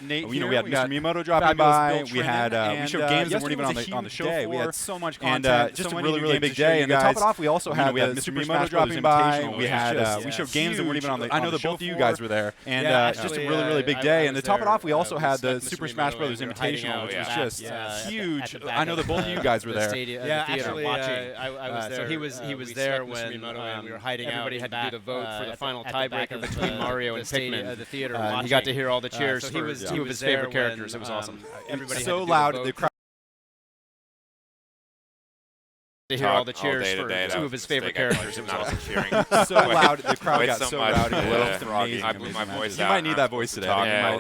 Nate we had we Mr. got Miyamoto dropping by. We had and, we showed games that weren't even on the show day. We had so much content, just a really big day. And to top it off, we also had Mr. Miyamoto dropping by. We had we showed games that weren't even on the. I know that both of you guys were there, and just a really big day. And to top it off, we also had the Super Smash Bros. Invitational, which was just huge. I know that both of you guys were there. Yeah, actually, I was there. So he was there when we were hiding out. Everybody had to do the vote for the final tiebreaker between Mario and Pikmin. The theater, he got to hear all the cheers for two of his favorite characters. It was awesome. Everybody so loud. The crowd. To hear all the cheers for two of his favorite characters. It was awesome. So loud. The crowd got so rowdy. A little froggy. I blew my voice out. You might need that voice today.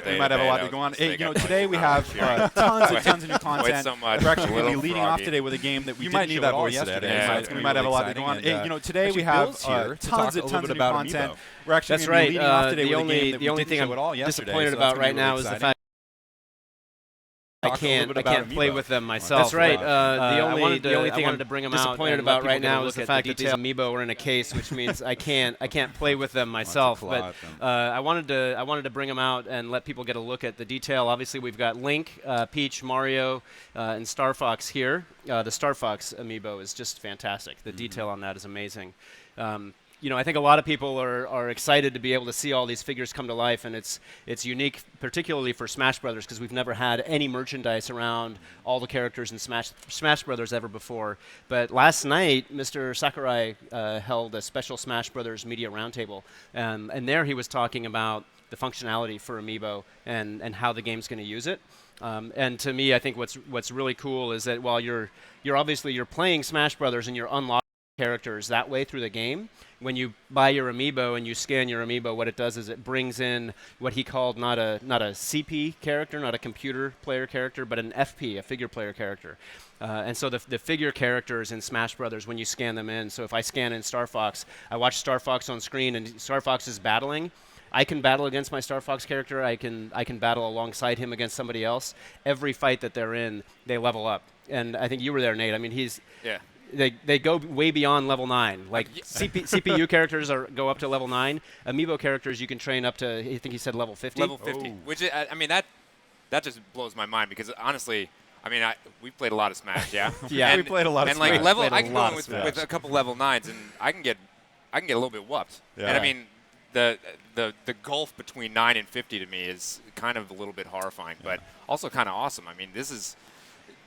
We might have a lot to go on. Hey, today we have tons of new content. We're actually going to be leading off today with a game that we might need that voice today. We might have a lot to go on. Hey, today we have tons of new content. We're actually going to be leading off today with a game that we didn't show at all yesterday. The only thing I'm disappointed about right now is the fact I can't play with them myself. That's right. The only thing I'm disappointed about right now is the fact that these amiibo are in a case, which means I can't play with them myself. But I wanted to bring them out and let people get a look at the detail. Obviously, we've got Link, Peach, Mario, and Star Fox here. The Star Fox amiibo is just fantastic. The detail on that is amazing. I think a lot of people are excited to be able to see all these figures come to life, and it's unique, particularly for Smash Brothers, because we've never had any merchandise around all the characters in Smash Brothers ever before. But last night, Mr. Sakurai held a special Smash Brothers media roundtable, and there he was talking about the functionality for Amiibo and how the game's going to use it. And to me, I think what's really cool is that while you're playing Smash Brothers and you're unlocking characters that way through the game, when you buy your amiibo and you scan your amiibo, what it does is it brings in what he called not a CP character, not a computer player character, but an FP, a figure player character. And so the figure characters in Smash Brothers, when you scan them in, so if I scan in Star Fox, I watch Star Fox on screen and Star Fox is battling, I can battle against my Star Fox character. I can battle alongside him against somebody else. Every fight that they're in, they level up. And I think you were there, Nate. I mean, They go way beyond level 9. Like CPU characters go up to level 9. Amiibo characters you can train up to, I think he said level 50. Level 50, which I mean that just blows my mind because honestly, I mean we played a lot of Smash, yeah. Yeah, we played a lot of Smash. And like I can go in with a couple level 9s and I can get a little bit whooped. Yeah. And I mean the gulf between 9 and 50 to me is kind of a little bit horrifying, but also kind of awesome. I mean, this is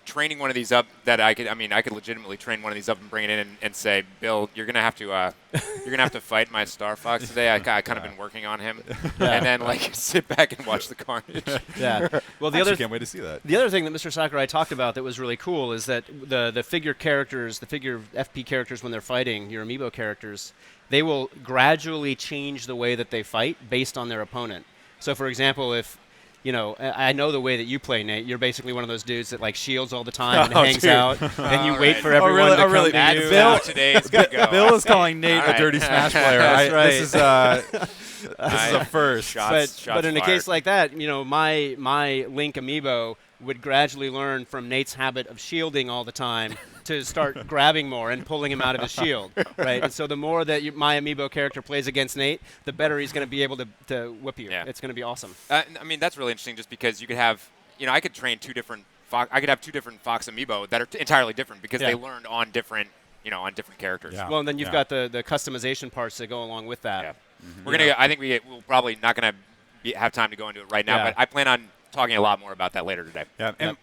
training one of these up that I could legitimately train one of these up and bring it in and say, Bill, you're gonna have to fight my Star Fox today. I kind of been working on him, and then like sit back and watch the carnage. Yeah. Well, can't wait to see that. The other thing that Mr. Sakurai talked about that was really cool is that the figure characters, the figure FP characters, when they're fighting your amiibo characters, they will gradually change the way that they fight based on their opponent. So, for example, if I know the way that you play, Nate. You're basically one of those dudes that like shields all the time and hangs out, and you wait for everyone to come to you. Bill, today is gonna go. Bill is calling Nate a dirty Smash player. That's right. This is a first. But in a case like that, my Link amiibo would gradually learn from Nate's habit of shielding all the time to start grabbing more and pulling him out of his shield, right? And so the more that my amiibo character plays against Nate, the better he's going to be able to whip you. Yeah. It's going to be awesome. I mean, that's really interesting just because you could have, I could train two different Fox amiibo that are entirely different because they learned on different, on different characters. Yeah. Well, and then you've got the customization parts that go along with that. Yeah. Mm-hmm. I think we're probably not going to have time to go into it right now, but I plan on talking a lot more about that later today. Yeah, and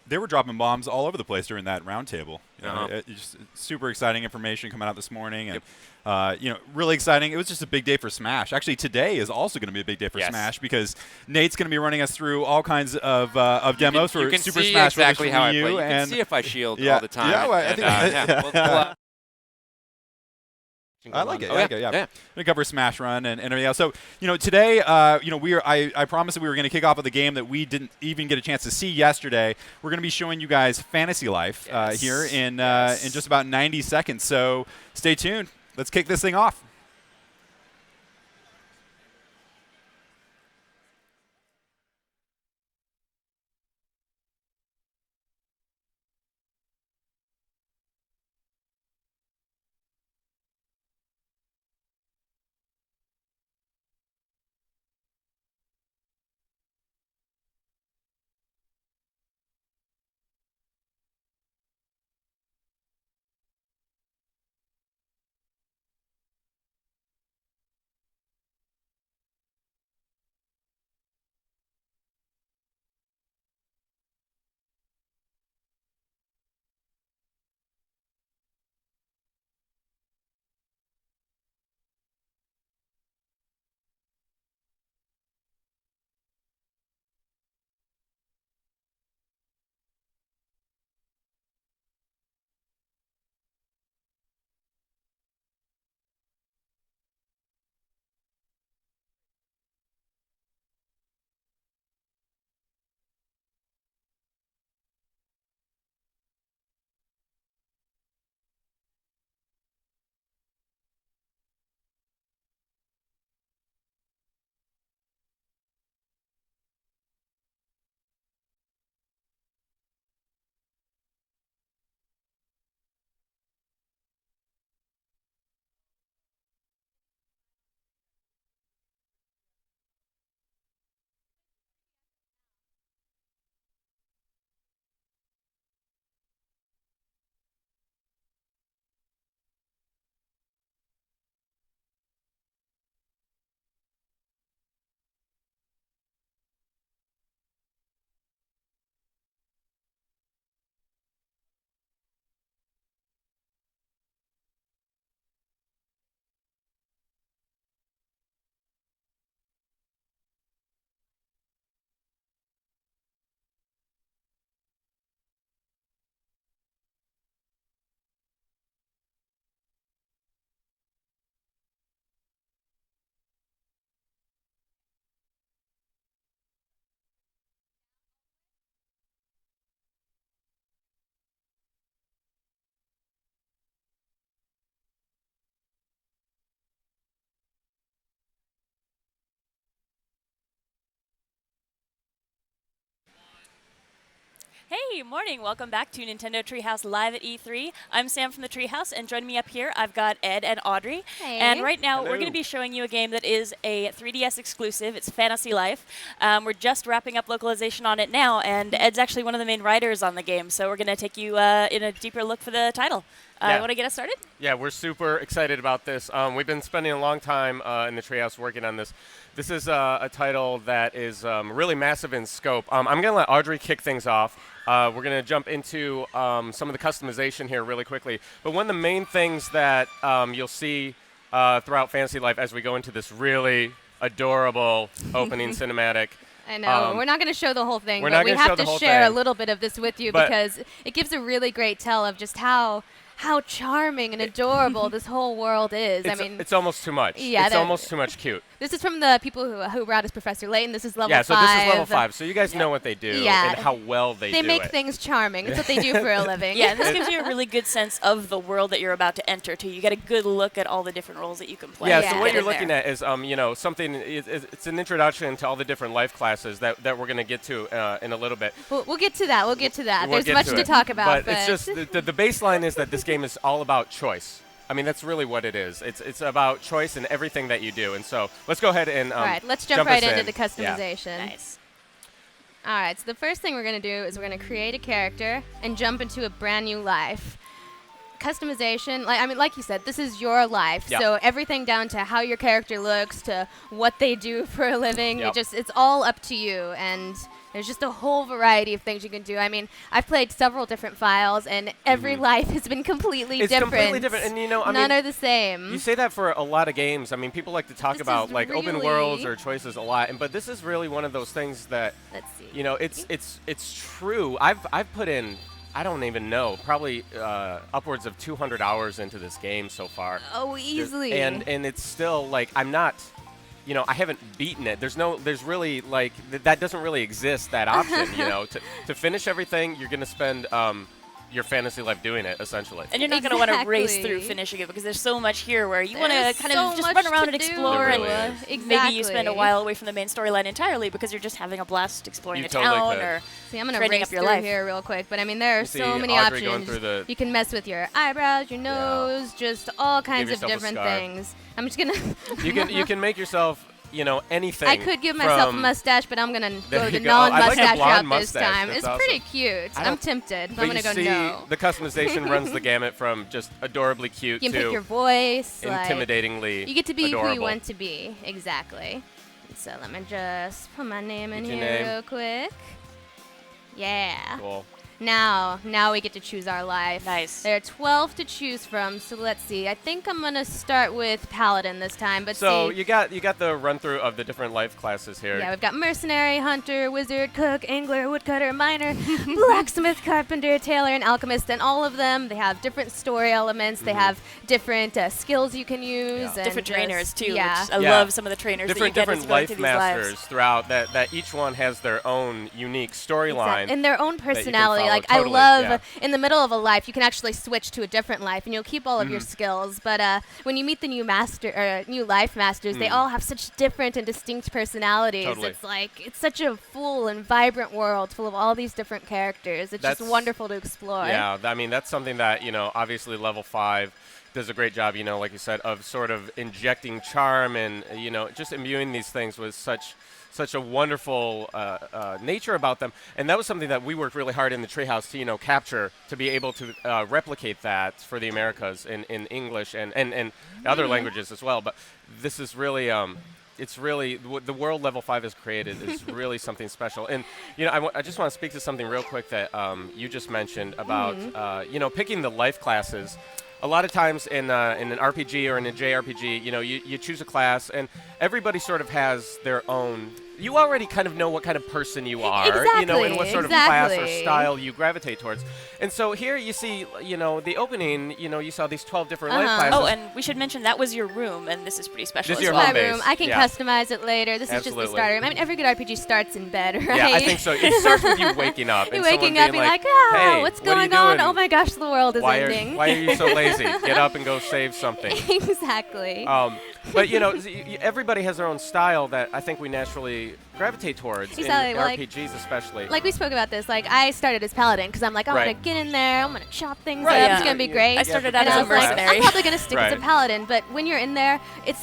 they were dropping bombs all over the place during that roundtable. Just super exciting information coming out this morning, and really exciting. It was just a big day for Smash. Actually, today is also going to be a big day for Smash because Nate's going to be running us through all kinds of demos for Super Smash Bros. Exactly how I play. You can see if I shield all the time. Yeah, I think. I like it. Yeah. We're gonna cover Smash Run and everything else. So, today, I promised that we were gonna kick off with a game that we didn't even get a chance to see yesterday. We're gonna be showing you guys Fantasy Life here in just about 90 seconds. So, stay tuned. Let's kick this thing off. Hey, morning. Welcome back to Nintendo Treehouse Live at E3. I'm Sam from the Treehouse, and joining me up here, I've got Ed and Audrey. Hey. And right now, Hello. we're going to be showing you a game that is a 3DS exclusive. It's Fantasy Life. We're just wrapping up localization on it now, and Ed's actually one of the main writers on the game, so we're going to take you in a deeper look for the title. Want to get us started? Yeah, we're super excited about this. We've been spending a long time in the Treehouse working on this. This is a title that is really massive in scope. I'm going to let Audrey kick things off. We're going to jump into some of the customization here really quickly. But one of the main things that you'll see throughout Fantasy Life as we go into this really adorable opening cinematic. I know. We're not going to show the whole thing, We're but not we gonna have show the to whole share a thing. little bit of this with you But- because it gives a really great tell of just how charming and adorable this whole world is. It's almost too much. Yeah, it's almost too much cute. This is from the people who wrote as Professor Layton. This is level 5. Yeah, so this is level 5. So you guys know what they do Yeah. and how well they do it. They make things charming. That's what they do for a living. Yeah, this gives you a really good sense of the world that you're about to enter, too. You get a good look at all the different roles that you can play. Yeah, Yeah. so what Get you're in looking there. at is, something. It's an introduction to all the different life classes that we're going to get to in a little bit. We'll get to that. We'll get to that. We'll There's get much to to it. talk about. But it's just the baseline is that this game is all about choice. I mean, that's really what it is. It's about choice in everything that you do. And so let's go ahead and all right, let's jump us right into in. the customization. Yeah. Nice. All right, so the first thing we're going to do is we're going to create a character and jump into a brand new life. Customization, like you said, this is your life. Yep. So everything down to how your character looks to what they do for a living, Yep. it's all up to you. And there's just a whole variety of things you can do. I mean, I've played several different files, and every life has been completely It's different. completely different. And, None are the same. You say that for a lot of games. I mean, people like to talk This about is like open really- worlds or choices a lot, but this is really one of those things that Let's see. it's true. I've put in, I don't even know, probably upwards of 200 hours into this game so far. Oh, easily. And it's still like I'm not, I haven't beaten it. There's really like that doesn't really exist, that option. To finish everything, you're gonna spend your fantasy life doing it essentially. And you're not going to want to race Exactly. through finishing it because there's so much here where you want to There's kind so of just much run around to and do. explore. There And really is. maybe you spend a Exactly. while away from the main storyline entirely because you're just having a blast exploring You the totally town could. or See, I'm going to training race up your through life. here real quick, but I mean, there are You see so many Audrey going options. through the- You can mess with your eyebrows, your nose, just all kinds of yourself a different scarf. things. I'm just going to... You can make yourself, anything. I could give myself a from- mustache, but I'm going to There go you the go. I like the non-mustache blonde route this mustache. time. That's It's awesome. pretty cute. I I'm don't- tempted, but But I'm going you to go see, no. the customization runs the gamut from just adorably cute You can pick to your voice. intimidatingly You get to be adorable. who you want to be. Exactly. So let me just put my name in Get your here name. real quick. Yeah. Cool. Now we get to choose our life. Nice. There are 12 to choose from, so let's see. I think I'm gonna start with Paladin this time, but So see. you got the run through of the different life classes here. Yeah, we've got Mercenary, Hunter, Wizard, Cook, Angler, Woodcutter, Miner, Blacksmith, Carpenter, Tailor, and Alchemist, and all of them, they have different story elements. They have different skills you can use. Yeah. And Different trainers, too. Yeah. Which I Yeah. love some of the trainers different that you get as different going life through these masters lives. throughout that each one has their own unique storyline. And their own you can personality. follow. Like Totally, I love yeah. in the middle of a life you can actually switch to a different life and you'll keep all of Mm-hmm. your skills. But when you meet the new new life masters, they all have such different and distinct personalities. Mm. Totally. It's like it's such a full and vibrant world full of all these different characters. It's just That's- wonderful to explore. Yeah, I mean that's something that obviously level 5 does a great job. Like you said, of sort of injecting charm and just imbuing these things with such a wonderful nature about them. And that was something that we worked really hard in the Treehouse to capture, to be able to replicate that for the Americas in English and other languages as well. But this is really it's really the world level 5 has created is really something special. And I just want to speak to something real quick that you just mentioned about picking the life classes. A lot of times in an RPG or in a JRPG, you choose a class and everybody sort of has their own. You already kind of know what kind of person you are, and what sort of class or style you gravitate towards. And so here you see, the opening, you saw these 12 different life classes. Oh, and we should mention that was your room, and this is pretty special This as is your well. home My base. room. I can Yeah. customize it later. This is just the Absolutely. starter room. I mean, every good RPG starts in bed, right? Yeah, I think so. It starts with you waking up. You're and waking someone up being and like, ah, hey, what's what are you going on? doing? Oh my gosh, the world is why ending. are you so lazy? Get up and go save something. Exactly. But everybody has their own style that I think we naturally gravitate towards exactly. in RPGs especially. Like we spoke about this. Like I started as Paladin because I'm like, I want to get in there. I'm gonna chop things up. Yeah. It's gonna be great. I started out as a mercenary. Like, I'm probably gonna stick as a Paladin. But when you're in there, it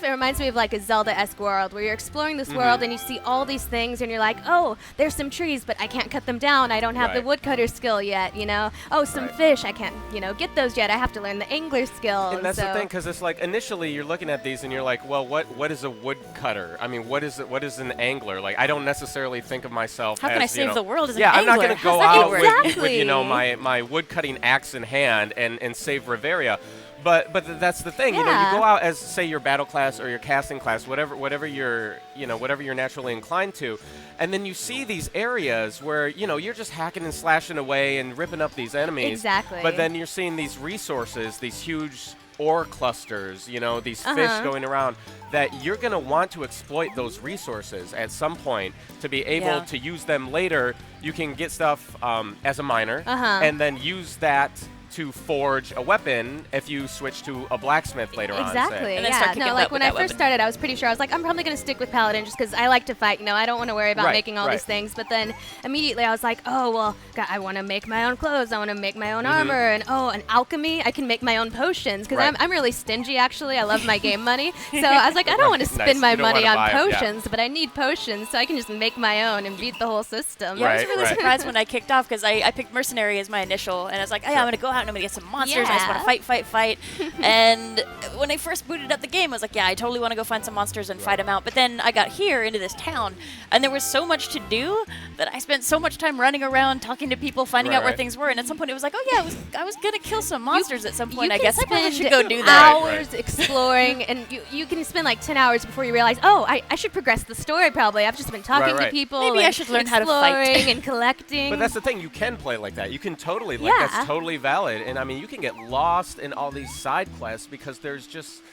reminds me of like a Zelda-esque world where you're exploring this world and you see all these things and you're like, oh, there's some trees, but I can't cut them down. I don't have the woodcutter skill yet. You know. Oh, some fish. I can't get those yet. I have to learn the angler skill. And that's the thing, because it's like initially you're looking at these and you're like, well, what is a woodcutter? I mean, what is an angler? Like, I don't necessarily think of myself as, can I save the world as an angler? I'm not going to go out with my woodcutting axe in hand and save Riveria. But that's the thing, you go out as, say, your battle class or your casting class, whatever you're naturally inclined to, and then you see these areas where you're just hacking and slashing away and ripping up these enemies. Exactly. But then you're seeing these resources, these huge ore clusters, these fish going around, that you're going to want to exploit those resources at some point to be able to use them later. You can get stuff as a miner and then use that to forge a weapon if you switch to a blacksmith later on. Exactly. No, like when I first started, I was pretty sure I was like, I'm probably going to stick with Paladin just because I like to fight. I don't want to worry about making all these things. But then immediately I was like, oh well, God, I want to make my own clothes. I want to make my own armor, and an alchemy. I can make my own potions because I'm really stingy actually. I love my game money, so I was like, I don't want to spend my money on potions, but I need potions, so I can just make my own and beat the whole system. Yeah, I was really surprised when I kicked off because I picked mercenary as my initial, and I was like, hey, I'm going to go out and I'm going to get some monsters. I just want to fight. And when I first booted up the game, I was like, I totally want to go find some monsters and fight them out. But then I got here into this town, and there was so much to do that I spent so much time running around, talking to people, finding out where things were. And at some point, it was like, I was going to kill some monsters at some point. I guess I probably should go do that. Hours exploring, and you can spend like 10 hours before you realize, I should progress the story probably. I've just been talking to people. Maybe I should learn how to fight. And collecting. But that's the thing, you can play like that. You can totally, that's totally valid. And I mean, you can get lost in all these side quests because there's just,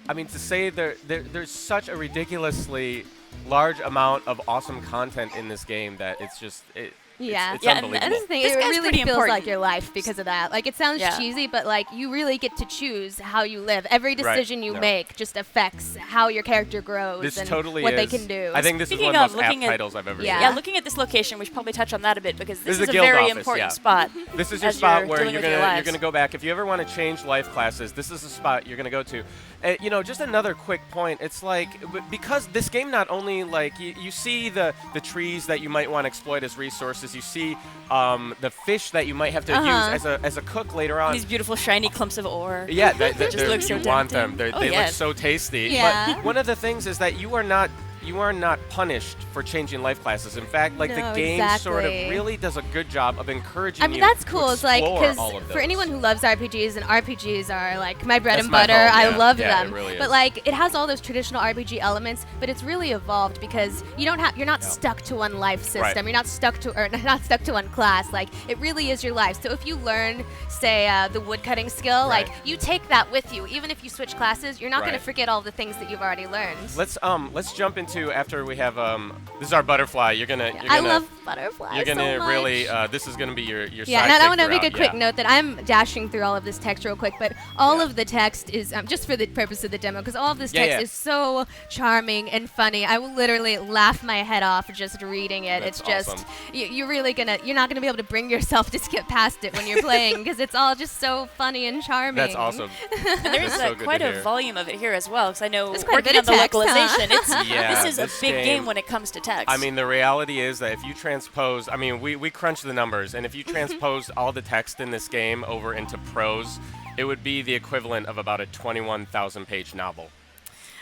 to say there's such a ridiculously large amount of awesome content in this game that it's just, it's unbelievable. And this thing, it really feels like your life because of that. Like, it sounds cheesy, but like you really get to choose how you live. Every decision you make just affects how your character grows and what they can do. I think this is one of the most apt titles I've ever seen. Yeah, looking at this location, we should probably touch on that a bit because this is a very important spot. This is your spot where you're gonna go back. If you ever want to change life classes, this is the spot you're gonna go to. Just another quick point. It's like, because this game not only you see the trees that you might want to exploit as resources. You see the fish that you might have to use as a cook later on. These beautiful shiny clumps of ore. Yeah, you want them. They look so tasty. Yeah. But one of the things is that you are not punished for changing life classes. In fact, the game sort of really does a good job of encouraging you that's cool. to It's like, because for anyone who loves RPGs, and RPGs are like my bread and butter, I love them. It really is. But it has all those traditional RPG elements, but it's really evolved because you're not stuck to one life system. You're not stuck to one class. Like, it really is your life. So if you learn, say, the woodcutting skill, you take that with you. Even if you switch classes, you're not going to forget all the things that you've already learned. Let's jump into after we have this is our butterfly. I love butterflies. You're gonna so much. really this is gonna be your yeah. And I want to make a quick note that I'm dashing through all of this text real quick, but all of the text is just for the purpose of the demo because all of this text is so charming and funny. I will literally laugh my head off just reading it. That's it's just awesome. you're not gonna be able to bring yourself to skip past it when you're playing because it's all just so funny and charming. That's awesome. And there's quite a volume of it here as well because I know working on the text, localization, this is a big game when it comes to text. I mean, the reality is that if you transpose, we crunched the numbers, and if you transpose all the text in this game over into prose, it would be the equivalent of about a 21,000-page novel.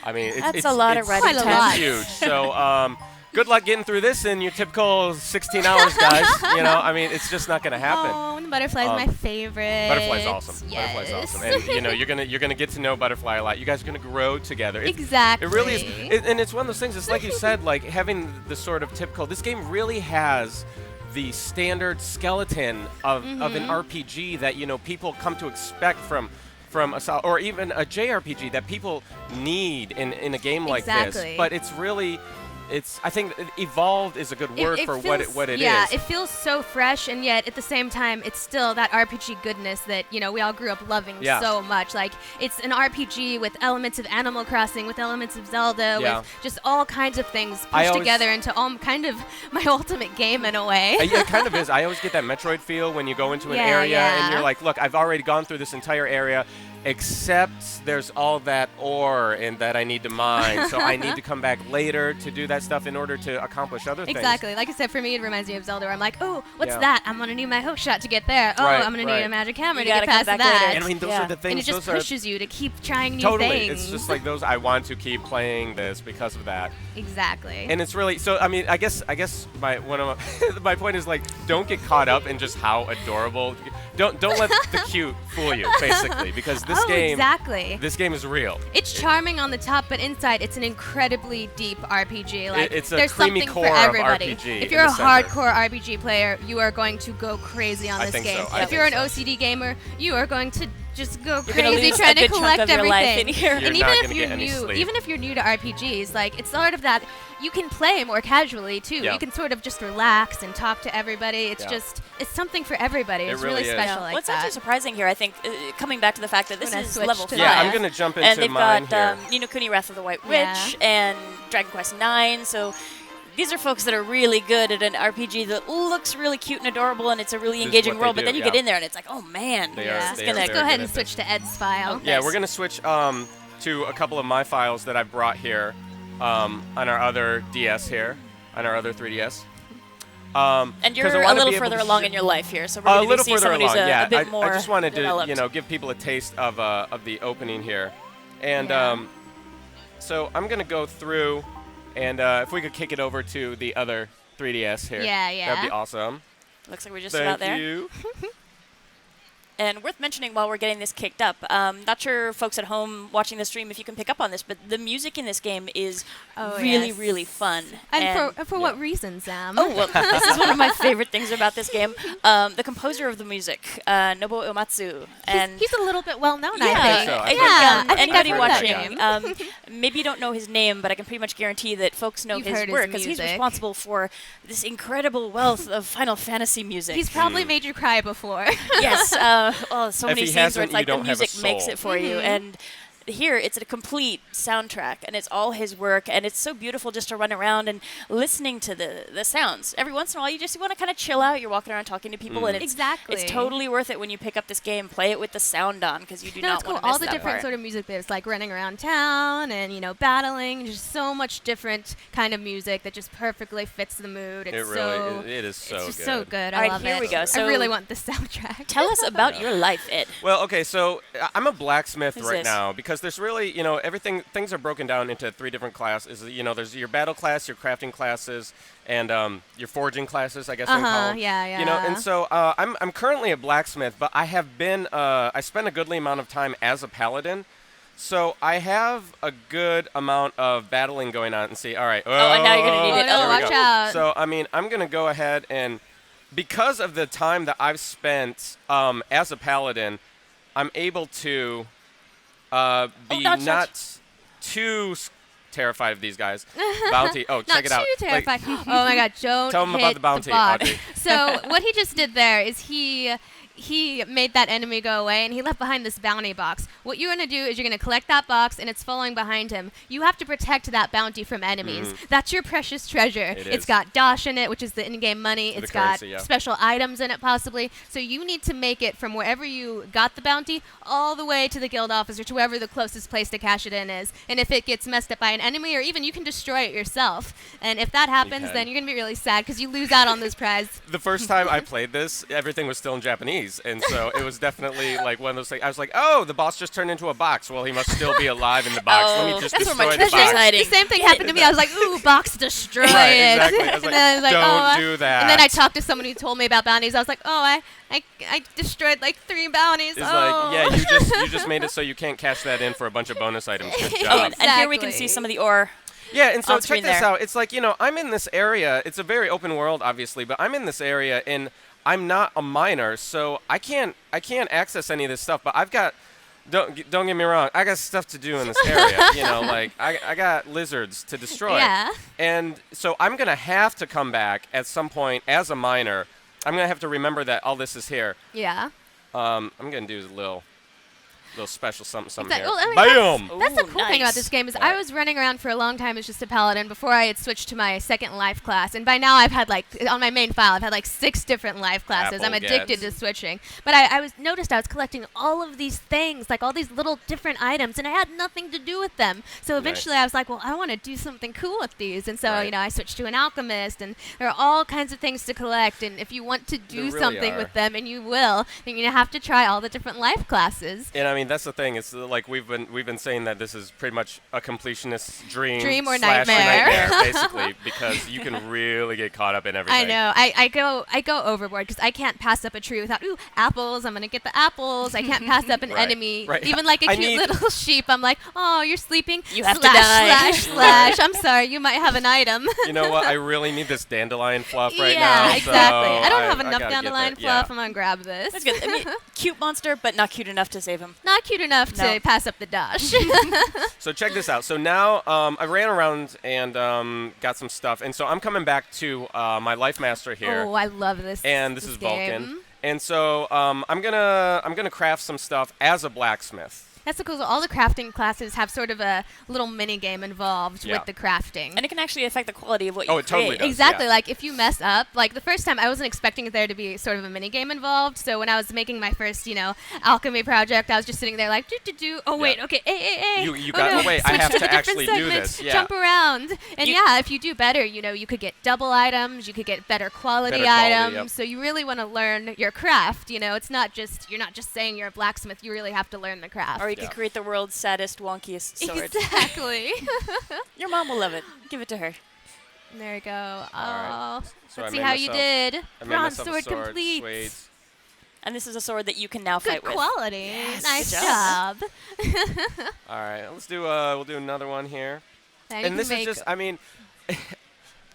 I mean, it's a lot of writing text. It's huge. So, good luck getting through this in your typical 16 hours, guys. It's just not going to happen. Oh, and Butterfly's my favorite. Butterfly's awesome. Yes. Butterfly's awesome. And you're gonna get to know Butterfly a lot. You guys are gonna grow together. Exactly. It really is. And it's one of those things. It's like you said, like having the sort of typical. This game really has the standard skeleton of an RPG that people come to expect from or even a JRPG that people need in a game like this. But it's really I think evolved is a good word for what it is. Yeah, it feels so fresh, and yet at the same time, it's still that RPG goodness that we all grew up loving so much. Like, it's an RPG with elements of Animal Crossing, with elements of Zelda, with just all kinds of things pushed together into kind of my ultimate game in a way. It kind of is. I always get that Metroid feel when you go into an area and you're like, look, I've already gone through this entire area, except there's all that ore and that I need to mine, so I need to come back later to do that stuff in order to accomplish other things. Exactly. Like I said, for me, it reminds me of Zelda, where I'm like, oh, what's that? I'm going to need my hook shot to get there. Oh, I'm going to need a magic hammer to get past that. And I mean, those are the things. And it just pushes you to keep trying new totally. things. It's just like those, I want to keep playing this because of that. Exactly. And it's really, so I mean, I guess my my point is, like, don't get caught up in just how adorable. Don't let the cute fool you, basically, because this this game is real. It's charming on the top, but inside it's an incredibly deep RPG. Like, it's a there's creamy something core for everybody. of RPG. If you're a hardcore RPG player, you are going to go crazy on this game. So. If you're an OCD gamer, you are going to just go crazy trying to collect everything. And even if you're new to RPGs, like, it's sort of that you can play more casually too. You can sort of just relax and talk to everybody. It's just something for everybody. It's really special like What's that. actually surprising here, I think, coming back to the fact that this is level 5. Yeah, I'm going to jump into and they've mine got here. Ni no Kuni Wrath of the White Witch and Dragon Quest IX, so these are folks that are really good at an RPG that looks really cute and adorable, and it's a really engaging world, but then you get in there and it's like, oh man, this is going to go ahead and switch to Ed's file. Yeah, we're going to switch to a couple of my files that I've brought here on our other DS here, on our other 3DS. And you're a little further along in your life here, so we're going to see someone who's a bit more I just wanted developed. to, give people a taste of the opening here. And so I'm going to go through, and if we could kick it over to the other 3DS here. That'd be awesome. Looks like we're just about there. Thank you. And worth mentioning while we're getting this kicked up, not sure folks at home watching the stream if you can pick up on this, but the music in this game is really fun. And for what reason, Sam? Oh, well, this is one of my favorite things about this game. The composer of the music, Nobuo Uematsu. And he's a little bit well-known, I think anybody watching, maybe you don't know his name, but I can pretty much guarantee that folks know his work, because he's responsible for this incredible wealth of Final Fantasy music. He's probably made you cry before. Yes. So many scenes where it's like the music makes it for you, and here it's a complete soundtrack, and it's all his work, and it's so beautiful just to run around and listening to the sounds. Every once in a while, you just want to kind of chill out. You're walking around talking to people, and it's totally worth it when you pick up this game. Play it with the sound on, because you do not want to miss all the different sort of music there's, like running around town and battling. Just so much different kind of music that just perfectly fits the mood. It is so it's just good. so good. I love it. Here we go. So I really want the soundtrack. Tell us about your life, Ed. Well, okay, so I'm a blacksmith right now, because there's really, things are broken down into 3 different classes. There's your battle class, your crafting classes, and your forging classes, I guess we call them. Yeah. And so I'm currently a blacksmith, but I have been, I spent a goodly amount of time as a paladin. So I have a good amount of battling going on. And see, all right. And now you're going to need it. Watch out. So, I mean, I'm going to go ahead and, because of the time that I've spent as a paladin, I'm able to be not too terrified of these guys. Bounty. Oh, check it out. Not too terrified. Oh my God, don't tell them about the bounty, Audrey. So what he just did there is he made that enemy go away, and he left behind this bounty box. What you're going to do is you're going to collect that box, and it's following behind him. You have to protect that bounty from enemies. That's your precious treasure. It's got Dosh in it, which is the in-game money. It's got special items in it, possibly. So you need to make it from wherever you got the bounty all the way to the guild office, or to wherever the closest place to cash it in is. And if it gets messed up by an enemy, or even you can destroy it yourself. And if that happens, then you're going to be really sad, because you lose out on this prize. The first time I played this, everything was still in Japanese. And so it was definitely like one of those things. I was like, oh, the boss just turned into a box. Well, he must still be alive in the box. Let me just destroy the box. The same thing happened to me. I was like, ooh, box destroy it. Exactly. I was like, don't do that. And then I talked to someone who told me about bounties. I was like, oh, I destroyed like 3 bounties. It's like, yeah, you just made it so you can't cash that in for a bunch of bonus items. Good job. And here we can see some of the ore. Yeah, and so check this out. It's like, I'm in this area. It's a very open world, obviously, but I'm in this area, and I'm not a miner, so I can't access any of this stuff. But I've got don't get me wrong. I got stuff to do in this area. You know, like I got lizards to destroy. Yeah. And so I'm gonna have to come back at some point as a miner. I'm gonna have to remember that all this is here. Yeah. I'm gonna do a little special something here. Well, I mean, Bam! That's the cool thing about this game is I was running around for a long time as just a paladin before I had switched to my second life class. And by now I've had on my main file, I've had 6 different life classes. I'm addicted to switching. But I noticed I was collecting all of these things, all these little different items, and I had nothing to do with them. So eventually I was like, well, I want to do something cool with these. And so, I switched to an alchemist, and there are all kinds of things to collect. And if you want to do something with them, and you will, then you have to try all the different life classes. And I mean, that's the thing. It's like we've been saying that this is pretty much a completionist's dream or nightmare, basically, because you can really get caught up in everything. I know. I go overboard because I can't pass up a tree without apples. I'm gonna get the apples. I can't pass up an enemy, even a cute little sheep. I'm like, oh, you're sleeping. You have to die. Slash. I'm sorry. You might have an item. You know what? I really need this dandelion fluff right now. Yeah, exactly. So I don't have enough dandelion fluff. I'm gonna grab this. That's good. I mean, cute monster, but not cute enough to save him. Not cute enough to pass up the dash. So check this out. So now I ran around and got some stuff, and so I'm coming back to my life master here. Oh, I love this. And this is game. Vulcan. And so I'm gonna craft some stuff as a blacksmith. That's so cool. So all the crafting classes have sort of a little mini game involved with the crafting. And it can actually affect the quality of what you create. Totally does, exactly. Like if you mess up, the first time I wasn't expecting there to be sort of a mini game involved. So when I was making my first, alchemy project, I was just sitting there like, do. Oh wait, okay, You got. No. Wait, I have to actually do segments, this. Yeah. Jump around, and if you do better, you could get double items. You could get better quality items. Yep. So you really want to learn your craft. It's not just you're not just saying you're a blacksmith. You really have to learn the craft. Or you could create the world's saddest, wonkiest sword. Exactly. Your mom will love it. Give it to her. There you go. Right. So let's see how you did. Bronze sword complete. Sweet. And this is a sword that you can now fight Good with. quality. Yes. Nice Good job. All right, let's do. We'll do another one here. And this is just. I mean.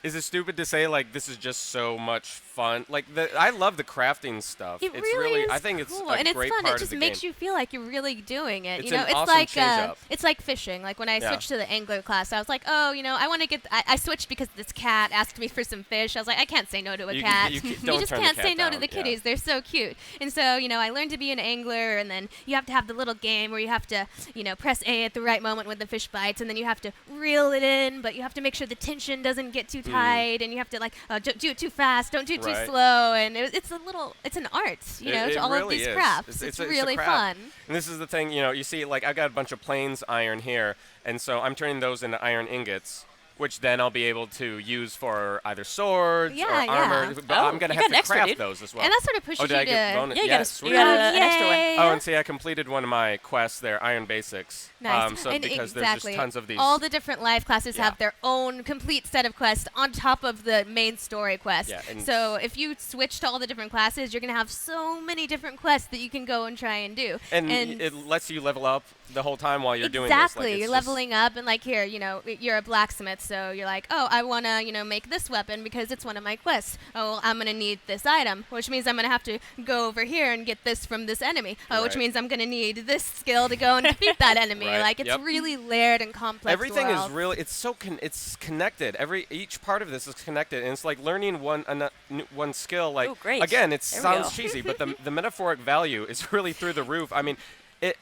Is it stupid to say this is just so much fun? I love the crafting stuff. It's really is I think it's cool. a and it's great fun. part It just of the makes game. you feel like you're really doing it. It's it's an awesome change-up. It's like fishing. Like when I switched to the angler class, I was like, oh, I want to get. I switched because this cat asked me for some fish. I was like, I can't say no to a cat. You just can't say no to the kitties. Yeah. They're so cute. And so I learned to be an angler, and then you have to have the little game where you have to press A at the right moment when the fish bites, and then you have to reel it in, but you have to make sure the tension doesn't get too tight, and you have to don't do it too fast, don't do it too slow, and it's an art, it to all really of these is. crafts. It's really fun. And this is the thing, you see, I've got a bunch of plains iron here, and so I'm turning those into iron ingots, which then I'll be able to use for either swords or armor. But I'm going to have to craft those as well. And that sort of pushes you to... you got an extra one. Oh, and see, I completed one of my quests there, Iron Basics. Nice. Because there's just tons of these. All the different life classes have their own complete set of quests on top of the main story quest. Yeah, so if you switch to all the different classes, you're going to have so many different quests that you can go and try and do. And it lets you level up the whole time while you're doing this. Exactly. You're leveling up, and here, you're a blacksmith, so you're like, oh, I want to, make this weapon because it's one of my quests. Oh, well, I'm going to need this item, which means I'm going to have to go over here and get this from this enemy, which means I'm going to need this skill to go and defeat that enemy. It's really layered and complex. Everything world. is really, it's so it's connected. Each part of this is connected, and it's like learning one skill. Oh, great. Again, it sounds cheesy, but the metaphoric value is really through the roof. I mean,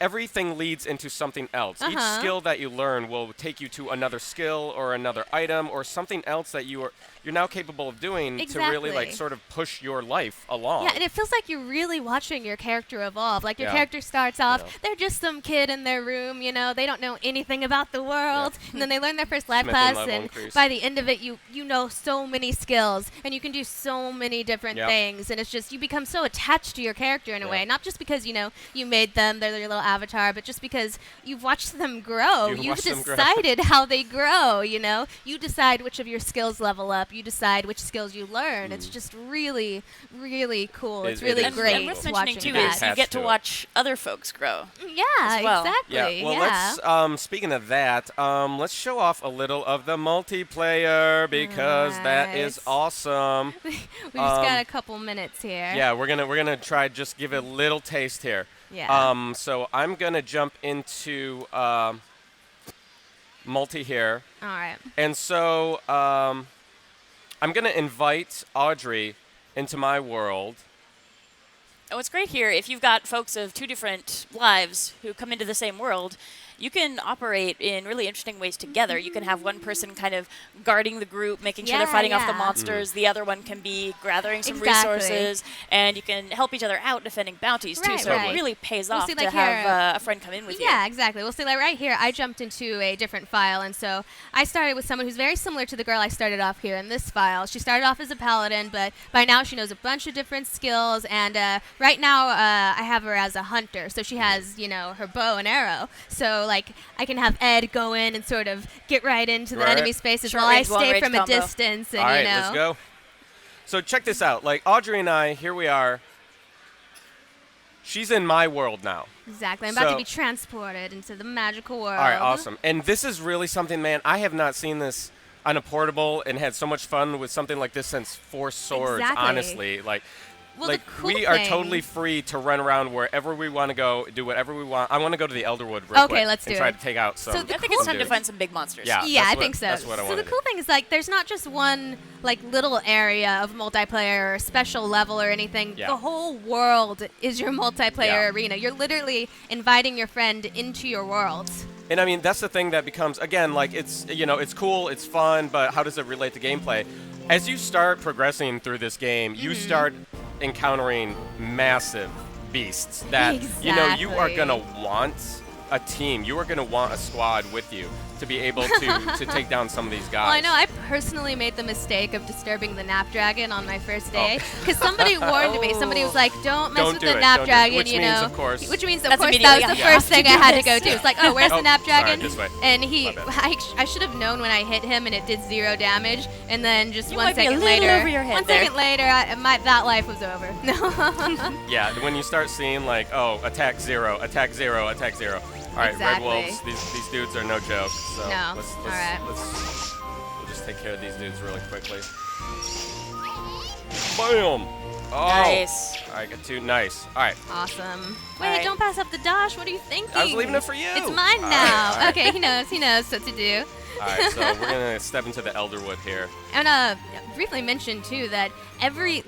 everything leads into something else. Each skill that you learn will take you to another skill or another item or something else that you're now capable of doing to really sort of push your life along. Yeah, and it feels like you're really watching your character evolve. Like your character starts off, they're just some kid in their room, they don't know anything about the world, and then they learn their first life class, and by the end of it, you know so many skills, and you can do so many different things, and it's just you become so attached to your character in a way, not just because you made them, they're your little avatar, but just because you've watched them grow. You've decided how they grow, You decide which of your skills level up. You decide which skills you learn. It's just really, really cool. It's really great. And worth mentioning, too, is you get to watch other folks grow. Yeah, exactly. Yeah, well, let's, speaking of that, let's show off a little of the multiplayer because that is awesome. We just got a couple minutes here. Yeah, we're gonna try just give it a little taste here. Yeah. So I'm going to jump into multi here. All right. And so I'm going to invite Audrey into my world. And what's great here, if you've got folks of 2 different lives who come into the same world, you can operate in really interesting ways together. You can have one person kind of guarding the group, making sure they're fighting off the monsters. The other one can be gathering some resources, and you can help each other out defending bounties, too. So it really pays off to have a friend come in with you. Yeah, exactly. We'll see, like right here, I jumped into a different file, and so I started with someone who's very similar to the girl I started off here in this file. She started off as a paladin, but by now she knows a bunch of different skills, and right now I have her as a hunter. So she has, her bow and arrow. So like I can have Ed go in and sort of get right into the enemy spaces while I stay from a distance. And, all right, let's go. So check this out. Like Audrey and I, here we are. She's in my world now. Exactly. I'm about to be transported into the magical world. All right, awesome. And this is really something, man. I have not seen this on a portable and had so much fun with something like this since Force Swords, honestly. Well, we are totally free to run around wherever we want to go, do whatever we want. I want to go to the Elderwood real quick let's do and try to take out some. I think it's time to find some big monsters. Yeah, I think so. That's what I want. So the cool thing is, like, there's not just one little area of multiplayer or special level or anything. Yeah. The whole world is your multiplayer arena. You're literally inviting your friend into your world. And I mean, that's the thing that becomes, again, like it's cool, it's fun, but how does it relate to gameplay? As you start progressing through this game, you start encountering massive beasts that you are going to want a team. You are going to want a squad with you to be able to take down some of these guys. Well, I know I personally made the mistake of disturbing the Napdragon on my first day because somebody warned me. Somebody was like, "Don't mess with the Napdragon," which means, of course, that was the first thing I had to go to. It's like, "Oh, where's the Napdragon?" Sorry, this way. And I should have known when I hit him, and it did 0 damage. And then just you 1 might second be a later, over your head that life was over. Yeah, when you start seeing like, oh, attack 0, attack 0, attack 0. All right, Red Wolves, these dudes are no joke. So we'll just take care of these dudes really quickly. Boom! Oh. Nice. All right, got 2. Nice. All right. Awesome. Wait, don't pass up the dash. What are you thinking? I was leaving it for you. It's mine now. All right. Okay, he knows what to do. All right, so we're going to step into the Elderwood here. And briefly mention, too, that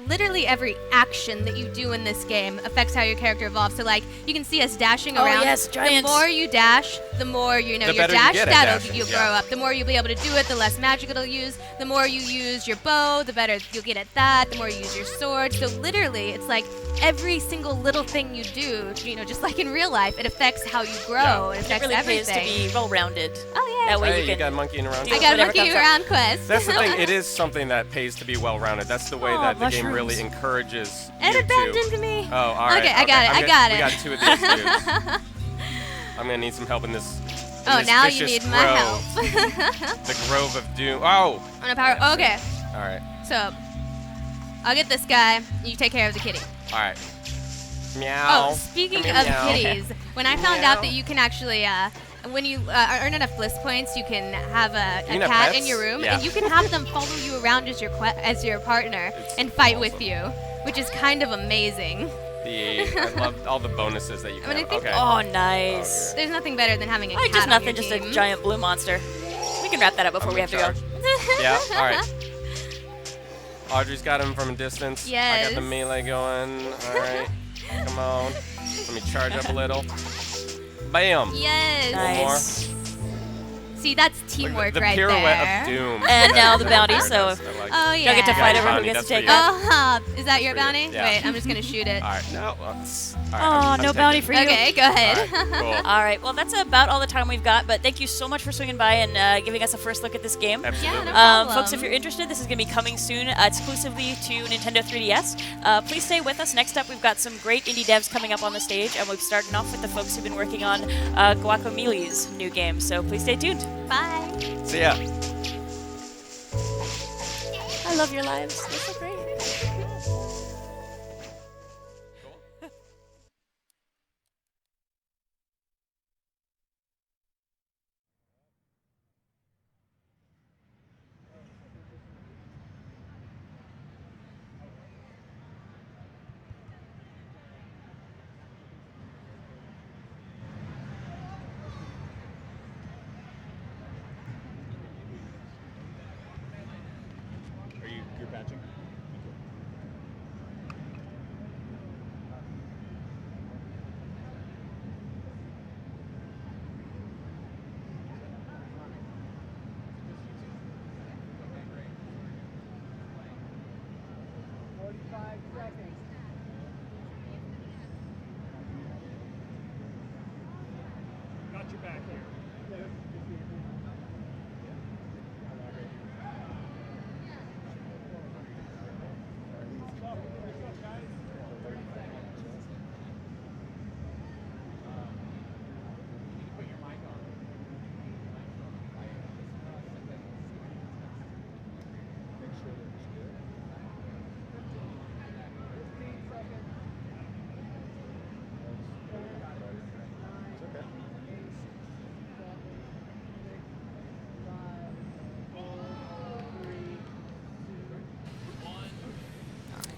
literally every action that you do in this game affects how your character evolves. So, like, you can see us dashing around. Yes, giants. The more you dash, the more, your dash stat you'll grow up. The more you'll be able to do it, the less magic it'll use. The more you use your bow, the better you'll get at that. The more you use your sword. So, literally, it's like every single little thing you do, just like in real life, it affects how you grow. It affects everything. It really pays to be well-rounded. Oh, yeah. That way you got monkeying around. I got a monkey around quest. That's the thing. It is something that pays to be well-rounded. That's the way that the game really encourages you to. It abandoned me. Oh, all right. Okay, I got it. We got 2 of these dudes. I'm going to need some help in this. Now you need my help. The Grove of Doom. Oh! I'm gonna power. Okay. All right. So, I'll get this guy. You take care of the kitty. All right. Meow. Oh, speaking of kitties, when I found out that you can actually, when you earn enough bliss points, you can have a cat in your room, and you can have them follow you around as your partner and fight with you, which is kind of amazing. I love all the bonuses that you can have. Okay. Oh, nice. There's nothing better than having a cat just on nothing, your just team. A giant blue monster. We can wrap that up before we have to go. Yeah, all right. Audrey's got him from a distance. Yes. I got the melee going. All right. Come on. Let me charge up a little. Bam. Yes. Nice. See, that's teamwork the right there. The pirouette of doom. And now the bounty, so oh, yeah. don't get to fight over who bounty, gets to take it. Is that your bounty? Yeah. Wait, I'm just going to shoot it. All right. No. No bounty for you. Okay, go ahead. All right, cool. All right, well, that's about all the time we've got, but thank you so much for swinging by and giving us a first look at this game. Absolutely. Yeah, no problem. Folks, if you're interested, this is going to be coming soon exclusively to Nintendo 3DS. Please stay with us. Next up, we've got some great indie devs coming up on the stage, and we're starting off with the folks who've been working on Guacameele's new game, so please stay tuned. Bye. See ya. I love your lives. They're so great.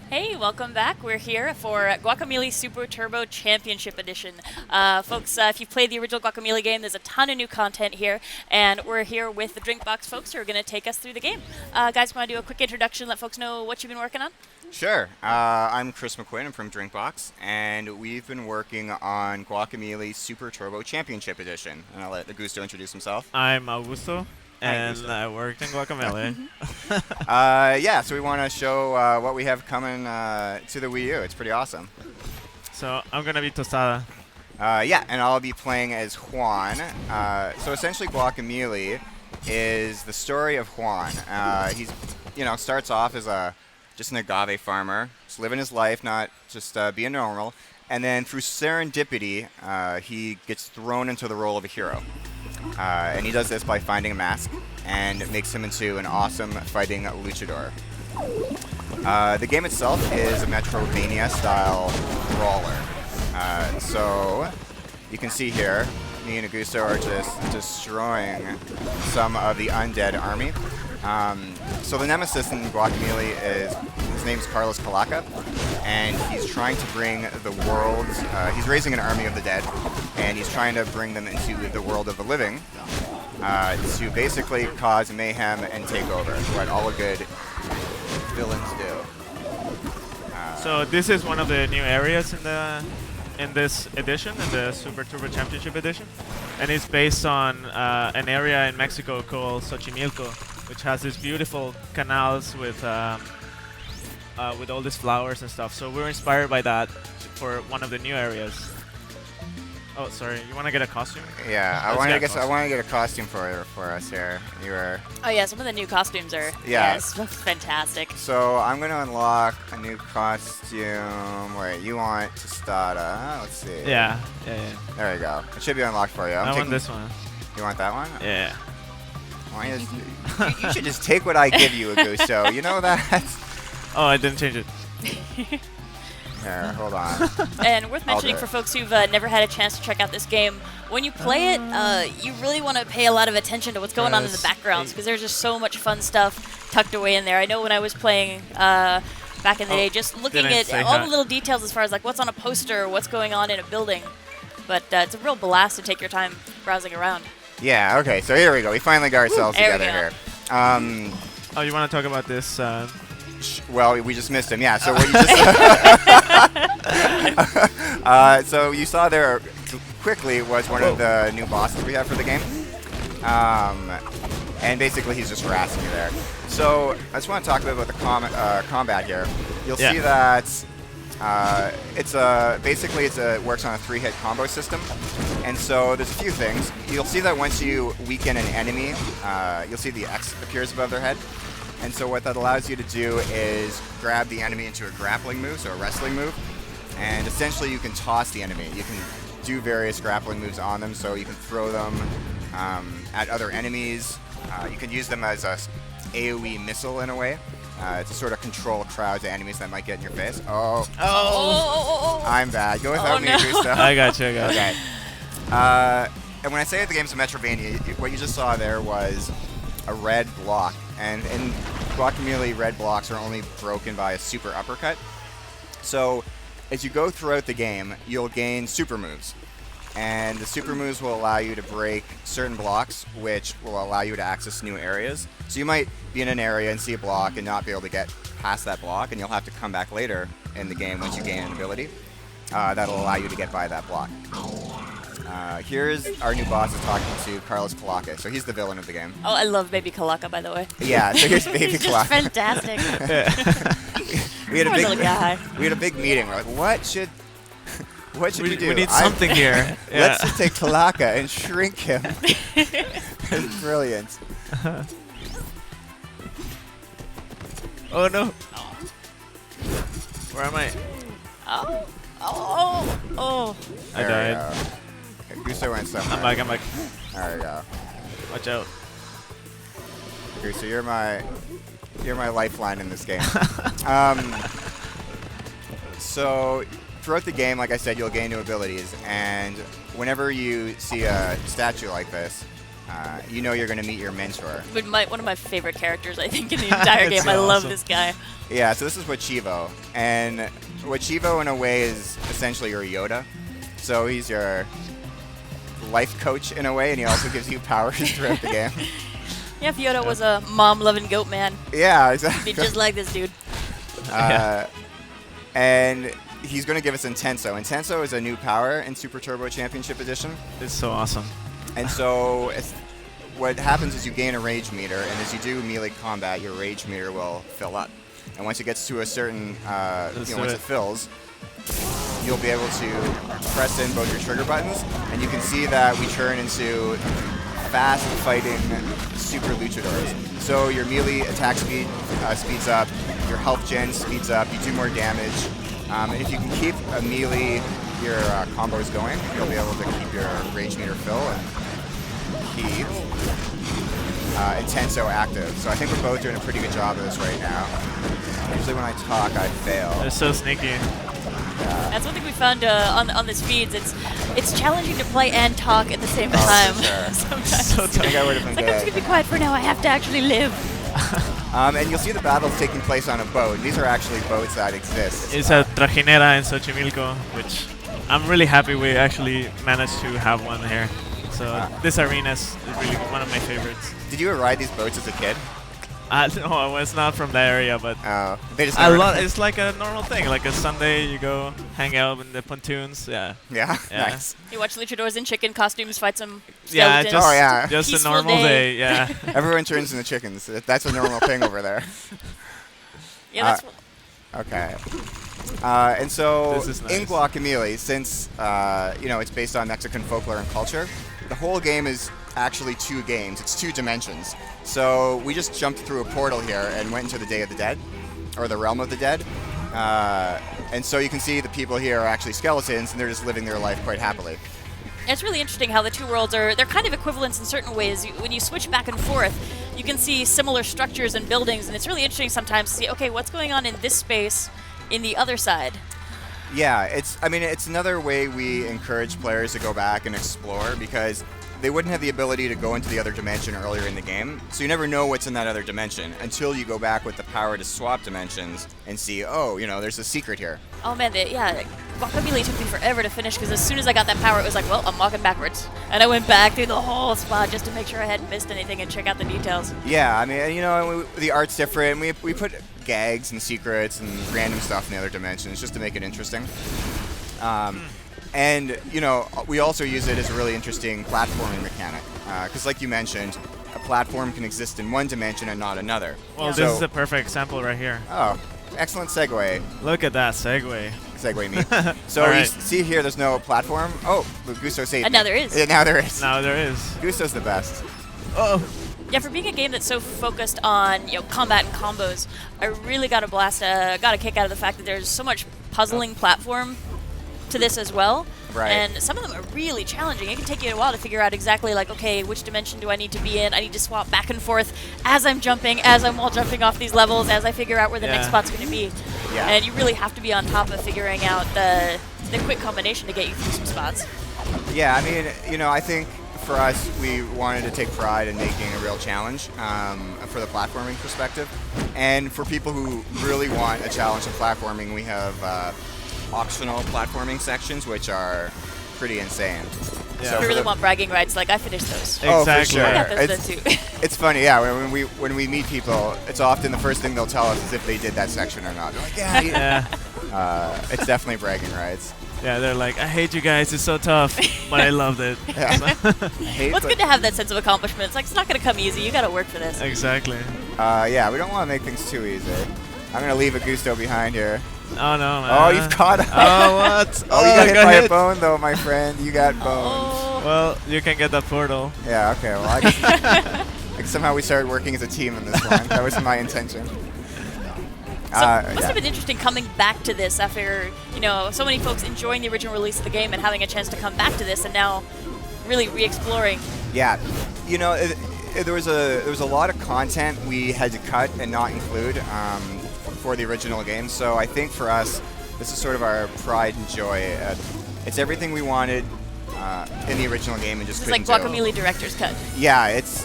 Hey, welcome back. We're here for Guacamelee Super Turbo Championship Edition. Folks, if you've played the original Guacamelee game, there's a ton of new content here, and we're here with the Drinkbox folks who are going to take us through the game. Guys, want to do a quick introduction, let folks know what you've been working on? Sure. I'm Chris McQuinn. I'm from Drinkbox, and we've been working on Guacamelee Super Turbo Championship Edition. And I'll let Augusto introduce himself. I'm Augusto. And I worked in Guacamelee. Yeah, so we want to show what we have coming to the Wii U. It's pretty awesome. So I'm going to be Tostada. Yeah, and I'll be playing as Juan. So essentially Guacamelee is the story of Juan. He's, starts off as just an agave farmer, just living his life, not just being normal. And then through serendipity, he gets thrown into the role of a hero. And he does this by finding a mask, and it makes him into an awesome fighting luchador. The game itself is a Metroidvania-style brawler. So you can see here, me and Augusto are just destroying some of the undead army. So the nemesis in Guacamelee his name's Carlos Calaca, and he's trying to bring the world, he's raising an army of the dead, and he's trying to bring them into the world of the living to basically cause mayhem and take over, what all good villains do. So this is one of the new areas in this edition, in the Super Turbo Championship Edition, and it's based on an area in Mexico called Xochimilco, which has these beautiful canals with all these flowers and stuff. So we're inspired by that for one of the new areas. Oh, sorry. You want to get a costume? Yeah, I want to get a costume for us here. Oh yeah, some of the new costumes are fantastic. So I'm going to unlock a new costume. Wait, you want Tostada? Let's see. Yeah. There we go. It should be unlocked for you. I want this one. You want that one? Yeah. You should just take what I give you, Augusto. You know that? Oh, I didn't change it. Here, hold on. And worth mentioning for folks who've never had a chance to check out this game, when you play it, you really want to pay a lot of attention to what's going on in the backgrounds, because there's just so much fun stuff tucked away in there. I know when I was playing back in the day, just looking at all the little details as far as like what's on a poster, what's going on in a building. But it's a real blast to take your time browsing around. Yeah, okay, so here we go. We finally got ourselves together here. Oh, you want to talk about this? Well, we just missed him. Yeah. So what you just so you saw there quickly was one of the new bosses we have for the game, and basically he's just harassing you there. So I just want to talk a bit about the combat here. You'll see that it works on a 3-hit combo system, and so there's a few things. You'll see that once you weaken an enemy, you'll see the X appears above their head. And so what that allows you to do is grab the enemy into a grappling move, so a wrestling move, and essentially you can toss the enemy. You can do various grappling moves on them, so you can throw them at other enemies. You can use them as a AoE missile in a way to sort of control crowds of enemies that might get in your face. Oh. I'm bad. Go without me, Augusto. I got you. Okay. And when I say the game's a Metroidvania, what you just saw there was a red block. And in Guacamelee, red blocks are only broken by a super uppercut. So as you go throughout the game, you'll gain super moves. And the super moves will allow you to break certain blocks, which will allow you to access new areas. So you might be in an area and see a block and not be able to get past that block, and you'll have to come back later in the game once you gain an ability. That'll allow you to get by that block. Here's our new boss is talking to Carlos Calaca. So he's the villain of the game. Oh, I love Baby Calaca, by the way. Yeah, so here's Baby Calaca. He's fantastic. We had a big meeting. We're like, what should we do? We need something here. Let's just take Talaka and shrink him. It's brilliant. Oh no! Where am I? Oh! I died. Okay, Gusto went somewhere. I'm back. There we go. Watch out. Gusto, you're my lifeline in this game. So throughout the game, like I said, you'll gain new abilities, and whenever you see a statue like this, you know you're going to meet your mentor. One of my favorite characters, I think, in the entire game. I love this guy. Yeah, so this is Wachivo, and Wachivo in a way is essentially your Yoda. So he's your life coach in a way, and he also gives you powers throughout the game. Yeah, if Yoda was a mom-loving goat man. Yeah, exactly. He'd be just like this dude. And he's going to give us Intenso. Intenso is a new power in Super Turbo Championship Edition. It's so awesome. And so what happens is you gain a rage meter, and as you do melee combat, your rage meter will fill up. And once it gets to a certain, once it fills, you'll be able to press in both your trigger buttons, and you can see that we turn into fast fighting super luchadors. So your melee attack speed speeds up, your health gen speeds up, you do more damage. And if you can keep a melee your combos going, you'll be able to keep your rage meter fill and keep Intenso active. So I think we're both doing a pretty good job of this right now. Usually when I talk, I fail. They're so sneaky. That's one thing we found on this feeds. It's challenging to play and talk at the same time. Sure. Sometimes. So I think I would have been I'm just gonna be quiet for now. I have to actually live. And you'll see the battles taking place on a boat. These are actually boats that exist. It's a trajinera in Xochimilco, which I'm really happy we actually managed to have one here. So this arena is really one of my favorites. Did you ever ride these boats as a kid? No, I was not from the area, but they just it's like a normal thing. Like a Sunday, you go hang out in the pontoons. Yeah. Nice. You watch luchadors in chicken costumes fight some skeletons. Just a normal day. Yeah. Everyone turns into chickens. That's a normal thing over there. Yeah, that's okay. And so This is nice. in Guacamelee, since it's based on Mexican folklore and culture, the whole game is actually 2 games. It's 2 dimensions. So we just jumped through a portal here and went into the Day of the Dead, or the Realm of the Dead. And so you can see the people here are actually skeletons, and they're just living their life quite happily. It's really interesting how the 2 worlds they're kind of equivalents in certain ways. When you switch back and forth, you can see similar structures and buildings, and it's really interesting sometimes to see, okay, what's going on in this space in the other side? Yeah, it's another way we encourage players to go back and explore, because they wouldn't have the ability to go into the other dimension earlier in the game, so you never know what's in that other dimension until you go back with the power to swap dimensions and see, there's a secret here. Oh man, Guacamelee took me forever to finish, because as soon as I got that power, it was like, well, I'm walking backwards. And I went back through the whole spot just to make sure I hadn't missed anything and check out the details. Yeah, the art's different. We put gags and secrets and random stuff in the other dimensions just to make it interesting. And, we also use it as a really interesting platforming mechanic. Because like you mentioned, a platform can exist in one dimension and not another. Well, this is a perfect example right here. Oh, excellent segue. Look at that segue. Segue me. So you see here, there's no platform. Oh, Gusto saved And now there is. Yeah, now there is. Now there is. Gusto's the best. Oh. Yeah, for being a game that's so focused on combat and combos, I really got a kick out of the fact that there's so much puzzling platform to this as well. Right. And some of them are really challenging. It can take you a while to figure out exactly okay, which dimension do I need to be in? I need to swap back and forth as I'm jumping, as I'm wall jumping off these levels, as I figure out where the next spot's going to be. Yeah. And you really have to be on top of figuring out the quick combination to get you through some spots. Yeah, I think for us, we wanted to take pride in making a real challenge for the platforming perspective. And for people who really want a challenge in platforming, we have optional platforming sections, which are pretty insane. Yeah. So if you really want bragging rights, I finished those. Exactly. Oh, for sure. I got those done too. It's funny, yeah. When we meet people, it's often the first thing they'll tell us is if they did that section or not. They're like, yeah. It's definitely bragging rights. Yeah, they're like, I hate you guys, it's so tough, but I loved it. It's good to have that sense of accomplishment. It's not going to come easy. You got to work for this. Exactly. Yeah, we don't want to make things too easy. I'm going to leave a Gusto behind here. Oh, no, man. Oh, you've caught him. Oh, what? Oh, you got hit by a bone, though, my friend. You got bones. Oh. Well, you can get that portal. Yeah, okay. Well, I guess somehow we started working as a team in this one. That was my intention. So it must have been interesting coming back to this after, so many folks enjoying the original release of the game and having a chance to come back to this and now really re-exploring. Yeah. There was a lot of content we had to cut and not include for the original game. So I think for us, this is sort of our pride and joy. It's everything we wanted in the original game and just it's like Guacamelee Director's Cut. Yeah, it's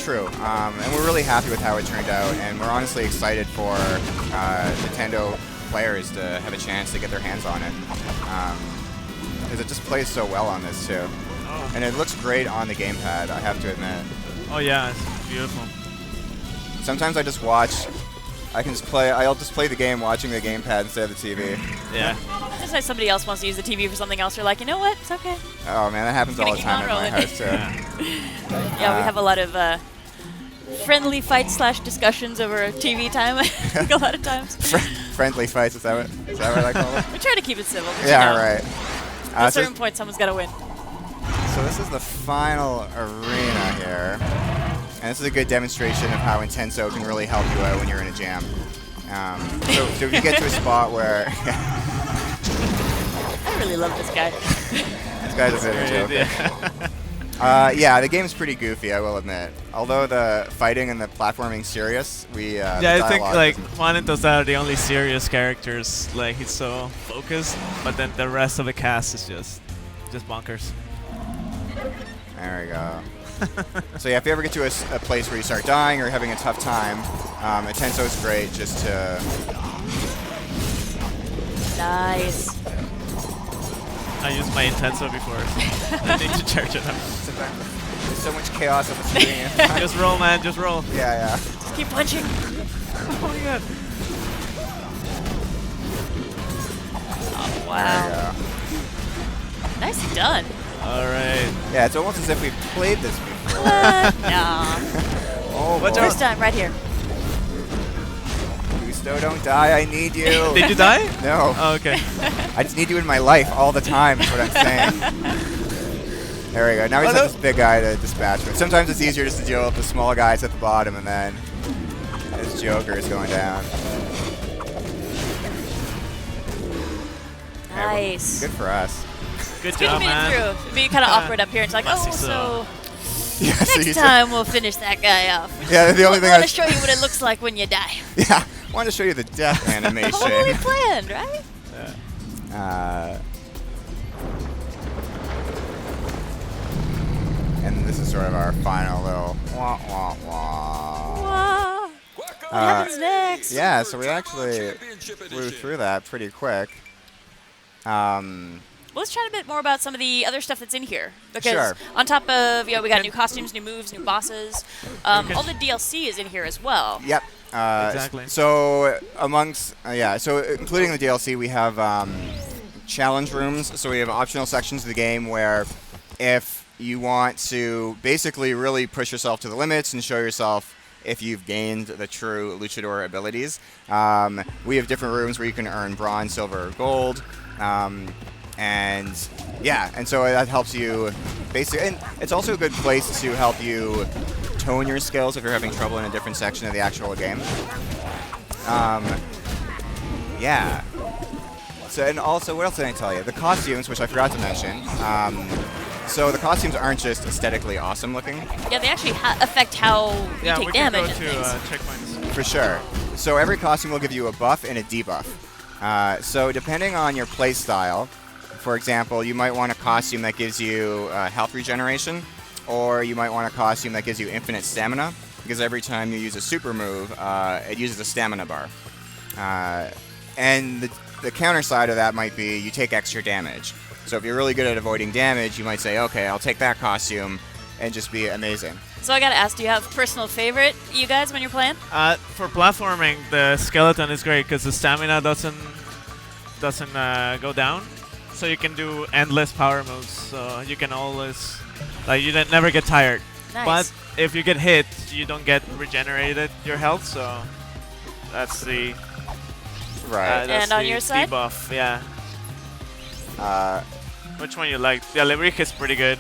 true, and we're really happy with how it turned out, and we're honestly excited for Nintendo players to have a chance to get their hands on it, because it just plays so well on this too, and it looks great on the gamepad, I have to admit. Oh yeah, it's beautiful. Sometimes I just watch. I'll just play the game watching the gamepad instead of the TV. Yeah. Just like somebody else wants to use the TV for something else, you're like, you know what? It's okay. Oh man, that happens all the time at my house too. Yeah, we have a lot of friendly fights / discussions over TV time. I think a lot of times. Friendly fights, is that what I call it? We try to keep it civil. Yeah, right. At a certain point, someone's got to win. So this is the final arena here. And this is a good demonstration of how Intenso can really help you out when you're in a jam. So if you get to a spot where... I really love this guy. This guy's a bit of a joke. Yeah, the game's pretty goofy, I will admit. Although the fighting and the platforming serious, I think like Juan and Tostada are the only serious characters. Like he's so focused, but then the rest of the cast is just bonkers. There we go. So yeah, if you ever get to a place where you start dying or having a tough time, Intenso is great just to... Nice. I used my Intenso before. I need to charge it up. There's so much chaos on the screen. Just roll, man. Just roll. Yeah. Just keep punching. Oh my god. Oh, wow. Nicely done. All right. Yeah, it's almost as if we've played this before. No. Oh, first time, right here. Gusto, don't die. I need you. Did you die? No. Oh, okay. I just need you in my life all the time, is what I'm saying. There we go. Now we just have this big guy to dispatch with. Sometimes it's easier just to deal with the small guys at the bottom, and then this Joker is going down. Nice. Good for us. Good job, man. It'd be kind of awkward up here. It's like, yeah, next time we'll finish that guy off. Yeah, the only thing I want to show you what it looks like when you die. Yeah, I wanted to show you the death animation. Totally planned, right? Yeah. And this is sort of our final little wah wah wah. What happens next? Yeah, so we actually flew through that pretty quick. Let's chat a bit more about some of the other stuff that's in here. Because on top of, we got new costumes, new moves, new bosses. All the DLC is in here as well. Yep. Exactly. So amongst, so including the DLC, we have challenge rooms. So we have optional sections of the game where if you want to basically really push yourself to the limits and show yourself if you've gained the true luchador abilities, we have different rooms where you can earn bronze, silver, or gold. And so that helps you basically, and it's also a good place to help you tone your skills if you're having trouble in a different section of the actual game. So, and also, what else did I tell you? The costumes, which I forgot to mention. So the costumes aren't just aesthetically awesome looking. Yeah, they actually affect how you take damage and things. Checkpoints. For sure. So every costume will give you a buff and a debuff. So depending on your play style, for example, you might want a costume that gives you health regeneration, or you might want a costume that gives you infinite stamina, because every time you use a super move, it uses a stamina bar. And the counter side of that might be you take extra damage. So if you're really good at avoiding damage, you might say, okay, I'll take that costume and just be amazing. So I gotta ask, do you have a personal favorite, you guys, when you're playing? For platforming, the skeleton is great because the stamina doesn't go down. So you can do endless power moves. So you can always, you never get tired. Nice. But if you get hit, you don't get regenerated your health. So That's the right. And on your side, debuff. Yeah. Which one you like? Yeah, Limerick is pretty good.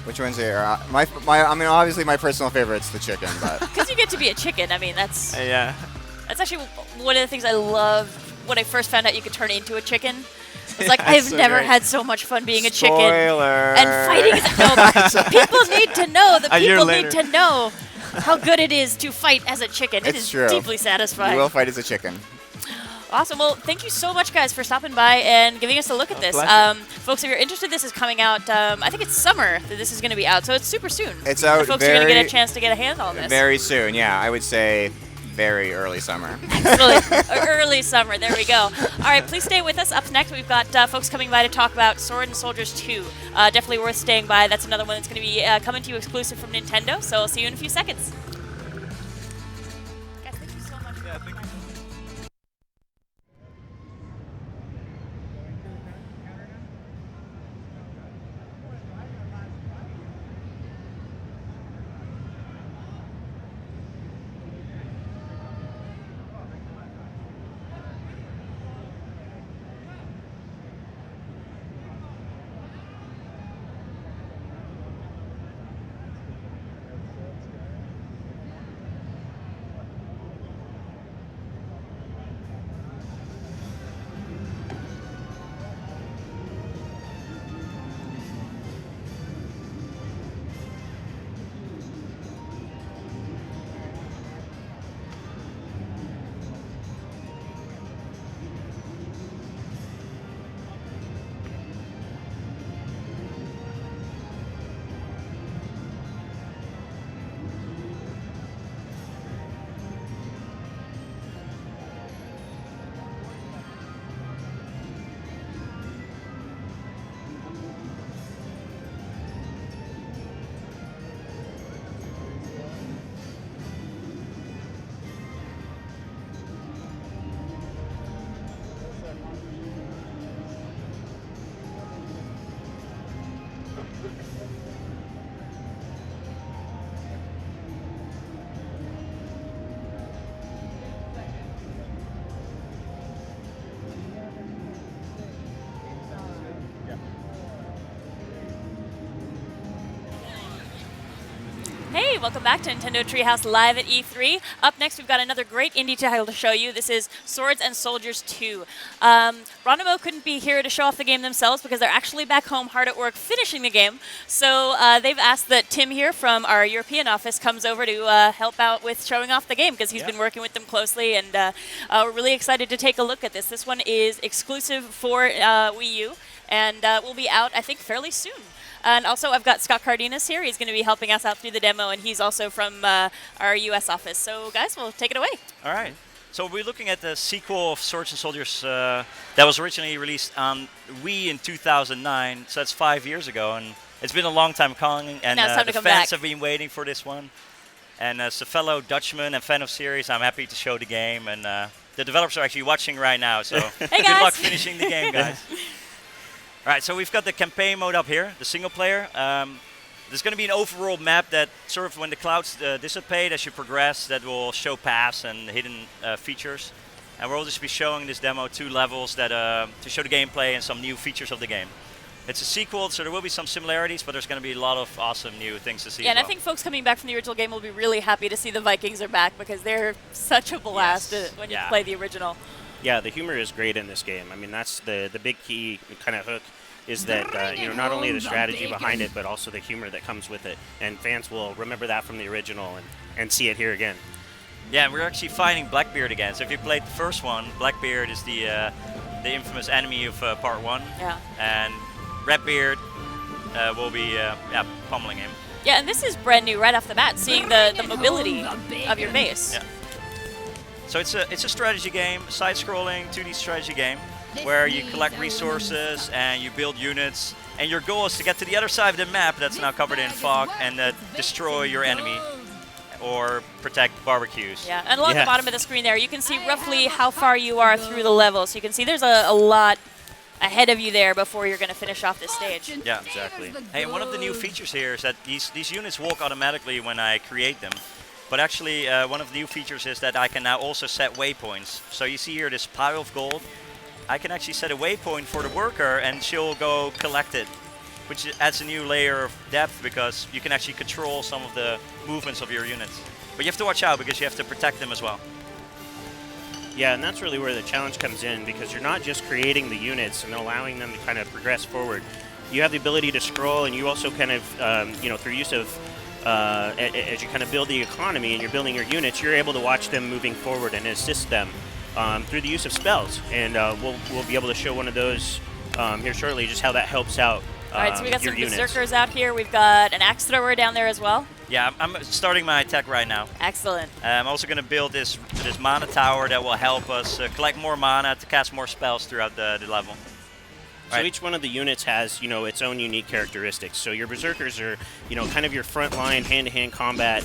Which one's here? I mean, obviously my personal favorite's the chicken, but because you get to be a chicken. I mean, that's yeah. That's actually one of the things I love when I first found out you could turn into a chicken. It's like, I've never had so much fun being a chicken. Spoiler. And fighting. People need to know. The people need to know how good it is to fight as a chicken. It is true. Deeply satisfying. You will fight as a chicken. Awesome. Well, thank you so much, guys, for stopping by and giving us a look at this. Folks, if you're interested, this is coming out, I think it's summer that this is going to be out, so it's super soon. It's out folks are going to get a chance to get a hand on this. Very soon, yeah. I would say very early summer. Early summer. There we go. All right, please stay with us. Up next, we've got folks coming by to talk about Sword and Soldiers 2. Definitely worth staying by. That's another one that's going to be coming to you exclusive from Nintendo, so I'll see you in a few seconds. Guys, thank you so much. Yeah, thank you. Hey, welcome back to Nintendo Treehouse Live at E3. Up next, we've got another great indie title to show you. This is Swords and Soldiers 2. Ronimo couldn't be here to show off the game themselves because they're actually back home hard at work finishing the game. So they've asked that Tim here from our European office comes over to help out with showing off the game because he's been working with them closely, and we're really excited to take a look at this. This one is exclusive for Wii U and will be out, I think, fairly soon. And also, I've got Scott Cardenas here. He's going to be helping us out through the demo, and he's also from our U.S. office. So, guys, we'll take it away. All right. So we're looking at the sequel of Swords and Soldiers that was originally released on Wii in 2009. So that's 5 years ago, and it's been a long time coming. And the fans have been waiting for this one. And as a fellow Dutchman and fan of series, I'm happy to show the game. And the developers are actually watching right now. So hey good luck finishing the game, guys. All right, so we've got the campaign mode up here, the single player. There's going to be an overall map that sort of, when the clouds dissipate as you progress, that will show paths and hidden features. And we'll just be showing this demo 2 levels that to show the gameplay and some new features of the game. It's a sequel, so there will be some similarities, but there's going to be a lot of awesome new things to see. Yeah, and I think folks coming back from the original game will be really happy to see the Vikings are back because they're such a blast when you play the original. Yeah, the humor is great in this game. I mean, that's the big key kind of hook. Is that you know, not only the strategy behind it, but also the humor that comes with it, and fans will remember that from the original and see it here again. Yeah, we're actually fighting Blackbeard again. So if you played the first one, Blackbeard is the infamous enemy of Part 1. Yeah. And Redbeard will be pummeling him. Yeah, and this is brand new right off the bat, seeing the mobility of your base. Yeah. So it's a strategy game, side-scrolling 2D strategy game, where you collect resources and you build units, and your goal is to get to the other side of the map that's now covered in fog and destroy your enemy or protect barbecues. Yeah, and along the bottom of the screen there, you can see roughly how far you are through the level. So you can see there's a lot ahead of you there before you're going to finish off this stage. Yeah, exactly. Hey, one of the new features here is that these units walk automatically when I create them. But actually, one of the new features is that I can now also set waypoints. So you see here this pile of gold. I can actually set a waypoint for the worker, and she'll go collect it, which adds a new layer of depth because you can actually control some of the movements of your units. But you have to watch out because you have to protect them as well. Yeah, and that's really where the challenge comes in, because you're not just creating the units and allowing them to kind of progress forward. You have the ability to scroll, and you also kind of, you know, through use of, as you kind of build the economy and you're building your units, you're able to watch them moving forward and assist them through the use of spells. And we'll be able to show one of those here shortly, just how that helps out. All right, so we got some units. berserkers out here. We've got an axe thrower down there as well. Yeah, I'm starting my attack right now. Excellent. I'm also going to build this mana tower that will help us collect more mana to cast more spells throughout the level. So each one of the units has, you know, its own unique characteristics. So your berserkers are, you know, kind of your front line hand-to-hand combat,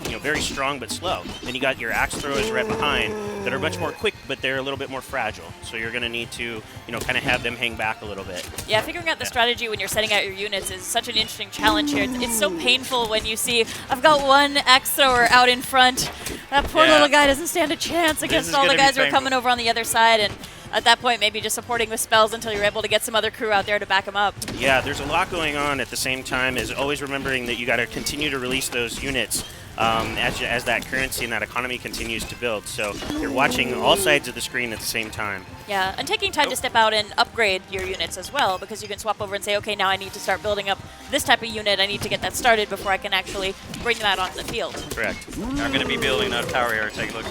you know, very strong but slow. Then you got your axe throwers right behind that are much more quick, but they're a little bit more fragile. So you're going to need to, you know, kind of have them hang back a little bit. Yeah, figuring out the strategy when you're setting out your units is such an interesting challenge here. It's so painful when you see, I've got one axe thrower out in front. That poor little guy doesn't stand a chance against all the guys who are coming over on the other side. And at that point, maybe just supporting with spells until you're able to get some other crew out there to back them up. Yeah, there's a lot going on at the same time, as always remembering that you got to continue to release those units as that currency and that economy continues to build. So you're watching all sides of the screen at the same time. Yeah, and taking time to step out and upgrade your units as well, because you can swap over and say, okay, now I need to start building up this type of unit. I need to get that started before I can actually bring them out onto the field. Correct. I'm going to be building another tower here. Take a look.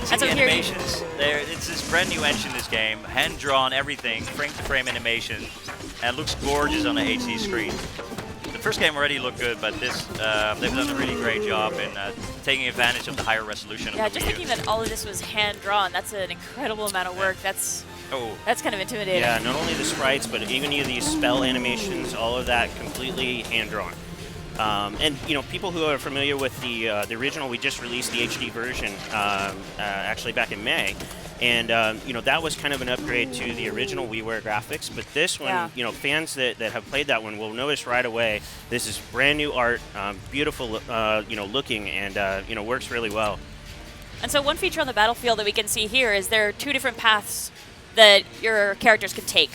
See the animations there. It's this brand new engine in this game, hand drawn everything, frame to frame animation, and it looks gorgeous on the HD screen. The first game already looked good, but this they've done a really great job in taking advantage of the higher resolution. Yeah, of the just thinking that all of this was hand drawn, that's an incredible amount of work. That's kind of intimidating. Yeah, not only the sprites, but even these spell animations, all of that completely hand drawn. And you know, people who are familiar with the original, we just released the HD version actually back in May, and you know, that was kind of an upgrade to the original WiiWare graphics. But this one, you know, fans that have played that one will notice right away this is brand new art, beautiful, you know, looking, and you know, works really well. And so one feature on the battlefield that we can see here is there are two different paths that your characters can take.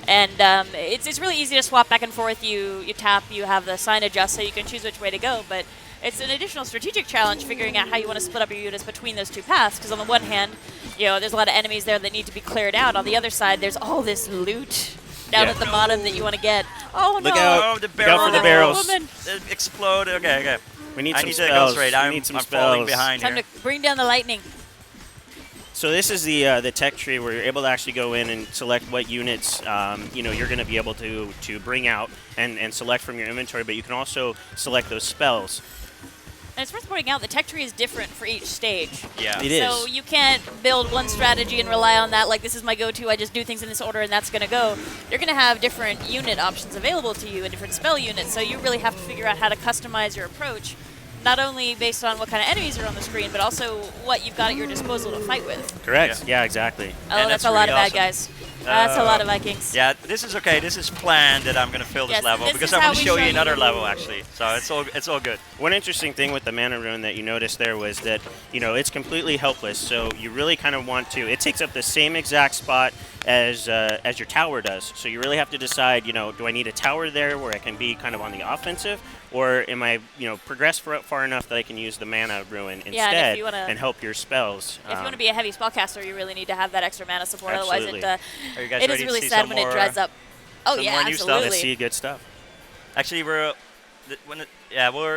And it's really easy to swap back and forth. You tap, you have the sign adjust, so you can choose which way to go. But it's an additional strategic challenge figuring out how you want to split up your units between those two paths. Because on the one hand, you know, there's a lot of enemies there that need to be cleared out. On the other side, there's all this loot down at the bottom that you want to get. Oh no! Look out! The barrel, look out for the barrels. Explode. Okay. We need some spells. To go straight. I'm spells. falling behind Time here. to bring down the lightning. So this is the tech tree where you're able to actually go in and select what units you know, you're going to be able to bring out and select from your inventory, but you can also select those spells. And it's worth pointing out the tech tree is different for each stage. Yeah. It is. So you can't build one strategy and rely on that, like this is my go-to, I just do things in this order and that's going to go. You're going to have different unit options available to you and different spell units, so you really have to figure out how to customize your approach, not only based on what kind of enemies are on the screen, but also what you've got at your disposal to fight with. Correct. Yeah, exactly. Oh, And that's that's a lot really of bad guys. That's a lot of Vikings. Yeah, this is okay. This is planned that I'm going to fill this Yes, level this because is I how want to we show show you you another the level actually. So it's all good. One interesting thing with the mana rune that you noticed there was that, you know, it's completely helpless. So you really kind of want to. It takes up the same exact spot as your tower does. So you really have to decide, you know, do I need a tower there where I can be kind of on the offensive, or am I, you know, progress far enough that I can use the mana rune instead and help your spells? If you want to be a heavy spellcaster, you really need to have that extra mana support. Absolutely. Otherwise, Are you guys it ready is really to see sad some when it more, dries up. Oh some yeah, more new stuff? absolutely. Let's see good stuff. Actually, we're going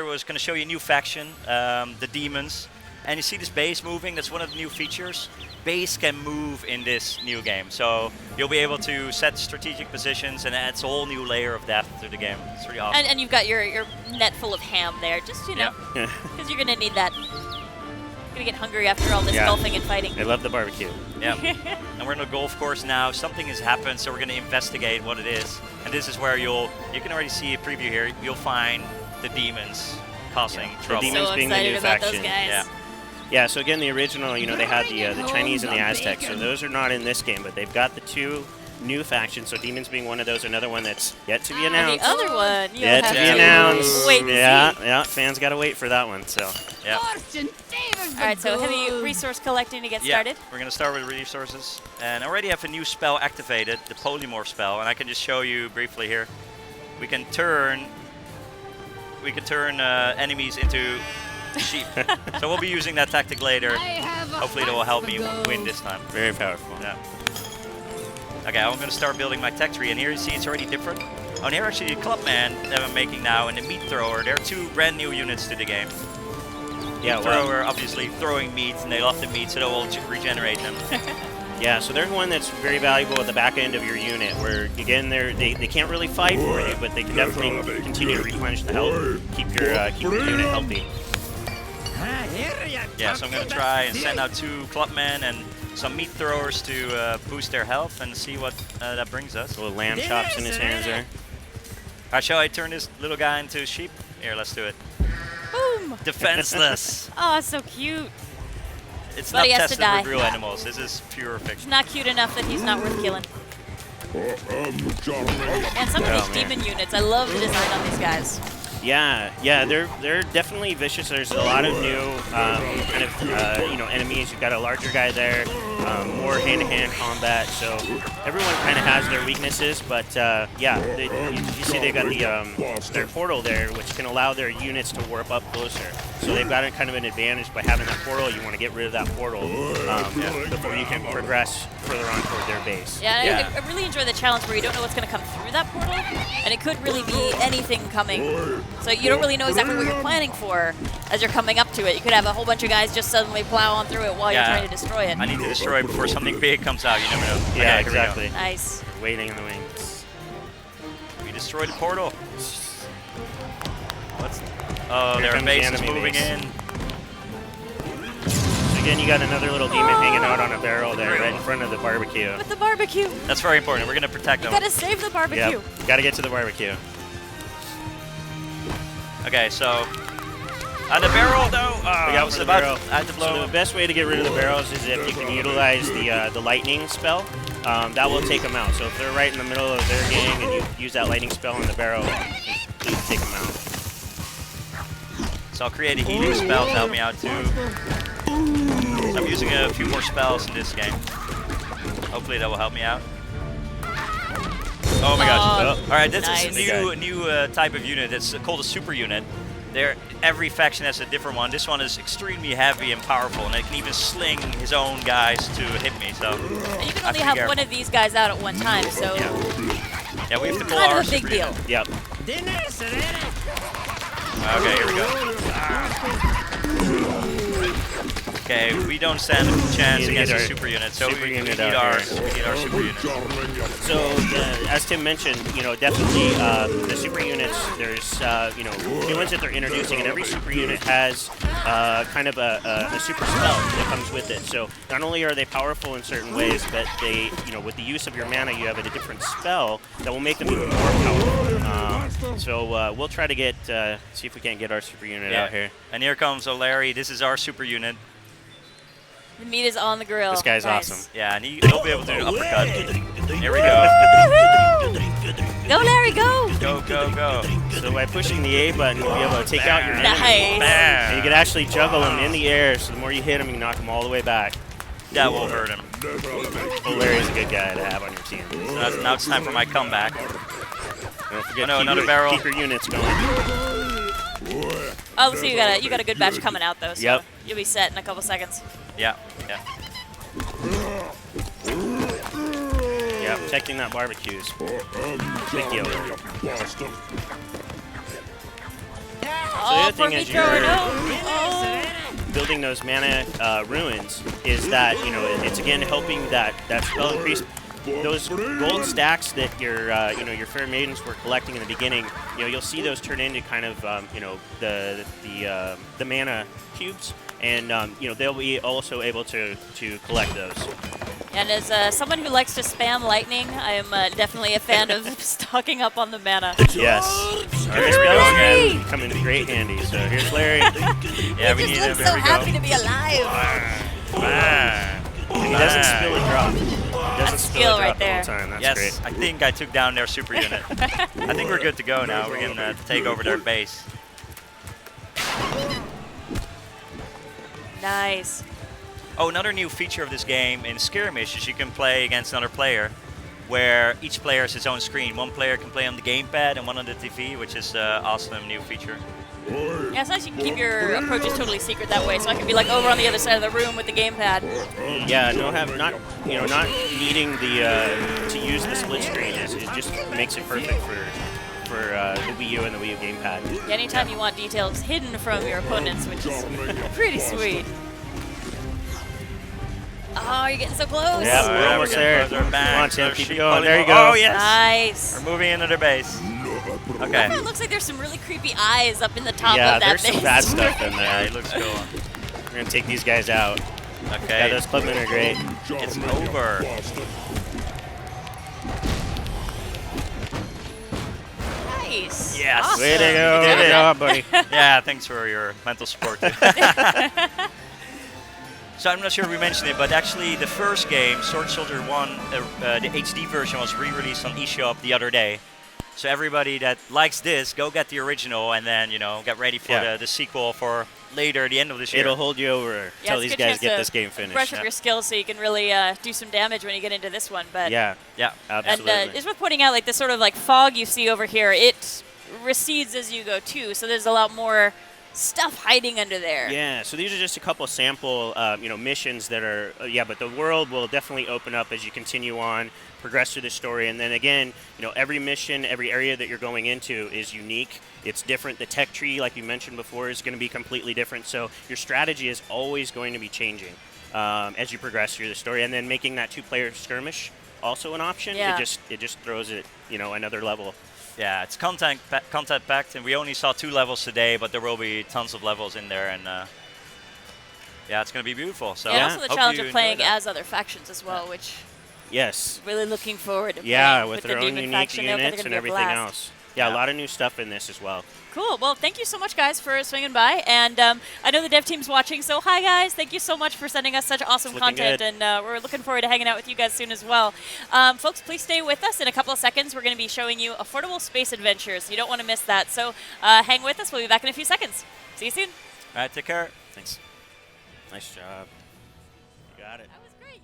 to show you a new faction, the demons, and you see this base moving. That's one of the new features. Base can move in this new game, so you'll be able to set strategic positions, and it's a whole new layer of depth to the game. It's really awesome. And you've got your net full of ham there, just, you know, because you're going to need that. You're going to get hungry after all this golfing and fighting. I love the barbecue. Yeah. And we're in a golf course now. Something has happened, so we're going to investigate what it is. And this is where you can already see a preview here. You'll find the demons causing trouble. The demons so being the excited new about faction. those guys. Yeah. Yeah, so again, the original, you know, they had the Chinese and the Aztecs, so those are not in this game, but they've got the two new factions. So demons being one of those, another one that's yet to be announced. And the other one, yet to be announced. Wait and yeah, fans gotta wait for that one. So. Yeah. All right, so heavy resource collecting to get started. We're going to start with resources. And I already have a new spell activated, the Polymorph spell, and I can just show you briefly here. We can turn enemies into sheep. So we'll be using that tactic later. Hopefully it will help me win this time. Very powerful. Yeah. Okay, I'm going to start building my tech tree, and here you see it's already different. Oh, and here actually the Clubman that I'm making now and the Meat Thrower, they're two brand new units to the game. Yeah, Meat Thrower, obviously throwing meat, and they love the meat, so they will regenerate them. Yeah, so they're one that's very valuable at the back end of your unit, where again they can't really fight for you, but they can definitely continue to replenish the health, keep your unit healthy. Yeah, so I'm going to try and send out 2 Clubmen and some Meat Throwers to boost their health and see what that brings us. Little lamb chops in his hands there. Alright, shall I turn this little guy into a sheep? Here, let's do it. Boom! Defenseless. Oh, so cute. It's but not tested with real animals. This is pure fiction. He's not cute enough that he's not worth killing. And some of these demon units, I love the design on these guys. Yeah, they're definitely vicious. There's a lot of new enemies. You've got a larger guy there, more hand-to-hand combat. So everyone kind of has their weaknesses, but you see they got their portal there, which can allow their units to warp up closer. So they've got kind of an advantage by having that portal. You want to get rid of that portal before you can progress further on toward their base. Yeah, I really enjoy the challenge where you don't know what's going to come through that portal, and it could really be anything coming. So you don't really know exactly what you're planning for as you're coming up to it. You could have a whole bunch of guys just suddenly plow on through it while you're trying to destroy it. I need to destroy it before something big comes out. You never know. Yeah, exactly. Nice. Waiting in the wings. We destroyed the portal. Oh, their base is moving in. So again, you got another little demon hanging out on a barrel there right in front of the barbecue. With the barbecue. That's very important. We're going to protect them. You gotta save the barbecue. Yep. Gotta get to the barbecue. Okay, so on the barrel though, I was about barrel. I had to blow. So the best way to get rid of the barrels is if you can utilize the lightning spell. That will take them out. So if they're right in the middle of their gang and you use that lightning spell on the barrel, please take them out. So I'll create a healing spell to help me out too. So I'm using a few more spells in this game. Hopefully that will help me out. Oh my gosh. All right, this is a new type of unit. It's called a super unit. Every faction has a different one. This one is extremely heavy and powerful, and it can even sling his own guys to hit me. So you can only have one of these guys out at one time, so yeah, we have to pull kind our of a big deal. Yep. Okay, here we go. Okay, we don't stand a chance against a super unit, so we need our super unit. So, as Tim mentioned, definitely the super units, there's, new ones that they're introducing, and every super unit has kind of a super spell that comes with it. So, not only are they powerful in certain ways, but they, with the use of your mana, you have a different spell that will make them even more powerful. So, we'll try to see if we can't get our super unit out here. And here comes O'Larry. This is our super unit. The meat is on the grill. This guy's awesome. Yeah, and he'll be able to do an uppercut. Here we go. Go, Larry, go! Go, go, go. So by pushing the A button, you'll be able to take out your enemy. Nice. And you can actually juggle them in the air, so the more you hit them, you can knock them all the way back. That will hurt him. Well, Larry's a good guy to have on your team. So now it's time for my comeback. Don't forget another barrel. Keep your units going. Oh, so you got a good batch coming out though. So you'll be set in a couple seconds. Yeah. Yeah, protecting that barbecue is big deal. So the other thing as you're building those mana ruins is that it's again helping that spell increase. Those gold stacks that your fair maidens were collecting in the beginning, you'll see those turn into kind of the mana cubes, and they'll be also able to collect those. And as someone who likes to spam lightning, I am definitely a fan of stocking up on the mana. Yes. Our spells again come in great handy. So here's Larry. Yeah, we need him. He just looks so happy to be alive. And he doesn't spill a drop. Doesn't skill right there. The whole time. That's yes, great. I think I took down their super unit. I think we're good to go now. We're going to take over their base. Nice. Oh, another new feature of this game in skirmish is you can play against another player where each player has his own screen. One player can play on the gamepad and one on the TV, which is an awesome new feature. Yeah, it's nice you can keep your approaches totally secret that way, so I can be like over on the other side of the room with the gamepad. Yeah, not needing the to use the split screen it just makes it perfect for the Wii U and the Wii U gamepad. Yeah, anytime you want details hidden from your opponents, which is pretty sweet. Oh, you're getting so close. Yeah, we're almost there. Come on, Sam, keep going. There you go. Oh, yes. Nice. We're moving into their base. Okay. It looks like there's some really creepy eyes up in the top yeah, of that there's base. some bad stuff in there. Yeah, it looks cool. We're going to take these guys out. Okay. Yeah, those clubmen are great. It's over. Nice. Yes. Awesome. Way to go. Good job, buddy. Yeah, thanks for your mental support, too. So I'm not sure if we mentioned it, but actually the first game, Sword Soldier 1, the HD version was re-released on eShop the other day. So everybody that likes this, go get the original and then, get ready for the sequel for later, the end of this year. It'll hold you over until these guys get this game finished. Brush up your skills so you can really do some damage when you get into this one. But yeah, absolutely. And it's worth pointing out, like this sort of like fog you see over here, it recedes as you go too. So there's a lot more stuff hiding under there. Yeah, so these are just a couple sample, missions that are, but the world will definitely open up as you continue on, progress through the story, and then again, every mission, every area that you're going into is unique. It's different. The tech tree, like you mentioned before, is going to be completely different. So your strategy is always going to be changing as you progress through the story, and then making that two-player skirmish also an option. Yeah. It just throws it, another level. Yeah, it's content packed, and we only saw 2 levels today, but there will be tons of levels in there, and it's going to be beautiful. So and also the challenge of playing as other factions as well, which really looking forward to playing with the their own Demon unique faction. units and everything else. Yeah, a lot of new stuff in this as well. Cool. Well, thank you so much, guys, for swinging by. And I know the dev team's watching, so hi, guys. Thank you so much for sending us such awesome content. Good. And we're looking forward to hanging out with you guys soon as well. Folks, please stay with us. In a couple of seconds, we're going to be showing you Affordable Space Adventures. You don't want to miss that. So hang with us. We'll be back in a few seconds. See you soon. All right, take care. Thanks. Nice job. You got it. That was great.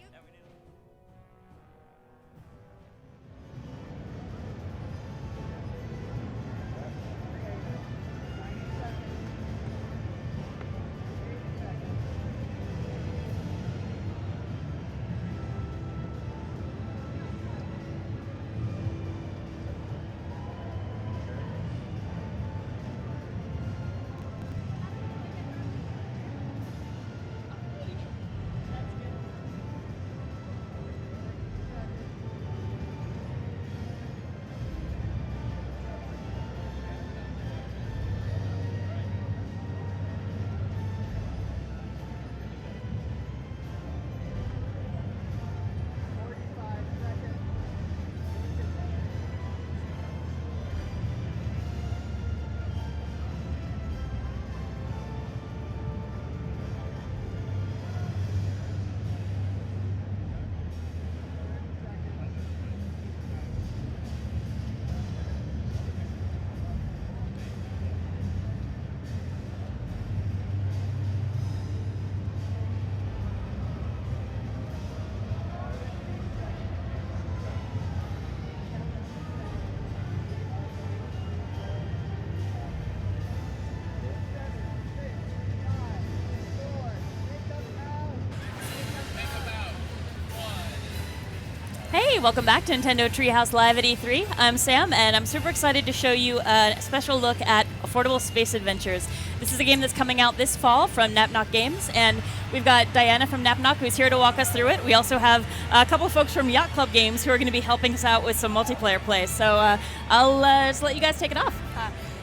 Hey, welcome back to Nintendo Treehouse Live at E3. I'm Sam, and I'm super excited to show you a special look at Affordable Space Adventures. This is a game that's coming out this fall from Napnock Games, and we've got Diana from Napnock who's here to walk us through it. We also have a couple of folks from Yacht Club Games who are going to be helping us out with some multiplayer play. So I'll just let you guys take it off.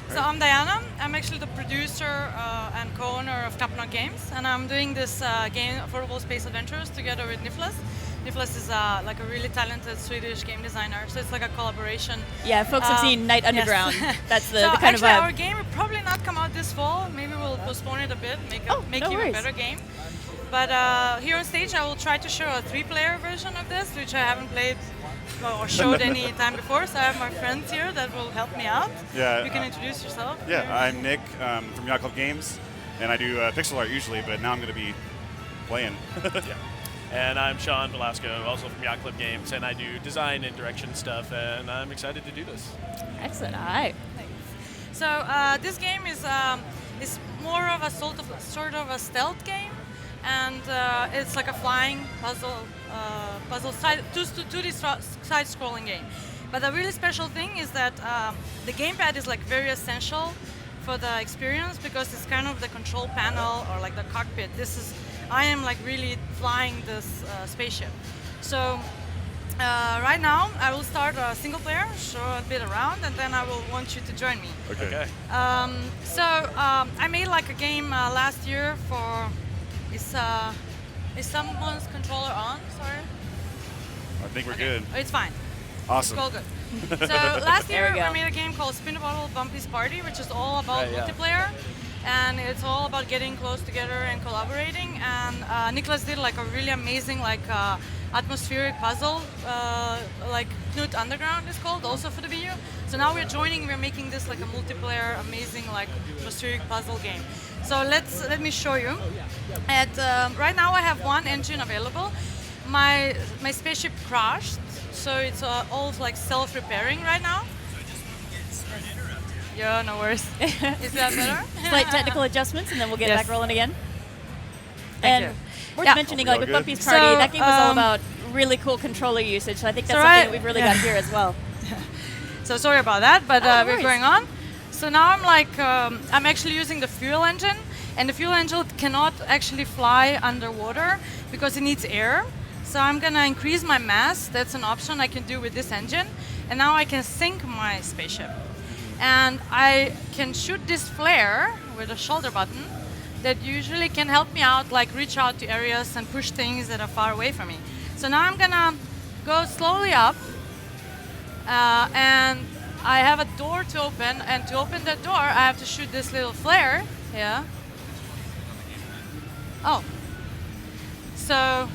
So I'm Diana. I'm actually the producer and co-owner of Napnock Games, and I'm doing this game, Affordable Space Adventures, together with Nicholas. Nicholas is like a really talented Swedish game designer, so it's like a collaboration. Yeah, folks have seen Night Underground. Yes. That's the so kind of vibe. Our game will probably not come out this fall. Maybe we'll postpone it a bit, make no even worries. better game. But here on stage, I will try to show a 3-player version of this, which I haven't played or showed any time before. So I have my friends here that will help me out. Yeah. You can introduce yourself. Yeah, I'm Nick from Yacht Club Games, and I do pixel art usually, but now I'm going to be playing. Yeah. And I'm Sean Velasco, also from Yacht Club Games, and I do design and direction stuff, and I'm excited to do this. Excellent. All right. So this game is more of a sort of a stealth game, and it's like a flying puzzle 2D side-scrolling game. But the really special thing is that the gamepad is like very essential for the experience because it's kind of the control panel or like the cockpit. I am like really flying this spaceship. So right now I will start a single player, show a bit around, and then I will want you to join me. Okay. So I made like a game last year for. Is someone's controller on? Sorry. I think we're good. Oh, it's fine. Awesome. It's all good. So last year we made a game called Spin the Bottle Bumpy's Party, which is all about multiplayer. And it's all about getting close together and collaborating. And Nicholas did like a really amazing atmospheric puzzle, like Knut Underground is called, also for the video. So now we're making this like a multiplayer, amazing like atmospheric puzzle game. So let me show you. Right now I have one engine available. My spaceship crashed, so it's all like self-repairing right now. Yeah, no worries. Is that better? Slight technical adjustments, and then we'll get back rolling again. Thank and you. Worth mentioning, like with Bumpy's Party, that game was all about really cool controller usage. So I think that's something that we've really got here as well. So sorry about that, but we're going on. So now I'm actually using the fuel engine, and the fuel engine cannot actually fly underwater because it needs air. So I'm gonna increase my mass. That's an option I can do with this engine, and now I can sink my spaceship. And I can shoot this flare with a shoulder button that usually can help me out, like reach out to areas and push things that are far away from me. So now I'm gonna go slowly up, and I have a door to open, and to open the door I have to shoot this little flare. Yeah. Oh. So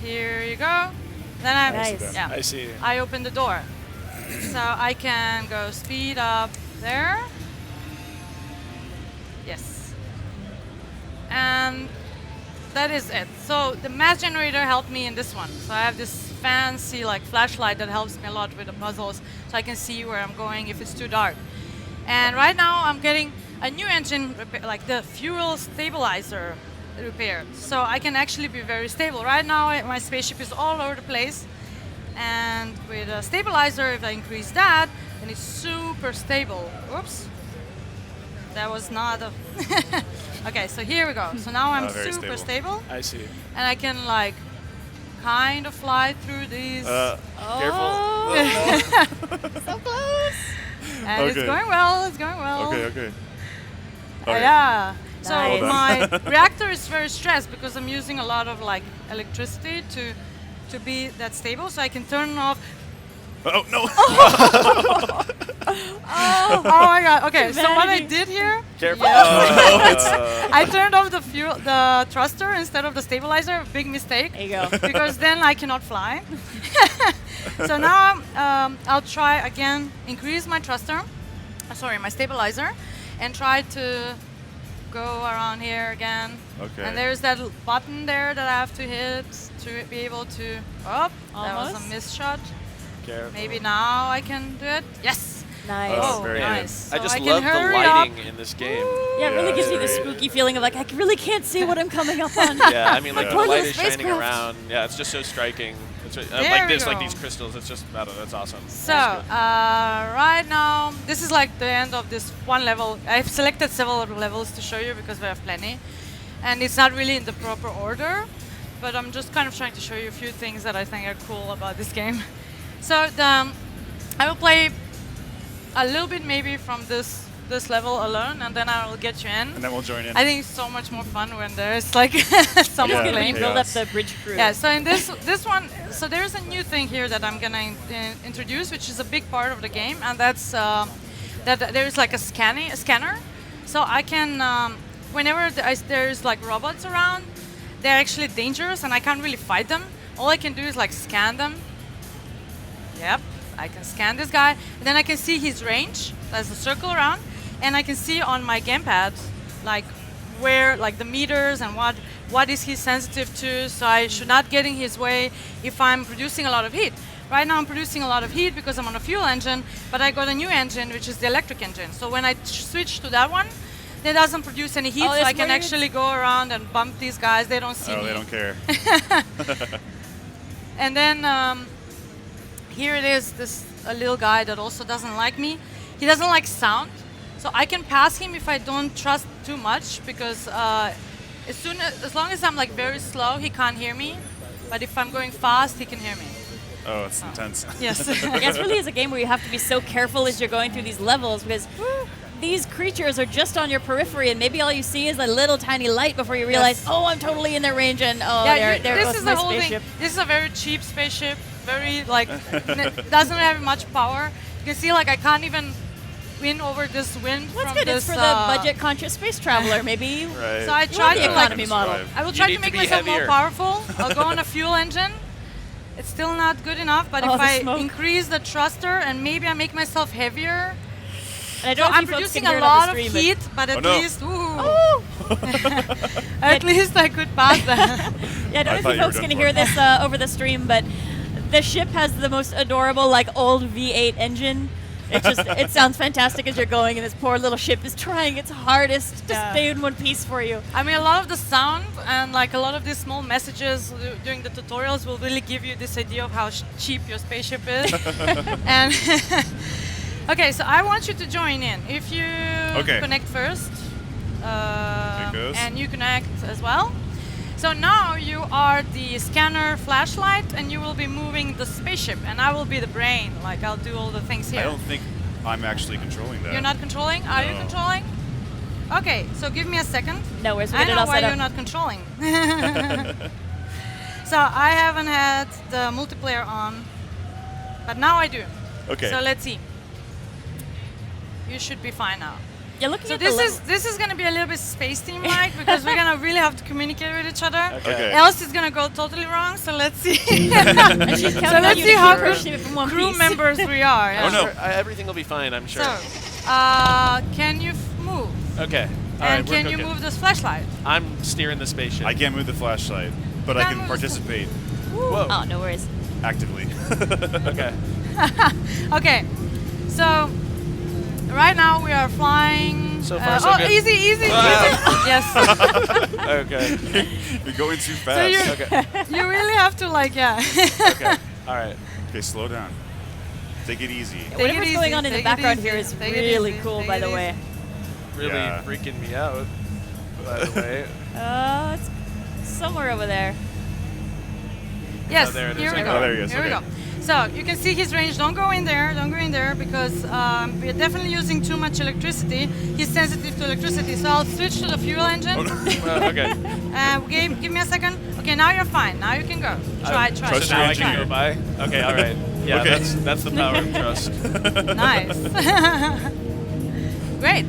here you go. Then I see. I open the door. So I can go speed up there. Yes. And that is it. So the mass generator helped me in this one. So I have this fancy like flashlight that helps me a lot with the puzzles, so I can see where I'm going if it's too dark. And right now I'm getting a new engine, like the fuel stabilizer repaired. So I can actually be very stable. Right now my spaceship is all over the place. And with a stabilizer, if I increase that, then it's super stable. Oops. That was not a... Okay, so here we go. So now I'm super stable. I see. And I can like kind of fly through these... Careful. So close. And it's going well, it's going well. Okay. Yeah. So Nice. my reactor is very stressed because I'm using a lot of like electricity to be that stable, so I can turn off. Oh no! Oh my god! Okay, so what I did here? Careful! I turned off the thruster instead of the stabilizer. Big mistake. There you go. Because then I cannot fly. So now I'll try again, increase my thruster. My stabilizer, and try to go around here again. Okay. And there's that button there that I have to hit to be able to. Oh, that was a missed shot. Careful. Maybe now I can do it. Yes. Nice. Oh, very nice. nice. So I just can love the hurry lighting up. in this game. Yeah, it really Yeah, gives me the it's spooky feeling of like I really can't see what I'm coming up on. Yeah, I mean, like Yeah. the Poor light little is shining spacecraft. around. Yeah, it's just so striking. It's There like we this, like go. these crystals. It's just, I don't know, that's awesome. So right now, this is like the end of this one level. I've selected several levels to show you because we have plenty, and it's not really in the proper order, but I'm just kind of trying to show you a few things that I think are cool about this game. So I will play a little bit maybe from this level alone, and then I will get you in. And then we'll join in. I think it's so much more fun when there's like someone Yeah. playing. Build up the bridge crew. Yeah, so in this one, so there's a new thing here that I'm gonna introduce, which is a big part of the game, and that's that there's like a scanner, so I can whenever there's like robots around, they're actually dangerous and I can't really fight them. All I can do is like scan them. Yep, I can scan this guy. And then I can see his range. There's a circle around. And I can see on my gamepad like where, like the meters and what is he sensitive to. So I should not get in his way if I'm producing a lot of heat. Right now I'm producing a lot of heat because I'm on a fuel engine, but I got a new engine, which is the electric engine. So when I switch to that one, it doesn't produce any heat, so I can actually go around and bump these guys. They don't see me. Oh, they don't care. And then here it is, a little guy that also doesn't like me. He doesn't like sound, so I can pass him if I don't trust too much, because as long as I'm like very slow, he can't hear me. But if I'm going fast, he can hear me. Oh, it's intense. Yes. It really is a game where you have to be so careful as you're going through these levels, because these creatures are just on your periphery, and maybe all you see is a little tiny light before you realize, oh, I'm totally in their range, and there goes my spaceship. This is a very cheap spaceship, very like doesn't have much power. You can see like I can't even win over this wind. That's good. It's for the budget-conscious space traveler, maybe. Right. So I try the economy model. I will try to make myself more powerful. I'll go on a fuel engine. It's still not good enough, but if I increase the thruster and maybe I make myself heavier. And I'm producing a lot of heat, but at least, at least I could pass that. Yeah, I don't know if you folks can hear this over the stream, but the ship has the most adorable, like, old V8 engine. It sounds fantastic as you're going, and this poor little ship is trying its hardest to stay in one piece for you. I mean, a lot of the sound and like a lot of these small messages during the tutorials will really give you this idea of how cheap your spaceship is. And okay, so I want you to join in. If you connect first, and you connect as well. So now you are the scanner flashlight, and you will be moving the spaceship, and I will be the brain. Like, I'll do all the things here. I don't think I'm actually controlling that. You're not controlling? Are you controlling? Okay, so give me a second. No worries, I know why you're not controlling. So I haven't had the multiplayer on, but now I do. Okay. So let's see. You should be fine now. Yeah, looking so at this is gonna be a little bit space team like because we're gonna really have to communicate with each other. Okay. Else it's gonna go totally wrong. So let's see. And she's so let's see how crew members we are. Yeah. Oh no, everything will be fine, I'm sure. So, can you move? Okay. And can you move this flashlight? I'm steering the spaceship. I can't move the flashlight, but I can participate. Whoa. Oh, no worries. Actively. Okay. Okay. So. Right now we are flying. So far, so good. Easy. Yes. Okay. You're going too fast. So you really have to Okay. All right. Okay, slow down. Take it easy. Whatever's going on in the background here is really cool, by the way. Really freaking me out, by the way. It's somewhere over there. Yes. Oh, there it is. Here we go. Oh, there he is. Here we go. So you can see his range. Don't go in there. Don't go in there because we're definitely using too much electricity. He's sensitive to electricity. So I'll switch to the fuel engine. Oh, no. Okay. Give me a second. Okay, now you're fine. Now you can go. Try. So now I can go by? Okay, all right. Yeah, okay. That's the power of trust. Nice. Great.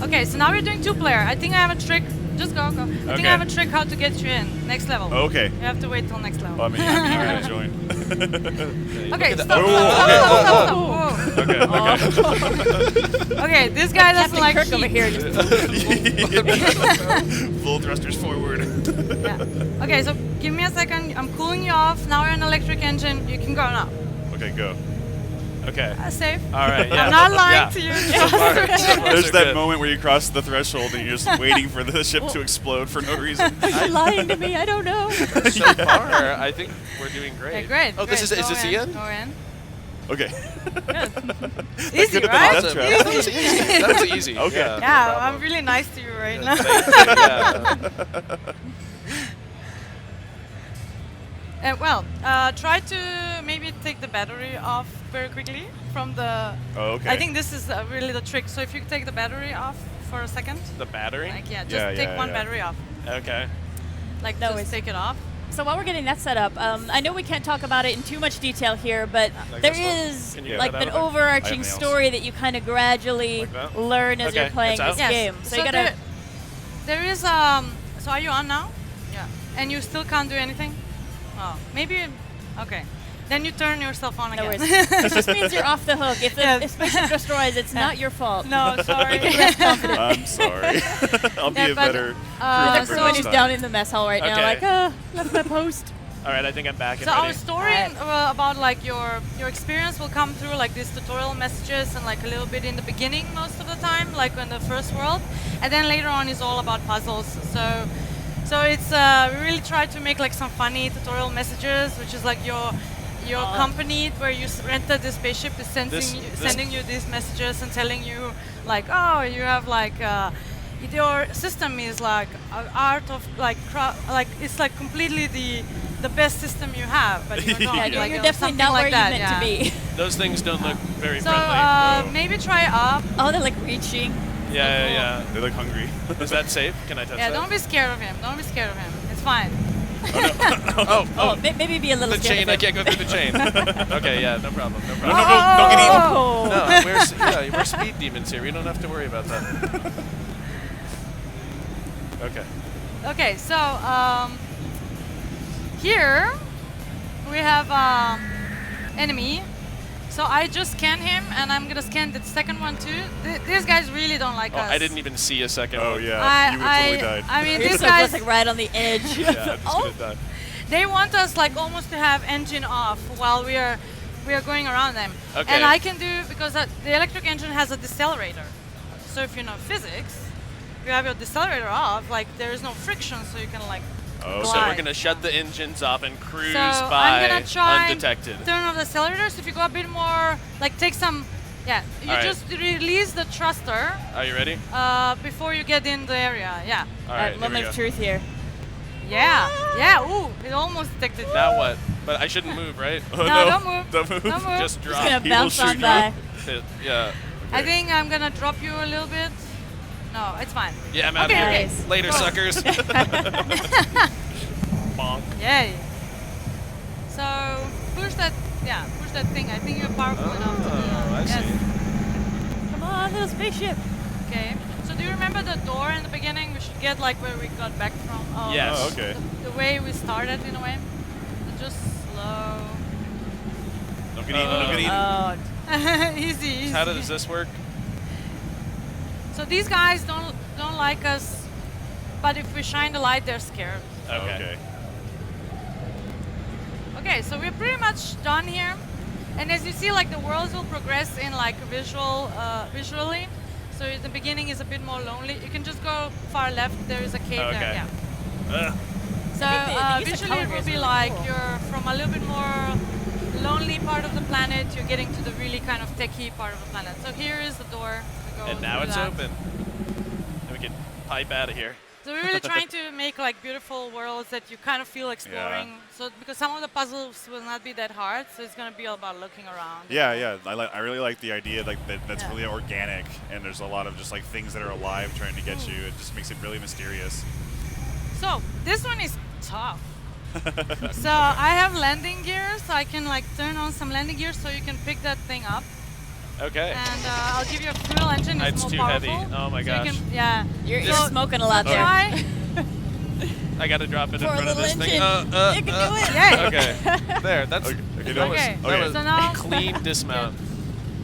Okay, so now we're doing 2-player. I think I have a trick. Just go. I think I have a trick how to get you in. Next level. Okay. You have to wait till next level. I'm going to join. Okay, stop. Okay, this guy doesn't like Kirk over here. Full thrusters forward. Yeah. Okay, so give me a second. I'm cooling you off. Now you're an electric engine. You can go now. Okay, go. Okay. Safe. All right. Yeah. I'm not lying to you. There's that moment where you cross the threshold and you're just waiting for the ship to explode for no reason. You're lying to me. I don't know. So far, I think we're doing great. Okay, great. Oh, great. is this the end? Go in. Okay. Easy, right? Awesome. That was easy. That was easy. Okay. Yeah, no I'm really nice to you right now. Well, try to maybe take the battery off very quickly from the... Oh, okay. I think this is really the trick. So if you take the battery off for a second. The battery? Like, just take one battery off. Okay. Like, just take it off. So while we're getting that set up, I know we can't talk about it in too much detail here, but there is like an overarching story that you kind of gradually learn as you're playing this game. So you gotta... there is so are you on now? Yeah. And you still can't do anything? Oh, maybe. Okay. Then you turn yourself on again. This just means you're off the hook. If the spaceship destroys, it's not your fault. No, sorry. I'm sorry. I'll be a better crew member someone who's down in the mess hall right now, like, left my post. All right, I think I'm back. So our story about like your experience will come through like these tutorial messages and like a little bit in the beginning most of the time, like in the first world, and then later on is all about puzzles. So it's we really try to make like some funny tutorial messages, which is like your company where you rented the spaceship is sending you these messages and telling you like, oh, you have like your system is like art of like it's like completely the best system you have, but you're not. Like, you're definitely not where you're meant to be. Those things don't look very so, friendly. Maybe try up. Oh, they're like reaching. Yeah. They look hungry. Is that safe? Can I touch that? Yeah, don't be scared of him. Don't be scared of him. It's fine. Maybe be a little the scared chain. of I can't go through the chain. Okay, yeah, no problem. No problem. No, don't get No, eaten. we're speed demons here. We don't have to worry about that. Okay. Okay, so here we have enemy. So I just scan him, and I'm gonna scan the second one too. These guys really don't like us. I didn't even see a second one. Oh yeah, you would totally died. I mean, these guys like right on the edge. Yeah, I'm just gonna die. They want us like almost to have engine off while we are going around them. Okay. And I can do because the electric engine has a decelerator. So if you know physics, you have your decelerator off, like there is no friction, so you can like. Oh, so we're gonna shut the engines off and cruise so by I'm gonna try undetected. Turn off the accelerators. If you go a bit more, like take some, you just release the thruster. Are you ready? Before you get in the area, yeah. All right, moment of truth here. Yeah. Ooh, it almost detected. Now what? But I shouldn't move, right? Oh, no, don't move. Don't move. Don't move. Just drop. It's gonna bounce on by. Yeah. I think I'm gonna drop you a little bit. No, it's fine. Yeah, I'm out okay, of here. Okay. Later, suckers. Bonk. Yay. So push that thing. I think you're powerful enough to do that. I see. Come on, little spaceship. Okay. So do you remember the door in the beginning? We should get like where we got back from. Oh, yes. Oh, okay. The way we started in a way. So just slow. Don't get eaten. Don't get eaten. Easy. How does this work? So these guys don't like us, but if we shine the light, they're scared. Okay. Okay, so we're pretty much done here, and as you see, like the worlds will progress in like visually. So the beginning is a bit more lonely. You can just go far left. There is a cave there. Yeah. So visually it will be like you're from a little bit more lonely part of the planet. You're getting to the really kind of techie part of the planet. So here is the door. And now it's open. And we can pipe out of here. So we're really trying to make like beautiful worlds that you kind of feel exploring. Yeah. So because some of the puzzles will not be that hard, so it's gonna be all about looking around. Yeah. I really like the idea like that's really organic, and there's a lot of just like things that are alive trying to get you. It just makes it really mysterious. So this one is tough. So I have landing gear, so I can like turn on some landing gear, so you can pick that thing up. Okay. And I'll give you a fuel engine. It's more too powerful. heavy. Oh my so gosh. You're smoking a lot there. Try. I got to drop it in front of this thing. You can do it. Yeah. Okay. There. That's Okay. That was So now clean dismount.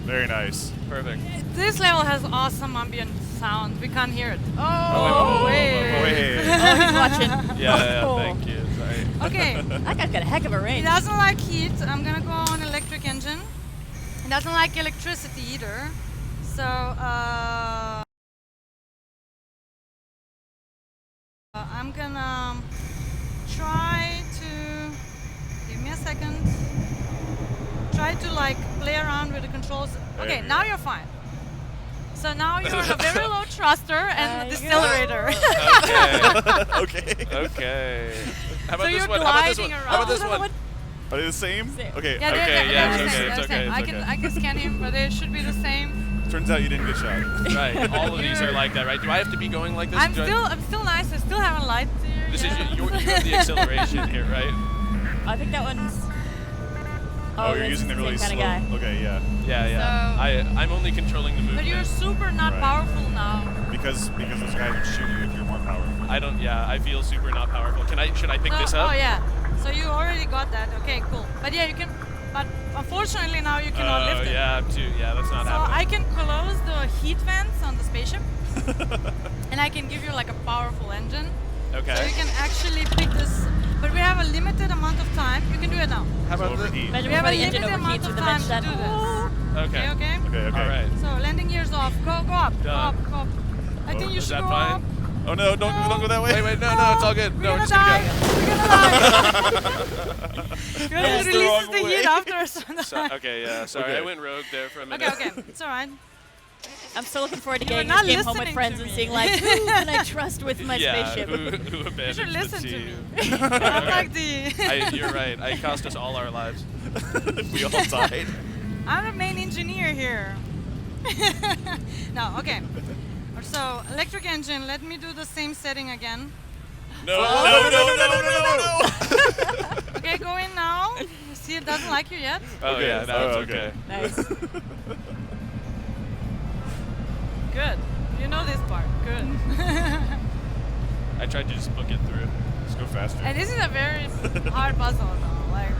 Very nice. Perfect. this level has awesome ambient sound. We can't hear it. Oh, wait. Oh, he's watching. Yeah, thank you. Sorry. Okay. That guy's got a heck of a range. He doesn't like heat. I'm gonna go on electric engine. He doesn't like electricity either. So I'm gonna try to give me a second. Try to like play around with the controls. Okay, now you're fine. So now you're on a very low thruster and the decelerator. Okay. How about so this you're one? gliding around. How about this one? Are they the same? Okay. Yeah, it's okay. I can scan him, but they should be the same. Turns out you didn't get shot. Right. All of these are like that, right? Do I have to be going like this? I'm still nice. I still haven't lied to you. This is you have the acceleration here, right? I think that one's. Oh, you're using the really slow. Okay, yeah. Yeah. I'm only controlling the movement. But you're super not powerful now. Because those guys would shoot you if you're more powerful. I feel super not powerful. Should I pick this up? Oh yeah. So you already got that. Okay, cool. But yeah, you can. But unfortunately now you cannot lift it. Yeah, that's not happening. So I can close the heat vents on the spaceship, and I can give you like a powerful engine. Okay. So you can actually pick this. But we have a limited amount of time. You can do it now. How about overheat? We have a limited amount of time to do this. Okay. Okay. All right. So landing gears off. Go up. Go up. Go up. I think you should go up. Oh no! Don't go that way. Wait, no, it's all good. We're gonna die. We're gonna die. It releases the heat after us. Okay, yeah. Sorry, I went rogue there for a minute. Okay. It's all right. I'm still looking forward to getting this game home with friends and seeing like, who can I trust with my spaceship? Who abandons you should listen the to team? me. I'm like the... You're right. I cost us all our lives. We all died. I'm the main engineer here. No, okay. So, electric engine, let me do the same setting again. No. Okay, go in now. See, it doesn't like you yet. Oh, okay. Yeah, now it's okay. Nice. Good. You know this part. Good. I tried to just book it through. Just go faster. And this is a very hard puzzle, though. Like,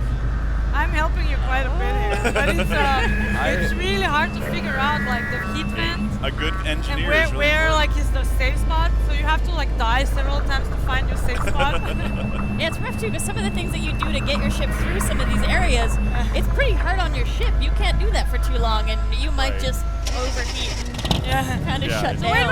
I'm helping you quite a bit here, but it's really hard to figure out like the heat vent. A good engineer. And where like is the safe spot? So you have to like die several times to find your safe spot. Yeah, it's rough too because some of the things that you do to get your ship through some of these areas, it's pretty hard on your ship. You can't do that for too long, and you might just overheat. Kind of shut down. Wait.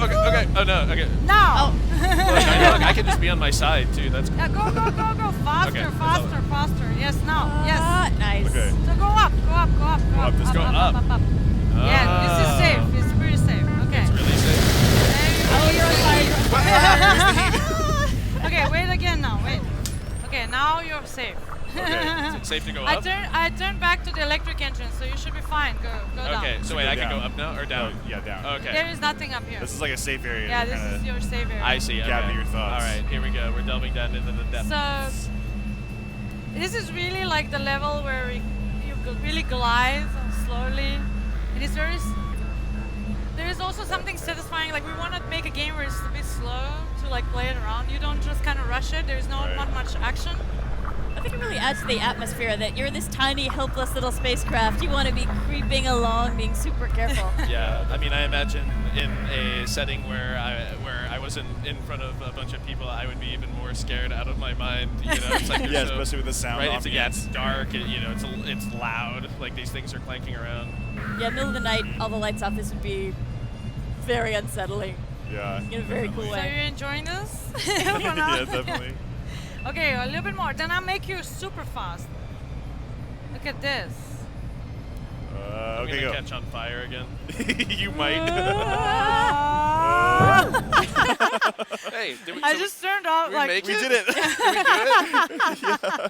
Okay. Oh no. Okay. Now. I can just be on my side too. That's cool. Go. Faster. Yes, now. Yes. Nice. Okay. So go up. Let's go up. Yeah, this is safe. It's pretty safe. Okay. It's really safe. Oh, you're on fire. Okay, wait again now. Wait. Okay, now you're safe. Okay. Is it safe to go up? I turned back to the electric engine, so you should be fine. Go down. Okay, so wait, I can go up now or down? Yeah, down. Okay. There is nothing up here. This is like a safe area. Yeah, this is your safe area. I see. Okay. Gather your thoughts. All right, here we go. We're delving down into the depths. So this is really like the level where you really glide slowly. It is very. There is also something satisfying. Like we want to make a game where it's a bit slow to like play it around. You don't just kind of rush it. There's not much action. I think it really adds to the atmosphere that you're this tiny, helpless little spacecraft. You want to be creeping along, being super careful. Yeah, I mean, I imagine in a setting where I wasn't in front of a bunch of people, I would be even more scared out of my mind. You know, it's like yeah, especially with the sound. Right, it's dark. It's loud. Like these things are clanking around. Yeah, middle of the night, all the lights off. This would be very unsettling. Yeah. In a very cool way. So you're enjoying this? Yeah, definitely. Okay, a little bit more. Then I'll make you super fast. Look at this. Okay, go. Catch on fire again. You might. Hey, I just turned off like. We did it. Did we do it? Yeah.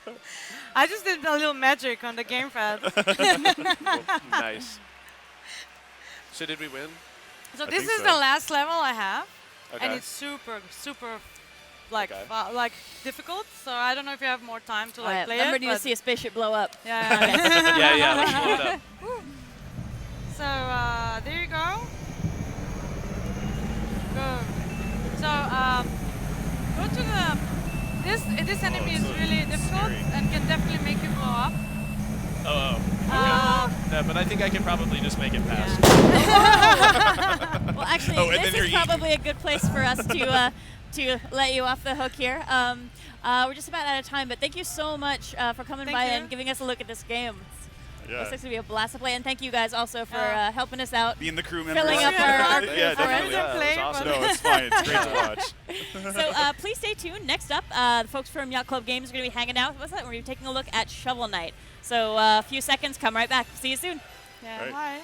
I just did a little magic on the gamepad. Nice. So did we win? So this is the last level I have, okay. and it's super like difficult. So I don't know if you have more time to like play it. I'm ready to see a spaceship blow up. Yeah. Yeah. Let's blow it up. So there you go. Go. So go to the. This enemy is really difficult and can definitely make you blow up. No, but I think I can probably just make it past. Yeah. Well, actually, this is probably a good place for us to let you off the hook here. We're just about out of time, but thank you so much for coming by and giving us a look at this game. Yeah. Looks like it's going to be a blast to play, and thank you guys also for helping us out. Being the crew member. Filling up our crew yeah, for definitely. us. Yeah, awesome. No, it's fine. It's great to watch. So please stay tuned. Next up, the folks from Yacht Club Games are going to be hanging out with us. We're going to be taking a look at Shovel Knight. So a few seconds, come right back. See you soon. Yeah, bye.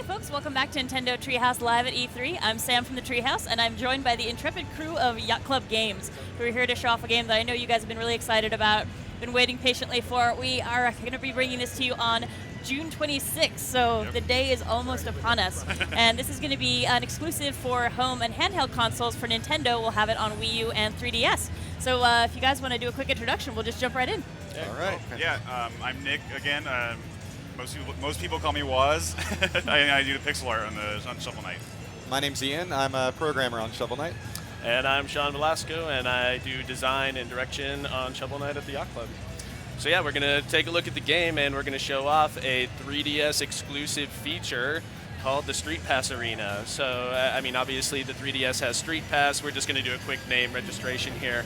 folks. Welcome back to Nintendo Treehouse Live at E3. I'm Sam from the Treehouse, and I'm joined by the intrepid crew of Yacht Club Games, who are here to show off a game that I know you guys have been really excited about, been waiting patiently for. We are going to be bringing this to you on June 26th, so the day is almost upon us. And this is going to be an exclusive for home and handheld consoles for Nintendo. We'll have it on Wii U and 3DS. So if you guys want to do a quick introduction, we'll just jump right in. All right. Yeah, I'm Nick again. Most people call me Waz. I do the pixel art on Shovel Knight. My name's Ian. I'm a programmer on Shovel Knight. And I'm Sean Velasco, and I do design and direction on Shovel Knight at the Yacht Club. So yeah, we're going to take a look at the game, and we're going to show off a 3DS exclusive feature called the Street Pass Arena. So, I mean, obviously the 3DS has Street Pass. We're just going to do a quick name registration here.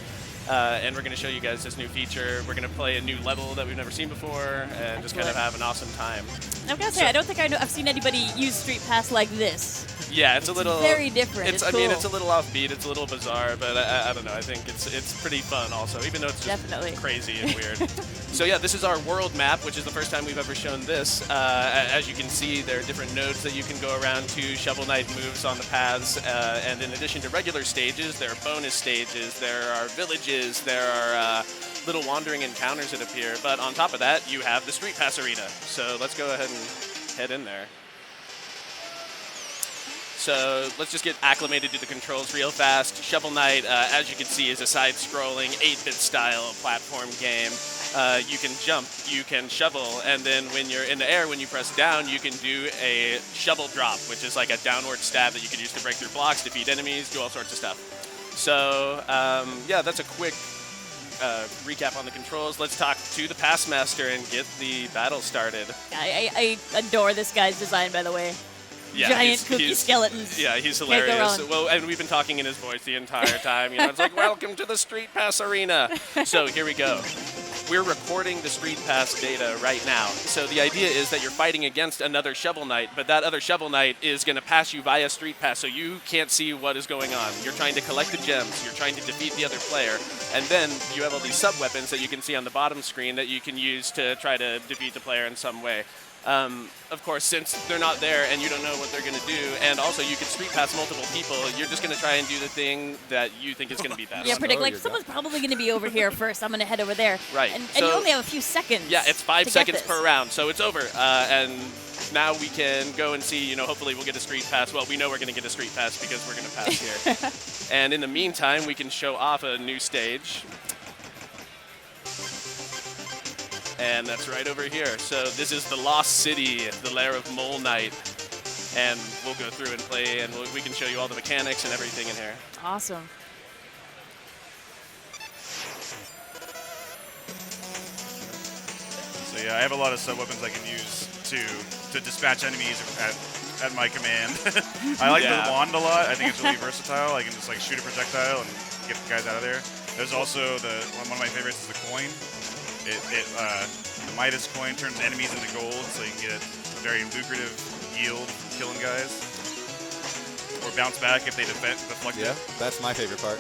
And we're going to show you guys this new feature. We're going to play a new level that we've never seen before and just kind of have an awesome time. I've got to say, I don't think I've seen anybody use Street Pass like this. Yeah, it's a little very different. It's cool. I mean, it's a little offbeat. It's a little bizarre, but I don't know. I think it's pretty fun also, even though it's just crazy and weird. So yeah, this is our world map, which is the first time we've ever shown this. As you can see, there are different nodes that you can go around to. Shovel Knight moves on the paths, and in addition to regular stages, there are bonus stages. There are villages. There are little wandering encounters that appear. But on top of that, you have the Street Pass Arena. So let's go ahead and head in there. So let's just get acclimated to the controls real fast. Shovel Knight, as you can see, is a side-scrolling 8-bit style platform game. You can jump, you can shovel, and then when you're in the air, when you press down, you can do a shovel drop, which is like a downward stab that you can use to break through blocks, defeat enemies, do all sorts of stuff. So yeah, that's a quick recap on the controls. Let's talk to the Pass Master and get the battle started. I adore this guy's design, by the way. Yeah, giant cookie skeletons. Yeah, he's hilarious. Well, and we've been talking in his voice the entire time. You know, it's like, welcome to the Street Pass Arena. So here we go. We're recording the Street Pass data right now. So the idea is that you're fighting against another Shovel Knight, but that other Shovel Knight is going to pass you via Street Pass, so you can't see what is going on. You're trying to collect the gems. You're trying to defeat the other player. And then you have all these sub-weapons that you can see on the bottom screen that you can use to try to defeat the player in some way. Of course, since they're not there and you don't know what they're going to do, and also you can street pass multiple people, you're just going to try and do the thing that you think is going to be best. Yeah, predict, like, someone's probably going to be over here first. I'm going to head over there. Right. And you only have a few seconds. Yeah, it's 5 seconds per round, so it's over. And now we can go and see, you know, hopefully we'll get a street pass. Well, we know we're going to get a street pass because we're going to pass here. And in the meantime, we can show off a new stage. And that's right over here. So this is the Lost City, the lair of Mole Knight. And we'll go through and play, and we can show you all the mechanics and everything in here. Awesome. So yeah, I have a lot of sub-weapons I can use to dispatch enemies at my command. I like the wand a lot. I think it's really versatile. I can just like shoot a projectile and get the guys out of there. There's also one of my favorites is the coin. The Midas coin turns enemies into gold, so you can get a very lucrative yield from killing guys. Or bounce back if they deflect it. Yeah, that's my favorite part.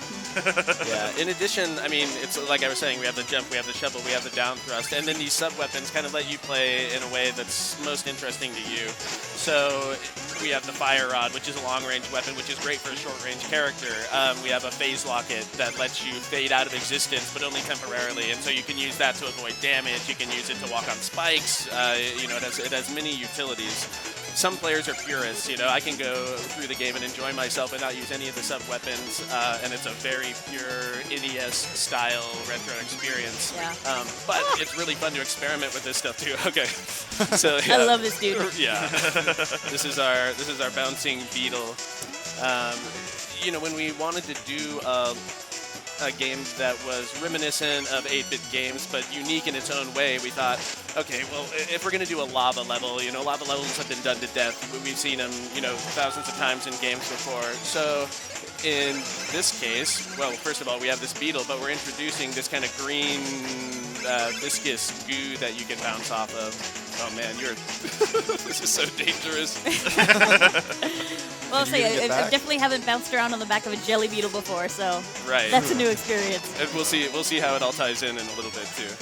Yeah, in addition, I mean, it's like I was saying, we have the jump, we have the shovel, we have the down thrust, and then these sub-weapons kind of let you play in a way that's most interesting to you. So we have the fire rod, which is a long-range weapon, which is great for a short-range character. We have a phase locket that lets you fade out of existence, but only temporarily, and so you can use that to avoid damage. You can use it to walk on spikes. You know, it has many utilities. Some players are purists, you know, I can go through the game and enjoy myself and not use any of the sub-weapons, and it's a very pure NES-style retro experience. Yeah. But it's really fun to experiment with this stuff too. Okay. So yeah. I love this dude. Yeah. This is our bouncing beetle. You know, when we wanted to do a game that was reminiscent of 8-bit games, but unique in its own way, we thought, okay, well, if we're going to do a lava level, you know, lava levels have been done to death. We've seen them, you know, thousands of times in games before. So in this case, well, first of all, we have this beetle, but we're introducing this kind of green viscous goo that you can bounce off of. Oh man, this is so dangerous. Well, I'll say I definitely haven't bounced around on the back of a jelly beetle before, so that's a new experience. And we'll see how it all ties in a little bit too.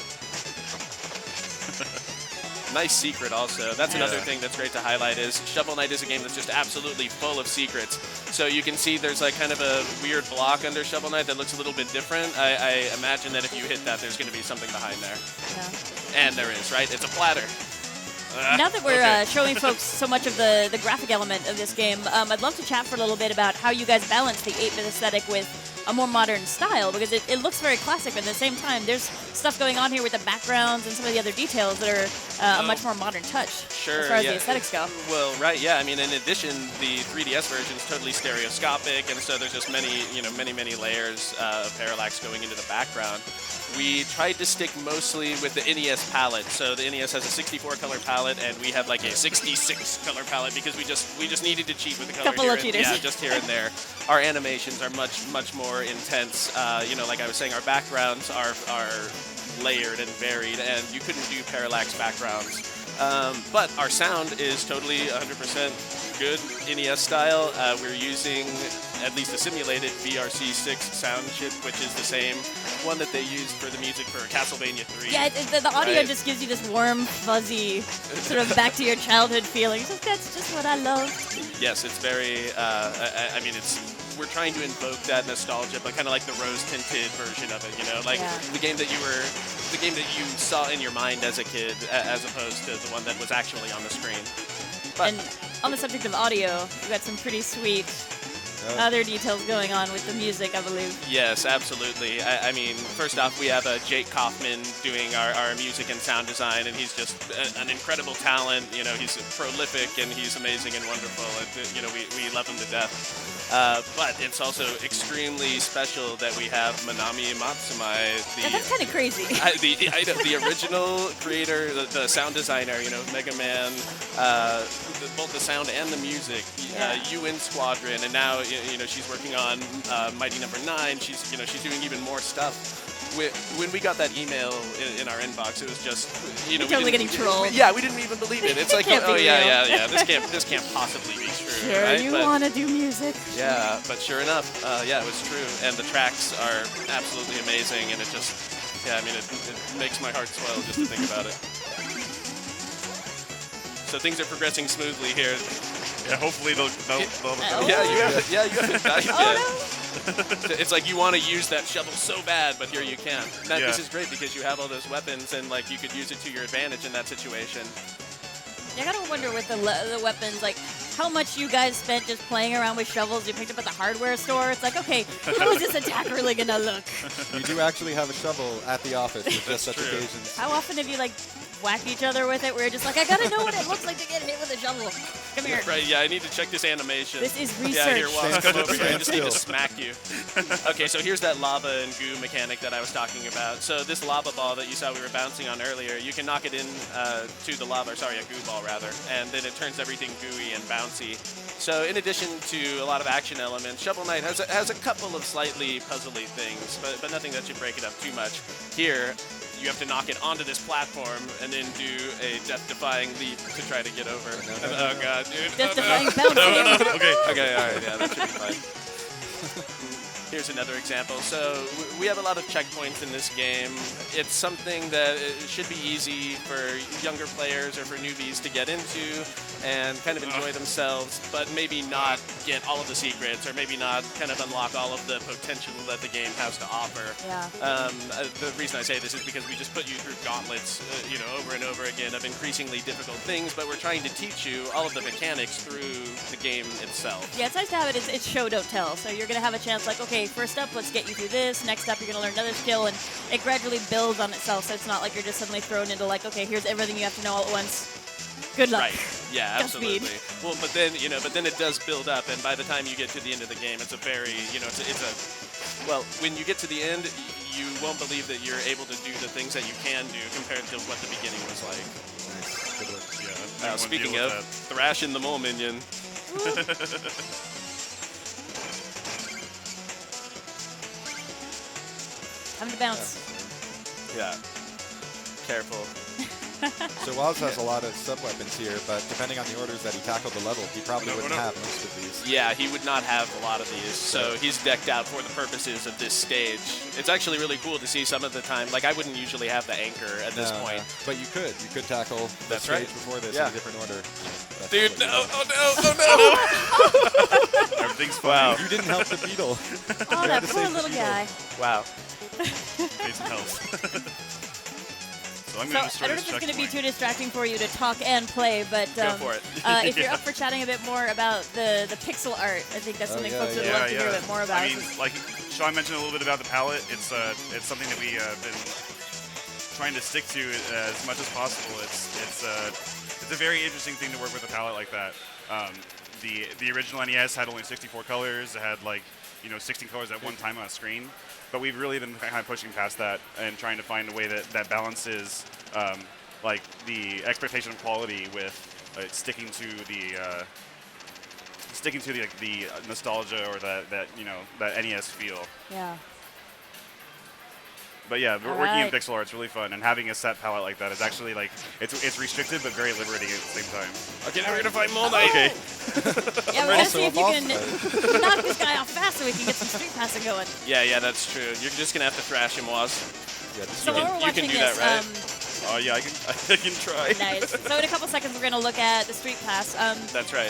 Nice secret also. That's another thing that's great to highlight is Shovel Knight is a game that's just absolutely full of secrets. So you can see there's like kind of a weird block under Shovel Knight that looks a little bit different. I imagine that if you hit that, there's going to be something behind there. Yeah. And there is, right? It's a platter. Now that we're showing folks so much of the graphic element of this game, I'd love to chat for a little bit about how you guys balance the 8-bit aesthetic with a more modern style, because it looks very classic, but at the same time, there's stuff going on here with the backgrounds and some of the other details that are a much more modern touch as far as the aesthetics go. Well, right, yeah. I mean, in addition, the 3DS version is totally stereoscopic, and so there's just many layers of parallax going into the background. We tried to stick mostly with the NES palette. So the NES has a 64 color palette, and we have like a 66 color palette because we just needed to cheat with the color. Couple of cheaters. Yeah, just here and there. Our animations are much more intense. Like I was saying, our backgrounds are layered and varied, and you couldn't do parallax backgrounds. But our sound is totally 100% good NES style. We're using at least a simulated VRC6 sound chip, which is the same one that they used for the music for Castlevania 3. Yeah, the audio just gives you this warm, fuzzy, sort of back to your childhood feeling. So that's just what I love. Yes, it's very, we're trying to invoke that nostalgia, but kind of like the rose-tinted version of it, like the game that you saw in your mind as a kid, as opposed to the one that was actually on the screen. But and on the subject of audio, you got some pretty sweet other details going on with the music, I believe. Yes, absolutely. I mean, first off, we have Jake Kaufman doing our music and sound design, and he's just an incredible talent. He's prolific, and he's amazing and wonderful. And, we love him to death. But it's also extremely special that we have Manami Matsumae. That's kind of crazy. The original creator, the sound designer, Mega Man, both the sound and the music, UN Squadron, and now she's working on Mighty No. 9. She's doing even more stuff. When we got that email in our inbox, it was just totally getting trolled. Yeah, we didn't even believe it. It's like, yeah. This can't possibly be true. Sure, right? you want to do music. Yeah, but sure enough, it was true, and the tracks are absolutely amazing, and it just, it makes my heart swell just to think about it. So things are progressing smoothly here. Yeah, hopefully they'll you haven't died yet. Oh, no. It's like you want to use that shovel so bad, but here you can't. This is great because you have all those weapons, and you could use it to your advantage in that situation. I gotta wonder with the weapons, how much you guys spent just playing around with shovels you picked up at the hardware store. It's like, okay, how is this attack really gonna look? We do actually have a shovel at the office for just such occasions. How often have you whack each other with it? We're just like, I gotta know what it looks like to get hit with a shovel. Come here. Right, I need to check this animation. This is research. Yeah, here, come over here. I just need to smack you. Okay, so here's that lava and goo mechanic that I was talking about. So this lava ball that you saw we were bouncing on earlier, you can knock it in to the lava, a goo ball rather, and then it turns everything gooey and bouncy. So in addition to a lot of action elements, Shovel Knight has a couple of slightly puzzly things, but nothing that should break it up too much. Here, you have to knock it onto this platform and then do a death-defying leap to try to get over. Oh god, dude. Death-defying bounce. Okay, alright, yeah, that should be fine. Here's another example. So we have a lot of checkpoints in this game. It's something that should be easy for younger players or for newbies to get into and kind of enjoy themselves, but maybe not get all of the secrets or maybe not kind of unlock all of the potential that the game has to offer. Yeah. The reason I say this is because we just put you through gauntlets, over and over again of increasingly difficult things, but we're trying to teach you all of the mechanics through the game itself. Yeah, it's nice to have it. It's show, don't tell. So you're going to have a chance okay, first up, let's get you through this. Next up, you're going to learn another skill, and it gradually builds on itself. So it's not like you're just suddenly thrown into okay, here's everything you have to know all at once. Good luck. Right. Yeah, absolutely. Well, but then it does build up, and by the time you get to the end of the game, it's a very, well, when you get to the end, you won't believe that you're able to do the things that you can do compared to what the beginning was like. Nice. Good work. Yeah. Speaking of, thrash in the mole minion. Time to bounce. Yeah. Careful. So Waz has a lot of sub-weapons here, but depending on the orders that he tackled the level, he probably wouldn't have most of these. Yeah, he would not have a lot of these, so he's decked out for the purposes of this stage. It's actually really cool to see some of the time. Like, I wouldn't usually have the anchor at this point. But you could. You could tackle the stage before this in a different order. Dude, no! Oh no! Everything's fine. You didn't help the beetle. Oh, that poor little guy. Wow. Need some help. So I'm So going to I destroy don't know this if it's going to be checkpoint. too distracting for you to talk and play, but Go for it. if you're up for chatting a bit more about the pixel art, I think that's something folks would love to hear a bit more about. I mean, like Sean mentioned a little bit about the palette. It's something that we have been trying to stick to as much as possible. It's a very interesting thing to work with a palette like that. The original NES had only 64 colors. It had 16 colors at one time on a screen. But we've really been kind of pushing past that and trying to find a way that balances like the expectation of quality with sticking to the nostalgia or that NES feel. Yeah. But yeah, working in pixel art is really fun, and having a set palette like that is actually it's restricted but very liberating at the same time. Okay, now we're gonna fight Mole Knight. Okay. Yeah, we're gonna see if you can knock this guy off fast so we can get some street passing going. Yeah, that's true. You're just gonna have to thrash him, Waz. So while we're watching you can do this, that, right? Oh yeah, I can try. Nice. So in a couple seconds, we're gonna look at the Street Pass. That's right.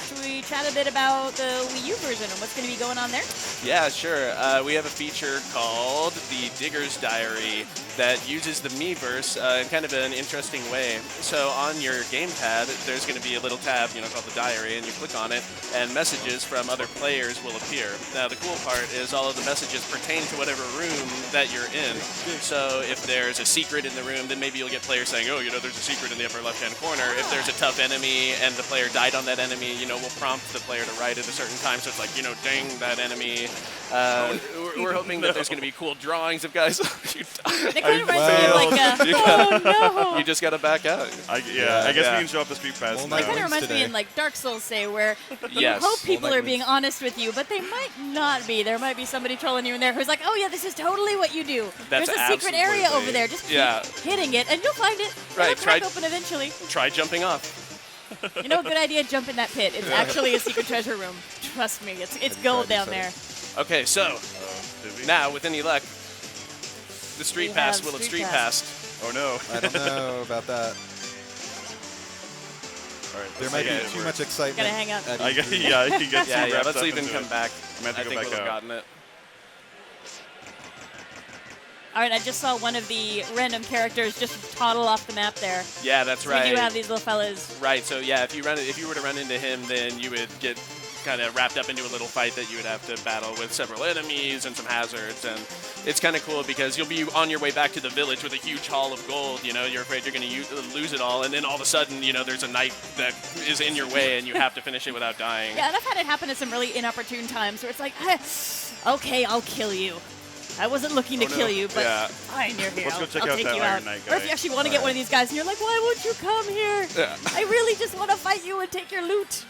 Should we chat a bit about the Wii U version and what's going to be going on there? Yeah, sure. We have a feature called the Digger's Diary that uses the Miiverse in kind of an interesting way. So on your gamepad, there's going to be a little tab, called the Diary, and you click on it, and messages from other players will appear. Now, the cool part is all of the messages pertain to whatever room that you're in. So if there's a secret in the room, then maybe you'll get players saying, oh, there's a secret in the upper left-hand corner. If there's a tough enemy and the player died on that enemy, we'll prompt the player to write at a certain time. So it's like, dang that enemy. We're hoping that there's going to be cool drawings of guys. You They kind of reminds me of like, oh no! You just got to back out. I guess we can show up the Street Pass. It kind of reminds me in like Dark Souls, say, where you hope people are being honest with you, but they might not be. There might be somebody trolling you in there who's like, oh yeah, this is totally what you do. That's There's a secret area over there. Just keep hitting it, and you'll find it. Right, It'll crack open eventually. Try jumping off. Good idea, jump in that pit. It's actually a secret treasure room. Trust me, it's gold down there. Okay, so now with any luck, the Street Pass will have Street Passed. Oh no. I don't know about that. All right, there might be too much excitement. Gotta hang up. I can get yeah, let's leave and come back. I think we'll have gotten it. All right, I just saw one of the random characters just toddle off the map there. Yeah, that's right. We do have these little fellas. Right. So yeah, if you were to run into him, then you would get kind of wrapped up into a little fight that you would have to battle with several enemies and some hazards, and it's kind of cool because you'll be on your way back to the village with a huge haul of gold. You're afraid you're going to lose it all, and then all of a sudden, there's a knight that is in your way, and you have to finish it without dying. Yeah, and I've had it happen at some really inopportune times where it's like, okay, I'll kill you. I wasn't looking to kill you, but fine, you're here. Let's go check I'll out take that you Iron out. Knight guy. Or if you actually want to get one of these guys and you're like, why won't you come here? Yeah. I really just want to fight you and take your loot.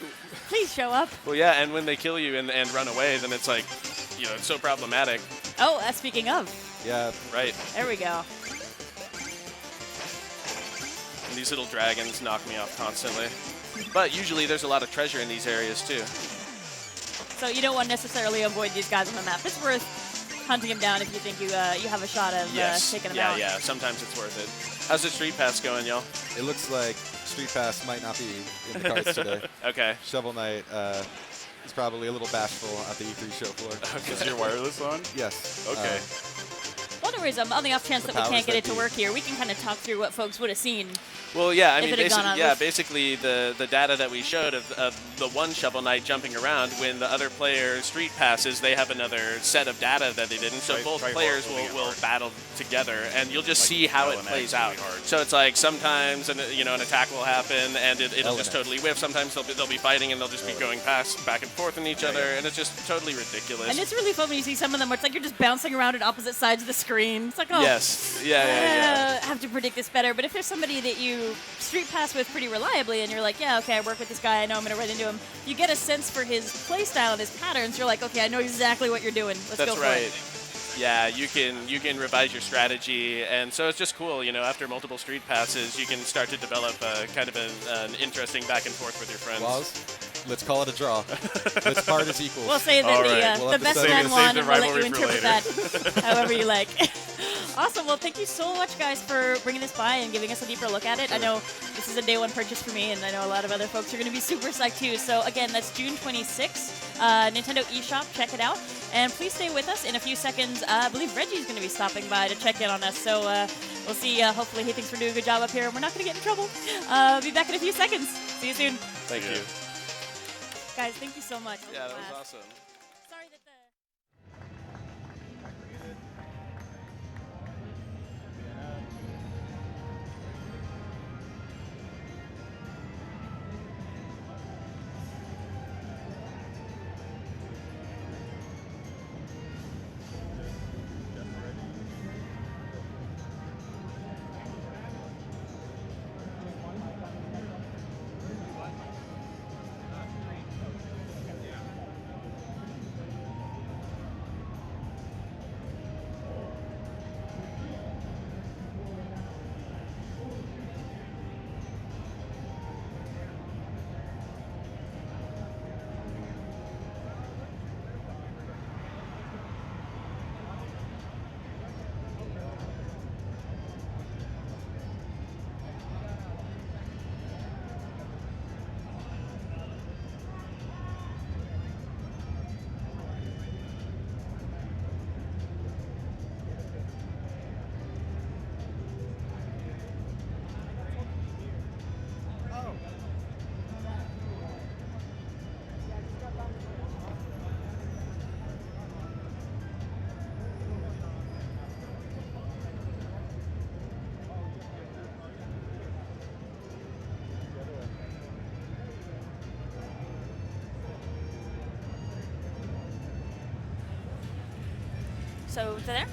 Please show up. Well, yeah, and when they kill you and run away, then it's like, it's so problematic. Oh, speaking of. Yeah. Right. There we go. And these little dragons knock me off constantly. But usually there's a lot of treasure in these areas, too. So you don't want to necessarily avoid these guys on the map. It's worth hunting them down if you think you have a shot of taking them out. Yeah, sometimes it's worth it. How's the Street Pass going, y'all? It looks like Street Pass might not be in the cards today. Okay. Shovel Knight is probably a little bashful at the E3 show floor. Okay. Is your wireless on? Yes. Okay. Well, no worries. On the off chance that we can't get it to work here, we can kind of talk through what folks would have seen. Well, yeah, I mean, basically, basically the data that we showed of the one Shovel Knight jumping around, when the other player Street Passes, they have another set of data that they didn't. So both players will battle together, and you'll just see how it plays out. So it's like sometimes an attack will happen, and it'll just totally whiff. Sometimes they'll be fighting, and they'll just be going back and forth in each other, and it's just totally ridiculous. And it's really fun when you see some of them where it's like you're just bouncing around at opposite sides of the screen. It's like, oh, yes, yeah. I have to predict this better. But if there's somebody that you Street Pass with pretty reliably, and you're like, yeah, okay, I work with this guy, I know I'm going to run into him. You get a sense for his play style and his patterns. You're like, okay, I know exactly what you're doing. Let's go for it. Yeah, you can revise your strategy, and so it's just cool. After multiple street passes, you can start to develop kind of an interesting back and forth with your friends. Let's call it a draw. Let's part as equals. We'll say that the best man won, and we'll let you interpret that however you like. Awesome. Well, thank you so much, guys, for bringing this by and giving us a deeper look at it. I know this is a day one purchase for me, and I know a lot of other folks are going to be super psyched too. So again, that's June 26th, Nintendo eShop. Check it out. And please stay with us. In a few seconds, I believe Reggie's going to be stopping by to check in on us. So we'll see. Hopefully he thinks we're doing a good job up here, and we're not going to get in trouble. Be back in a few seconds. See you soon. Thank you. Guys, thank you so much. Yeah, that was awesome. Sorry that So, is it there?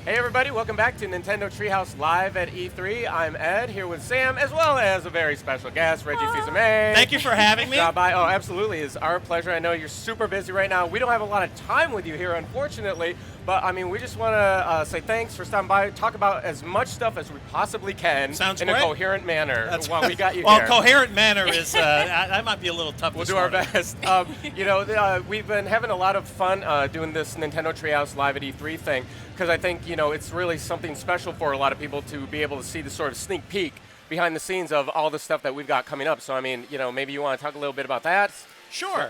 Hey everybody, welcome back to Nintendo Treehouse Live at E3. I'm Ed, here with Sam, as well as a very special guest, Reggie Fils-Aimé. Thank you for having me. Drop by. Oh, absolutely. It's our pleasure. I know you're super busy right now. We don't have a lot of time with you here, unfortunately, but I mean, we just want to say thanks for stopping by, talk about as much stuff as we possibly can. Sounds in great. a coherent manner. That's while we got you well, here. coherent manner is, that might be a little tough. We'll do our best. We've been having a lot of fun doing this Nintendo Treehouse Live at E3 thing, because I think, it's really something special for a lot of people to be able to see the sort of sneak peek behind the scenes of all the stuff that we've got coming up. So, I mean, maybe you want to talk a little bit about that? Sure.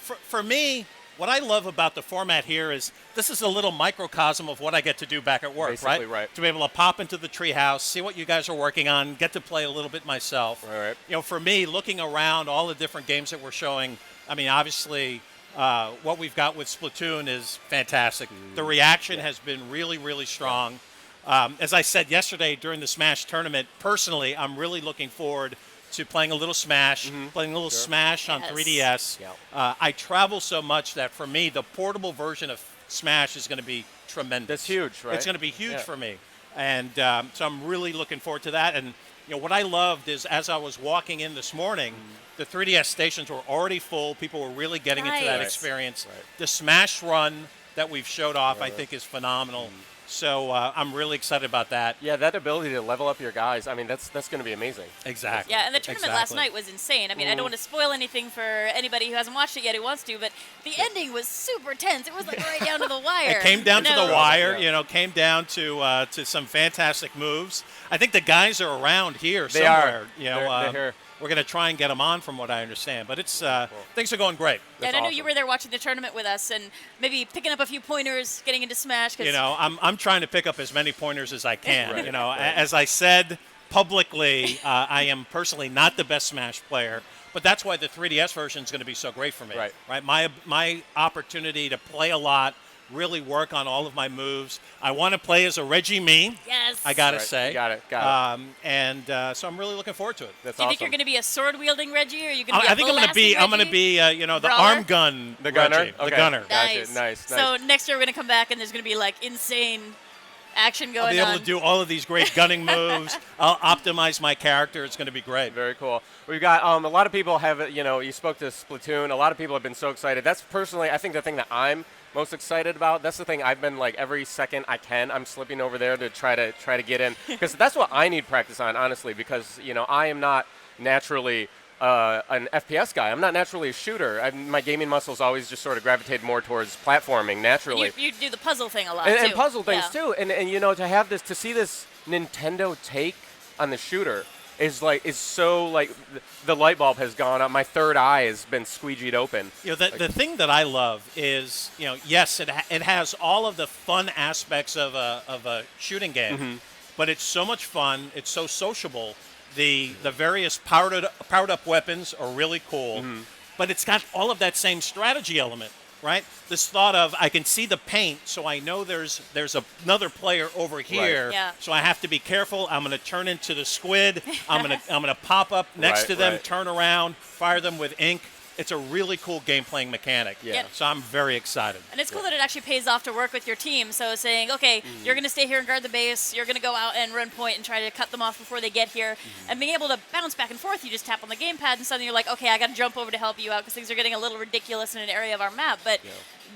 For me, what I love about the format here is this is a little microcosm of what I get to do back at work, Basically, right? To be able to pop into the treehouse, see what you guys are working on, get to play a little bit myself. Right. For me, looking around all the different games that we're showing, I mean, obviously, what we've got with Splatoon is fantastic. The reaction has been really, really strong. As I said yesterday during the Smash tournament, personally, I'm really looking forward to playing a little Smash, playing a little Smash on 3DS. I travel so much that for me, the portable version of Smash is going to be tremendous. That's huge, right? It's going to be huge for me. And so I'm really looking forward to that. And what I loved is as I was walking in this morning, the 3DS stations were already full. People were really getting into that experience. The Smash run that we've showed off, I think, is phenomenal. So I'm really excited about that. Yeah, that ability to level up your guys, I mean, that's going to be amazing. Exactly. Yeah, and the tournament last night was insane. I mean, I don't want to spoil anything for anybody who hasn't watched it yet who wants to, but the ending was super tense. It was like right down to the wire. It came down to the wire, came down to some fantastic moves. I think the guys are around here somewhere. They're here. We're going to try and get them on from what I understand, but it's things are going great. And I know you were there watching the tournament with us and maybe picking up a few pointers, getting into Smash. I'm trying to pick up as many pointers as I can. As I said publicly, I am personally not the best Smash player, but that's why the 3DS version is going to be so great for me. Right. My opportunity to play a lot, really work on all of my moves. I want to play as a Reggie me. Yes. I got to say. Got it. And so I'm really looking forward to it. Do you think you're going to be a sword-wielding Reggie, or are you going to be I think I'm going to be, the arm gun The gunner? Reggie, Okay. the gunner. Nice. Nice. So next year we're going to come back, and there's going to be, insane action going on. I'll be able to do all of these great gunning moves. I'll optimize my character. It's going to be great. Very cool. We've got a lot of people have, you spoke to Splatoon. A lot of people have been so excited. That's personally, I think, the thing that I'm most excited about. That's the thing I've been like every second I can, I'm slipping over there to try to get in, because that's what I need practice on, honestly, because I am not naturally an FPS guy. I'm not naturally a shooter. My gaming muscles always just sort of gravitated more towards platforming naturally. You do the puzzle thing a lot and too. Puzzle things too. And to see this Nintendo take on the shooter is so like the light bulb has gone up. My third eye has been squeegeed open. The thing that I love is, yes, it has all of the fun aspects of a shooting game, but it's so much fun. It's so sociable. The various powered up weapons are really cool, but it's got all of that same strategy element, right? This thought of I can see the paint, so I know there's another player over here, right. Yeah. so I have to be careful. I'm going to turn into the squid. I'm gonna pop up next to them, turn around, fire them with ink. It's a really cool game playing mechanic. Yeah. So I'm very excited. And it's cool that it actually pays off to work with your team. So saying, okay, you're going to stay here and guard the base. You're going to go out and run point and try to cut them off before they get here. And being able to bounce back and forth, you just tap on the gamepad and suddenly you're like, okay, I got to jump over to help you out because things are getting a little ridiculous in an area of our map. But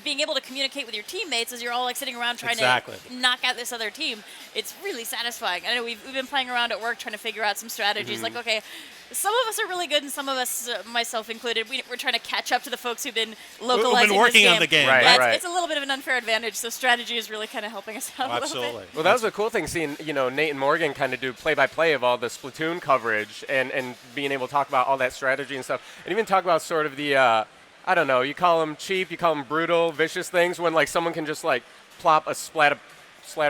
being able to communicate with your teammates as you're all like sitting around trying to knock out this other team, it's really satisfying. I know we've been playing around at work trying to figure out some strategies. Like, okay, some of us are really good, and some of us, myself included, we're trying to catch up to the folks who've been localizing who've been working this game. on the game. Right. It's a little bit of an unfair advantage, so strategy is really kind of helping us out a little bit. Well, that was a cool thing, seeing Nate and Morgan kind of do play-by-play of all the Splatoon coverage and being able to talk about all that strategy and stuff, and even talk about sort of the, I don't know, you call them cheap, you call them brutal, vicious things, when like someone can just like plop a splatter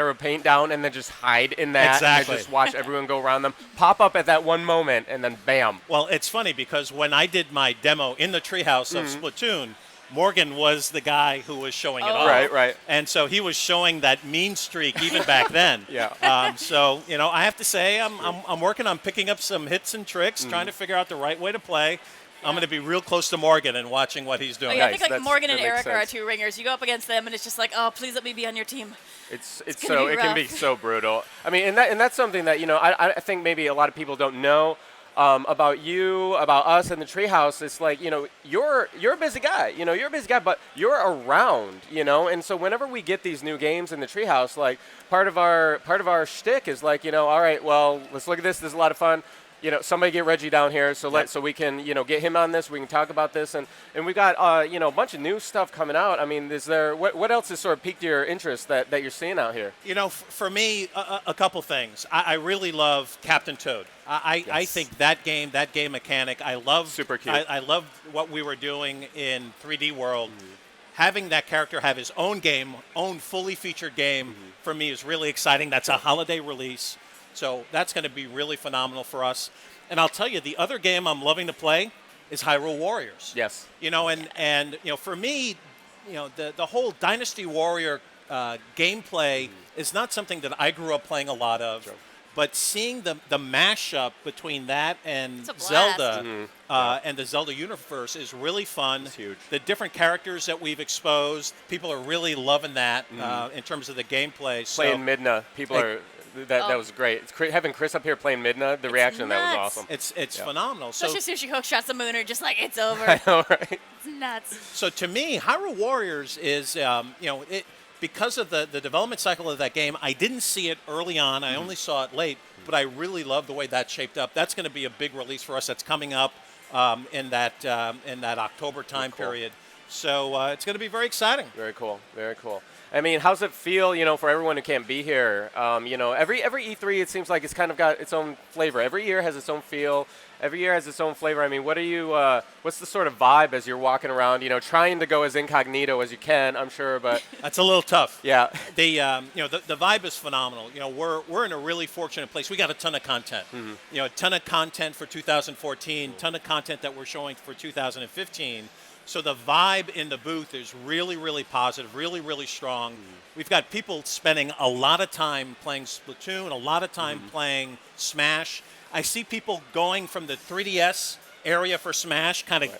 of paint down and then just hide in that and then just watch everyone go around them, pop up at that one moment, and then bam. Well, it's funny because when I did my demo in the Treehouse of Splatoon, Morgan was the guy who was showing it off. Right. And so he was showing that mean streak even back then. So, I have to say I'm working on picking up some hits and tricks, trying to figure out the right way to play. I'm going to be real close to Morgan and watching what he's doing. I think like Morgan and Eric are our two ringers. You go up against them, and it's just like, oh, please let me be on your team. It can be so brutal. I mean, and that's something that I think maybe a lot of people don't know about you, about us in the Treehouse. It's like you're a busy guy. You're a busy guy, but you're around. And so whenever we get these new games in the Treehouse, like part of our shtick is like all right, well, let's look at this. This is a lot of fun. Somebody get Reggie down here so we can, get him on this. We can talk about this, and we've got, a bunch of new stuff coming out. I mean, is there what else has sort of piqued your interest that you're seeing out here? For me, a couple things. I really love Captain Toad. I think that game mechanic. I love super cute. I love what we were doing in 3D World. Having that character have his own game, own fully featured game, for me is really exciting. That's a holiday release. So that's going to be really phenomenal for us. And I'll tell you, the other game I'm loving to play is Hyrule Warriors. Yes. And for me, the whole Dynasty Warrior gameplay is not something that I grew up playing a lot of. Sure. But seeing the mashup between that and Zelda and the Zelda universe is really fun. It's huge. The different characters that we've exposed, people are really loving that in terms of the gameplay. Playing Midna, people are... That was great. Having Chris up here playing Midna, the reaction that was awesome. It's phenomenal. Especially Sushi Hook shots the moon are just like, it's over. I know, right? It's nuts. So to me, Hyrule Warriors is, because of the development cycle of that game, I didn't see it early on. I only saw it late, but I really love the way that shaped up. That's going to be a big release for us. That's coming up in that October time period. So it's going to be very exciting. Very cool. Very cool. I mean, how's it feel, for everyone who can't be here? Every E3, it seems like it's kind of got its own flavor. Every year has its own feel. Every year has its own flavor. I mean, what's the sort of vibe as you're walking around, trying to go as incognito as you can, I'm sure, but... That's a little tough. Yeah. The vibe is phenomenal. We're in a really fortunate place. We got a ton of content. A ton of content for 2014, ton of content that we're showing for 2015. So the vibe in the booth is really, really positive, really, really strong. We've got people spending a lot of time playing Splatoon, a lot of time playing Smash. I see people going from the 3DS area for Smash, kind of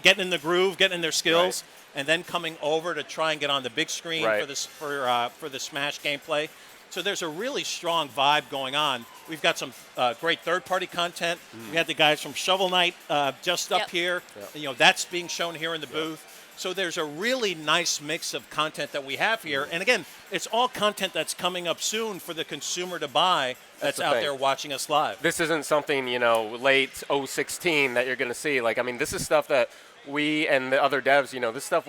getting in the groove, getting in their skills, and then coming over to try and get on the big screen for the Smash gameplay. So there's a really strong vibe going on. We've got some great third-party content. We had the guys from Shovel Knight just up here. That's being shown here in the booth. So there's a really nice mix of content that we have here. And again, it's all content that's coming up soon for the consumer to buy that's out there watching us live. This isn't something, late 2016 that you're going to see. This is stuff that we and the other devs, this stuff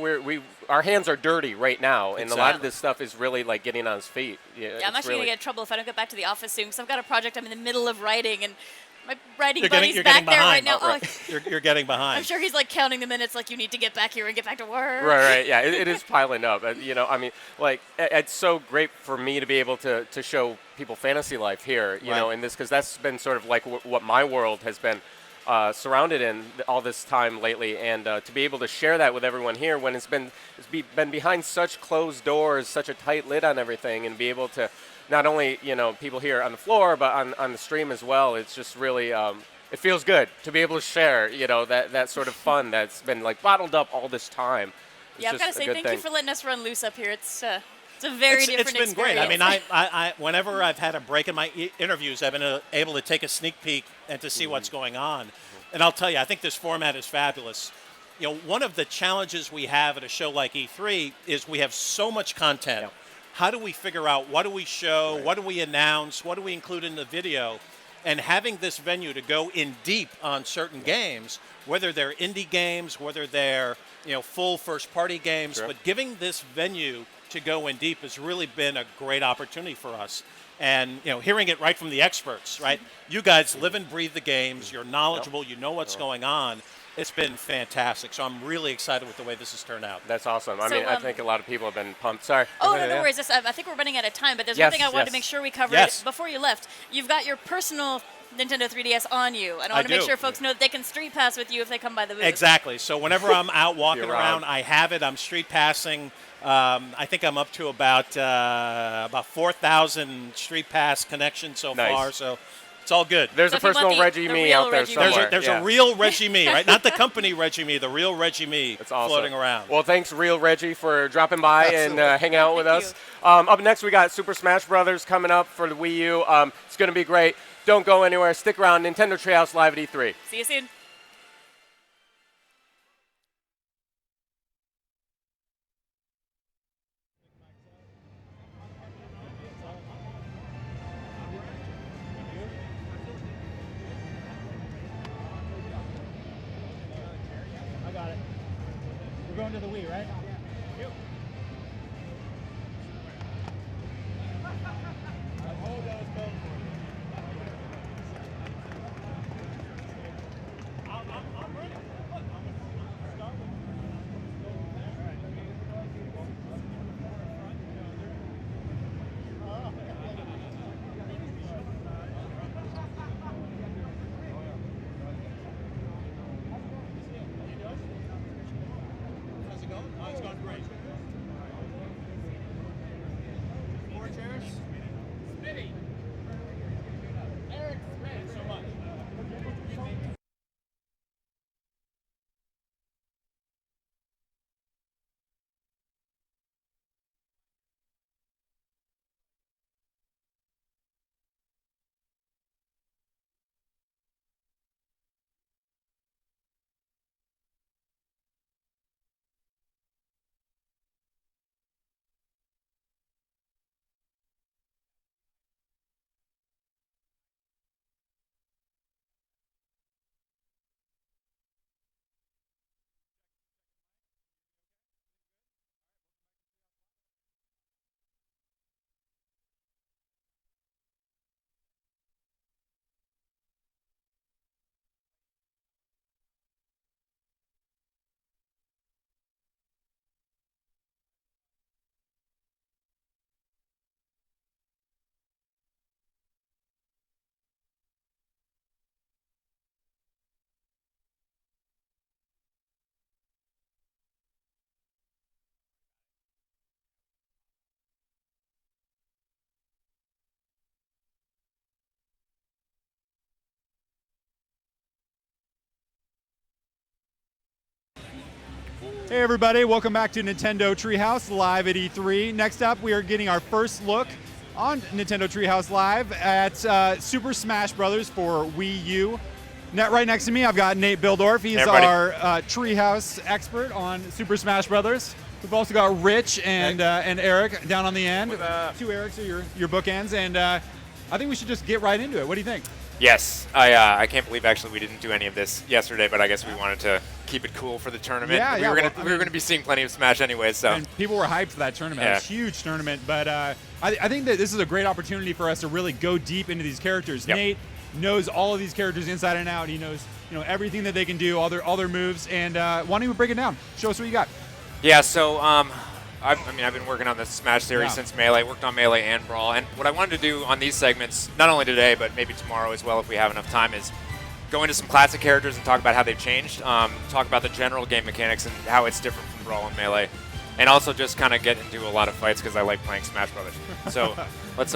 our hands are dirty right now, and a lot of this stuff is really getting on its feet. Yeah, I'm actually going to get in trouble if I don't get back to the office soon, because I've got a project I'm in the middle of writing, and my writing buddy's back there right now. Oh, you're getting behind. I'm sure he's counting the minutes, you need to get back here and get back to work. Right. Yeah, it is piling up. It's so great for me to be able to show people Fantasy Life here, in this, because that's been sort of what my world has been surrounded in all this time lately, and to be able to share that with everyone here when it's been behind such closed doors, such a tight lid on everything, and be able to not only people here on the floor but on the stream as well. It's just really it feels good to be able to share that sort of fun that's been bottled up all this time. Yeah, I've got to say thank you for letting us run loose up here. It's a very different experience. It's been great. I mean, I whenever I've had a break in my interviews, I've been able to take a sneak peek and to see what's going on. And I'll tell you, I think this format is fabulous. One of the challenges we have at a show like E3 is we have so much content. Yeah. How do we figure out what do we show, what do we announce, what do we include in the video? And having this venue to go in deep on certain games, whether they're indie games, whether they're full first-party games, but giving this venue to go in deep has really been a great opportunity for us. And hearing it right from the experts, right? You guys live and breathe the games. You're knowledgeable. You know what's going on. It's been fantastic. So I'm really excited with the way this has turned out. That's awesome. I I think a lot of people have been pumped. Sorry. Oh, no worries. I think we're running out of time, but there's one thing I wanted to make sure we covered before you left. You've got your personal Nintendo 3DS on you, and I want to make sure folks know that they can street pass with you if they come by the booth. Exactly. So whenever I'm out walking around, I have it. I'm street passing. I think I'm up to about 4,000 street pass connections so far. So it's all good. There's a personal Reggie Me out there somewhere. There's a real Reggie Me, right? Not the company Reggie Me, the real Reggie Me floating around. Well, thanks, real Reggie, for dropping by and hanging out with us. Up next, we got Super Smash Brothers coming up for the Wii U. It's going to be great. Don't go anywhere. Stick around. Nintendo Treehouse live at E3. See you soon. I got it. We're going to the Wii, right? Yep. Hey everybody, welcome back to Nintendo Treehouse live at E3. Next up, we are getting our first look on Nintendo Treehouse Live at Super Smash Bros. For Wii U. Right next to me, I've got Nate Bildorf. He's our Treehouse expert on Super Smash Bros. We've also got Rich and Eric down on the end. Two Erics are your bookends, and I think we should just get right into it. What do you think? Yes, I can't believe actually we didn't do any of this yesterday, but I guess we wanted to keep it cool for the tournament. We were gonna be seeing plenty of Smash anyway, so. And people were hyped for that tournament. It was a huge tournament, but I think that this is a great opportunity for us to really go deep into these characters. Nate knows all of these characters inside and out. He knows everything that they can do, all their moves, and why don't you break it down? Show us what you got. Yeah, so I've been working on the Smash series since Melee, worked on Melee and Brawl, and what I wanted to do on these segments, not only today, but maybe tomorrow as well if we have enough time, is go into some classic characters and talk about how they've changed, talk about the general game mechanics and how it's different from Brawl and Melee, and also just kind of get into a lot of fights because I like playing Smash Brothers. So let's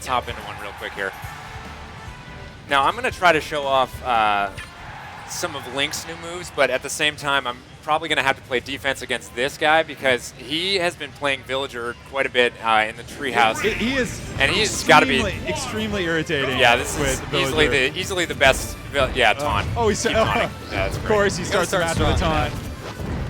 hop into one real quick here. Now I'm going to try to show off some of Link's new moves, but at the same time I'm probably going to have to play defense against this guy because he has been playing Villager quite a bit in the Treehouse. He is, and he's got to be extremely irritating. Yeah, this is easily the best. Taunt. He's taunting. Yeah, of course, he starts the match with a taunt.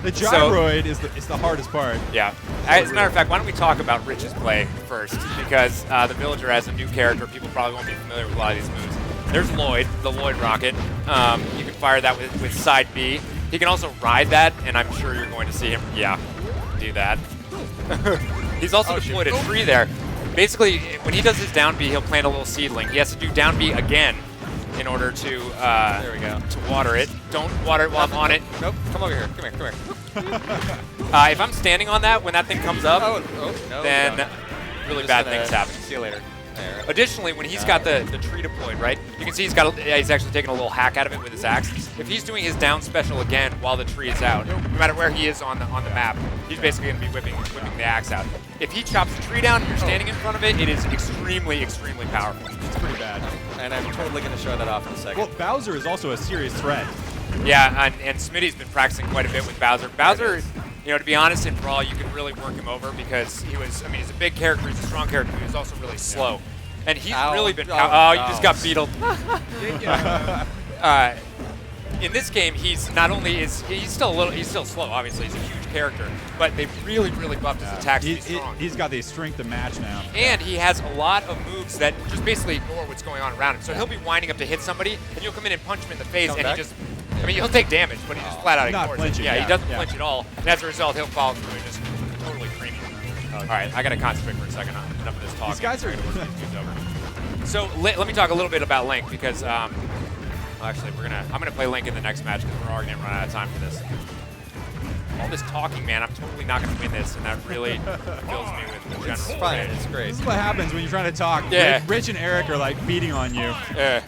The gyroid is the hardest part. Yeah. As a matter of fact, why don't we talk about Rich's play first? Because the Villager has a new character. People probably won't be familiar with a lot of these moves. There's Lloyd, the Lloyd rocket. You can fire that with side B. He can also ride that, and I'm sure you're going to see him, do that. He's also deployed a tree there. Basically, when he does his down B, he'll plant a little seedling. He has to do down B again in order to to water it. Don't water it while I'm on it. Nope. Come over here. Come here. If I'm standing on that when that thing comes up, then really bad things happen. See you later. Additionally, when he's got the tree deployed, right, you can see he's actually taking a little hack out of it with his axe. If he's doing his down special again while the tree is out, no matter where he is on the map, he's basically going to be whipping the axe out. If he chops the tree down and you're standing in front of it, it is extremely, extremely powerful. It's pretty bad. And I'm totally going to show that off in a second. Well, Bowser is also a serious threat. Yeah, and Smitty's been practicing quite a bit with Bowser. Bowser, to be honest, in Brawl, you can really work him over because he's a big character, he's a strong character, but he's also really slow. And he's really been... you just got beetled. In this game, he's still slow, obviously. He's a huge character, but they really buffed his attacks to be strong. He's got the strength to match now. And he has a lot of moves that just basically ignore what's going on around him. So he'll be winding up to hit somebody, and you'll come in and punch him in the face, and he just... he'll take damage, but he just flat out ignores it. He doesn't flinch at all. And as a result, he'll follow through and just totally cream you. All right, I got to concentrate for a second on enough of this talk. These guys are... over. So let me talk a little bit about Link, because... actually, I'm gonna play Link in the next match because we're already gonna run out of time for this. All this talking, man, I'm totally not gonna win this, and that really fills me with general. It's fine. It's great. This is what happens when you're trying to talk. Yeah. Rich and Eric are like beating on you. Yeah.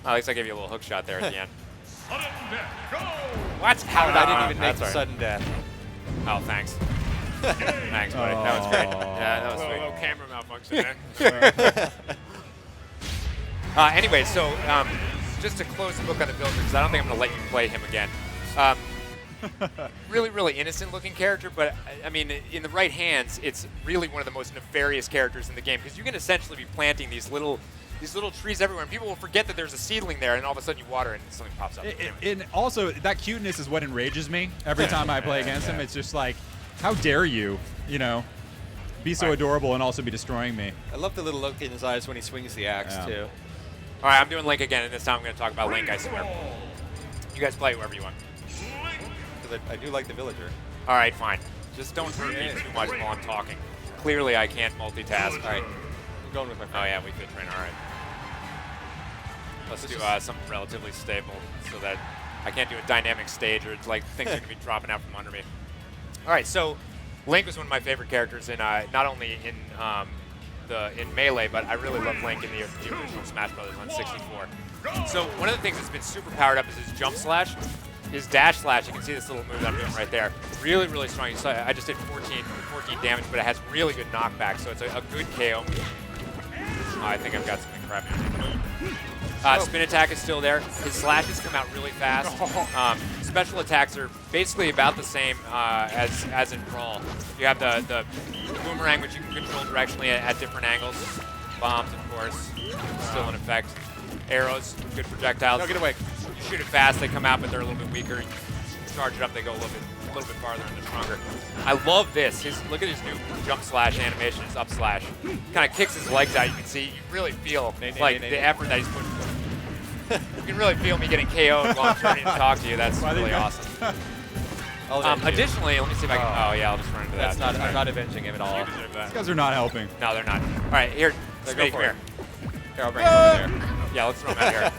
At least I gave you a little hook shot there at the end. What? How did I didn't even make the sudden death. Oh, thanks. Thanks, buddy. That was great. Yeah, that was sweet. Little camera malfunction there. Anyway, so just to close the book on the Villager, because I don't think I'm going to let you play him again. Really innocent-looking character, but I mean, in the right hands, it's really one of the most nefarious characters in the game, because you can essentially be planting these little trees everywhere, and people will forget that there's a seedling there, and all of a sudden you water it, and something pops up. And also, that cuteness is what enrages me every time I play against him. It's just like, how dare you, be so adorable and also be destroying me. I love the little look in his eyes when he swings the axe, too. All right, I'm doing Link again, and this time I'm going to talk about Link, I swear. You guys play whoever you want. Because I do like the Villager. All right, fine. Just don't hurt me too much while I'm talking. Clearly, I can't multitask. All right. I'm going with my friend. Oh, yeah, we fit train. All right. Let's do something relatively stable so that I can't do a dynamic stage or like things are going to be dropping out from under me. All right, so Link was one of my favorite characters in not only in Melee, but I really love Link in the original Smash Brothers on 64. So one of the things that's been super powered up is his jump slash, his dash slash. You can see this little move that I'm doing right there. Really strong. You saw I just did 14 damage, but it has really good knockback, so it's a good KO. I think I've got something crappy. Spin attack is still there. His slashes come out really fast. Special attacks are basically about the same as in Brawl. You have the boomerang, which you can control directionally at different angles. Bombs, of course, still in effect. Arrows, good projectiles. No, get away. You shoot it fast, they come out, but they're a little bit weaker. You charge it up, they go a little bit farther and they're stronger. I love this. Look at his new jump slash animation, his up slash. Kind of kicks his legs out. You can see, you really feel the effort that he's putting forth. You can really feel me getting KO'd while I'm turning to talk to you. That's really awesome. Additionally, let me see if I can. Oh yeah, I'll just run into that. I'm not avenging him at all. These guys are not helping. No, they're not. All right, here, Smitty, come here. Here, I'll bring him over there. Yeah, let's throw him out here.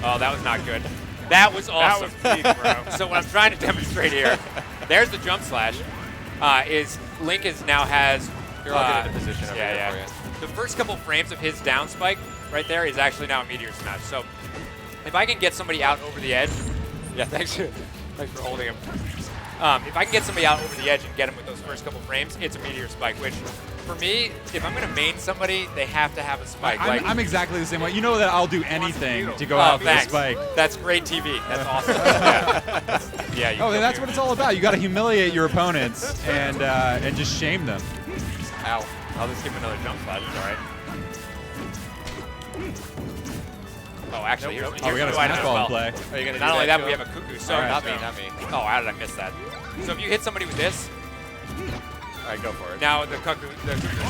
Oh, that was not good. That was awesome. That was peak, bro. So what I'm trying to demonstrate here, there's the jump slash. Is Link now has. Here, I'll get into position over yeah. here for you. The first couple frames of his down spike right there is actually now a meteor smash. So if I can get somebody out over the edge, yeah, thanks for holding him. If I can get somebody out over the edge and get him with those first couple frames, it's a meteor spike, which for me, if I'm going to main somebody, they have to have a spike. I'm exactly the same way. You know that I'll do anything to go out for a spike. That's great TV. That's awesome. Yeah. That's what it's all about. You got to humiliate your opponents and just shame them. Ow. I'll just give him another jump slash. It's all right. Oh, actually, here's we got a smash ball in play. Are you gonna not only that, but we have a cuckoo. So not me. Oh, how did I miss that? So if you hit somebody with this, all right, go for it. now the cuckoos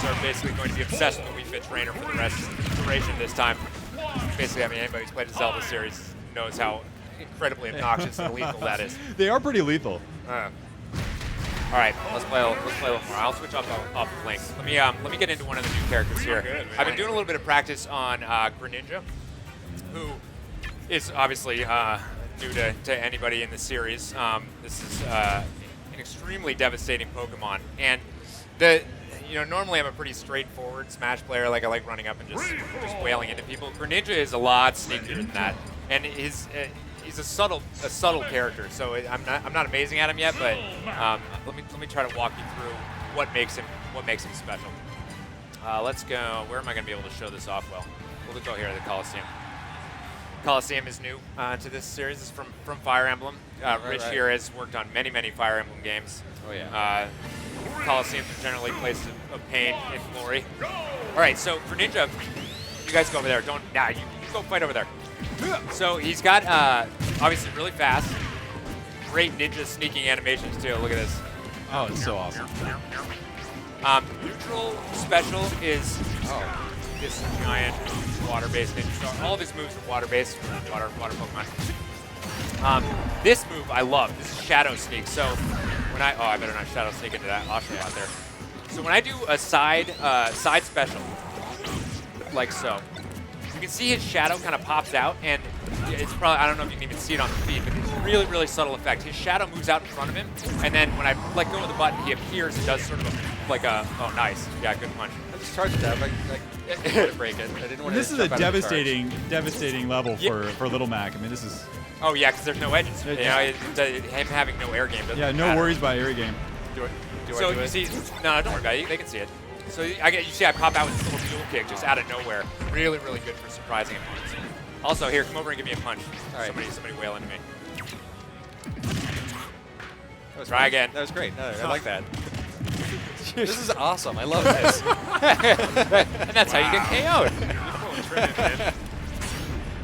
are basically going to be obsessed with the Wii Fit trainer for the rest of the duration this time. Basically, I mean, anybody who's played the Zelda series knows how incredibly obnoxious and lethal that is. They are pretty lethal. All right, let's play a little more. I'll switch off of Link. Let me get into one of the new characters here. I've been doing a little bit of practice on Greninja, who is obviously new to anybody in the series. This is an extremely devastating Pokemon, and normally I'm a pretty straightforward Smash player. Like I like running up and just wailing into people. Greninja is a lot sneakier than that, and he's a subtle character. So I'm not amazing at him yet, but let me try to walk you through what makes him special. Let's go. Where am I going to be able to show this off well? We'll go here to the Coliseum. Coliseum is new to this series. It's from Fire Emblem. Rich here has worked on many Fire Emblem games. Oh yeah. Coliseums are generally places of pain and glory. All right, so for Ninja, you guys go over there. You go fight over there. So he's got obviously really fast, great ninja sneaking animations too. Look at this. Oh, it's so awesome. Neutral special is this giant water-based ninja star. All of his moves are water-based, water Pokemon. This move I love. This is Shadow Sneak. So when I better not Shadow Sneak into that Oshawott out there. So when I do a side special, like so, you can see his shadow kind of pops out, and it's probably, I don't know if you can even see it on the feed, but it's a really subtle effect. His shadow moves out in front of him, and then when I let go of the button, he appears and does sort of oh, nice. Yeah, good punch. I just charged that. I didn't break it. I didn't want this is a devastating level for Little Mac. I mean, this is. Oh yeah, because there's no edges. Him having no air game doesn't matter. Worries by air game. Do you see? No, don't worry about it. They can see it. So you see I pop out with this little dual kick just out of nowhere. Really good for surprising opponents. Also, here, come over and give me a punch. All right. Somebody wail into me. Try again. That was great. No, I like that. This is awesome. I love this. And that's how you get KO'd.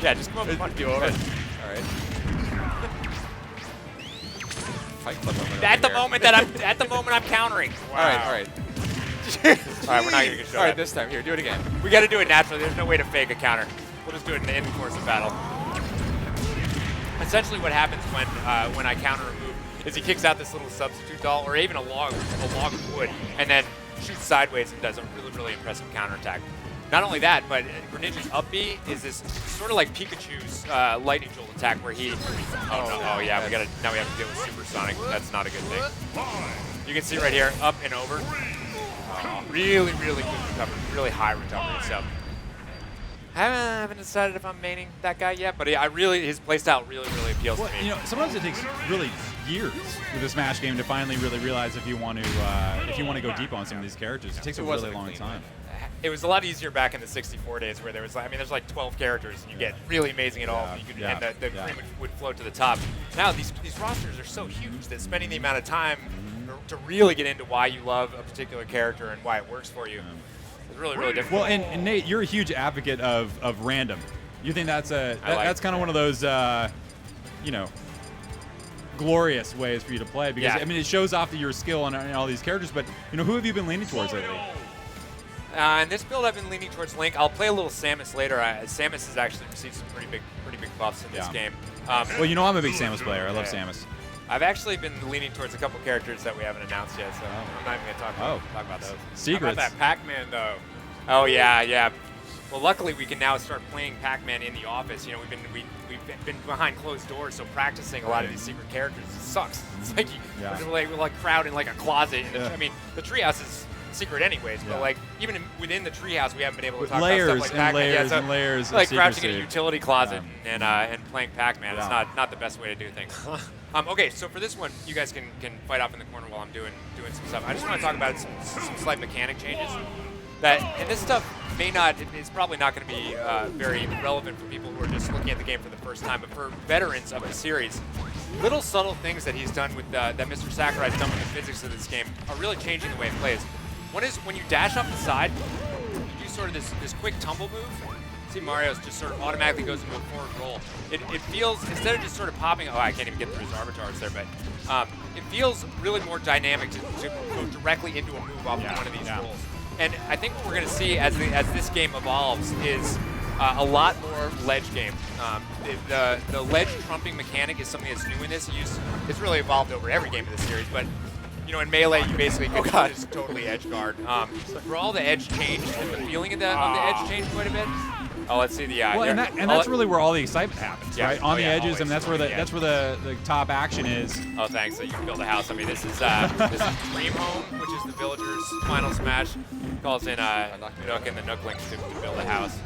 Yeah, just come over and punch you over. All right. Fight Club moment. At the moment I'm countering. Wow. All right. All right, we're not going to get All right, this time. Here, do it again. We got to do it naturally. There's no way to fake a counter. We'll just do it in the course of battle. Essentially what happens when I counter a move is he kicks out this little substitute doll or even a log of wood and then shoots sideways and does a really impressive counterattack. Not only that, but Greninja's up B is this sort of like Pikachu's lightning jolt attack where he... now we have to deal with ZephyrSonic. That's not a good thing. You can see right here, up and over. Really good recovery, really high recovery. So I haven't decided if I'm maining that guy yet, but his playstyle really appeals to me. Sometimes it takes really years with a Smash game to finally really realize if you want to go deep on some of these characters. It takes a really long time. It was a lot easier back in the 64 days where there's like 12 characters and you get really amazing at all, and the cream would float to the top. Now these rosters are so huge that spending the amount of time to really get into why you love a particular character and why it works for you. It's really, really difficult. Well, and Nate, you're a huge advocate of random. You think that's that's kind of one of those, glorious ways for you to play because I mean it shows off your skill on all these characters. But who have you been leaning towards lately? In this build, I've been leaning towards Link. I'll play a little Samus later. Samus has actually received some pretty big buffs in this game. Well, I'm a big Samus player. I love Samus. I've actually been leaning towards a couple characters that we haven't announced yet, so I'm not even going to talk about those. Secrets. How about that Pac-Man, though? Oh, yeah. Well, luckily, we can now start playing Pac-Man in the office. We've been behind closed doors, so practicing a lot of these secret characters sucks. It's like we're like crowd in like a closet. I mean, the Treehouse is secret anyways, but like even within the Treehouse, we haven't been able to talk about stuff like Pac-Man. Layers and layers like of crouching secrecy. in a utility closet and playing Pac-Man. It's not the best way to do things. Okay, so for this one, you guys can fight off in the corner while I'm doing some stuff. I just want to talk about some slight mechanic changes. And this stuff it's probably not going to be very relevant for people who are just looking at the game for the first time, but for veterans of the series, little subtle things that he's done with that Mr. Sakurai's done with the physics of this game are really changing the way it plays. One is when you dash off the side, you do sort of this quick tumble move. See, Mario's just sort of automatically goes into a forward roll. It feels, instead of just sort of popping, I can't even get through his avatars there, but it feels really more dynamic to go directly into a move off of one of these rolls. And I think what we're going to see as this game evolves is a lot more ledge game. The ledge trumping mechanic is something that's new in this. It's really evolved over every game of the series, but in Melee, you basically can just totally edge guard. For all the edge changed, and the feeling of the edge changed quite a bit. Oh, let's see the well, and that's really where all the excitement happens, right? On the edges, and that's where the top action is. Oh, thanks. So you can build a house. I mean, this is Dream Home, which is the villagers' final smash. Calls in Nook and the Nooklings to build a house.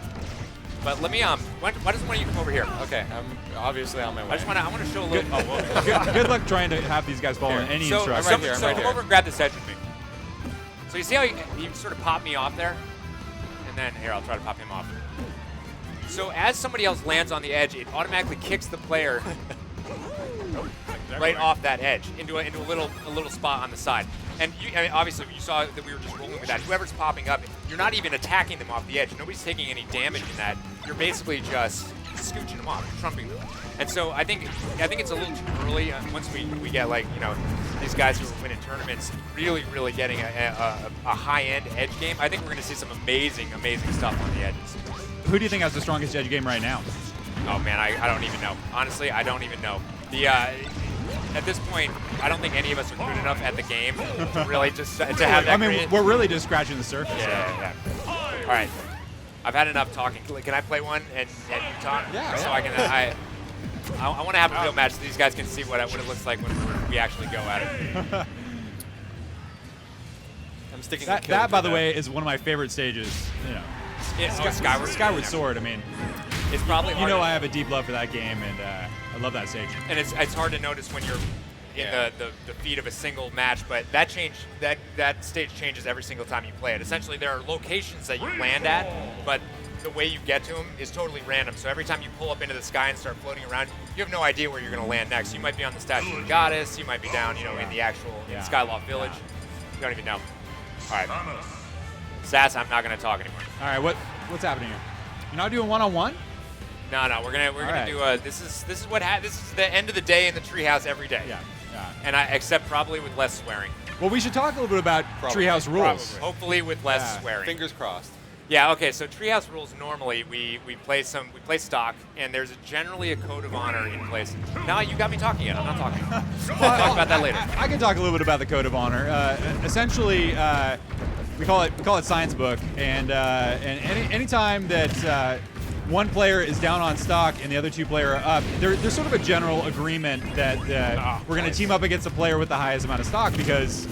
But let me why doesn't one of you come over here? Okay, I'm obviously on my way. I want to show a little. Good luck trying to have these guys follow any instructions. So come over and grab this edge with me. So you see how he sort of popped me off there, and then here I'll try to pop him off. So as somebody else lands on the edge, it automatically kicks the player right off that edge into a little spot on the side. And obviously you saw that we were just rolling with that. Whoever's popping up, you're not even attacking them off the edge. Nobody's taking any damage in that. You're basically just scooching them off, trumping them. And so I think it's a little too early. Once we get these guys who are winning tournaments really getting a high-end edge game, I think we're going to see some amazing stuff on the edges. Who do you think has the strongest edge game right now? Oh man, I don't even know. Honestly, I don't even know. At this point, I don't think any of us are good enough at the game to really just to have that. I mean, we're really just scratching the surface. Yeah. All right, I've had enough talking. Can I play one and you talk? Yeah. So I can. I want to have a real match so these guys can see what it looks like when we actually go at it. I'm sticking. That by the way, is one of my favorite stages. Skyward Sword. I mean, it's probably I have a deep love for that game, and I love that stage. And it's hard to notice when you're in the feed of a single match, but that stage changes every single time you play it. Essentially, there are locations that you land at, but the way you get to them is totally random. So every time you pull up into the sky and start floating around, you have no idea where you're going to land next. You might be on the statue of the goddess. You might be down, in the actual Skyloft village. You don't even know. All right. Sass, I'm not going to talk anymore. All right, what's happening here? You're not doing one-on-one? No, we're gonna do a. This is the end of the day in the Treehouse every day. Yeah. And except probably with less swearing. Well, we should talk a little bit about Treehouse rules. Probably. Hopefully with less swearing. Fingers crossed. Yeah. Okay. So Treehouse rules normally we play stock, and there's generally a code of honor in place. Now you got me talking yet. I'm not talking. We'll talk about that later. I can talk a little bit about the code of honor. Essentially. We call it science book, and anytime that one player is down on stock and the other two player are up, there's sort of a general agreement that we're going to team up against the player with the highest amount of stock because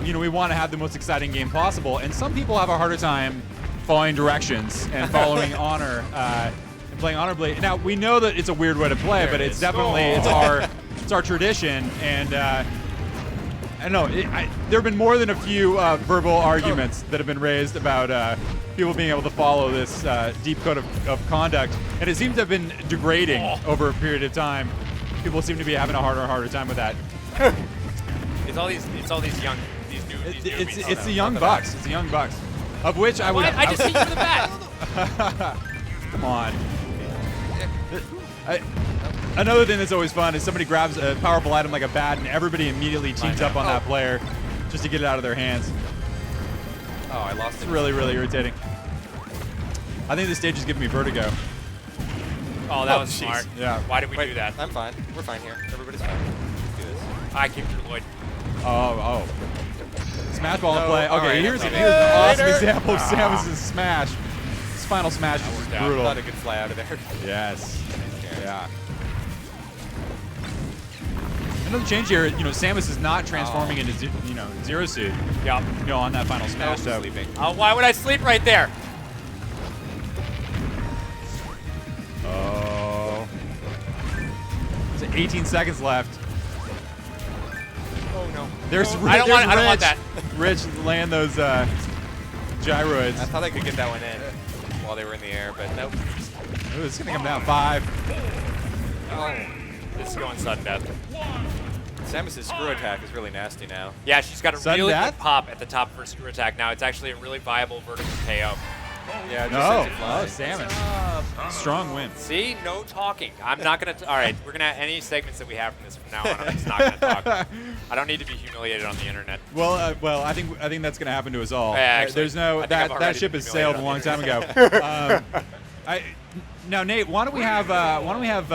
we want to have the most exciting game possible. And some people have a harder time following directions and following honor and playing honorably. Now we know that it's a weird way to play, but it's definitely it's our tradition and. I don't know. There have been more than a few verbal arguments that have been raised about people being able to follow this deep code of conduct, and it seems to have been degrading over a period of time. People seem to be having a harder and harder time with that. It's all these young, these newbies. It's the young bucks. It's the young bucks. Of which I would. I just hit you with the bat. Come on. Another thing that's always fun is somebody grabs a powerful item like a bat and everybody immediately teams up on that player just to get it out of their hands. Oh, I lost it. It's really, really irritating. I think this stage is giving me vertigo. Oh, that was smart. Yeah. Why did we do that? I'm fine. We're fine here. Everybody's fine. Let's do this. I keep your Lloyd. Oh. Smash ball in play. Okay, right, here's an okay. awesome example of Samus's smash. His final smash was brutal. Not a good fly out of there. Yes. Yeah. Another change here, Samus is not transforming into, Zero Suit. Yep. On that final smash. So. Sleeping. Why would I sleep right there? Oh. There's 18 seconds left. Oh no. There's I don't want that. Rich land those gyroids. I thought I could get that one in while they were in the air, but nope. Ooh, it's gonna come down 5. Oh. This is going sudden death. Samus's screw attack is really nasty now. Yeah, she's got a Sudden really death? good pop at the top of her screw attack now. It's actually a really viable vertical KO. Yeah, it just Samus. Strong win. See, no talking. I'm not gonna. All right, we're gonna any segments that we have from this from now on. I'm just not gonna talk. I don't need to be humiliated on the internet. Well, I think that's gonna happen to us all. Yeah, actually, There's no that ship has sailed a long time ago. Now, Nate, why don't we have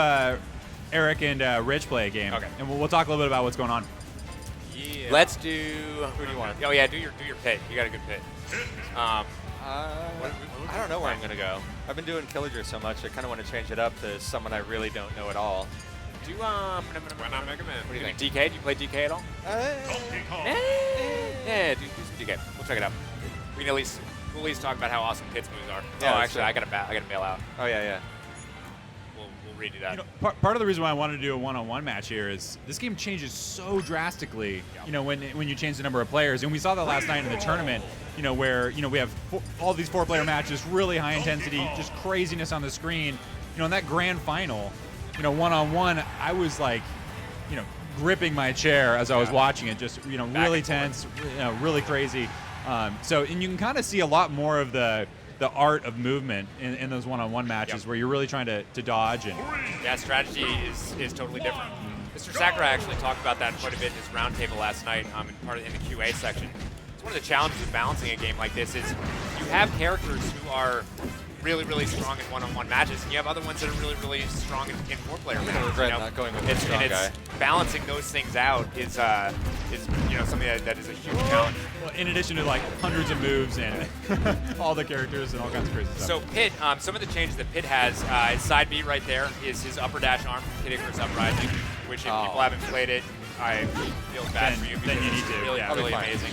Eric and Rich play a game? Okay. And we'll talk a little bit about what's going on. Yeah. Let's do. Who do you want? Oh yeah, do your pit. You got a good pit. I don't know where I'm going to go. I've been doing Killager so much, I kind of want to change it up to someone I really don't know at all. Do What do you think? DK? Do you play DK at all? Yeah, do some DK. We'll check it out. We can we'll at least talk about how awesome Pit's moves are. Yeah, actually, I gotta bail out. Oh yeah. We'll redo that. Part of the reason why I wanted to do a one-on-one match here is this game changes so drastically. When you change the number of players, and we saw that last night in the tournament. Where we have all these 4-player matches, really high intensity, just craziness on the screen. In that grand final, one-on-one, I was like, gripping my chair as I was watching it, just really tense, really crazy. And you can kind of see a lot more of the art of movement in those one-on-one matches where you're really trying to dodge and. Yeah, strategy is totally different. Mr. Sakurai actually talked about that quite a bit in his roundtable last night in the QA section. One of the challenges of balancing a game like this is you have characters who are really, really strong in one-on-one matches, and you have other ones that are really, really strong in 4-player matches. I regret not going with the strong guy. Balancing those things out is something that is a huge challenge. Well, in addition to hundreds of moves and all the characters and all kinds of crazy stuff. So Pit, some of the changes that Pit has, his side B right there is his upper dash arm from Kid Icarus Uprising, which if people haven't played it, I feel bad for you because then you need it's to. really, really amazing.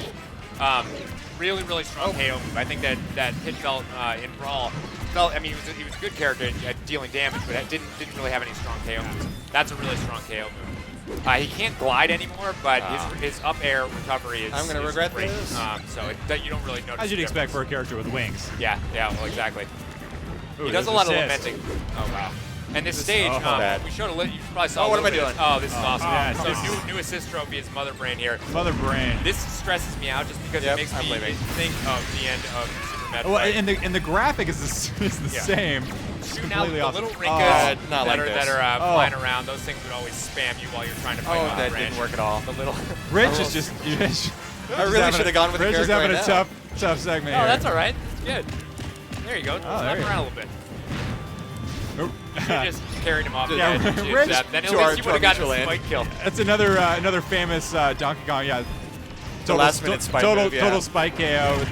Really, really strong KO move. I think that Pit felt in Brawl. He was a good character at dealing damage, but didn't really have any strong KO moves. That's a really strong KO move. He can't glide anymore, but his up air recovery is. I'm going to regret great. this. That you don't really notice. As you'd expect for a character with wings. Yeah, well, exactly. Ooh, he does a lot of lamenting. Oh wow. And this stage, we showed you probably saw. Oh, what am I doing? Oh, this is awesome. Yeah, so new assist trophy is Mother Brain here. Mother Brain. This stresses me out just because it makes me think of the end of Super Metroid. Well, and the graphic is the same. Shooting out the awesome. little rinkas that are flying around. Those things would always spam you while you're trying to fight that didn't work at all. The little Rich is just. I really should have gone with the character. Rich is having a tough segment here. Oh, that's all right. It's good. There you go. Slap around a little bit. You just carried him off the edge. Rich, then at least you would have gotten a spike kill. That's another famous Donkey Kong. Yeah, total spike KO,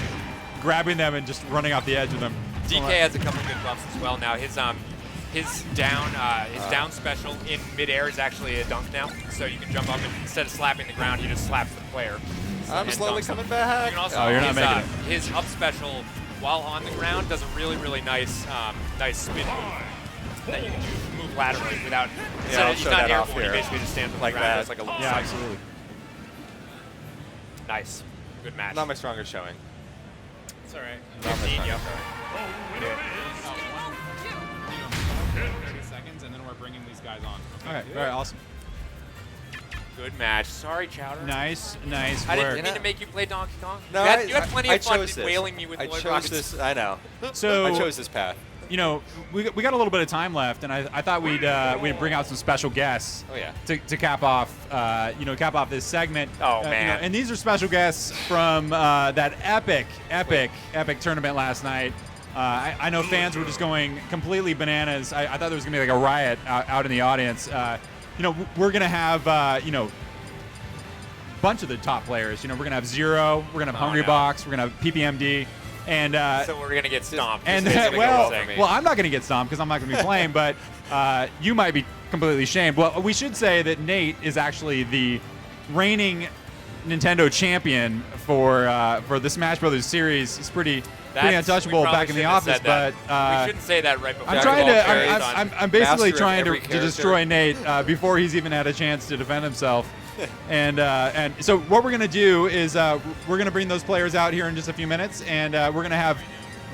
grabbing them and just running off the edge of them. DK has a couple good buffs as well now. His down special in midair is actually a dunk now, so you can jump up and instead of slapping the ground, you just slap the player. I'm slowly coming back. You can also you're not making it. His up special while on the ground does a really, really nice spin move that you can move laterally without. Yeah, he's not airborne. He basically just stands on like the ground. that. It's like a little Yeah, cycle. absolutely. Nice, good match. Not my strongest showing. It's all right. 15, yep. 2 seconds, and then we're bringing these guys on. Okay, all right, awesome. Good match. Sorry, Chowder. Nice work. I didn't mean to make you play Donkey Kong. No, you had plenty of fun wailing me with Lloyd Rockets. This. I know. So I chose this path. You know, we got a little bit of time left, and I thought we'd bring out some special guests. Oh yeah. To cap off cap off this segment. Oh man. You know, and these are special guests from that epic tournament last night. I know fans were just going completely bananas. I thought there was gonna be like a riot out in the audience. You know, we're gonna have you know, bunch of the top players. You know, we're gonna have Zero, we're gonna have Hungrybox, we're gonna have PPMD. And so we're gonna get stomped. And well, I'm not gonna get stomped because I'm not gonna be playing, but you might be completely shamed. Well, we should say that Nate is actually the reigning Nintendo champion for the Smash Brothers series. He's pretty untouchable back in the office, but we shouldn't say that right before. I'm basically trying to destroy Nate before he's even had a chance to defend himself. And so what we're gonna do is we're gonna bring those players out here in just a few minutes, and we're gonna have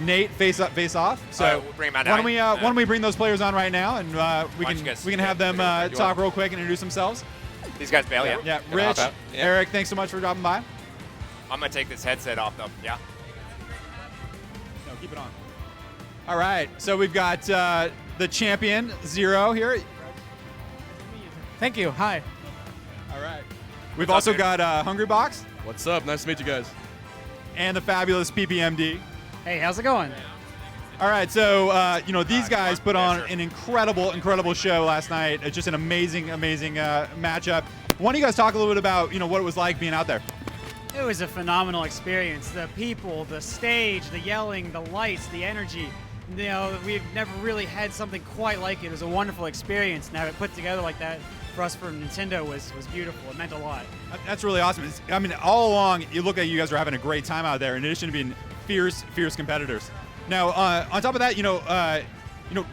Nate face off. So we'll bring him out why don't we bring those players on right now, and we can have them talk real quick and introduce themselves. These guys bail, yeah. Yeah, Rich, Eric, thanks so much for dropping by. I'm gonna take this headset off though. Yeah. No, keep it on. All right, so we've got the champion Zero here. Thank you. Hi. All right. We've also got Hungrybox. What's up? Nice to meet you guys. And the fabulous PPMD. Hey, how's it going? All right, so you know, these guys put on an incredible show last night. It's just an amazing matchup. Why don't you guys talk a little bit about what it was like being out there? It was a phenomenal experience. The people, the stage, the yelling, the lights, the energy. You know, we've never really had something quite like it. It was a wonderful experience, and have it put together like that for us from Nintendo was beautiful. It meant a lot. That's really awesome. I mean, all along, you look at you guys are having a great time out there, in addition to being fierce competitors. Now, on top of that,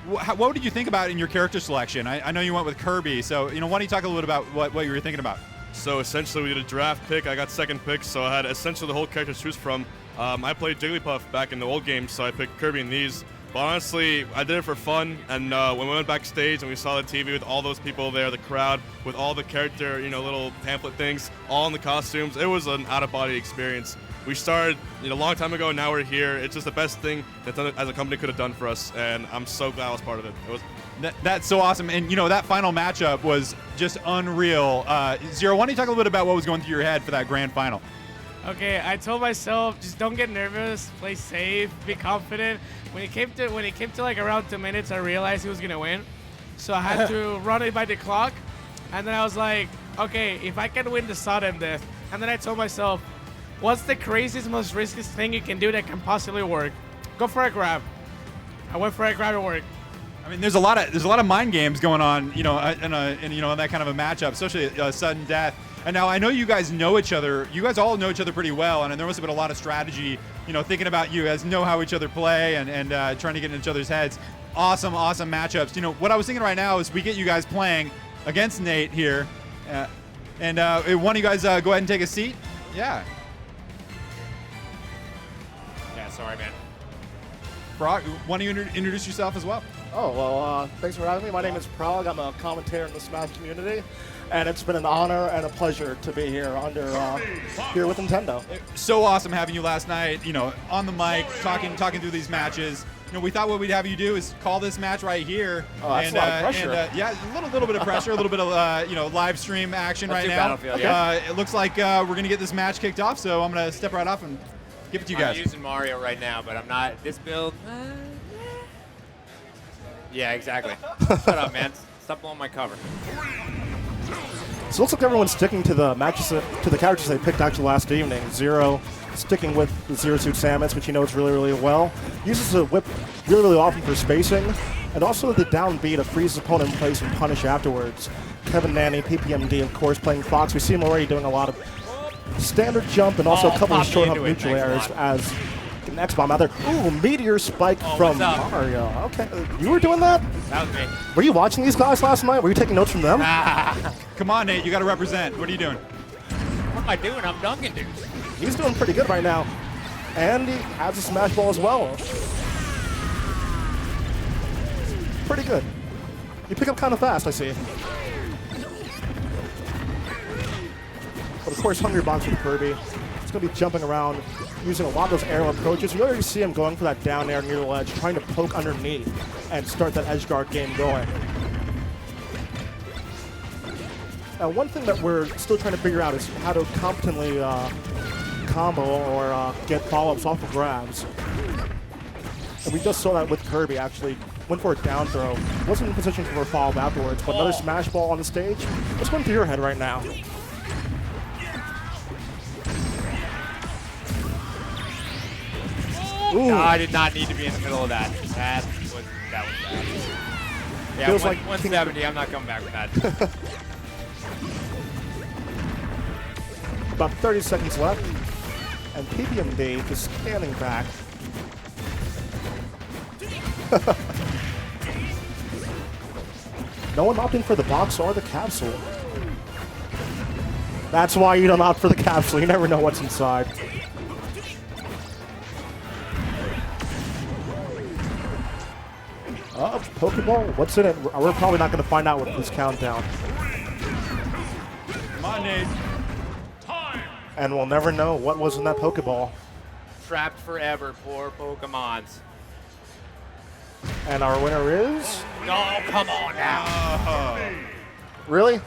what did you think about in your character selection? I know you went with Kirby, so why don't you talk a little bit about what you were thinking about? So essentially, we did a draft pick. I got second pick, so I had essentially the whole character to choose from. I played Jigglypuff back in the old games, so I picked Kirby in these. But honestly, I did it for fun, and when we went backstage and we saw the TV with all those people there, the crowd, with all the character, little pamphlet things, all in the costumes, it was an out-of-body experience. We started a long time ago, and now we're here. It's just the best thing that as a company could have done for us, and I'm so glad I was part of it. That's so awesome, and that final matchup was just unreal. Zero, why don't you talk a little bit about what was going through your head for that grand final? Okay, I told myself just don't get nervous, play safe, be confident. When it came to like around 2 minutes, I realized he was gonna win, so I had to run it by the clock, and then I was like, okay, if I can win the sudden death, and then I told myself, what's the craziest, most riskiest thing you can do that can possibly work? Go for a grab. I went for a grab, it worked. I mean, there's a lot of mind games going on, in that kind of a matchup, especially sudden death. And now I know you guys know each other. You guys all know each other pretty well, and there must have been a lot of strategy, thinking about you guys know how each other play and trying to get in each other's heads. Awesome matchups. What I was thinking right now is we get you guys playing against Nate here, and one of you guys go ahead and take a seat. Yeah. Yeah. Sorry, man. Brock, why don't you introduce yourself as well? Oh, well, thanks for having me. My name is Prague. I'm a commentator in the Smash community, and it's been an honor and a pleasure to be here here with Nintendo. So awesome having you last night, on the mic, talking through these matches. We thought what we'd have you do is call this match right here. Oh, that's a lot of pressure. Yeah, a little bit of pressure, a little bit of live stream action right now. It looks like we're going to get this match kicked off, so I'm going to step right off and give it to you guys. I'm using Mario right now, but I'm not. This build. Yeah, exactly. Shut up, man. Stop blowing my cover. So it looks like everyone's sticking to the matches, to the characters they picked actually last evening. Zero sticking with the Zero Suit Samus, which he knows really well. Uses the whip really often for spacing, and also the down B to freeze his opponent in place and punish afterwards. Kevin Nanny, PPMD, of course, playing Fox. We see him already doing a lot of standard jump and also a couple of short up neutral airs as an X-Bomb out there. Ooh, Meteor Spike from Mario. Okay, you were doing that? That was me. Were you watching these guys last night? Were you taking notes from them? Come on, Nate, you got to represent. What are you doing? What am I doing? I'm dunking dudes. He's doing pretty good right now. And he has a Smash Ball as well. Pretty good. You pick up kind of fast, I see. But of course, Hungry Box with Kirby. It's going to be jumping around, using a lot of those aerial approaches. You already see him going for that down air near the ledge, trying to poke underneath and start that edge guard game going. Now, one thing that we're still trying to figure out is how to competently combo or get follow-ups off of grabs. And we just saw that with Kirby, actually. Went for a down throw. Wasn't in position for a follow-up afterwards, but another smash ball on the stage. What's going through your head right now? Ooh. No, I did not need to be in the middle of that. That was bad. Yeah, feels like 170. I'm not coming back with that. About 30 seconds left, and PPMD just standing back. No one opting for the box or the capsule. That's why you don't opt for the capsule. You never know what's inside. Pokeball? What's in it? We're probably not going to find out with this countdown. Come on, Nate. And we'll never know what was in that Pokeball. Trapped forever, poor Pokemons. And our winner is? No, come on now. Really?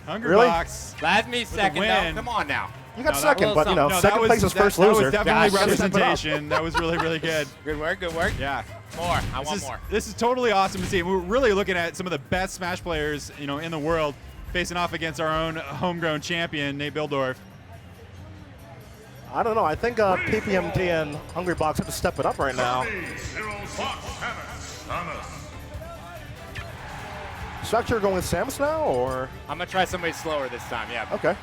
Hungry Box. That's me second, though. Come on now. You got second, but, you know, second place is first loser. That was definitely representation. That was really, really good. Good work, good work. Yeah. More. I want more. This is totally awesome to see. We're really looking at some of the best Smash players, you know, in the world facing off against our own homegrown champion, Nate Bildorf. I don't know. I think PPMD and Hungry Box have to step it up right now. Structure going with Samus now, or? I'm going to try somebody slower this time, yeah. Okay.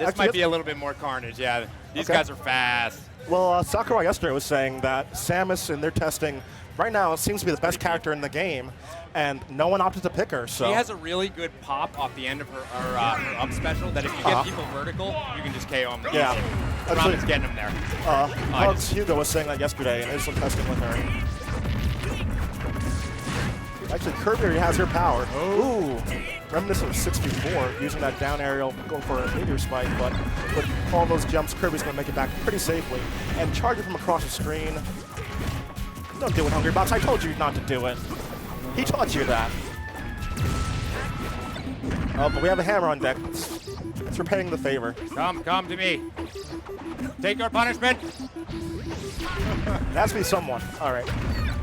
This might be a little bit more carnage, yeah. These guys are fast. Well, Sakurai yesterday was saying that Samus, in their testing, right now seems to be the best character in the game, and no one opted to pick her. So she has a really good pop off the end of her up special that if you get people vertical, you can just KO them. Yeah. Robin's getting them there. Hugs Hugo was saying that yesterday in his testing with her. Actually, Kirby already has her power. Ooh. Reminiscent of 64, using that down aerial, going for a meteor spike, but with all those jumps, Kirby's going to make it back pretty safely. And charge it from across the screen. Don't do it, Hungry Box. I told you not to do it. He taught you that. Oh, but we have a hammer on deck. It's repaying the favor. Come to me. Take your punishment. It has to be someone. All right.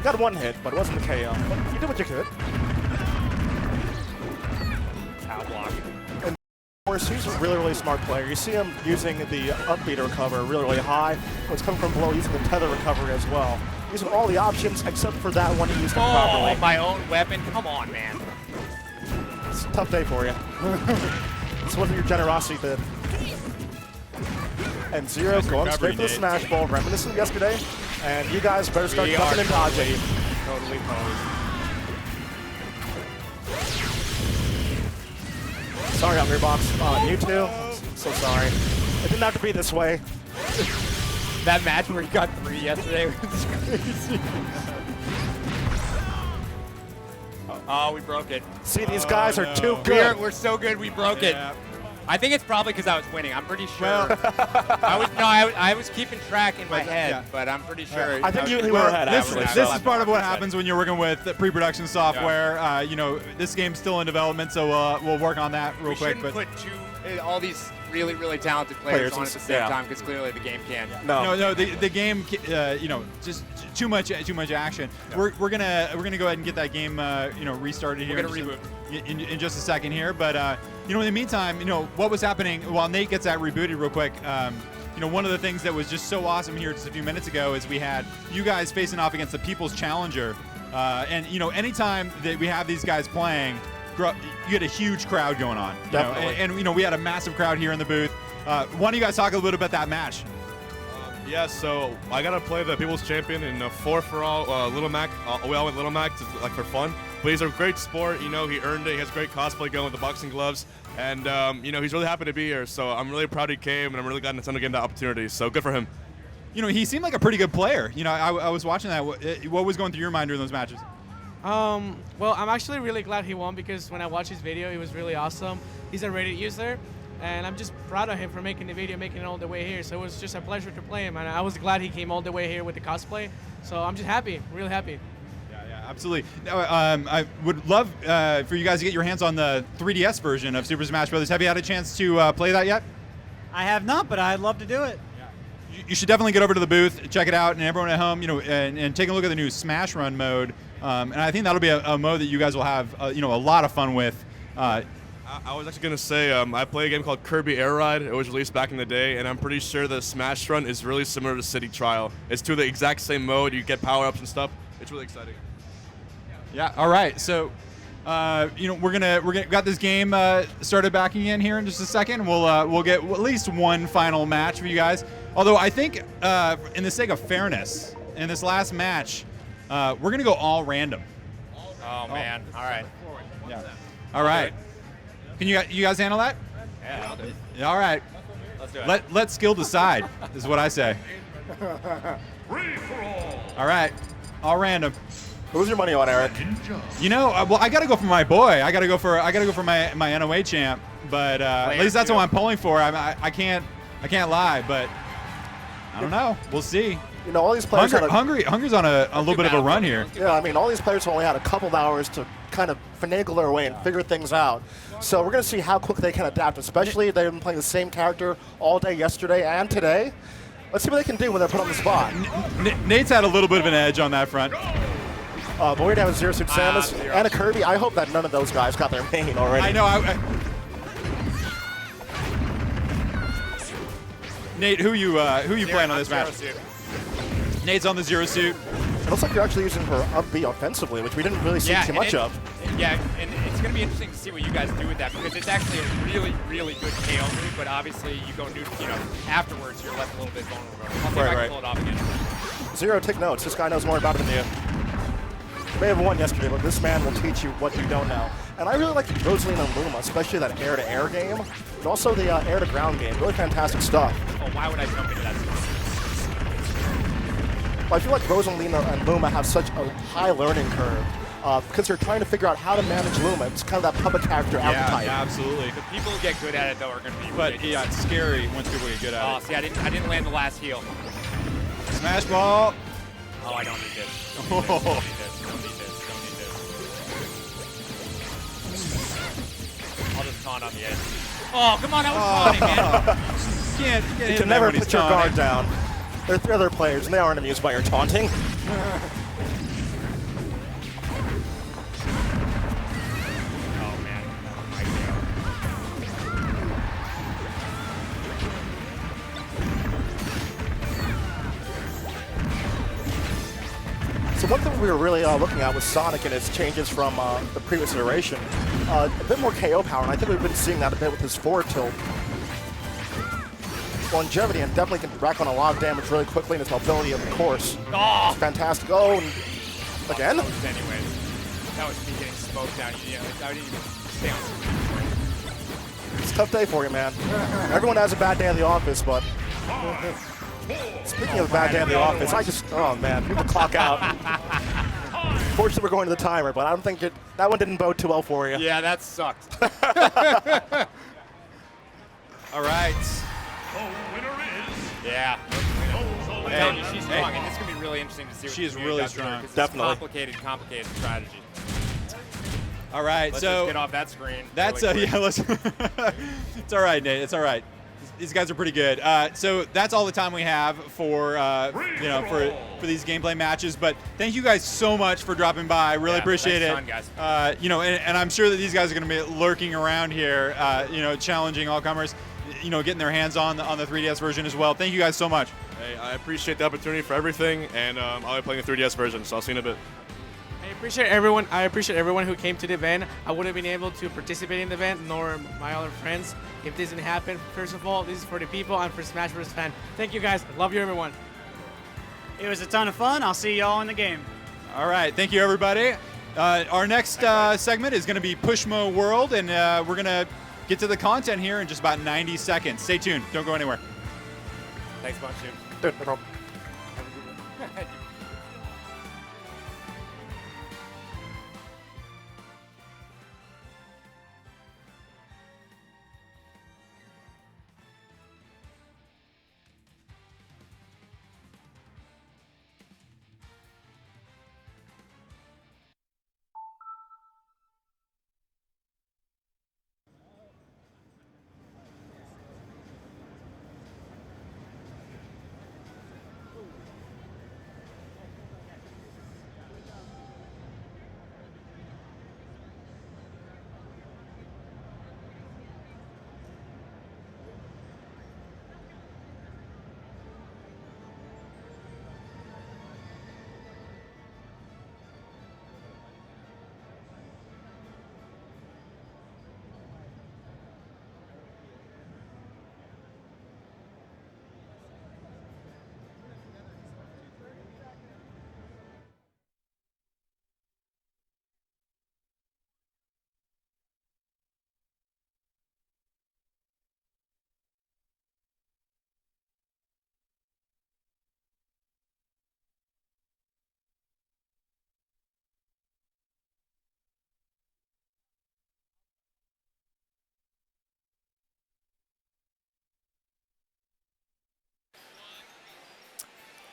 Got one hit, but it wasn't the KO. But you did what you could. Cow block. And of course, he's a really, really smart player. You see him using the up B to recover really, really high. When it's coming from below, using the tether recovery as well. Using all the options except for that one he used properly. My own weapon? Come on, man. It's a tough day for you. It's what your generosity did. And Zero going straight for the Smash Ball, reminiscent of yesterday. And you guys better start ducking and dodging. Totally posed. Sorry, Hungry Box. Mewtwo. So sorry. It didn't have to be this way. That match where he got 3 yesterday was crazy. Oh, we broke it. See, these guys are too good. We're so good, we broke it. I think it's probably because I was winning. I'm pretty sure. I was keeping track in my head, but I'm pretty sure. I think you were ahead. This is part of what happens when you're working with pre-production software. Yeah. You know, this game's still in development, so we'll work on that real quick. But put all these really, really talented players on at the same time because clearly the game can't. No, the game, you know, just too much action. Yeah. We're gonna go ahead and get that game, you know, restarted here. We're gonna reboot in just a second here, but you know, in the meantime, you know, what was happening while Nate gets that rebooted real quick. You know, one of the things that was just so awesome here just a few minutes ago is we had you guys facing off against the People's Challenger, and you know, anytime that we have these guys playing, you get a huge crowd going on. Definitely. And you know, we had a massive crowd here in the booth. Why don't you guys talk a little bit about that match? Yeah, so I got to play the People's Champion in 4-for-all Little Mac. We all went Little Mac just, like for fun. But he's a great sport. You know, he earned it. He has great cosplay going with the boxing gloves. And, you know, he's really happy to be here. So I'm really proud he came, and I'm really glad Nintendo gave him that opportunity. So good for him. You know, he seemed like a pretty good player. You know, I was watching that. What was going through your mind during those matches? Well, I'm actually really glad he won because when I watched his video, he was really awesome. He's a Reddit user. And I'm just proud of him for making the video, making it all the way here. So it was just a pleasure to play him, and I was glad he came all the way here with the cosplay. So I'm just happy, really happy. Yeah, absolutely. Now, I would love for you guys to get your hands on the 3DS version of Super Smash Bros. Have you had a chance to play that yet? I have not, but I'd love to do it. You should definitely get over to the booth, check it out, and everyone at home, and take a look at the new Smash Run mode. And I think that'll be a mode that you guys will have, a lot of fun with. I was actually going to say, I play a game called Kirby Air Ride. It was released back in the day, and I'm pretty sure the Smash Run is really similar to City Trial. It's to the exact same mode. You get power-ups and stuff. It's really exciting. Yeah, all right. So, we're got this game started backing in here in just a second. We'll get at least one final match for you guys. Although I think, in the sake of fairness, in this last match, we're going to go all random. Oh, man. All right. Yeah. All right. Can you guys handle that? Yeah, I'll do it. Yeah, all right. Let's do it. Let skill decide is what I say. All right. All random. Who's your money on, Eric? Well, I gotta go for my boy. I gotta go for my NOA champ. But at least that's what I'm pulling for. I can't lie, but I don't know. We'll see. All these players Hungry's on a little bit of a run here. Yeah, I mean, all these players only had a couple of hours to kind of finagle their way and figure things out. So we're going to see how quick they can adapt, especially they've been playing the same character all day yesterday and today. Let's see what they can do when they're put on the spot. Nate's had a little bit of an edge on that front. But we're going to have a Zero Suit Samus and a Kirby. I hope that none of those guys got their main already. I know. Nate, who you playing on this match? Nate's on the Zero Suit. It looks like you're actually using her up B offensively, which we didn't really see too much of. Yeah, and it's going to be interesting to see what you guys do with that, because it's actually a really, really good KO move, but obviously you go afterwards you're left a little bit vulnerable. I'll see if I can pull it off again. Zero, take notes. This guy knows more about it than you. You may have won yesterday, but this man will teach you what you don't know. And I really like Rosaline and Luma, especially that air-to-air game, and also the air-to-ground game. Really fantastic stuff. Oh, why would I jump into that? I feel like Rosalina and Luma have such a high learning curve because they're trying to figure out how to manage Luma. It's kind of that puppet character archetype. Yeah, absolutely. The people who get good at it, though, are going to be But yeah, it's scary once people get good at it. Oh, see, I didn't land the last heal. Smash ball. Oh, I don't need this. Don't need this. I'll just taunt on the edge. Oh, come on, that was taunting, man. You can never put your guard down. There are 3 other players, and they aren't amused by your taunting. Oh, man. So one thing we were really looking at was Sonic and his changes from the previous iteration. A bit more KO power, and I think we've been seeing that a bit with his forward tilt. Longevity, and definitely can rack on a lot of damage really quickly, and his mobility, of course. Oh! It's fantastic. Oh, and again? That was me getting smoked down. I didn't even stay on. It's a tough day for you, man. Everyone has a bad day in the office, but speaking of a bad day in the office, oh man, you have to clock out. Fortunately, we're going to the timer, but I don't think that one didn't bode too well for you. Yeah, that sucked. All right. Yeah. I'm telling you, she's strong, and it's going to be really interesting to see what she is really strong. Definitely. Complicated strategy. All right, let's so just get off that screen. That's really let's. It's all right, Nate. It's all right. These guys are pretty good. So that's all the time we have for for these gameplay matches. But thank you guys so much for dropping by. I really appreciate it. Fun, guys. And I'm sure that these guys are going to be lurking around here, challenging all comers, getting their hands on the 3DS version as well. Thank you guys so much. Hey, I appreciate the opportunity for everything, and I'll be playing the 3DS version, so I'll see you in a bit. I appreciate everyone who came to the event. I wouldn't have been able to participate in the event, nor my other friends, if this didn't happen. First of all, this is for the people. I'm for Smash Bros. Fan. Thank you guys. Love you, everyone. It was a ton of fun. I'll see y'all in the game. All right. Thank you, everybody. Our next segment is going to be Pushmo World, and we're going to get to the content here in just about 90 seconds. Stay tuned. Don't go anywhere. Thanks, Bunch.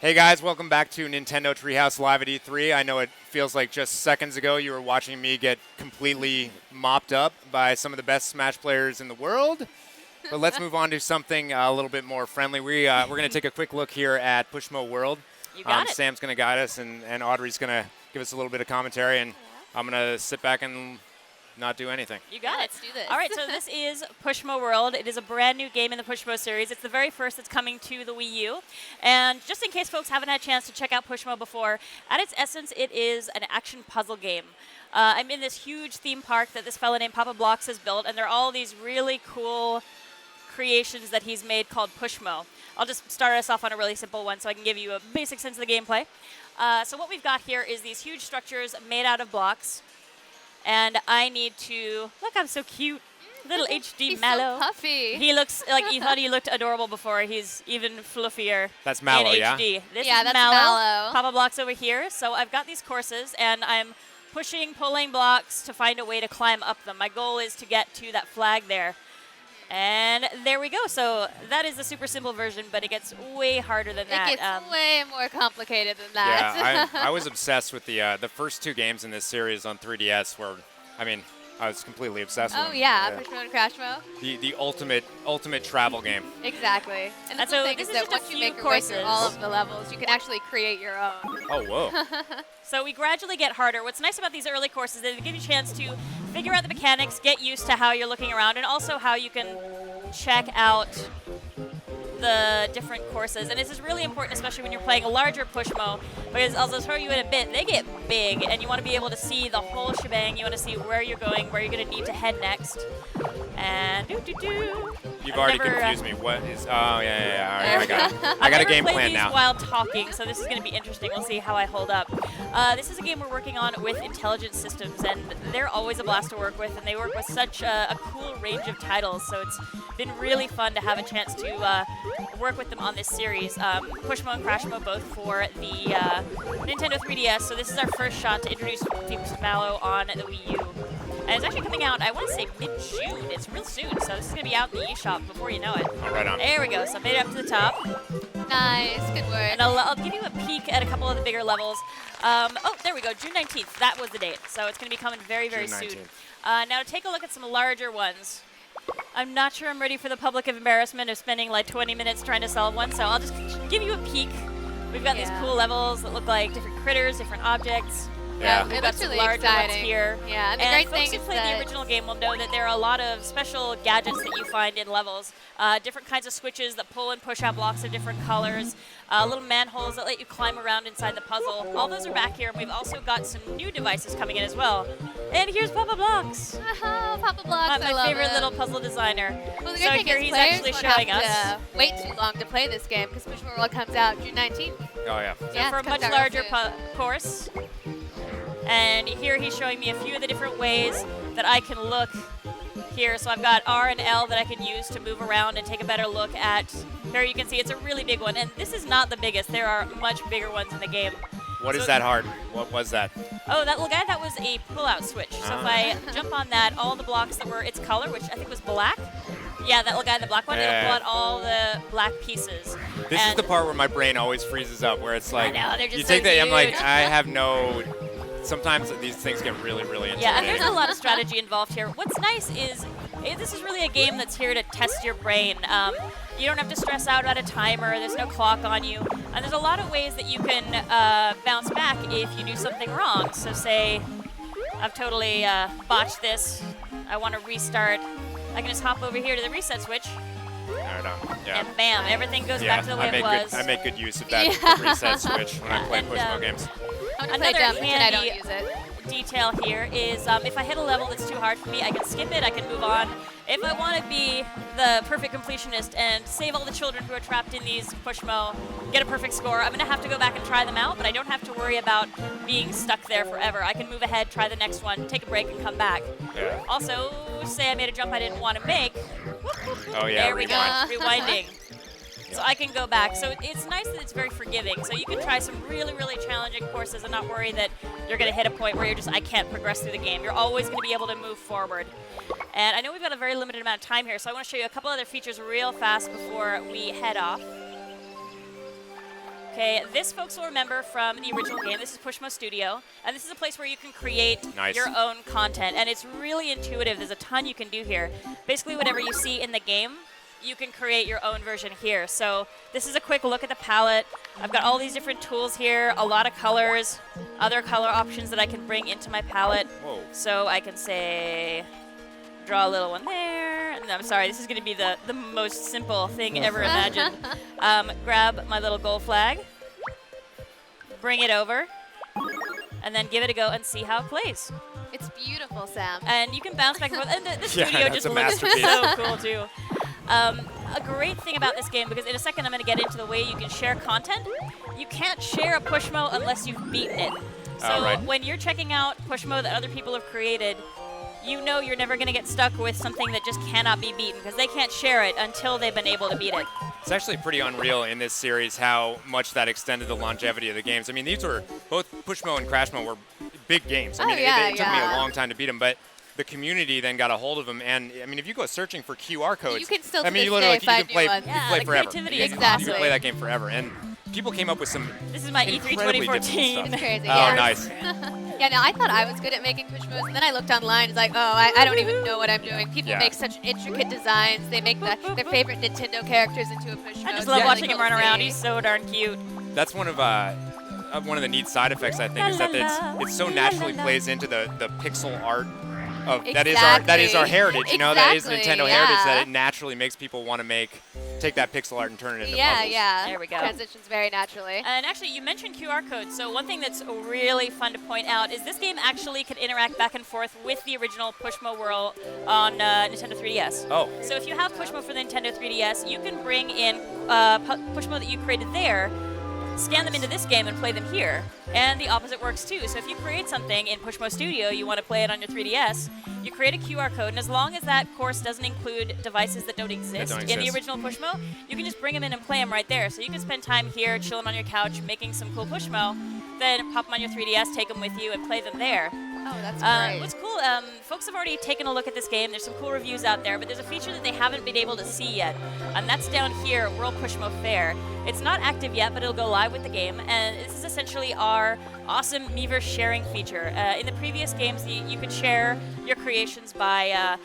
Hey guys, welcome back to Nintendo Treehouse Live at E3. I know it feels like just seconds ago you were watching me get completely mopped up by some of the best Smash players in the world. But let's move on to something a little bit more friendly. We're going to take a quick look here at Pushmo World. You got it. Sam's going to guide us, and Audrey's going to give us a little bit of commentary, and I'm going to sit back and not do anything. You got it. Let's do this. All right, so this is Pushmo World. It is a brand new game in the Pushmo series. It's the very first that's coming to the Wii U. And just in case folks haven't had a chance to check out Pushmo before, at its essence, it is an action puzzle game. I'm in this huge theme park that this fella named Papa Blocks has built, and there are all these really cool creations that he's made called Pushmo. I'll just start us off on a really simple one so I can give you a basic sense of the gameplay. So what we've got here is these huge structures made out of blocks. And I need to, look, I'm so cute. Little HD He's Mallow. so puffy. He looks like you thought he looked adorable before. He's even fluffier. That's Mallow, in yeah? HD. This Yeah, is that's Mallow. Mallow. Papa Blocks over here. So I've got these courses, and I'm pushing, pulling blocks to find a way to climb up them. My goal is to get to that flag there. And there we go. So that is the super simple version, but it gets way harder than that. It gets way more complicated than that. Yeah, I was obsessed with the first 2 games in this series on 3DS where, I mean, I was completely obsessed with them. Oh yeah, Push Mode and Crash Mode. The ultimate travel game. Exactly. And the And cool so thing this is is that just a once you few make your way through courses. all of the levels, you can actually create your own. Oh, whoa. So we gradually get harder. What's nice about these early courses is they give you a chance to figure out the mechanics, get used to how you're looking around, and also how you can check out the different courses. And this is really important, especially when you're playing a larger Pushmo, because I'll show you in a bit, they get big, and you want to be able to see the whole shebang. You want to see where you're going, where you're going to need to head next. And do-do-do. You've already confused me. What is? Oh yeah. All right, I got it. I got a game plan now. I've never played these while talking, so this is going to be interesting. We'll see how I hold up. This is a game we're working on with Intelligent Systems, and they're always a blast to work with, and they work with such a cool range of titles. So it's been really fun to have a chance to work with them on this series. Pushmo and Crashmo both for the Nintendo 3DS. So this is our first shot to introduce Mallow on the Wii U. And it's actually coming out, I want to say mid-June. It's real soon, so this is going to be out in the eShop before you know it. Oh, right on. There we go. So I made it up to the top. Nice, good work. And I'll give you a peek at a couple of the bigger levels. Oh, there we go, June 19th. That was the date. So it's going to be coming very, very soon. Now to take a look at some larger ones. I'm not sure I'm ready for the public embarrassment of spending like 20 minutes trying to solve one, so I'll just give you a peek. We've got these cool levels that look like different critters, different objects. Yeah, We've it got looks some really larger ones exciting. here. Yeah, and the and great folks thing who is played that the original game will know that there are a lot of special gadgets that you find in levels. Different kinds of switches that pull and push out blocks of different colors. Little manholes that let you climb around inside the puzzle. All those are back here, and we've also got some new devices coming in as well. And here's Papa Blocks. Oh, Papa Blocks, My favorite little puzzle designer. Well, the so good thing here is he's players actually won't showing have us. to wait too long to play this game because Pushmo World comes out June 19th. Oh, yeah. So Yeah, for a it comes much out real larger soon. course. And here he's showing me a few of the different ways that I can look here. So I've got R and L that I can use to move around and take a better look at. Here you can see it's a really big one. And this is not the biggest. There are much bigger ones in the game. What is that hard? What was that? Oh, that little guy, that was a pull-out switch. So if I jump on that, all the blocks that were its color, which I think was black. Yeah, that little guy, the black one, it'll pull out all the black pieces. This is the part where my brain always freezes up, where it's like, I know, they're just you so take that, I'm like, huge. I have no. Sometimes these things get really, really intimidating. Yeah, and there's a lot of strategy involved here. What's nice is this is really a game that's here to test your brain. You don't have to stress out about a timer. There's no clock on you. And there's a lot of ways that you can bounce back if you do something wrong. So say I've totally botched this. I want to restart. I can just hop over here to the reset switch. Yeah. And bam, everything goes back to the way it was. I make good use of that reset switch when I play Pushmo games. Another jump, and I don't handy use it. detail here is if I hit a level that's too hard for me, I can skip it, I can move on. If I want to be the perfect completionist and save all the children who are trapped in these Pushmo, get a perfect score, I'm going to have to go back and try them out, but I don't have to worry about being stuck there forever. I can move ahead, try the next one, take a break, and come back. Yeah. Also, say I made a jump I didn't want to make. Oh, yeah, there we go, rewinding. So I can go back. So it's nice that it's very forgiving. So you can try some really, really challenging courses and not worry that you're going to hit a point where you're just, I can't progress through the game. You're always going to be able to move forward. And I know we've got a very limited amount of time here, so I want to show you a couple other features real fast before we head off. Okay, this folks will remember from the original game. This is Pushmo Studio, and this is a place where you can create your own content, and it's really intuitive. There's a ton you can do here. Basically, whatever you see in the game, you can create your own version here. So this is a quick look at the palette. I've got all these different tools here, a lot of colors, other color options that I can bring into my palette. Whoa. So I can say, draw a little one there. And I'm sorry, this is going to be the most simple thing ever imagined. Grab my little gold flag, bring it over, and then give it a go and see how it plays. It's beautiful, Sam. And you can bounce back and forth. And the studio just looks so cool, too. A great thing about this game, because in a second I'm going to get into the way you can share content, you can't share a Pushmo unless you've beaten it. So when you're checking out Pushmo that other people have created, you know you're never going to get stuck with something that just cannot be beaten, because they can't share it until they've been able to beat it. It's actually pretty unreal in this series how much that extended the longevity of the games. I mean, these were both Pushmo and Crashmo were big games. I mean, it took me a long time to beat them, but the community then got a hold of them. And I mean, if you go searching for QR codes, you can still I mean, you literally you can play forever. Creativity. Exactly. You can play that game forever. And people came up with some. This is my E3 2014. It's crazy. Oh, nice. Yeah, no, I thought I was good at making Pushmos, and then I looked online. It's like, oh, I don't even know what I'm doing. People make such intricate designs. They make their favorite Nintendo characters into a Pushmo. I just love watching him run around. He's so darn cute. That's one of the neat side effects, I think, is that it so naturally plays into the pixel art of that is our heritage. You know, that is Nintendo heritage. That it naturally makes people want to take that pixel art and turn it into puzzles. Yeah. There we go. Transitions very naturally. And actually, you mentioned QR codes. So one thing that's really fun to point out is this game actually can interact back and forth with the original Pushmo World on Nintendo 3DS. Oh. So if you have Pushmo for the Nintendo 3DS, you can bring in Pushmo that you created there, scan them into this game and play them here. And the opposite works too. So if you create something in Pushmo Studio, you want to play it on your 3DS, you create a QR code, and as long as that course doesn't include devices that don't exist in the original Pushmo, you can just bring them in and play them right there. So you can spend time here chilling on your couch, making some cool Pushmo, then pop them on your 3DS, take them with you, and play them there. Oh, that's great. What's cool, folks have already taken a look at this game. There's some cool reviews out there, but there's a feature that they haven't been able to see yet, and that's down here, World Pushmo Fair. It's not active yet, but it'll go live with the game, and this is essentially our awesome Miiverse sharing feature. In the previous games, you could share your creations by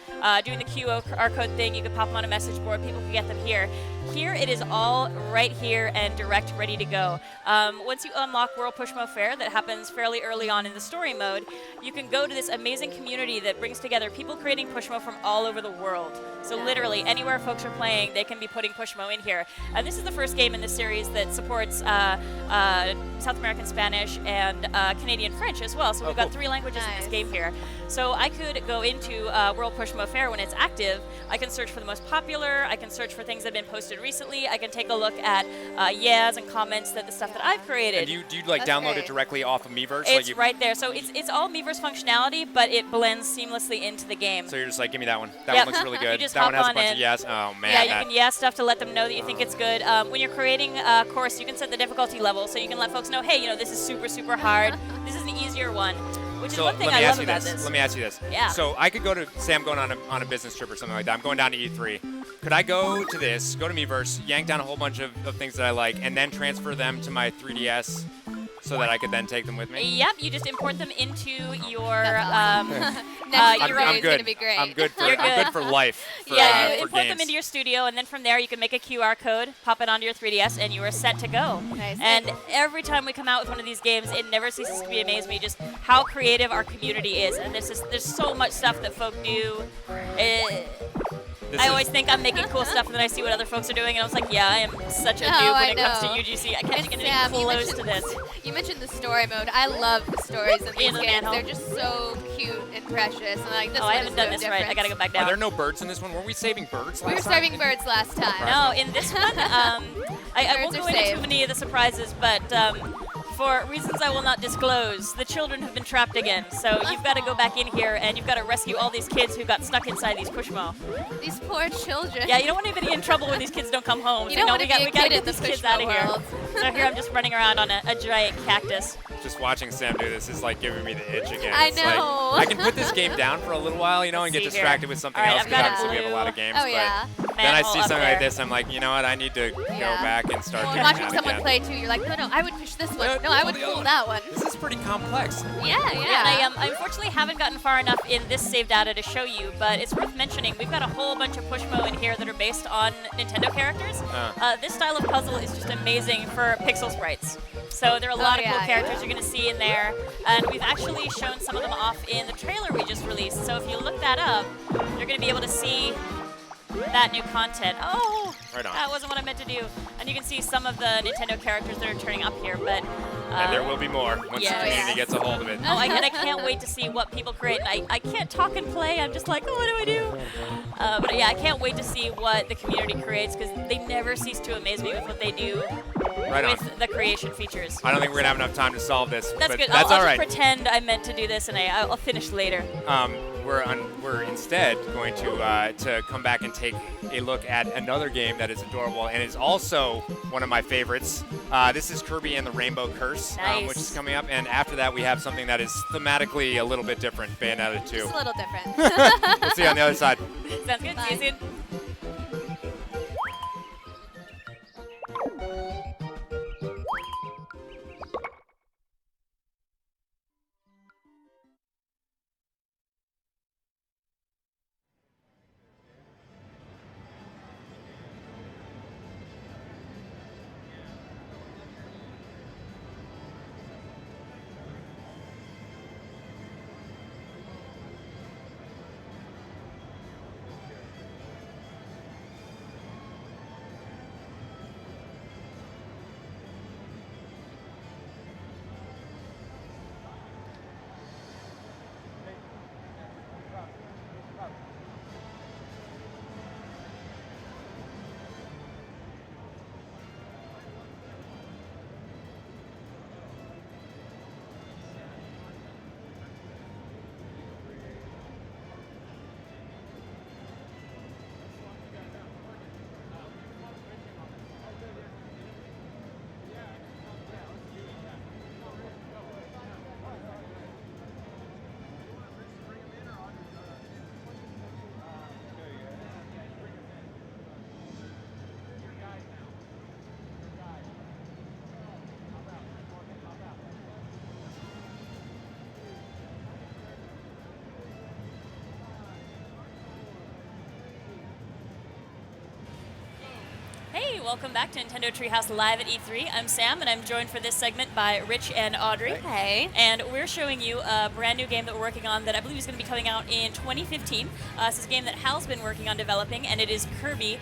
doing the QR code thing. You could pop them on a message board. People could get them here. Here, it is all right here and direct, ready to go. Once you unlock World Pushmo Fair, that happens fairly early on in the story mode, you can go to this amazing community that brings together people creating Pushmo from all over the world. So literally, anywhere folks are playing, they can be putting Pushmo in here. And this is the first game in this series that supports South American Spanish and Canadian French as well. So we've got 3 languages in this game here. So I could go into World Pushmo Fair when it's active. I can search for the most popular. I can search for things that have been posted recently. I can take a look at yeahs and comments that the stuff that I've created. And do you like download it directly off of Miiverse? It's right there. So it's all Miiverse functionality, but it blends seamlessly into the game. So you're just like, give me that one. That one looks really good. That one has a bunch of yes. Oh man. Yeah, you can yes stuff to let them know that you think it's good. When you're creating a course, you can set the difficulty level, so you can let folks know, hey, this is super, super hard. This is an easier one. Which is one thing I love about this. Let me ask you this. Yeah. So I could say I'm going on a business trip or something like that. I'm going down to E3. Could I go to this, go to Miiverse, yank down a whole bunch of things that I like, and then transfer them to my 3DS so that I could then take them with me? Yep, you just import them into your Next your is going to be great. I'm good for life. You import them into your studio, and then from there you can make a QR code, pop it onto your 3DS, and you are set to go. Nice. And every time we come out with one of these games, it never ceases to amaze me just how creative our community is. And there's so much stuff that folk do. I always think I'm making cool stuff, and then I see what other folks are doing, and I was like, yeah, I am such a noob when it comes to UGC. I can't get any close to this. You mentioned the story mode. I love the stories in these games. They're just so cute and precious. And like, this I haven't done this right. I gotta go back down. Are there no birds in this one? Weren't we saving birds last time? We were saving birds last time. No, in this one, I won't go into too many of the surprises, but For reasons I will not disclose, the children have been trapped again. So you've got to go back in here and you've got to rescue all these kids who got stuck inside these Pushmo. These poor children. Yeah, you don't want anybody in trouble when these kids don't come home. You don't want to we got to get these kids out of here. So here I'm just running around on a giant cactus. Just watching Sam do this is like giving me the itch again. I It's know. Like, I can put this game down for a little while, you know, and get distracted with something else because obviously we have a lot of games. Oh, yeah. But then I see something like this, I'm like, you know what, I need to go back and start doing watching that someone again. play too, you're like, no, I would push this one. No, I would pull that one. This is pretty complex. Yeah. And I unfortunately haven't gotten far enough in this save data to show you, but it's worth mentioning. We've got a whole bunch of Pushmo in here that are based on Nintendo characters. This style of puzzle is just amazing for pixel sprites. So there are a lot of cool characters you're going to see in there, and we've actually shown some of them off in the trailer we just released. So if you look that up, you're going to be able to see that new content. Oh, right on. That wasn't what I meant to do. And you can see some of the Nintendo characters that are turning up here, but... and there will be more once the community gets a hold of it. Oh, and I can't wait to see what people create. And I can't talk and play. I'm just like, oh, what do I do? But yeah, I can't wait to see what the community creates because they never cease to amaze me with what they do with the creation features. I don't think we're going to have enough time to solve this, That's but good. that's I'll all right. just pretend I meant to do this, and I'll finish later. We're instead going to come back and take a look at another game that is adorable and is also one of my favorites. This is Kirby and the Rainbow Curse, which is coming up. And after that, we have something that is thematically a little bit different, Bayonetta 2. Just a little different. We'll see you on the other side. Sounds good. See you soon. Hey, welcome back to Nintendo Treehouse Live at E3. I'm Sam, and I'm joined for this segment by Rich and Audrey. Hey. And we're showing you a brand new game that we're working on that I believe is going to be coming out in 2015. This is a game that Hal's been working on developing, and it is Kirby.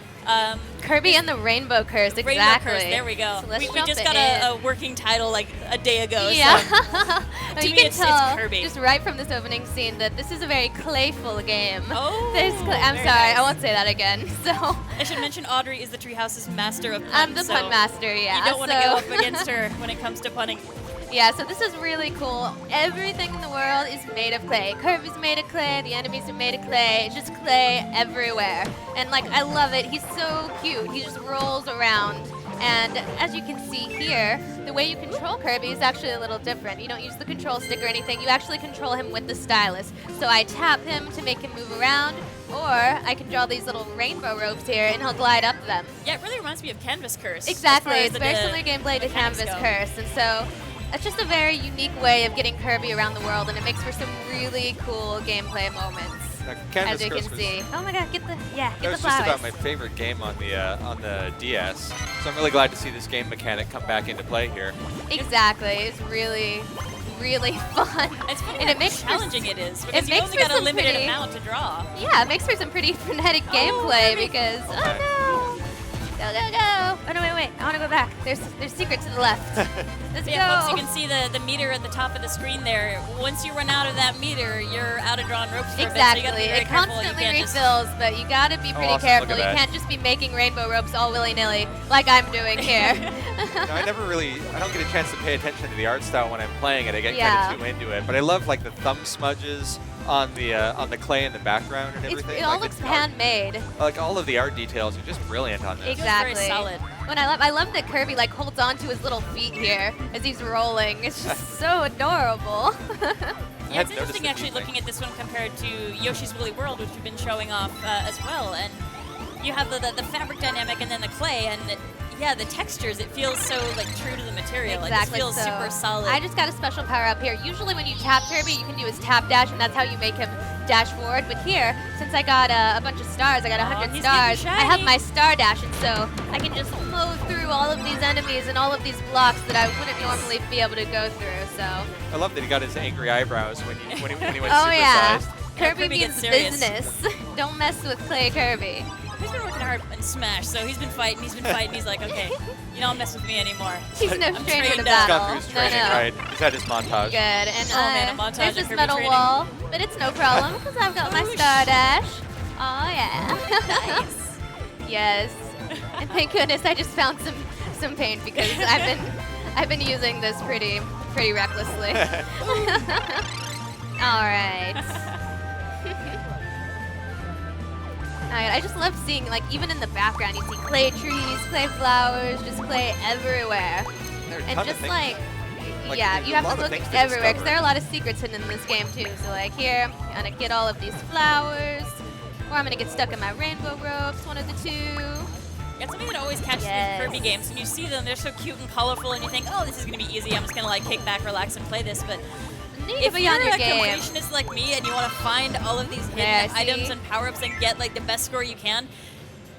Kirby and the Rainbow Curse, exactly. Rainbow Curse, there we go. So let's we just got a working title like a day ago. Yeah. So you can tell it's Kirby. Just right from this opening scene that this is a very playful game. Oh, I'm sorry, nice. I won't say that again. So I should mention Audrey is the Treehouse's master of puns. I'm the pun master, yeah. You don't want to go up against her when it comes to punning. Yeah, so this is really cool. Everything in the world is made of clay. Kirby's made of clay, the enemies are made of clay. It's just clay everywhere. And like, I love it. He's so cute. He just rolls around. And as you can see here, the way you control Kirby is actually a little different. You don't use the control stick or anything. You actually control him with the stylus. So I tap him to make him move around, or I can draw these little rainbow ropes here and he'll glide up them. Yeah, it really reminds me of Canvas Curse. Exactly. It's very similar gameplay to Canvas Curse. And so it's just a very unique way of getting Kirby around the world, and it makes for some really cool gameplay moments. As you can see. Oh my god, get the flowers. That was just about my favorite game on the DS. So I'm really glad to see this game mechanic come back into play here. Exactly. It's really, really fun. It's funny and how it makes challenging it is, because it you makes only for got a some limited pretty, amount to draw. Yeah, it makes for some pretty frenetic gameplay because, oh no! Go, go, go! Oh no, wait. wait. I want to go back. There's secret to the left. Let's go. go. Folks, you can see the meter at the top of the screen there. Once you run out of that meter, you're out of drawn ropes for a bit, so you gotta be very It careful. constantly refills, but you gotta be pretty careful. You can't just be making rainbow ropes all willy-nilly like I'm doing here. I don't get a chance to pay attention to the art style when I'm playing it. I get kind of too into it. But I love like the thumb smudges on the clay in the background and everything. It all looks handmade. Like all of the art details are just brilliant on this. Exactly. Very solid. When I love that Kirby like holds on to his little feet here as he's rolling. It's just so adorable. Yeah, it's interesting actually looking at this one compared to Yoshi's Woolly World, which we've been showing off as well. And you have the fabric dynamic and then the clay, and yeah, the textures, it feels so like true to the material. Exactly. It just feels super solid. I just got a special power up here. Usually when you tap Kirby, you can do his tap dash, and that's how you make him dash forward. But here, since I got a bunch of stars, I got 100 stars, I have my star dash, and so I can just mow through all of these enemies and all of these blocks that I wouldn't normally be able to go through. So I love that he got his angry eyebrows when he went oh, supersized. Yeah. Kirby means business. Don't mess with Clay Kirby. He's been working hard in Smash, so he's been fighting, he's like, okay, you don't mess with me anymore. He's no I'm stranger to trained battle. He's gone through his training, right? He's had his montage. Good, and oh, man, a montage there's this Kirby metal training. wall, but it's no problem because I've got my star dash. Oh yeah. Nice. Yes. And thank goodness I just found some paint because I've been using this pretty recklessly. All right. I just love seeing, like, even in the background, you see clay trees, clay flowers, just clay everywhere. And just like yeah, you have to look everywhere because there are a lot of secrets hidden in this game too. So like here, I'm gonna get all of these flowers, or I'm gonna get stuck in my rainbow ropes, one of the two. It's something that always catches me in Kirby games. When you see them, they're so cute and colorful, and you think, oh, this is gonna be easy. I'm just gonna like kick back, relax, and play this. But if you're a completionist like me and you want to find all of these hidden items and power-ups and get like the best score you can,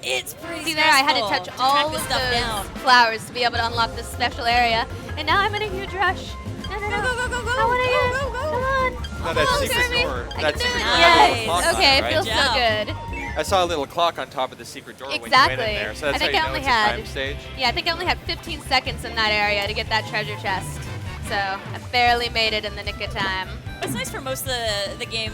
it's pretty stressful. I had to touch all of those flowers to be able to unlock this special area, and now I'm in a huge rush. No, go, I want to use. Come on. No, that secret door. That secret door. Yes. Okay, it feels so good. I saw a little clock on top of the secret door when you went in there, so that's I think how you know it's a time stage. Yeah, I think I only had 15 seconds in that area to get that treasure chest. So I barely made it in the nick of time. It's nice for most of the game,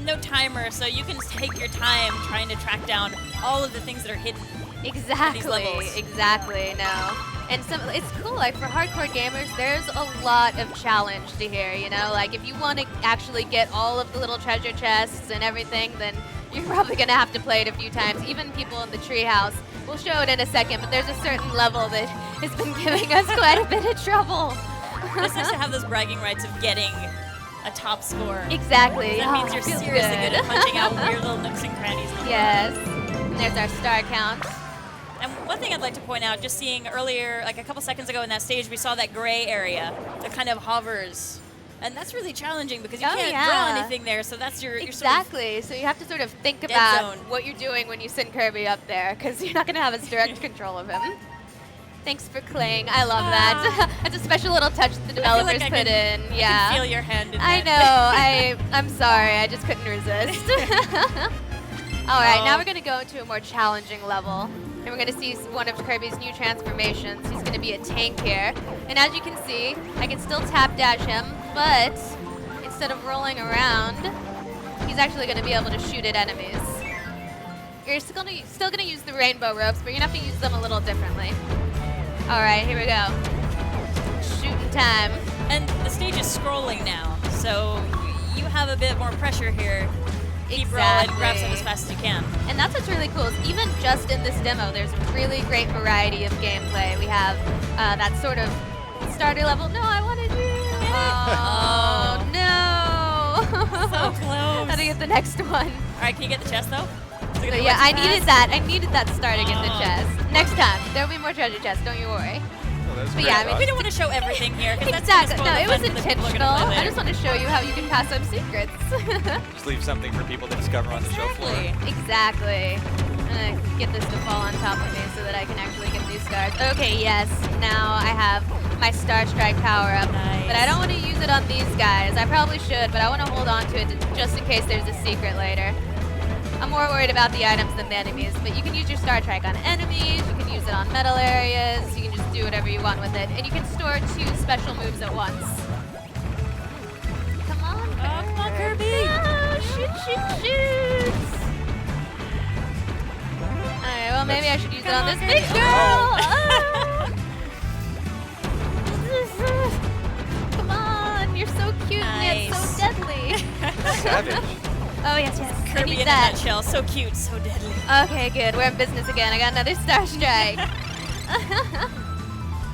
no timer, so you can take your time trying to track down all of the things that are hidden. Exactly, no. And it's cool, like for hardcore gamers, there's a lot of challenge to here, you know? Like if you want to actually get all of the little treasure chests and everything, then you're probably going to have to play it a few times. Even people in the Treehouse, we'll show it in a second, but there's a certain level that has been giving us quite a bit of trouble. It's nice to have those bragging rights of getting a top score. Exactly. That means you're seriously good at punching out weird little nooks and crannies. Yes. And there's our star count. And one thing I'd like to point out, just seeing earlier, like a couple seconds ago in that stage, we saw that gray area that kind of hovers. And that's really challenging because you can't draw anything there, so that's your exactly. So you have to sort of think about what you're doing when you send Kirby up there, because you're not going to have as direct control of him. Thanks for claying. I love that. That's a special little touch the developers put in. Yeah. I can feel your hand in I know. I'm sorry. I just couldn't resist. All right, now we're going to go into a more challenging level. And we're going to see one of Kirby's new transformations. He's going to be a tank here. And as you can see, I can still tap dash him, but instead of rolling around, he's actually going to be able to shoot at enemies. You're still going to use the rainbow ropes, but you're going to have to use them a little differently. All right, here we go. Shooting time. And the stage is scrolling now, so you have a bit more pressure here. Keep rolling, grab some as fast as you can. And that's what's really cool is even just in this demo, there's a really great variety of gameplay. We have that sort of starter level. No, I wanted you. Oh, no. So close. How to get the next one. All right, can you get the chest, though? So yeah, I needed that. I needed that star to get the chest. Next time, there'll be more treasure chests. Don't you worry. But yeah, I mean, we don't want to show everything here. Exactly. No, it was intentional. I just want to show you how you can pass up secrets. Just leave something for people to discover on the show floor. Exactly. I'm gonna get this to fall on top of me so that I can actually get these stars. Okay, yes. Now I have my Star Strike power up, but I don't want to use it on these guys. I probably should, but I want to hold on to it just in case there's a secret later. I'm more worried about the items than the enemies, but you can use your Star Trek on enemies, you can use it on metal areas, you can just do whatever you want with it, and you can store 2 special moves at once. Come on, come on, Kirby! Oh, shoot, shoot, shoot! Alright, well, maybe I should use it on this big girl! Come on, you're so cute and yet so deadly. Savage. Oh, yes, yes. Kirby in a nutshell. So cute, so deadly. Okay, good. We're in business again. I got another Star Strike.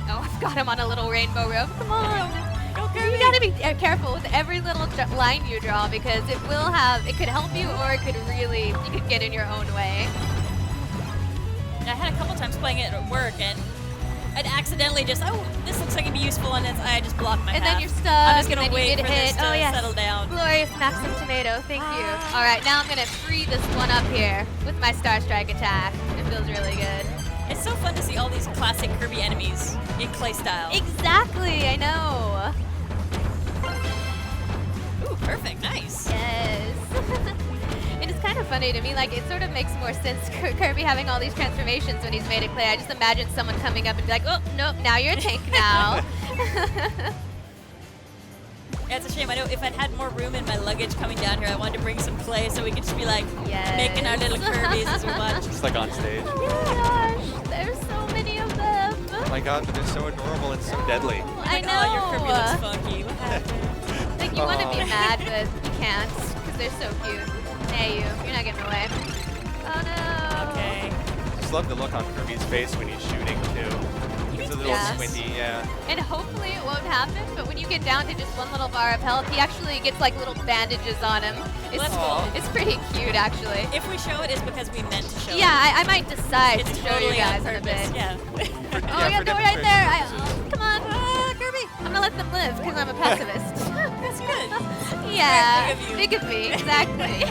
Oh, I've got him on a little rainbow rope. Come on. Go, Kirby. You gotta be careful with every little line you draw because it could help you or it could you could get in your own way. I had a couple times playing it at work and I'd accidentally just, this looks like it'd be useful, and I just blocked my path. And then you're stuck. I'm just gonna and then wait you get for hit. this to settle down. Glorious Maxim Tomato, thank you. All right, now I'm gonna free this one up here with my Star Strike attack. It feels really good. It's so fun to see all these classic Kirby enemies in clay style. Exactly, I know. Ooh, perfect, nice. Yes. It is kind of funny to me, like it sort of makes more sense Kirby having all these transformations when he's made of clay. I just imagine someone coming up and be like, oh, nope, now you're a tank now. Yeah, it's a shame. I know if I'd had more room in my luggage coming down here, I wanted to bring some clay so we could just be like making our little Kirby's as we watch. Just like on stage. Oh my gosh, there's so many of them. Oh my god, but they're so adorable and so deadly. I know. Oh, your Kirby looks funky. What happened? Like you want to be mad, but you can't because they're so cute. Hey, you're not getting away. Oh no. Okay. Just love the look on Kirby's face when he's shooting too. He's a little squinty, yeah. And hopefully it won't happen, but when you get down to just one little bar of health, he actually gets like little bandages on him. It's cool. It's pretty cute, actually. If we show it, it's because we meant to show it. Yeah, I might decide to show totally you guys on in a bit. Yeah. Oh, yeah, go right there. Come on, Kirby. I'm gonna let them live because I'm a pacifist. That's good. Yeah, Big big of me, exactly.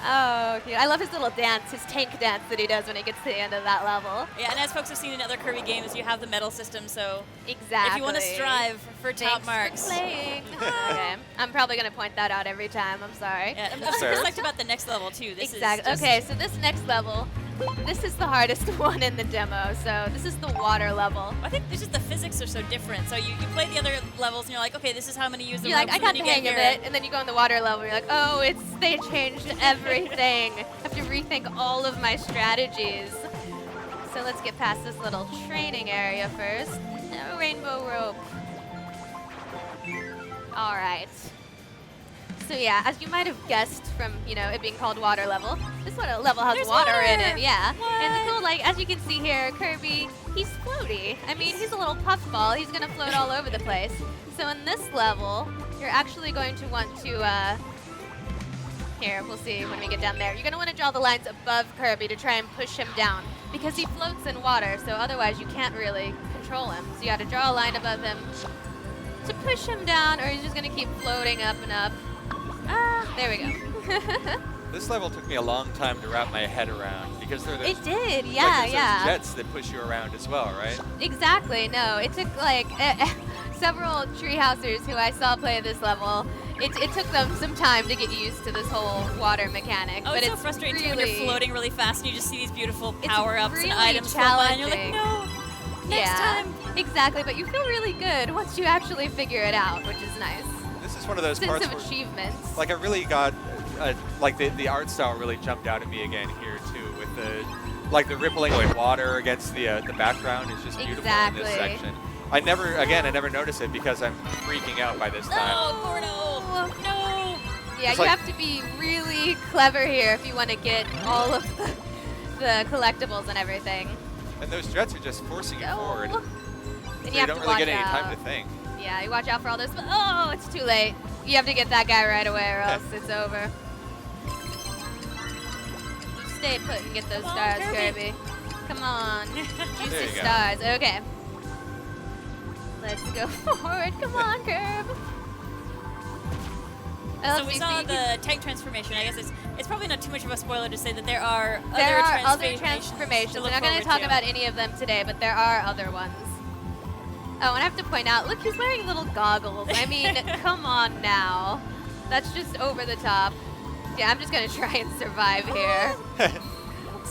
Oh, cute. I love his little dance, his tank dance that he does when he gets to the end of that level. Yeah, and as folks have seen in other Kirby games, you have the medal system, so exactly. if you want to strive for top marks. For playing. Okay, I'm probably going to point that out every time. I'm sorry. Yeah, I'm just psyched about the next level, too. This exactly. Okay, so this next level, this is the hardest one in the demo, so this is the water level. I think it's just the physics are so different. So you play the other levels, and you're like, okay, this is how I'm going to use the You're ropes. like, I got the hang of it, and then you go in the water level, you're like, oh, they changed everything. I have to rethink all of my strategies. So let's get past this little training area first. No rainbow rope. All right. So yeah, as you might have guessed from, it being called water level, this level has water in it, yeah. What? And the cool, as you can see here, Kirby, he's floaty. I mean, he's a little puffball. He's gonna float all over the place. So in this level, you're actually going to want to, here, we'll see when we get down there. You're gonna want to draw the lines above Kirby to try and push him down because he floats in water, so otherwise you can't really control him. So you gotta draw a line above him to push him down, or he's just gonna keep floating up and up. There we go. This level took me a long time to wrap my head around because there's it did, yeah, there's jets that push you around as well, right? Exactly. No, it took several treehousers who I saw play this level. It took them some time to get used to this whole water mechanic. Oh, but it's so frustrating too when you're floating really fast and you just see these beautiful power-ups and items fall by, and you're like, no, next time. Exactly, but you feel really good once you actually figure it out, which is nice. This is one of those parts of achievements. Like I really got, the art style really jumped out at me again here too, with the rippling with water against the background is just beautiful in this section. I never noticed it because I'm freaking out by this time. No, Gordo, no. Yeah, you have to be really clever here if you want to get all of the collectibles and everything. And those jets are just forcing you forward. And so you don't really get any time to think. Yeah, you watch out for all those, but oh, it's too late. You have to get that guy right away or else it's over. You stay put and get those stars, Kirby. Come on. Juicy stars. Okay. Let's go forward. Come on, Kirb. So we saw the tank transformation. I guess it's probably not too much of a spoiler to say that there are other transformations. We're not going to talk about any of them today, but there are other ones. Oh, and I have to point out, look, he's wearing little goggles. I mean, come on now. That's just over the top. Yeah, I'm just gonna try and survive here.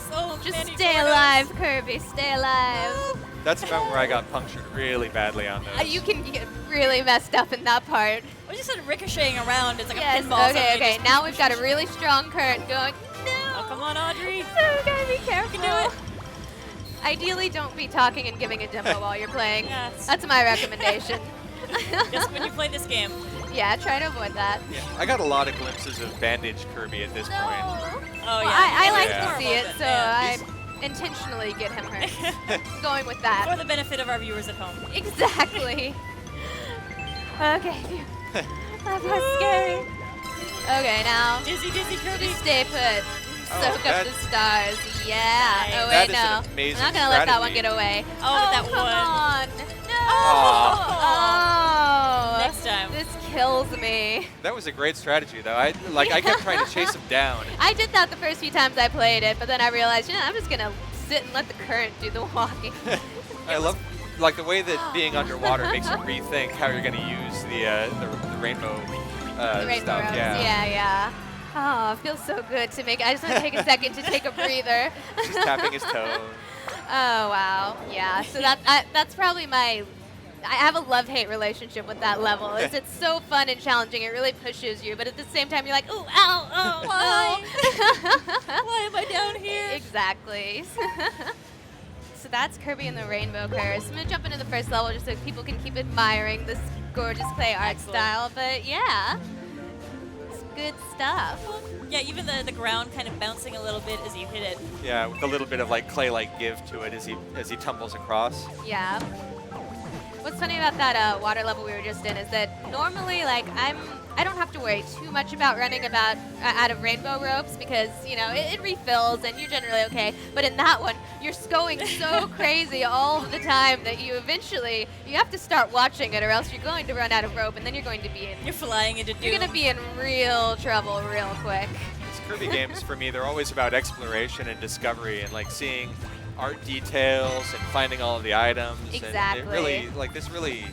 So just many stay photos. alive, Kirby. Stay alive. That's about where I got punctured really badly on those. You can get really messed up in that part. I was just sort of ricocheting around. It's like yes, a pinball. Okay. Now we've got a really strong current going. No. Oh, come on, Audrey. So we gotta be careful. You can do it. Ideally, don't be talking and giving a demo while you're playing. Yes. That's my recommendation. Just when you play this game. Yeah, try to avoid that. Yeah, I got a lot of glimpses of Bandage Kirby at this point. Oh, well, yeah. I like Yeah. to see it, so I intentionally get him hurt. Going with that. For the benefit of our viewers at home. Exactly. Okay. That was scary. Okay, now. Dizzy Kirby. Just stay put. Soak up the stars. Yeah. Nice. Oh, That wait, is an no. amazing I'm not going to let that one strategy. get away. Oh, that come one. on. No. Oh. Next time. This kills me. That was a great strategy, though. I kept trying to chase him down. I did that the first few times I played it, but then I realized, I'm just going to sit and let the current do the walking. I love the way that being underwater makes you rethink how you're going to use the rainbow The rainbow stuff. rose. Yeah. Yeah. Oh, it feels so good to make. I just want to take a second to take a breather. Just tapping his toe. Oh wow, yeah. So that's probably my. I have a love-hate relationship with that level. It's so fun and challenging. It really pushes you, but at the same time, you're like, ooh, ow, oh, Why? oh. Why am I down here? Exactly. So that's Kirby and the Rainbow Curse. I'm gonna jump into the first level just so people can keep admiring this gorgeous clay art style. But yeah, it's good stuff. Yeah, even the ground kind of bouncing a little bit as you hit it. Yeah, with a little bit of clay-like give to it as he tumbles across. Yeah. What's funny about that water level we were just in is that normally, I don't have to worry too much about running out of rainbow ropes because, it refills and you're generally okay. But in that one, you're going so crazy all the time that you have to start watching it or else you're going to run out of rope and then you're going to be in... You're flying into doom. You're going to be in real trouble real quick. These Kirby games, for me, they're always about exploration and discovery and, seeing art details and finding all of the items. Exactly. And it really, this really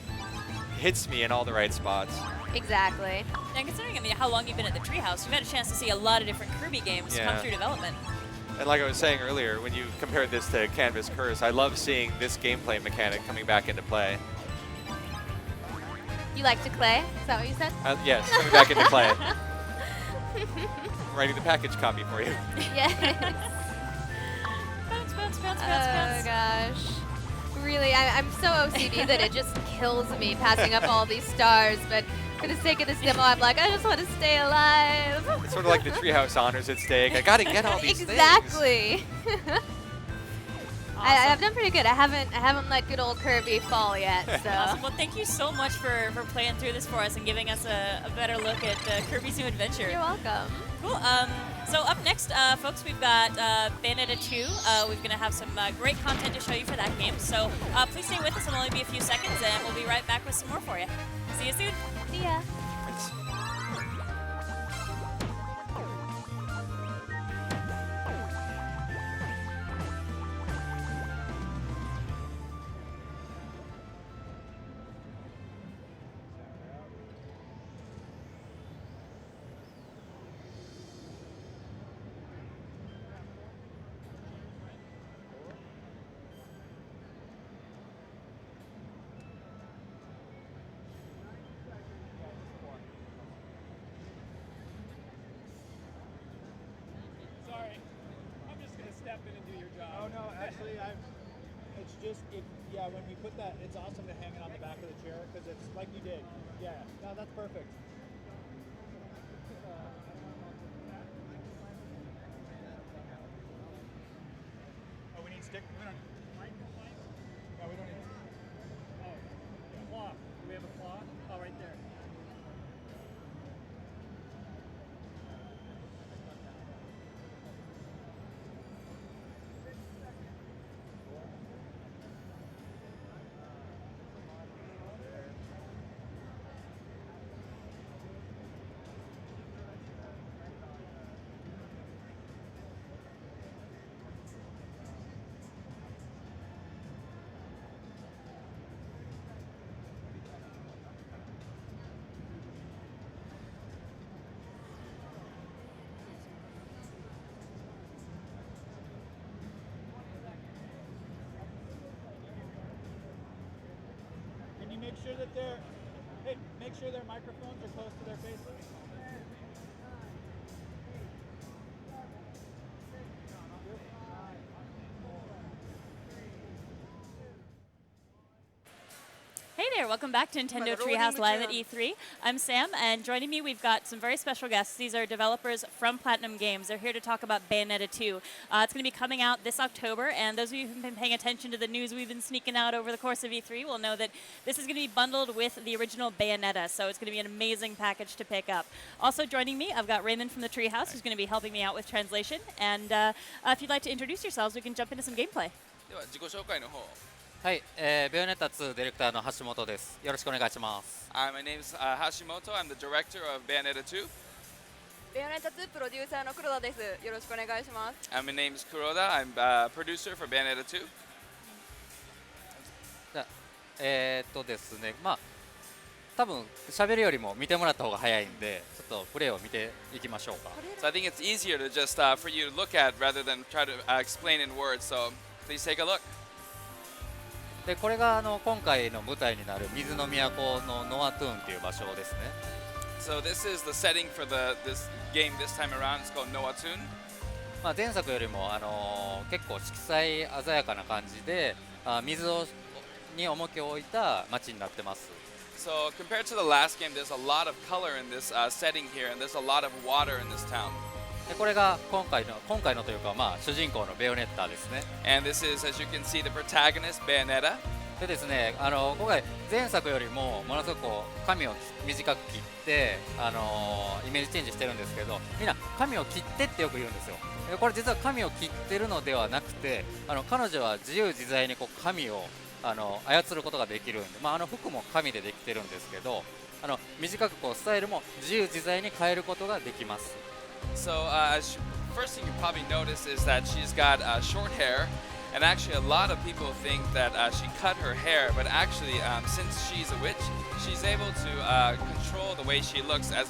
hits me in all the right spots. Exactly. And considering how long you've been at the Treehouse, you've had a chance to see a lot of different Kirby games come through development. And like I was saying earlier, when you compared this to Canvas Curse, I love seeing this gameplay mechanic coming back into play. You like to clay? Is that what you said? Yes, coming back into play. I'm writing the package copy for you. Yes. Bounce. Oh gosh. Really, I'm so OCD that it just kills me passing up all these stars, but for the sake of this demo, I'm like, I just want to stay alive. It's sort of like the Treehouse honors at stake. I gotta get all these exactly. things. I've done pretty good. I haven't let good old Kirby fall yet. So. Awesome. Well, thank you so much for playing through this for us and giving us a better look at Kirby's New Adventure. You're welcome. Cool. So up next, folks, we've got Bayonetta 2. We're going to have some great content to show you for that game. So please stay with us. It'll only be a few seconds, and we'll be right back with some more for you. See you soon. See ya. When we put that, it's awesome to hang it on the back of the chair because it's like you did. Yeah, no, that's perfect. Oh, we need stick? We don't. No, we don't need. Oh, cloth. Do we have a cloth? Oh, right there. sure that make sure their microphones are close to their faces. Hey there, welcome back to Nintendo Treehouse Live at E3. I'm Sam, and joining me we've got some very special guests. These are developers from Platinum Games. They're here to talk about Bayonetta 2. It's going to be coming out this October, and those of you who've been paying attention to the news we've been sneaking out over the course of E3 will know that this is going to be bundled with the original Bayonetta, so it's going to be an amazing package to pick up. Also joining me, I've got Raymond from the Treehouse, who's going to be helping me out with translation, and if you'd like to introduce yourselves, we can jump into some gameplay. はい、ベヨネッタ2ディレクターの橋本です。よろしくお願いします。My name is Hashimoto. I'm the director of Bayonetta 2. ベヨネッタ2プロデューサーの黒田です。よろしくお願いします。My name is Kuroda. I'm a producer for Bayonetta 2. じゃあですね、まあ多分喋るよりも見てもらった方が早いんで、ちょっとプレイを見ていきましょうか。So I think it's easier to just for you to look at rather than try to explain in words. So please take a look. でこれが今回の舞台になる水の都のノアトゥーンという場所ですね。So this is the setting for this game this time around. It's called Noa Toon. まあ前作よりも結構色彩鮮やかな感じで水に重きを置いた街になってます。So compared to the last game, there's a lot of color in this setting here, and there's a lot of water in this town. でこれが今回のというか、まあ、主人公のベヨネッタですね。And this is, as you can see, the protagonist, Bayonetta. でですね、今回前作よりもものすごく髪を短く切ってイメージチェンジしてるんですけど、みんな髪を切ってってよく言うんですよ。でこれ実は髪を切ってるのではなくて、彼女は自由自在に髪を操ることができるんで、まあ、服も紙でできてるんですけど、短くスタイルも自由自在に変えることができます。So first thing you probably notice is that she's got short hair, and actually a lot of people think that she cut her hair, but actually since she's a witch, she's able to control the way she looks as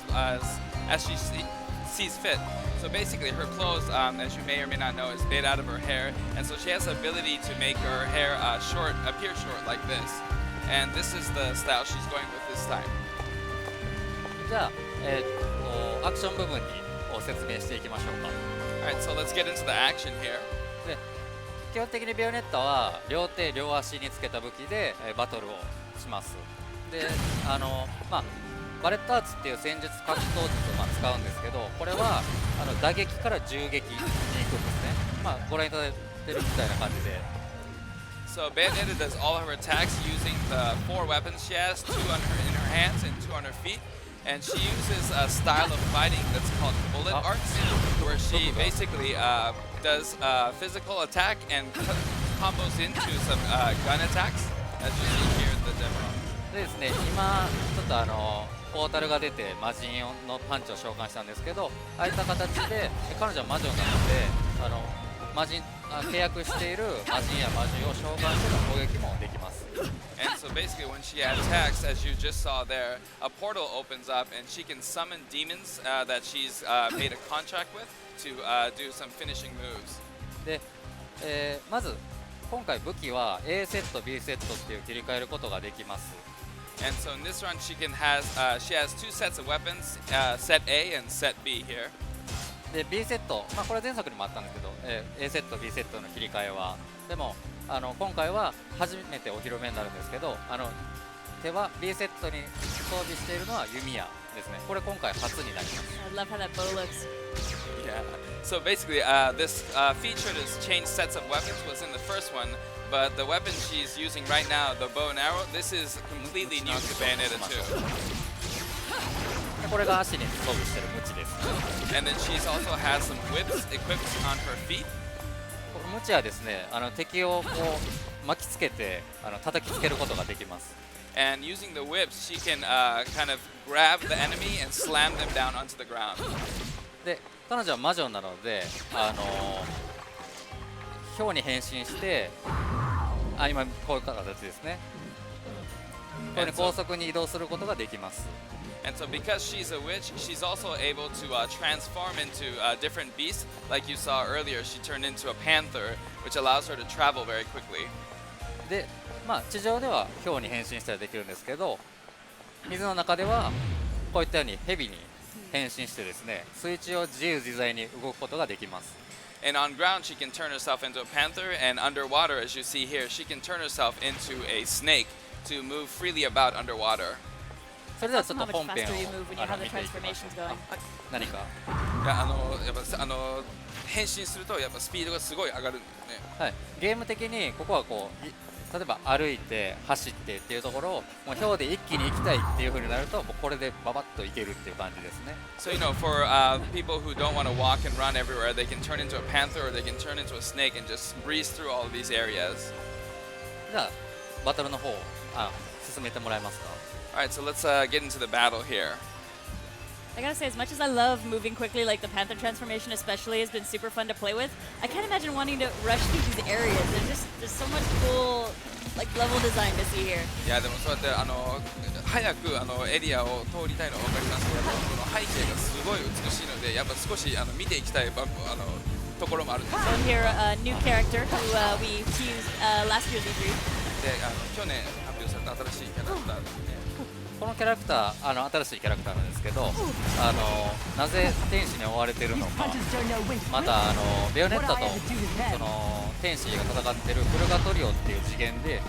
she sees fit. So basically her clothes, as you may or may not know, is made out of her hair, and so she has the ability to make her hair appear short like this. And this is the style she's going with this time. じゃあ、アクション部分に説明していきましょうか。Alright, so let's get into the action here. で基本的にベヨネッタは両手両足につけた武器でバトルをします。でまあ、バレットアーツっていう戦術格闘術を使うんですけど、これは打撃から銃撃に行くんですね。まあ、ご覧いただいてるみたいな感じで。So Bayonetta does all of her attacks using the 4 weapons she has, 2 in her hands and 2 on her feet. And she uses a style of fighting that's called bullet arts, where she basically does physical attack and combos into some gun attacks, as you see here in the demo. でですね、今ちょっとポータルが出て魔人のパンチを召喚したんですけど、ああいった形で彼女は魔女なので魔人契約している魔人や魔獣を召喚しての攻撃もできます。And so basically when she attacks, as you just saw there, a portal opens up and she can summon demons that she's made a contract with to do some finishing moves. で、まず今回武器は A セット B セットっていう切り替えることができます。And so in this run she has 2 sets of weapons, set A and set B here. で B セット、まあ、これ前作にもあったんですけど、A セット B セットの切り替えはでも今回は初めてお披露目になるんですけど、手は B セットに装備しているのは弓矢ですね。これ今回初になります。I love how that bow looks. Yeah. So basically, this feature to change sets of weapons was in the first one, but the weapon she's using right now, the bow and arrow, this is completely new to Bayonetta 2. これが足に装備しているムチです。And then she's also has some whips equipped on her feet. このムチはですね、敵を巻きつけて叩きつけることができます。And using the whips, she can kind of grab the enemy and slam them down onto the ground. で、彼女は魔女なので、豹に変身して、今こういう形ですね。これに高速に移動することができます。And so because she's a witch, she's also able to transform into different beasts. Like you saw earlier, she turned into a panther, which allows her to travel very quickly. で、地上では氷に変身したりできるんですけど、水の中ではこういったようにヘビに変身してですね、水中を自由自在に動くことができます。And on ground, she can turn herself into a panther, and underwater, as you see here, she can turn herself into a snake to move freely about underwater. それではちょっと本編を見ていきましょう。何か？変身するとやっぱスピードがすごい上がるんですね。はい。ゲーム的にここはこう例えば歩いて走ってっていうところをもう氷で一気に行きたいっていう風になるともうこれでババッと行けるっていう感じですね。So for people who don't want to walk and run everywhere, they can turn into a panther or they can turn into a snake and just breeze through all of these areas. じゃあバトルの方進めてもらえますか。Alright, so let's get into the battle here. I gotta say, as much as I love moving quickly, like the Panther transformation especially has been super fun to play with, I can't imagine wanting to rush through these areas. There's so much cool like level design to see here. いやでもそうやって早くエリアを通りたいのは分かりますけど、この背景がすごい美しいので、やっぱ少し見ていきたいところもあるんです。So here a new character who we teased last year's E3. で去年発表された新しいキャラクターですね。このキャラクター新しいキャラクターなんですけど、なぜ天使に追われているのか、またベヨネッタとその天使が戦っているブルガトリオっていう次元で、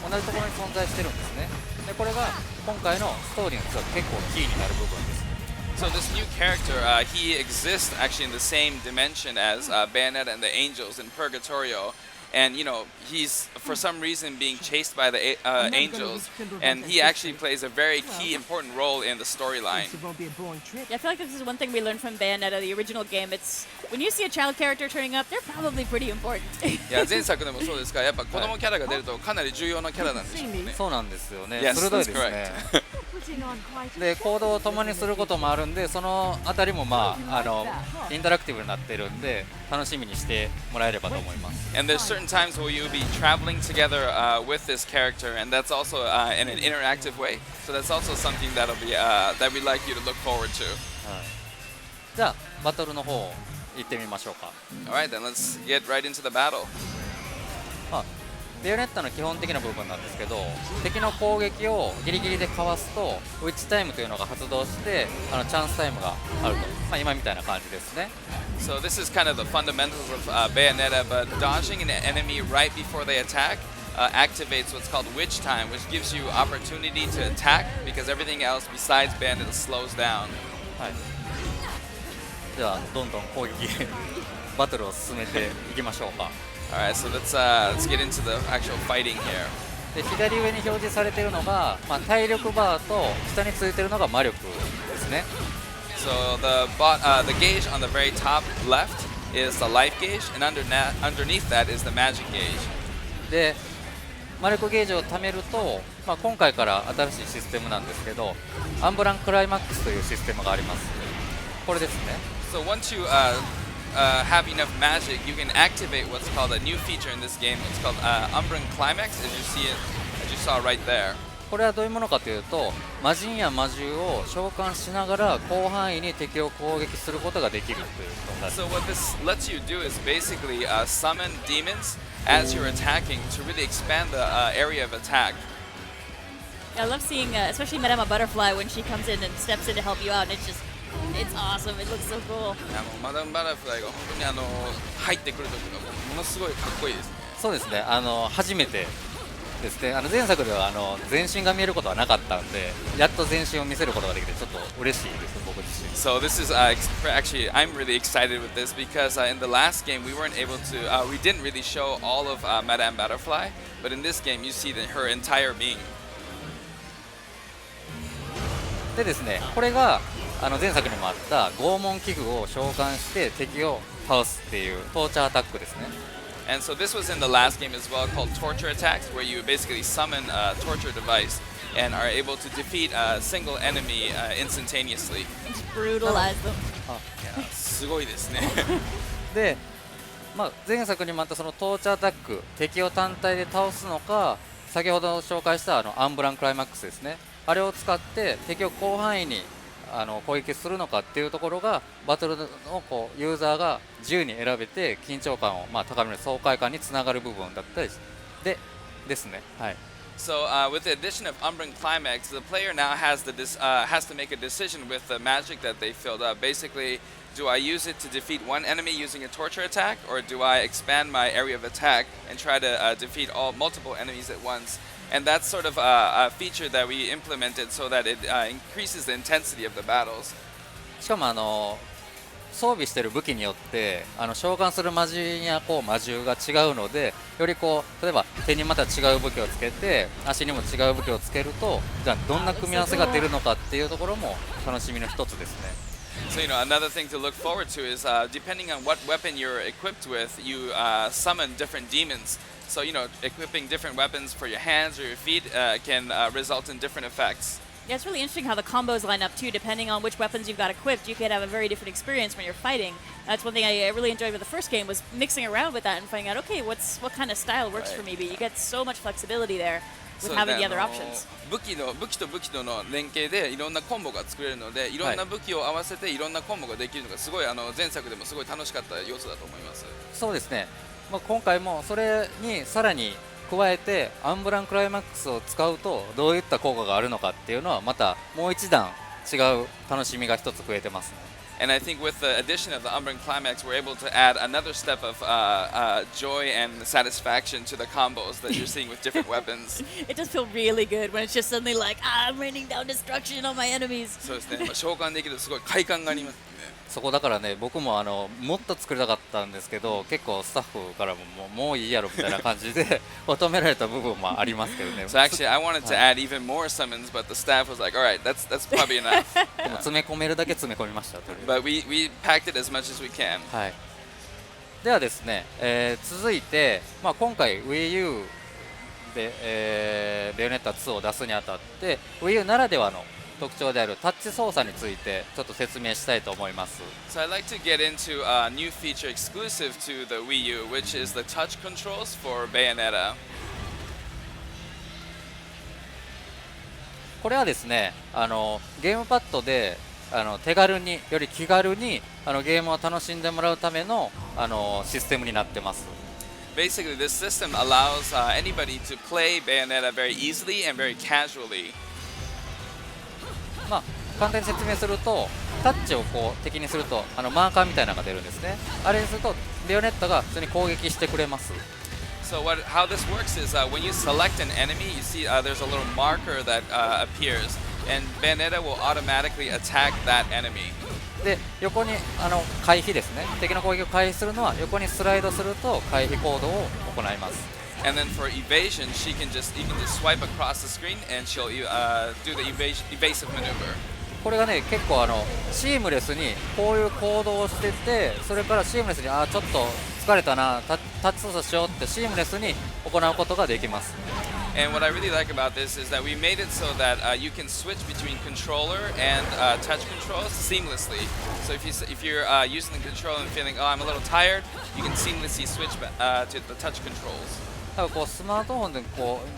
同じところに存在してるんですね。でこれが今回のストーリーの実は結構キーになる部分です。So this new character, he exists actually in the same dimension as Bayonetta and the Angels in Purgatorio. And he's for some reason being chased by the angels, and he actually plays a very key, important role in the storyline. Yeah, I feel like this is one thing we learned from Bayonetta, the original game. It's when you see a child character turning up, they're probably pretty important. いや前作でもそうですが、やっぱ子供キャラが出るとかなり重要なキャラなんでしょうね。そうなんですよね。 Yes, 鋭いですね。で行動を共にすることもあるんで、そのあたりもインタラクティブになってるんで楽しみにしてもらえればと思います。 And there's certain times where you'll be traveling together with this character, and that's also in an interactive way. So that's also something that'll be that we'd like you to look forward to. じゃあバトルの方行ってみましょうか。 Alright, then let's get right into the battle. ベヨネッタの基本的な部分なんですけど、敵の攻撃をギリギリでかわすとウィッチタイムというのが発動してチャンスタイムがあると、今みたいな感じですね。 So this is kind of the fundamentals of Bayonetta, but dodging an enemy right before they attack activates what's called witch time, which gives you opportunity to attack because everything else besides Bayonetta slows down. はい。ではどんどん攻撃バトルを進めていきましょうか。 Alright, so let's get into the actual fighting here. で左上に表示されているのが、体力バーと下についているのが魔力ですね。 So the gauge on the very top left is the life gauge, and underneath that is the magic gauge. で魔力ゲージを貯めると、今回から新しいシステムなんですけど、アンブランクライマックスというシステムがあります。これですね。 So once you have enough magic, you can activate what's called a new feature in this game. It's called Umbran Climax, as you saw right there. これはどういうものかというと、魔人や魔獣を召喚しながら広範囲に敵を攻撃することができるということです。 So what this lets you do is basically summon demons as you're attacking to really expand the area of attack. Yeah, I love seeing, especially Madame Butterfly when she comes in and steps in to help you out. And it's awesome. It looks so cool. マダムバタフライが本当に入ってくる時がものすごいかっこいいですね。そうですね。初めてですね。前作では全身が見えることはなかったんで、やっと全身を見せることができてちょっと嬉しいです僕自身。 So this is actually I'm really excited with this because in the last game we weren't able to we didn't really show all of Madame Butterfly, but in this game you see her entire being. でですね、これが前作にもあった拷問器具を召喚して敵を倒すっていうトーチャーアタックですね。 And so this was in the last game as well, called torture attacks, where you basically summon a torture device and are able to defeat a single enemy instantaneously. Just brutalize them. すごいですね。で、前作にもあったそのトーチャーアタック、敵を単体で倒すのか、先ほど紹介したアンブランクライマックスですね。あれを使って敵を広範囲に攻撃するのかっていうところがバトルのユーザーが自由に選べて緊張感を高める爽快感につながる部分だったりでですね。はい。So with the addition of Umbran Climax, the player now has to make a decision with the magic that they filled up. Basically, do I use it to defeat one enemy using a torture attack, or do I expand my area of attack and try to defeat multiple enemies at once? And that's sort of a feature that we implemented so that it increases the intensity of the battles. しかも装備している武器によって召喚する魔人や魔獣が違うので、より例えば手にまた違う武器をつけて足にも違う武器をつけると、じゃあどんな組み合わせが出るのかっていうところも楽しみの一つですね。So another thing to look forward to is depending on what weapon you're equipped with, you summon different demons. So equipping different weapons for your hands or your feet can result in different effects. Yeah, it's really interesting how the combos line up too. Depending on which weapons you've got equipped, you could have a very different experience when you're fighting. That's one thing I really enjoyed with the first game, was mixing around with that and finding out, okay, what kind of style works for me. But you get so much flexibility there with having the other options. 武器と武器との連携でいろんなコンボが作れるので、いろんな武器を合わせていろんなコンボができるのがすごい前作でもすごい楽しかった要素だと思います。そうですね。今回もそれにさらに加えてアンブランクライマックスを使うとどういった効果があるのかっていうのはまたもう一段違う楽しみが一つ増えてますね。And I think with the addition of the Umbran Climax, we're able to add another step of joy and satisfaction to the combos that you're seeing with different weapons. It does feel really good when it's just suddenly like, I'm raining down destruction on my enemies. そうですね。召喚できるとすごい快感がありますね。そこだからね、僕ももっと作りたかったんですけど、結構スタッフからもういいやろみたいな感じで求められた部分もありますけどね。So actually, I wanted to add even more summons, but the staff was like, "All right, that's probably enough." でも詰め込めるだけ詰め込みました。But we packed it as much as we can. はい。ではですね、続いて、今回 Wii U で、ベヨネッタ2を出すにあたって Wii U ならではの特徴であるタッチ操作についてちょっと説明したいと思います。So I'd like to get into a new feature exclusive to the Wii U, which is the touch controls for Bayonetta. これはですね、ゲームパッドで手軽により気軽にゲームを楽しんでもらうためのシステムになってます。Basically, this system allows anybody to play Bayonetta very easily and very casually. 簡単に説明すると、タッチを敵にするとマーカーみたいなのが出るんですね。あれにするとベヨネッタが普通に攻撃してくれます。So how this works is when you select an enemy, you see there's a little marker that appears, and Bayonetta will automatically attack that enemy. で横に回避ですね。敵の攻撃を回避するのは横にスライドすると回避行動を行います。And then for evasion, you can just swipe across the screen, and she'll do the evasive maneuver. これがね、結構シームレスにこういう行動をしてて、それからシームレスにちょっと疲れたな、タッチ操作しようってシームレスに行うことができます。And what I really like about this is that we made it so that you can switch between controller and touch controls seamlessly. So if you're using the controller and feeling, oh, I'm a little tired, you can seamlessly switch to the touch controls. 多分スマートフォンで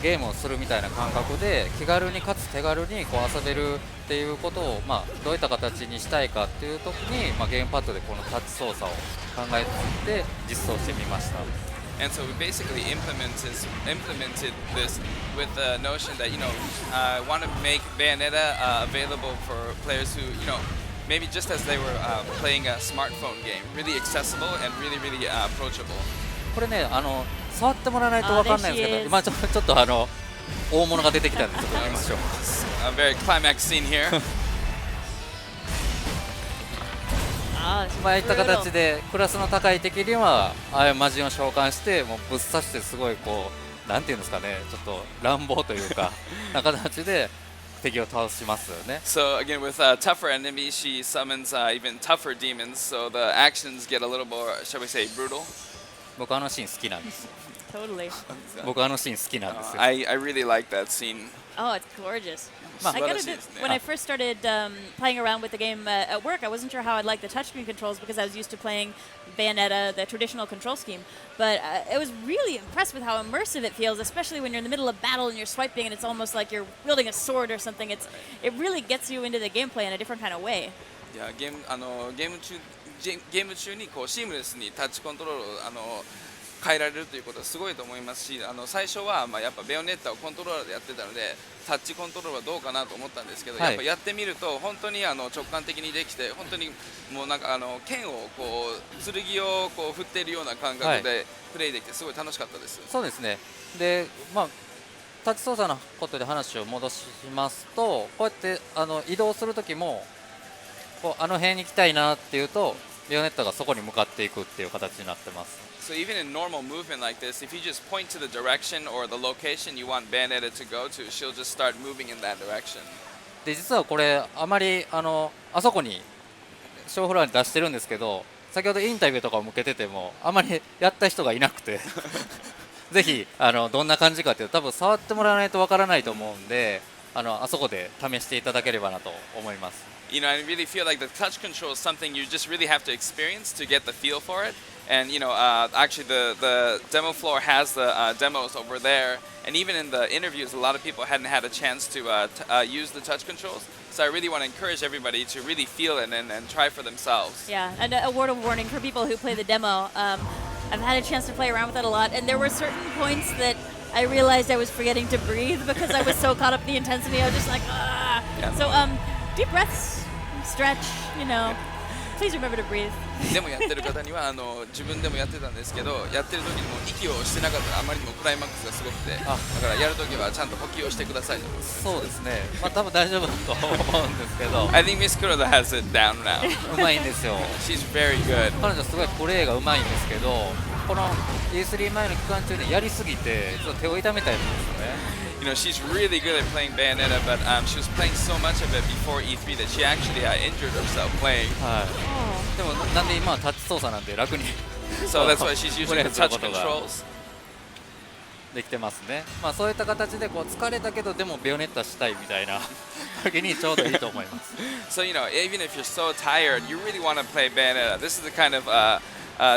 ゲームをするみたいな感覚で気軽にかつ手軽に遊べるっていうことを、どういった形にしたいかっていう時に、ゲームパッドでこのタッチ操作を考えて実装してみました。And so we basically implemented this with the notion that want to make Bayonetta available for players who maybe just as they were playing a smartphone game, really accessible and really approachable. これね触ってもらわないと分かんないんですけど、今ちょっと大物が出てきたんでちょっと見ましょう。A very climax scene here. ああいった形でクラスの高い敵にはああいう魔人を召喚してもうぶっ刺してすごいなんていうんですかね、ちょっと乱暴というかな形で敵を倒しますよね。So again, with tougher enemies, she summons even tougher demons. So the actions get a little more, shall we say, brutal. 僕シーン好きなんです。Totally. 僕シーン好きなんですよ。I really like that scene. Oh, it's gorgeous. I gotta admit, when I first started playing around with the game at work, I wasn't sure how I'd like the touchscreen controls because I was used to playing Bayonetta, the traditional control scheme. But I was really impressed with how immersive it feels, especially when you're in the middle of battle and you're swiping and it's almost like you're wielding a sword or something. It really gets you into the gameplay in a different kind of way. Yeah, ゲーム中にシームレスにタッチコントロールを変えられるということはすごいと思いますし、最初はやっぱベヨネッタをコントローラーでやってたのでタッチコントロールはどうかなと思ったんですけど、やっぱやってみると本当に直感的にできて、本当にもうなんか剣をこう剣をこう振っているような感覚でプレイできてすごい楽しかったです。そうですね。で、タッチ操作のことで話を戻しますと、こうやって移動する時もこう辺に行きたいなっていうとベヨネッタがそこに向かっていくっていう形になってます。So even in normal movement like this, if you just point to the direction or the location you want Bayonetta to go to, she'll just start moving in that direction. で実はこれあまりあそこにショーフロアに出してるんですけど、先ほどインタビューとかを向けててもあまりやった人がいなくてぜひどんな感じかっていうと多分触ってもらわないとわからないと思うんで、あそこで試していただければなと思います。You know, I really feel like the touch control is something you just really have to experience to get the feel for it. And actually the demo floor has the demos over there. And even in the interviews, a lot of people hadn't had a chance to use the touch controls. So I really want to encourage everybody to really feel it and try for themselves. Yeah, and a word of warning for people who play the demo. I've had a chance to play around with it a lot, and there were certain points that I realized I was forgetting to breathe because I was so caught up in the intensity. I was just like, ah. Yeah. So deep breaths, stretch, please remember to breathe. でもやってる方には自分でもやってたんですけど、やってる時にも息をしてなかったらあまりにもクライマックスがすごくて、だからやる時はちゃんと呼吸をしてくださいと。そうですね。多分大丈夫だと思うんですけど。I think Miss Kuroda has it down now. うまいんですよ。She's very good. 彼女すごいプレーがうまいんですけど、この E3 前の期間中にやりすぎてちょっと手を痛めたりするんですよね。She's really good at playing Bayonetta, but she was playing so much of it before E3 that she actually injured herself playing. でもなんで今はタッチ操作なんで楽に So that's why she's using the touch controls. できてますね。そういった形でこう疲れたけどでもベヨネッタしたいみたいな時にちょうどいいと思います。So even if you're so tired, you really want to play Bayonetta. This is the kind of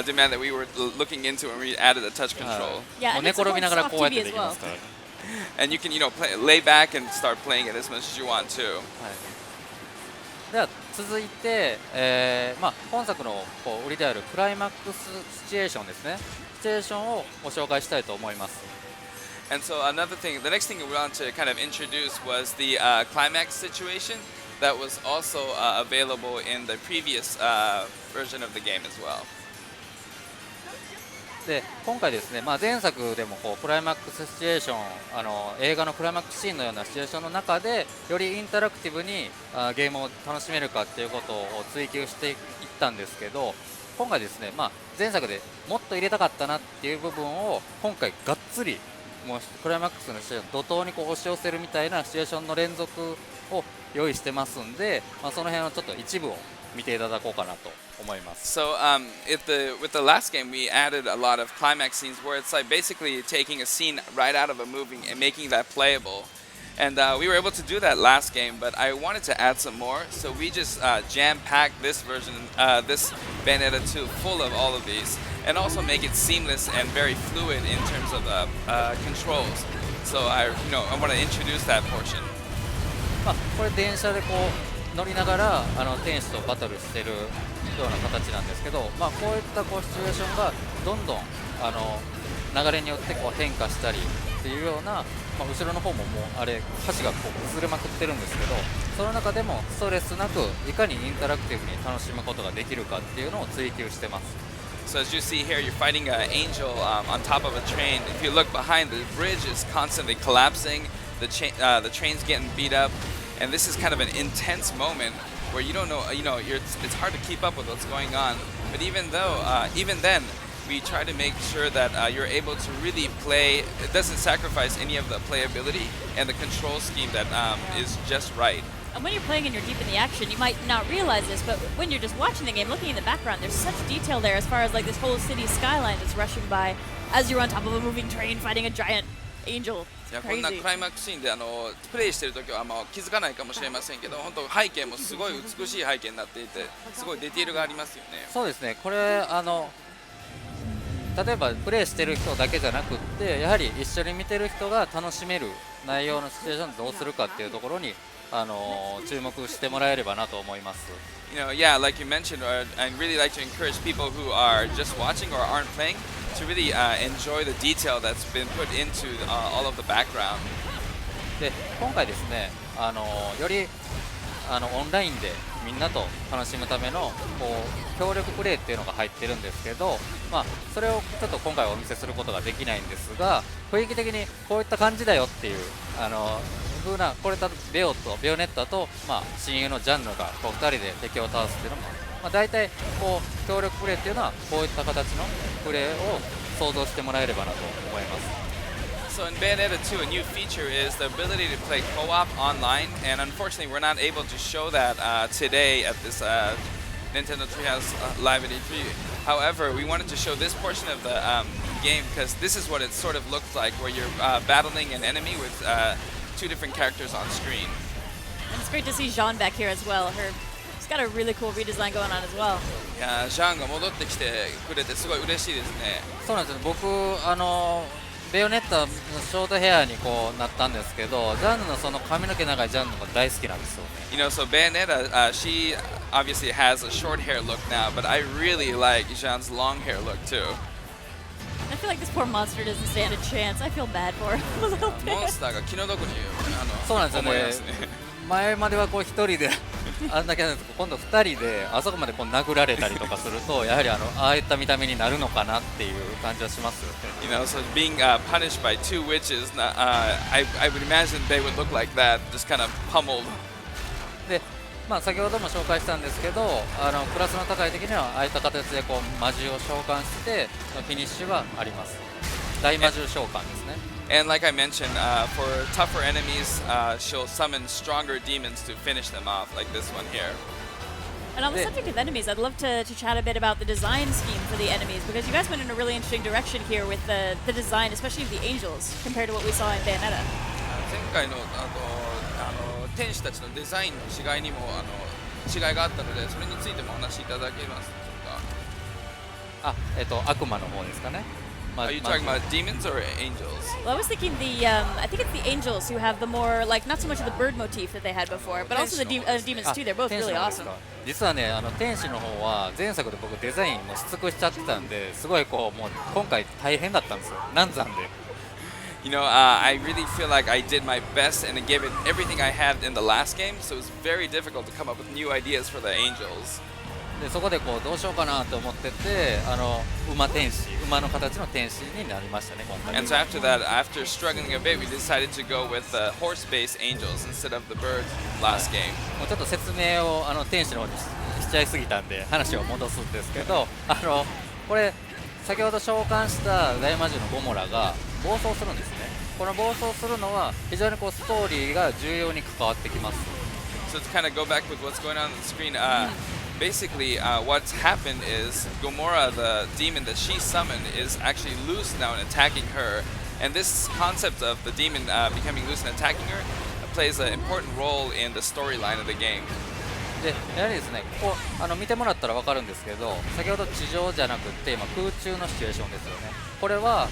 demand that we were looking into when we added the touch control. Yeah, and it's soft TV as well. And you can, lay back and start playing it as much as you want to. では続いて、本作の売りであるクライマックスシチュエーションですね。シチュエーションをご紹介したいと思います。And so the next thing we want to kind of introduce was the climax situation that was also available in the previous version of the game as well. で今回ですね、前作でもクライマックスシチュエーション映画のクライマックスシーンのようなシチュエーションの中でよりインタラクティブにゲームを楽しめるかっていうことを追求していったんですけど、今回ですね、前作でもっと入れたかったなっていう部分を今回がっつりもうクライマックスのシチュエーション怒涛に押し寄せるみたいなシチュエーションの連続を用意してますんで、その辺のちょっと一部を見ていただこうかなと思います。So with the last game, we added a lot of climax scenes where it's like basically taking a scene right out of a movie and making that playable. And we were able to do that last game, but I wanted to add some more, so we just jam-packed this version, this Bayonetta 2, full of all of these, and also make it seamless and very fluid in terms of controls. So I want to introduce that portion. これ電車で乗りながら天使とバトルしてるような形なんですけど、こういったシチュエーションがどんどん流れによって変化したりっていうような、後ろの方ももう橋が崩れまくってるんですけど、その中でもストレスなくいかにインタラクティブに楽しむことができるかっていうのを追求してます。So as you see here, you're fighting an angel on top of a train. If you look behind, the bridge is constantly collapsing. The train's getting beat up. And this is kind of an intense moment where you don't know, it's hard to keep up with what's going on. But even then, we try to make sure that you're able to really play. It doesn't sacrifice any of the playability and the control scheme that is just right. And when you're playing and you're deep in the action, you might not realize this, but when you're just watching the game, looking in the background, there's such detail there as far as this whole city skyline that's rushing by as you're on top of a moving train fighting a giant angel. こんなクライマックスシーンでプレイしてるときは気づかないかもしれませんけど、本当背景もすごい美しい背景になっていて、すごいディティールがありますよね。そうですね。これ例えばプレイしてる人だけじゃなくって、やはり一緒に見てる人が楽しめる内容のシチュエーションどうするかっていうところに注目してもらえればなと思います。Yeah, like you mentioned, I'd really like to encourage people who are just watching or aren't playing to really enjoy the detail that's been put into all of the background. で今回ですね、よりオンラインでみんなと楽しむための協力プレイっていうのが入ってるんですけど、それをちょっと今回はお見せすることができないんですが、雰囲気的にこういった感じだよっていう風な、これだとベオネットと、親友のジャンヌが2人で敵を倒すっていうのも、大体協力プレイっていうのはこういった形のプレイを想像してもらえればなと思います。So in Bayonetta 2, a new feature is the ability to play co-op online, and unfortunately we're not able to show that today at this Nintendo Treehouse Live at E3. However, we wanted to show this portion of the game because this is what it sort of looks like, where you're battling an enemy with 2 different characters on screen. And it's great to see Jean back here as well. She's got a really cool redesign going on as well. いや、ジャンが戻ってきてくれてすごい嬉しいですね。そうなんです。僕ベヨネッタのショートヘアになったんですけど、ジャンヌのその髪の毛長いジャンヌが大好きなんですよね。You know, so Bayonetta, she obviously has a short hair look now, but I really like Jean's long hair look too. I feel like this poor monster doesn't stand a chance. I feel bad for him a little bit. モンスターが気の毒にそうなんですよね。思いますね。前までは1人であんだけなんですけど、今度2人であそこまで殴られたりとかすると、やはりああいった見た目になるのかなっていう感じはしますよね。You know, so being punished by 2 witches, I would imagine they would look like that, just kind of pummeled. で、先ほども紹介したんですけど、クラスの高い敵にはああいった形で魔獣を召喚してフィニッシュはあります。大魔獣召喚ですね。And like I mentioned, for tougher enemies, she'll summon stronger demons to finish them off, like this one here. And on the subject of enemies, I'd love to chat a bit about the design scheme for the enemies, because you guys went in a really interesting direction here with the design, especially of the angels, compared to what we saw in Bayonetta. 前回の天使たちのデザインの違いにも違いがあったので、それについてもお話しいただけますか。悪魔の方ですかね。Are you talking about demons or angels? Well, I was thinking I think it's the angels who have the more, like, not so much of the bird motif that they had before, but also the demons too. They're both really awesome. 実はね、天使の方は前作で僕デザインもしつくしちゃってたんで、すごいもう今回大変だったんですよ。難産で。You know, I really feel like I did my best and I gave it everything I had in the last game, so it was very difficult to come up with new ideas for the angels. でそこでどうしようかなと思ってて、馬の形の天使になりましたね、今回。And so after that, after struggling a bit, we decided to go with the horse-based angels instead of the birds last game. もうちょっと説明を天使の方にしちゃいすぎたんで話を戻すんですけど、これ先ほど召喚した大魔獣のゴモラが暴走するんですね。この暴走するのは非常にストーリーが重要に関わってきます。So to kind of go back with what's going on the screen, basically what's happened is Gomorrah, the demon that she summoned, is actually loose now and attacking her. And this concept of the demon becoming loose and attacking her plays an important role in the storyline of the game. でやはりですね、ここ見てもらったら分かるんですけど、先ほど地上じゃなくて今空中のシチュエーションですよね。これは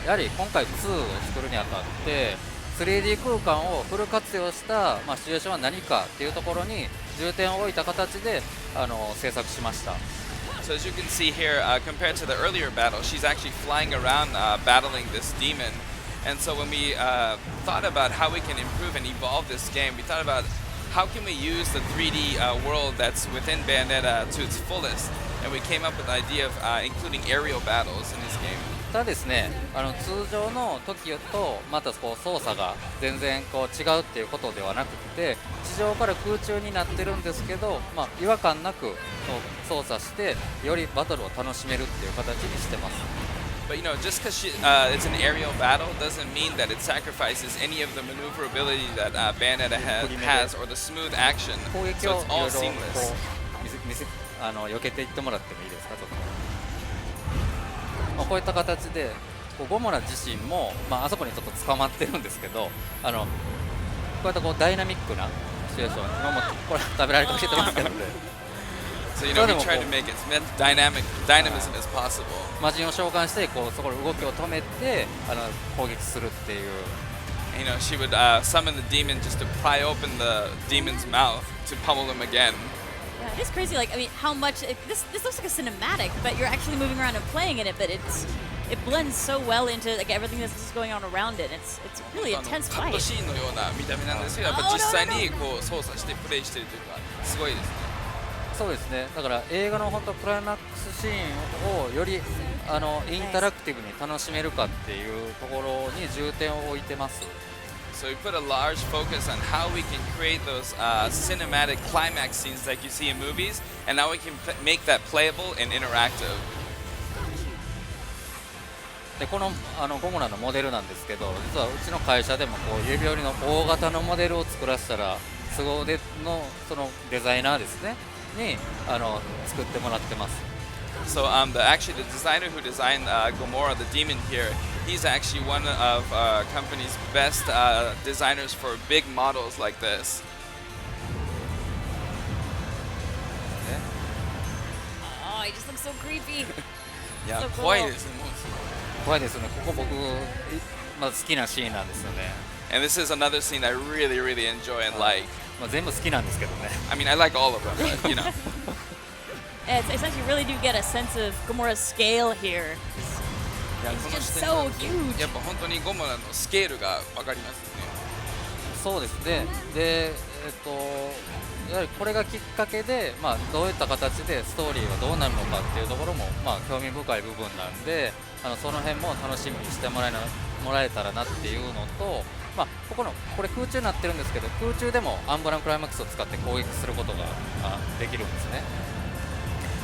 やはり今回2を作るにあたって 3D 空間をフル活用した、シチュエーションは何かっていうところに重点を置いた形で制作しました。So as you can see here, compared to the earlier battle, she's actually flying around battling this demon. And so when we thought about how we can improve and evolve this game, we thought about how can we use the 3D world that's within Bayonetta to its fullest. And we came up with the idea of including aerial battles in this game. ただですね、通常の時とまた操作が全然違うっていうことではなくて、地上から空中になってるんですけど、違和感なく操作してよりバトルを楽しめるっていう形にしてます。But you know, just because it's an aerial battle doesn't mean that it sacrifices any of the maneuverability that Bayonetta has or the smooth action. So it's all seamless. 避けていってもらってもいいですか、ちょっと。こういった形でゴモラ自身も、あそこにちょっと捕まってるんですけど、こうやってダイナミックなシチュエーション、今もこれ食べられかけてますけどね。So you know, we try to make as much dynamism as possible. 魔人を召喚してそこの動きを止めて攻撃するっていう。You know, she would summon the demon just to pry open the demon's mouth to pummel him again. Yeah, it is crazy. Like, I mean, how much this looks like a cinematic, but you're actually moving around and playing in it. But it blends so well into like everything that's going on around it. It's really intense カッ fight. トシーンのような見た目なんですけど、やっぱ実際にこう操作してプレイしてるというかすごいですね。そうですね。だから映画の本当クライマックスシーンをよりインタラクティブに楽しめるかっていうところに重点を置いてます。So we put a large focus on how we can create those cinematic climax scenes like you see in movies, and now we can make that playable and interactive. でこのゴモラのモデルなんですけど、実はうちの会社でもこう指折りの大型のモデルを作らせたら凄腕のそのデザイナーですねに作ってもらってます。So actually the designer who designed Gomorrah the demon here, he's actually one of our company's best designers for big models like this. Oh, he just looks so creepy. いや、 So cool. 怖いですね。怖いですね。ここ僕まあ好きなシーンなんですよね。And this is another scene I really, really enjoy and like. まあ全部好きなんですけどね。I mean, I like all of them, but you know. It's actually you really do get a sense of Gomorrah's scale here. It's just so huge. やっぱ本当にゴモラのスケールがわかりますね。そうですね。で、やはりこれがきっかけで、まあ、どういった形でストーリーはどうなるのかっていうところも、まあ、興味深い部分なんで、その辺も楽しみにしてもらえたらなっていうのと、まあ、これ空中になってるんですけど、空中でもアンバランクライマックスを使って攻撃することができるんですね。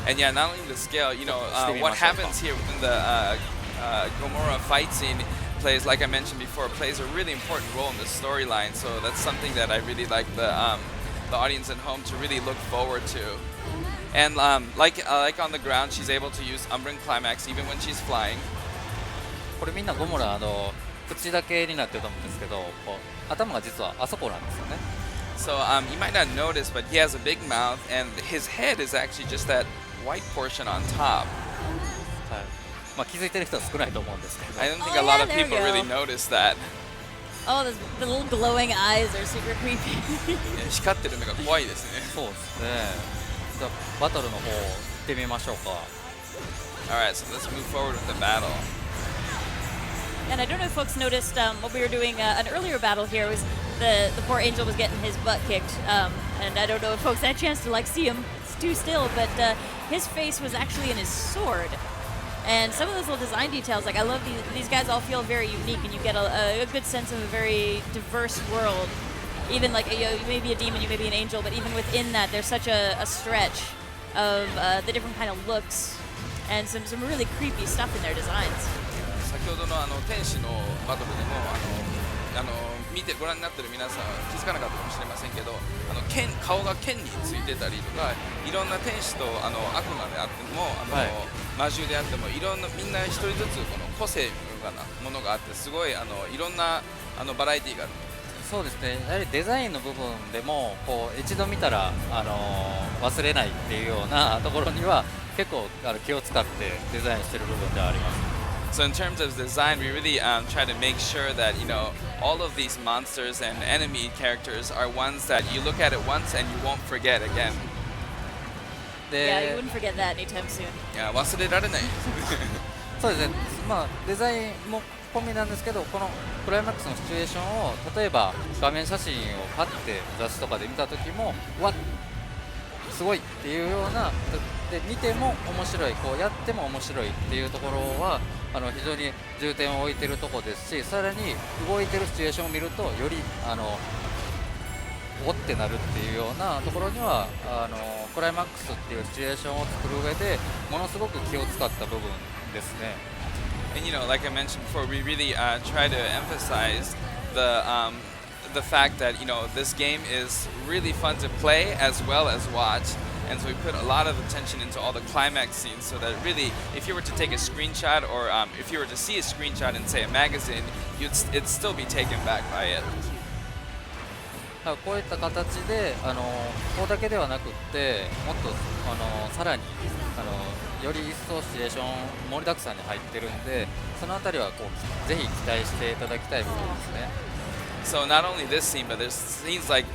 And yeah, not only the scale, you know, what happens here within the Gomorrah fight scene plays, like I mentioned before, plays a really important role in the storyline. So that's something that I really like the audience at home to really look forward to. And like on the ground, she's able to use Umbran Climax even when she's flying. これみんなゴモラ口だけになってると思うんですけど、頭が実はあそこなんですよね。So you might not notice, but he has a big mouth, and his head is actually just that white portion on top. はい。まあ気づいてる人は少ないと思うんですけど。I don't think a lot of people really notice that. Oh, the little glowing eyes are super creepy. 光ってる目が怖いですね。そうですね。じゃあバトルの方行ってみましょうか。Alright, so let's move forward with the battle. And I don't know if folks noticed what we were doing an earlier battle here was the poor angel was getting his butt kicked, and I don't know if folks had a chance to like see him too still, but his face was actually in his sword. And some of those little design details, like I love these guys all feel very unique, and you get a good sense of a very diverse world. Even like you may be a demon, you may be an angel, but even within that, there's such a stretch of the different kind of looks and some really creepy stuff in their designs. 先ほどの天使のバトルでもご覧になってる皆さん気づかなかったかもしれませんけど、顔が剣についてたりとか、いろんな天使と悪魔であっても魔獣であってもみんな一人ずつこの個性みたいなものがあって、すごいいろんなバラエティーがある。そうですね。やはりデザインの部分でもこう一度見たら忘れないっていうようなところには結構気を使ってデザインしてる部分ではあります。So in terms of design, we really try to make sure that all of these monsters and enemy characters are ones that you look at it once and you won't forget again. Yeah, you wouldn't forget that anytime soon. Yeah, 忘れられない。そうですね。まあデザインも込みなんですけど、このクライマックスのシチュエーションを例えば画面写真をパッて雑誌とかで見た時もわっすごいっていうようなで見ても面白い、こうやっても面白いっていうところは非常に重点を置いてるところですし、さらに動いてるシチュエーションを見るとよりおってなるっていうようなところにはクライマックスっていうシチュエーションを作る上でものすごく気を使った部分ですね。And like I mentioned before, we really try to emphasize the fact that this game is really fun to play as well as watch, and so we put a lot of attention into all the climax scenes, so that really, if you were to take a screenshot or if you were to see a screenshot in say a magazine, it'd still be taken back by it. こういった形でここだけではなくってもっとさらにより一層シチュエーション盛りだくさんに入ってるんで、そのあたりはぜひ期待していただきたい部分ですね。So so not only this scene, but there's scenes like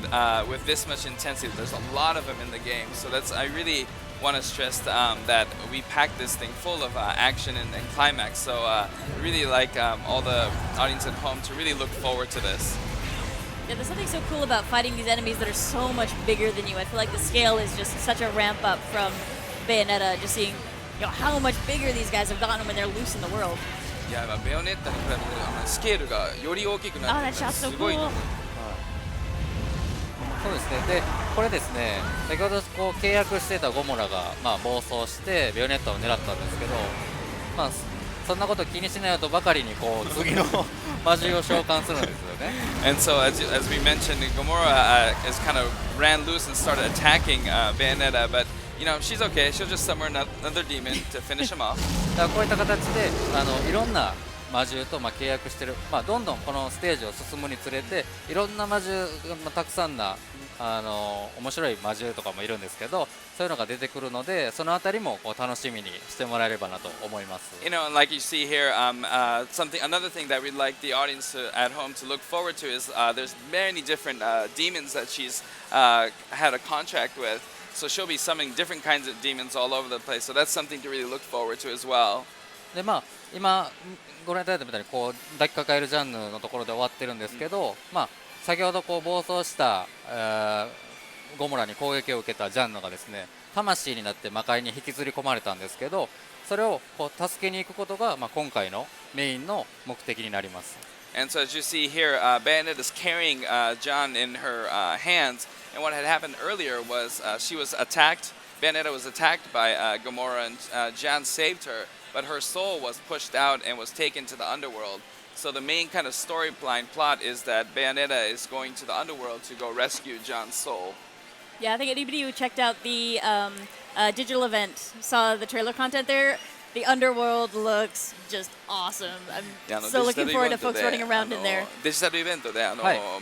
with this much intensity. There's a lot of them in the game. So I really want to stress that we packed this thing full of action and climax. So really like all the audience at home to really look forward to this. Yeah, there's something so cool about fighting these enemies that are so much bigger than you. I feel like the scale is just such a ramp up from Bayonetta, just seeing how much bigger these guys have gotten when they're loose in the world. いや、ベヨネッタに比べてスケールがより大きくなってすごい。そうですね。で、これですね、先ほどこう契約してたゴモラが暴走してベヨネッタを狙ったんですけど、そんなこと気にしないとばかりにこう次の魔獣を召喚するんですよね。And so as we mentioned, Gamora is kind of ran loose and started attacking Bayonetta, but she's okay. She'll just summon another demon to finish him off. だからこういった形でいろんな魔獣と契約してる、どんどんこのステージを進むにつれていろんな魔獣、たくさんな面白い魔獣とかもいるんですけど、そういうのが出てくるので、そのあたりもこう楽しみにしてもらえればなと思います。Like you see here, another thing that we'd like the audience at home to look forward to is there's many different demons that she's had a contract with. So she'll be summoning different kinds of demons all over the place. So that's something to really look forward to as well. で今ご覧いただいたみたいにこう抱きかかえるジャンヌのところで終わってるんですけど、先ほどこう暴走した、ゴモラに攻撃を受けたジャンヌがですね、魂になって魔界に引きずり込まれたんですけど、それをこう助けに行くことが、今回のメインの目的になります。And so as you see here, Bayonetta is carrying John in her hands. And what had happened earlier was she was attacked. Bayonetta was attacked by Gamora, and John saved her. But her soul was pushed out and was taken to the underworld. So the main kind of storyline plot is that Bayonetta is going to the underworld to go rescue John's soul. Yeah, I think anybody who checked out the digital event saw the trailer content there. The underworld looks just awesome. I'm so looking forward to folks running around in there. デジタルイベントで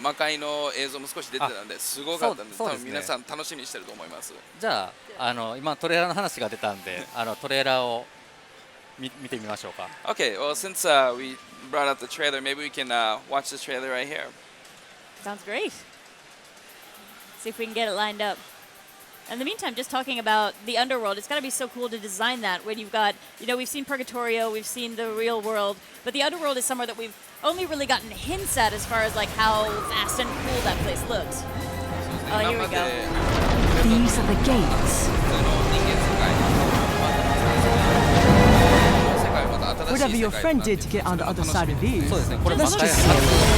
魔界の映像も少し出てたんですごかったんで、多分皆さん楽しみにしてると思います。じゃあ今トレーラーの話が出たんで、トレーラーを見てみましょうか。Okay, well since we brought up the trailer, maybe we can watch the trailer right here. Sounds great. See if we can get it lined up. In the meantime, just talking about the underworld, it's got to be so cool to design that when you've got, we've seen Purgatorio, we've seen the real world, but the underworld is somewhere that we've only really gotten hints at as far as like how vast and cool that place looks. Oh, here we go. These are the gates. Whatever your friend did to get on the other side of these, let's just say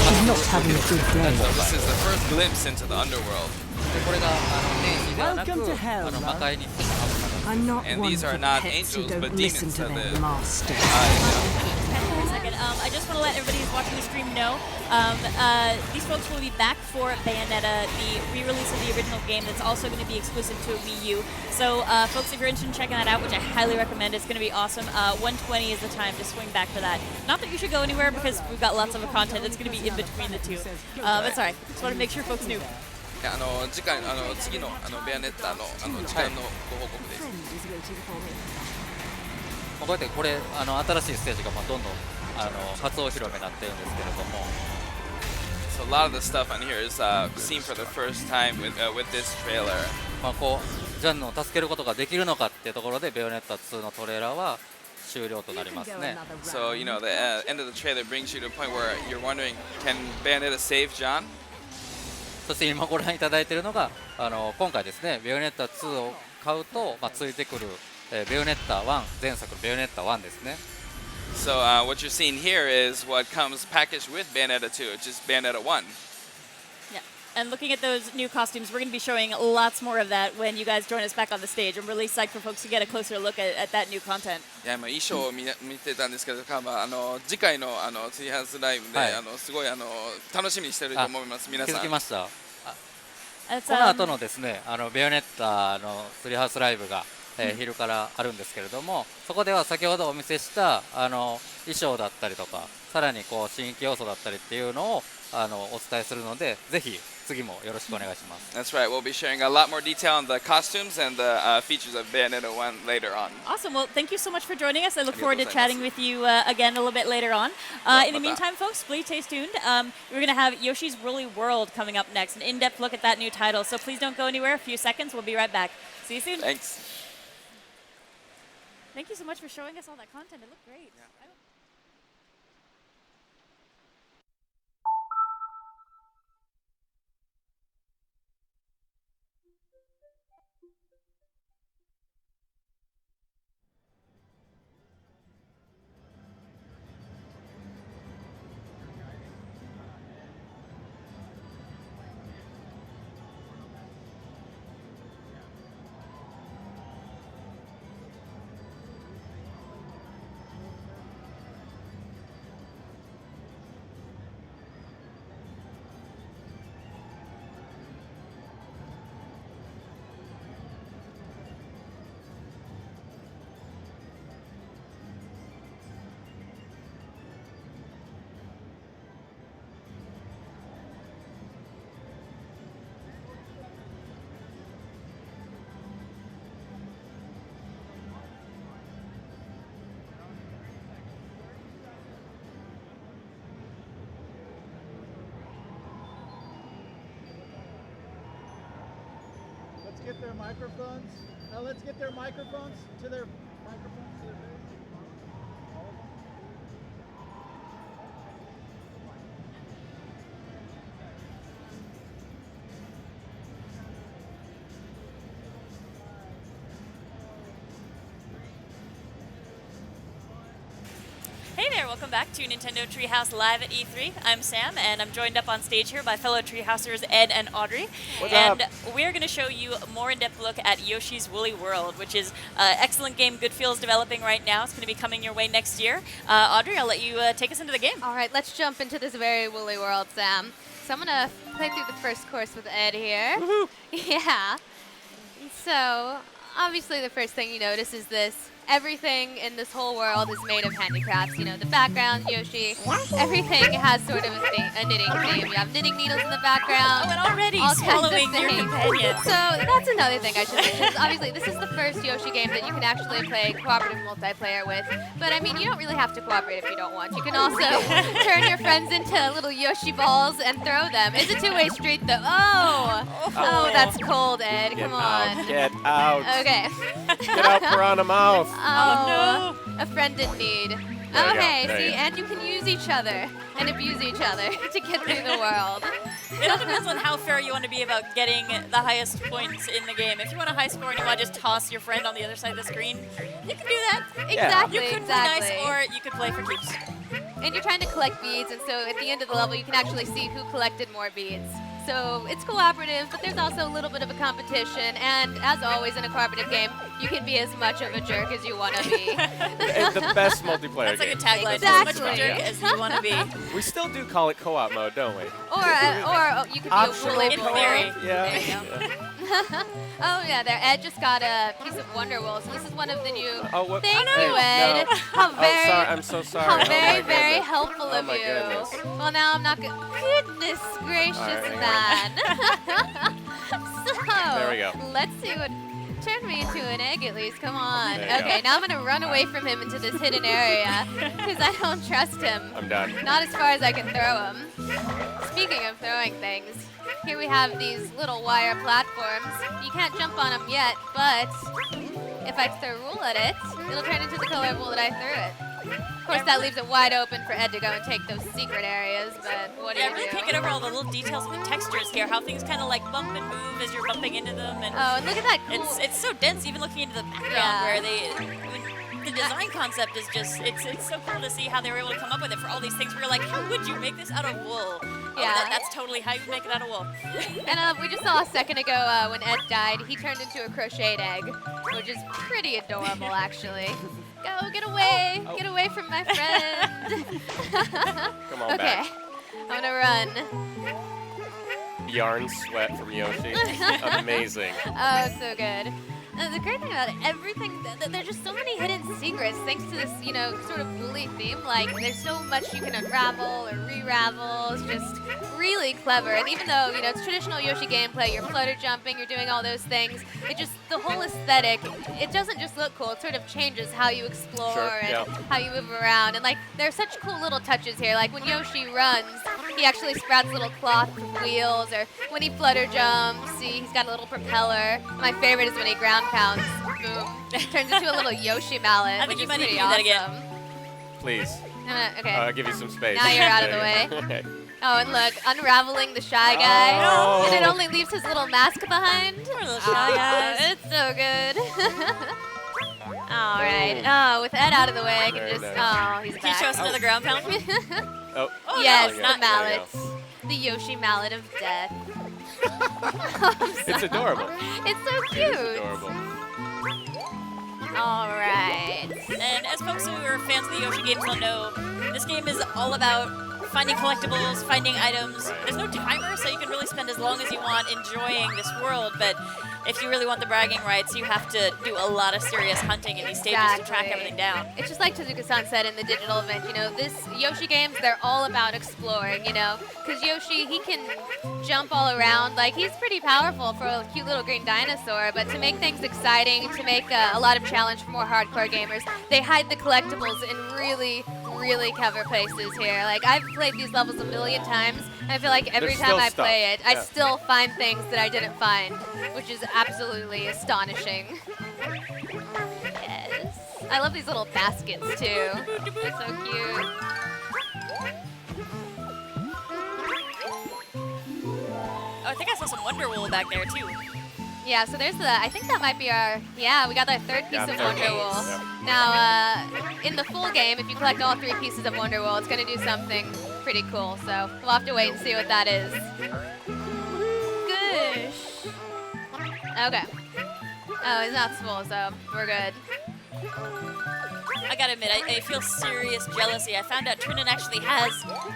she's not having a good day. So this is the first glimpse into the underworld. Welcome to hell, I'm not and one these are of the not pets who angels, don't but listen demons to that their live. masters. I just want to let everybody who's watching the stream know these folks will be back for Bayonetta, the re-release of the original game that's also going to be exclusive to Wii U. So folks, if you're interested in checking that out, which I highly recommend, it's going to be awesome. 120 is the time to swing back for that. Not that you should go anywhere because we've got lots of content that's going to be in between the two. But sorry, just want to make sure folks knew. 次回次のベアネッタの時間のご報告です。こうやってこれ新しいステージがどんどん初お披露目になってるんですけれども。So a lot of the stuff on here is seen for the first time with this trailer. こうジャンヌを助けることができるのかっていうところでベヨネッタ2のトレーラーは終了となりますね。So the end of the trailer brings you to a point where you're wondering, can Bayonetta save John? そして今ご覧いただいているのが今回ですね、ベヨネッタ2を買うとついてくるベヨネッタ1、前作のベヨネッタ1ですね。So what you're seeing here is what comes packaged with Bayonetta 2, which is Bayonetta 1. Yeah, and looking at those new costumes, we're going to be showing lots more of that when you guys join us back on the stage. I'm really psyched for folks to get a closer look at that new content. いや、衣装を見てたんですけど、次回のツリーハウスライブですごい楽しみにしてると思います。皆さん。気づきました。この後のですね、ベヨネッタのツリーハウスライブが昼からあるんですけれども、そこでは先ほどお見せした衣装だったりとか、さらにこう新規要素だったりっていうのをお伝えするので、ぜひ次もよろしくお願いします。That's right. We'll be sharing a lot more detail on the costumes and the features of Bayonetta 1 later on. Awesome. Well, thank you so much for joining us. I look forward to chatting with you again a little bit later on. In the meantime, folks, please stay tuned. We're going to have Yoshi's Woolly World coming up next, an in-depth look at that new title. So please don't go anywhere. A few seconds. We'll be right back. See you soon. Thanks. Thank you so much for showing us all that content. It looked great. Yeah. Let's get their microphones. Let's get their microphones to their face. All of them. Hey there, welcome back to Nintendo Treehouse Live at E3. I'm Sam, and I'm joined up on stage here by fellow Treehousers Ed and Audrey. What's and up? We're going to show you a more in-depth look at Yoshi's Woolly World, which is an excellent game Goodfeel's developing right now. It's going to be coming your way next year. Audrey, I'll let you take us into the game. All right, let's jump into this very woolly world, Sam. So I'm going to play through the first course with Ed here. Woohoo! Yeah. So, obviously the first thing you notice is this. Everything in this whole world is made of handicrafts. You know, the background, Yoshi, everything has sort of a knitting theme. You have knitting needles in the background. Oh, and already all swallowing kinds of your things. companion. So that's another thing I should mention. Obviously, this is the first Yoshi game that you can actually play cooperative multiplayer with. But I mean, you don't really have to cooperate if you don't want. You can also turn your friends into little Yoshi balls and throw them. It's a two-way street, though. Oh, that's cold, Ed. Come on. Get out. Okay. Get out, Piranha Mouth. Oh, no. A friend in need. There you Okay, go. There see, you go. and you can use each other and abuse each other to get through the world. It all depends on how fair you want to be about getting the highest points in the game. If you want a high score and you want to just toss your friend on the other side of the screen, you can do that. Exactly, You could exactly. play nice, or you could play for keeps. And you're trying to collect beads, and so at the end of the level, you can actually see who collected more beads. So it's cooperative, but there's also a little bit of a competition. And as always in a cooperative game, you can be as much of a jerk as you want to be. It's the best multiplayer That's like a game. tagline. Exactly. As much of a jerk as you want to be. We still do call it co-op mode, don't we? Or you could be Optional a woolly in boy. theory. There you go. Oh yeah, there. Ed just got a piece of Wonder Wool. So this is one of the new. Oh, what? Thank Hey, you, Ed. no. How very. sorry. I'm so sorry. How Oh, very, my very goodness. helpful Oh, of my you. goodness. Well, now I'm not good. Goodness gracious, right, man. So There we go. let's see what. Turn me into an egg at least. Come on. There you Okay, go. now I'm gonna run away from him into this hidden area because I don't trust him. I'm done. Not as far as I can throw him. Speaking of throwing things, here we have these little wire platforms. You can't jump on them yet, but if I throw wool at it, it'll turn into the color wool that I threw it. Of course, that leaves it wide open for Ed to go and take those secret areas, but what do Yeah, I you really do? can't get over all the little details of the textures here, how things kind of like bump and move as you're bumping into them. And Oh, and look at that cool- It's so dense, even looking into the background Yeah. where the design concept is just, it's so cool to see how they were able to come up with it for all these things. We're like, how would you make this out of wool? Oh, Yeah. that's totally how you make it out of wool. And we just saw a second ago when Ed died, he turned into a crocheted egg, which is pretty adorable, actually. Go, get away! Get away from my friend! Come on okay, back. I'm gonna run. Yarn sweat from Yoshi. Amazing. Oh, so good. The great thing about it, everything, there's just so many hidden secrets thanks to this, you know, sort of woolly theme. Like, there's so much you can unravel or re-ravel. It's just really clever. And even though, you know, it's traditional Yoshi gameplay, you're flutter jumping, you're doing all those things, it just, the whole aesthetic, it doesn't just look cool, it sort of changes how you explore and how you move around. And, like, there's such cool little touches here. Like, when Yoshi runs, he actually sprouts little cloth wheels, or when he flutter jumps, see, he's got a little propeller. My favorite is when he ground pounds. Boom. Turns into a little Yoshi mallet. I think you might need to do awesome. that again. Please. Okay. I'll give you some space. Now you're out of the way. Okay. Oh, and look, unraveling the Shy Guy. Oh. And it only leaves his little mask behind. Poor little Shy Guy. It's so good. All right. Oh, with Ed out of the way, I can just. Oh, he's back. Can you show us another ground pound? Oh. Yes, no, the mallet. The Yoshi mallet of death. It's adorable. It's so cute. It's adorable. All right. And as folks who are fans of the Yoshi games will know, this game is all about finding collectibles, finding items. There's no timer, so you can really spend as long as you want enjoying this world, but if you really want the bragging rights, you have to do a lot of serious hunting in these stages to track everything down. It's just like Tezuka-san said in the digital event, you know, this Yoshi games, they're all about exploring, you know, because Yoshi, he can jump all around. Like, he's pretty powerful for a cute little green dinosaur, but to make things exciting, to make a lot of challenge for more hardcore gamers, they hide the collectibles in really, really clever places here. Like, I've played these levels a million times, and I feel like every time I play it, I still find things that I didn't find, which is absolutely astonishing. Yes. I love these little baskets, too. They're so cute. Oh, I think I saw some Wonder Wool back there, too. Yeah, so there's the, I think that might be our, we got our third piece of Wonder Wool. Yeah. Now, in the full game, if you collect all 3 pieces of Wonder Wool, it's going to do something pretty cool. So we'll have to wait and see what that is. Goosh. Okay. Oh, it's not full, so we're good. I gotta admit, I feel serious jealousy. I found out Trinan actually has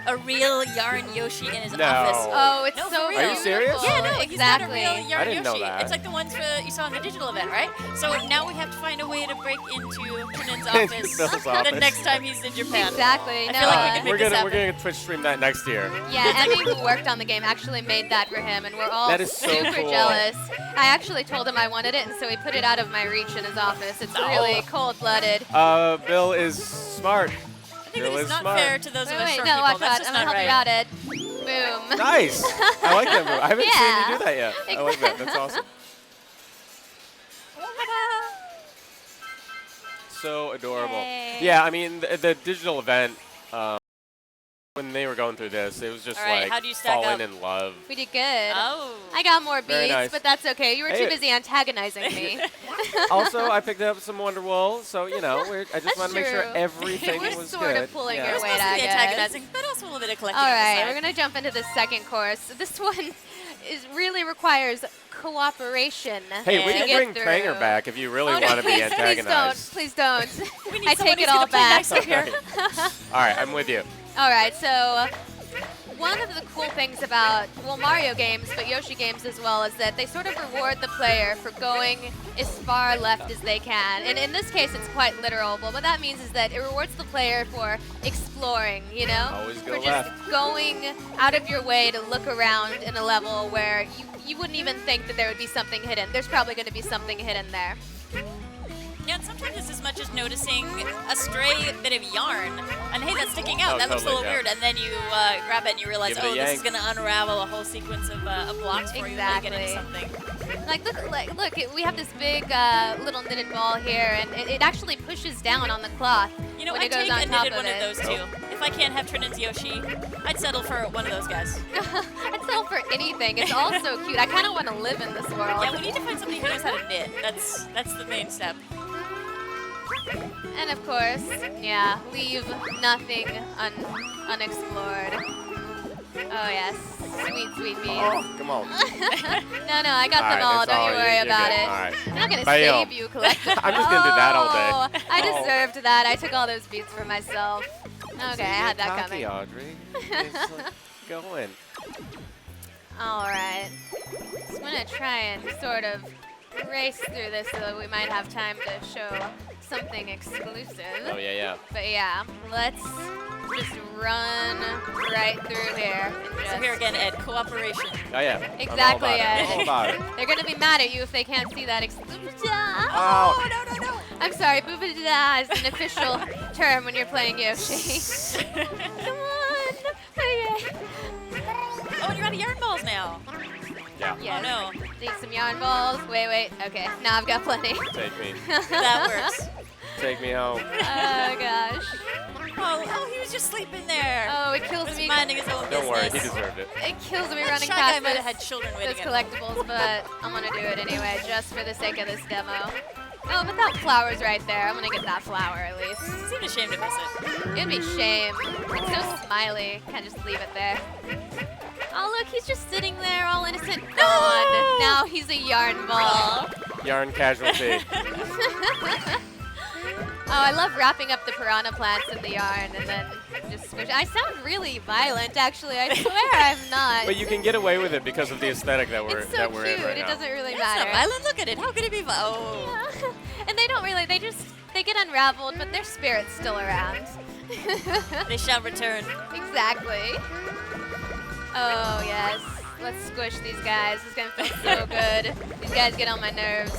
a real yarn Yoshi in his office. Oh, it's no, so real. Are you serious? Yeah, no, he's got a real yarn I didn't know Yoshi. that. It's like the ones you saw in the digital event, right? So now we have to find a way to break into Trinan's office the next time he's in Japan. Exactly. I feel like we can make this happen. We're gonna Twitch stream that next year. Yeah, Emmy, who worked on the game, actually made that for him, and we're all That is so super cool. jealous. I actually told him I wanted it, and so he put it out of my reach in his office. It's really cold-blooded. Bill is smart. I think that it's not fair to those of us short no, people. watch That's out. just I'm gonna not help right. you out, Ed. Boom. Nice. I like that move. I haven't seen you do that yet. Exactly. I like that. That's awesome. So adorable. Yay. Yeah, I mean, the digital event, when they were going through this, it was just like how do you stack falling up? in love. We did good. Oh. I got more Very beats, nice. but that's okay. You were Hey. too busy antagonizing me. Also, I picked up some Wonder Wool, so, you know, I just want to make sure true. everything We're was sort good. of pulling yeah. your weight, Supposed to I be guess. antagonizing, but also a little bit of collecting. All on the right, side. we're going to jump into the second course. This one really requires cooperation. Hey, we to can get bring through. Pranger back if you really Oh, no, want to be please antagonized. Please don't. We need I someone take it who's all gonna play back. nice up here. All right, I'm with you. All right, so one of the cool things about, well, Mario games, but Yoshi games as well, is that they sort of reward the player for going as far left as they can. And in this case, it's quite literal. But what that means is that it rewards the player for exploring, you know? Always go for just going out of your way to look around in a level where you wouldn't even think that there would be something hidden. There's probably going to be something hidden there. Yeah, and sometimes it's as much as noticing a stray bit of yarn, and hey, that's sticking out. Oh, that looks a totally, little weird, and then you grab it and you realize, Give it a oh, this is yank. going to unravel a whole sequence of blocks for you when you get into something. Like, look, we have this big little knitted ball here, and it actually pushes down on the cloth. You know, when I'd it goes take on a top knitted one it. of those too. If I can't have Trinan's Yoshi, I'd settle for one of those guys. I'd settle for anything. It's all so cute. I kind of want to live in this world. Yeah, we need to find somebody who knows how to knit. That's the main step. And of course, yeah, leave nothing unexplored. Oh yes, sweet, sweet bees. Oh, come on. No, I got them all. that's Don't you worry you're about good. it. All right. I'm not gonna Bam. save you, collectively. I'm just gonna do that all day. Oh, I Oh. deserved that. I took all those beats for myself. Okay, I had that Cocky, coming. Audrey. It's like going. All right. So I'm gonna try and sort of race through this so that we might have time to show something exclusive. Oh, yeah. But yeah, let's just run right through here. So here again, Ed, cooperation. Oh, yeah. Exactly, Ed. All about it. They're going to be mad at you if they can't see that exclusive. Oh, no. I'm sorry, boobada is an official term when you're playing Yoshi. Come on. Okay. Oh, and you're out of yarn balls now. Yeah. Yes. Oh, no. Need some yarn balls. Wait. Okay, now I've got plenty. Take me. That works. Take me home. Oh, gosh. Oh, he was just sleeping there. Oh, it kills me. Minding his own Don't worry, he business. deserved it. It kills me That running shy guy past might have had children those waiting at collectibles, but I'm going to do it anyway, just for the sake of this demo. Oh, but that flower's right there. I'm going to get that flower at least. You seem ashamed to miss it. It'd be shame. It's so smiley. Can't just leave it there. Oh, look, he's just sitting there all innocent. Gone. Now he's a yarn ball. Yarn casualty. Oh, I love wrapping up the piranha plants in the yarn and then just squish. I sound really violent, actually. I swear I'm not. But you can get away with it because of the aesthetic that we're It's so that we're cute. in right It now. doesn't really It's matter. not violent. Look at it. How could it be violent? Oh. Yeah. And they don't really. They get unraveled, but their spirit's still around. They shall return. Exactly. Oh yes. Let's squish these guys. This is gonna feel so good. These guys get on my nerves.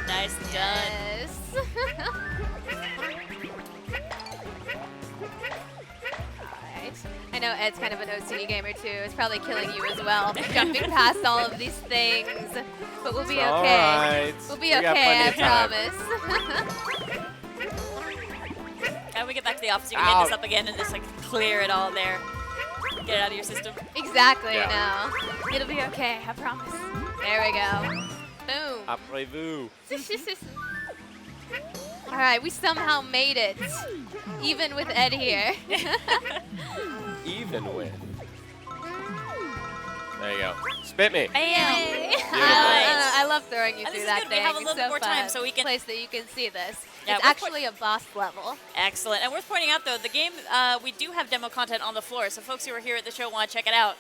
Nice done. Yes. I know Ed's kind of an OCD gamer too. It's probably killing you as well, jumping past all of these things. But we'll be okay. All right. We'll be We got okay, I plenty of promise. And we get back to the office, you can hit this up again and just like clear it all there. Get it out of your system. Exactly, Yeah. no. It'll be okay, I promise. There we go. Boom. Après-vous. All right, we somehow made it, even with Ed here. Even with. There you go. Spit me. Yay. Beautiful. I love throwing you And through this is that good. We thing. have a It's little so bit more time, fun. so we can- place that you can see this. Yeah, It's we're actually a boss level. Excellent. And worth pointing out, though, the game, we do have demo content on the floor, so folks who are here at the show want to check it out.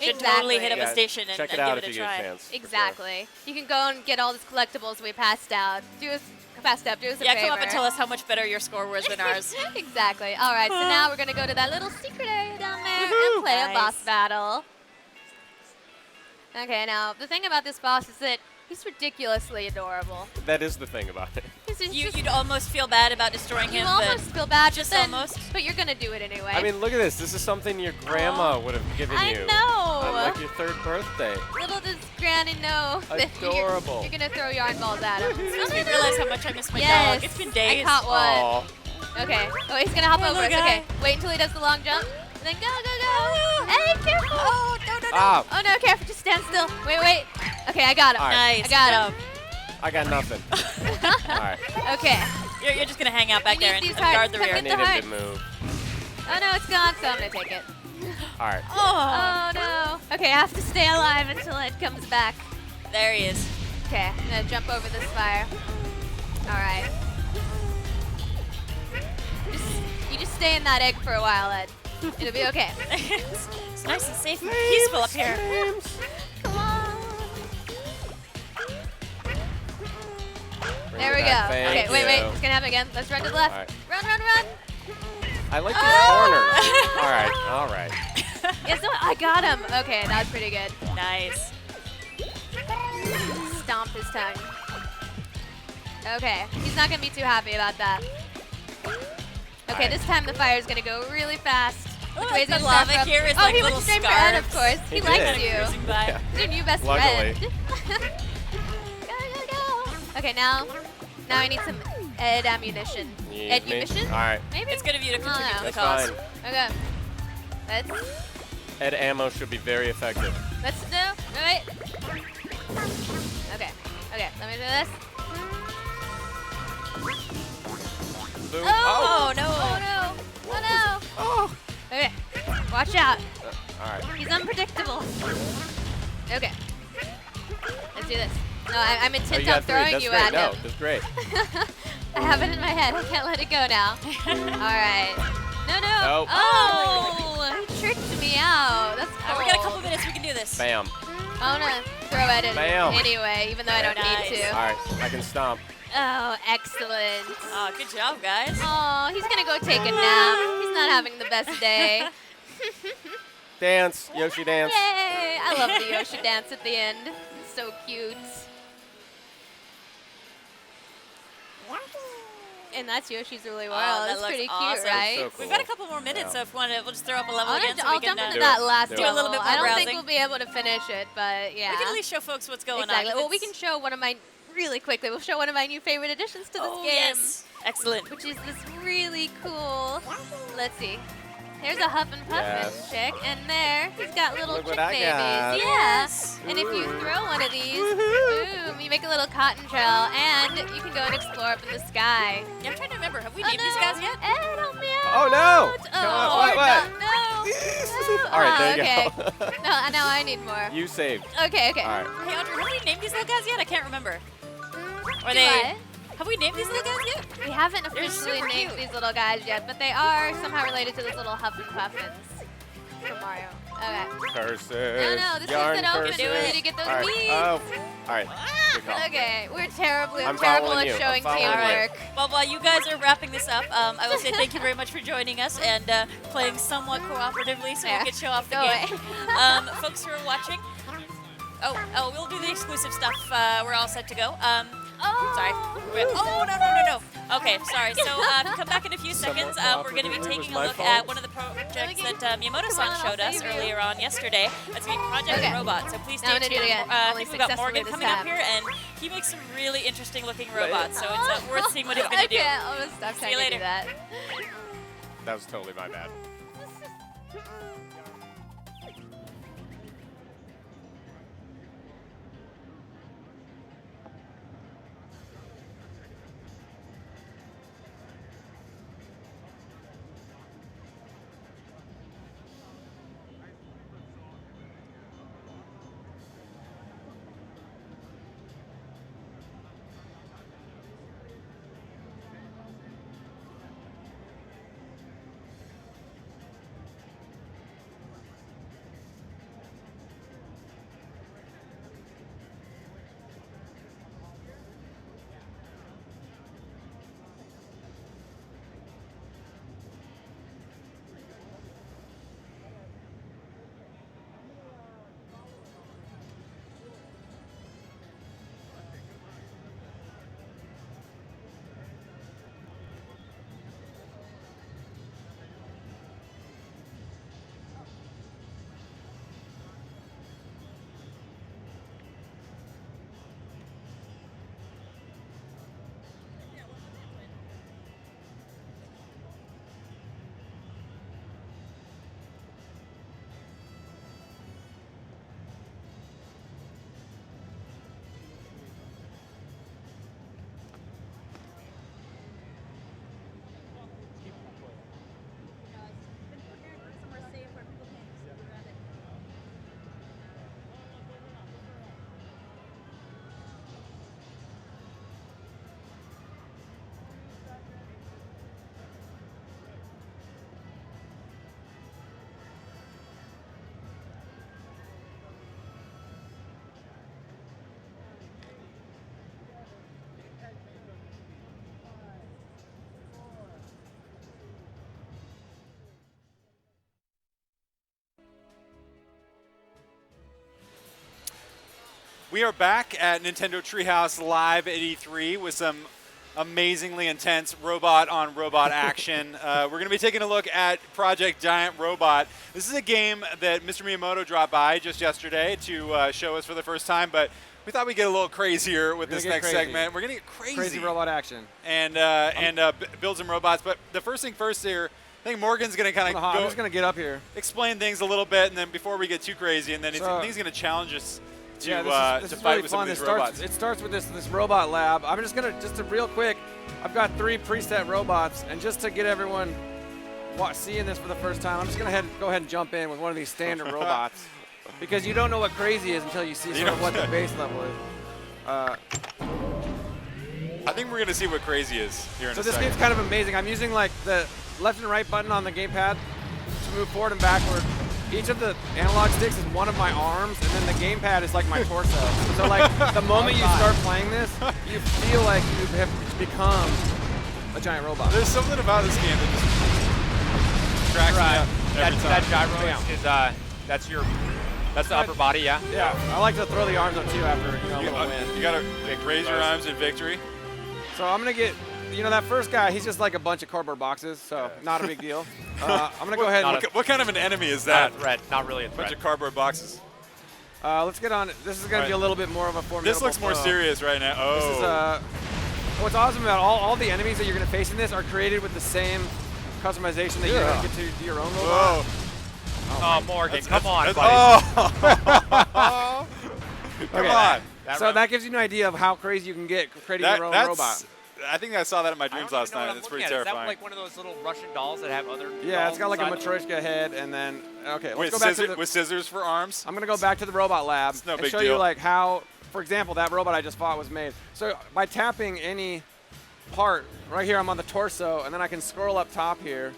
Should totally hit up a station and check it give out it a if you try. get a chance. Exactly. You can go and get all these collectibles we passed out. Do us a favor. Yeah, come up and tell us how much better your score was than ours. Exactly. All right, so now we're going to go to that little secret area down there and play a boss battle. Okay, now, the thing about this boss is that he's ridiculously adorable. That is the thing about it. You'd almost feel bad about destroying him, You but almost feel bad, just but, then, almost. but you're going to do it anyway. I mean, look at this. This is something your grandma would have given I you. know. On like your 3rd birthday. Little does Granny know that Adorable. you're going to throw yarn balls at him. Makes me realize how much I miss my Yes. dog. It's been days. I caught one. Aw. Okay. Oh, he's going to hop Hey, over us. little guy. Okay. Wait until he does the long jump. And then go, go, go. Hey, careful. Oh, no. Ah. Oh, no, careful. Just stand still. Wait. Okay, I got him. All right. Nice. I got him. I got nothing. All right. Okay. You're just going to hang out back We there need and these hearts. guard the Come rear. I get needed the heart. to move. Oh, no, it's gone, so I'm going to take it. All right. Oh, no. Okay, I have to stay alive until Ed comes back. There he is. Okay, I'm going to jump over this fire. All right. You just stay in that egg for a while, Ed. It'll be okay. It's nice and safe and peaceful up here. Come on. Bring There it we go. back. Thank Okay, wait. you. It's going to happen again. Let's run to the left. All right. Run. I like these Oh. corners. All right. Yes, no, I got him. Okay, that was pretty good. Nice. Stomp his tongue. Okay, he's not going to be too happy about that. Okay, this time the fire's going to go really fast. Which way is the it gonna start lava from? here is oh, like he went little straight for Ed, of scarves. course. He He likes did. you. Cruising by. Yeah. He's your new best Luckily. friend. Go. Okay, now I need some Ed ammunition. Need Ed me? ammunition? All right. Maybe? It's good of you to contribute to the That's cause. fine. Okay. Let's Ed ammo should be very effective. do. Wait. Okay. Let me do this. Boom. Oh, no. Oh no. Oh. Okay. Watch out. All right. He's unpredictable. Okay. Let's do this. No, I'm Oh, intent you on got 3. throwing That's you great. at No, him. that's great. I have it in my head. I can't let it go now. All right. No. Nope. Oh, he tricked me out. That's cool. We got a couple minutes. We can do this. Bam. Oh no. throw at him Bam. anyway, even though I don't need to. All right, I can stomp. Oh, excellent. Oh, good job, guys. Oh, he's going to go take a nap. He's not having the best day. Dance, Yoshi dance. Yay! I love the Yoshi dance at the end. It's so cute. And that's Yoshi's really well. Oh, That's pretty awesome. cute, right? So cool. We've got a couple more minutes, so if you want to, we'll just throw up a level again so I'll we can jump into that last do level. a little bit more I don't browsing. think we'll be able to finish it, but yeah. We can at least show folks what's going exactly. on. Well, we can show one of my, really quickly, we'll show one of my new favorite additions to this game. Yes. Excellent. Which is this really cool, let's see. There's a Huff and Puffin chick, and there, he's got little Look chick what I babies. got. Yes. And if you throw one of these, boom, you make a little cotton trail, and you can go and explore up in the sky. Yeah, I'm trying to remember. Have we named these guys yet? Ed, help me out. Oh, no. Oh, What? no. All right, there you okay. go. Now I need more. You saved. Okay. All right. Hey, Audrey, have we named these little guys yet? I can't remember. Are Do they? what? Have we named these little guys yet? We haven't They're officially super named cute. these little guys yet, but they are somehow related to those little Huff and Puffins from Mario. Okay. Curses. No, this Yarn is an open. curses. We need to get those All right. beads. Oh. All right. Good call. Okay, we're terrible I'm at following you. showing I'm following teamwork. Well, while you guys are wrapping this up, I will say thank you very much for joining us and playing somewhat cooperatively so we could show off the Go game. Folks who are watching, we'll do the exclusive stuff. We're all set to go. Sorry. Oh, no. Okay, sorry. So if you come back in a few seconds, we're going to be taking a look at one of the projects that Miyamoto-san showed us earlier on yesterday. That's going to be Project Robot. So please stay tuned. We've got Morgan coming up here, and he makes some really interesting looking robots. So it's worth seeing what he's going to do. I'm going to stop See you trying to later. do that. That was totally my bad. We are back at Nintendo Treehouse Live at E3 with some amazingly intense robot-on-robot action. We're going to be taking a look at Project Giant Robot. This is a game that Mr. Miyamoto dropped by just yesterday to show us for the first time, but we thought we'd get a little crazier with this next segment. We're going to get crazy. Crazy robot action. And build some robots. But the first thing first here, I think Morgan's going to kind of I'm just going to get up here. Explain things a little bit, and then before we get too crazy, and then I think he's going to challenge us to, this is fight really with fun. some of these robots. It starts with this robot lab. I'm just real quick, I've got 3 preset robots, and just to get everyone seeing this for the first time, I'm just going to go ahead and jump in with one of these standard robots. Because you don't know what crazy is until you see sort of what the base level is. I think we're going to see what crazy is here in a second. So this game's kind of amazing. I'm using like the left and right button on the gamepad to move forward and backward. each of the analog sticks is one of my arms, and then the gamepad is like my torso. So like the moment you start playing this, you feel like you have become a giant robot. There's something about this game that just cracks me up every time. That gyro is that's the upper body, yeah? Yeah, I like to throw the arms up too after a little win. You gotta raise your arms in victory. So I'm gonna get, that first guy, he's just like a bunch of cardboard boxes, so not a big deal. I'm gonna go ahead and what kind of an enemy is that? Not a threat, not really a threat. Bunch of cardboard boxes. Let's get on. This is gonna be a little bit more of a formidable. This looks more serious right now. Oh. This is what's awesome about all the enemies that you're gonna face in this are created with the same customization that you're gonna get to do your own robot. Oh, Morgan, come on, buddy. Come on. That gives you an idea of how crazy you can get creating your own robot. I think I saw that in my dreams last night. It's pretty terrifying. Is that like one of those little Russian dolls that have other Yeah, it's got like a Matryoshka head, and then, okay, let's Wait, go back to with scissors for arms? I'm going to go back to the robot lab no and big show deal. you like how, for example, that robot I just fought was made. So by tapping any part, right here I'm on the torso, and then I can scroll up top here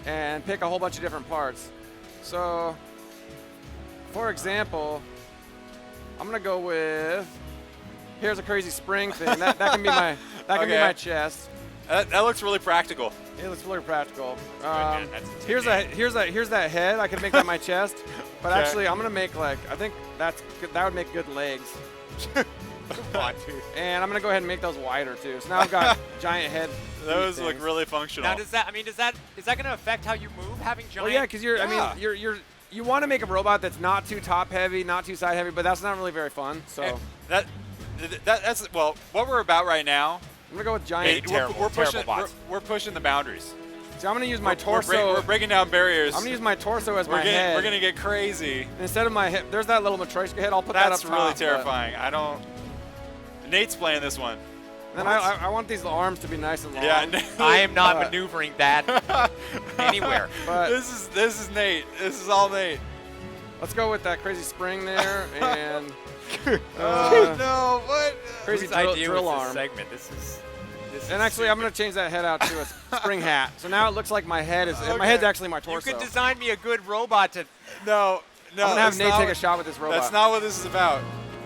and pick a whole bunch of different parts. So, for example, I'm going to go with, here's a crazy spring thing. That can be my be my chest. That looks really practical. It looks really practical. Here's that head. I can make that my chest, but actually I'm gonna make I think that would make good legs. And I'm gonna go ahead and make those wider too. So now I've got giant head. Those look really functional. Now is that gonna affect how you move having giant? Well, yeah, because you want to make a robot that's not too top heavy, not too side heavy, but that's not really very fun. So that's what we're about right now. I'm gonna go with giant. We're pushing the boundaries. So I'm gonna use my torso. We're breaking down barriers. I'm gonna use my torso as my head. We're gonna get crazy. Instead of my head, there's that little Matryoshka head. I'll put that up top. That's really terrifying. Nate's playing this one. And I want these arms to be nice and long. Yeah, I am not maneuvering that anywhere. But this is Nate. This is all Nate. Let's go with that crazy spring there and. Oh no! What? Crazy drill arm. Segment. This is and actually, I'm gonna change that head out to a spring hat. So now it looks like my head is. My head's actually my torso. You could design me a good robot to. No. I'm gonna have Nate take a shot with this robot. That's not what this is about.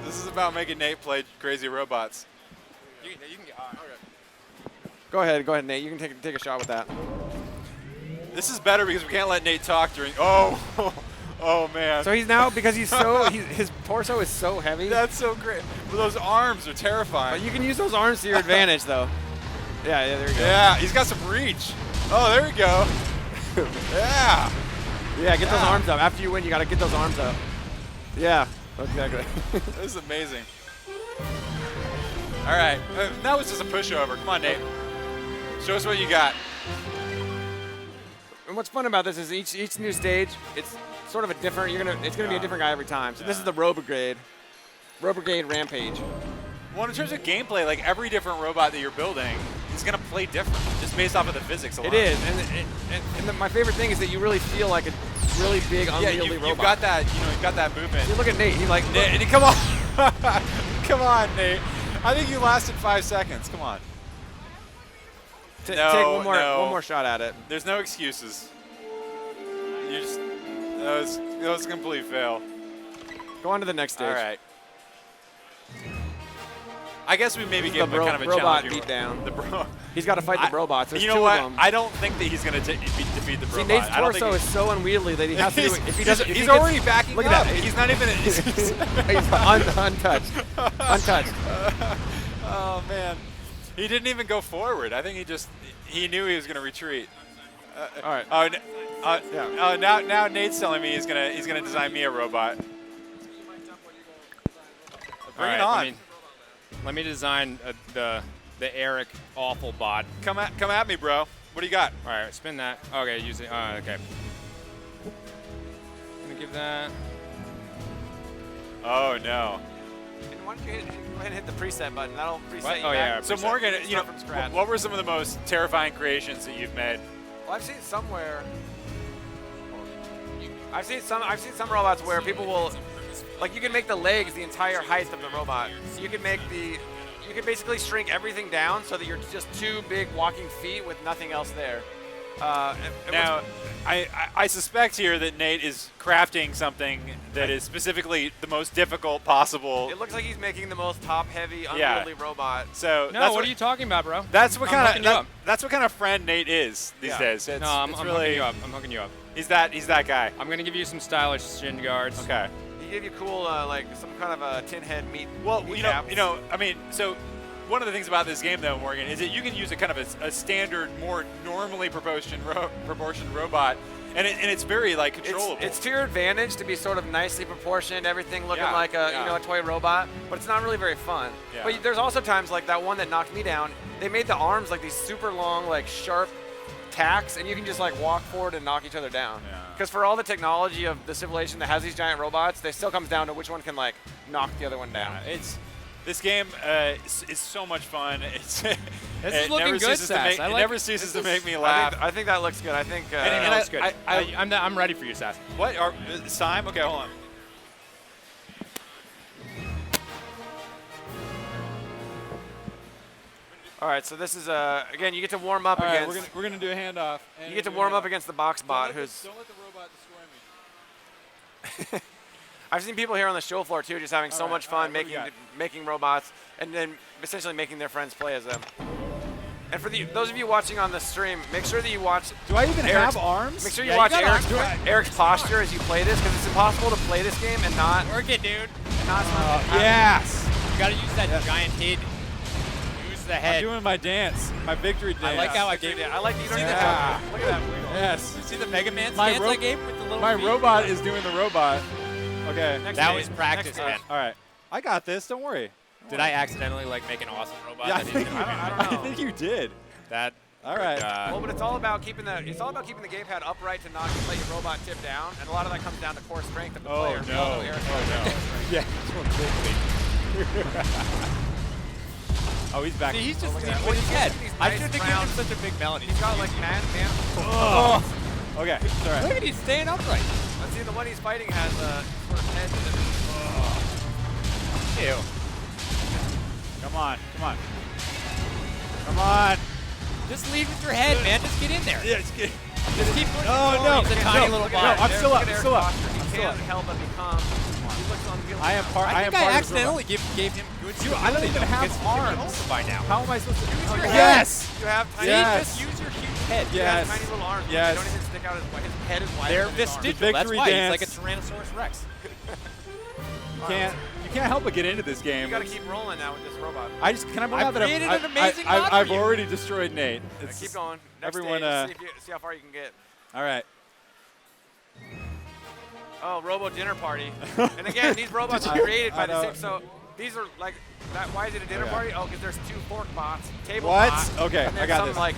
This is about making Nate play crazy robots. You can get. Go ahead, Nate. You can take a shot with that. This is better because we can't let Nate talk during. Oh man. So he's now because he's so his torso is so heavy. That's so great. Well, those arms are terrifying. But you can use those arms to your advantage though. Yeah, there you go. Yeah, he's got some reach. Oh, there you go. Yeah. Yeah, get those arms up. After you win, you got to get those arms up. Yeah, exactly. This is amazing. All right, that was just a pushover. Come on, Nate. Show us what you got. And what's fun about this is each new stage, it's sort of a different. It's gonna be a different guy every time. So this is the Robrigade Rampage. Well, in terms of gameplay, like every different robot that you're building is gonna play different, just based off of the physics alone. It is, and my favorite thing is that you really feel like a really big, unwieldy robot. You've got that, you've got that movement. See, look at Nate. He's like, Nate, come on, come on, Nate. I think you lasted 5 seconds. Come on. Take one more shot at it. There's no excuses. You just that was a complete fail. Go on to the next stage. All right. I guess we maybe gave him kind of a robot challenge. Beatdown. He's got to fight the robots. There's you know two what? of them. I don't think that he's going to defeat the robot. See, Nate's torso is so unwieldy that he has to do it. If he doesn't, he's already backing look up. At that. He's not even. He's untouched. Untouched. Oh man, he didn't even go forward. I think he knew he was going to retreat. All right. Now Nate's telling me he's gonna design me a robot. Bring it on. Let me design the Eric awful bot. Come at me, bro. What do you got? All right, spin that. Okay, use it. Okay. Gonna give that. Oh no. And why don't you go ahead and hit the preset button? That'll preset you Oh back. yeah. So Preset. Morgan, from scratch. what were some of the most terrifying creations that you've made? Well, I've seen somewhere. I've seen some robots where people will, like, you can make the legs the entire height of the robot. So you can basically shrink everything down so that you're just two big walking feet with nothing else there. Now, I suspect here that Nate is crafting something that is specifically the most difficult possible. It looks like he's making the most top-heavy, unwieldy robot. So no, what are you talking about, bro? That's what kind of friend Nate is these days. No, I'm hooking you up. I'm hooking you up. He's that guy. I'm gonna give you some stylish shin guards. Okay. He gave you cool, like some kind of a tin head meat. Well, you know, I mean, so. One of the things about this game, though, Morgan, is that you can use a kind of a standard, more normally proportioned robot, and it's very like controllable. It's to your advantage to be sort of nicely proportioned, everything looking like a toy robot, but it's not really very fun. Yeah. But there's also times like that one that knocked me down. They made the arms like these super long, like sharp tacks, and you can just like walk forward and knock each other down. Because for all the technology of the civilization that has these giant robots, they still comes down to which one can like knock the other one down. This game is so much fun. This is looking good, Sass. It never ceases to make me laugh. I think that looks good. I think that looks good. I'm ready for you, Sass. What? It's time? Okay, hold on. All right, so this is again. You get to warm up All against. Right, we're gonna do a handoff. You get to warm up against the box bot, who's. Don't let the robot destroy me. I've seen people here on the show floor too, just having so much fun making robots and then essentially making their friends play as them. And for those of you watching on the stream, make sure that you watch. Do I even have arms? Make sure you watch Eric's posture as you play this, because it's impossible to play this game and not work it, dude. And not yes. You gotta use that giant head. Use the head. I'm doing my dance, my victory dance. I like how I gave it. I like you don't see even have to look at that wiggle. Yes. You see the Mega Man stance I gave with the little My feet? robot is doing the robot. Okay. That was practice, man. All right. I got this. Don't worry. Did I accidentally like make an awesome robot? Yeah, I don't know. I think you did. That. All right. Well, but it's all about keeping the gamepad upright to not let your robot tip down, and a lot of that comes down to core strength of the player. No. Yeah. Oh, he's back. See, he's just sleeping with his head. I shouldn't have given him such a big melody. He's got like man. Oh. Okay. Sorry. Look at he's staying upright. Let's see, the one he's fighting has a sort of head. Ew. Come on. Come on. Come on. Just lead with your head, man. Just get in there. Yeah, just keep pushing. No. He's a tiny little bot. No, I'm still up. I'm still up. He can't help but become. I am part. I think I accidentally gave him good. I don't even have arms by now. How am I supposed to use your Yes. head? You have tiny. Just use your huge head. You have tiny little arms. Yes. They don't even stick out his head is wide. They're vestigial. That's why he's like a Tyrannosaurus Rex. You can't help but get into this game. You got to keep rolling now with this robot. Can I point out that I've already destroyed Nate. Keep going. Next everyone. See how far you can get. All right. Oh, Robo Dinner Party. And again, these robots are created by the same. So these are like that. Why is it a dinner party? Oh, because there's 2 fork bots, table bot. Okay, and I got some this. Like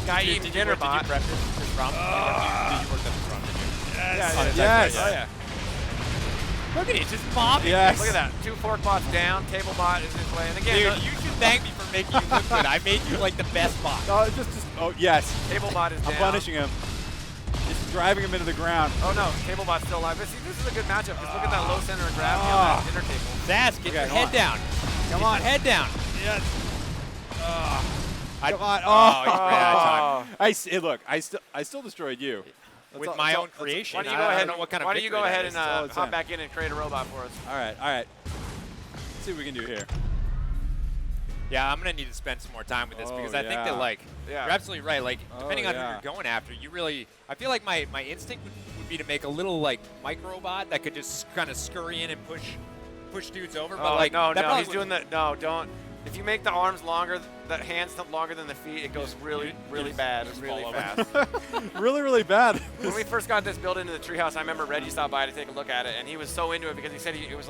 guy eating dinner bot. Did you prep this prompt? Did you work this prompt? Yes. Oh yeah. Look at it, just bobbing. Yes. Look at that. 2 fork bots down. Table bot is this way. And again, dude, you should thank me for making you look good. I made you like the best bot. Oh, yes. Table bot is down. I'm punishing him. Just driving him into the ground. Oh no, table bot's still alive. But see, this is a good matchup because look at that low center of gravity on that dinner table. Sass, get your head down. Come on, head down. Yes. Come on. Oh, he's ran out of time. Look, I still destroed you. With my own creation. Why don't you go ahead? Know what kind of why don't you go ahead and hop hop back in and create a robot for us? All right. Let's see what we can do here. Yeah, I'm gonna need to spend some more time with this because I think that you're absolutely right. Like depending on who you're going after, you really I feel like my instinct would be to make a little like micro robot that could just kind of scurry in and push dudes over. But like no, he's doing that. No, don't. If you make the arms longer, the hands longer than the feet, it goes really bad, really fast. really bad. When we first got this built into the treehouse, I remember Reggie stopped by to take a look at it, and he was so into it because he said it was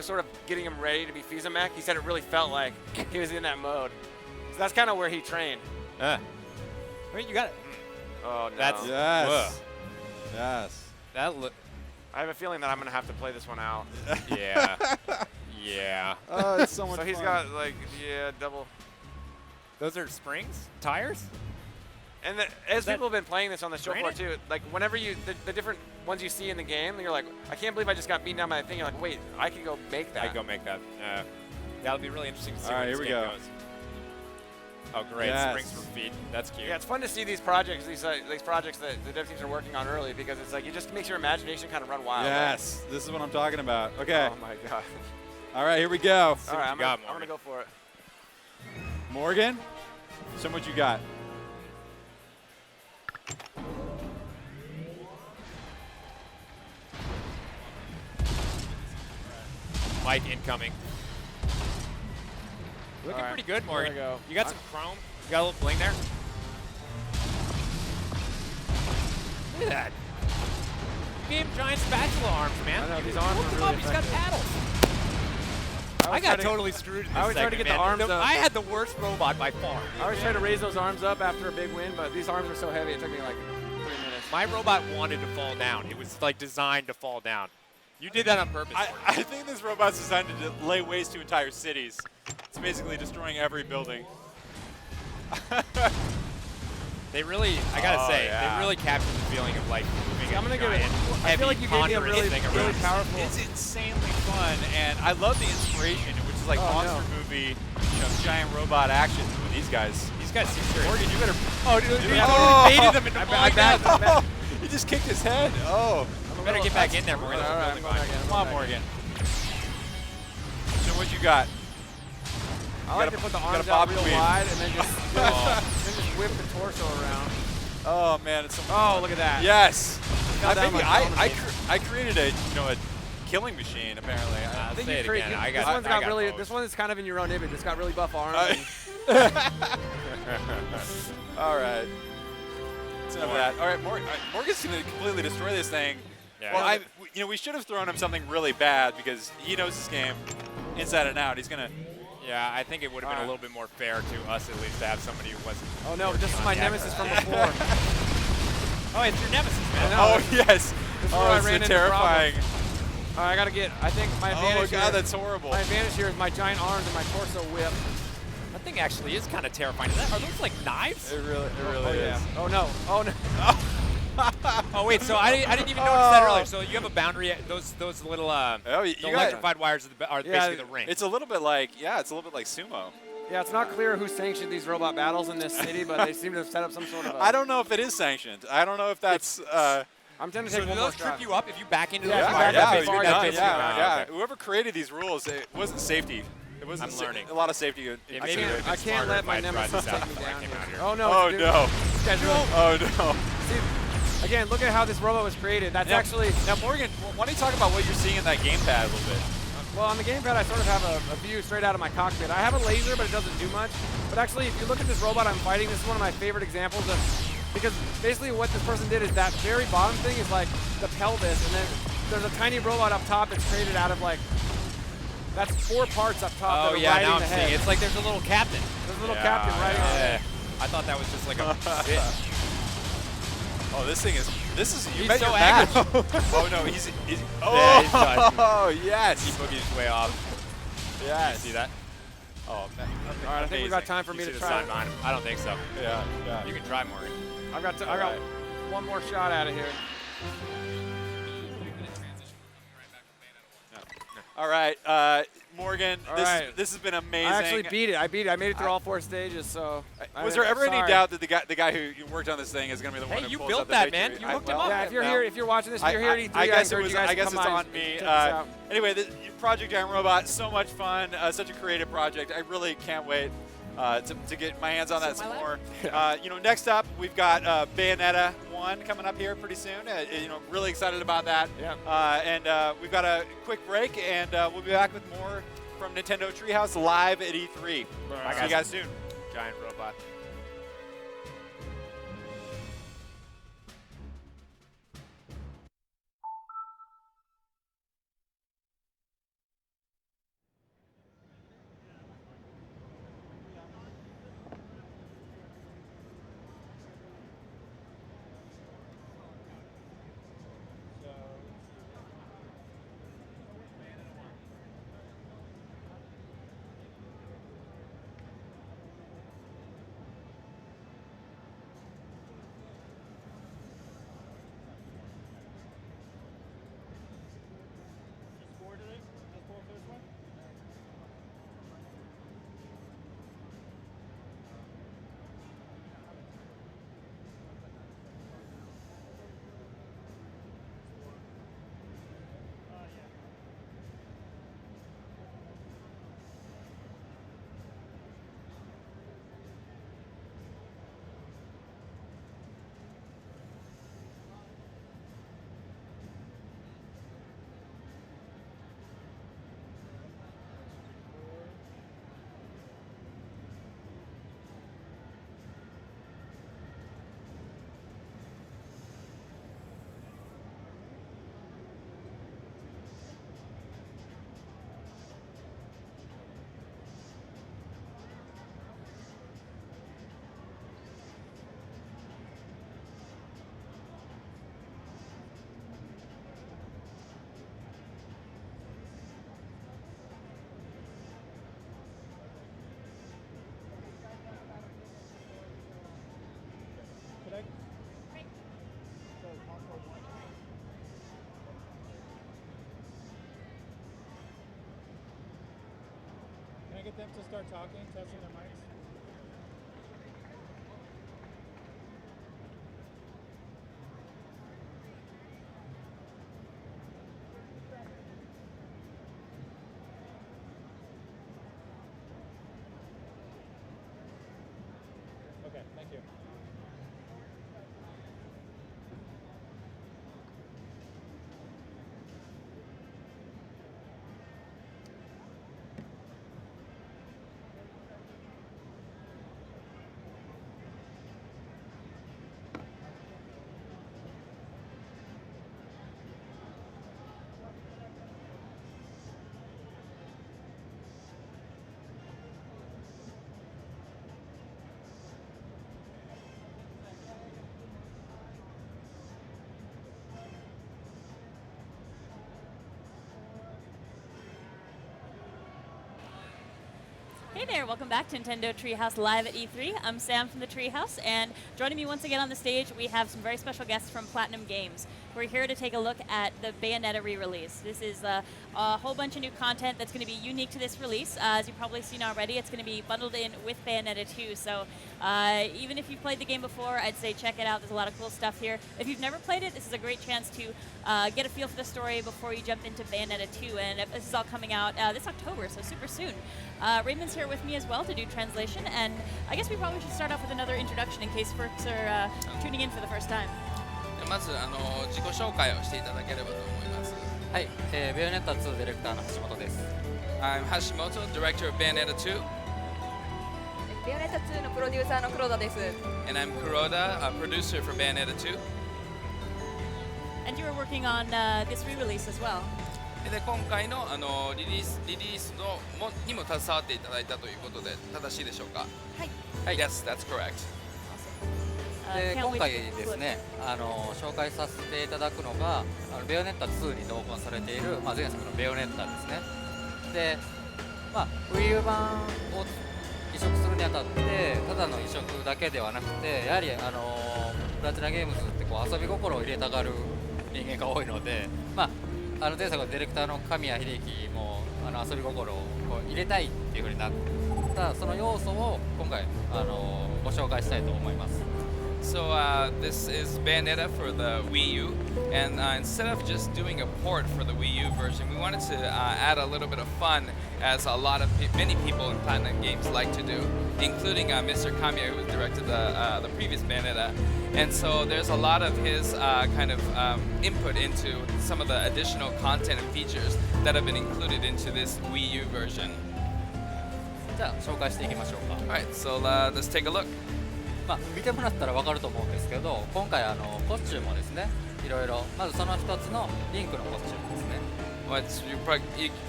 sort of getting him ready to be Fizamech. He said it really felt like he was in that mode. So that's kind of where he trained. I mean, you got it. Oh no. That's yes. That look. I have a feeling that I'm gonna have to play this one out. Yeah. Yeah. Oh, it's so much fun. So he's got double. Those are springs? Tires? And as people have been playing this on the show floor too, like whenever the different ones you see in the game, you're like, I can't believe I just got beaten down by that thing. You're like, wait, I can go make that. I can go make that. That'll be really interesting to see where this here we game go. goes. Oh, great. Yes. Springs for feet. That's cute. Yeah, it's fun to see these projects, these projects that the dev teams are working on early, because it's like it just makes your imagination kind of run wild. Yes, this is what I'm talking about. Okay. Oh my god. All right, here we go. All right, I'm gonna go for it. Morgan, show me what you got. Mike incoming. Looking pretty good, Morgan. There we go. You got some chrome. You got a little bling there. Look at that. You gave him giant spatula arms, man. I know, these arms Look are him really up. He's got paddles. I got totally screwed in this I always try to get the arms up. I had the worst robot by far. I always try to raise those arms up after a big win, but these arms are so heavy, it took me like 3 minutes. My robot wanted to fall down. It was like designed to fall down. You did that on purpose. I think this robot's designed to lay waste to entire cities. It's basically destroying every building. They really, I gotta say, they really captured the feeling of like moving I'm gonna a giant, I feel like you gave me a really powerful. It's insanely fun, and I love the inspiration, which is like monster movie, giant robot action with these guys. These guys seem serious. Morgan, you better. Oh, dude, you baited them into falling down. He just kicked his head. Oh. You better get back in there, Morgan. All right, Come on, Morgan. So what you got? I like to put the arms out real wide and then just, whip the torso around. Oh man, it's so Oh, look at that. Yes. I created a a killing machine apparently. I think you created. This one is kind of in your own image. It's got really buff arms. All right. That's enough of that. All right, Morgan's gonna completely destroy this thing. Yeah, well, we should have thrown him something really bad because he knows this game inside and out. He's gonna. Yeah, I think it would have been a little bit more fair to us at least to have somebody who wasn't. Oh no, this is my nemesis from before. Oh, it's your nemesis, man. Oh yes. This is where I ran into terrifying. All right, I gotta get. I think my advantage. Oh god, that's horrible. My advantage here is my giant arms and my torso whip. That thing actually is kind of terrifying. Are those like knives? It really is. Yeah. Oh no. Oh no. Oh wait, so I didn't even notice that earlier. So you have a boundary. Those little the electrified wires are basically the ring. It's a little bit like sumo. Yeah, it's not clear who sanctioned these robot battles in this city, but they seem to have set up some sort of. I don't know if it is sanctioned. I don't know if that's. I'm tempted to take one more more trip shot. you up if you back into Yeah, the wire. Yeah. Whoever created these rules, it wasn't safety. It wasn't. I'm learning. A lot of safety. I can't let my nemesis take me down here. Oh no. Oh no. Oh no. See, again, look at how this robot was created. That's actually. Now, Morgan, why don't you talk about what you're seeing in that gamepad a little bit? Well, on the gamepad, I sort of have a view straight out of my cockpit. I have a laser, but it doesn't do much. But actually, if you look at this robot I'm fighting, this is one of my favorite examples of. Because basically what this person did is that very bottom thing is like the pelvis, and then there's a tiny robot up top that's created out of like. That's 4 parts up top that are riding now I'm the head. seeing. It's like there's a little captain. There's a little captain riding on it. I thought that was just like a bit. Oh, this is. You He's bet so your match. aggro. Oh no, he's. Yeah, he's done. Oh yes. He boogieed his way off. Yes. You see that? Oh man. All right, I think we got time for me to try. I don't think so. Yeah. You can try, Morgan. I got one more shot out of here. All right, Morgan. This has been amazing. I actually beat it. I made it through all 4 stages. So. Was there ever any doubt that the guy who worked on this thing is going to be the one who you pulls built out the that, victory? man. You hooked him up. Yeah, if you're watching this, if you're here at E3, I guess encourage you guys to it's come on me. Anyway, Project Giant Robot, so much fun, such a creative project. I really can't wait to get my hands on that some more. Next up we've got Bayonetta 1 coming up here pretty soon. Really excited about that. Yeah. And we've got a quick break, and we'll be back with more from Nintendo Treehouse live at E3. See you guys soon. Giant robot. get them to start talking, testing their mics? Okay, thank you. Hey there, welcome back to Nintendo Treehouse Live at E3. I'm Sam from the Treehouse, and joining me once again on the stage, we have some very special guests from Platinum Games. We're here to take a look at the Bayonetta re-release. This is a whole bunch of new content that's going to be unique to this release. As you've probably seen already, it's going to be bundled in with Bayonetta 2, so even if you've played the game before, I'd say check it out. There's a lot of cool stuff here. If you've never played it, this is a great chance to get a feel for the story before you jump into Bayonetta 2, and this is all coming out this October, so super soon. Raymond's here with me as well to do translation, and I guess we probably should start off with another introduction in case folks are tuning in for the first time. まず自己紹介をしていただければと思います。はい、ベヨネッタ2ディレクターの橋本です。I'm Hashimoto, director of Bayonetta 2. ベヨネッタ2のプロデューサーの黒田です。And I'm Kuroda, a producer for Bayonetta 2. And you were working on this re-release as well. で今回のリリースにも携わっていただいたということで正しいでしょうか。はい。はい。Yes, that's correct. で今回ですね、紹介させていただくのがベヨネッタ2に同梱されている、前作のベヨネッタですね。で、Wii U 版を移植するにあたってただの移植だけではなくて、やはりプラチナゲームズってこう遊び心を入れたがる人間が多いので、前作のディレクターの神谷秀樹も遊び心をこう入れたいっていう風になったその要素を今回ご紹介したいと思います。So this is Bayonetta for the Wii U, and instead of just doing a port for the Wii U version, we wanted to add a little bit of fun, as many people in Platinum Games like to do, including Mr. Kamiya, who directed the previous Bayonetta. And so there's a lot of his input into some of the additional content and features that have been included into this Wii U version. じゃあ紹介していきましょうか。Alright, so let's take a look. 見てもらったら分かると思うんですけど、今回コスチュームをですね、いろいろまずその一つのリンクのコスチュームですね。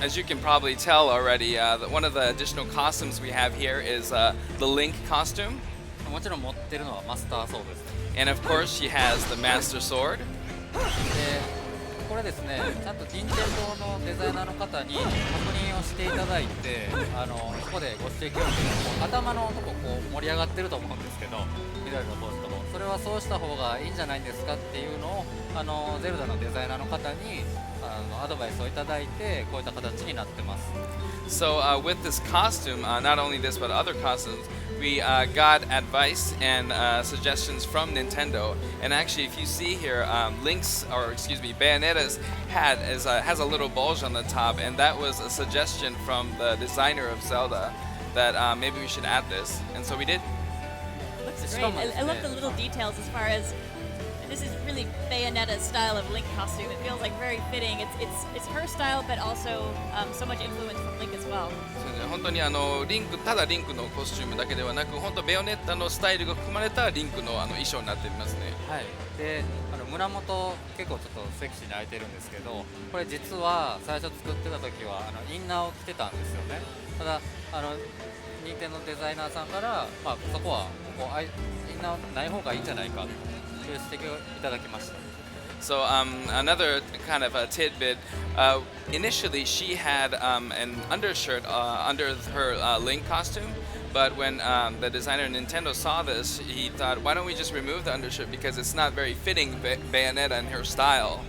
As you can probably tell already, one of the additional costumes we have here is the Link costume. もちろん持ってるのはマスターソードです。And of course, she has the Master Sword. これですね、ちゃんと任天堂のデザイナーの方に確認をしていただいて、そこでご指摘を受けて、頭のとここう盛り上がってると思うんですけど、緑のポーズとも、それはそうした方がいいんじゃないんですかっていうのをゼルダのデザイナーの方にアドバイスをいただいて、こういった形になってます。So with this costume, not only this but other costumes, we got advice and suggestions from Nintendo. And actually, if you see here, Bayonetta's hat has a little bulge on the top, and that was a suggestion from the designer of Zelda that maybe we should add this. And so we did. Looks great. I love the little details as far as this is really Bayonetta's style of Link costume. It feels like very fitting. It's her style, but also so much influence from Link as well. 本当にただリンクのコスチュームだけではなく、本当ベヨネッタのスタイルが含まれたリンクの衣装になっていますね。はい。で、胸元結構ちょっとセクシーに開いてるんですけど、これ実は最初作ってた時はインナーを着てたんですよね。ただ任天堂のデザイナーさんから、そこはこうインナーない方がいいんじゃないかという指摘をいただきました。So another kind of a tidbit, initially she had an undershirt under her Link costume, but when the designer of Nintendo saw this, he thought, why don't we just remove the undershirt because it's not very fitting Bayonetta and her style.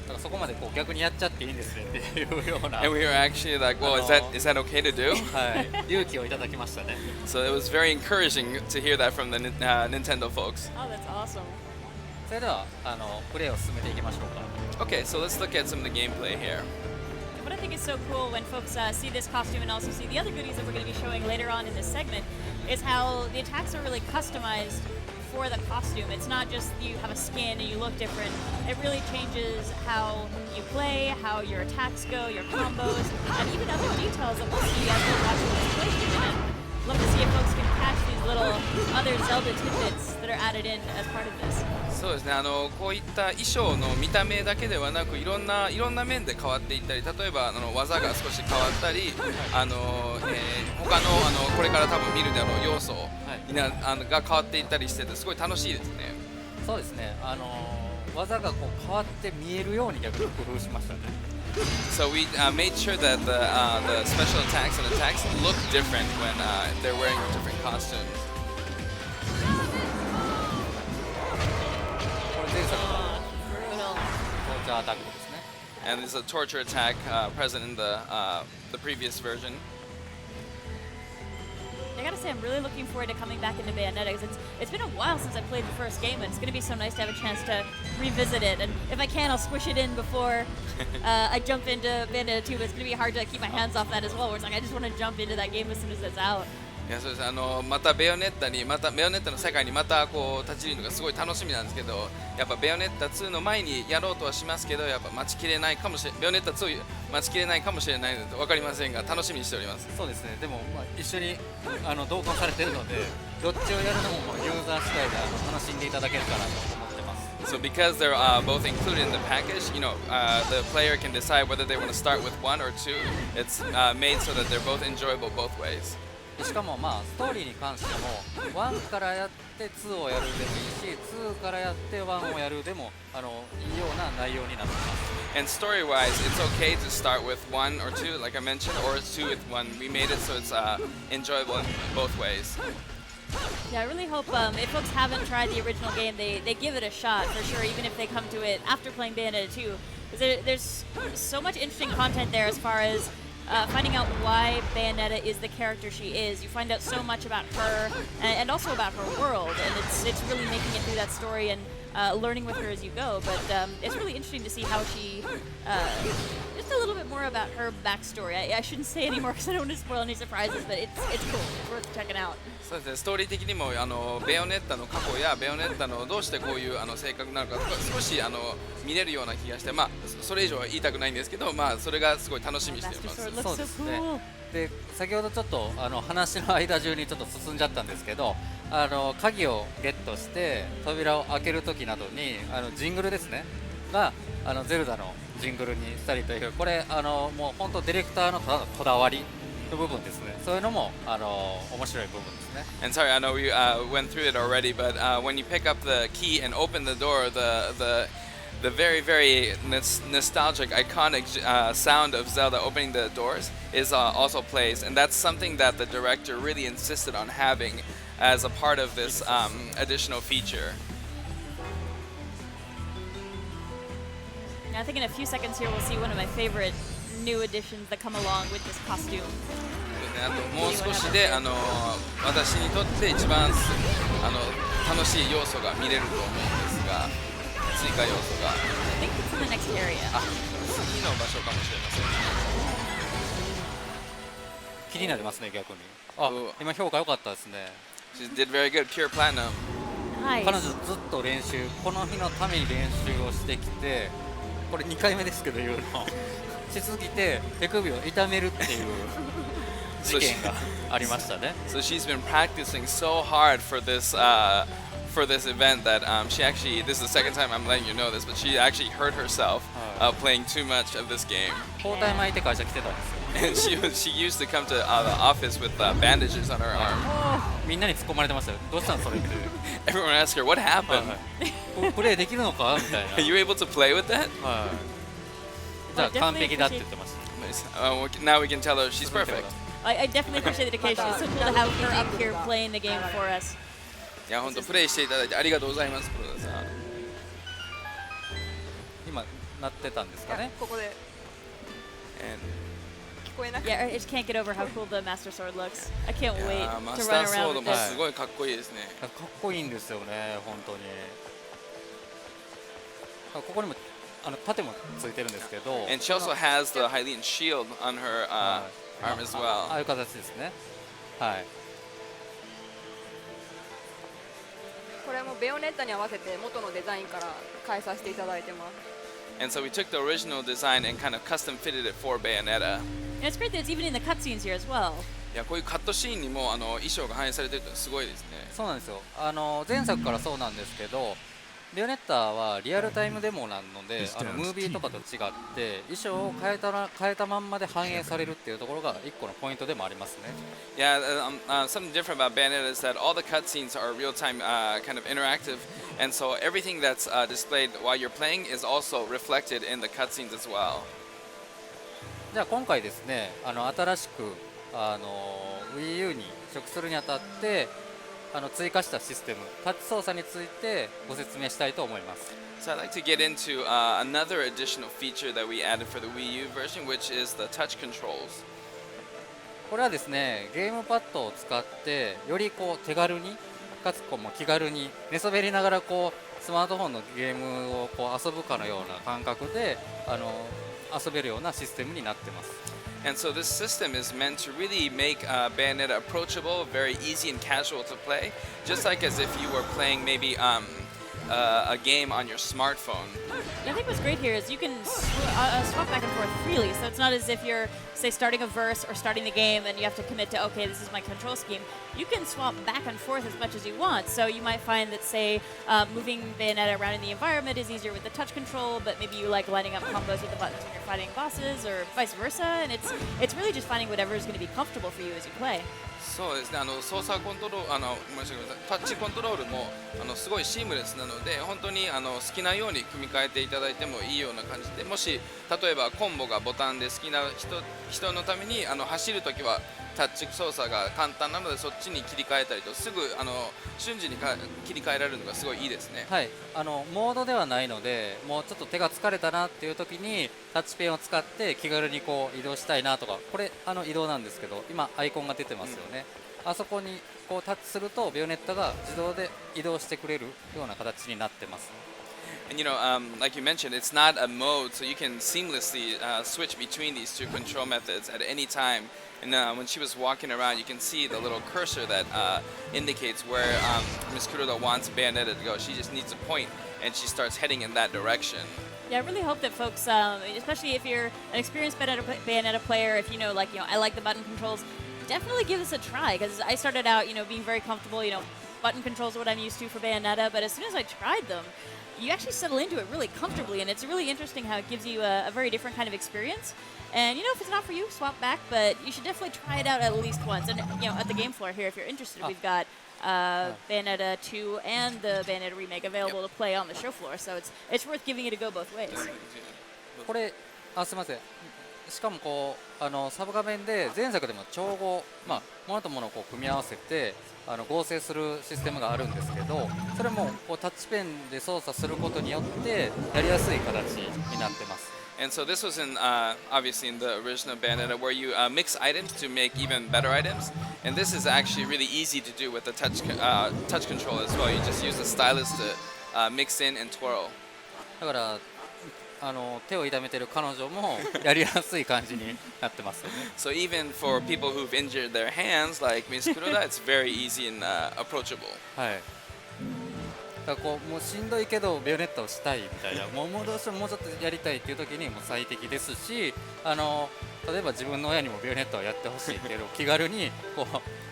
からそこまでこう逆にやっちゃっていいんですねっていうような。And we were actually like, well, is that okay to do? はい。勇気をいただきましたね。So it was very encouraging to hear that from the Nintendo folks. Oh, that's awesome. それではプレイを進めていきましょうか。Okay, so let's look at some of the gameplay here. What I think is so cool when folks see this costume and also see the other goodies that we're going to be showing later on in this segment is how the attacks are really customized for the costume. It's not just you have a skin and you look different. It really changes how you play, how your attacks go, your combos, and even other details that we'll see as we're watching this playthrough. And love to see if folks can catch these little other Zelda tidbits that are added in as part of this. そうですね、こういった衣装の見た目だけではなくいろんな面で変わっていったり、例えば技が少し変わったり、他のこれから多分見るであろう要素が変わっていったりしててすごい楽しいですね。そうですね、技がこう変わって見えるように逆に工夫しましたね。So we made sure that the special attacks and attacks look different when they're wearing different costumes. And there's a torture attack present in the previous version. I gotta say, I'm really looking forward to coming back into Bayonetta because it's been a while since I played the first game, and it's gonna be so nice to have a chance to revisit it. And if I can, I'll squish it in before I jump into Bayonetta 2. But it's gonna be hard to keep my hands off that as well. Where it's like I just want to jump into that game as soon as it's out. いやそうですまたベヨネッタの世界にまたこう立ち入るのがすごい楽しみなんですけど、やっぱベヨネッタ2の前にやろうとはしますけど、やっぱ待ちきれないかもしれない、ベヨネッタ2待ちきれないかもしれないので分かりませんが楽しみにしております。そうですね。でも一緒に同行されているので、どっちをやるのもユーザー次第で楽しんでいただけるかなと思ってます。So because they're both included in the package, you know, the player can decide whether they want to start with 1 or 2. It's made so that they're both enjoyable both ways. しかもストーリーに関しても1からやって2をやるでもいいし、2からやって1をやるでもいいような内容になっています。And story-wise, it's okay to start with 1 or 2, like I mentioned, or 2 with 1. We made it so it's enjoyable in both ways. Yeah, I really hope if folks haven't tried the original game, they give it a shot for sure, even if they come to it after playing Bayonetta 2. Because there's so much interesting content there as far as finding out why Bayonetta is the character she is. You find out so much about her and also about her world, and it's really making it through that story and learning with her as you go. But it's really interesting to see how she, just a little bit more about her backstory. I shouldn't say any more because I don't want to spoil any surprises, but it's cool. It's worth checking out. そうですね、ストーリー的にもベヨネッタの過去やベヨネッタのどうしてこういう性格なのか少し見れるような気がして、それ以上は言いたくないんですけど、それがすごい楽しみにしています。そうですね。で先ほどちょっと話の間中にちょっと進んじゃったんですけど、鍵をゲットして扉を開ける時などにジングルですねがゼルダのジングルにしたりという、これもう本当ディレクターのこだわりの部分ですね。そういうのも面白い部分ですね。And sorry, I know we went through it already, but when you pick up the key and open the door, the very, very nostalgic, iconic sound of Zelda opening the doors is also plays, and that's something that the director really insisted on having as a part of this additional feature. I think in a few seconds here we'll see one of my favorite new additions that come along with this costume. もう少しで私にとって一番楽しい要素が見れると思うんですが、追加要素が。I think it's in the next area. 次の場所かもしれません。気になりますね逆に。今評価良かったですね。She did very good, pure platinum. 彼女ずっと練習、この日のために練習をしてきて、これ2回目ですけど言うのしすぎて手首を痛めるっていう事件がありましたね。So she's been practicing so hard for this event that she actually, this is the second time I'm letting you know this, but she actually hurt herself playing too much of this game. 包帯巻いて会社来てたんですよ。And she used to come to the office with bandages on her arm. みんなに突っ込まれてましたよ。どうしたのそれって。Everyone asked her, what happened? プレイできるのかみたいな。Are you able to play with that? じゃあ完璧だって言ってました。Now we can tell her she's perfect. I definitely appreciate the dedication. It's so cool to have her up here playing the game for us. いや本当プレイしていただいてありがとうございます。今なってたんですかね。ここで Yeah, I just can't get over how cool the Master Sword looks. I can't wait to マス run ター around ソード with も this. すごいかっこいいですね。かっこいいんですよね、本当に。ここにも盾もついてるんですけど。And she also has the Hylian shield on her arm as well. ああいう形ですね。はい。これもベヨネッタに合わせて元のデザインから変えさせていただいてます。And so we took the original design and kind of custom fitted it for Bayonetta. And it's great that it's even in the cutscenes here as well. いやこういうカットシーンにも衣装が反映されてるってすごいですね。そうなんですよ。前作からそうなんですけど、ベヨネッタはリアルタイムデモなので、ムービーとかと違って衣装を変えたまんまで反映されるっていうところが一個のポイントでもありますね。Yeah, something different about Bayonetta is that all the cutscenes are real-time kind of interactive, and so everything that's displayed while you're playing is also reflected in the cutscenes as well. じゃあ今回ですね、新しくWii U に移植するにあたって追加したシステム、タッチ操作についてご説明したいと思います。So I'd like to get into another additional feature that we added for the Wii U version, which is the touch controls. これはですね、ゲームパッドを使ってより手軽にかつ気軽に寝そべりながらスマートフォンのゲームを遊ぶかのような感覚で遊べるようなシステムになってます。And so this system is meant to really make Bayonetta approachable, very easy and casual to play, just like as if you were playing maybe a game on your smartphone. I think what's great here is you can swap back and forth freely, so it's not as if you're, say, starting a verse or starting the game and you have to commit to, okay, this is my control scheme. You can swap back and forth as much as you want, so you might find that, say, moving Bayonetta around in the environment is easier with the touch control, but maybe you like lining up combos with the buttons when you're fighting bosses, or vice versa, and it's really just finding whatever is going to be comfortable for you as you play. そうですね、操作コントロール、タッチコントロールもすごいシームレスなので、本当に好きなように組み替えていただいてもいいような感じで、もし例えばコンボがボタンで好きな人のために走るときはタッチ操作が簡単なので、そっちに切り替えたりと、すぐ瞬時に切り替えられるのがすごいいいですね。はい、モードではないので、もうちょっと手が疲れたなっていう時にタッチペンを使って気軽に移動したいなとか、これ移動なんですけど、今アイコンが出てますよね。あそこにタッチするとベヨネッタが自動で移動してくれるような形になってます。And like you mentioned, it's not a mode, so you can seamlessly switch between these two control methods at any time. And when she was walking around, you can see the little cursor that indicates where Ms. Kuroda wants Bayonetta to go. She just needs a point, and she starts heading in that direction. Yeah, I really hope that folks, especially if you're an experienced Bayonetta player, if I like the button controls, definitely give this a try, because I started out, being very comfortable, button controls are what I'm used to for Bayonetta, but as soon as I tried them, you actually settle into it really comfortably, and it's really interesting how it gives you a very different kind of experience. And, if it's not for you, swap back, but you should definitely try it out at least once. And, at the game floor here, if you're interested, we've got Bayonetta 2 and the Bayonetta remake available to play on the show floor, so it's worth giving it a go both ways. これ、すみません。しかもサブ画面で前作でも調合、物と物を組み合わせて合成するシステムがあるんですけど、それもタッチペンで操作することによってやりやすい形になってます。And so this was obviously in the original Bayonetta, where you mix items to make even better items. And this is actually really easy to do with the touch control as well. You just use the stylus to mix in and twirl. だから手を痛めている彼女もやりやすい感じになってますよね。So even for people who've injured their hands, like Ms. Kuroda, it's very easy and approachable. はい。だからもうしんどいけどベヨネッタをしたいみたいな、もうどうしてももうちょっとやりたいっていう時にも最適ですし、例えば自分の親にもベヨネッタをやってほしいけど気軽に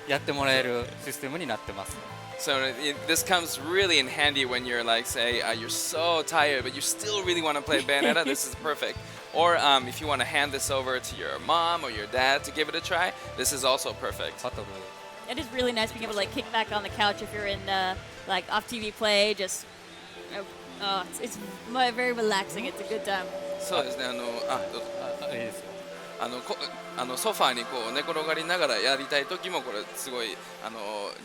やってもらえるシステムになってます。So this comes really in handy when you're like, say, you're so tired, but you still really want to play Bayonetta. This is perfect. Or if you want to hand this over to your mom or your dad to give it a try, this is also perfect. It is really nice being able to kick back on the couch if you're in off TV play. Just it's very relaxing. It's a good time. そうですね。いいですよ。ソファーに寝転がりながらやりたい時もこれすごい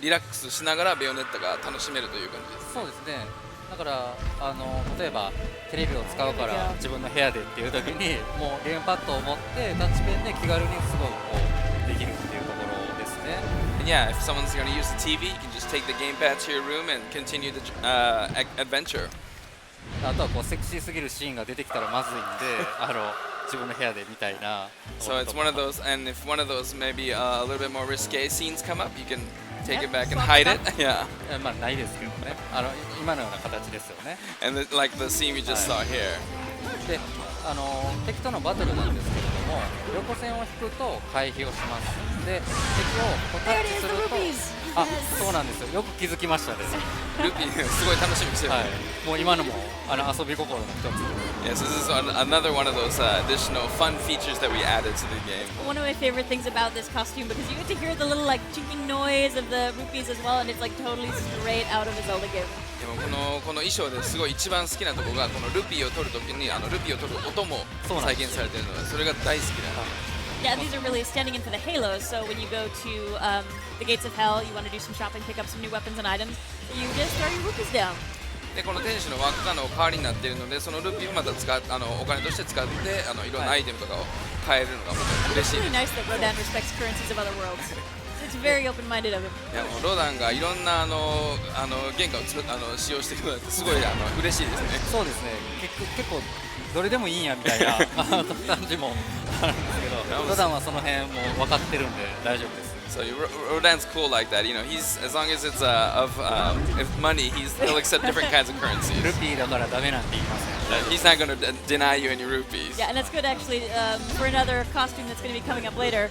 リラックスしながらベヨネッタが楽しめるという感じです。そうですね。だから例えばテレビを使うから自分の部屋でっていう時にもうゲームパッドを持ってタッチペンで気軽にすごいこうできるっていうところですね。And yeah, if someone's going to use the TV, you can just take the gamepad to your room and continue the adventure. あとはこうセクシーすぎるシーンが出てきたらまずいんで自分の部屋でみたいな。So it's one of those, and if one of those maybe a little bit more risque scenes come up, you can take it back and hide it. Yeah. まあないですけどね。今のような形ですよね。And like the scene we just saw here. で、敵とのバトルなんですけれども、横線を引くと回避をします。で、敵をタッチすると、そうなんですよ。よく気づきましたね。ルピーすごい楽しみにしてる。もう今のも遊び心の一つ。Yes, this is another one of those additional fun features that we added to the game. One of my favorite things about this costume because you get to hear the little like chinking noise of the rupees as well, and it's like totally straight out of a Zelda game. でもこの衣装ですごい一番好きなところがこのルピーを取るときにルピーを取る音も再現されているのでそれが大好きだ。Yeah, these are really standing in for the halos. So when you go to the gates of hell, you want to do some shopping, pick up some new weapons and items. You just throw your rupees down. でこの天使の輪っかの代わりになっているのでそのルピーをまたお金として使っていろんなアイテムとかを買えるのが嬉しいです。It's really nice that Rodan respects currencies of other worlds. It's very open-minded of him. いやもうロダンがいろんな原価を使用してくれてすごい嬉しいですね。そうですね。結構どれでもいいんやみたいな感じもあるんですけど、ロダンはその辺も分かってるんで大丈夫です。So Rodan's cool like that. You know, he's as long as it's of money, he'll accept different kinds of currencies. ルピーだからダメなんて言いません。He's not going to deny you any rupees. Yeah, and that's good actually for another costume that's going to be coming up later.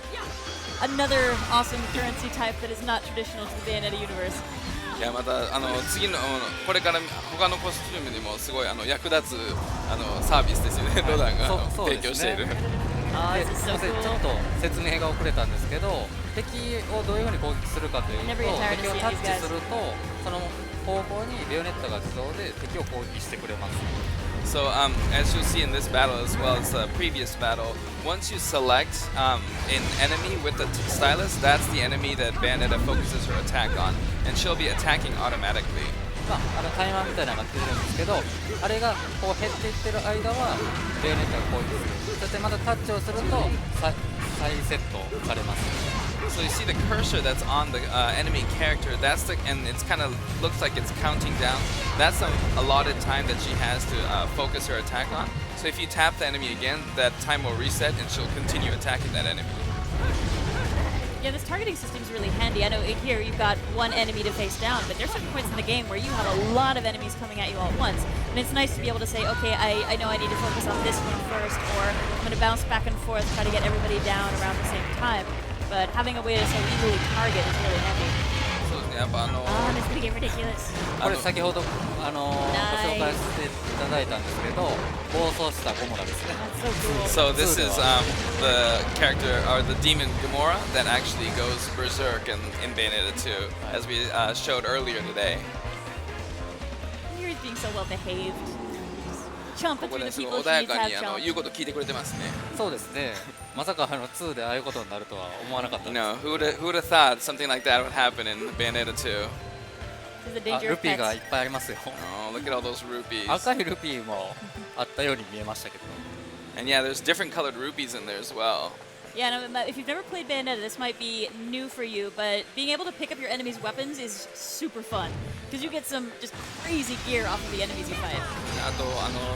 Another awesome currency type that is not traditional to the Bayonetta universe. いやまた次のこれから他のコスチュームにもすごい役立つサービスですよね。ロダンが提供している。すみません、ちょっと説明が遅れたんですけど、敵をどういうふうに攻撃するかというと、敵をタッチするとその方向にベヨネッタが自動で敵を攻撃してくれます。So as you'll see in this battle as well as the previous battle, once you select an enemy with the stylus, that's the enemy that Bayonetta focuses her attack on, and she'll be attacking automatically. タイマーみたいなのが出てるんですけど、あれがこう減っていってる間はベヨネッタが攻撃する。そしてまたタッチをすると再セットされます。So you see the cursor that's on the enemy character. And it's kind of looks like it's counting down. That's the allotted time that she has to focus her attack on. So if you tap the enemy again, that time will reset and she'll continue attacking that enemy. Yeah, this targeting system is really handy. I know here you've got one enemy to face down, but there's certain points in the game where you have a lot of enemies coming at you all at once. And it's nice to be able to say, okay, I know I need to focus on this one first, or I'm going to bounce back and forth, try to get everybody down around the same time. But having a way to so easily target is really handy. This is going to get ridiculous. これ先ほどご紹介していただいたんですけど、暴走したゴモラですね。So this is the character or the demon Gamora that actually goes berserk in Bayonetta 2, as we showed earlier today. Here he's being so well behaved. Chomping through the people 穏やかに言うこと聞いてくれてますね。そうですね。まさか2でああいうことになるとは思わなかったです。No, who would have thought something like that would happen in Bayonetta 2? ルピーがいっぱいありますよ。Oh, look at all those rupees. 赤いルピーもあったように見えましたけど。And yeah, there's different colored rupees in there as well. Yeah, no, if you've never played Bayonetta, this might be new for you, but being able to pick up your enemy's weapons is super fun because you get some just crazy gear off of the enemies you fight. あと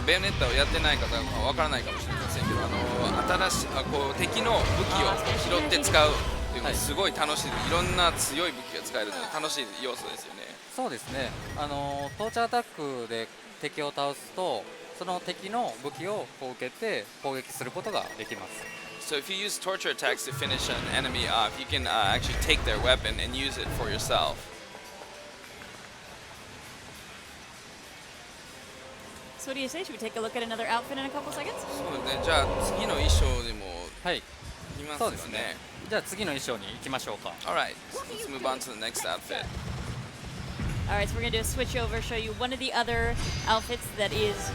ベヨネッタをやってない方はわからないかもしれませんけど、敵の武器を拾って使うっていうのがすごい楽しい。いろんな強い武器が使えるので楽しい要素ですよね。そうですね。トーチャーアタックで敵を倒すと、その敵の武器を受けて攻撃することができます。So if you use torture attacks to finish an enemy off, you can actually take their weapon and use it for yourself. So what do you say? Should we take a look at another outfit in a couple seconds? そうですね。じゃあ次の衣装でもいますよね。そうですね。じゃあ次の衣装に行きましょうか。All right, let's move on to the next outfit. All right, so we're going to do a switch over, show you one of the other outfits that is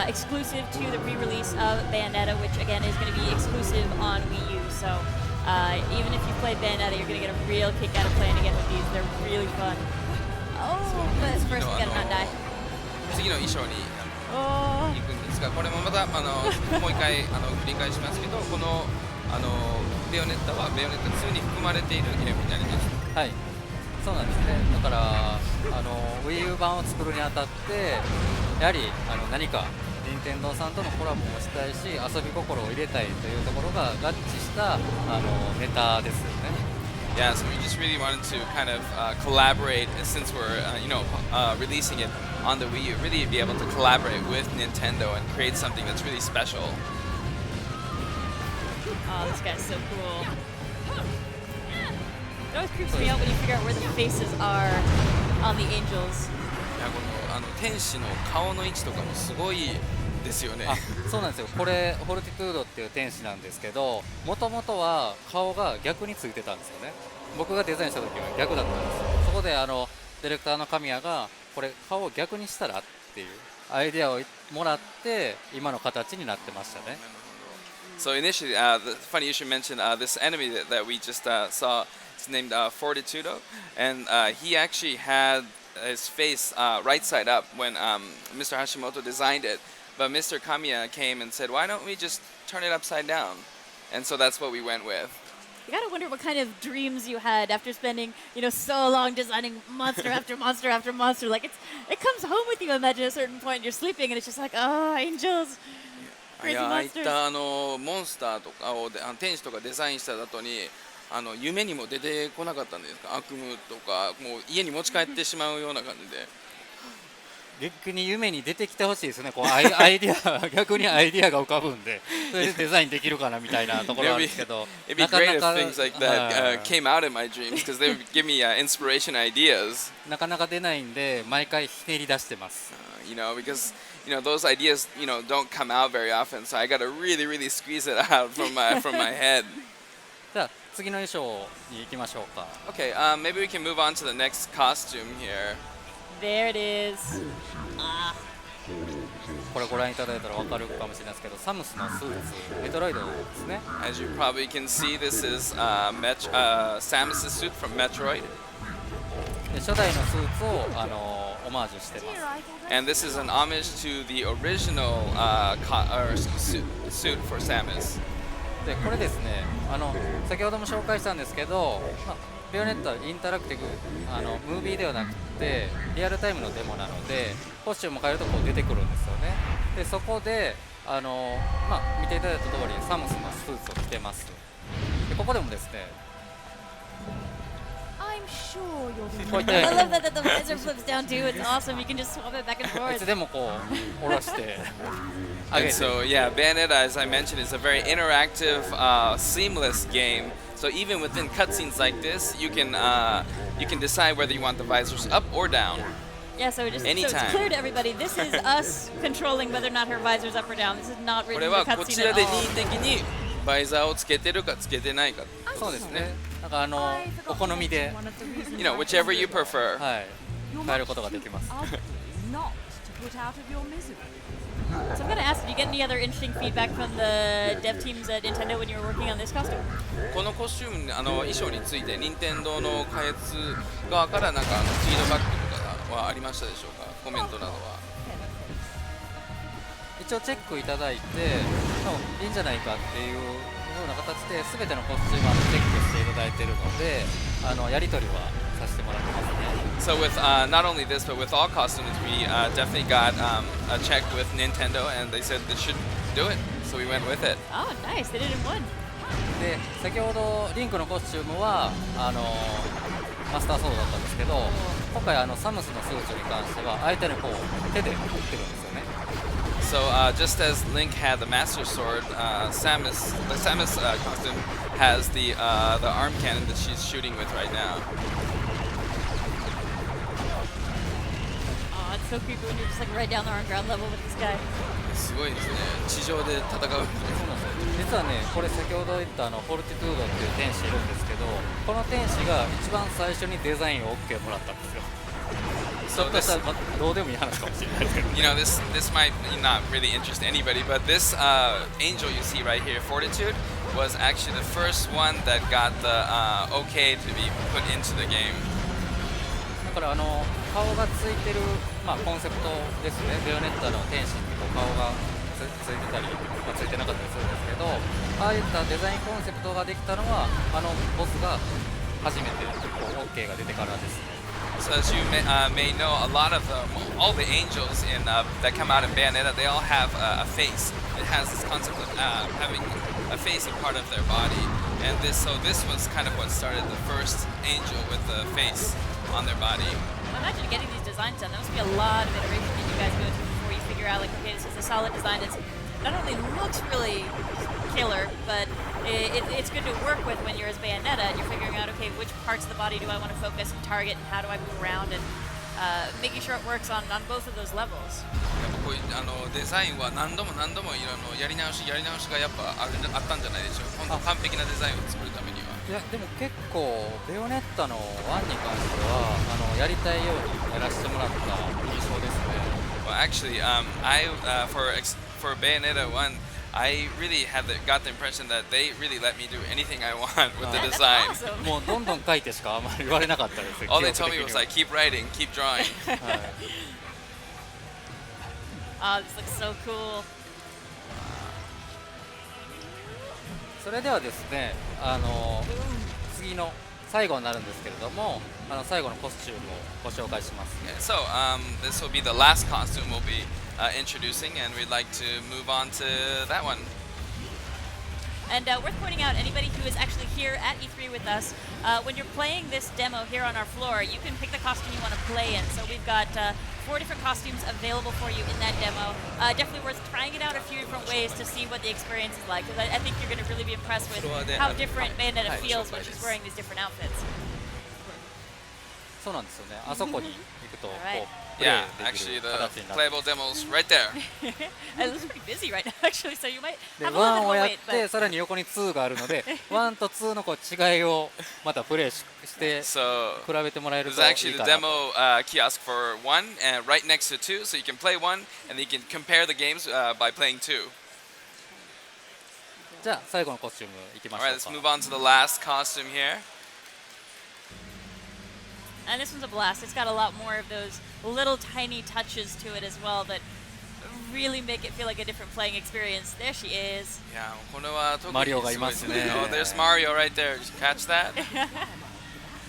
exclusive to the re-release of Bayonetta, which again is going to be exclusive on Wii U. So even if you played Bayonetta, you're going to get a real kick out of playing again with these. They're really fun. Oh, but first we got to not die. 次の衣装に行くんですが、これもまたもう一回繰り返しますけど、このベヨネッタはベヨネッタ2に含まれているゲームになります。はい、そうなんですね。だからWii U 版を作るにあたってやはり何か任天堂さんとのコラボもしたいし、遊び心を入れたいというところが合致したネタですよね。Yeah, so we just really wanted to kind of collaborate since we're releasing it on the Wii U, really be able to collaborate with Nintendo and create something that's really special. Oh, this guy's so cool. It always creeps me out when you figure out where the faces are on the angels. いや、この天使の顔の位置とかもすごいですよね。そうなんですよ。これフォルティトゥードっていう天使なんですけど、もともとは顔が逆についてたんですよね。僕がデザインした時は逆だったんですよ。そこでディレクターの神谷がこれ顔を逆にしたらっていうアイデアをもらって今の形になってましたね。So initially, funny you should mention this enemy that we just saw. It's named Fortitudo, and he actually had his face right side up when Mr. Hashimoto designed it. But Mr. Kamiya came and said, "Why don't we just turn it upside down?" And so that's what we went with. You gotta wonder what kind of dreams you had after spending, so long designing monster after monster after monster. Like it comes home with you. Imagine at a certain point you're sleeping and it's just like, oh, angels. いや、ああいったモンスターとかを天使とかデザインした後に夢にも出てこなかったんですか。悪夢とかもう家に持ち帰ってしまうような感じで。逆に夢に出てきてほしいですね。こうアイディア逆にアイディアが浮かぶんで、それでデザインできるかなみたいなところあるんですけど。It'd be great if things like that came out in my dreams because they would give me inspiration ideas. なかなか出ないんで毎回ひねり出してます。Because those ideas don't come out very often, so I got to really squeeze it out from my head. じゃあ次の衣装に行きましょうか。Okay, maybe we can move on to the next costume here. There it is. これご覧いただいたらわかるかもしれないですけど、サムスのスーツ、メトロイドですね。As you probably can see, this is Samus's suit from Metroid. 初代のスーツをオマージュしてます。And this is an homage to the original suit for Samus. でこれですね、先ほども紹介したんですけど、ベヨネットはインタラクティブムービーではなくてリアルタイムのデモなので、コスチュームを変えるとこう出てくるんですよね。でそこで見ていただいた通りサムスのスーツを着てます。でここでもですね、I love that the visor flips down too. It's awesome. You can just swap it back and forth. いつでもこう下ろして上げて。 And so yeah, Bayonetta, as I mentioned, is a very interactive, seamless game. So even within cutscenes like this, you can decide whether you want the visors up or down. Yeah, so it's clear to everybody. This is us controlling whether or not her visor's up or down. This is not written in the これはこち cutscene ら at で all. 任意的にバイザーをつけてるかつけてないか。そうですね。なんかお好みで、whichever you prefer. はい、変えることができます。So I'm going to ask, did you get any other interesting feedback from the dev teams at Nintendo when you were working on this costume? このコスチューム衣装について任天堂の開発側からなんかフィードバックとかはありましたでしょうか。コメントなどは。一応チェックいただいて、いいんじゃないかっていうような形で全てのコスチュームをチェックしていただいているので、やり取りはさせてもらってますね。So with not only this, but with all costumes, we definitely got a check with Nintendo, and they said they should do it, so we went with it. Oh, nice! They did it in one. で、先ほどリンクのコスチュームはマスターソードだったんですけど、今回サムスのスーツに関しては相手にこう手で打ってるんですよね。So just as Link had the Master Sword, the Samus costume has the arm cannon that she's shooting with right now. Oh, it's so creepy when you're just like right down there on ground level with this guy. すごいですね。地上で戦う。実はね、これ先ほど言ったフォルティトゥードっていう天使いるんですけど、この天使が一番最初にデザインを OK もらったんですよ。So this, どうでもいい話かもしれないですけど。this might not really interest anybody, but this angel you see right here, Fortitude, was actually the first one that got the OK to be put into the game. だかから顔がついてる、まあ、コンセプトですね。ベヨネッタの天使にこう顔がついてたり、まあ、ついてなかったりするんですけど、ああいったデザインコンセプトができたのはボスが初めてこう OK が出てからですね。So as you may know, a lot of all the angels that come out in Bayonetta, they all have a face. It has this concept of having a face a part of their body, and this was kind of what started the first angel with the face on their body. Imagine getting these designs done. There must be a lot of iteration that you guys go through before you figure out, like, okay, this is a solid design. It's not only looks really killer, but it's good to work with when you're as Bayonetta and you're figuring out, okay, which parts of the body do I want to focus and target, and how do I move around, and making sure it works on both of those levels. こういうデザインは何度も何度もやり直しがやっぱあったんじゃないでしょうか。本当完璧なデザインを作るためには。いやでも結構ベヨネッタの1に関してはやりたいようにやらせてもらった印象ですね。Well, actually, for Bayonetta 1, I really got the impression that they really let me do anything I want with the design. もうどんどん書いてしかあまり言われなかったです。All they told me was like, keep writing, keep drawing. Oh, this looks so cool. それではですね、次の最後になるんですけれども、最後のコスチュームをご紹介します。So, this will be the last costume we'll be introducing, and we'd like to move on to that one. And worth pointing out, anybody who is actually here at E3 with us, when you're playing this demo here on our floor, you can pick the costume you want to play in. So we've got 4 different costumes available for you in that demo. Definitely worth trying it out a few different ways to see what the experience is like, because I think you're going to really be impressed with how different Bayonetta feels when she's wearing these different outfits. そうなんですよね。あそこに行くとこう。Yeah, actually, the playable demo's right there. It looks pretty busy right now, actually, so you might have a 1 を little や bit っ of a wait. て、さらに横に2があるので、1と2のこう違いをまたプレイして比べてもらえるといいかなと。There's actually the demo kiosk for 1 and right next to 2, so you can play 1 and then you can compare the games by playing 2. じゃあ最後のコスチュームいきましょうか。 Alright, let's move on to the last costume here. And this one's a blast. It's got a lot more of those little tiny touches to it as well that really make it feel like a different playing experience. There she is. Yeah, マリオがいますね。Oh, there's Mario right there. Did you catch that?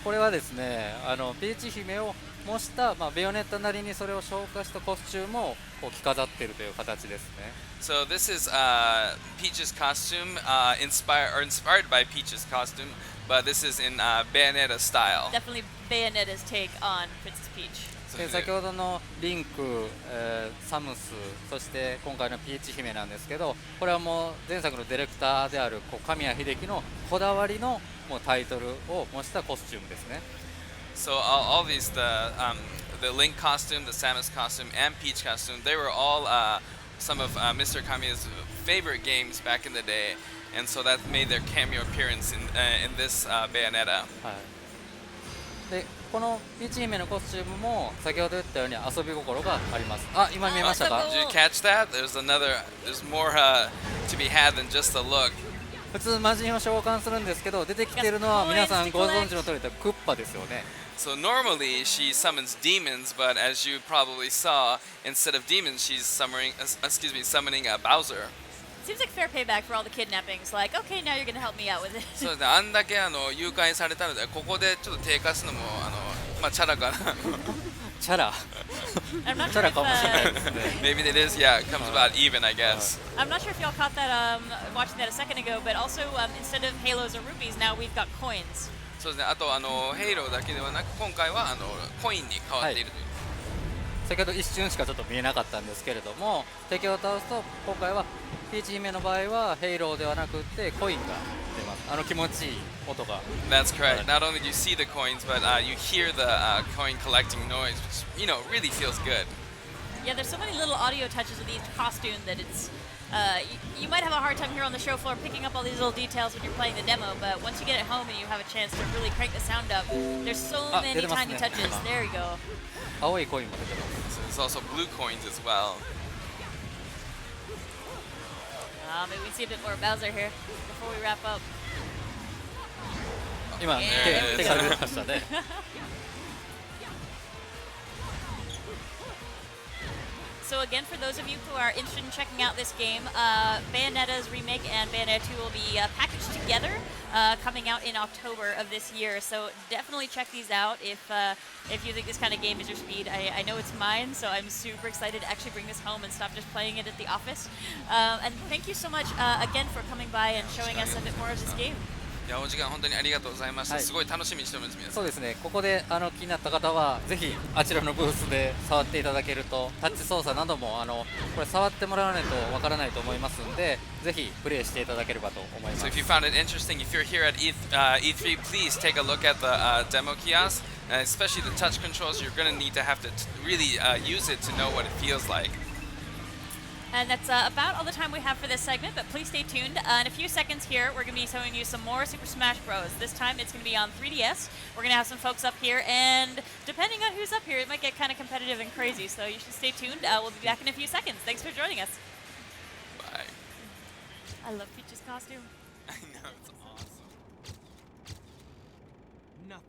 これはですね、ピーチ姫を模した、ベヨネッタなりにそれを消化したコスチュームをこう着飾っているという形ですね。So this is Peach's costume, inspired by Peach's costume, but this is in Bayonetta style. Definitely Bayonetta's take on Princess Peach. 先ほどのリンク、サムス、そして今回のピーチ姫なんですけど、これはもう前作のディレクターである神谷秀樹のこだわりのもうタイトルを模したコスチュームですね。So all these, the Link costume, the Samus costume, and Peach costume, they were all some of Mr. Kamiya's favorite games back in the day, and so that made their cameo appearance in this Bayonetta. でこのピーチ姫のコスチュームも先ほど言ったように遊び心があります。あ、今見えましたか？ Did you catch that? There's more to be had than just the look. 普通魔人を召喚するんですけど、出てきているのは皆さんご存知の通りでクッパですよね。So normally she summons demons, but as you probably saw, instead of demons, she's summoning a Bowser. Seems like fair payback for all the kidnappings. Like, okay, now you're going to help me out with it. そうですね。あんだけ誘拐されたので、ここでちょっと低下するのもチャラかな。チャラ。I'm not チャ sure ラ if, かもしれないですね。Maybe it is. Yeah, it comes about even, I guess. I'm not sure if y'all caught that watching that a second ago, but also instead of halos or rupees, now we've got coins. そうですね。あとヘイローだけではなく、今回はコインに変わっているという。先ほど一瞬しかちょっと見えなかったんですけれども、敵を倒すと今回はピーチ姫の場合はヘイローではなくってコインが出ます。気持ちいい音が。That's correct. Not only do you see the coins, but you hear the coin collecting noise, which really feels good. Yeah, there's so many little audio touches with each costume that it's. You might have a hard time here on the show floor picking up all these little details when you're playing the demo, but once you get it home and you have a chance to really crank the sound up, there's so many tiny touches. There you go. 青いコインも出てます。So there's also blue coins as well. Maybe we see a bit more Bowser here before we wrap up. 今手が出ましたね。So again, for those of you who are interested in checking out this game, Bayonetta's remake and Bayonetta 2 will be packaged together, coming out in October of this year. So definitely check these out if you think this kind of game is your speed. I know it's mine, so I'm super excited to actually bring this home and stop just playing it at the office. And thank you so much again for coming by and showing us a bit more of this game. いやお時間本当にありがとうございました。すごい楽しみにしております皆さん。そうですね。ここで気になった方はぜひあちらのブースで触っていただけるとタッチ操作などもこれ触ってもらわないとわからないと思いますのでぜひプレイしていただければと思います。So if you found it interesting, if you're here at E3, please take a look at the demo kiosk, especially the touch controls. You're going to need to have to really use it to know what it feels like. And that's about all the time we have for this segment, but please stay tuned. In a few seconds here, we're going to be showing you some more Super Smash Bros. This time it's going to be on 3DS. We're going to have some folks up here, and depending on who's up here, it might get kind of competitive and crazy, so you should stay tuned. We'll be back in a few seconds. Thanks for joining us. Bye. I love Peach's costume. I know, it's awesome. Nothing.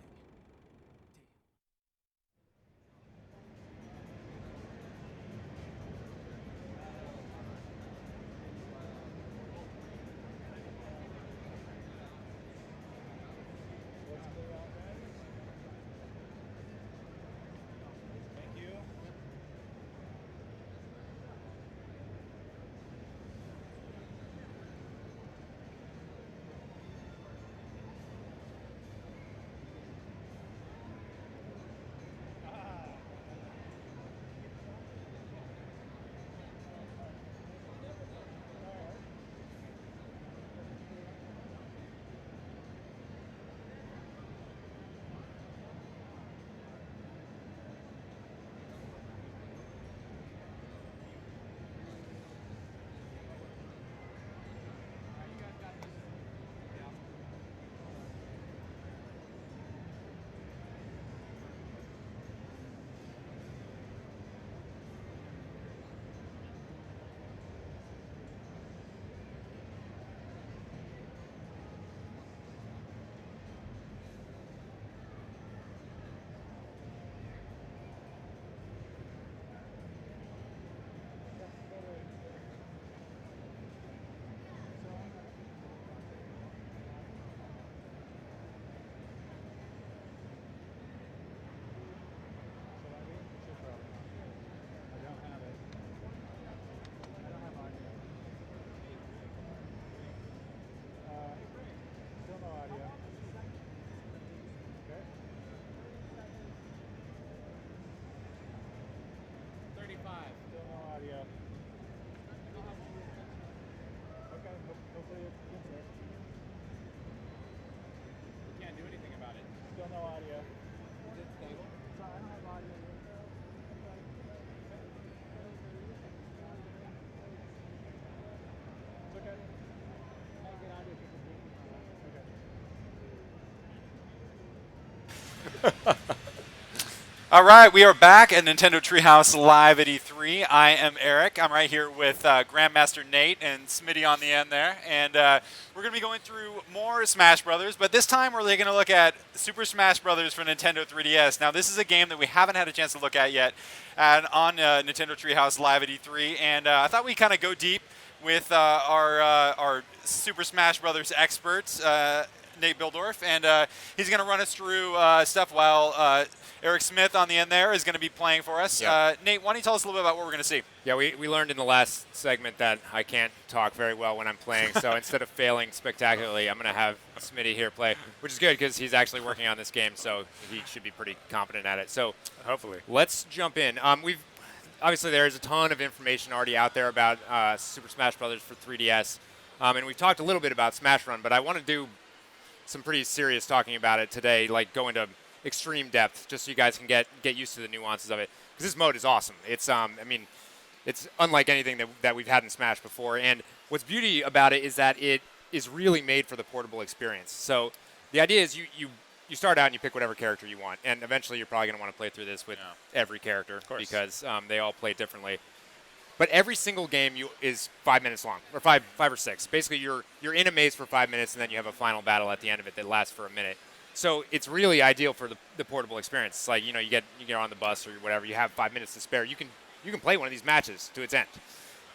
Hopefully it gets there. We can't do anything about it. Still no audio. Is it stable? So I don't have audio yet. It's okay. Can't get audio because Okay. All right, we are back at Nintendo Treehouse Live at E3. I am Eric. I'm right here with Grandmaster Nate and Smitty on the end there. And we're going to be going through more Smash Brothers, but this time we're going to look at Super Smash Brothers for Nintendo 3DS. Now, this is a game that we haven't had a chance to look at yet on Nintendo Treehouse Live at E3. And I thought we'd kind of go deep with our Super Smash Brothers experts, Nate Bildorf, and he's going to run us through stuff while Eric Smith on the end there is going to be playing for us. Yep. Nate, why don't you tell us a little bit about what we're going to see? Yeah, we learned in the last segment that I can't talk very well when I'm playing, so instead of failing spectacularly, I'm going to have Smitty here play, which is good because he's actually working on this game, so he should be pretty competent at it. So hopefully, let's jump in. Obviously there's a ton of information already out there about Super Smash Brothers for 3DS, and we've talked a little bit about Smash Run, but I want to do some pretty serious talking about it today, like go into extreme depth, just so you guys can get used to the nuances of it. Because this mode is awesome. It's I mean, it's unlike anything that we've had in Smash before. And what's beauty about it is that it is really made for the portable experience. So the idea is you start out and you pick whatever character you want, and eventually you're probably going to want to play through this with every character because they all play differently. But every single game is 5 minutes long, or five or six. Basically, you're in a maze for 5 minutes, and then you have a final battle at the end of it that lasts for a minute. So it's really ideal for the portable experience. It's like, you get on the bus or whatever, you have 5 minutes to spare. You can you can play one of these matches to its end.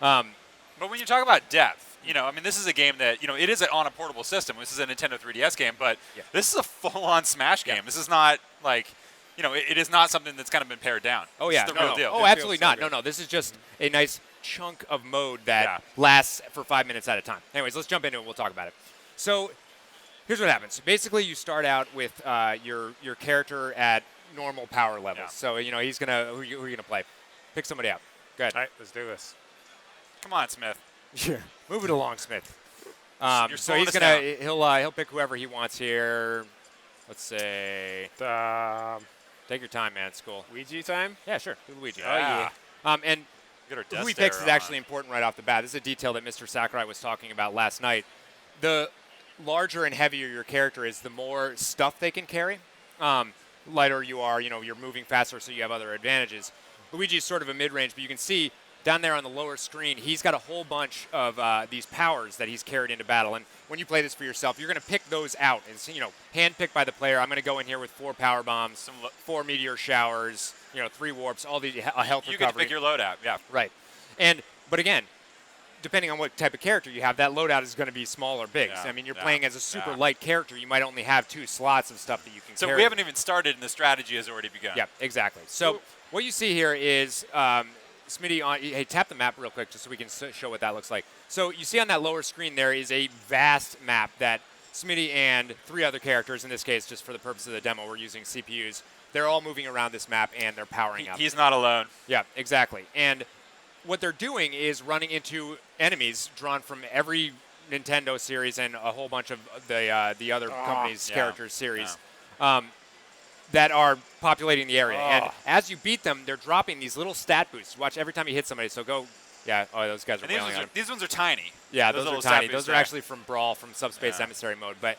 But when you talk about depth, I mean, this is a game that, it is on a portable system. This is a Nintendo 3DS game, but this is a full-on Smash game. This is not like, it is not something that's kind of been pared down. Oh, this yeah. is the real deal. Oh, absolutely not. No, this is just a nice chunk of mode that lasts for 5 minutes at a time. Anyways, let's jump into it. We'll talk about it. So here's what happens. Basically, you start out with your character at normal power levels. Yeah. So, he's going to – who are you going to play? Pick somebody out. Go ahead. All right, let's do this. Come on, Smith. Yeah, move it along, Smith. So he's gonna he'll pick whoever he wants here. Let's say take your time, man. It's cool. Luigi time? Yeah, sure. Do Luigi. Yeah. And who he picks is actually important right off the bat. This is a detail that Mr. Sakurai was talking about last night. The larger and heavier your character is, the more stuff they can carry. Lighter you are, you're moving faster, so you have other advantages. Luigi's sort of a mid-range, but you can see down there on the lower screen, he's got a whole bunch of these powers that he's carried into battle. And when you play this for yourself, you're going to pick those out. It's, hand-picked by the player. I'm going to go in here with 4 power bombs, 4 meteor showers, 3 warps, all these, a health recovery. You get to pick your loadout, yeah. Right. But again, depending on what type of character you have, that loadout is going to be small or big. Yeah, I mean, you're playing as a super light character. You might only have 2 slots of stuff that you can carry. So we haven't even started, and the strategy has already begun. Yeah, exactly. So what you see here is Smitty, hey, tap the map real quick just so we can show what that looks like. So you see on that lower screen there is a vast map that Smitty and 3 other characters, in this case, just for the purpose of the demo, we're using CPUs. They're all moving around this map, and they're powering up. He's not alone. Yeah, exactly. And what they're doing is running into enemies drawn from every Nintendo series and a whole bunch of the other companies' characters series. That are populating the area. And as you beat them, they're dropping these little stat boosts. Watch every time you hit somebody. So go, those guys are wailing on them. These ones are tiny. Yeah, those are tiny. Those are actually from Brawl, from Subspace Emissary mode. But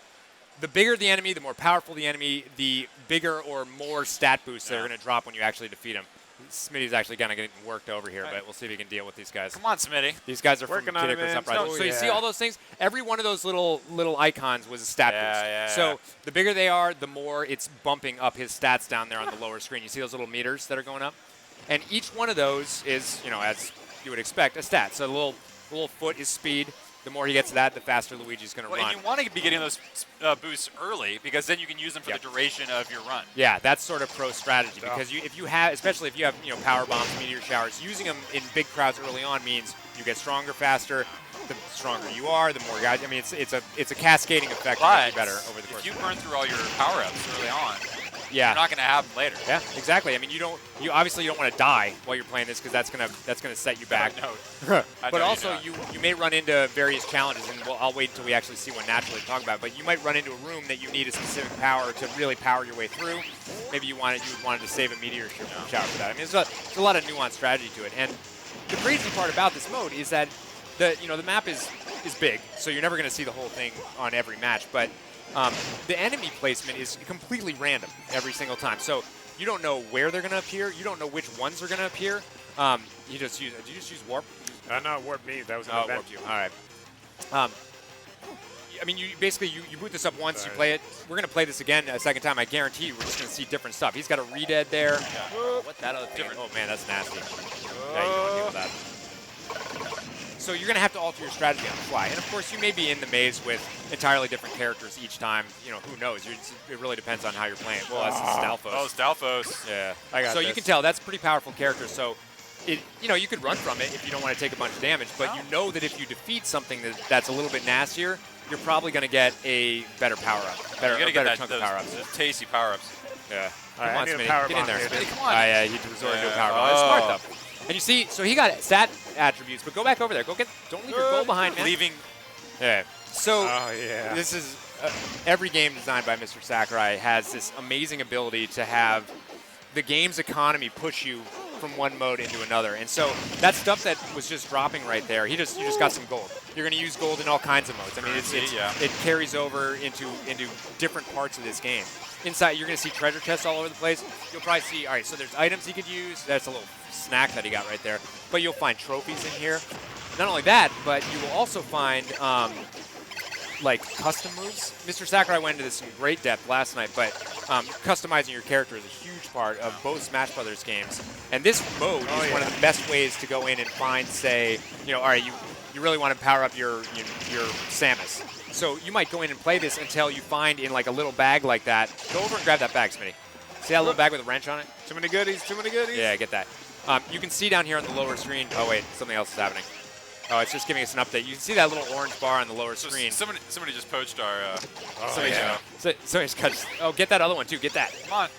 the bigger the enemy, the more powerful the enemy, the bigger or more stat boosts they're going to drop when you actually defeat them. Smitty's actually kind of getting worked over here, but we'll see if he can deal with these guys. Come on, Smitty. These guys are working from Kid Icarus Uprising. So you see all those things? Every one of those little icons was a stat boost. So the bigger they are, the more it's bumping up his stats down there on the lower screen. You see those little meters that are going up? And each one of those is, as you would expect, a stat. So the little foot is speed. The more he gets that, the faster Luigi's going to run. And you want to be getting those boosts early because then you can use them for the duration of your run. Yeah, that's sort of pro strategy because especially if you have power bombs, meteor showers, using them in big crowds early on means you get stronger faster. The stronger you are, the more guys. I mean, it's a cascading effect. But better over the course. If you burn through all your power ups early on, you're not going to have them later. Yeah, exactly. I mean, you obviously don't want to die while you're playing this because that's gonna set you back. But also you may run into various challenges, and I'll wait until we actually see one naturally to talk about. But you might run into a room that you need a specific power to really power your way through. Maybe you wanted to save a meteor shower for that. I mean, there's a lot of nuanced strategy to it. And the crazy part about this mode is that the map is big, so you're never going to see the whole thing on every match, but the enemy placement is completely random every single time. So you don't know where they're going to appear. You don't know which ones are going to appear. Did you just use warp? No, warp me. That was an event. Warp you. All right. I mean, you boot this up once, you play it. We're going to play this again a second time. I guarantee you we're just going to see different stuff. He's got a redead there. What that other thing? Oh, man, that's nasty. Yeah, you don't want to deal with that. So you're going to have to alter your strategy on the fly. And, of course, you may be in the maze with entirely different characters each time. Who knows? It really depends on how you're playing. Well, that's Stalfos. Oh, Stalfos. Yeah. I got so this. You can tell that's a pretty powerful character. So, you could run from it if you don't want to take a bunch of damage. But you know that if you defeat something that's a little bit nastier, you're probably going to get a better power-up. Better chunk of power-ups. Those tasty power-ups. Yeah. Come on, Smitty. Get in there. Smitty, come on. Yeah, he resorted to a power bomb. It's smart, though. And you see, so he got stat attributes, but go back over there. Don't leave your goal behind, man. Leaving. Yeah. So yeah. This is every game designed by Mr. Sakurai has this amazing ability to have the game's economy push you from one mode into another. And so that stuff that was just dropping right there, you just got some gold. You're going to use gold in all kinds of modes. I mean, it carries over into different parts of this game. Inside, you're going to see treasure chests all over the place. You'll probably see, all right, so there's items he could use. That's a little snack that he got right there. But you'll find trophies in here. Not only that, but you will also find, like, custom moves. Mr. Sakurai went into this in great depth last night, but customizing your character is a huge part of both Smash Brothers games. And this mode is one of the best ways to go in and find, say, all right, you really want to power up your Samus. So you might go in and play this until you find in like a little bag like that. Go over and grab that bag, Smitty. See that little bag with a wrench on it? Too many goodies, too many goodies. Yeah, get that. You can see down here on the lower screen. Oh, wait, something else is happening. Oh, it's just giving us an update. You can see that little orange bar on the lower screen. Somebody just poached our. Get that other one too. Get that. Come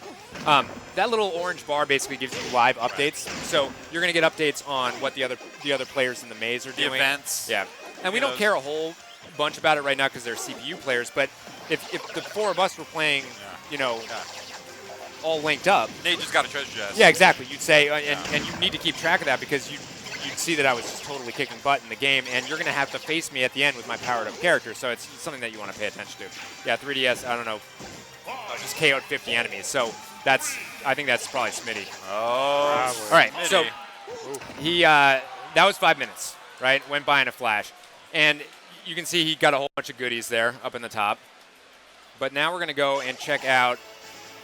on. That little orange bar basically gives you live updates. So you're gonna get updates on what the other players in the maze are doing. The events. Yeah. And we don't care a whole bunch about it right now because they're CPU players. But if the four of us were playing, all linked up. Nate just got a treasure chest. Yeah, exactly. You'd say, and you need to keep track of that because you'd see that I was just totally kicking butt in the game, and you're going to have to face me at the end with my powered-up character, so it's something that you want to pay attention to. Yeah, 3DS, I don't know, just KO'd 50 enemies, so I think that's probably Smitty. Oh, all right, so that was 5 minutes, right? Went by in a flash, and you can see he got a whole bunch of goodies there up in the top, but now we're going to go and check out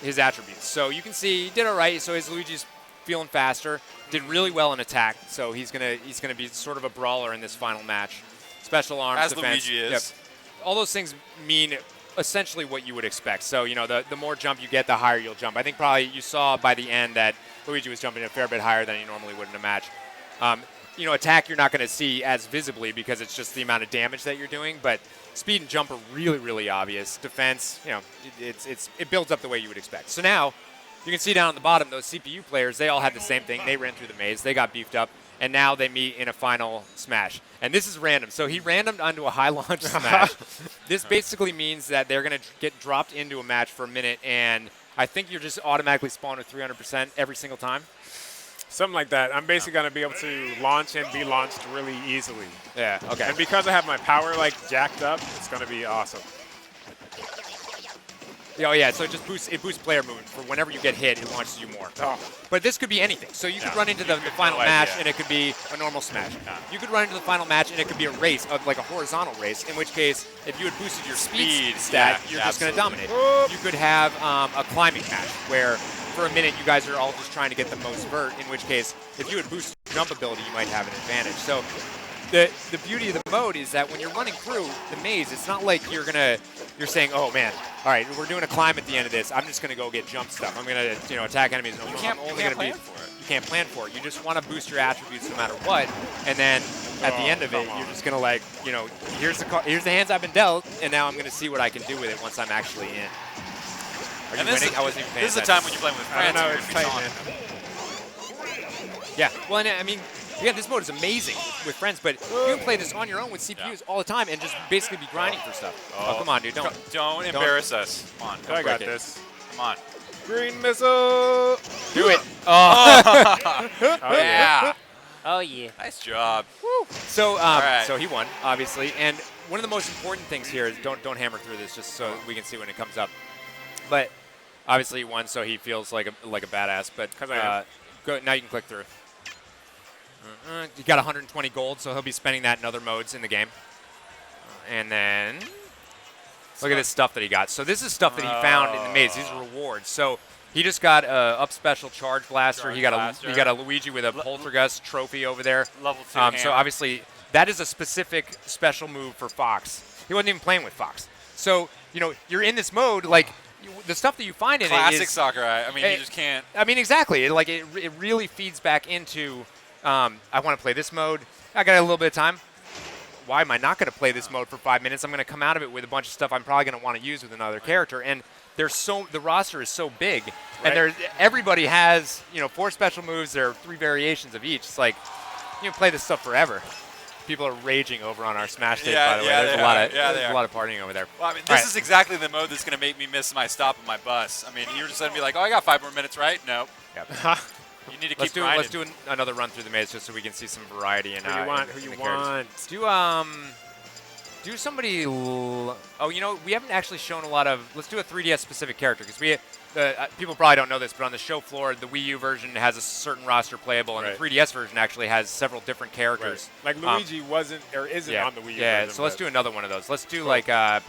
his attributes. So you can see he did all right, so his Luigi's feeling faster, did really well in attack, so he's gonna be sort of a brawler in this final match. Special arms, as defense. Luigi is. Yep. All those things mean essentially what you would expect. So the more jump you get, the higher you'll jump. I think probably you saw by the end that Luigi was jumping a fair bit higher than he normally would in a match. Attack you're not going to see as visibly because it's just the amount of damage that you're doing, but speed and jump are really, really obvious. Defense, it builds up the way you would expect. So now you can see down on the bottom, those CPU players, they all had the same thing. They ran through the maze. They got beefed up. And now they meet in a final smash. And this is random. So he randomed onto a high launch smash. This basically means that they're going to get dropped into a match for a minute. And I think you're just automatically spawned with 300% every single time. Something like that. I'm basically going to be able to launch and be launched really easily. Yeah, okay. And because I have my power jacked up, it's going to be awesome. Oh yeah, so it boosts player movement. For whenever you get hit, it launches you more. Oh. But this could be anything. So you could run into the final match, and it could be a normal smash. You could run into the final match, and it could be a race, like a horizontal race, in which case, if you had boosted your speed stat, you're just going to dominate. You could have a climbing match, where for a minute you guys are all just trying to get the most vert, in which case, if you had boosted your jump ability, you might have an advantage. So the beauty of the mode is that when you're running through the maze, it's not like you're saying, oh man, all right, we're doing a climb at the end of this. I'm just gonna go get jump stuff. I'm gonna attack enemies. You can't plan for it. You can't plan for it. You just want to boost your attributes no matter what. And then at the end of it, you're just gonna here's the hands I've been dealt, and now I'm gonna see what I can do with it once I'm actually in. Are you winning? I wasn't even paying This is the time when you're playing with friends. I don't know, it's tight, man. Yeah, well, and I mean, yeah, this mode is amazing with friends, but you can play this on your own with CPUs all the time and just basically be grinding for stuff. Oh, come on, dude, don't embarrass us. Come on, I got this. Come on. Green missile. Do it. Oh. Yeah. Oh yeah. Nice job. Woo. So, right. So he won, obviously, and one of the most important things here is don't hammer through this, just so we can see when it comes up. But obviously he won, so he feels like a badass. But go now. You can click through. You got 120 gold, so he'll be spending that in other modes in the game. And then look at this stuff that he got. So this is stuff that he found in the maze. These are rewards. So he just got a up special charge blaster. He got a Luigi with a Poltergust trophy over there. Level 2 so obviously that is a specific special move for Fox. He wasn't even playing with Fox. So you're in this mode the stuff that you find in classic it is soccer. I mean, you just can't. I mean, exactly. It really feeds back into. I want to play this mode. I got a little bit of time. Why am I not going to play this mode for 5 minutes? I'm going to come out of it with a bunch of stuff I'm probably going to want to use with another character. And the roster is so big, and everybody has 4 special moves. There are 3 variations of each. It's like you can play this stuff forever. People are raging over on our Smash stage, by the way. There's a lot of partying over there. Well, I mean, this is exactly the mode that's going to make me miss my stop on my bus. I mean, you're just going to be like, oh, I got 5 more minutes, right? No. Yep. You need to keep grinding. Let's do another run through the maze just so we can see some variety in who you want. Who you want? Do somebody. We haven't actually shown a lot of. Let's do a 3DS specific character because people probably don't know this, but on the show floor, the Wii U version has a certain roster playable, and the 3DS version actually has several different characters. Like Luigi wasn't or isn't on the Wii U version. Yeah, so let's do another one of those. Let's do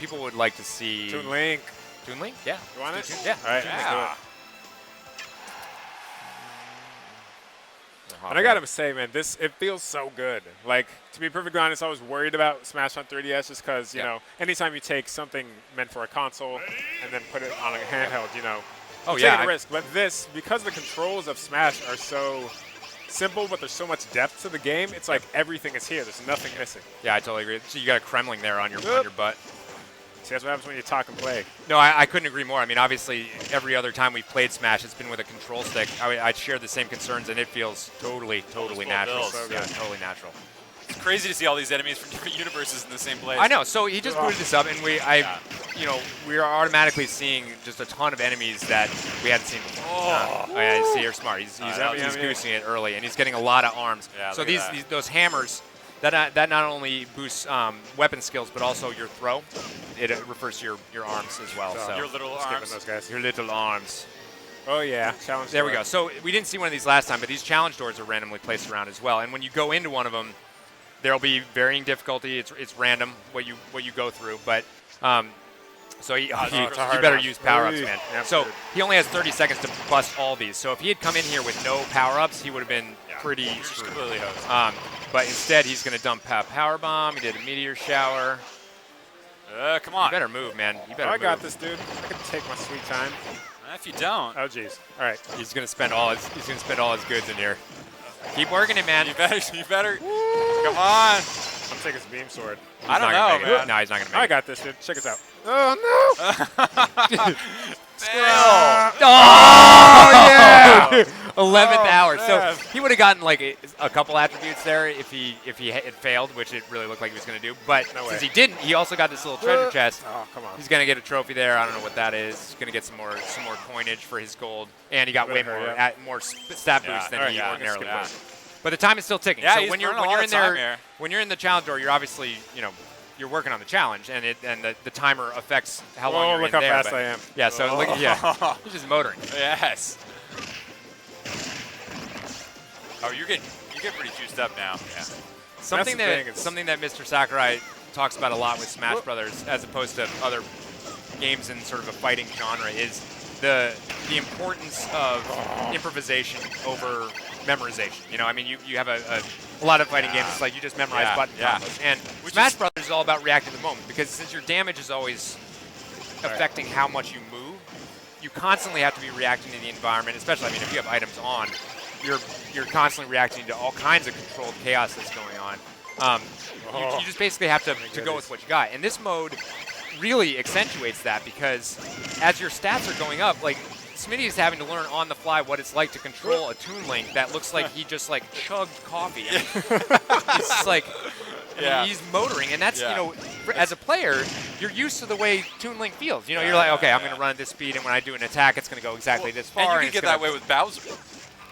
people would like to see. Toon Link. Toon Link? Yeah. You want it? Yeah. All right. Yeah. And I gotta say, man, it feels so good. Like, to be perfectly honest, I was worried about Smash on 3DS just because, you know, anytime you take something meant for a console and then put it on a handheld, you know, you take a risk. But this, because the controls of Smash are so simple, but there's so much depth to the game, it's like everything is here. There's nothing missing. Yeah, I totally agree. So you got a Kremling there on your butt. See, that's what happens when you talk and play. No, I couldn't agree more. I mean, obviously, every other time we've played Smash, it's been with a control stick. I share the same concerns, and it feels totally natural. So yeah, totally natural. It's crazy to see all these enemies from different universes in the same place. I know. So he just booted this up, and we are automatically seeing just a ton of enemies that we hadn't seen before. See, you're smart. He's goosing it early, and he's getting a lot of arms. Yeah, so those hammers. That not only boosts weapon skills, but also your throw. It refers to your arms as well. So your little arms. Those guys. Your little arms. Oh, yeah. Challenge There door. we go. So we didn't see one of these last time, but these challenge doors are randomly placed around as well. And when you go into one of them, there'll be varying difficulty. It's random what you go through. But so you better use power-ups, man. Yeah, so he only has 30 seconds to bust all these. So if he had come in here with no power-ups, he would have been pretty screwed. Completely hosed. But instead, he's going to dump power bomb. He did a meteor shower. Come on. You better move, man. You better I move. got this, dude. I can take my sweet time. If you don't. Oh, jeez. All right. He's going to spend all his goods in here. Keep working it, man. You better. Come on. I'm taking this beam sword. I don't know, man. No, he's not going to make it. I got this, dude. Check us out. Oh, no. Oh, yeah! 11th hour. So he would have gotten like a couple attributes there if he had failed, which it really looked like he was going to do. But since he didn't, he also got this little treasure chest. Oh, come on. He's going to get a trophy there. I don't know what that is. He's going to get some more coinage for his gold, and he got way more stat boost than he ordinarily would. But the time is still ticking. Yeah, so when you're in there, when you're in the challenge door, you're obviously you're working on the challenge, and the timer affects how long you're look in how there. fast I am. Yeah, so look, he's just motoring. Yes. Oh, you're getting pretty juiced up now. Yeah. Something that Mr. Sakurai talks about a lot with Smash Brothers, as opposed to other games in sort of a fighting genre, is the importance of improvisation over memorization. I mean, you have a lot of fighting games. It's like you just memorize button combos, and Smash Brothers is all about reacting to the moment, because since your damage is always affecting how much you move, you constantly have to be reacting to the environment. Especially, I mean, if you have items on, you're constantly reacting to all kinds of controlled chaos that's going on. You just basically have to go with what you got. And this mode really accentuates that, because as your stats are going up, like Smitty is having to learn on the fly what it's like to control a Toon Link that looks like he just like chugged coffee. I mean, it's just like he's motoring, and that's as a player, you're used to the way Toon Link feels. You're like, okay, I'm going to run at this speed, and when I do an attack, it's going to go exactly this far. And you can get that way with Bowser.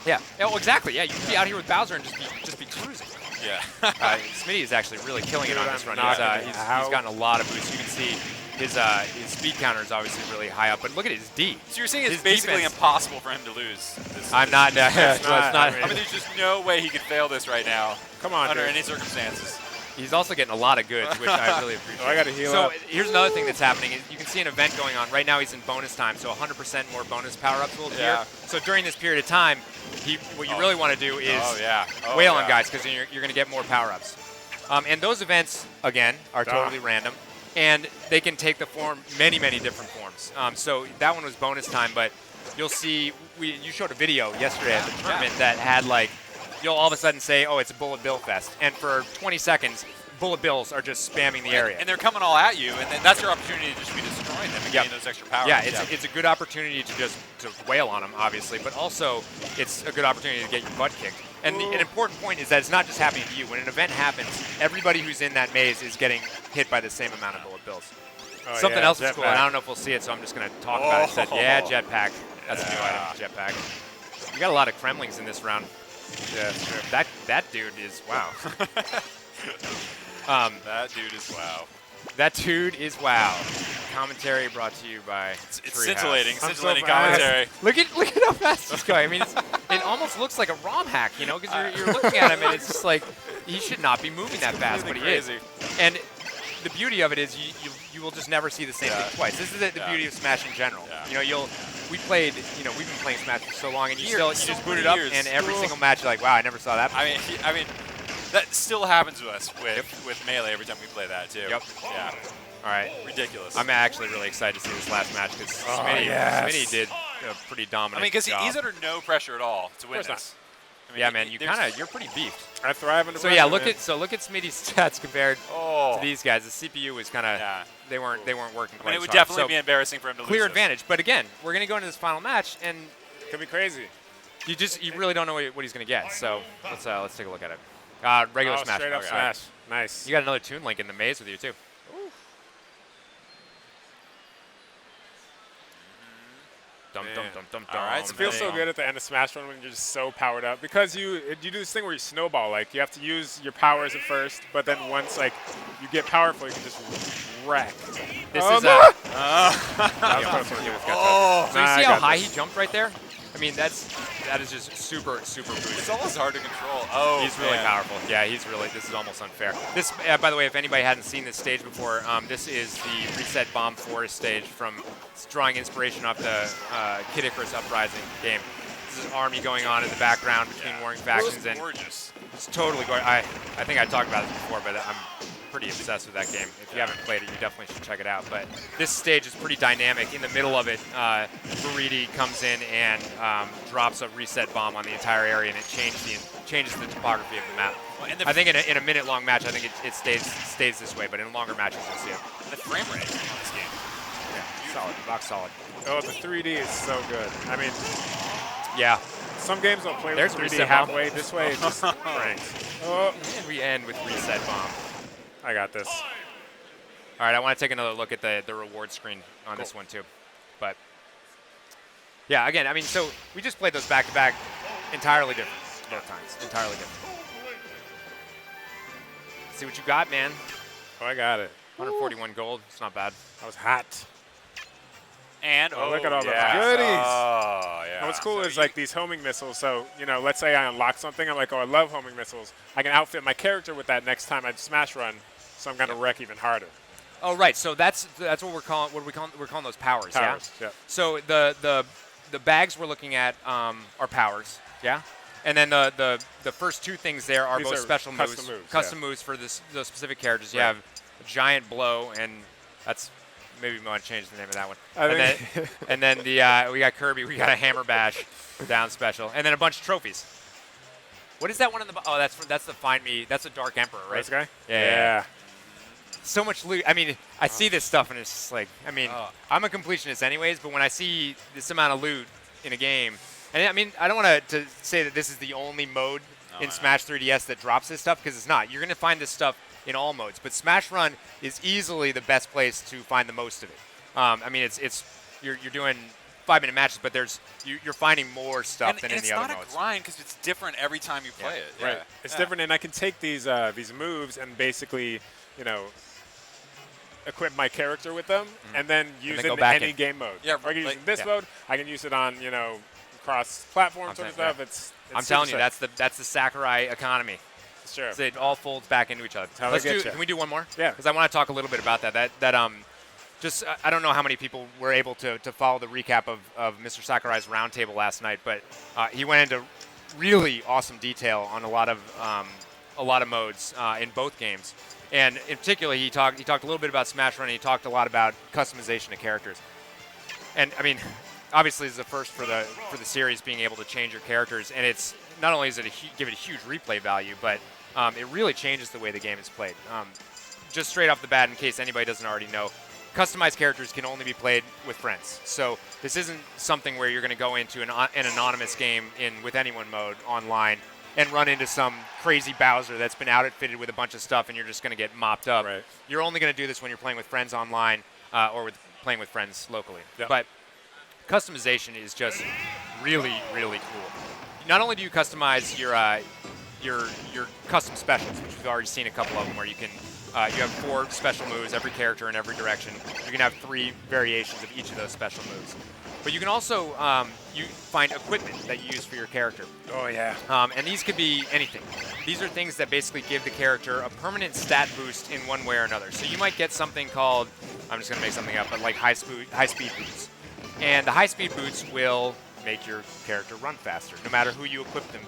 Yeah. Oh, exactly. Yeah, you can be out here with Bowser and just be cruising. Yeah. Smitty is actually really killing it on this run. He's gotten a lot of boosts. You can see his speed counter is obviously really high up, but look at his D. So you're saying it's basically impossible for him to lose. I'm not. I mean, there's just no way he could fail this right now. Come on, under dude. any circumstances. He's also getting a lot of goods, which I really appreciate. I got to heal up. So here's another thing that's happening. You can see an event going on. Right now he's in bonus time, so 100% more bonus power-ups will appear. So during this period of time, what you really want to do is wail on guys, because you're going to get more power-ups. And those events, again, are totally random. And they can take the form, many, many different forms. So that one was bonus time, but you'll see, you showed a video yesterday at the tournament that had like, you'll all of a sudden say, oh, it's a Bullet Bill Fest. And for 20 seconds, Bullet Bills are just spamming the area. And they're coming all at you, and that's your opportunity to just be destroying them and getting those extra powers. Yeah, it's a good opportunity to wail on them, obviously, but also it's a good opportunity to get your butt kicked. And an important point is that it's not just happening to you. When an event happens, everybody who's in that maze is getting hit by the same amount of Bullet Bills. Something else is cool, and I don't know if we'll see it, so I'm just going to talk about it. It said, jetpack. That's a new item, jetpack. You got a lot of Kremlings in this round. Yeah, that's true. That dude is wow. That dude is wow. That dude is wow. Commentary brought to you by It's Treehouse. scintillating commentary. Look at how fast he's going. I mean, it almost looks like a ROM hack, because you're looking at him and it's just like he should not be moving that fast, but he is. And the beauty of it is you will just never see the same thing twice. This is the beauty of Smash in general. You know, we've been playing Smash for so long, and you just boot it up, and every single match you're like, wow, I never saw that before. I mean, that still happens to us with Melee every time we play that too. Yep. Yeah. All right. Ridiculous. I'm actually really excited to see this last match because Smitty did a pretty dominant. I mean, because job. he's under no pressure at all to win this. I mean, yeah, man, you're pretty beefed. I thrive under pressure. So yeah, look at Smitty's stats compared to these guys. The CPU was kind of they weren't working quite. I mean, it would definitely be embarrassing for him to lose. Clear advantage, but again, we're gonna go into this final match, and it could be crazy. You really don't know what he's gonna get. So let's take a look at it. Regular Smash. Straight up Smash. Nice. You got another Toon Link in the maze with you too. Dum, dum, dum, dum, dum. All right, it feels so good at the end of Smash Run when you're just so powered up because you do this thing where you snowball. Like you have to use your powers at first, but then once like you get powerful, you can just wreck. This is so you see how high he jumped right there? I mean, that is just super boosted. It's almost hard to control. Oh, he's really powerful. Yeah, this is almost unfair. This, by the way, if anybody hadn't seen this stage before, this is the Reset Bomb Forest stage from drawing inspiration off the Kid Icarus Uprising game. This is an army going on in the background between warring factions, and gorgeous. It's totally gorgeous. I think I talked about this before, but I'm pretty obsessed with that game. If you haven't played it, you definitely should check it out. But this stage is pretty dynamic. In the middle of it, Buriti comes in and drops a reset bomb on the entire area, and it changes the topography of the map. Well, I think in a minute-long match, I think it stays this way, but in longer matches, you'll see it. The frame rate on this game. Yeah, solid, rock solid. Oh, the 3D is so good. I mean, yeah. Some games don't play with 3D halfway. This way, it just cranks. Oh. And we end with reset bomb. I got this. All right, I want to take another look at the reward screen on this one too. But yeah, again, I mean, so we just played those back-to-back, entirely different both times, entirely different. See what you got, man. Oh, I got it. 141 gold. It's not bad. That was hot. And look at all the goodies. Oh, yeah. And what's cool is like these homing missiles. So, let's say I unlock something. I'm like, oh, I love homing missiles. I can outfit my character with that next time I Smash Run, so I'm going to wreck even harder. Oh, right. So that's what we're calling. We're calling those powers. Yeah. So the bags we're looking at are powers. Yeah. And then the first two things there are both special moves. Custom moves for those specific characters. You have a giant blow, and that's. Maybe we want to change the name of that one. And then we got Kirby. We got a hammer bash down special, and then a bunch of trophies. What is that one on the? Oh, that's the Find Me. That's a Dark Emperor, right? This guy. Yeah. So much loot. I mean, I see this stuff, and it's just like, I mean, I'm a completionist anyways, but when I see this amount of loot in a game, and I mean, I don't want to say that this is the only mode in Smash 3DS that drops this stuff, because it's not. You're going to find this stuff in all modes, but Smash Run is easily the best place to find the most of it. I mean, you're doing 5-minute matches, but you're finding more stuff than in the other modes. And it's not a grind because it's different every time you play it. Right. It's different, and I can take these moves and basically, equip my character with them, and then use it in any game mode. Yeah, I can use it in this mode. I can use it on cross-platform sort of stuff. It's I'm telling you, that's the Sakurai economy. Sure. So it all folds back into each other. Can we do one more? Yeah. Because I want to talk a little bit about that. I don't know how many people were able to follow the recap of Mr. Sakurai's roundtable last night, but he went into really awesome detail on a lot of modes in both games. And in particular, he talked a little bit about Smash Run, and he talked a lot about customization of characters. And I mean, obviously, it's the first for the series being able to change your characters, and it's not only does it give it a huge replay value, but it really changes the way the game is played. Just straight off the bat, in case anybody doesn't already know, customized characters can only be played with friends. So this isn't something where you're going to go into an anonymous game with anyone mode online and run into some crazy Bowser that's been outfitted with a bunch of stuff, and you're just going to get mopped up. Right. You're only going to do this when you're playing with friends online or playing with friends locally. Yep. But customization is just really, really cool. Not only do you customize your custom specials, which we've already seen a couple of them, where you can you have 4 special moves, every character in every direction. You can have 3 variations of each of those special moves. But you can also you find equipment that you use for your character. Oh, yeah. And these could be anything. These are things that basically give the character a permanent stat boost in one way or another. So you might get something called, I'm just going to make something up, but like high-speed boots. And the high-speed boots will make your character run faster, no matter who you equip them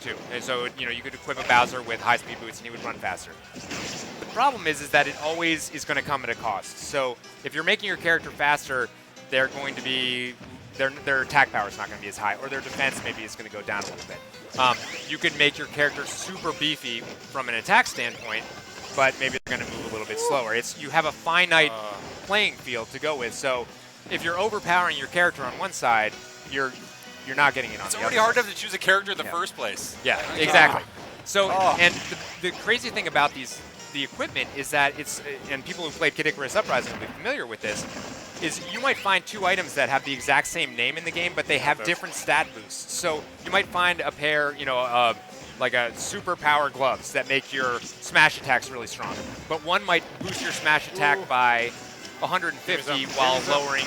to. And so, you could equip a Bowser with high-speed boots and he would run faster. The problem is that it always is going to come at a cost. So if you're making your character faster, they're going to be, their attack power is not going to be as high, or their defense maybe is going to go down a little bit. You could make your character super beefy from an attack standpoint, but maybe they're going to move a little bit slower. You have a finite playing field to go with. So if you're overpowering your character on one side, you're not getting it on the other. It's already hard to have to choose a character in the first place. Yeah, exactly. So, and the crazy thing about the equipment is that and people who played Kid Icarus Uprising will be familiar with this, is you might find 2 items that have the exact same name in the game, but they have different stat boosts. So you might find a pair, like a super power gloves that make your smash attacks really strong. But one might boost your smash attack by 150 while lowering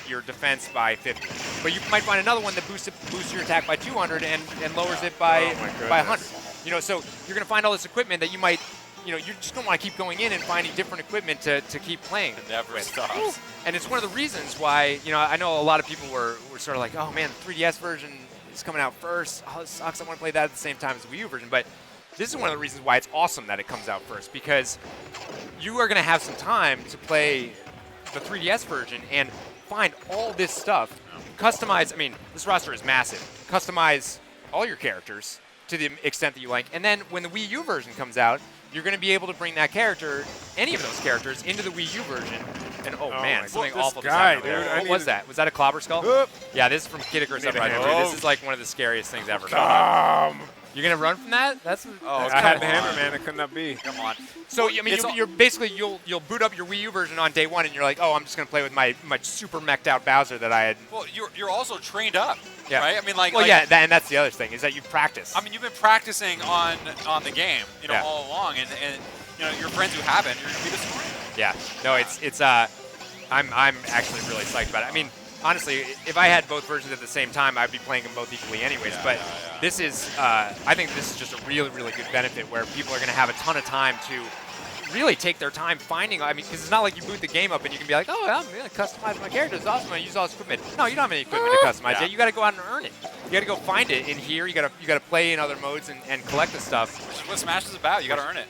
your defense by 50. But you might find another one that boosts your attack by 200 and lowers it by 100. So you're going to find all this equipment that you might, you're just going to want to keep going in and finding different equipment to keep playing. It never stops. And it's one of the reasons why, I know a lot of people were sort of like, oh man, the 3DS version is coming out first. Oh, it sucks. I want to play that at the same time as the Wii U version. But this is one of the reasons why it's awesome that it comes out first, because you are going to have some time to play the 3DS version and find all this stuff. Customize, this roster is massive. Customize all your characters to the extent that you like. And then when the Wii U version comes out, you're going to be able to bring that character, any of those characters, into the Wii U version. And man, something awful just happened there. What was that? Was that a clobber skull? Yeah, this is from Kid Icarus Uprising. This is like one of the scariest things ever. You're gonna run from that? That's I had the hammer, man. It could not be. Come on. So you're basically you'll boot up your Wii U version on day 1, and you're like, oh, I'm just gonna play with my super mec'd out Bowser that I had. Well, you're also trained up, right? And that's the other thing is that you practice. You've been practicing on the game, all along, and your friends who haven't, you're gonna be disappointed. Yeah. No, it's I'm actually really psyched about it. Honestly, if I had both versions at the same time, I'd be playing them both equally anyways. This is, I think this is just a really, really good benefit where people are going to have a ton of time to really take their time finding, because it's not like you boot the game up and you can be like, oh, I'm going to customize my character. It's awesome. I use all this equipment. No, you don't have any equipment to customize yet. You got to go out and earn it. You got to go find it in here. You got to play in other modes and collect the stuff. Which is what Smash is about. You got to earn it.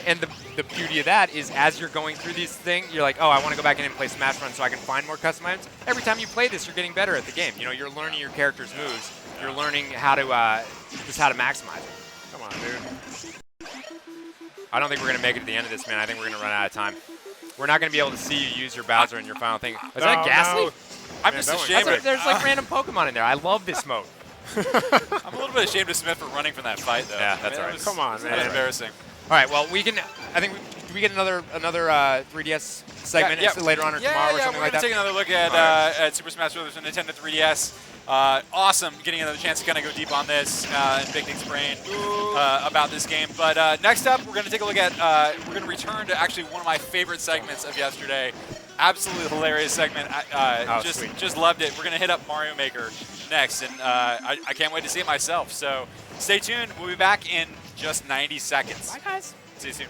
And the beauty of that is as you're going through these things, you're like, oh, I want to go back in and play Smash Run so I can find more custom items. Every time you play this, you're getting better at the game. You're learning your character's moves. You're learning how to maximize it. Come on, dude. I don't think we're going to make it to the end of this, man. I think we're going to run out of time. We're not going to be able to see you use your Bowser in your final thing. Is that Ghastly? No. I'm just ashamed. There's like random Pokemon in there. I love this mode. I'm a little bit ashamed of Smith for running from that fight, though. Yeah, that's all right. Come on, man. That's embarrassing. All right, well, do we get another 3DS segment later on or tomorrow or something like that? We're going to take another look at Super Smash Bros. On Nintendo 3DS. Awesome getting another chance to kind of go deep on this and Big Nick's brain about this game. But next up, we're going to take a look at, we're going to return to actually one of my favorite segments of yesterday. Absolutely hilarious segment. Just loved it. We're going to hit up Mario Maker next, and I can't wait to see it myself. So stay tuned. We'll be back in just 90 seconds. Bye, guys. See you soon.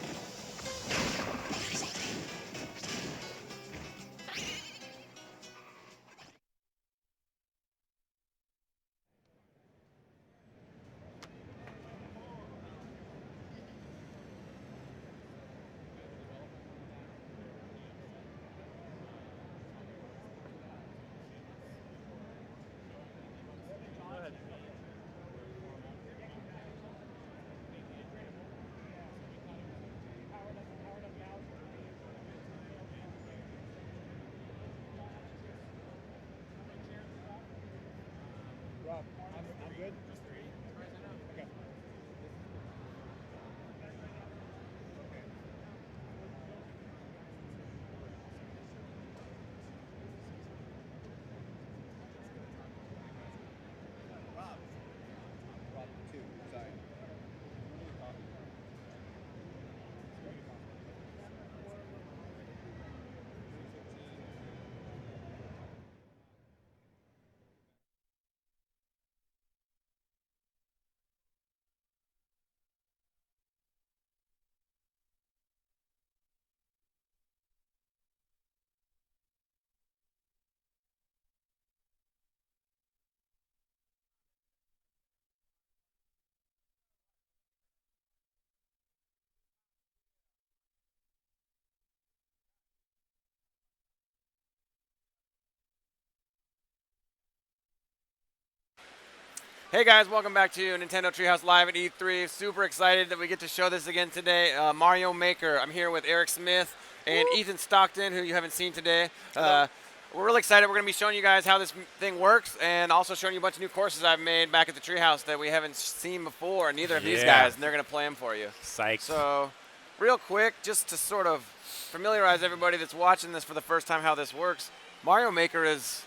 Hey guys, welcome back to Nintendo Treehouse Live at E3. Super excited that we get to show this again today. Mario Maker. I'm here with Eric Smith and Ethan Stockton, who you haven't seen today. We're really excited. We're going to be showing you guys how this thing works and also showing you a bunch of new courses I've made back at the Treehouse that we haven't seen before, neither of these guys, and they're going to play them for you. Psyched. So, real quick, just to sort of familiarize everybody that's watching this for the first time how this works, Mario Maker is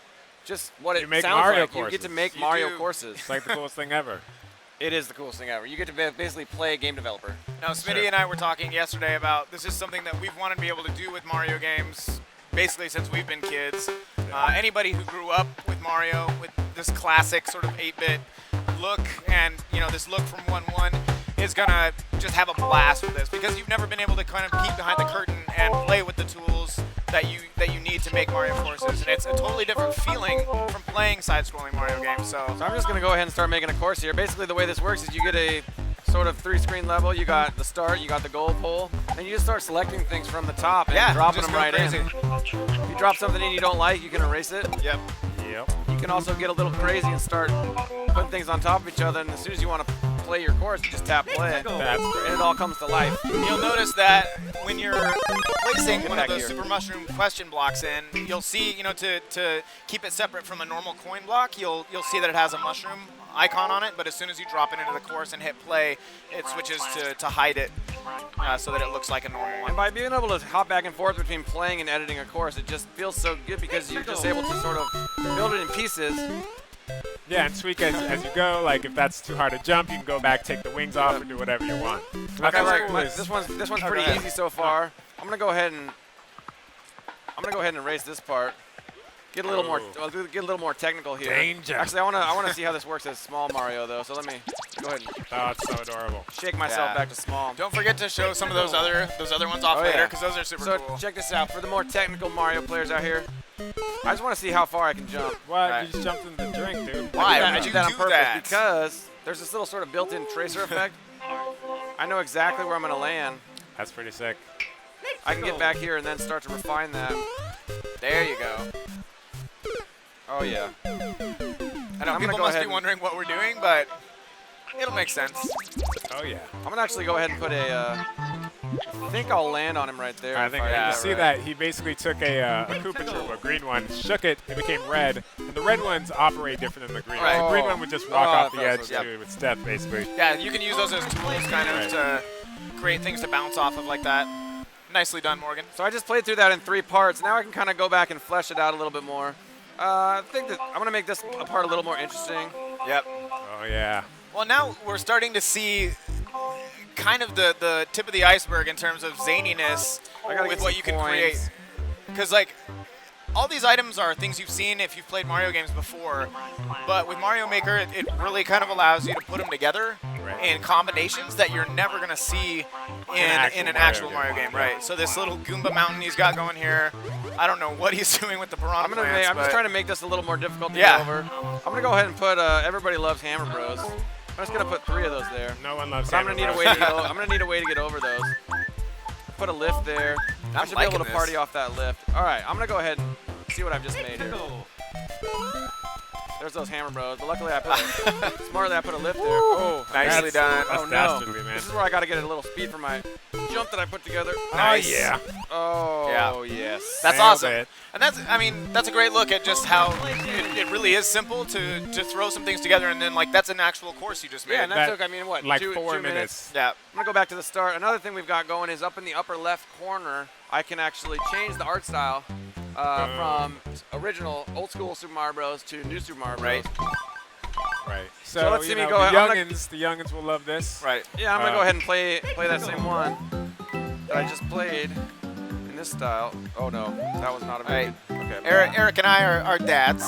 just what it sounds Mario like. Courses. You get to make Mario courses. It's like the coolest thing ever. It is the coolest thing ever. You get to basically play a game developer. Now, Smitty and I were talking yesterday about this is something that we've wanted to be able to do with Mario games basically since we've been kids. Anybody who grew up with Mario, with this classic sort of 8-bit look and, this look from 1-1 is going to just have a blast with this because you've never been able to kind of peek behind the curtain and play with the tools that you need to make Mario courses, and it's a totally different feeling from playing side-scrolling Mario games. So I'm just going to go ahead and start making a course here. Basically, the way this works is you get a sort of 3-screen level. You got the start, you got the goal pole, and you just start selecting things from the top and dropping them right in. If you drop something in you don't like, you can erase it. Yep. You can also get a little crazy and start putting things on top of each other, and as soon as you want to play your course, you just tap play. That's great. And it all comes to life. You'll notice that when you're placing one of those Super Mushroom question blocks in, you'll see, to keep it separate from a normal coin block, you'll see that it has a mushroom icon on it, but as soon as you drop it into the course and hit play, it switches to hide it so that it looks like a normal one. And by being able to hop back and forth between playing and editing a course, it just feels so good because you're just able to sort of build it in pieces. Yeah, and tweak as you go. Like if that's too hard to jump, you can go back, take the wings off, and do whatever you want. This one's pretty easy so far. I'm gonna go ahead and erase this part. Get a little more technical here. Danger. Actually, I wanna see how this works as small Mario though. So let me go ahead and it's so adorable. Shake myself back to small. Don't forget to show some of those other ones off later because those are super cool. So check this out. For the more technical Mario players out here, I just want to see how far I can jump. What? You just jumped in the drink, dude. Why? I did that on purpose because there's this little sort of built-in tracer effect. I know exactly where I'm going to land. That's pretty sick. I can get back here and then start to refine that. There you go. Oh, yeah. I know people must be wondering what we're doing, but it'll make sense. Oh, yeah. I'm going to actually go ahead and put a... I think I'll land on him right there. I think you see that he basically took a Koopa Troop, a green one, shook it, it became red, and the red ones operate different than the green one. The green one would just walk off the edge to its death, basically. Yeah, you can use those as tools kind of to create things to bounce off of like that. Nicely done, Morgan. So I just played through that in 3 parts. Now I can kind of go back and flesh it out a little bit more. I think that I'm going to make this part a little more interesting. Yep. Oh, yeah. Well, now we're starting to see kind of the tip of the iceberg in terms of zaniness with what you can create. Because, all these items are things you've seen if you've played Mario games before, but with Mario Maker, it really kind of allows you to put them together in combinations that you're never going to see in an actual Mario game, right? So this little Goomba mountain he's got going here, I don't know what he's doing with the piranha plants. I'm just trying to make this a little more difficult to get over. I'm going to go ahead and put Everybody Loves Hammer Bros. I'm just going to put 3 of those there. No one loves Hammer Bros. I'm going to need a way to get over those. Put a lift there. I should be able to party off that lift. All right, I'm going to go ahead and see what I've just made here. There's those Hammer Bros, but luckily I put a lift there. Oh, nicely done. Oh no, this is where I got to get a little speed for my jump that I put together. Nice. Oh yeah. Oh yes. That's awesome. And that's a great look at just how it really is simple to throw some things together, and then that's an actual course you just made. Yeah, and that took what? Like 2 4 minutes. Yeah. I'm gonna go back to the start. Another thing we've got going is up in the upper left corner. I can actually change the art style from original old school Super Mario Bros. To new Super Mario Bros. Right. So let's see me go. The youngins will love this. Right. Yeah, I'm gonna go ahead and play that same one that I just played in this style. Oh no, that was not a very good. Okay. Eric and I are dads,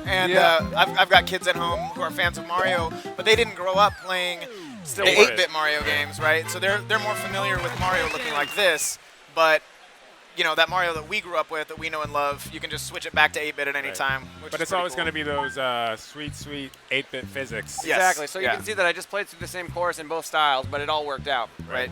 and I've got kids at home who are fans of Mario, but they didn't grow up playing 8-bit Mario games, right? So they're more familiar with Mario looking like this, but that Mario that we grew up with, that we know and love, you can just switch it back to 8-bit at any time. But it's always going to be those sweet 8-bit physics. Yes. Exactly. So you can see that I just played through the same course in both styles, but it all worked out. Right.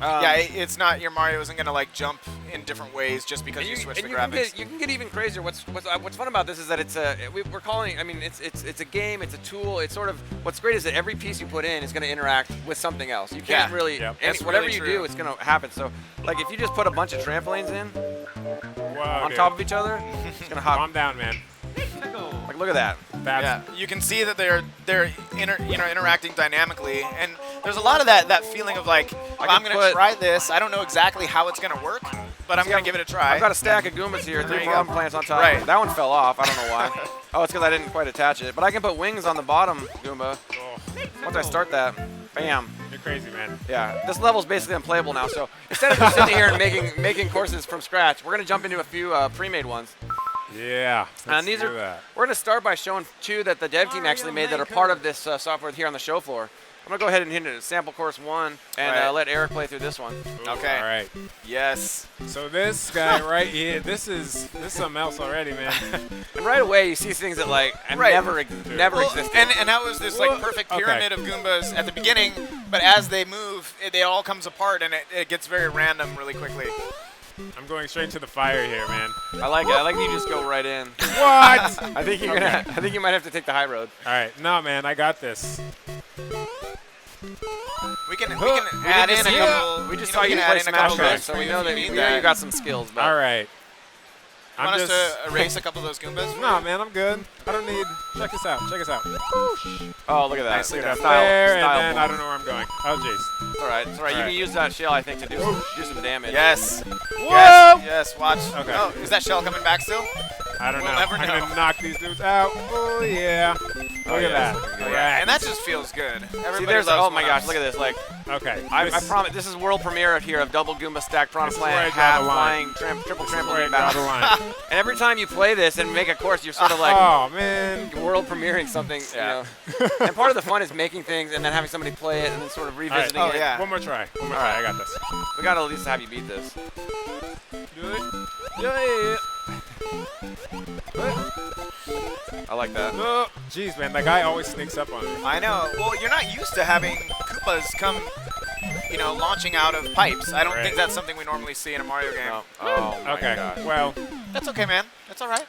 Yeah, it's not your Mario isn't gonna like jump in different ways just because you switch the graphics. You can get even crazier. What's fun about this is that it's we're calling. I mean, it's a game. It's a tool. It's sort of what's great is that every piece you put in is going to interact with something else. You can't really. Yep. Whatever really you true. do, it's going to happen. So, like if you just put a bunch of trampolines in on dude. top of each other, it's going to hop. Calm down, man. Like look at that. Yeah, you can see that they're interacting dynamically, and there's a lot of that feeling of like, I'm gonna try this. I don't know exactly how it's gonna work, but I'm gonna give it a try. I've got a stack of Goombas here, 3 bomb plants on top. Right. That one fell off. I don't know why. Oh, it's because I didn't quite attach it. But I can put wings on the bottom Goomba. Once I start that, bam. You're crazy, man. Yeah, this level's basically unplayable now. So instead of just sitting here and making courses from scratch, we're gonna jump into a few pre-made ones. Yeah. And these are. We're gonna start by showing 2 that the dev team actually made that are part of this software here on the show floor. I'm gonna go ahead and hit it sample course 1 and let Eric play through this one. Ooh, okay. All right. Yes. So this guy right here, this is something else already, man. And right away you see things that like never existed. And that was this like perfect pyramid of Goombas at the beginning, but as they move, it all comes apart and it gets very random really quickly. I'm going straight to the fire here, man. I like it. I like you just go right in. What? I think you're gonna. I think you might have to take the high road. All right. No, man, I got this. We can add in a couple. We just saw you play Smash Bros, so we know that you got some skills. But all right. You want us to erase a couple of those Goombas? No, man, I'm good. I don't need. Check this out. Check this out. Oh, look at that. Nicely done. Style, there, style and then I don't know where I'm going. Oh, jeez. It's all right. It's all right. You can use that shell, I think, to do some damage. Yes. Whoa! Yes. Watch. Okay. Oh, is that shell coming back still? I don't know. Never I'm know. gonna knock these dudes out. Oh yeah. Look at that. Yeah. And that just feels good. See, there's oh my gosh, look at this. Like, okay. I promise this is world premiere here of double Goomba stack Piranha This is where I Plant, draw half the line. flying, triple This is where I trampoline draw battle. the line. And every time you play this and make a course, you're sort of like, oh man, world premiering something. Yeah. You know. And part of the fun is making things and then having somebody play it and then sort of revisiting right. it. Oh yeah. One more try. One more try. I got this. We gotta at least have you beat this. Do it. Yeah. I like that. Oh, jeez, man, that guy always sneaks up on me. I know. Well, you're not used to having Koopas come, launching out of pipes. I don't think that's something we normally see in a Mario game. No. Oh my Okay. gosh. Well, that's okay, man. That's all right.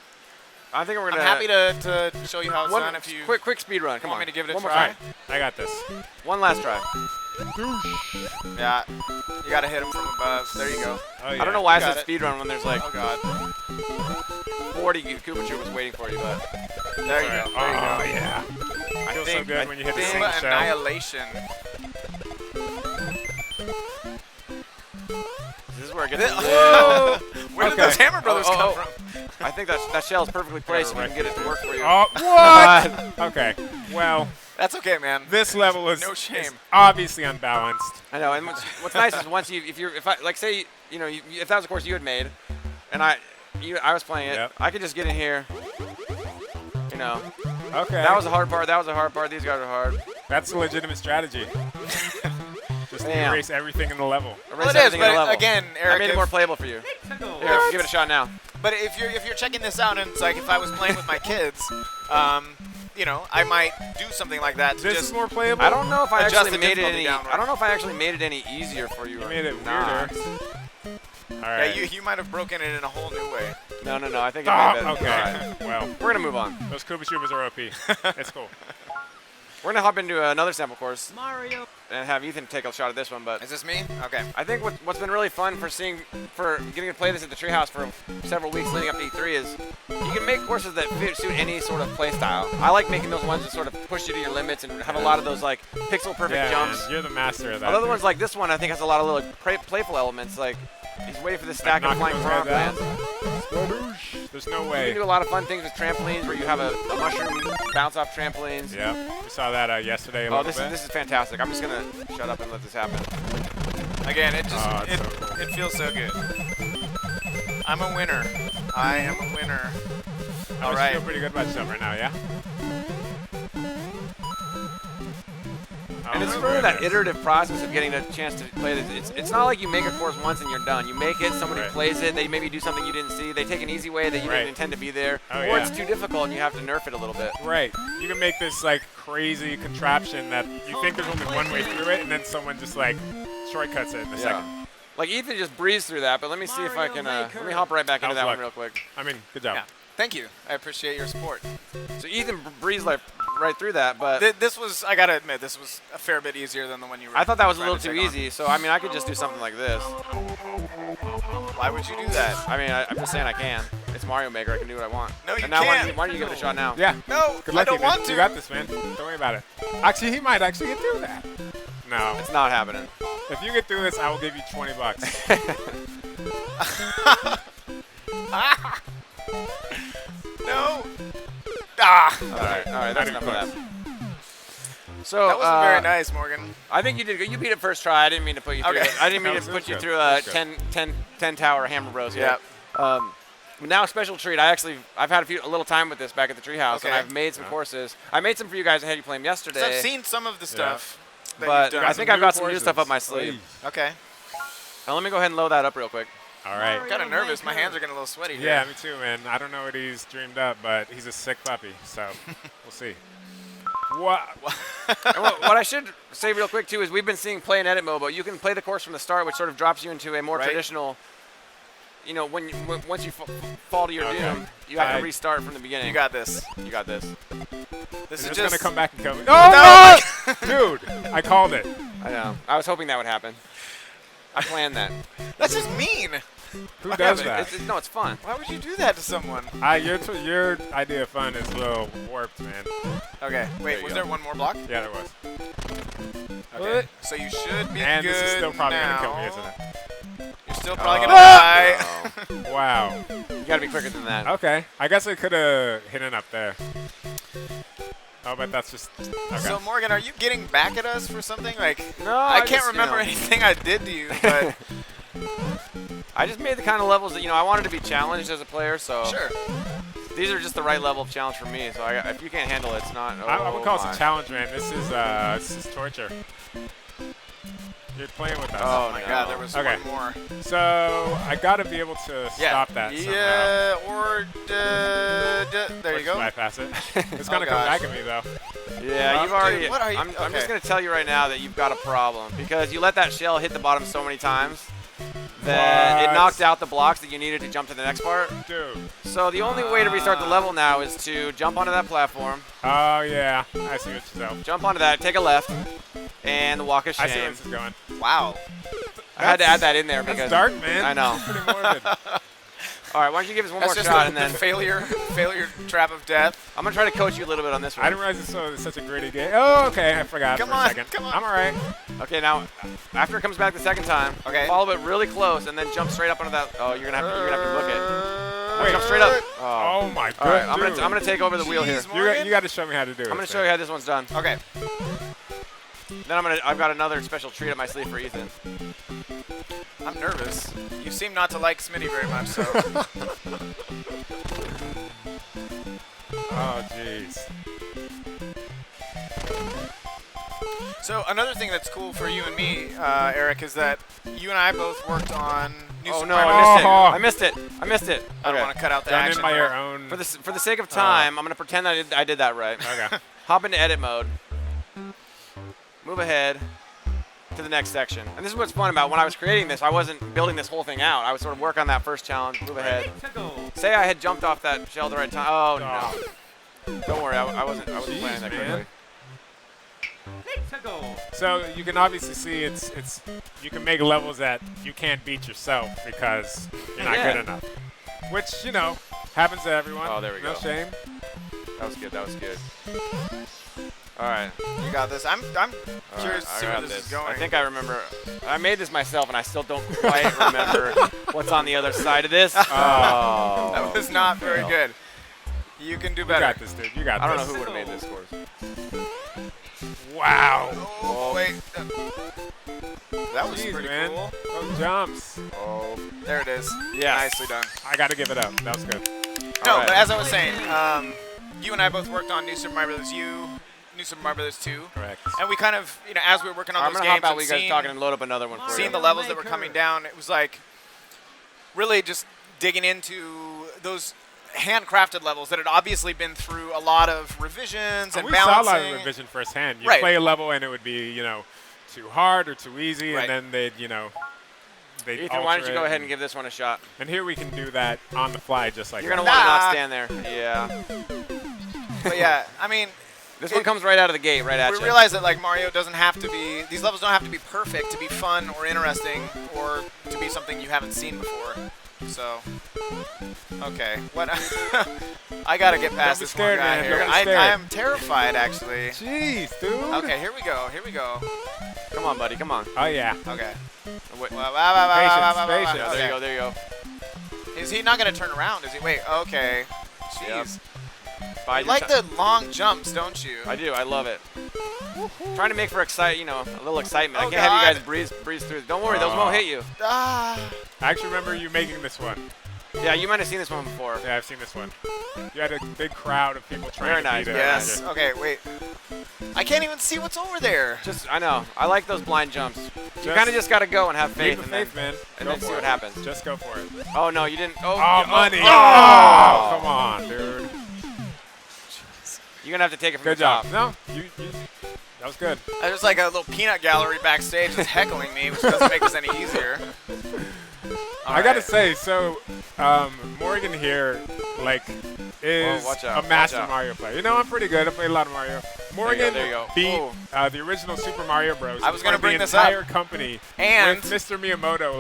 I think we're I'm gonna. happy to show you how it's done. If you quick speed run. Come want on. me to give it a One more try. time. I got this. One last try. Yeah. You gotta hit him from above. There you go. Oh, yeah. I don't know why I You got said it. speed run when there's like Oh god. 40 Koopa Troopas waiting for you, but There you go. There you go. Oh yeah. I Feels so think good when you hit the Goomba sink shell. Annihilation. this is where it gets. Whoa! Where did those Hammer Brothers come from? I think that shell is perfectly placed, so we can get it to work for you. Oh, what? Okay. Well, That's okay, man. this level is No shame. is obviously unbalanced. I know, and what's nice is once if I like say if that was a course you had made, and I was playing it, Yep. I could just get in here. Okay. That was a hard part. That was a hard part. These guys are hard. That's a legitimate strategy. Just Damn. erase everything in the level. Well, it is, but again, Eric, I made it more playable for you. Here, give it a shot now. But if you're checking this out, and it's like if I was playing with my kids, I might do something like that. This just is more playable. I don't know if I adjust actually the made it difficulty any. down, right? I don't know if I actually made it any easier for you. You made it Nah. weirder. All Yeah, right. you might have broken it in a whole new way. No. I think it made it. Okay. All right. Well, We're gonna move on. those Koopa Troopas are OP. It's cool. We're gonna hop into another sample course. Mario. And have Ethan take a shot at this one, but Is this me? Okay. I think what's been really fun for getting to play this at the Treehouse for several weeks leading up to E3 is you can make courses that suit any sort of play style. I like making those ones that sort of push you to your limits and have a lot of those like pixel perfect Yeah, jumps. man, you're the master of that. Other dude. ones like this one, I think has a lot of little playful elements. Like he's waiting for the stack of knocking flying those piranha guys plants. There's no You way. can do a lot of fun things with trampolines where you have a mushroom bounce off trampolines. Yeah, we saw that yesterday a Oh, little bit. this is fantastic. I'm just gonna shut up and let this happen. Again, it just Oh, it's so cool. it feels so good. I'm a winner. I am a winner. I All feel right. pretty good about yourself right now, yeah? And it's sort of that iterative process of getting a chance to play this. It's not like you make a course once and you're done. You make it, somebody Right. plays it, they maybe do something you didn't see, they take an easy way that you Right. didn't intend to be there, Oh, or yeah. it's too difficult and you have to nerf it a little bit. Right. You can make this like crazy contraption that you think there's only one way through it, and then someone just like shortcuts it in a second. Like Ethan just breezed through that, but let me see if I can. Let me hop right back into that one real quick. I mean, good job. Yeah. Thank you. I appreciate your support. So Ethan breezed right through that, but this was, I gotta admit, this was a fair bit easier than the one you were. I thought that was a little too easy. So I mean, I could just do something like this. Why would you do that? I mean, I'm just saying I can. It's Mario Maker. I can do what I want. No, you and now can't. Why don't you give it a shot now? Yeah. No, good luck, I don't want to. You got this, man. Don't worry about it. Actually, he might actually get through that. No. It's not happening. If you get through this, I will give you $20. No. Ah. All right. That's enough of that. So that wasn't very nice, Morgan. I think you did good. You beat it first try. I didn't mean to put you through. I didn't mean to put you through a 10 tower Hammer Bros. Yeah. But now a special treat. I've had a little time with this back at the Treehouse, and I've made some courses. I made some for you guys and had you play them yesterday. So I've seen some of the stuff. But I think I've got some new stuff up my sleeve. Okay. Now let me go ahead and load that up real quick. All right. I'm kind of nervous. My hands are getting a little sweaty here. Yeah, me too, man. I don't know what he's dreamed up, but he's a sick puppy, so we'll see. What? What I should say real quick, too, is we've been seeing play and edit mode, but you can play the course from the start, which sort of drops you into a more traditional, once you fall to your doom, you have to restart from the beginning. You got this. You got this. This is just going to come back and kill me. No! Dude, I called it. I know. I was hoping that would happen. I planned that. That's just mean. Who does that? No, it's fun. Why would you do that to someone? Your idea of fun is a little warped, man. Okay. Wait, was there one more block? Yeah, there was. Okay. So you should be and good this is still probably now. going to kill me, isn't it? You're still probably going to die. Wow. You got to be quicker than that. Okay. I guess I could have hit it up there. Oh, but that's just... Okay. So, Morgan, are you getting back at us for something? Like, no, I can't remember anything I did to you, but... I just made the kind of levels that, I wanted to be challenged as a player, so... Sure. These are just the right level of challenge for me, so if you can't handle it, it's not... I would call this a challenge, man. This is torture. You're playing with us. Oh my God, there was one more. So I got to be able to stop that somehow. Or there you go. Bypass it. It's gonna come back at me though. Yeah, you've already. Dude, what are you? I'm just gonna tell you right now that you've got a problem because you let that shell hit the bottom so many times that it knocked out the blocks that you needed to jump to the next part. Dude. So the only way to restart the level now is to jump onto that platform. Oh yeah, I see what you're saying. Jump onto that, take a left, and the walk of shame. I see where this is going. Wow. I had to add that in there because dark, man. I know. Pretty morbid. All right, why don't you give us one That's more just shot the, and then failure trap of death. I'm gonna try to coach you a little bit on this one. I didn't realize it's such a gritty game. Oh, okay, I forgot for a second. Come on. I'm all right. Okay, now after it comes back the second time, follow it really close and then jump straight up onto that. Oh, you're gonna have to book it. Wait, jump straight up. Oh my God. All right, I'm gonna take over the wheel here. You got to show me how to do it. I'm gonna show you how this one's done. Okay. Then I've got another special treat up my sleeve for Ethan. I'm nervous. You seem not to like Smitty very much, so. Oh, jeez. So another thing that's cool for you and me, Eric, is that you and I both worked on New Super Mario. I missed it. I missed it. I don't want to cut out the action. by your own. For the sake of time, I'm gonna pretend that I did that right. Okay. Hop into edit mode. Move ahead to the next section. And this is what's fun about when I was creating this, I wasn't building this whole thing out. I would sort of work on that first challenge, move ahead. Say I had jumped off that shell the right time. Oh, no. Don't worry, I wasn't planning that quickly. So you can obviously see you can make levels that you can't beat yourself because you're not good enough. Which, happens to everyone. Oh, there we go. No shame. That was good, that was good. All right. You got this. I'm curious to see where this is going. I think I remember. I made this myself, and I still don't quite remember what's on the other side of this. Oh. That was not very good. You can do better. You got this, dude. You got this. I don't know who would have made this course. Wow. Oh, wait. That was pretty man. cool. Those jumps. Oh, there it is. Yeah. Nicely done. I got to give it up. That was good. No, but as I was saying, you and I both worked on New Super Mario Bros. New Super Mario Bros. 2. Correct. And we kind of, as we were working on those games, I'm gonna hop out with you guys talking and load up another one for you. Seeing the levels that were coming down, it was like really just digging into those handcrafted levels that had obviously been through a lot of revisions and we balancing. saw a lot of revision firsthand. You play a level and it would be, too hard or too easy, and then they'd Ethan, why don't you go ahead and give this one a shot? And here we can do that on the fly, just like You're going to want to not stand there. Yeah. But yeah, I mean, this one comes right out of the gate, right at you. We realize that like Mario doesn't have to be, these levels don't have to be perfect to be fun or interesting or to be something you haven't seen before. So, okay, what? I gotta get past this one guy here. I am terrified, actually. Jeez, dude. Okay, here we go. Here we go. Come on, buddy. Come on. Oh yeah. Okay. Patience. There you go. There you go. Is he not gonna turn around? Is he? Wait. Okay. Jeez. Yep. You like the long jumps, don't you? I do. I love it. Trying to make for a little excitement. I can't have you guys breeze through. Don't worry, those won't hit you. Ah. I actually remember you making this one. Yeah, you might have seen this one before. Yeah, I've seen this one. You had a big crowd of people trying to beat it. Yes. Okay, wait. I can't even see what's over there. I know. I like those blind jumps. You kind of just got to go and have faith. Keep the faith, man. And then see what happens. Just go for it. Oh, no, you didn't. Oh, money. Oh, come on, dude. You're going to have to take it from the top. Good job. No, you that was good. There's like a little peanut gallery backstage just heckling me, which doesn't make this any easier. I gotta say, so Morgan here, is a master Mario player. You know, I'm pretty good. I play a lot of Mario. Morgan beat the original Super Mario Bros. I was gonna bring this up. The entire up. company And with Mr. Miyamoto,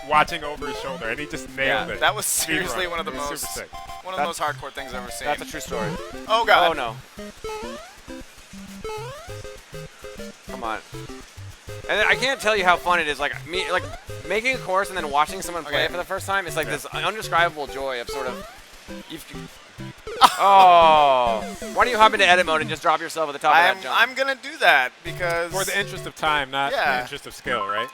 watching over his shoulder, and he just nailed it. That was seriously one of the most hardcore things I've ever seen. That's a true story. Oh god. Oh no. Come on. And I can't tell you how fun it is. Making a course and then watching someone play it for the first time. It's like this undescribable joy of sort of. Oh. Why don't you hop into edit mode and just drop yourself at the top of that jump? I'm gonna do that because for the interest of time, not the interest of skill, right?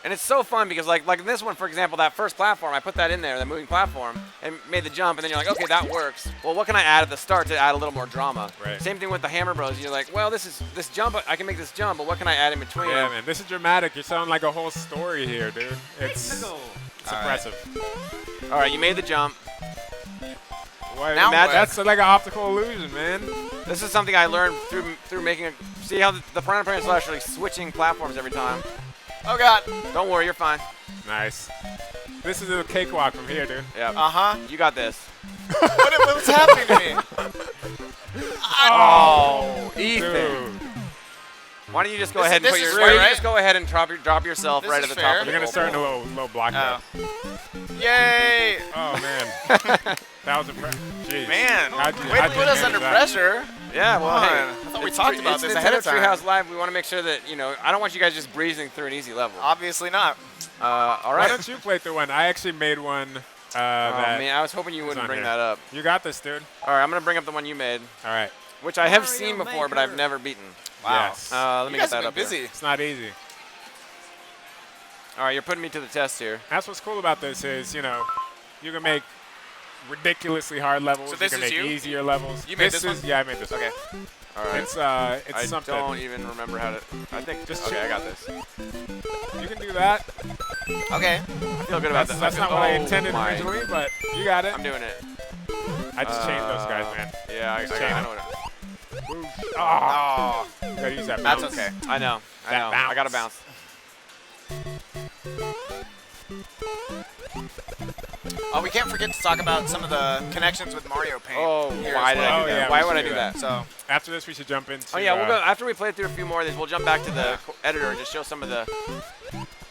And it's so fun because like in this one, for example, that first platform, I put that in there, the moving platform, and made the jump, and then you're like, okay, that works. Well, what can I add at the start to add a little more drama? Right. Same thing with the Hammer Bros. You're like, well, this jump, I can make this jump, but what can I add in between? Yeah, man, this is dramatic. You're selling like a whole story here, dude. It's impressive. All right, you made the jump. Now that's like an optical illusion, man. This is something I learned through making see how the Piranha Plant is actually switching platforms every time. Oh god. Don't worry, you're fine. Nice. This is a cakewalk from here, dude. Yeah. Uh-huh. You got this. What's happening to me? Oh, Ethan. Dude. Why don't you just go ahead and drop yourself right at the top of the You're gonna start in a low block now. Yay! Oh man. That was impressive. Jeez. Man, way to put us under pressure. Yeah, well, I thought we talked about this ahead of time. Treehouse Live. We want to make sure that I don't want you guys just breezing through an easy level. Obviously not. All right. Why don't you play through one? I actually made one. Man, I was hoping you wouldn't bring that up. You got this, dude. All right, I'm gonna bring up the one you made. All right. Which I have seen before, but I've never beaten. Wow. Yes. Let me get that up busy. here. It's not easy. All right, you're putting me to the test here. That's what's cool about this is, you can make ridiculously hard levels. So this you can is make you? easier levels. You made this one? Yeah, I made this one. Okay. All right. It's something. I don't even remember how to. I think. Okay, I got this. You can do that. Okay. I feel good about this. That's not what I intended originally, but you got it. I'm doing it. I just changed those guys, man. Yeah, I know it. Oh. You gotta use that bounce. That's okay. I know. I got to bounce. Oh, we can't forget to talk about some of the connections with Mario Paint. Oh, here why as did well. I do that? Yeah, Why would I do that? So after this, we should jump into. Oh yeah, we'll go after we play through a few more of these. We'll jump back to the editor and just show some of the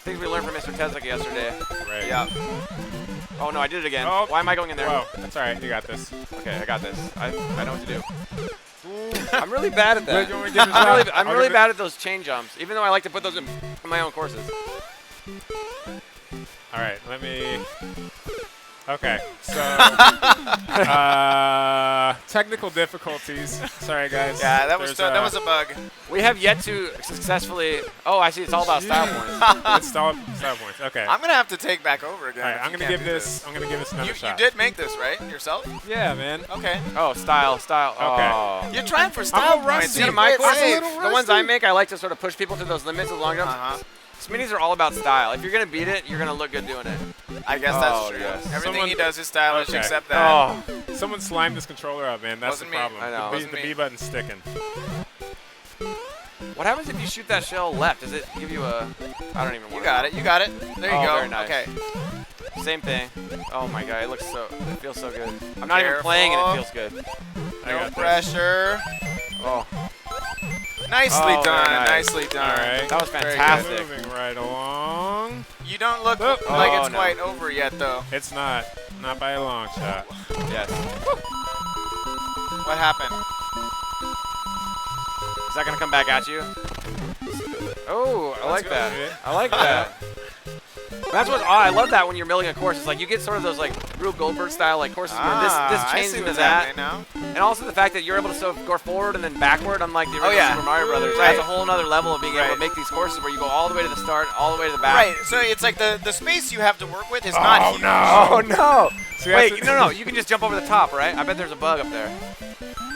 things we learned from Mr. Teslak yesterday. Right. yeah. Oh no, I did it again. Oh. Why am I going in there? Whoa, that's all right. You got this. Okay, I got this. I know what to do. I'm really bad at that. You want me to give it a shot? I'm really bad at those chain jumps, even though I like to put those in my own courses. All right, let me. Okay, so technical difficulties. Sorry, guys. Yeah, that was a bug. We have yet to successfully. Oh, I see. It's all about style points. It's style points. Okay. I'm gonna have to take back over again. All right, I'm gonna give this another shot. You did make this, right? Yourself? Yeah, man. Okay. Oh, style. Okay. Oh. You're trying for style points. See, my courses, the ones I make, I like to sort of push people to those limits of long jumps. Smitties are all about style. If you're going to beat it, you're going to look good doing it. I guess that's true. Yes. Everything he does is stylish except that. Oh. Someone slimed this controller up, man. That's Wasn't the problem. me. I know. The B button's sticking. What happens if you shoot that shell left? Does it give you a? I don't even. You got it. You got it. There you go. Very nice. Okay. Same thing. Oh my god, it feels so good. I'm not even playing and it feels good. No pressure. Oh. Nicely done. Nice. Nicely done. All right. That was fantastic. Moving right along. You don't look like it's quite over yet, though. It's not. Not by a long shot. Yes. What happened? Is that gonna come back at you? Oh, I like that. I like that. That's what I love that when you're building a course. It's like you get sort of those like Rube Goldberg style like courses where this changes into that. Now. And also the fact that you're able to sort of go forward and then backward, unlike the original Super Mario Brothers. Right. That's a whole other level of being able to make these courses where you go all the way to the start, all the way to the back. Right. So it's like the space you have to work with is not huge. Oh no! See, Wait, no. You can just jump over the top, right? I bet there's a bug up there.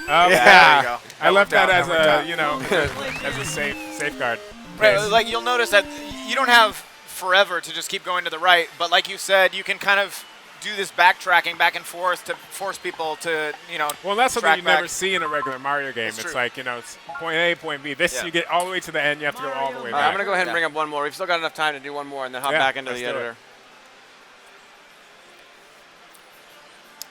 Yeah. There you go. I left that as a as a safeguard. Right. Like you'll notice that you don't have forever to just keep going to the right, but like you said, you can kind of do this backtracking back and forth to force people to, Well, that's something you back. never see in a regular Mario game. It's like, it's point A, point B. This, you get all the way to the end, you have to go all the way back. I'm going to go ahead and bring up one more. We've still got enough time to do one more and then hop back into the editor.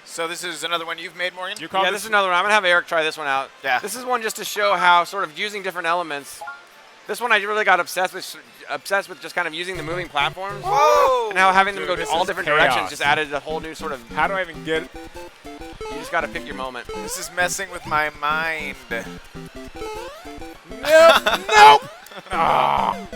So this is another one you've made, Morgan? Yeah, this is another one. I'm going to have Eric try this one out. Yeah. This is one just to show how sort of using different elements. This one I really got obsessed with just kind of using the moving platforms. Whoa! And how having them go this all is different chaos. directions just added a whole new sort of... How do I even get it? You just got to pick your moment. This is messing with my mind. Nope! Oh.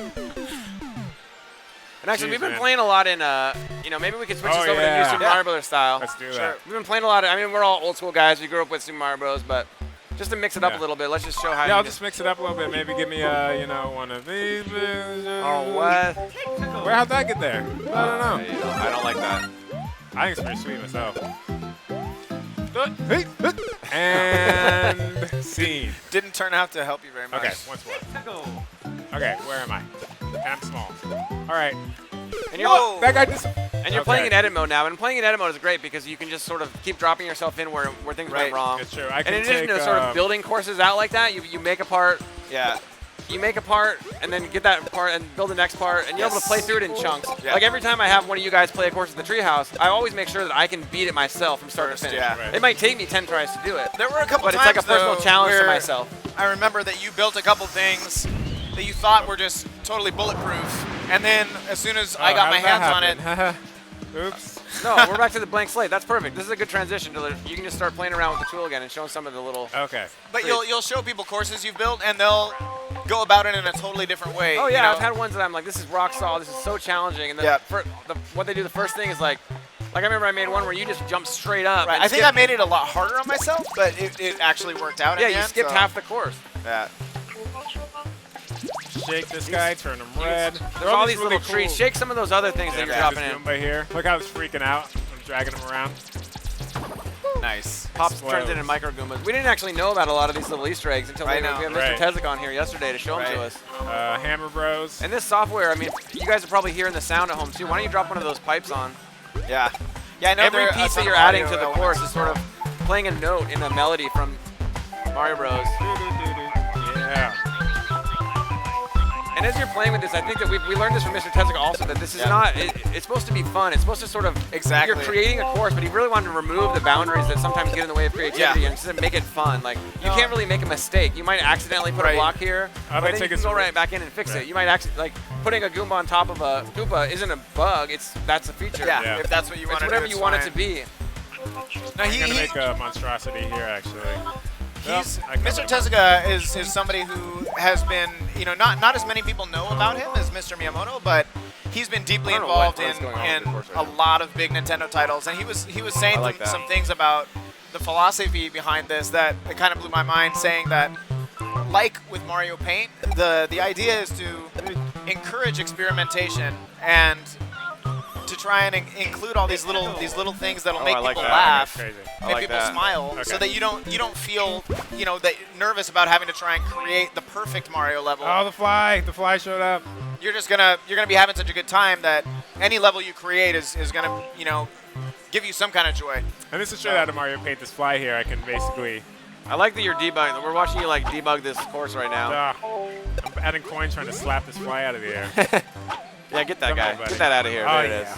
And actually, we've been playing a lot in, maybe we could switch this over to new Super Mario Bros. Style. Let's do that. We've been playing a lot of, we're all old school guys. We grew up with Super Mario Bros., but just to mix it up a little bit, let's just show how I'll just mix it up a little bit. Maybe give me, one of these. Oh, what? How'd that get there? I don't know. I don't like that. I think it's pretty sweet myself. And scene. Didn't turn out to help you very much. Okay, once more. Okay, where am I? And I'm small. All right. And you're, that guy just. And you're playing in edit mode now, and playing in edit mode is great because you can just sort of keep dropping yourself in where things went wrong. It's true. And in addition to sort of building courses out like that, you make a part. Yeah. You make a part and then get that part and build the next part, and you're able to play through it in chunks. Yeah. Like every time I have one of you guys play a course at the Treehouse, I always make sure that I can beat it myself from start to finish. Yeah. Right. It might take me 10 tries to do it. There were a couple but times, it's like a personal challenge to where myself. I remember that you built a couple things that you thought were just totally bulletproof, and then as soon as I got my hands on it, oops. No, we're back to the blank slate. That's perfect. This is a good transition to you can just start playing around with the tool again and showing some of the little. Okay. But you'll show people courses you've built, and they'll go about it in a totally different way. Oh yeah, I've had ones that I'm like, this is rock solid. This is so challenging, and then what they do the first thing is like I remember I made one where you just jump straight up. Right. I think I made it a lot harder on myself, but it actually worked out. Yeah, in the you end, skipped half the course. Yeah. Shake this guy, turn him red. There's all these little treats. Shake some of those other things that you're dropping in. By here. Look how it's freaking out. I'm dragging him around. Nice. Pops turns it into micro Goombas. We didn't actually know about a lot of these little Easter eggs until we had Mr. Tezik on here yesterday to show them to us. Hammer Bros. And this software, you guys are probably hearing the sound at home too. Why don't you drop one of those pipes on? Yeah. Yeah, I know. Every piece that you're adding to the course is sort of playing a note in a melody from Mario Bros. Yeah. And as you're playing with this, I think that we learned this from Mr. Tezik also, that this is not, it's supposed to be fun. It's supposed to sort of, you're creating a course, but he really wanted to remove the boundaries that sometimes get in the way of creativity and just make it fun. Like, you can't really make a mistake. You might accidentally put a block here, but then you can go right back in and fix it. You might actually, like, putting a Goomba on top of a Koopa isn't a bug, that's a feature. Yeah, if that's what you want to do, whatever you want it to be. Now, I'm going to make a monstrosity here, actually. Mr. Tezuka is somebody who has been, not as many people know about him as Mr. Miyamoto, but he's been deeply involved in a lot of big Nintendo titles, and he was saying some things about the philosophy behind this that it kind of blew my mind, saying that, like with Mario Paint, the idea is to encourage experimentation and to try and include all these little things that'll make people laugh, make people smile, so that you don't feel that nervous about having to try and create the perfect Mario level. Oh, the fly showed up. You're gonna be having such a good time that any level you create is gonna give you some kind of joy. And this is straight out of Mario Paint. This fly here, I can basically I like that you're debugging. We're watching you like debug this course right now. I'm adding coin trying to slap this fly out of the air. Yeah, get that guy. Get that out of here. Oh, there it is.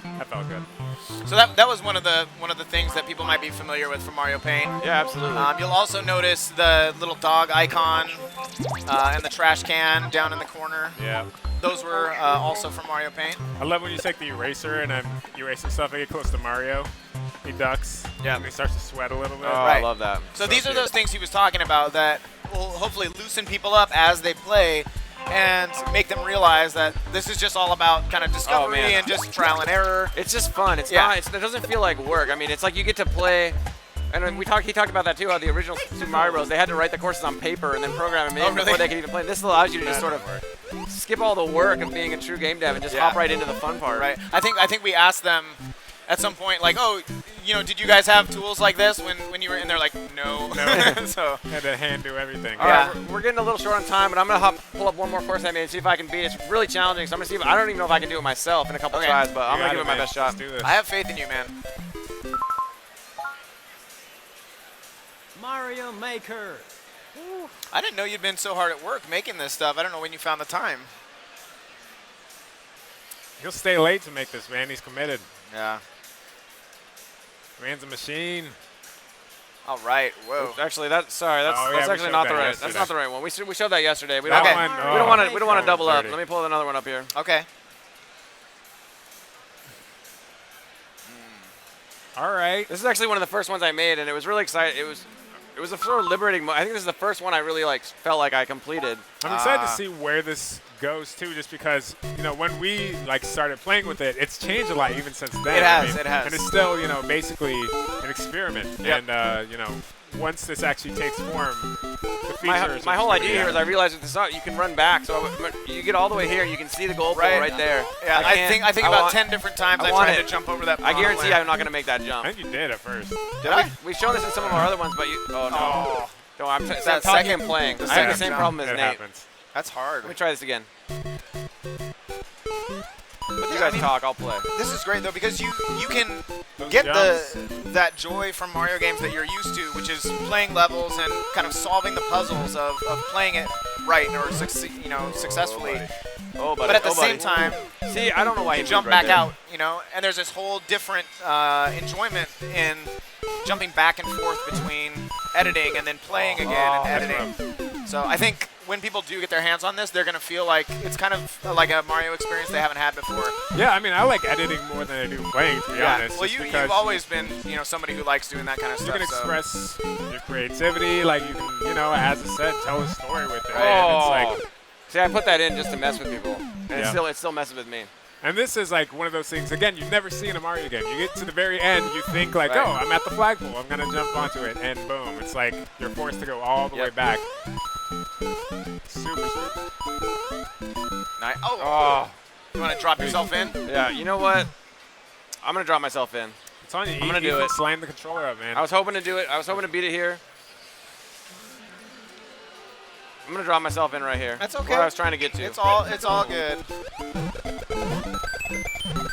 That felt good. So that was one of the things that people might be familiar with from Mario Paint. Yeah, absolutely. You'll also notice the little dog icon and the trash can down in the corner. Yeah. Those were also from Mario Paint. I love when you take the eraser and I'm erasing stuff. I get close to Mario. He ducks. Yeah. And he starts to sweat a little bit. Oh, Right. I love that. So these are those things he was talking about that will hopefully loosen people up as they play and make them realize that this is just all about kind of discovery and just trial and error. It's just fun. It's not. It doesn't feel like work. I mean, it's like you get to play. And when he talked about that too. How the original Super Mario Bros. They had to write the courses on paper and then program them in before they could even play. This allows you to just sort of skip all the work of being a true game dev and just hop right into the fun part. Right. I think we asked them at some point, like, oh, did you guys have tools like this when you were in there? Like, no. So had to hand do everything. All right, we're getting a little short on time, but I'm gonna pull up one more course I made and see if I can beat it. It's really challenging, so I'm gonna see if I don't even know if I can do it myself in a couple tries, but I'm gonna give it my best shot. Let's do this. I have faith in you, man. Mario Maker. I didn't know you'd been so hard at work making this stuff. I don't know when you found the time. He'll stay late to make this, man. He's committed. Yeah. Man's a machine. All right. Whoa. Oops, actually, that's actually not the right. Yesterday. That's not the right one. We showed that yesterday. We Okay. don't want to double up. Let me pull another one up here. Okay. All right. This is actually one of the first ones I made, and it was really exciting. It was a sort of liberating. I think this is the first one I really felt like I completed. I'm excited to see where this goes too, just because when we started playing with it, it's changed a lot even since then. It has. It has. And it's still basically an experiment. Yep. And once this actually takes form, the features. My whole idea here is I realized with this you can run back, so you get all the way here, you can see the goal pole right there. Yeah, I think about 10 different times I tried to jump over that. I guarantee I'm not going to make that jump. I think you did at first. Did I? We've shown this in some of our other ones, but no. No, I'm talking and playing. I have the same problem as Nate. Happens. That's hard. Let me try this again. You guys talk, I'll play. This is great though because you can get that joy from Mario games that you're used to, which is playing levels and kind of solving the puzzles of playing it right or successfully. Oh, buddy. But at the same time, see, I don't know why you jump back out, and there's this whole different enjoyment in jumping back and forth between editing and then playing again and editing. So I think when people do get their hands on this, they're going to feel like it's kind of like a Mario experience they haven't had before. Yeah, I mean, I like editing more than I do playing, to be honest. Well, you've always been, somebody who likes doing that kind of stuff. You can express your creativity, you can, as I said, tell a story with it. Oh. See, I put that in just to mess with people, and it still messes with me. And this is one of those things, again, you've never seen a Mario game. You get to the very end, you think oh, I'm at the flagpole, I'm going to jump onto it, and boom. It's you're forced to go all the way back. Super sweet. Nice. Oh. You want to drop yourself in? Yeah, you know what? I'm going to drop myself in. It's on you. I'm going to do it. Slam the controller up, man. I was hoping to do it. I was hoping to beat it here. I'm going to drop myself in right here. That's okay. Where I was trying to get to. It's all good.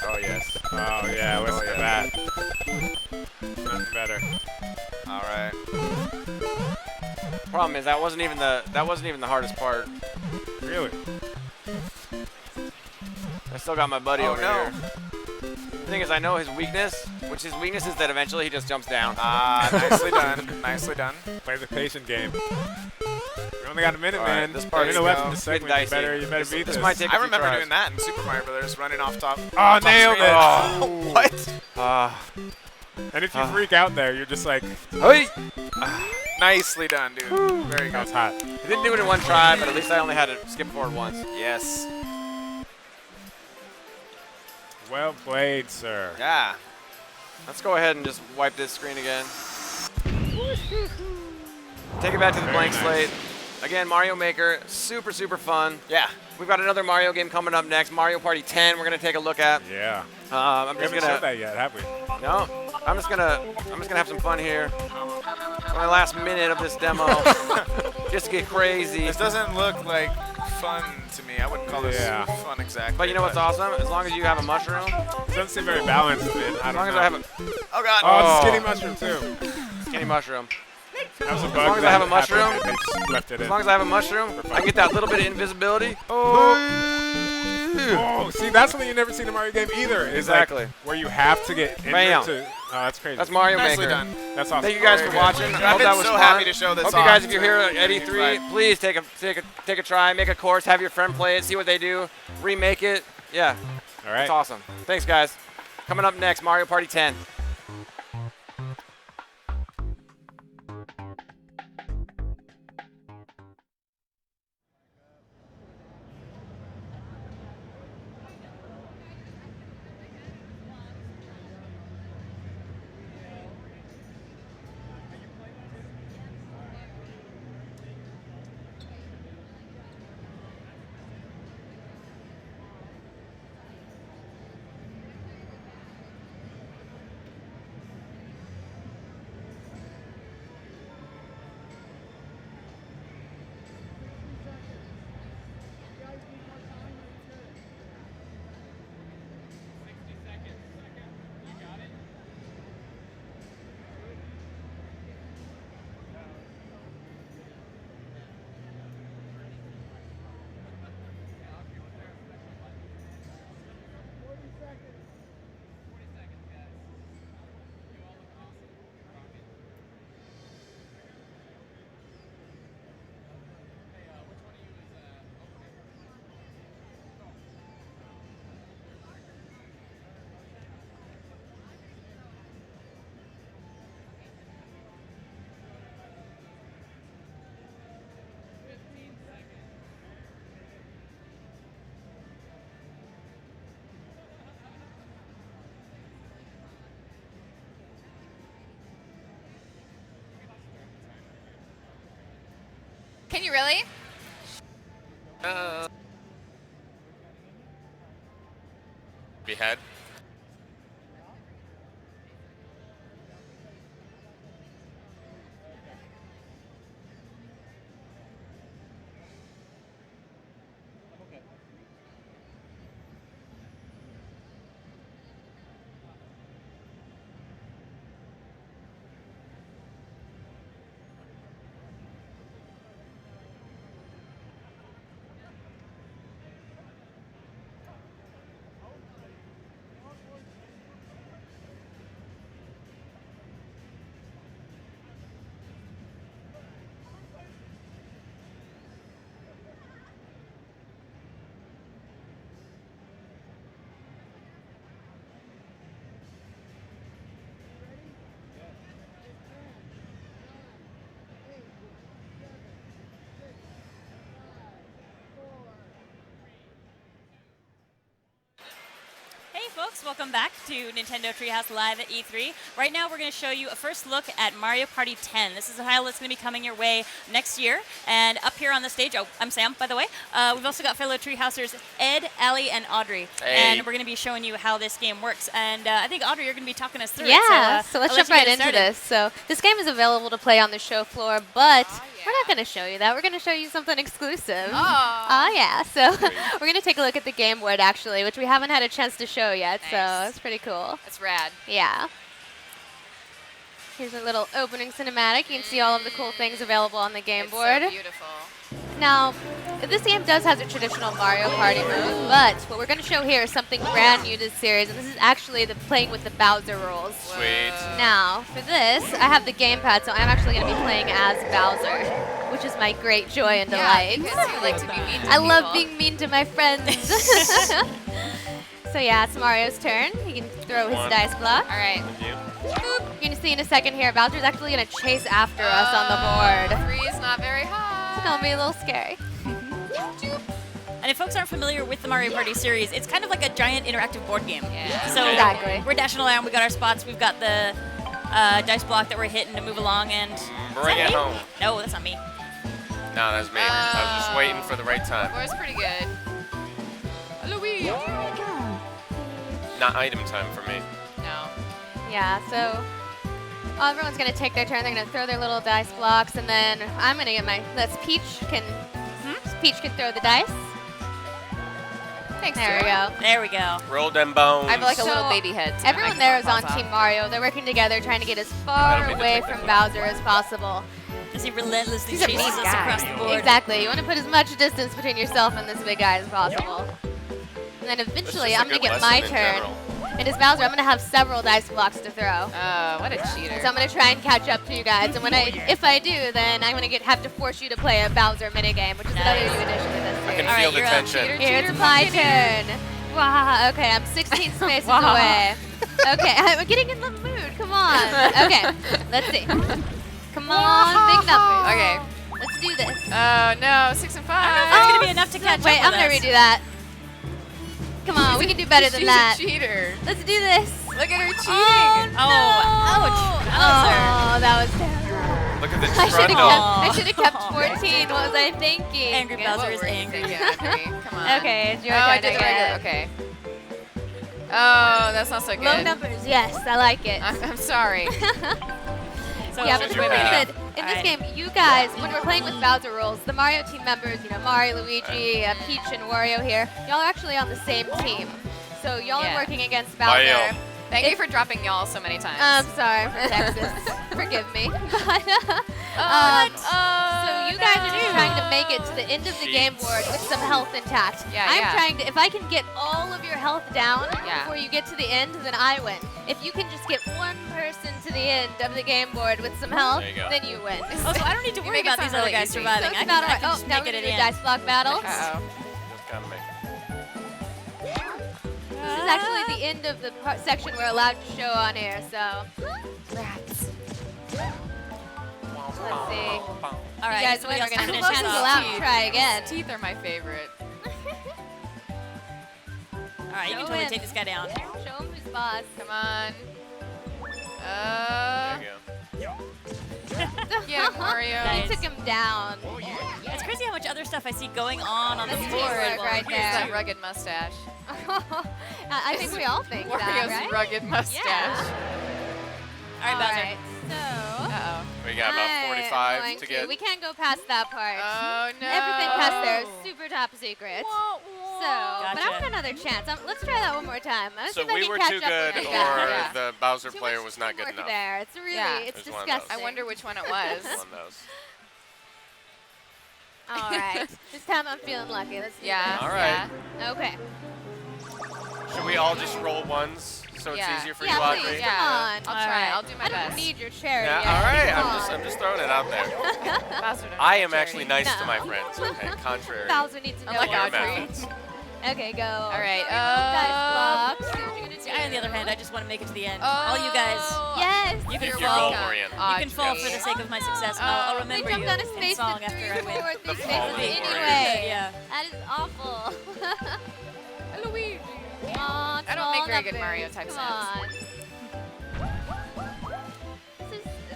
Oh, yes. Oh, yeah. Listen to that. Nothing better. All right. Problem is that wasn't even the hardest part. Really? I still got my buddy over no. here. The thing is, I know his weakness, which his weakness is that eventually he just jumps down. Nicely done. Nicely done. Play the patient game. We only got a minute, man. This part is left in the segment. You better beat this. Might take I remember doing that in Super Mario Brothers, running off top. Oh, nailed it! Oh. What? And if you freak out there, you're just like, hey! Nicely done, dude. Very good. That's hot. I didn't do it in one try, but at least I only had to skip forward once. Yes. Well played, sir. Yeah. Let's go ahead and just wipe this screen again. Take it back to the blank slate. Again, Mario Maker, super, super fun. Yeah. We've got another Mario game coming up next, Mario Party 10. We're gonna take a look at. Yeah. I'm we just haven't gonna. showed that yet, have we? No. I'm just gonna have some fun here. My last minute of this demo, just to get crazy. This doesn't look like fun to me. I wouldn't call this fun exactly. But you know what's awesome? As long as you have a mushroom. It doesn't seem very balanced, man. As long as I have a. Oh god. Oh, it's skinny mushroom too. Skinny mushroom. That was a As bug long as I have a that mushroom, happened and they just left it as in. long as I have a mushroom, I can get that little bit of invisibility. Oh, see, that's something you never see in a Mario game either. Is Exactly. like where you have to get in Bam. to. Oh, that's crazy. That's Mario Nicely Maker. done. That's awesome. Thank you guys for watching. Dude, I I've hope been that was so fun. happy to show this Hope you off. guys, if you're here at Right. E3, please take a try, make a course, have your friend play it, see what they do, remake it. Yeah. All right. It's awesome. Thanks, guys. Coming up next, Mario Party 10. Can you really? Behead. Hey folks, welcome back to Nintendo Treehouse Live at E3. Right now we're going to show you a first look at Mario Party 10. This is a title that's going to be coming your way next year. And up here on the stage, oh, I'm Sam, by the way. We've also got fellow Treehousers Ed, Allie, and Audrey. Hey. And we're going to be showing you how this game works. And I think, Audrey, you're going to be talking us through it. Yeah, So, so let's I'll let jump you right get into started. this. So this game is available to play on the show floor, but we're not going to show you that. We're going to show you something exclusive. Oh, yeah. So we're going to take a look at the game board, actually, which we haven't had a chance to show yet. So it's pretty cool. That's rad. Yeah. Here's a little opening cinematic. You can see all of the cool things available on the game board. So beautiful. Now, this game does have a traditional Mario Party mode, but what we're going to show here is something brand new to the series, and this is actually the playing with the Bowser rules. Sweet. Now, for this, I have the gamepad, so I'm actually going to be playing as Bowser, which is my great joy and delight. Because you like to be mean to I love people. being mean to my friends. So yeah, it's Mario's turn. He can throw his dice block. All right. Boop. You're going to see in a second here, Bowser's actually going to chase after us on the board. 3 is not very high. It's going to be a little scary. And if folks aren't familiar with the Mario Party series, it's kind of like a giant interactive board game. Yeah. So Exactly. we're dashing around, we got our spots, we've got the dice block that we're hitting to move along, and... Bring it home. No, that's not me. No, that's me. I was just waiting for the right time. Yours pretty good. Louise. Not item time for me. No. Yeah, so everyone's going to take their turn. They're going to throw their little dice blocks, and then I'm going to get my... Peach can throw the dice. Thanks, There we go. There we go. Roll them bones. I have like a little baby head. So Everyone there is on Team Mario. They're working together, trying to get as far That'll be the away technical. from Bowser as possible. As he relentlessly chases us across the board. Exactly. You want to put as much distance between yourself and this big guy as possible. And then eventually, I'm going to get my turn. And as Bowser, I'm going to have several dice blocks to throw. What a cheater. So I'm going to try and catch up to you guys. And if I do, then I'm going to have to force you to play a Bowser minigame, which is another new addition to this series. I can feel the tension. Here, it's my turn. Wow, okay, I'm 16 spaces away. Okay, I'm getting in the mood. Come on. Okay, let's see. Come on, big numbers. Okay. Let's do this. Oh, no, 6 and 5. I don't know if that's going to be enough to catch up Wait, I'm going to redo that. Come on, we can do better than that. She's a cheater. Let's do this. Look at her cheating. Oh, that was terrible. Look at the I should have kept 14. What was I thinking? Angry Bowser is angry. Come on. Okay, it's your Oh, turn I did the regular. Okay. Oh, that's not so good. Low numbers, yes, I like it. I'm sorry. So yeah, but remember that in this game, you guys, when we're playing with Bowser rules, the Mario team members, Mario, Luigi, Peach, and Wario here, y'all are actually on the same team. So y'all are working against Bowser. Thank you for dropping y'all so many times. I'm sorry for Texas. Forgive me. So you guys are just trying to make it to the end of the game board with some health intact. I'm trying to, if I can get all of your health down before you get to the end, then I win. If you can just get one person to the end of the game board with some health, then you win. Oh, so I don't need to worry about these other guys surviving. I can just now make we're it going to do in. dice block battles. This is actually the end of the section we're allowed to show on air, so. Rats. Let's see. All right, you guys somebody win. else We're finish going to off. go out and try again. His teeth are my favorite. All right, you can totally take this guy down. Show him who's boss. Come on. There you go. Yeah, Mario. He took him down. It's crazy how much other stuff I see going on the That's board. teamwork right Here's there. that rugged mustache. I think we all think that, Wario's right? rugged mustache. All right, Bowser. Alright, so We got about I'm 45 going to get. We can't go past that part. Oh, no. Everything past there is super top secret. So, but I Gotcha. want another chance. Let's try that one more time. Let's see So if I we can were catch too up good, with or you guys. the Bowser Too player much was not good teamwork enough. there. It's really, it's There's one of those. disgusting. I wonder which one it was. One of those. All right, this time I'm feeling lucky. Let's do Yeah. this. All right. Yeah. Okay. Should we all just roll ones so it's easier for you, please, Audrey? come on. I'll try. I'll do my I don't best. need your charity. Yeah, all right. Come I'm just throwing it out there. Bowser don't I need am actually charity. nice to my friends. Okay, contrary. Bowser needs to know Unlike more. Audrey. Okay, go. All right. Dice blocks. See what you're gonna See, do. I, on the other hand, I just want to make it to the end. All you guys, Yes. you can You're fall. welcome. You can fall for the sake of my success, and I'll remember we you jumped on a in space song to after I 3 win. or 4 spaces falling anyway. Yeah. That is awful. Luigi. Come on, I don't make small very good numbers. Mario type Come sounds. on.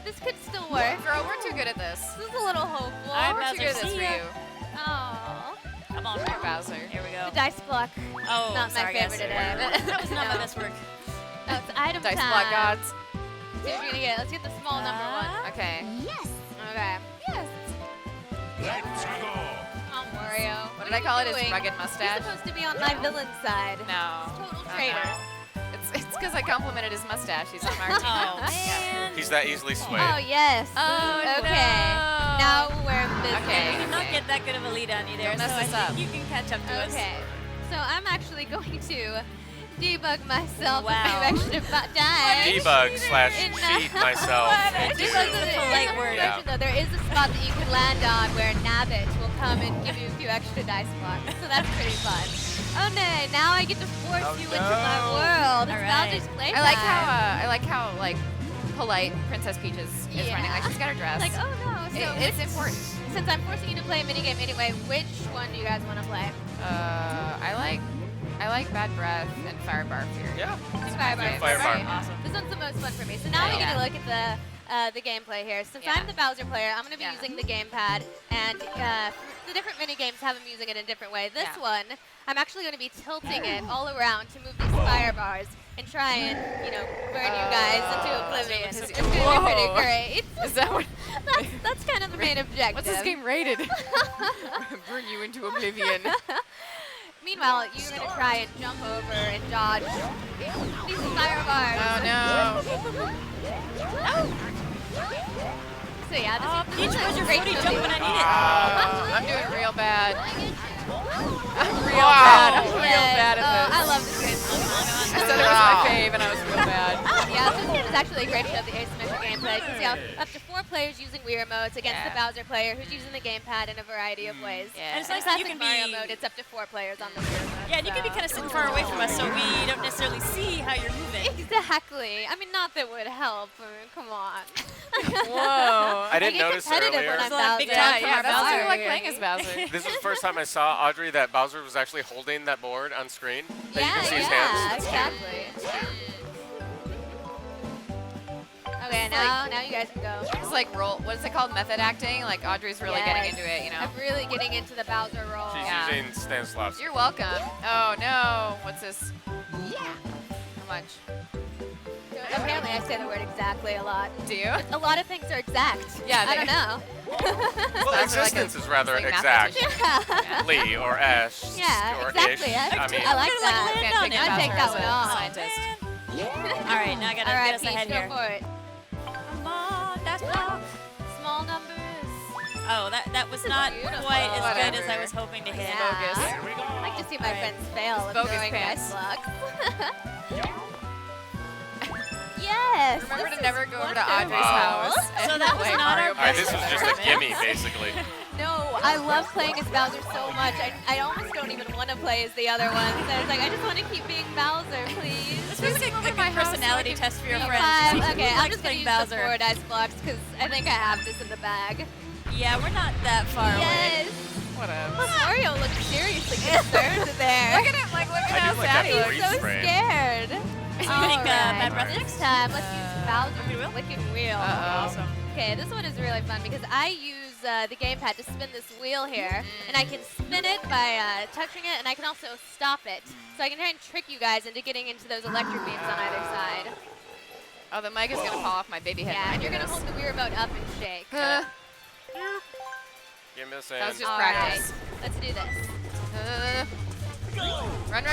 This could still work. Girl, we're too good at this. This is a little hopeful. All right, We're too good at Bowser, this see for ya. you. Oh. Come on, Here, Bowser. Here we go. The dice block. Oh, Not my sorry, favorite guys. today. That was not my best work. No, it's item Dice time. block gods. See what you're gonna get. Let's get the small number one. Okay. Yes. Okay. Yes. Come on, Wario. What did I call it? His doing? rugged You're mustache? supposed to be on my villain side. No. Total traitor. It's because I complimented his mustache. He's on our team. Oh, man. He's that easily swayed. Oh, yes. Oh, okay. no. Now we're business. Okay. You did not get that good of a lead on you there, Don't so mess I us think you can catch up to us. Okay. So I'm actually going to debug myself Wow. a few extra times. Debug slash cheat myself. Debug is a polite word. Yeah. Though there is a spot that you can land on where Nabbit will come and give you a few extra dice blocks. So that's pretty fun. Oh no! Now I get to force you into my world. It's Bowser's playtime. I like how like polite Princess Peach is running. Like she's got her dress. Like oh no! So it's important. Since I'm forcing you to play a minigame anyway, which one do you guys want to play? I like Bad Breath and Fire Bar Fury. Yeah. Fire Bar. Fire Bar. Awesome. This one's the most fun for me. So now we get to look at the gameplay here. Since I'm the Bowser player, I'm going to be using the gamepad, and the different mini games have them using it in a different way. This one, I'm actually going to be tilting it all around to move these fire bars and try and, burn you guys into oblivion. It's going to be pretty great. Is that what? That's kind of the main objective. What's this game rated? Burn you into oblivion. Meanwhile, you're going to try and jump over and dodge these fire bars. Oh no. So Actually, yeah, this Peach, where's your fruity jump when I need it? I'm doing real bad. I'm real bad at this. I love this game. I said it was my fave, and I was real bad. Yeah, this game is actually a great show of the asymmetric gameplay. You can see how up to 4 players using Wii remotes against the Bowser player who's using the gamepad in a variety of ways. Yeah. And it's nice that you can Mario be mode, it's up to 4 players on the Wii remote. Yeah, and you can be kind of sitting far away from us, so we don't necessarily see how you're moving. Exactly. I mean, not that would help. I mean, come on. Whoa. I didn't notice earlier. When I'm big Bowser. time for That's why Bowser. you like playing as Bowser. This was the first time I saw, Audrey, that Bowser was actually holding that board on screen. That you can see his hands. Exactly. Okay, now you guys can go. It's like roll. What is it called? Method acting. Like Audrey's really getting into it. You know. I'm really getting into the Bowser role. She's using Stanislav. You're welcome. Oh no. What's this? Yeah. How much? Apparently, I say the word exactly a lot. Do you? A lot of things are exact. Yeah. I don't know. Well, existence is rather exact. Lee or Ash. Yeah, or exactly. Ish. I mean, I like that. Can't take I'd take that one off. Scientist. All right, now I gotta get us ahead go here. for it. Come on, that's all. Small numbers. Oh, that was not quite as good as I was hoping to hit. Yeah. I like to see my friends fail at bogus throwing pants. dice blocks. Yes. Remember this to never is go over to wonderful. Audrey's house. So that was not our all right, this was just a gimme, basically. No, I love playing as Bowser so much. I almost don't even want to play as the other ones. I was like, I just want to keep being Bowser, please. This feels like a good personality test for your friends. Okay, I'm just going to use Bowser. the 4 dice blocks because I think I have this in the bag. Yeah, we're not that far away. Yes. Whatever. Mario looks seriously concerned there. Look at him. Look at how like sad that he looks. He's so scared. You think bad breath Next time, let's use Bowser's Wicked Wheel. Awesome. Okay, this one is really fun because I use the gamepad to spin this wheel here, and I can spin it by touching it, and I can also stop it. So I can try and trick you guys into getting into those electric beams on either side. Oh, the mic is going to fall off my baby head. Yeah, and you're going to hold the Wii remote up and shake. You're missing. That was just All practice. right, let's do this. Run.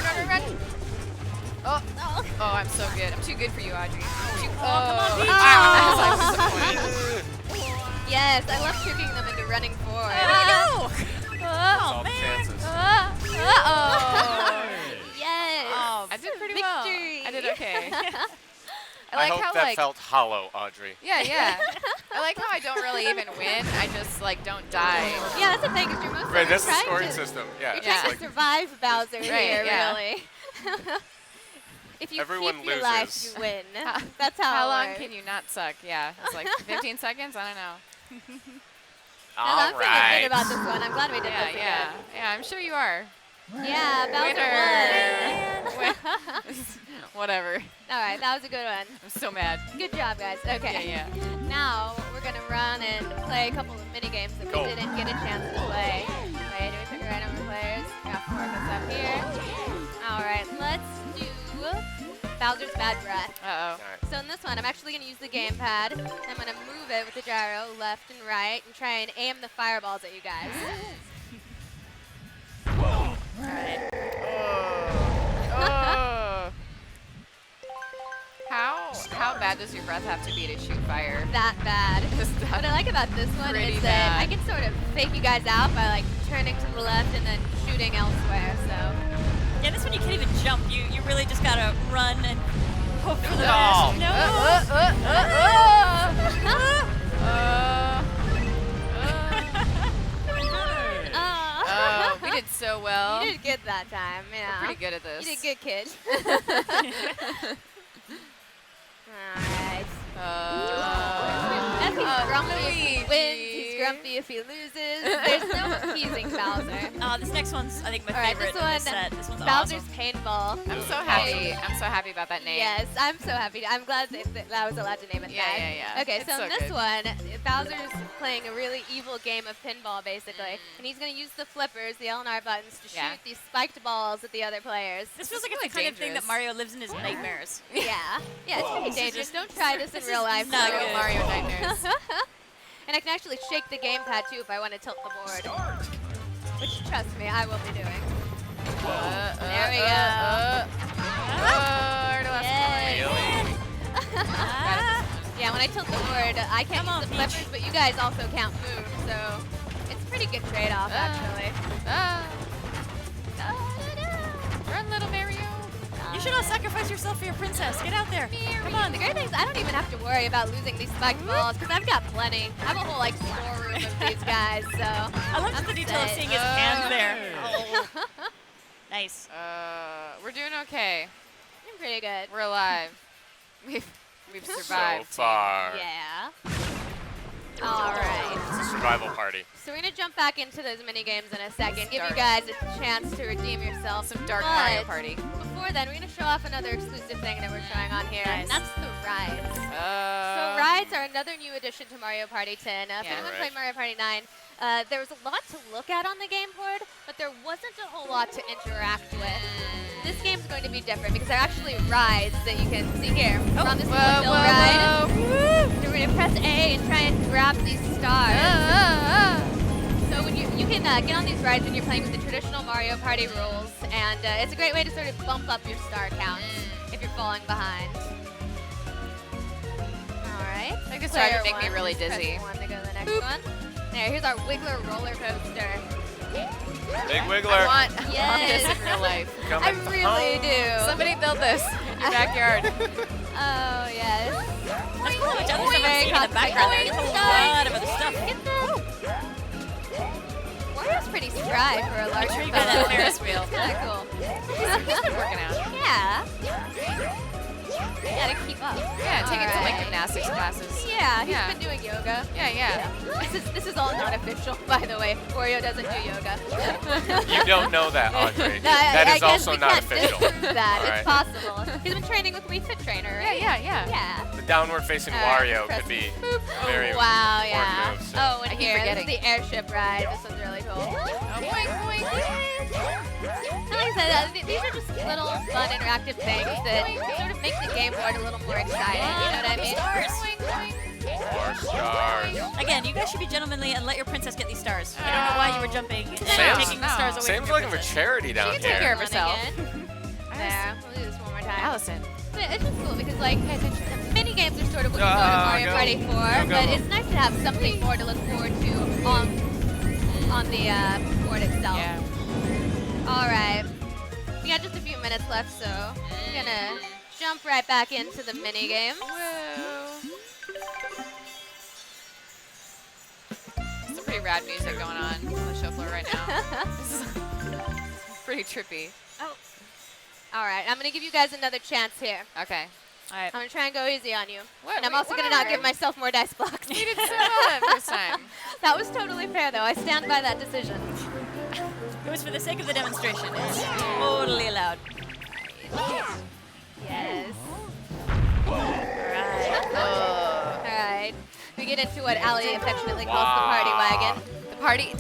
Oh, I'm so good. I'm too good for you, Audrey. Come on, Peach. Yes, I love tricking them into running forward. Oh, man. Chances. Yes. I did pretty Victory. well. I did okay. I like hope how that felt hollow, Audrey. Yeah. I like how I don't really even win. I just don't die. Yeah, that's the thing. Is you're mostly Right, that's the trying scoring to, system. Yeah. You're trying to survive Bowser here, really. If you Everyone keep your loses. life, you win. That's how. How it long works. can you not suck? Yeah, it's like 15 seconds. I don't know. I'm feeling good about this one. I'm glad we did this again. Yeah. I'm sure you are. Yeah, Bowser won. Whatever. All right, that was a good one. I'm so mad. Good job, guys. Okay. Yeah. Now we're gonna run and play a couple of mini games that we didn't get a chance to play. Wait, do we pick a random players? Got 4 of us up here. All right, let's do Bowser's Bad Breath. So in this one, I'm actually gonna use the gamepad. I'm gonna move it with the gyro left and right and try and aim the fireballs at you guys. All right. How bad does your breath have to be to shoot fire? That bad. What I like about this one is that I can sort of fake you guys out by like turning to the left and then shooting elsewhere. So yeah, this one you can't even jump. You really just gotta run and hope for the best. We did so well. You did good that time. Yeah. We're pretty good at this. You did good, kid. Alright. If he's grumpy if he wins, he's grumpy if he loses. There's no appeasing Bowser. This next one's, I think, my Alright, favorite this in one, this set. This one's Bowser's awesome. Paintball. I'm so happy. I'm so happy about that name. Yes, I'm so happy. I'm glad that I was allowed to name it that. Yeah. Okay, It's so so in this good. one, Bowser's playing a really evil game of pinball, basically. And he's going to use the flippers, the LNR buttons, to shoot these spiked balls at the other players. This feels like it's the kind of thing that Mario lives in his nightmares. Yeah, it's pretty dangerous. Don't try this in real life. not good. Mario nightmares. And I can actually shake the gamepad too if I want to tilt the board. Which, trust me, I will be doing. There we go. Yeah, when I tilt the board, I can't use the flippers, but you guys also can't move, so it's a pretty good trade-off, actually. Run, little Mario. You should not sacrifice yourself for your princess. Get out there. Come on. The great thing is I don't even have to worry about losing these spiked balls because I've got plenty. I have a whole like storeroom of these guys, so I love the detail of seeing his hands there. Oh. Nice. We're doing okay. Doing pretty good. We're alive. We've survived. So far. Yeah. All right. It's a survival party. So we're gonna jump back into those mini games in a second. Give you guys a chance to redeem yourself. Some dark Mario Party. Before then, we're gonna show off another exclusive thing that we're showing on here, and that's the rides. So rides are another new addition to Mario Party 10. If anyone played Mario Party 9, there was a lot to look at on the game board, but there wasn't a whole lot to interact with. This game's going to be different because there are actually rides that you can see here. We're on this little hill ride. We're going to press A and try and grab these stars. So when you can get on these rides when you're playing with the traditional Mario Party rules, and it's a great way to sort of bump up your star count if you're falling behind. All right. I think this ride would make me really dizzy. Press 1 to go to the next one. There, here's our Wiggler roller coaster. Big Wiggler. I want this in real life. I really do. Somebody build this in your backyard. Oh, yes. That's cool. Which other stuff I'm seeing in the background there. It's a lot of other stuff. Wario's pretty spry for a large Make sure you got that Ferris wheel. It's kind of cool. He's been working out. Yeah. You gotta keep up. Yeah, taking some like gymnastics classes. Yeah, he's been doing yoga. Yeah. This is all not official, by the way. Wario doesn't do yoga. You don't know that, Andre. No, that I is guess also we not can't official. disprove that. All It's possible. He's been training with Wii Fit Trainer, right? Yeah. The downward-facing Wario could be very wow, important move. So. Oh, and I keep here, this is forgetting. the airship ride. This one's really cool. Boing, boing. Like I said, these are just little fun, interactive things that sort of make the game board a little more exciting. You know what I mean? More stars. Again, you guys should be gentlemanly and let your princess get these stars. I don't know why you were jumping and taking the stars away Sam's from your looking for princess. charity down She can take care here. of herself. There, we'll do this one more time. Allison. But it's just cool because, like, the mini games are sort of what you go to Mario Party for, but it's nice to have something more to look forward to on the board itself. Yeah. All right. We got just a few minutes left, so I'm gonna jump right back into the mini games. Some pretty rad music going on the show floor right now. This is pretty trippy. Oh. All right, I'm gonna give you guys another chance here. Okay. All right. I'm gonna try and go easy on you. What? And I'm also gonna not give myself more dice blocks. You did so well that first time. That was totally fair, though. I stand by that decision. It was for the sake of the demonstration. It's totally allowed. Yes. Alright. All right. We get into what Allie affectionately calls the party wagon. The party?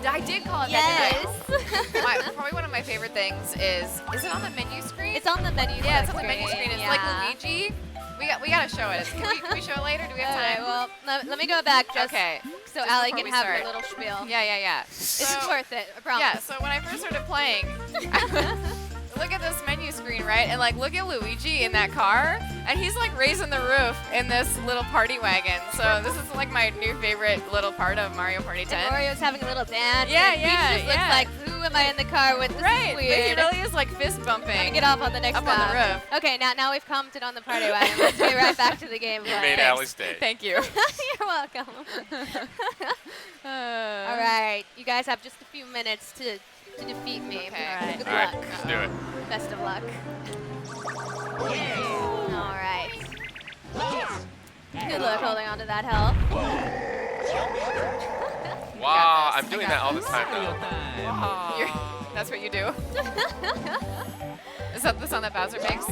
I did call it Yes. that, didn't I? Probably one of my favorite things is it on the menu screen? It's on the menu. Yeah, it's on the menu screen. It's like Yeah. Luigi. We gotta show it. Can we show it later? Do we have time? Well, let me go back just so Just Allie before can we have start. her little spiel. Yeah. It's worth it, I promise. Yeah, so when I first started playing, look at this menu screen, right? And like, look at Luigi in that car, and he's like raising the roof in this little party wagon. So this is like my new favorite little part of Mario Party 10. And Orio's having a little dance. Yeah, and yeah, Peach just looks like, who am I in the car with? This Right, is but weird. he really is like fist bumping. Let me get off on the next Up on the stop. roof. Okay, now we've commented on the party wagon. Let's get right back to the game. You made Allie's day. Thank you. You're welcome. All right, you guys have just a few minutes to defeat me. Okay. Good All right, luck. let's do it. Best of luck. All right. Good luck holding on to that health. Wow, I'm doing that all the time now. That's what you do. Is that the sound that Bowser makes?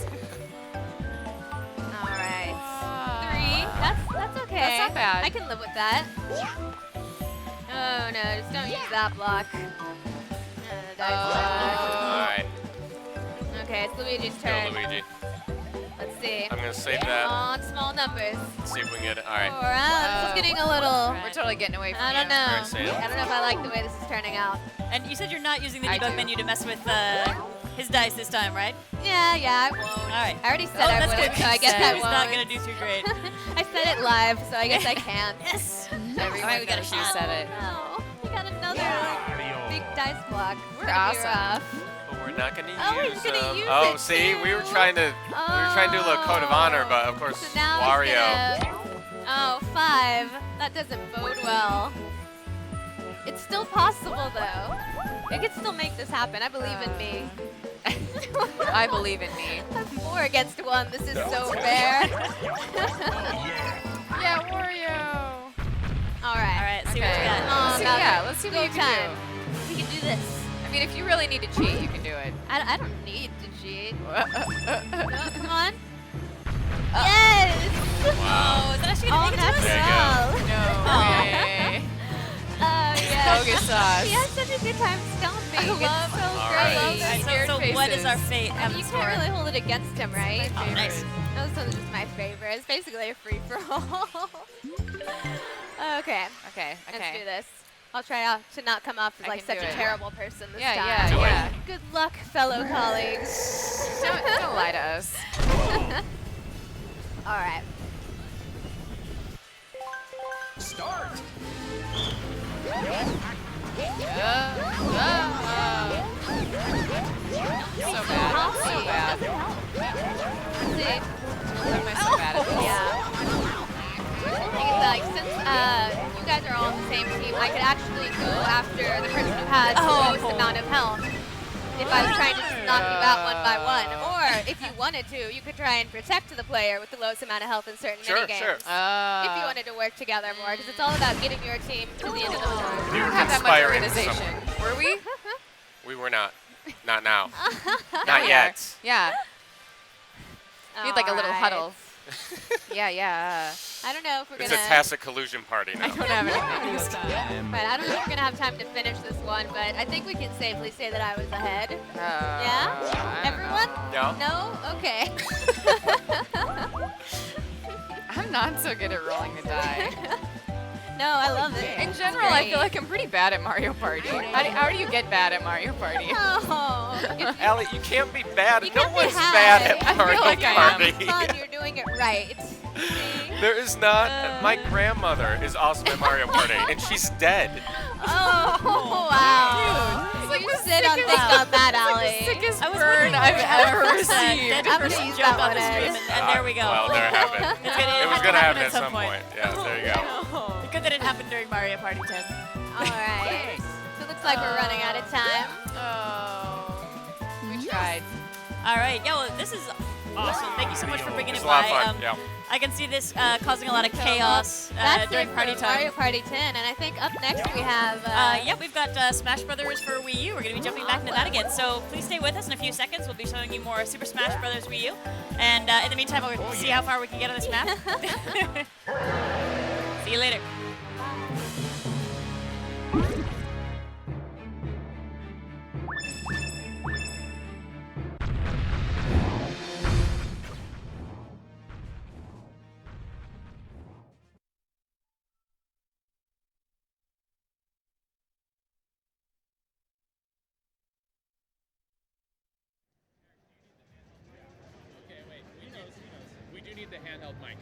All right. 3. That's okay. That's not bad. I can live with that. Oh no, just don't use that block. All right, Okay, it's Luigi's go turn. Luigi. Let's see. I'm gonna save that. On small numbers. Let's see if we can get it. All right. This is getting a little. We're totally getting away from I don't you. know. All right, Sam. I don't know if I like the way this is turning out. And you said you're not using the I debug do. menu to mess with his dice this time, right? Yeah, I won't. All right. I already said I wouldn't, so I guess I he's won't. not going to do too great. I said it live, so I guess I can't. Yes. Everyone All right, we got a knows you shot. said it. No, we got another big dice block. We're awesome. But we're not going to Oh, we're use just gonna use Oh, it see, too. we were trying to do a little code of honor, but of course, So now Wario. it's gonna, oh, 5. That doesn't bode well. It's still possible, though. I could still make this happen. I believe in me. I believe in me. 4 against 1. This is so fair. Yeah, Wario. All right. All right, see what you got. Come on, Let's see what you can time. do. We can do this. I mean, if you really need to cheat, you can do it. I don't need to cheat. Come on. Yes! Oh, is that actually going to make it to us? Natural. No way. Yes. Focus sauce. He has such a good time stomping. I love, it's so I great. love those scared So faces. what is our fate? You can't really hold it against him, right? Oh, nice. Those ones are just my favorite. It's basically a free-for-all. Okay. Okay. Let's do this. I'll try to not come off as I like can such do a it. terrible person this Yeah, time. yeah. Good luck, fellow colleagues. Don't lie to us. All right. Start. So bad. So bad. Let's see. Why am I so bad at this? Yeah. The thing is, like, since you guys are all on the same team, I could actually go after the person who has the lowest amount of health if I was trying to just knock you out one by one. Or if you wanted to, you could try and protect the player with the lowest amount of health in certain minigames. If you wanted to work together more, because it's all about getting your team to the end of the board. We don't have that much organization. Were we? We were not. Not now. Now Not we yet. are. Yeah. We need like a little Alright. huddle. Yeah. I don't know if we're It's gonna. a tacit collusion party now. I don't have anything this time. But I don't know if we're gonna have time to finish this one. But I think we can safely say that I was ahead. Yeah. Everyone? No. No. Okay. I'm not so good at rolling the die. No, I love it. In general, I feel like I'm pretty bad at Mario Party. How do you get bad at Mario Party? Oh. Allie, you can't be bad. You No can't be one's bad. bad at I Mario feel like I Party. am. Come on, you're doing it right. There is not. My grandmother is awesome at Mario Party, and she's dead. Oh, wow. It's like you the sit on sickest- think on that, Allie. It's like the sickest I was burn wondering I've where ever that received. dead person use joke that on the one stream, as- and there we go. Well, there it happened. It was going to happen at some point. Yeah, there you go. Good that it happened during Mario Party 10. All right. So it looks like we're running out of time. Oh. We tried. All right. Yeah, well, this is awesome. Thank you so much for bringing It's it a lot by. of fun. Yeah. I can see this causing a lot of chaos That's during it party for time. Mario Party 10, and I think up next we have. Yeah, we've got Smash Brothers for Wii U. We're going to be jumping back into that again. So please stay with us in a few seconds. We'll be showing you more Super Smash Brothers Wii U. And in the meantime, we'll see how far we can get on this map. See you later. Okay, wait. He knows. We do need the handheld mic.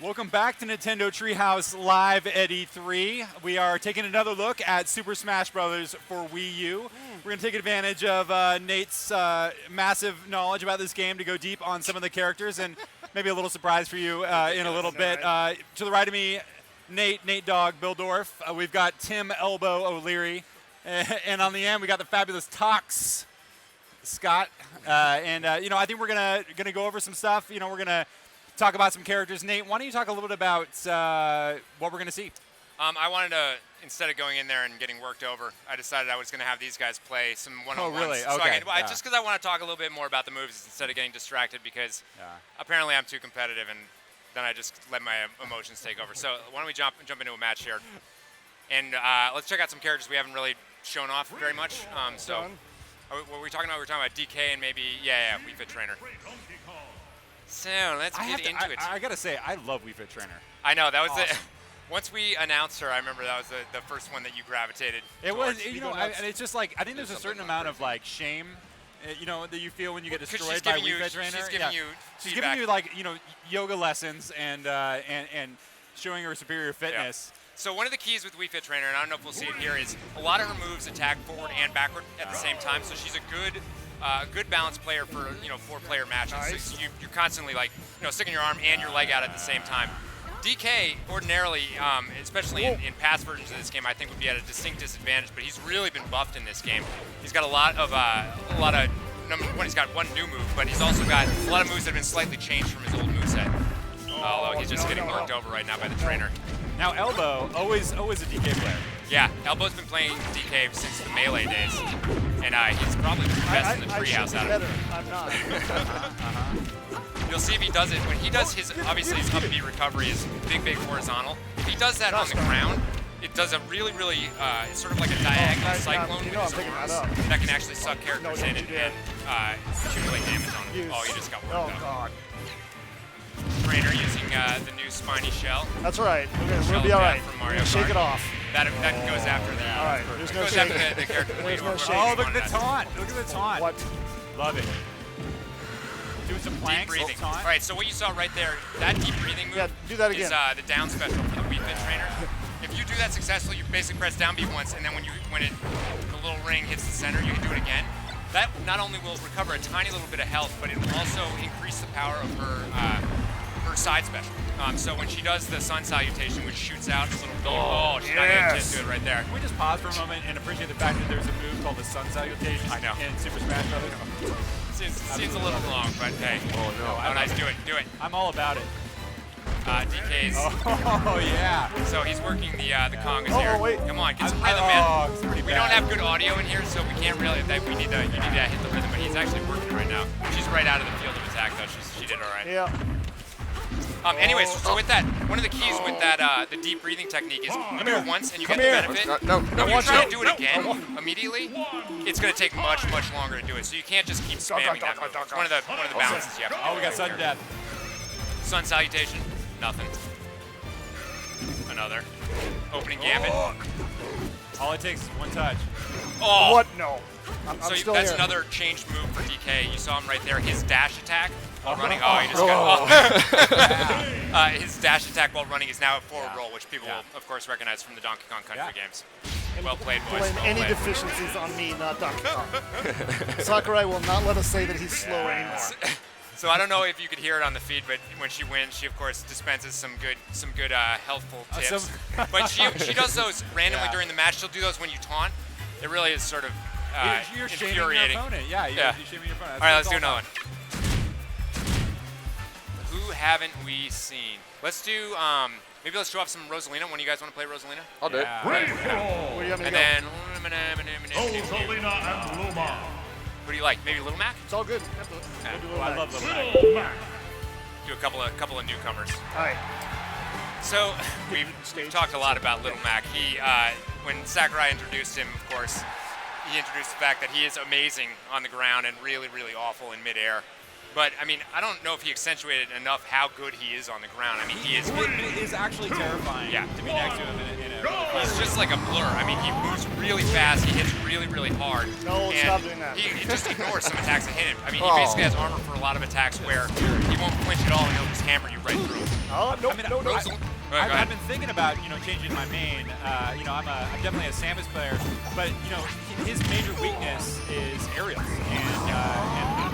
Welcome back to Nintendo Treehouse Live at E3. We are taking another look at Super Smash Bros. For Wii U. We're going to take advantage of Nate's massive knowledge about this game to go deep on some of the characters, and maybe a little surprise for you in a little bit. To the right of me, Nate Dogg, Bill Dorf. We've got Tim Elbow O'Leary. And on the end, we got the fabulous Tox Scott. You know, I think we're gonna go over some stuff. You know, we're gonna talk about some characters. Nate, why don't you talk a little bit about what we're going to see? I wanted to, instead of going in there and getting worked over, I decided I was going to have these guys play some one-on-ones. Oh, really? So Okay. Just because I want to talk a little bit more about the moves instead of getting distracted, because apparently I'm too competitive, and then I just let my emotions take over. So why don't we jump into a match here? And let's check out some characters we haven't really shown off very much. What were we talking about? We were talking about DK and maybe, Wii Fit Trainer. So let's get into it. I gotta say, I love Wii Fit Trainer. I know, that was awesome. Once we announced her, I remember that was the first one that you gravitated towards. It was, and it's just like, I think there's a certain amount of like shame, you know, that you feel when you get destroyed by Wii Fit Trainer. She's giving you like, you know, yoga lessons and showing her superior fitness. Yeah. So one of the keys with Wii Fit Trainer, and I don't know if we'll see it here, is a lot of her moves attack forward and backward at the same time. So she's a good balanced player for 4-player matches. Nice. So you're constantly like sticking your arm and your leg out at the same time. DK ordinarily, especially in past versions of this game, I think would be at a distinct disadvantage. But he's really been buffed in this game. He's got a lot of number one. He's got one new move, but he's also got a lot of moves that have been slightly changed from his old moveset. Although he's just getting worked over right now by the trainer. Now Elbow, always a DK player. Yeah, Elbow's been playing DK since the Melee days, and he's probably the best in the Treehouse out of it. I'm not. You'll see if he does it. When he does his, obviously his up B recovery is big horizontal. If he does that on the ground, it does a really, it's sort of like a diagonal cyclone with his arms that can actually suck characters in and accumulate damage on them. Oh, you just got worked up. God. Trainer using the new spiny shell. That's right. We'll be all right. Shake it off. That goes after that. All right. There's no shake. Goes after the character. There's no shake. Oh, look at the taunt. Look at the taunt. What? Love it. Doing some planks. Deep breathing. Taunt. All right, so what you saw right there, that deep breathing move do that again. is the down special for the Wii Fit Trainer. If you do that successfully, you basically press down B once, and then when the little ring hits the center, you can do it again. That not only will recover a tiny little bit of health, but it will also increase the power of her side special. So when she does the sun salutation, which shoots out this little beam, she's not going to do it right there. Can we just pause for a moment and appreciate the fact that there's a move called the sun salutation in Super Smash Bros. Seems a little long, but hey. Oh, no. Oh, nice. Do it. I'm all about it. DK's. Oh, yeah. So he's working the congas here. Wait. Come on, get some rhythm, man. We don't have good audio in here, so we can't really. You need to hit the rhythm, but he's actually working right now. She's right out of the field of attack, though. She did all right. Yeah. Anyways, so with that, one of the keys with that, the deep breathing technique is you do it once and you get the benefit. When you try to do it again immediately, it's going to take much longer to do it. So you can't just keep spamming that move. It's one of the balances you have to do. Oh, we got sudden death. Sun salutation, nothing. Another. Opening gambit. All it takes is one touch. Oh! What? No. So that's another changed move for DK. You saw him right there. His dash attack while running. Oh, he just got. His dash attack while running is now a forward roll, which people will, of course, recognize from the Donkey Kong Country games. Well played, boys. Blame any deficiencies on me, not Donkey Kong. Sakurai will not let us say that he's slow anymore. So I don't know if you could hear it on the feed, but when she wins, she of course dispenses some good healthful tips. But she does those randomly during the match. She'll do those when you taunt. It really is sort of you're infuriating. Your opponent. Yeah, you're shaming your opponent. All right, let's do another one. Who haven't we seen? Let's do maybe let's show off some Rosalina. One of you guys want to play Rosalina? I'll do it. And then Rosalina and Luma. Who do you like? Maybe Little Mac? It's all good. I love Little Mac. Do a couple of newcomers. All right. So we've talked a lot about Little Mac. He when Sakurai introduced him, of course, he introduced the fact that he is amazing on the ground and really awful in midair. But I mean, I don't know if he accentuated enough how good he is on the ground. I mean, he is. It is actually terrifying to be next to him in a he's just like a blur. I mean, he moves really fast. He hits really, really hard. No, and stop doing that. He just ignores some attacks that hit him. I mean, he basically has armor for a lot of attacks where he won't flinch at all and he'll just hammer you right through. Oh, no, no. I've been thinking about, changing my main. I'm definitely a Samus player, but, his major weakness is aerials. And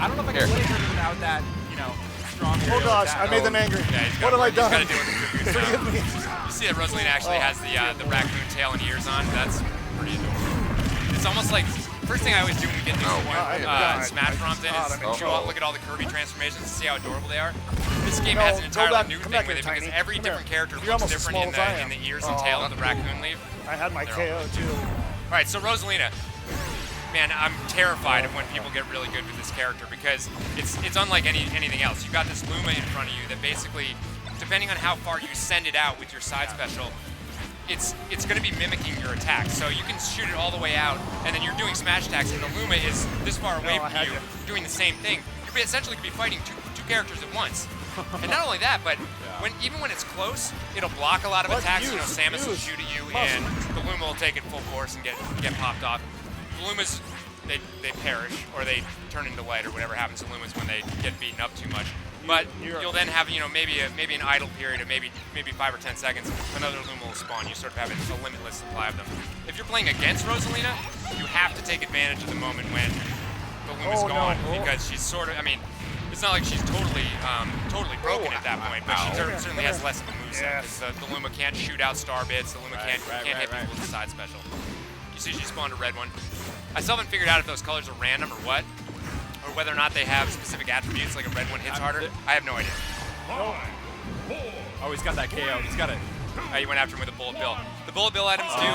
I don't know if I can play him without that, strong aerial Oh, gosh, attack. I made them angry. Yeah, What have I done? He's got to deal with the cuckoos now. Forgive me. You see that Rosalina actually has the raccoon tail and ears on. That's pretty adorable. It's almost like, first thing I always do when we get new Smash ROMs in is look at all the Kirby transformations and see how adorable they are. This game has an entirely new thing with it because every different character looks different in the ears and tail of the raccoon leaf. I had my KO too. All right, so Rosalina. Man, I'm terrified of when people get really good with this character because it's unlike anything else. You've got this Luma in front of you that basically, depending on how far you send it out with your side special, it's going to be mimicking your attacks. So you can shoot it all the way out, and then you're doing smash attacks, and the Luma is this far away from you, doing the same thing. You're essentially going to be fighting two characters at once. And not only that, but even when it's close, it'll block a lot of attacks. Samus will shoot at you, and the Luma will take it full force and get popped off. Lumas, they perish, or they turn into light, or whatever happens to Lumas when they get beaten up too much. But you'll then have, maybe an idle period of maybe 5 or 10 seconds. Another Luma will spawn. You sort of have a limitless supply of them. If you're playing against Rosalina, you have to take advantage of the moment when the Luma's gone, because she's sort of, it's not like she's totally broken at that point, but she certainly has less of a moveset. The Luma can't shoot out star bits. The Luma can't hit people with the side special. You see she spawned a red one. I still haven't figured out if those colors are random or what, or whether or not they have specific attributes, like a red one hits harder. I have no idea. Oh, he's got that KO. He's got it. You went after him with a bullet bill. The bullet bill items do,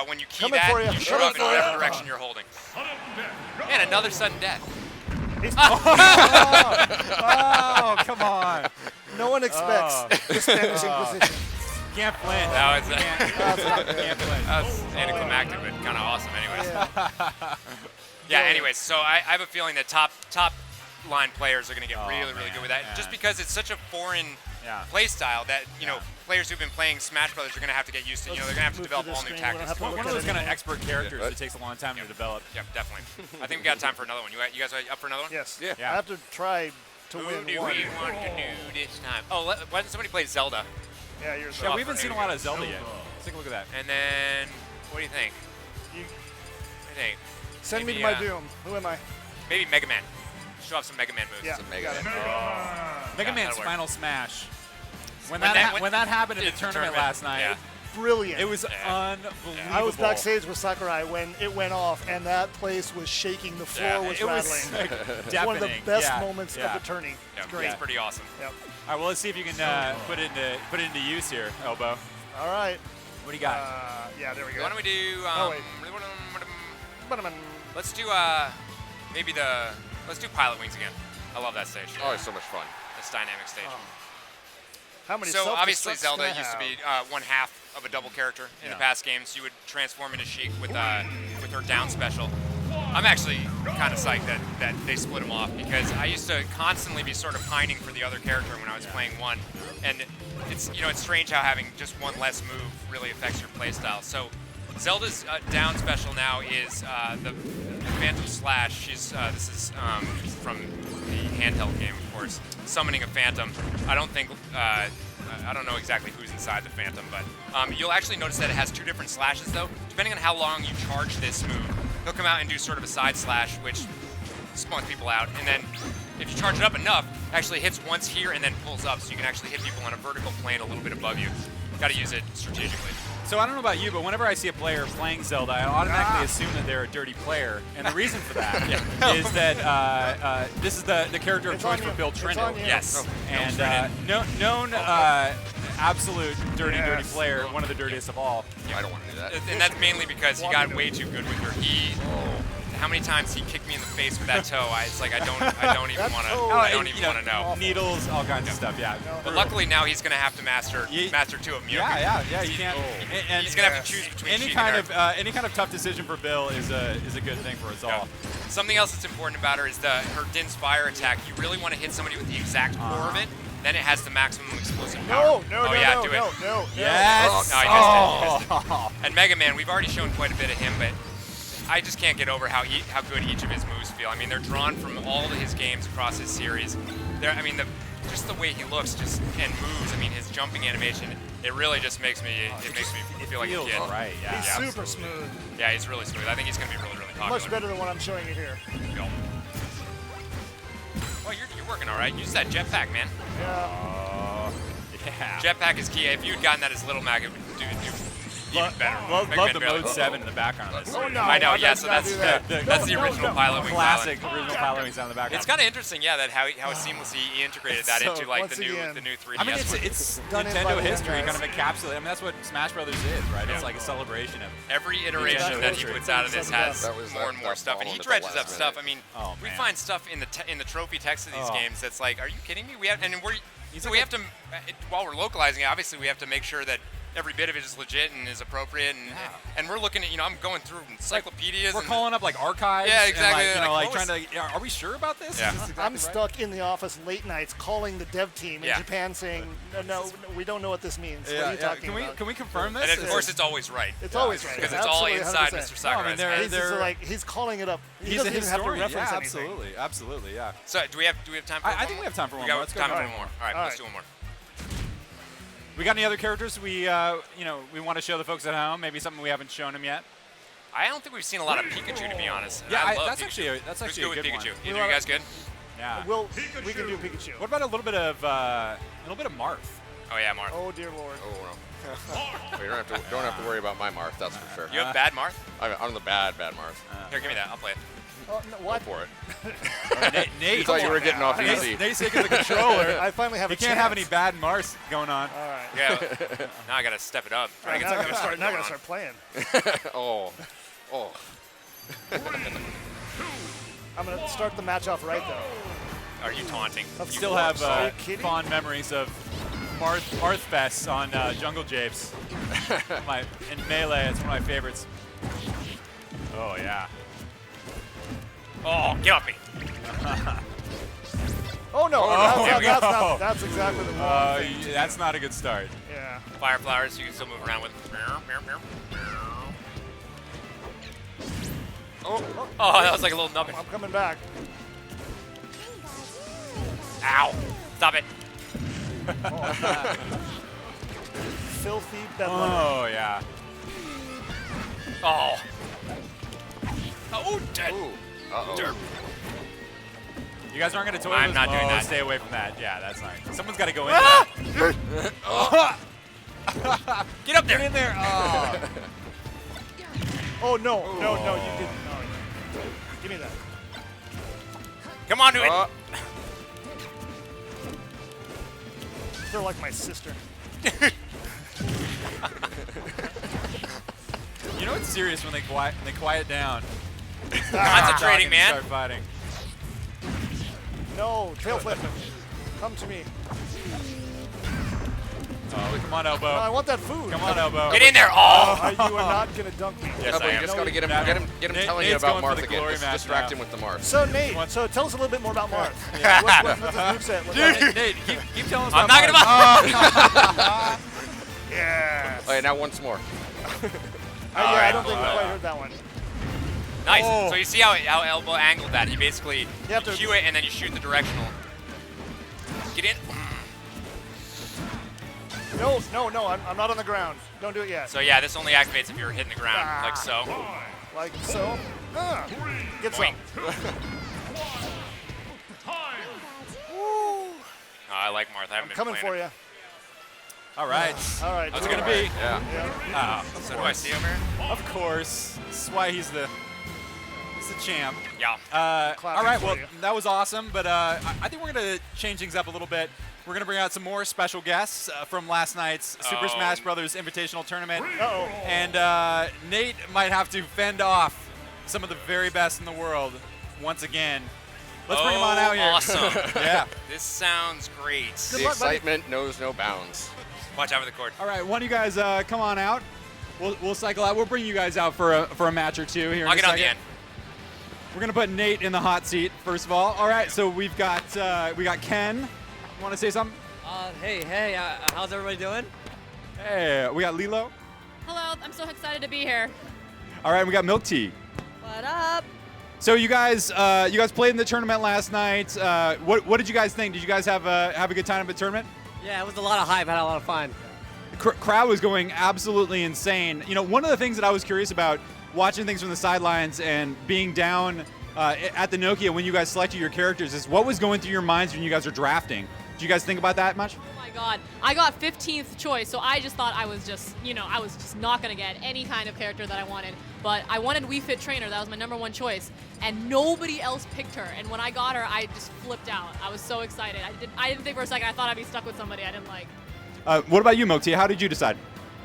when you key that, you shoot off in whatever direction you're holding. And another sudden death. Oh, come on. No one expects the Spanish Inquisition. Can't flinch. That was anticlimactic, but kind of awesome anyways. Yeah, anyways, so I have a feeling that top line players are going to get really good with that, just because it's such a foreign play style that, players who've been playing Smash Brothers are going to have to get used to. They're going to have to develop all new tactics. One of those kind of expert characters that takes a long time to develop. Yeah, definitely. I think we got time for another one. You guys are up for another one? Yes. Yeah. I have to try to win one. Who do we want to do this time? Oh, why doesn't somebody play Zelda? Yeah, you're we haven't seen a lot of Zelda yet. Let's take a look at that. And then, what do you think? I think. Send me to my doom. Who am I? Maybe Mega Man. Show off some Mega Man moves. Yeah, Mega Man's Final Smash. When that happened in the tournament last night, brilliant. It was unbelievable. I was backstage with Sakurai when it went off, and that place was shaking. The floor was rattling. It was one of the best moments of the tourney. Yeah, great. It's pretty awesome. Yep. All right, well, let's see if you can put it into use here, Elbow. All right. What do you got? Yeah, there we go. Why don't we do? Let's do let's do Pilot Wings again. I love that stage. Oh, it's so much fun. This dynamic stage. How many So obviously Zelda used to be one half of a double character in the past games. You would transform into Sheik with her down special. I'm actually kind of psyched that they split them off, because I used to constantly be sort of pining for the other character when I was playing one, and it's strange how having just one less move really affects your playstyle. So Zelda's down special now is the Phantom Slash. This is from the handheld game, of course. Summoning a Phantom. I don't know exactly who's inside the Phantom, but you'll actually notice that it has two different slashes, though. Depending on how long you charge this move, he'll come out and do sort of a side slash, which spawns people out. And then if you charge it up enough, it actually hits once here and then pulls up, so you can actually hit people on a vertical plane a little bit above you. Got to use it strategically. So I don't know about you, but whenever I see a player playing Zelda, I automatically assume that they're a dirty player. And the reason for that is that this is the character of choice for Bill Trino. Yes. And known absolute dirty player, one of the dirtiest of all. I don't want to do that. And that's mainly because he got way too good with her. How many times he kicked me in the face with that toe? I don't even want to know. Needles, all kinds of stuff. Yeah. But luckily now he's going to have to master two of them. Yeah. You can't. And he's going to have to choose between any kind of tough decision for Bill is a good thing for us all. Something else that's important about her is her Din's Fire attack. You really want to hit somebody with the exact core of it, Then it has the maximum explosive power. No, no. Yes. Oh, no, he missed it. And Mega Man, we've already shown quite a bit of him, but I just can't get over how good each of his moves feel. I mean, they're drawn from all of his games across his series. I mean, just the way he looks and moves. I mean, his jumping animation. It really just makes me feel like a kid. Right. Yeah. He's super smooth. Yeah, he's really smooth. I think he's going to be really, really popular. Much better than what I'm showing you here. Go. Well, you're working all right. Use that jetpack, man. Yeah. Yeah. Jetpack is key. If you had gotten that as Little Mac, it would do even better. Love the Mode 7 in the background of this. Oh, no. I know, yeah, so that's the original Pilot Wing classic original Pilot Wing sound in the background. It's kind of interesting, yeah, that how seamlessly he integrated that into like the new 3DS. I mean, it's Nintendo history, kind of encapsulated. I mean, that's what Smash Brothers is, right? It's like a celebration of every iteration that he puts out of this has more and more stuff, and he dredges up stuff. I mean, we find stuff in the trophy text of these games that's like, are you kidding me? We have to, while we're localizing it, obviously we have to make sure that every bit of it is legit and is appropriate, and we're looking at, I'm going through encyclopedias. We're calling up like archives. Yeah, exactly. And, trying to. Are we sure about this? Yeah. I'm stuck in the office late nights calling the dev team in Japan saying, no, we don't know what this means. What are you talking about? Can we confirm this? And of course, it's always right. It's always right. Because it's all inside 100%. Mr. Sakurai's head. He's calling it up. He He's doesn't even have to reference anything. Absolutely, yeah. So do we have time for one more? I think we have time for one more. Let's go for one more. All right, let's do one more. We got any other characters we want to show the folks at home? Maybe something we haven't shown them yet. I don't think we've seen a lot of Pikachu, to be honest. Yeah, that's actually a good Pikachu. one. You guys good? Yeah. We can do Pikachu. What about a little bit of Marth? Oh yeah, Marth. Oh dear Lord. Oh no. Well, you don't have to worry about my Marth. That's for sure. You have bad Marth? I'm the bad Marth. Here, give me that. I'll play it. Oh, no, what? Go for it. Nate, you thought you were getting off easy. Nate's taking the controller. I finally have a chance. You can't have any bad Mars going on. All right. Yeah. Now I got to step it up. Now I got to start playing. Oh. I'm going to start the match off right, though. Are you taunting? Still have fond memories of Marth Fest on Jungle Japes. In Melee, it's one of my favorites. Oh, yeah. Oh, get off me. Oh, no. That's exactly the wrong thing. That's not a good start. Yeah. Fire flowers, you can still move around with. Oh, that was like a little nubbin. I'm coming back. Ow. Stop it. Filthy bedlam. Oh, yeah. Oh. Oh, dead. Uh-oh. You guys aren't going to toy I'm not doing that. Stay away from that. Yeah, that's not. Someone's got to go in there. Get up there. Get in there. Oh. Oh, no, you didn't. No. Give me that. Come on, do it. They're like my sister. You know it's serious when they quiet down. Concentrating, man. Start fighting. No, tail flip. Come to me. Oh, come on, Elbow. No, I want that food. Come on, Elbow. Get in there. Oh. You are not going to dunk me. Yes, I am. You just got to get him telling you about Marth again. Just distract him with the Marth. So, Nate, tell us a little bit more about Marth. What's the moveset? Nate, keep telling us I'm about not going to. Yeah. All right, now once more. I don't think we quite heard that one. Nice. Oh. So you see how Elbow angled that? He basically you cue it and then you shoot the directional. Get in. No, I'm not on the ground. Don't do it yet. So yeah, this only activates if you're hitting the ground, like so. Like so. Get some. Oh, I like Marth. I haven't been coming playing for you. All right. How's it going to be? Yeah. So do I see over here? Of course. This is why he's the champ. Yeah. All right, well, that was awesome, but I think we're going to change things up a little bit. We're going to bring out some more special guests from last night's Super Smash Brothers Invitational Tournament. And Nate might have to fend off some of the very best in the world once again. Let's bring him on out here. Awesome. Yeah. This sounds great. The excitement knows no bounds. Watch out for the cord. All right, why don't you guys come on out? We'll cycle out. We'll bring you guys out for a match or two here. I'll get on the end. We're gonna put Nate in the hot seat first of all. All right, so we got Ken. You want to say something? Hey, how's everybody doing? Hey, we got Lilo. Hello, I'm so excited to be here. All right, we got Milk Tea. What up? So you guys played in the tournament last night. What did you guys think? Did you guys have a good time at the tournament? Yeah, it was a lot of hype. Had a lot of fun. Crowd was going absolutely insane. You know, one of the things that I was curious about watching things from the sidelines and being down at the Nokia when you guys selected your characters is what was going through your minds when you guys were drafting. Did you guys think about that much? Oh my God, I got 15th choice, so I just thought I was just not gonna get any kind of character that I wanted. But I wanted Wii Fit Trainer. That was my #1 choice, and nobody else picked her. And when I got her, I just flipped out. I was so excited. I didn't think for a second. I thought I'd be stuck with somebody I didn't like. What about you, Milk Tea? How did you decide?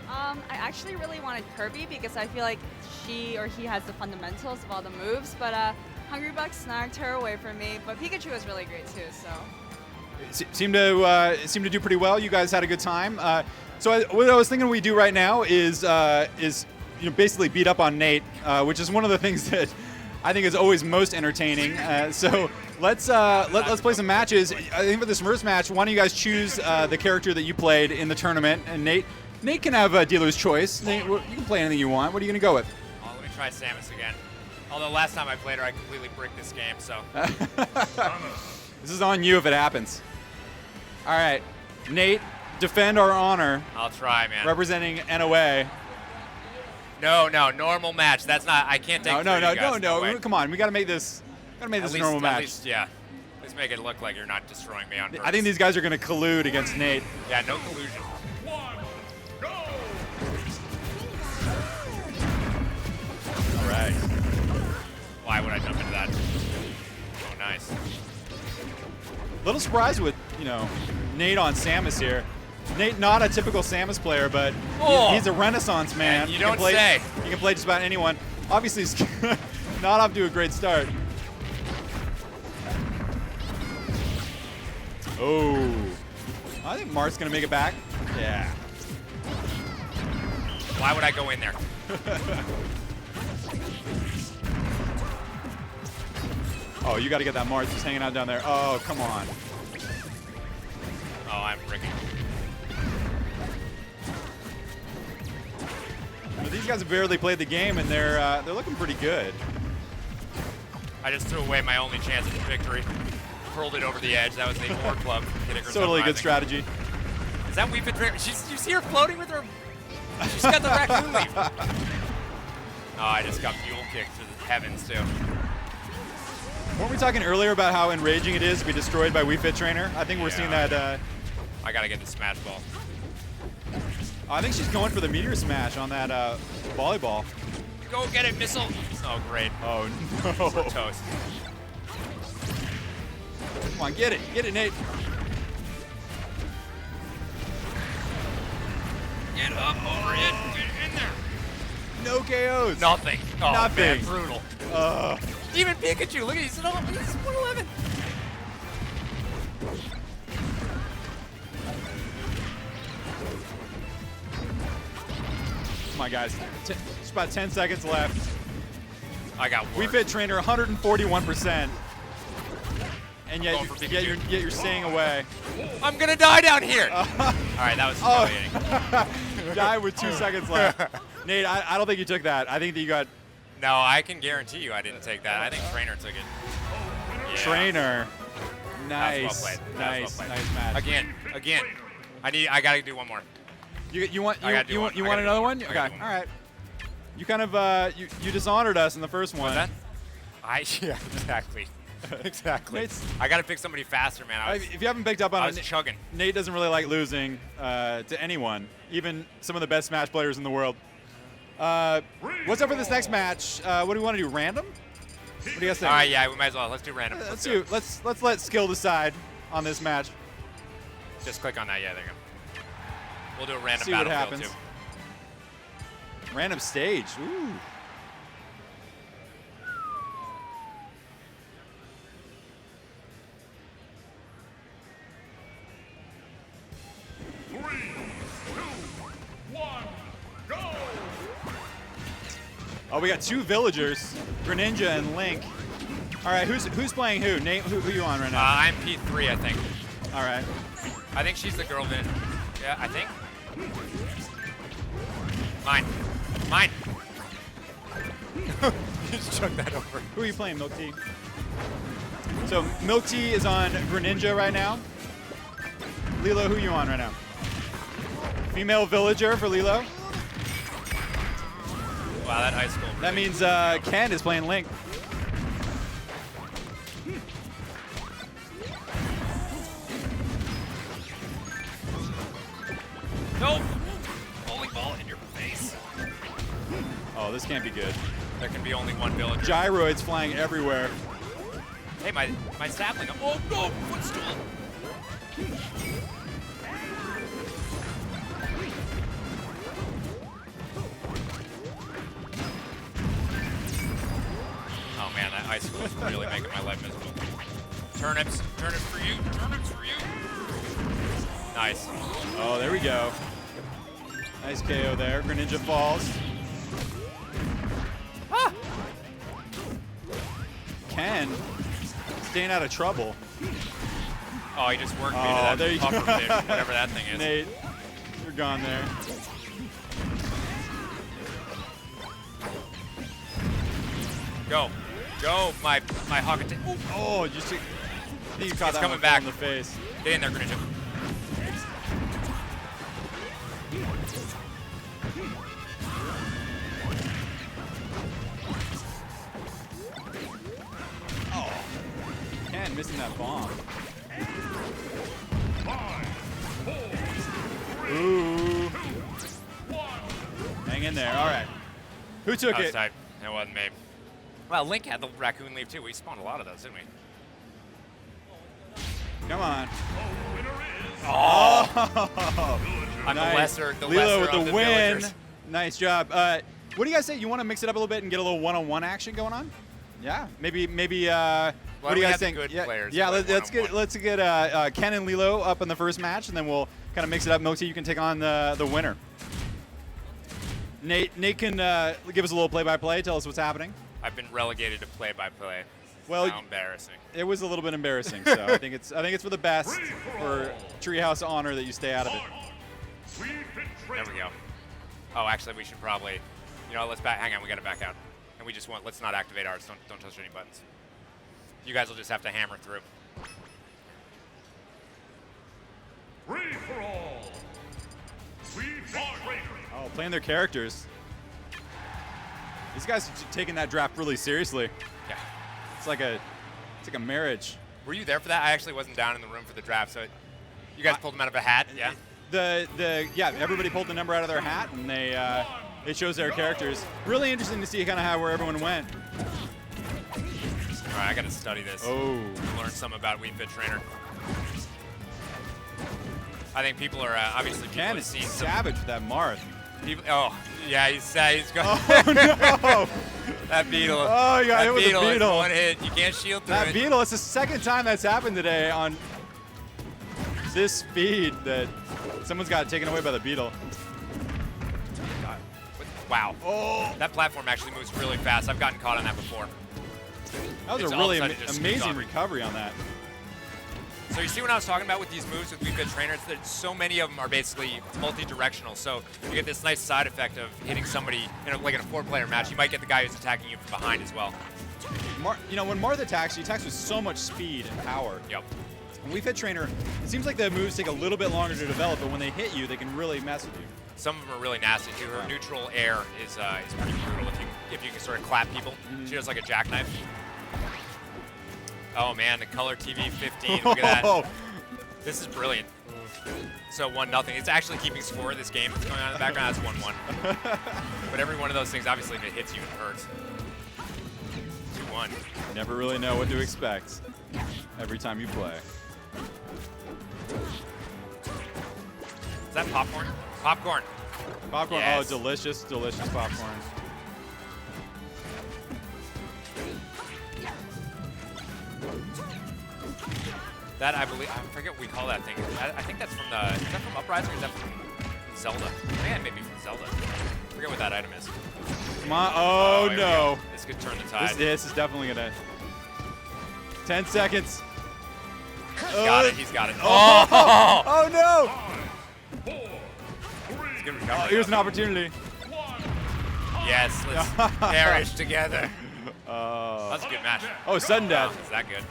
I actually really wanted Kirby because I feel like she or he has the fundamentals of all the moves, but Hungry Buck snagged her away from me. But Pikachu was really great too, so. Seemed to do pretty well. You guys had a good time. So what I was thinking we do right now is basically beat up on Nate, which is one of the things that I think is always most entertaining. So let's play some matches. I think for this first match, why don't you guys choose the character that you played in the tournament? And Nate can have a dealer's choice. Nate, you can play anything you want. What are you gonna go with? Oh, let me try Samus again. Although last time I played her, I completely bricked this game. So this is on you if it happens. All right, Nate, defend our honor. I'll try, man. Representing NOA. No, normal match. That's not. I can't take. No. Come on, we gotta make this. A normal match. At least, yeah. Let's make it look like you're not destroying me on purpose. I think these guys are gonna collude against Nate. Yeah, no collusion. All right. Why would I jump into that? Oh, nice. Little surprised with Nate on Samus here. Nate, not a typical Samus player, but he's a renaissance man. And you don't say. He can play just about anyone. Obviously, he's not off to a great start. Oh, I think Mart's gonna make it back. Yeah. Why would I go in there? Oh, you got to get that Mart just hanging out down there. Oh, come on. Oh, I'm bricking. But these guys have barely played the game, and they're looking pretty good. I just threw away my only chance at victory. Hurled it over the edge. That was the war club. Totally good strategy. Is that Wii Fit Trainer? You see her floating with her? She's got the raccoon leaf. Oh, I just got mule kicked to the heavens, too. Weren't we talking earlier about how enraging it is to be destroyed by Wii Fit Trainer? I think we're seeing that. I got to get the smash ball. I think she's going for the meteor smash on that volleyball. Go get it, missile. Oh, great. Oh, no. We're toast. Come on, get it. Get it, Nate. Get up over it. Get in there. No KOs. Nothing. Oh, Nothing. Man, brutal. Even Pikachu, look at he's 111. Come on, guys. Just about 10 seconds left. I got Wii Fit Trainer 141%. And yet you're staying away. I'm going to die down here. All right, that was humiliating. Die with 2 seconds left. Nate, I don't think you took that. I think that you got... No, I can guarantee you I didn't take that. I think Trainer took it. Yeah. Trainer. Nice. Well played. Nice match. Again. I got to do one more. You want another one? Okay. All right. You kind of you dishonored us in the first one. What's that? Yeah, exactly. Exactly. I got to pick somebody faster, man. If you haven't picked up on it, I was chugging. Nate doesn't really like losing to anyone, even some of the best Smash players in the world. What's up for this next match? What do we want to do? Random? What do you guys think? All right, yeah, we might as well. Let's do random. Let's let skill decide on this match. Just click on that. Yeah, there you go. We'll do a random see what battlefield happens. too. Random stage. Ooh. Oh, we got two villagers, Greninja and Link. All right, who's playing who? Nate, who you on right now? I'm P3, I think. All right. I think she's the girl that. Yeah, I think. Mine. Mine. Just chuck that over. Who are you playing, Milk Tea? So Milk Tea is on Greninja right now. Lilo, who you on right now? Female villager for Lilo. Wow, that high school. Really. That means Ken is playing Link. Nope. Bowling ball in your face. Oh, this can't be good. There can be only one villager. Gyroids flying everywhere. Hey, my sapling. Oh no, footstool. Oh man, that high school is really making my life miserable. Turnips for you. Turnips for you. Nice. Oh, there we go. Nice KO there. Greninja falls. Ah! Ken staying out of trouble. Oh, he just worked me to that there you upper go. fish, whatever that thing is. Nate, you're gone there. Go. Go, my Hawkeye. Oh, just I think you caught that coming one back in the face. Get in there, Greninja. Oh, Ken missing that bomb. 5, 4, 3, Ooh. Hang in there. All right. Who took it? Tight. It wasn't me. Well, Link had the raccoon leaf too. We spawned a lot of those, didn't we? Come on. Oh! I'm Nice. the lesser Lilo with of the the win. villagers. Nice job. What do you guys say? You want to mix it up a little bit and get a little one-on-one action going on? Yeah. Maybe. What do you guys think? Good yeah. players Yeah. play Let's get Ken and Lilo up in the first match, and then we'll kind of mix it up. Moti, you can take on the winner. Nate can give us a little play-by-play. Tell us what's happening. I've been relegated to play-by-play. Well, how embarrassing. It was a little bit embarrassing, so I think it's for the best for Treehouse honor that you stay out of it. There we go. Oh, actually, we should probably, let's back. Hang on, we got to back out, and we just let's not activate ours. Don't touch any buttons. You guys will just have to hammer through. Free for all. Oh, playing their characters. These guys are taking that draft really seriously. Yeah. It's like a marriage. Were you there for that? I actually wasn't down in the room for the draft, so you guys pulled them out of a hat, yeah? Yeah, everybody pulled the number out of their hat, and they it shows their characters. Really interesting to see kind of where everyone went. All right, I got to study this. Oh. Learn some about Wii Fit Trainer. I think people are obviously Ken is savage with that Marth. People, oh, yeah, he's going. Oh, no! That beetle. Oh, yeah, it was a beetle. Is one hit. You can't shield through that beetle, it's the second time that's happened today on this speed that someone's got taken away by the beetle. Wow. Oh. That platform actually moves really fast. I've gotten caught on that before. That was a really amazing recovery on that. So you see what I was talking about with these moves with Wii Fit Trainer? It's that so many of them are basically multi-directional. So you get this nice side effect of hitting somebody, like in a 4-player match. You might get the guy who's attacking you from behind as well. When Marth attacks, she attacks with so much speed and power. Yep. And Wii Fit Trainer, it seems like the moves take a little bit longer to develop, but when they hit you, they can really mess with you. Some of them are really nasty too. Her neutral air is pretty brutal if you can sort of clap people. She does like a jackknife. Oh man, the color TV 15. Look at that. This is brilliant. So 1-0. It's actually keeping score of this game that's going on in the background. That's 1-1. But every one of those things, obviously, if it hits you, it hurts. 2-1. You never really know what to expect every time you play. Is that popcorn? Popcorn. Popcorn. Yes. Oh, delicious, delicious popcorn. That I believe, I forget what we call that thing. I think that's from is that from Uprising or is that from Zelda? I think that may be from Zelda. I forget what that item is. Come on. Oh, no. This could turn the tide. This is definitely going to. 10 seconds. Got it. He's got it. Oh, oh no! It's good recovery. Here's an opportunity. Yes, let's perish together. That's a good match. Oh, sudden death. Is that good?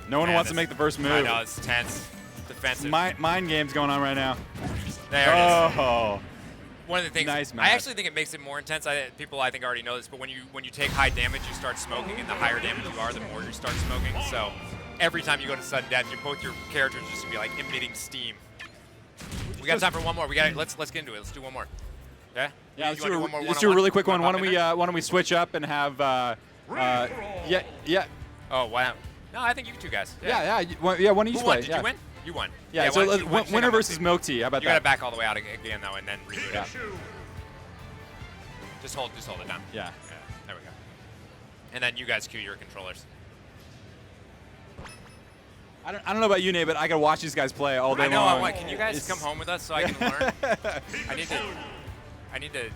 No one wants to make the first move. I know, it's tense. Defensive. Mind games going on right now. There it is. Oh. One of the things, nice match. I actually think it makes it more intense. People I think already know this, but when you take high damage, you start smoking, and the higher damage you are, the more you start smoking. So every time you go to sudden death, both your characters just gonna be like emitting steam. We got time for one more. We got let's get into it. Let's do one more. Yeah. Yeah. Let's do a really quick one. Why don't we switch up and have yeah. Oh wow. No, I think you two guys. Yeah. Yeah. One each play. Did you win? You won. Yeah. So winner versus milk tea. How about you that? You gotta back all the way out again though, and then reboot it. Just hold it down. Yeah. There we go. And then you guys cue your controllers. I don't know about you, Nate, but I can watch these guys play all day long. long. Can you guys come home with us so I can learn? I need to.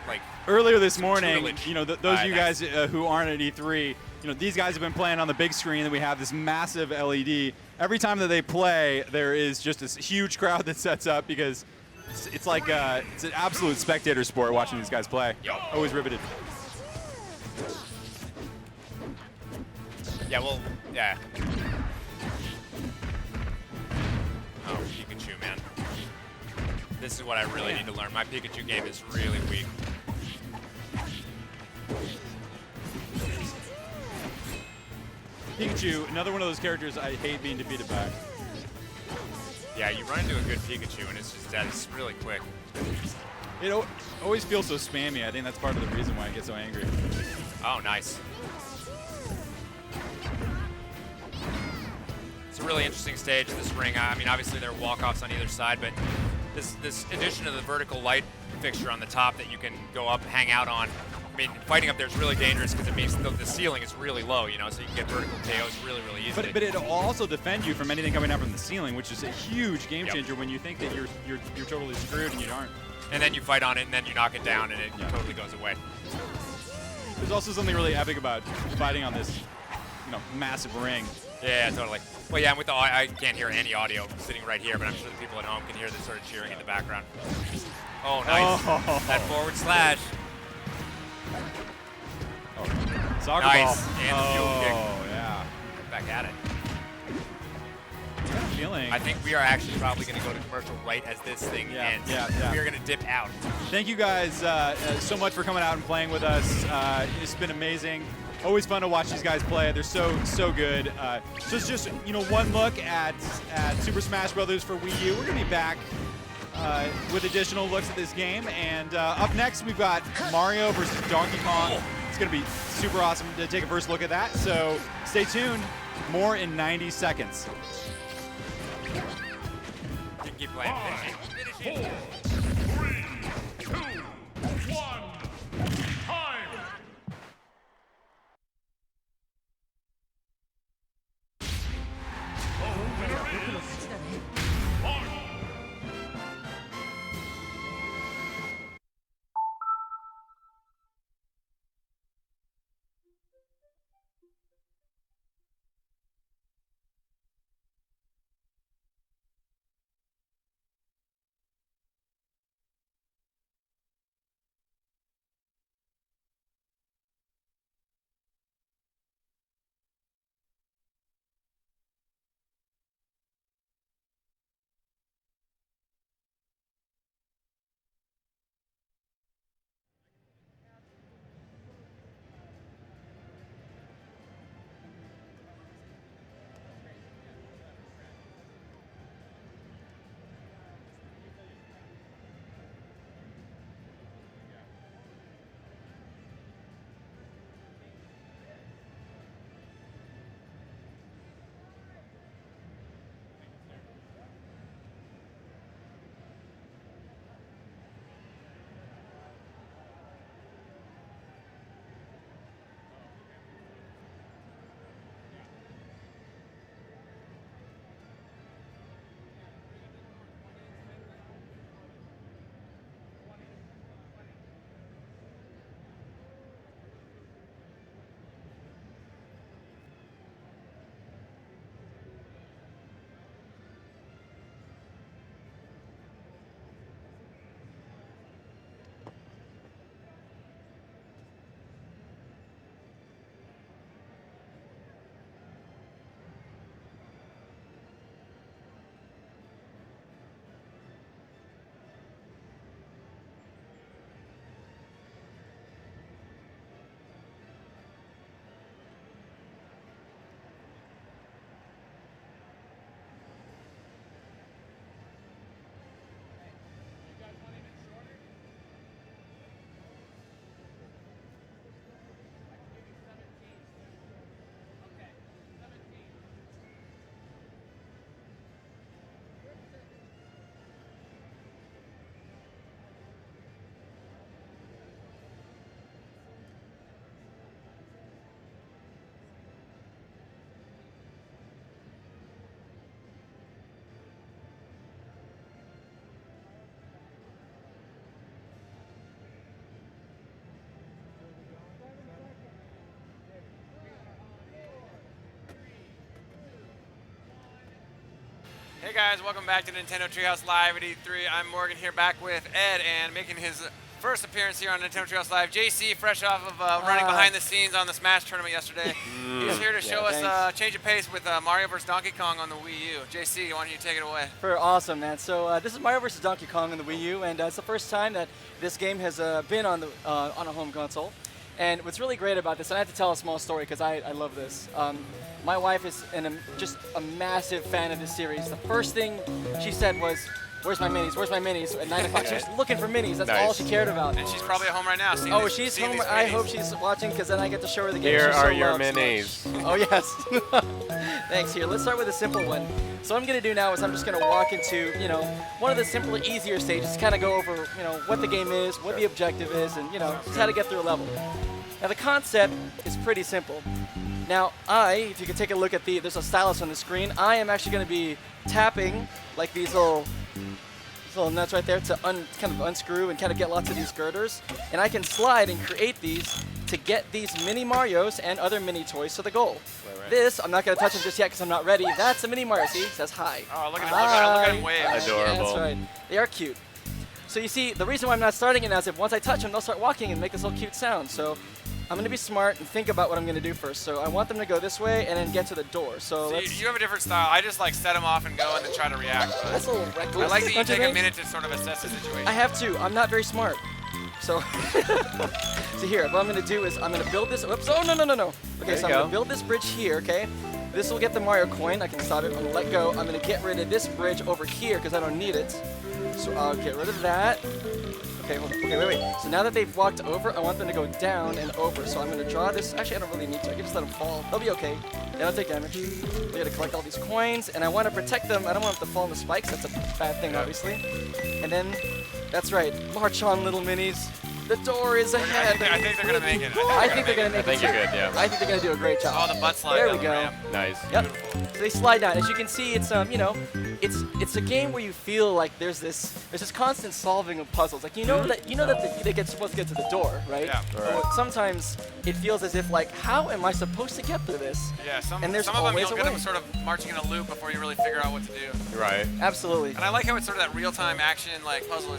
Like earlier this morning, those of you guys who aren't at E3, these guys have been playing on the big screen, and we have this massive LED. Every time that they play, there is just this huge crowd that sets up because it's like it's an absolute spectator sport watching these guys play. Always riveted. Yeah. Oh, Pikachu, man. This is what I really need to learn. My Pikachu game is really weak. Pikachu, another one of those characters I hate being defeated by. Yeah, you run into a good Pikachu and it's just dead. It's really quick. It always feels so spammy. I think that's part of the reason why I get so angry. Oh, nice. It's a really interesting stage, this ring. I mean, obviously there are walk-offs on either side, but this addition of the vertical light fixture on the top that you can go up and hang out on, I mean, fighting up there is really dangerous because it means the ceiling is really low, so you can get vertical KOs really, really easily. But it'll also defend you from anything coming down from the ceiling, which is a huge game changer when you think that you're totally screwed and you aren't. And then you fight on it, and then you knock it down, and it totally goes away. There's also something really epic about fighting on this, massive ring. Yeah, totally. Well, yeah, and with I can't hear any audio sitting right here, but I'm sure the people at home can hear this sort of cheering in the background. Oh, nice. Oh. That forward slash. Oh, soccer nice. ball. And the fuel kick. Oh, yeah. Back at it. Feeling. I think we are actually probably going to go to commercial right as this thing ends. Yeah. We are going to dip out. Thank you guys so much for coming out and playing with us. It's been amazing. Always fun to watch these guys play. They're so good. So it's just one look at Super Smash Bros. For Wii U. We're going to be back with additional looks at this game. And up next, we've got Mario versus Donkey Kong. It's going to be super awesome to take a first look at that. So stay tuned. More in 90 seconds. You can keep playing. Finish it. 4, 3, 2, 1. Hey guys, welcome back to Nintendo Treehouse Live at E3. I'm Morgan here back with Ed and making his first appearance here on Nintendo Treehouse Live. JC, fresh off of running behind the scenes on the Smash tournament yesterday. He's here to show us change of pace with Mario vs. Donkey Kong on the Wii U. JC, why don't you take it away? Awesome, man. So this is Mario vs. Donkey Kong on the Wii U, and it's the first time that this game has been on a home console. And what's really great about this, and I have to tell a small story because I love this. My wife is just a massive fan of this series. The first thing she said was, "Where's my minis? Where's my minis?" At 9 o'clock, she was looking for minis. That's all she cared about. And she's probably at home right now. She's home. I hope she's watching because then I get to show her the game. Here are your minis. Oh yes. Thanks. Here, let's start with a simple one. So what I'm gonna do now is I'm just gonna walk into one of the simpler, easier stages. Kind of go over what the game is, what the objective is, and just how to get through a level. Now the concept is pretty simple. Now if you can take a look at there's a stylus on the screen. I am actually going to be tapping like these little nuts right there to kind of unscrew and kind of get lots of these girders. And I can slide and create these to get these mini Marios and other mini toys to the goal. Right. This, I'm not going to touch them just yet because I'm not ready. That's a mini Mario. See, it says hi. Oh, look at him wave. Adorable. Yeah, that's right. They are cute. So you see, the reason why I'm not starting it now is if once I touch them, they'll start walking and make this little cute sound. So I'm going to be smart and think about what I'm going to do first. So I want them to go this way and then get to the door. So you have a different style. I just like set them off and go and then try to react. That's a little reckless. I like that you take a minute to sort of assess the situation. I have to. I'm not very smart. So, so here, what I'm going to do is I'm going to build this. Oops. Oh, no. Okay, so I'm going to build this bridge here, okay? This will get the Mario coin. I can stop it. I'm going to let go. I'm going to get rid of this bridge over here because I don't need it. So I'll get rid of that. Okay, wait. So now that they've walked over, I want them to go down and over. So I'm going to draw this. Actually, I don't really need to. I can just let them fall. They'll be okay. They don't take damage. We got to collect all these coins, and I want to protect them. I don't want them to fall in the spikes. That's a bad thing, obviously. And then, that's right. March on, little minis. The door is ahead. I think they're going to make it. I think they're going to make it. I think you're good, yeah. I think they're going to do a great job. Oh, the butt slide. There we go. Nice. Yep. So they slide down. As you can see, it's it's a game where you feel like there's this constant solving of puzzles. Like that they get supposed to get to the door, right? Yeah. But sometimes it feels as if like, how am I supposed to get through this? Yeah. Some there's of them always you'll a get way. them sort of marching in a loop before you really figure out what to do. Right. Absolutely. And I like how it's sort of that real-time action like puzzle.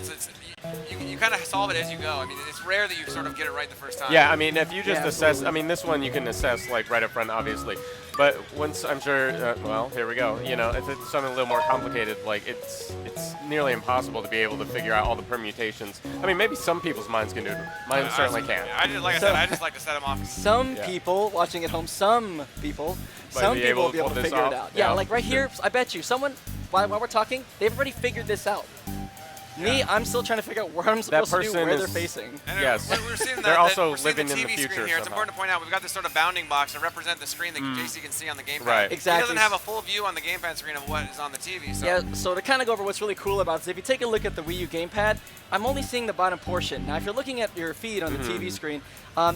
You kind of solve it as you go. I mean, it's rare that you sort of get it right the first time. Yeah, I mean, if you just assess, I mean, this one you can assess like right up front, obviously. But once I'm sure, well, here we go. If it's something a little more complicated, like it's nearly impossible to be able to figure out all the permutations. I mean, maybe some people's minds can do it. Mine certainly can. I just like to set them off. Some people watching at home, some people will be able to figure it out. Yeah, like right here, I bet you someone, while we're talking, they've already figured this out. Me, I'm still trying to figure out where I'm supposed to do, where they're facing. Yes. We're seeing they're also we're seeing living the in the TV future screen here. It's important to point out we've got this sort of bounding box to represent the screen that JC can see on the gamepad. Right. Exactly. He doesn't have a full view on the gamepad screen of what is on the TV. So. Yeah, so to kind of go over what's really cool about this, if you take a look at the Wii U gamepad, I'm only seeing the bottom portion. Now, if you're looking at your feed on the TV screen,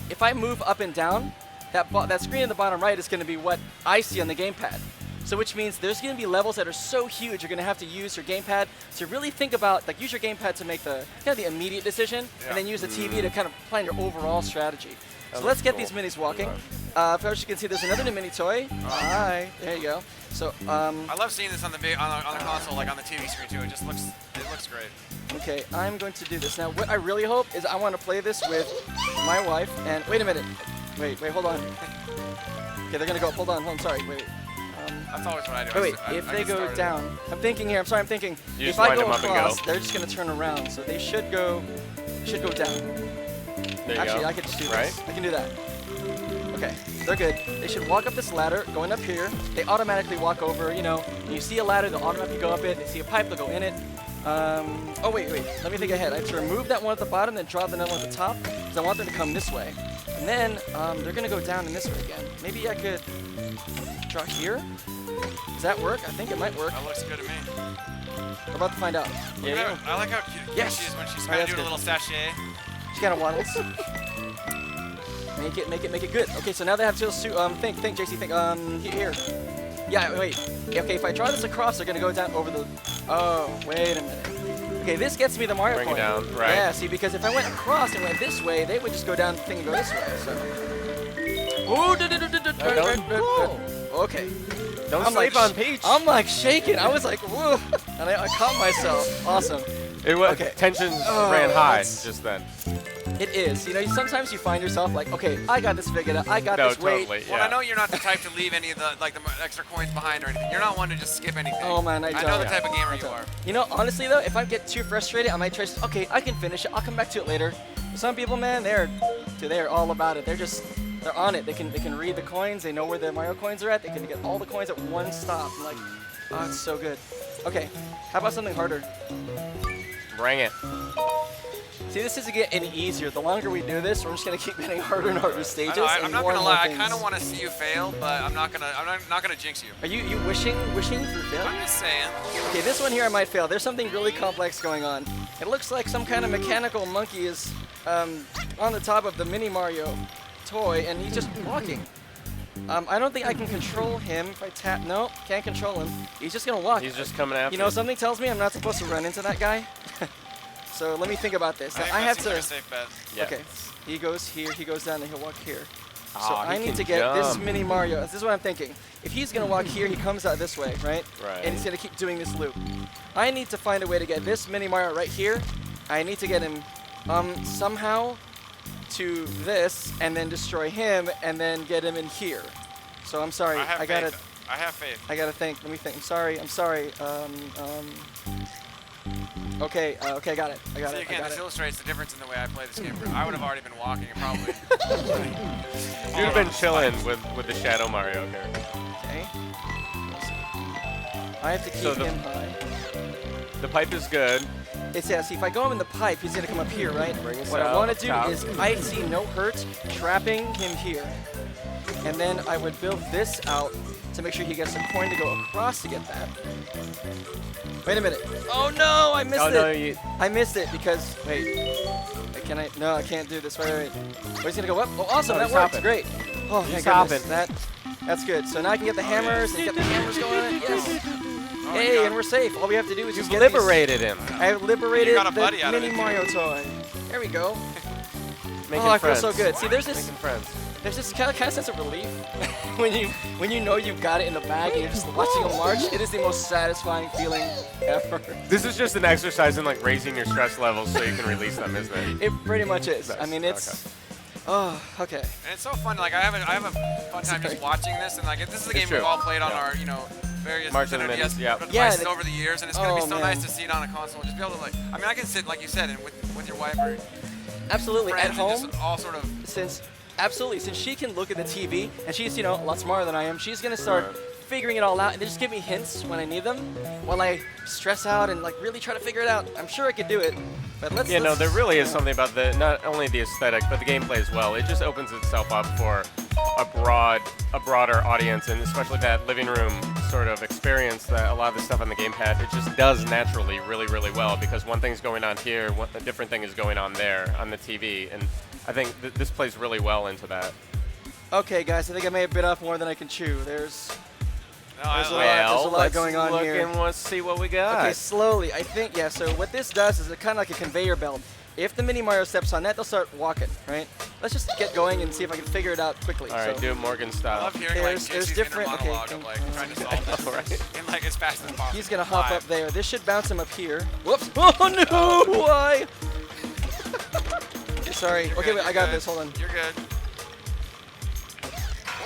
if I move up and down, that screen in the bottom right is going to be what I see on the gamepad. So which means there's going to be levels that are so huge you're going to have to use your gamepad to really think about, like use your gamepad to make the kind of the immediate decision, and then use the TV to kind of plan your overall strategy. So let's get these minis walking. First you can see there's another new mini toy. Hi, there you go. So I love seeing this on the console, like on the TV screen too. It looks great. Okay, I'm going to do this now. What I really hope is I want to play this with my wife. And wait a minute. Wait, hold on. Okay, they're gonna go. Hold on. Sorry. Wait. That's always what I do. Wait, if they go down, I'm thinking here. I'm thinking. You if I go across, they're just gonna turn around. So they should go down. Actually, I could just do this. I can do that. Okay, they're good. They should walk up this ladder, going up here. They automatically walk over. When you see a ladder, they'll automatically go up it. They see a pipe, they'll go in it. Oh wait. Let me think ahead. I have to remove that one at the bottom, then draw the other one at the top, because I want them to come this way. And then they're gonna go down in this way again. Maybe I could draw here. Does that work? I think it might work. That looks good to me. We're about to find out. Yeah. I like how cute she is when she's kind of doing a little sachet. She kind of waddles. Make it good. Okay, so now they have to think, JC, think. Here. Yeah, wait. Okay, if I draw this across, they're gonna go down over the. Oh, wait a minute. Okay, this gets me the Mario Bring coin. it down, right? Yeah, see, because if I went across and went this way, they would just go down the thing and go this way. So. Ooh, okay. Don't sleep on Peach. I'm like shaking. I was like, whoa. And I caught myself. Awesome. It was, tensions ran high just then. It is. You know, sometimes you find yourself like, okay, I got this figured out. I got this weight. Totally, Well, I know you're not the type to leave any of the extra coins behind or anything. You're not one to just skip anything. Oh man, I know the type of gamer you are. You know, honestly though, if I get too frustrated, I might try. Okay, I can finish it. I'll come back to it later. Some people, man, they're all about it. They're on it. They can read the coins. They know where the Mario coins are at. They can get all the coins at one stop. I'm like, oh, it's so good. Okay, how about something harder? Bring it. See, this isn't getting any easier. The longer we do this, we're just gonna keep getting harder and harder stages. I'm not gonna lie. I kind of want to see you fail, but I'm not gonna jinx you. Are you wishing for failure? I'm just saying. Okay, this one here I might fail. There's something really complex going on. It looks like some kind of mechanical monkey is on the top of the Mini Mario toy, and he's just walking. I don't think I can control him if I tap. No, can't control him. He's just gonna walk. He's just coming after. You know, something tells me I'm not supposed to run into that guy. So let me think about this. I have to. A safe bet. Yeah. Okay, he goes here. He goes down, and he'll walk here. So Oh, I he need to can get this jump. Mini Mario. This is what I'm thinking. If he's gonna walk here, he comes out this way, right? Right. And he's gonna keep doing this loop. I need to find a way to get this Mini Mario right here. I need to get him somehow to this, and then destroy him, and then get him in here. So I'm sorry. I gotta. I have faith. I gotta think. Let me think. I'm sorry. Okay. Okay. Got it. I got See, it. again, I got this it. illustrates the difference in the way I play this game. I would have already been walking and probably. You'd have been chilling with the Shadow Mario character. Okay. I have to keep him high. The pipe is good. It's see, if I go him in the pipe, he's gonna come up here, right? Bring us What I out want up to do top. is I see no hurt, trapping him here, and then I would build this out to make sure he gets a coin to go across to get that. Wait a minute. Oh no, I missed it. No, I missed it because wait. Can I? No, I can't do this. Wait. Where's he gonna go up? Oh, awesome! No, that he's worked. hopping. Great. Oh, He's thank goodness. hopping. That's good. So now I can get the hammers and get the hammers going. Yes. Oh, Hey, and we're safe. All we have to do is just You've get liberated him. I have liberated You got a buddy the out of Mini it, Mario toy. There we go. Making Oh, I feel friends. so good. See, there's this friends. There's this kind of sense of relief when you know you've got it in the bag and you're just watching them march. It is the most satisfying feeling ever. This is just an exercise in like raising your stress levels so you can release them, isn't it? It pretty much is. Nice. I mean, it's. Okay. Oh, okay. And it's so fun. Like I have a fun time just watching this, and like this is a game It's true. we've all played on Yeah. our various March of the NES Minis, yeah. devices Yeah, over the years, and it's gonna be so man. nice to see it on a console. Just be able to like. I mean, I can sit like you said, and with your wife or Absolutely. friends At home, and just all sort of. since she can look at the TV and she's a lot smarter than I am, she's gonna start figuring it all out and just give me hints when I need them while I stress out and like really try to figure it out. I'm sure I could do it, but let's. Yeah, no, there really is something about not only the aesthetic but the gameplay as well. It just opens itself up for a broader audience, and especially that living room sort of experience that a lot of the stuff on the gamepad, it just does naturally really, really well because one thing's going on here, a different thing is going on there on the TV, and I think this plays really well into that. Okay, guys, I think I may have bit off more than I can chew. There's a lot let's going on look here. and let's see what we got. Okay, slowly. I think, yeah, so what this does is it kind of like a conveyor belt. If the Mini Mario steps on that, they'll start walking, right? Let's just get going and see if I can figure it out quickly. All right, So do it Morgan I style. love hearing there's Casey's different. inner Okay, monologue of like trying to solve this right. in like as fast as possible. he's gonna hop up there. This should bounce him up here. Whoops! Oh no! Why? Sorry. You're Okay, good, wait, I you're got good. this. Hold on. You're good.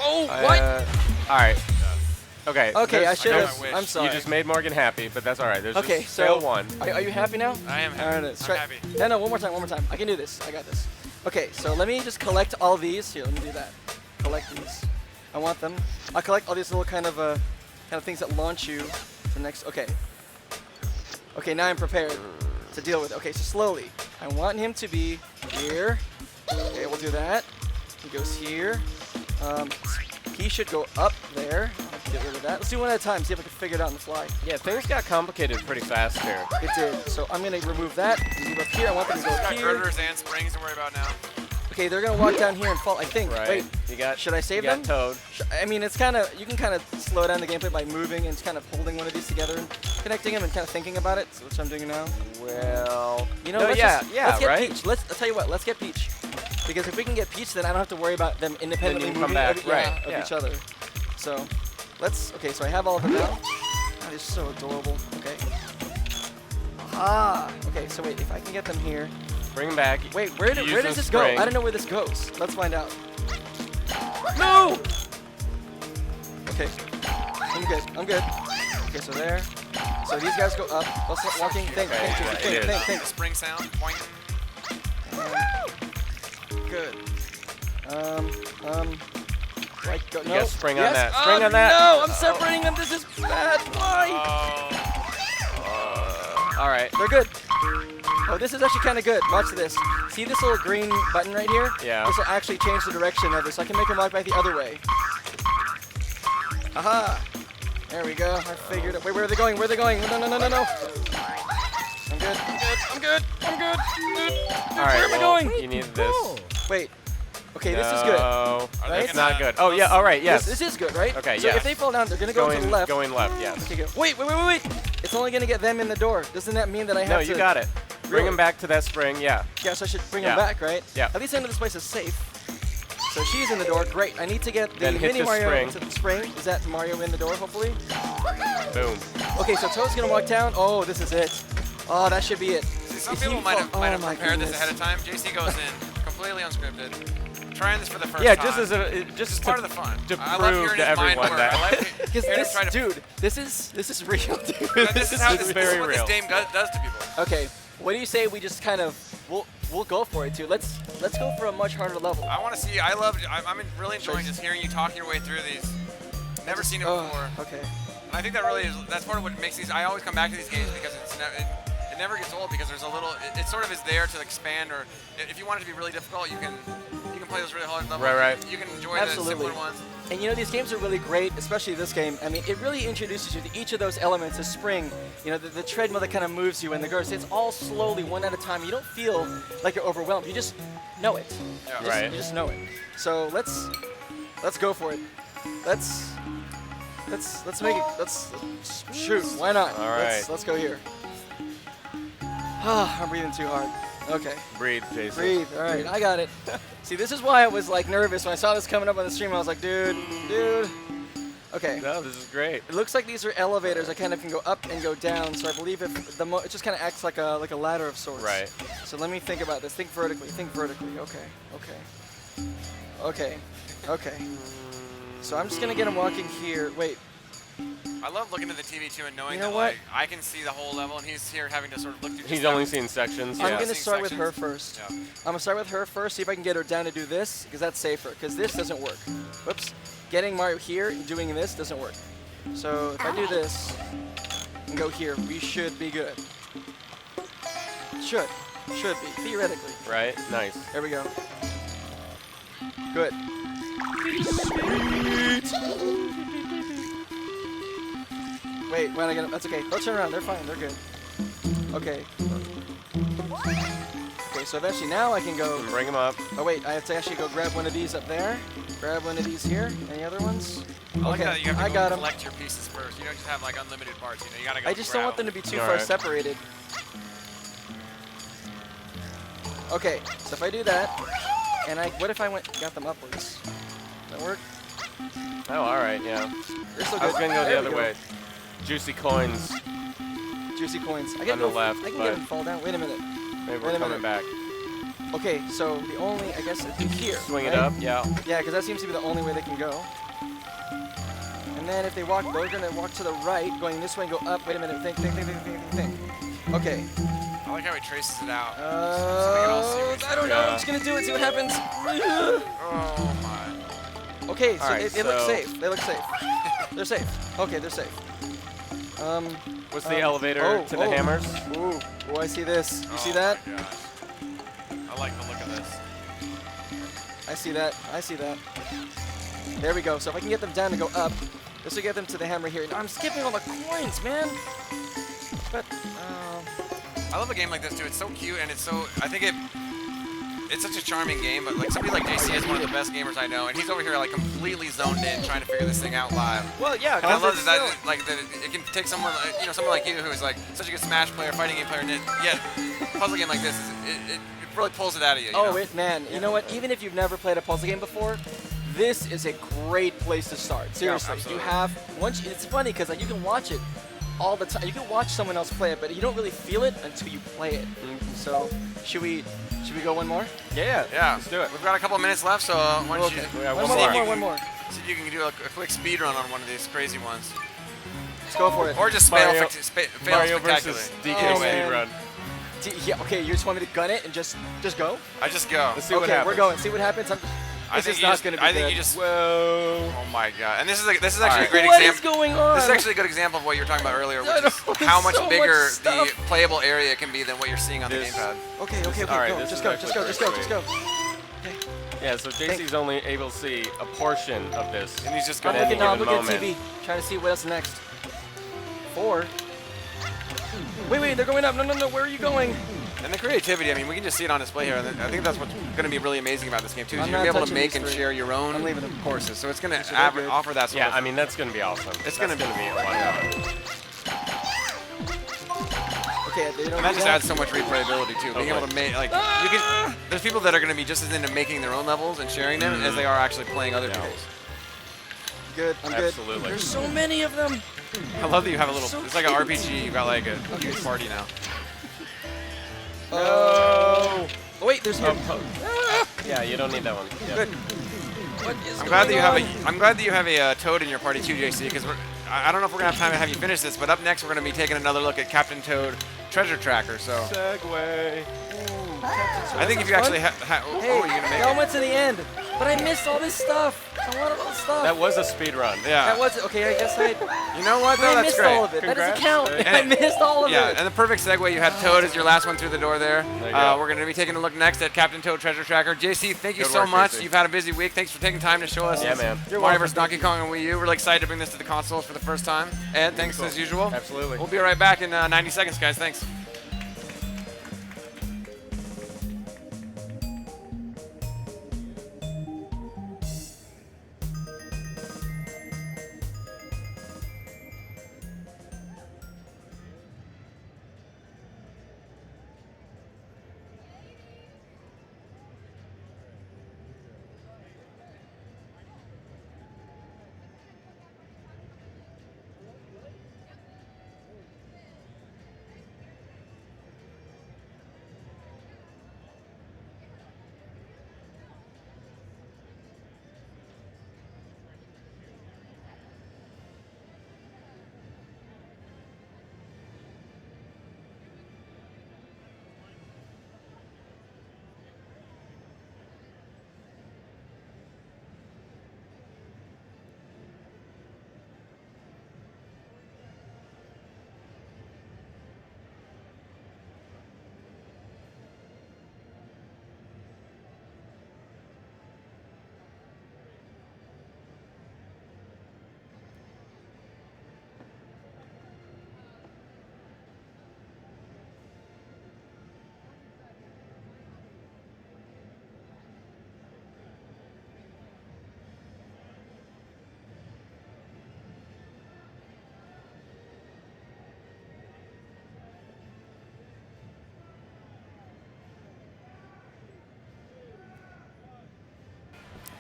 Oh, what? All right. Okay. Okay, I should have. wish. I'm sorry. You just made Morgan happy, but that's all right. There's Okay, just so fail one. Are you happy now? I am All happy. right, I'm happy. No, one more time. I can do this. I got this. Okay, so let me just collect all these. Here, let me do that. Collect these. I want them. I'll collect all these little kind of things that launch you to the next. Okay. Okay, now I'm prepared to deal with it. Okay, so slowly. I want him to be here. Okay, we'll do that. He goes here. He should go up there. Get rid of that. Let's do one at a time. See if I can figure it out on the fly. Yeah, things got complicated pretty fast here. It did. So I'm gonna remove that. Move up here. I want them to go Got here. girders and springs to worry about now. Okay, they're gonna walk down here and fall. I think. Right. Wait. You got. Should I save you them? got Toad. I mean, it's kind of you can kind of slow down the gameplay by moving and kind of holding one of these together and connecting them and kind of thinking about it. So which I'm doing now. Well. You know, no, let's yeah, just, yeah, let's get right. Peach. I'll tell you what. Let's get Peach. Because if we can get Peach, then I don't have to worry about them independently Then you come moving back, right, of yeah. each other. So Okay, so I have all of them now. That is so adorable. Okay. Ah. Okay, so wait, if I can get them here. Bring them back. Wait, where does this go? I don't know where this goes. Let's find out. No! Okay. I'm good. Okay, so there. So these guys go up. Let's start walking. Think. Spring sound. Boing. Good. Right, go. You No. got spring on that. Spring on that. No, I'm separating them. This is bad. Why? All right. They're good. Oh, this is actually kind of good. Watch this. See this little green button right here? Yeah. This will actually change the direction of this. I can make them walk back the other way. Aha! There we go. I figured it. Wait, where are they going? Where are they going? No. I'm good. All right. Where am I going? You need this. Wait. Okay, this is good. Right? It's not good. Oh, yeah. All right. Yes. This is good, right? Okay, so yes. if they fall down, they're going to go to the left. Going left, yes. Okay, good. Wait. It's only going to get them in the door. Doesn't that mean that I have to... No, you got it. Bring them back to that spring, yeah. Yeah, so I should bring them back, right? Yeah. At least I know this place is safe. So she's in the door. Great. I need to get the mini Mario into the spring. Is that Mario in the door, hopefully? Boom. Okay, so Toad's going to walk down. Oh, this is it. Oh, that should be it. See, some people might have prepared this ahead of time. JC goes in completely unscripted. Trying this for the first time. Yeah, just part of the fun. To I love prove hearing to his mind everyone work. that. I like this is real, dude. This is what real. this game does to people. Okay, what do you say we just kind of we'll go for it too. Let's go for a much harder level. I want to see. I'm really enjoying just hearing you talking your way through these. Never seen it before. Okay. And I think that's part of what makes these. I always come back to these games because it never gets old because there's a little. It sort of is there to expand, or if you want it to be really difficult, you can play those really hard levels. Right. You can enjoy Absolutely. the simpler ones. And you know, these games are really great, especially this game. I mean, it really introduces you to each of those elements of spring. You know, the treadmill that kind of moves you and the girls. It's all slowly, one at a time. You don't feel like you're overwhelmed. You just know it. Yeah. You just know it. So let's go for it. Let's make it. Let's shoot. Why not? All right. Let's go here. I'm breathing too hard. Okay. Breathe, Jason. Breathe. All right, I got it. See, this is why I was like nervous when I saw this coming up on the stream. I was like, dude. Okay. No, this is great. It looks like these are elevators. I kind of can go up and go down. So I believe if it just kind of acts like a ladder of sorts. Right. So let me think about this. Think vertically. Okay. So I'm just gonna get him walking here. Wait. I love looking at the TV too and knowing You know that what? like I can see the whole level and he's here having to sort of look through. He's only seen sections. I'm Yeah. gonna start with her first. Yeah. I'm gonna start with her first. See if I can get her down to do this because that's safer. Because this doesn't work. Whoops. Getting Mario here and doing this doesn't work. So if I do this and go here, we should be good. Should be theoretically. Right. Nice. There we go. Good. Wait, when I get that's okay. They'll turn around. They're fine. They're good. Okay. Okay, so eventually now I can go. Bring him up. Oh wait, I have to actually go grab one of these up there. Grab one of these here. Any other ones? I like how you have to I got them. collect your pieces first. You don't just have like unlimited parts. You know, you gotta go. I just don't want them to be too far separated. Okay, so if I do that, and what if I got them upwards? Does that work? Oh, all right, yeah. You're so I was good. gonna go There the we other way. Juicy coins. Juicy coins. I On can the go. left, I can but get them fall down. Wait a minute. Maybe Wait we're a coming minute. back. Okay, so the only, I guess, is here. Swing it right? up, yeah. Yeah, because that seems to be the only way they can go. And then if they walk, they're gonna walk to the right, going this way and go up. Wait a minute. Think. Okay. I like how he traces it out. I don't know. I'm just gonna do it. See what happens. Oh my. Okay, so Alright, they look safe. They look safe. They're safe. Okay, they're safe. What's the elevator to the hammers? Ooh, I see this. You see that? Oh my gosh. I like the look of this. I see that. There we go. So if I can get them down to go up, this will get them to the hammer here. I'm skipping all the coins, man. But I love a game like this too. It's so cute and it's so. I think it's such a charming game. But like somebody like JC is one of the best gamers I know, and he's over here like completely zoned in, trying to figure this thing out live. Well, yeah. And I love that it can take someone like you who is like such a good Smash player, fighting game player, and yet puzzle game like this it really pulls it out of you. Oh, man. You know what? Even if you've never played a puzzle game before, this is a great place to start. Seriously, you have it's funny because like you can watch it all the time. You can watch someone else play it, but you don't really feel it until you play it. So should we go one more? Yeah. Let's do it. We've got a couple of minutes left, so why don't you one more. See if you can do a quick speed run on one of these crazy ones. Let's go for it. Or just fail spectacularly. Versus DK speed run. Yeah, okay, you just want me to gun it and just go? I just go. Let's see what happens. We're going. See what happens. This is not going to be I think good. you just. Whoa. Oh my god! And this is actually a great example. What is going on? This is actually a good example of what you were talking about earlier, which is how much bigger the playable area can be than what you're seeing on the gamepad. Okay. All right, just go. Okay. Yeah, so JC's only able to see a portion of this. And he's just I'm going looking at TV, trying to see what's next. 4. Wait, they're going up. No, where are you going? And the creativity, I mean, we can just see it on display here. And I think that's what's going to be really amazing about this game, too, is you're going to be able to make and share your own courses. So it's going to offer that sort of... Yeah, I mean, that's going to be awesome. It's going to be a lot of fun. Okay, and that just adds so much replayability, too. Being able to make, like, you can... There's people that are going to be just as into making their own levels and sharing them as they are actually playing other people's. Good, I'm good. Absolutely. There's so many of them. I love that you have a little... It's like an RPG. You've got, like, a huge party now. Oh wait, there's no. Yeah, you don't need that one. Yeah. Good. What is I'm glad that you have a Toad in your party too, JC. Because I don't know if we're gonna have time to have you finish this, but up next we're gonna be taking another look at Captain Toad Treasure Tracker. So. Segway. I think if you actually hey, you're gonna make I went to the end, but I missed all this stuff. I wanted all this stuff. That was a speed run. Yeah. That was okay. I guess You know what? Though, I that's missed great. all of it. That doesn't count. I missed all of it. Yeah, and the perfect segue. You had Toad as your last one through the door there. We're going to be taking a look next at Captain Toad Treasure Tracker. JC, thank you so much. JC. You've had a busy week. Thanks for taking time to show us Mario vs. Donkey Kong and Wii U. We're really excited to bring this to the consoles for the first time. Ed, thanks as usual. Absolutely. We'll be right back in 90 seconds, guys. Thanks.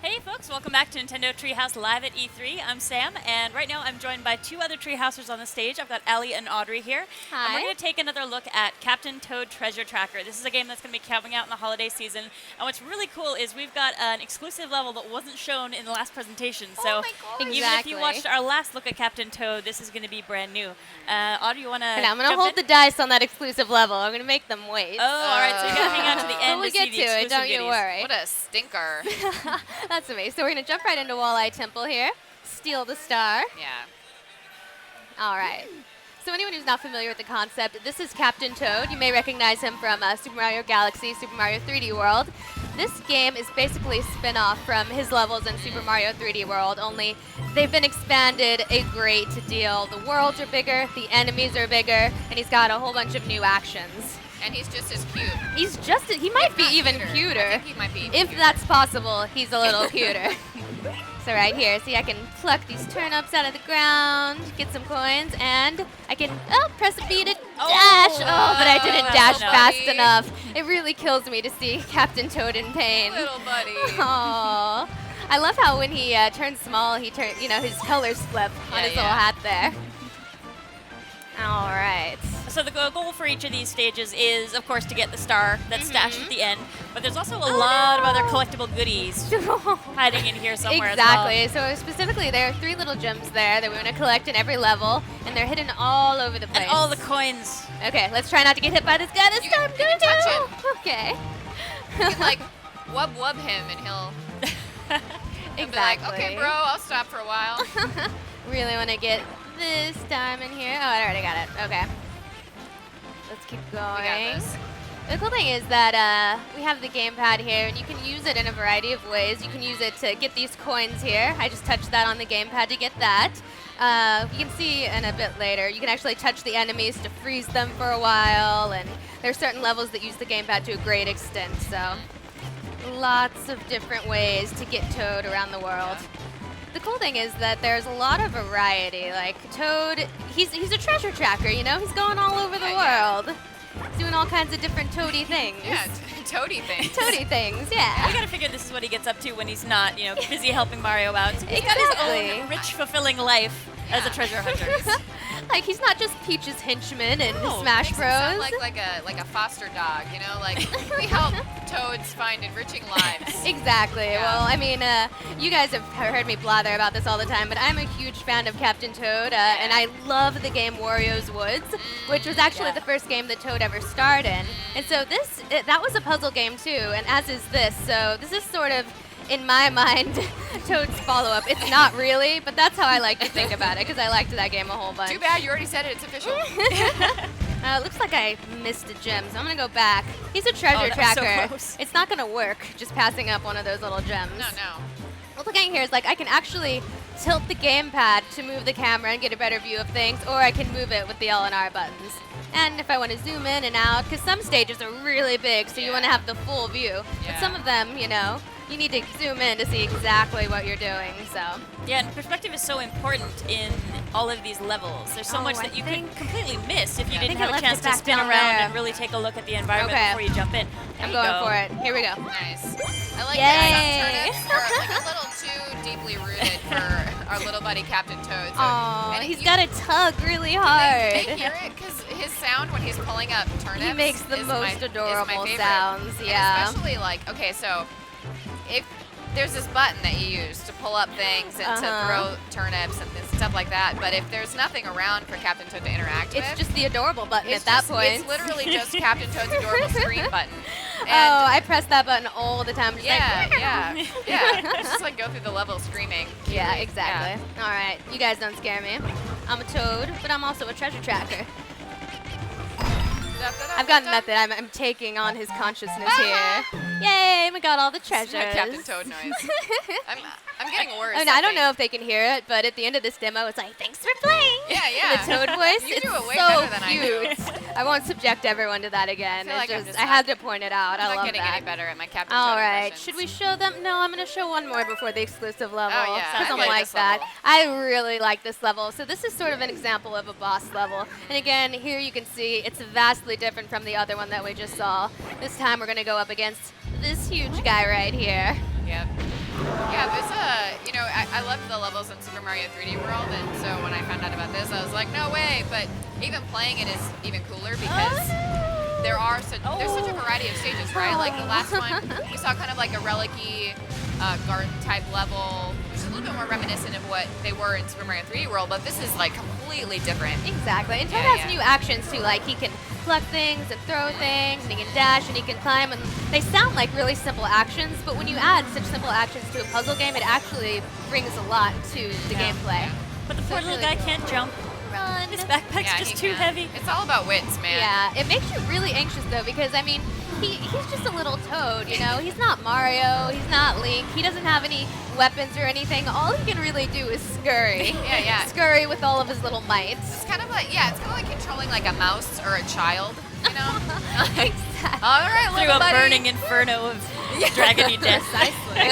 Hey folks, welcome back to Nintendo Treehouse Live at E3. I'm Sam, and right now I'm joined by 2 other Treehousers on the stage. I've got Allie and Audrey here. Hi. And we're going to take another look at Captain Toad Treasure Tracker. This is a game that's going to be coming out in the holiday season. And what's really cool is we've got an exclusive level that wasn't shown in the last presentation. So even if you watched our last look at Captain Toad, this is going to be brand new. Audrey, you want to I'm going to hold the dice on that exclusive level. I'm going to make them wait. Oh, all right. So you got to hang out to the end we'll to get see the to it, don't you goodies. worry. What a stinker. That's amazing. So we're going to jump right into Walleye Temple here. Steal the star. Yeah. All right. So anyone who's not familiar with the concept, this is Captain Toad. You may recognize him from Super Mario Galaxy, Super Mario 3D World. This game is basically a spin-off from his levels in Super Mario 3D World, only they've been expanded a great deal. The worlds are bigger, the enemies are bigger, and he's got a whole bunch of new actions. And he's just as cute. He might be even cuter. I think he might be even If that's possible, he's a little cuter. So right here, see, I can pluck these turnips out of the ground, get some coins, and I can, press a B to dash. Oh, but I didn't dash fast enough. It really kills me to see Captain Toad in pain. Little buddy. Aww. I love how when he turns small, his colors flip on his little hat there. All right. So the goal for each of these stages is, of course, to get the star that's stashed at the end. But there's also a lot of other collectible goodies hiding in here somewhere Exactly. as well. So specifically, there are 3 little gems there that we want to collect in every level, and they're hidden all over the place. And all the coins. Okay, let's try not to get hit by this guy this time. You can touch him. Okay. You can like wub him, and he'll be like, okay, bro, I'll stop for a while. Really want to get this diamond here. Oh, I already got it. Okay. Let's keep going. We got this. The cool thing is that we have the gamepad here, and you can use it in a variety of ways. You can use it to get these coins here. I just touched that on the gamepad to get that. You can see in a bit later, you can actually touch the enemies to freeze them for a while, and there's certain levels that use the gamepad to a great extent, so lots of different ways to get Toad around the world. The cool thing is that there's a lot of variety. Like Toad, he's a treasure tracker, you know? He's going all over the world. He's doing all kinds of different toady things. Yeah, toady things. Toady things, yeah. We gotta figure this is what he gets up to when he's not, busy helping Mario out. He's got his own rich, fulfilling life as a treasure hunter. Like he's not just Peach's henchman in Smash Bros. Sound like a foster dog, Like we help Toads find enriching lives. Exactly. Yeah. Well, I mean, you guys have heard me blather about this all the time, but I'm a huge fan of Captain Toad, and I love the game Wario's Woods, which was actually the first game that Toad ever starred in. And so that was a puzzle game too, and as is this. So this is sort of, in my mind, Toad's follow-up. It's not really, but that's how I like to think about it, because I liked that game a whole bunch. Too bad you already said it. It's official. Looks like I missed a gem, so I'm going to go back. He's a treasure tracker. So close. It's not going to work just passing up one of those little gems. No. What's looking here is I can actually tilt the gamepad to move the camera and get a better view of things, or I can move it with the L and R buttons. And if I want to zoom in and out, because some stages are really big, so you want to have the full view. But some of them, you need to zoom in to see exactly what you're doing, so. Yeah, and perspective is so important in all of these levels. There's so much that you could completely miss if you didn't have a chance to spin around and really take a look at the environment before you jump in. I'm going for it. Here we go. Nice. I like that some turnips are like a little too deeply rooted for our little buddy Captain Toad. So, and he's got to tug really hard. They hear it because his sound when he's pulling up turnips he makes the most adorable sounds, and especially so if there's this button that you use to pull up things and to throw turnips and stuff like that, but if there's nothing around for Captain Toad to interact with, it's just the adorable button at that point. It's literally just Captain Toad's adorable screen button. And I press that button all the time. Yeah. Just go through the level screaming. Yeah, exactly. Yeah. All right, you guys don't scare me. I'm a Toad, but I'm also a treasure tracker. I've got nothing. I'm taking on his consciousness here. Yay, we got all the treasures. My Captain Toad noise. I'm getting worse. I don't know if they can hear it, but at the end of this demo, it's like, thanks for playing. Yeah. The Toad voice. You do it way so better than cute. I do. I won't subject everyone to that again. I had to point it out. I love that. I'm not getting any better at my Captain Toad All right. impressions. Should we show them? No, I'm going to show one more before the exclusive level. Oh, yeah. Because I'm like that. I really like this level. So this is sort of an example of a boss level. And again, here you can see it's vastly different from the other one that we just saw. This time we're going to go up against this huge guy right here. Yep. Yeah, this, I loved the levels in Super Mario 3D World, and so when I found out about this, I was like, no way, but even playing it is even cooler because there's such a variety of stages, right? Like the last one, we saw kind of like a relic-y garden-type level, which is a little bit more reminiscent of what they were in Super Mario 3D World, but this is like completely different. Exactly, and Toad has new actions too, like he can collect things and throw things, and he can dash and he can climb, and they sound like really simple actions, but when you add such simple actions to a puzzle game, it actually brings a lot to the gameplay. But the poor little guy can't jump. Run. His backpack's just too heavy. It's all about wits, man. Yeah, it makes you really anxious though, because I mean, he's just a little Toad, He's not Mario, he's not Link, he doesn't have any weapons or anything. All he can really do is scurry. Yeah. Scurry with all of his little mites. It's kind of like, controlling like a mouse or a child, Exactly. All right, through little buddy. a burning inferno of dragony death. Precisely.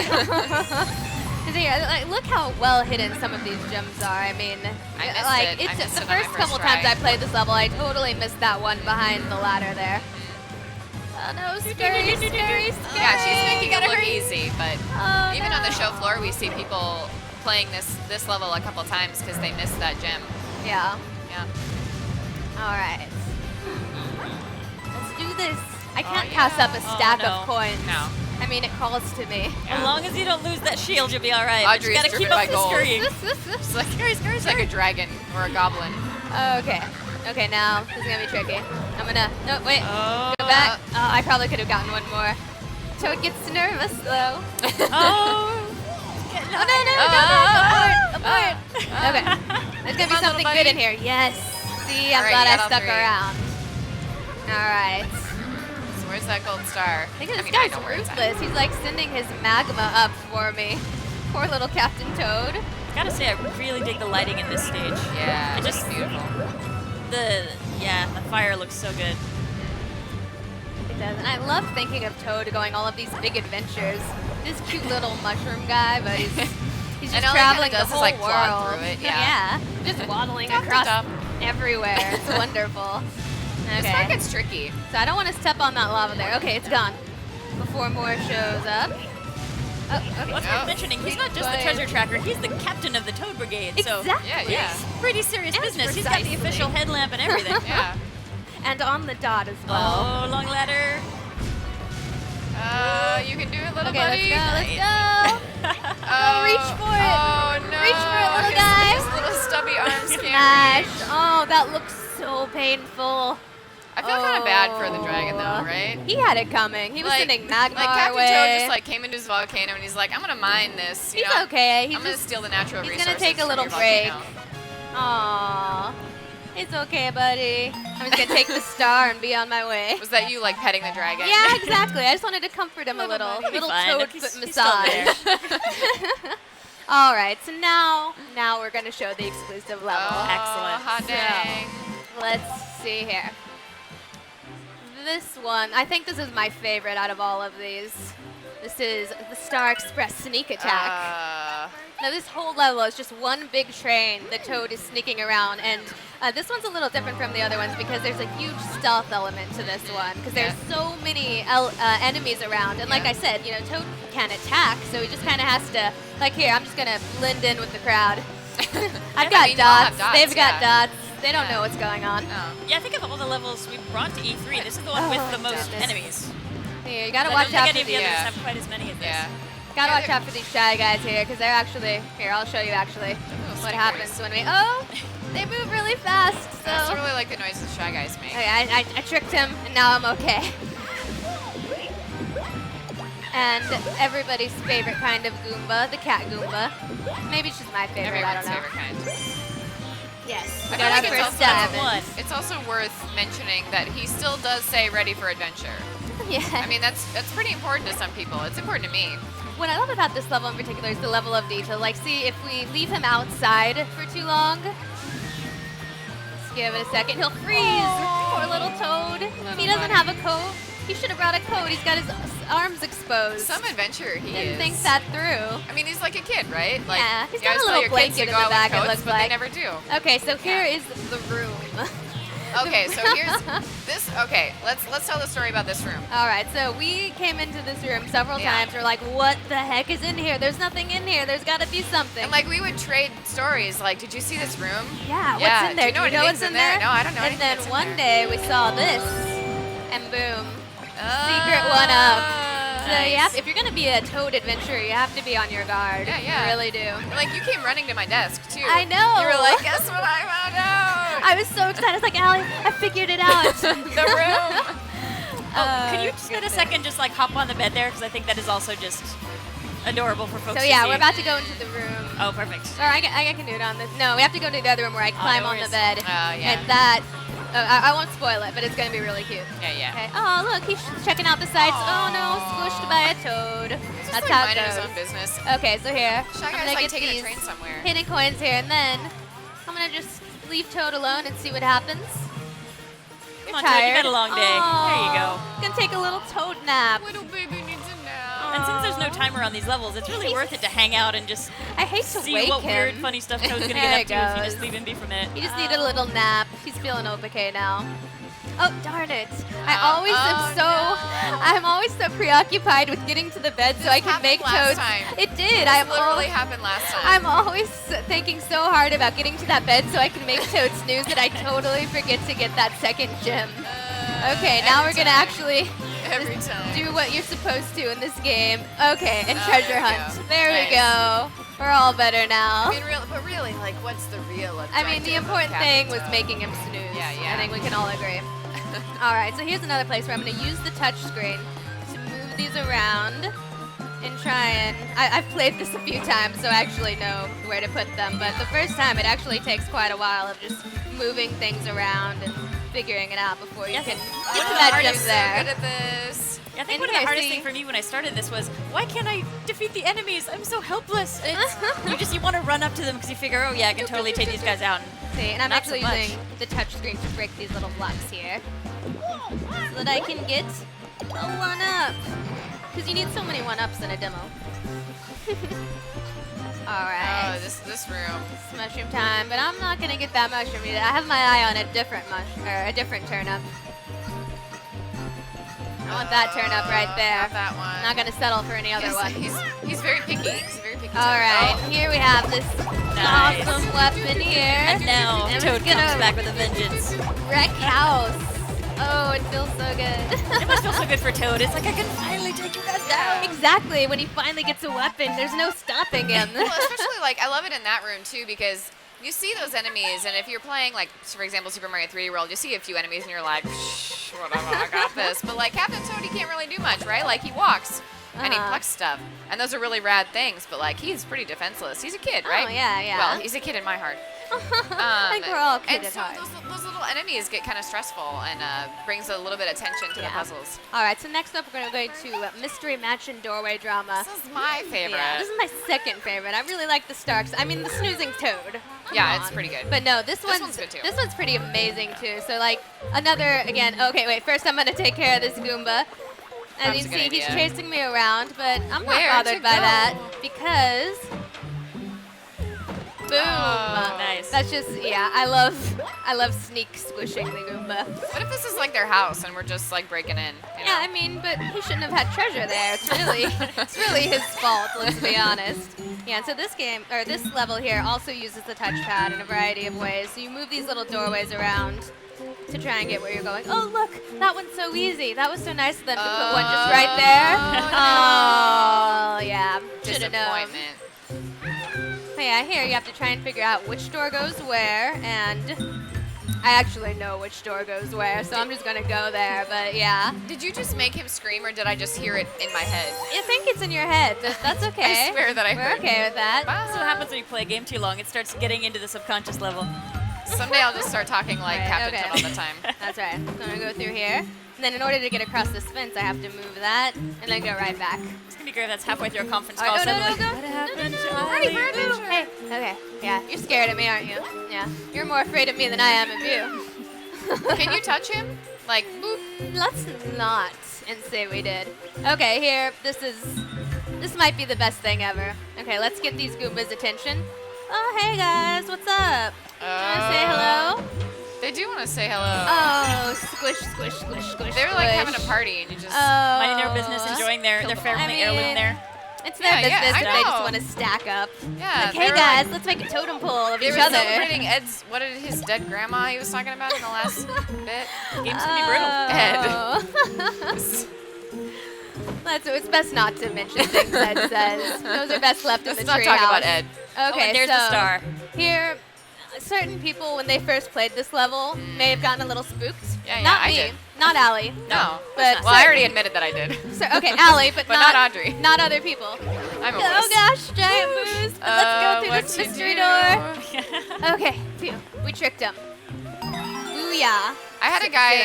Look how well hidden some of these gems are. I mean, the first couple times I played this level, I totally missed that one behind the ladder there. Oh no, scary. Yeah, she's making it look easy, but even on the show floor, we see people playing this level a couple times because they missed that gem. Yeah. Yeah. All right. Let's do this. I can't pass up a stack of coins. No. I mean, it calls to me. As long as you don't lose that shield, you'll be all right. Audrey You is gotta keep driven by up the gold. scurrying. She's like, She's like a dragon or a goblin. Okay. Okay, now this is gonna be tricky. I'm gonna. No, wait. Go back. Oh, I probably could have gotten one more. Toad gets nervous though. No, abort. Okay. There's gonna be something good in here. Yes. See, I'm glad I stuck around. All right. So where's that gold star? I think this guy's ruthless. He's like sending his magma up for me. Poor little Captain Toad. Gotta say, I really dig the lighting in this stage. Yeah, it just beautiful. The fire looks so good. It does, and I love thinking of Toad going all of these big adventures. This cute little mushroom guy, but he's just traveling the whole like world. Through it. Yeah, just waddling across everywhere. It's wonderful. Okay. This part gets tricky. So I don't want to step on that lava there. Okay, it's gone. Before more shows up. Oh, okay. What's worth mentioning, he's not just the treasure tracker, he's the captain of the Toad Brigade. So Exactly. it's pretty serious business. He's got the official headlamp and everything. Yeah. And on the dot as well. Oh, long ladder. You can do it, little Okay, buddy. let's go. Reach for it. Oh, no. Reach for it, little guy. His little stubby arms can't Smash. reach. Oh, that looks so painful. I feel kind of bad for the dragon, though, right? He had it coming. He was sending magma Like our Captain way. Toad just like came into his volcano and he's like, I'm gonna mine this. You He's know? okay. I'm gonna steal the natural He's resources. gonna take a from little your break. volcano. Aww. It's okay, buddy. I'm just gonna take the star and be on my way. Was that you like petting the dragon? Yeah, exactly. I just wanted to comfort him a little. Little toad foot massage. All right, so now we're gonna show the exclusive level. Excellent. Hot dang. So, let's see here. This one, I think this is my favorite out of all of these. This is the Star Express sneak attack. Now this whole level is just one big train. The Toad is sneaking around, and this one's a little different from the other ones because there's a huge stealth element to this one because there's so many enemies around. And like I said, you know, Toad can't attack, so he just kind of has to, like here, I'm just gonna blend in with the crowd. I've got dots. They've got dots. They don't know what's going on. Yeah, I think of all the levels we brought to E3, this is the one with the most enemies. Here, you gotta I watch don't out think for any of the these. others have quite as many as this. Gotta watch out for these shy guys here because they're actually, here, I'll show you actually what happens when we, they move really fast. So. I also really like the noises Shy Guys make. Okay, I tricked him and now I'm okay. And everybody's favorite kind of Goomba, the cat Goomba. Maybe it's just my favorite, I don't know. Favorite kind. Yes. I got our feel first like diamond. it's also worth mentioning that he still does say ready for adventure. Yeah. I mean, that's pretty important to some people. It's important to me. What I love about this level in particular is the level of detail. Like, see, if we leave him outside for too long, let's give it a second, he'll freeze. Poor little Toad. He doesn't have a coat. He should have brought a coat. He's got his arms exposed. Some adventure he Didn't is. think that through. I mean, he's like a kid, right? Like, Yeah, he's you got guys a tell little your kids to blanket in go the out back, with it coats, looks but like. they never do. Okay, so here is the room. Okay, so here's this. Okay, let's tell the story about this room. All right, so we came into this room several times. We're like, what the heck is in here? There's nothing in here. There's got to be something. And like we would trade stories. Like, did you see this room? Yeah, what's in there? Do you know what's anything's in there? No, I don't know And anything then that's in one there. day we saw this, and boom, secret one up. So yeah, if you're gonna be a Toad adventurer, you have to be on your guard. Yeah, yeah. You really do. Like you came running to my desk too. I know. You were like, guess what I found out? I was so excited. I was like, Allie, I figured it out. The room. Can you spend a second just like hop on the bed there? Because I think that is also just adorable for folks So to yeah, see. we're about to go into the room. Oh, perfect. Or I can do it on this. No, we have to go to the other room where I climb no on the worries. bed. Oh, yeah. And that, I won't spoil it, but it's going to be really cute. Yeah, yeah. Okay. Oh, look, he's checking out the sights. Oh no, squished by a toad. That's like how it minding his goes. own business. Okay, so here, Shy I'm Guy's gonna like get taking a these train somewhere. hidden coins here, and then I'm gonna just leave Toad alone and see what happens. Come on, Toad, you had a long day. There you go. Gonna take a little Toad nap. Little baby needs a nap. And since there's no timer on these levels, it's really worth it to hang out and just I hate to see wake what him. weird, funny stuff Toad's gonna There get up to if you goes. just leave him be for a minute. He just needed a little nap. He's feeling okay now. Oh, darn it. I'm always so preoccupied with getting to the bed so I can make Toads. It did. This literally happened last time. I'm always thinking so hard about getting to that bed so I can make Toad snooze that I totally forget to get that second gem. Okay, now we're going to actually do what you're supposed to in this game. Okay, and treasure hunt. There we go. We're all better now. I mean, but really, like, what's the real objective? I mean, the important thing was making him snooze. Yeah. I think we can all agree. All right, so here's another place where I'm going to use the touch screen to move these around and try and... I've played this a few times, so I actually know where to put them. But the first time, it actually takes quite a while of just moving things around and figuring it out before you can get to that jump there. So good at this. Yeah, I think one of the hardest things for me when I started this was, why can't I defeat the enemies? I'm so helpless. You want to run up to them because you figure, oh yeah, I can totally take these guys out. See, and I'm actually using the touch screen to break these little blocks here so that I can get a 1-up. Because you need so many 1-ups in a demo. Alright. Oh, this room. It's mushroom time, but I'm not going to get that mushroom either. I have my eye on a different turnip. I want that turnip right there. Not that one. I'm not going to settle for any other one. He's very picky. He's very picky. Alright, here we have this awesome weapon here. And now Toad comes back with a vengeance. Wreck house. Oh, it feels so good. It must feel so good for Toad. It's like, I can finally take you guys down. Exactly. When he finally gets a weapon, there's no stopping him. Well, especially, like, I love it in that room, too, because you see those enemies, and if you're playing, like, for example, Super Mario 3D World, you see a few enemies, and you're like, shh, whatever, I got this. But, like, Captain Toad, he can't really do much, right? Like, he walks, and he plucks stuff. And those are really rad things, but, like, he's pretty defenseless. He's a kid, right? Oh, yeah. Well, he's a kid in my heart. I think we're all kids at heart. Those little enemies get kind of stressful and brings a little bit of tension to the puzzles. All right, so next up we're going to go to Mystery Match and Doorway Drama. This is my favorite. Yeah, this is my second favorite. I really like the Starks. I mean, the Snoozing Toad. Yeah, it's pretty good. But no, this one's good too. This one's pretty amazing too. So like another again. Okay, wait. First I'm gonna take care of this Goomba. As you can see, he's chasing me around, but I'm not bothered by that because. Boom! Nice. That's just I love sneak squishing the Goomba. What if this is like their house and we're just like breaking in? Yeah, I mean, but he shouldn't have had treasure there. It's really his fault. Let's be honest. Yeah, so this level here also uses the touchpad in a variety of ways. So you move these little doorways around to try and get where you're going. Oh, look, that one's so easy. That was so nice of them to put one just right there. Oh, yeah, should have known. But yeah, here you have to try and figure out which door goes where, and I actually know which door goes where, so I'm just going to go there, but yeah. Did you just make him scream, or did I just hear it in my head? I think it's in your head. That's okay. I swear that I heard. We're okay with that. That's what happens when you play a game too long. It starts getting into the subconscious level. Someday I'll just start talking like Captain Toad all the time. That's right. So I'm going to go through here. And then in order to get across this fence, I have to move that and then go right back. It's going to be great if that's halfway through a conference call. What happened to Ready for adventure. Hey, okay. Yeah, you're scared of me, aren't you? Yeah. You're more afraid of me than I am of you. Can you touch him? Like, boop. Let's not and say we did. Okay, here. This might be the best thing ever. Okay, let's get these Goombas' attention. Oh, hey guys, what's up? Wanna say hello? They do want to say hello. Oh, squish, squish, squish, squish. They were like having a party and you just minding their business, enjoying their family heirloom there. It's their business that they just want to stack up. Yeah. Like, hey guys, let's make a totem pole of each other. They were celebrating Ed's, what is his dead grandma he was talking about in the last bit? Game's gonna be brutal. Ed. It's best not to mention things Ed says. Those are best left in the treehouse. Let's not talk about Ed. Okay, there's the star. Here, certain people, when they first played this level, may have gotten a little spooked. Yeah, not I me, did. not Allie. No, but well, I already admitted that I did. So, okay, Allie, but not Audrey. Not other people. I'm a Oh gosh, giant boost. Let's go through this mystery door. Okay, phew, we tricked him. Booyah. I had a guy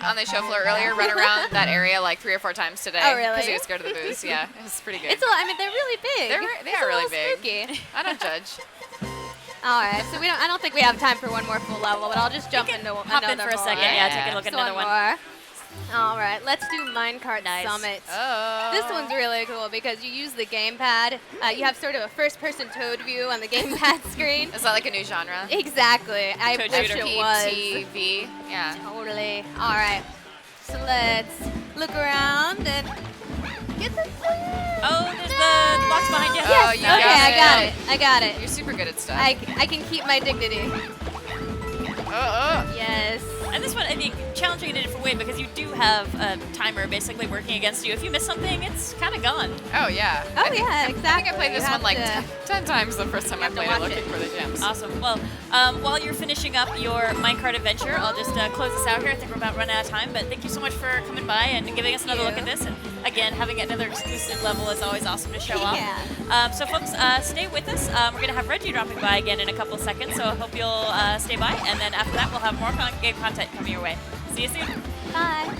on the show floor earlier run around that area like 3 or 4 times today. Oh, really? Because he was scared of the booze. Yeah, it was pretty good. I mean, they're really big. They are really big. Spooky. I don't judge. All right, so I don't think we have time for one more full level, but I'll just jump into another hop in for a second. Yeah, take a look at another one. More. All right, let's do Minecart Summit. Oh. This one's really cool because you use the gamepad. You have sort of a first-person Toad view on the gamepad screen. Is that like a new genre? Exactly. I wish it was. PTV. Yeah. Totally. All right. So let's look around and get the. Oh, there's the box behind you. Yes. Oh, you Okay, I got it. You're super good at stuff. I can keep my dignity. Yes. And this one, I think, challenging in a different way because you do have a timer basically working against you. If you miss something, it's kind of gone. Oh, yeah. Yeah, exactly. I think I played this one like 10 times the first time I played it looking for the gems. Awesome. Well, while you're finishing up your minecart adventure, I'll just close this out here. I think we're about running out of time, but thank you so much for coming by and giving us another look at this. And again, having another exclusive level is always awesome to show off. So folks, stay with us. We're going to have Reggie dropping by again in a couple of seconds, so I hope you'll stay by. And then after that, we'll have more game content coming your way. See you soon. Bye.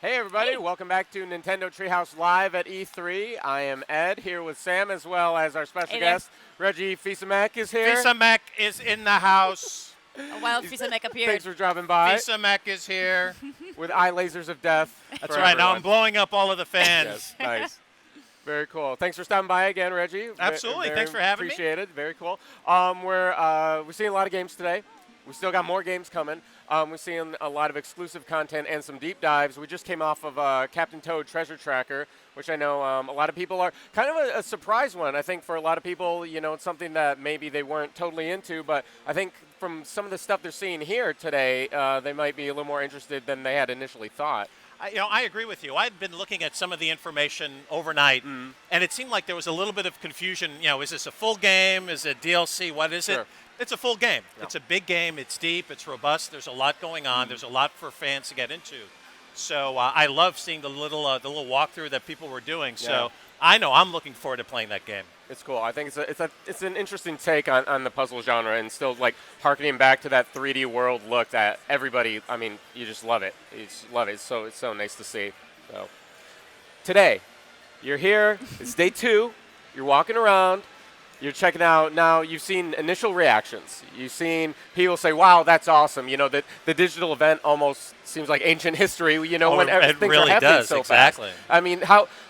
Hey everybody, welcome back to Nintendo Treehouse Live at E3. I am Ed, here with Sam as well as our special guest, Reggie Fils-Aimé is here. Fils-Aimé is in the house. A wild Fils-Aimé appeared. Thanks for dropping by. Fils-Aimé is here. With eye lasers of death. That's right, now I'm blowing up all of the fans. Yes, nice. Very cool. Thanks for stopping by again, Reggie. Absolutely, thanks for having me. Appreciate it, very cool. We're seeing a lot of games today. We still got more games coming. We're seeing a lot of exclusive content and some deep dives. We just came off of Captain Toad Treasure Tracker, which I know a lot of people are kind of a surprise one. I think for a lot of people, you know, it's something that maybe they weren't totally into, but I think from some of the stuff they're seeing here today, they might be a little more interested than they had initially thought. I agree with you. I'd been looking at some of the information overnight, and it seemed like there was a little bit of confusion. You know, is this a full game? Is it DLC? What is it? It's a full game. Yeah. It's a big game. It's deep. It's robust. There's a lot going on. There's a lot for fans to get into. So I love seeing the little walkthrough that people were doing. Yeah. So I know I'm looking forward to playing that game. It's cool. I think it's an interesting take on the puzzle genre, and still like harkening back to that 3D world look that everybody. I mean, you just love it. You just love it. It's so nice to see. So today, you're here. It's day 2. You're walking around. You're checking out. Now, you've seen initial reactions. You've seen people say, wow, that's awesome. You know, the digital event almost seems like ancient history, you know, when things are happening so fast. I mean,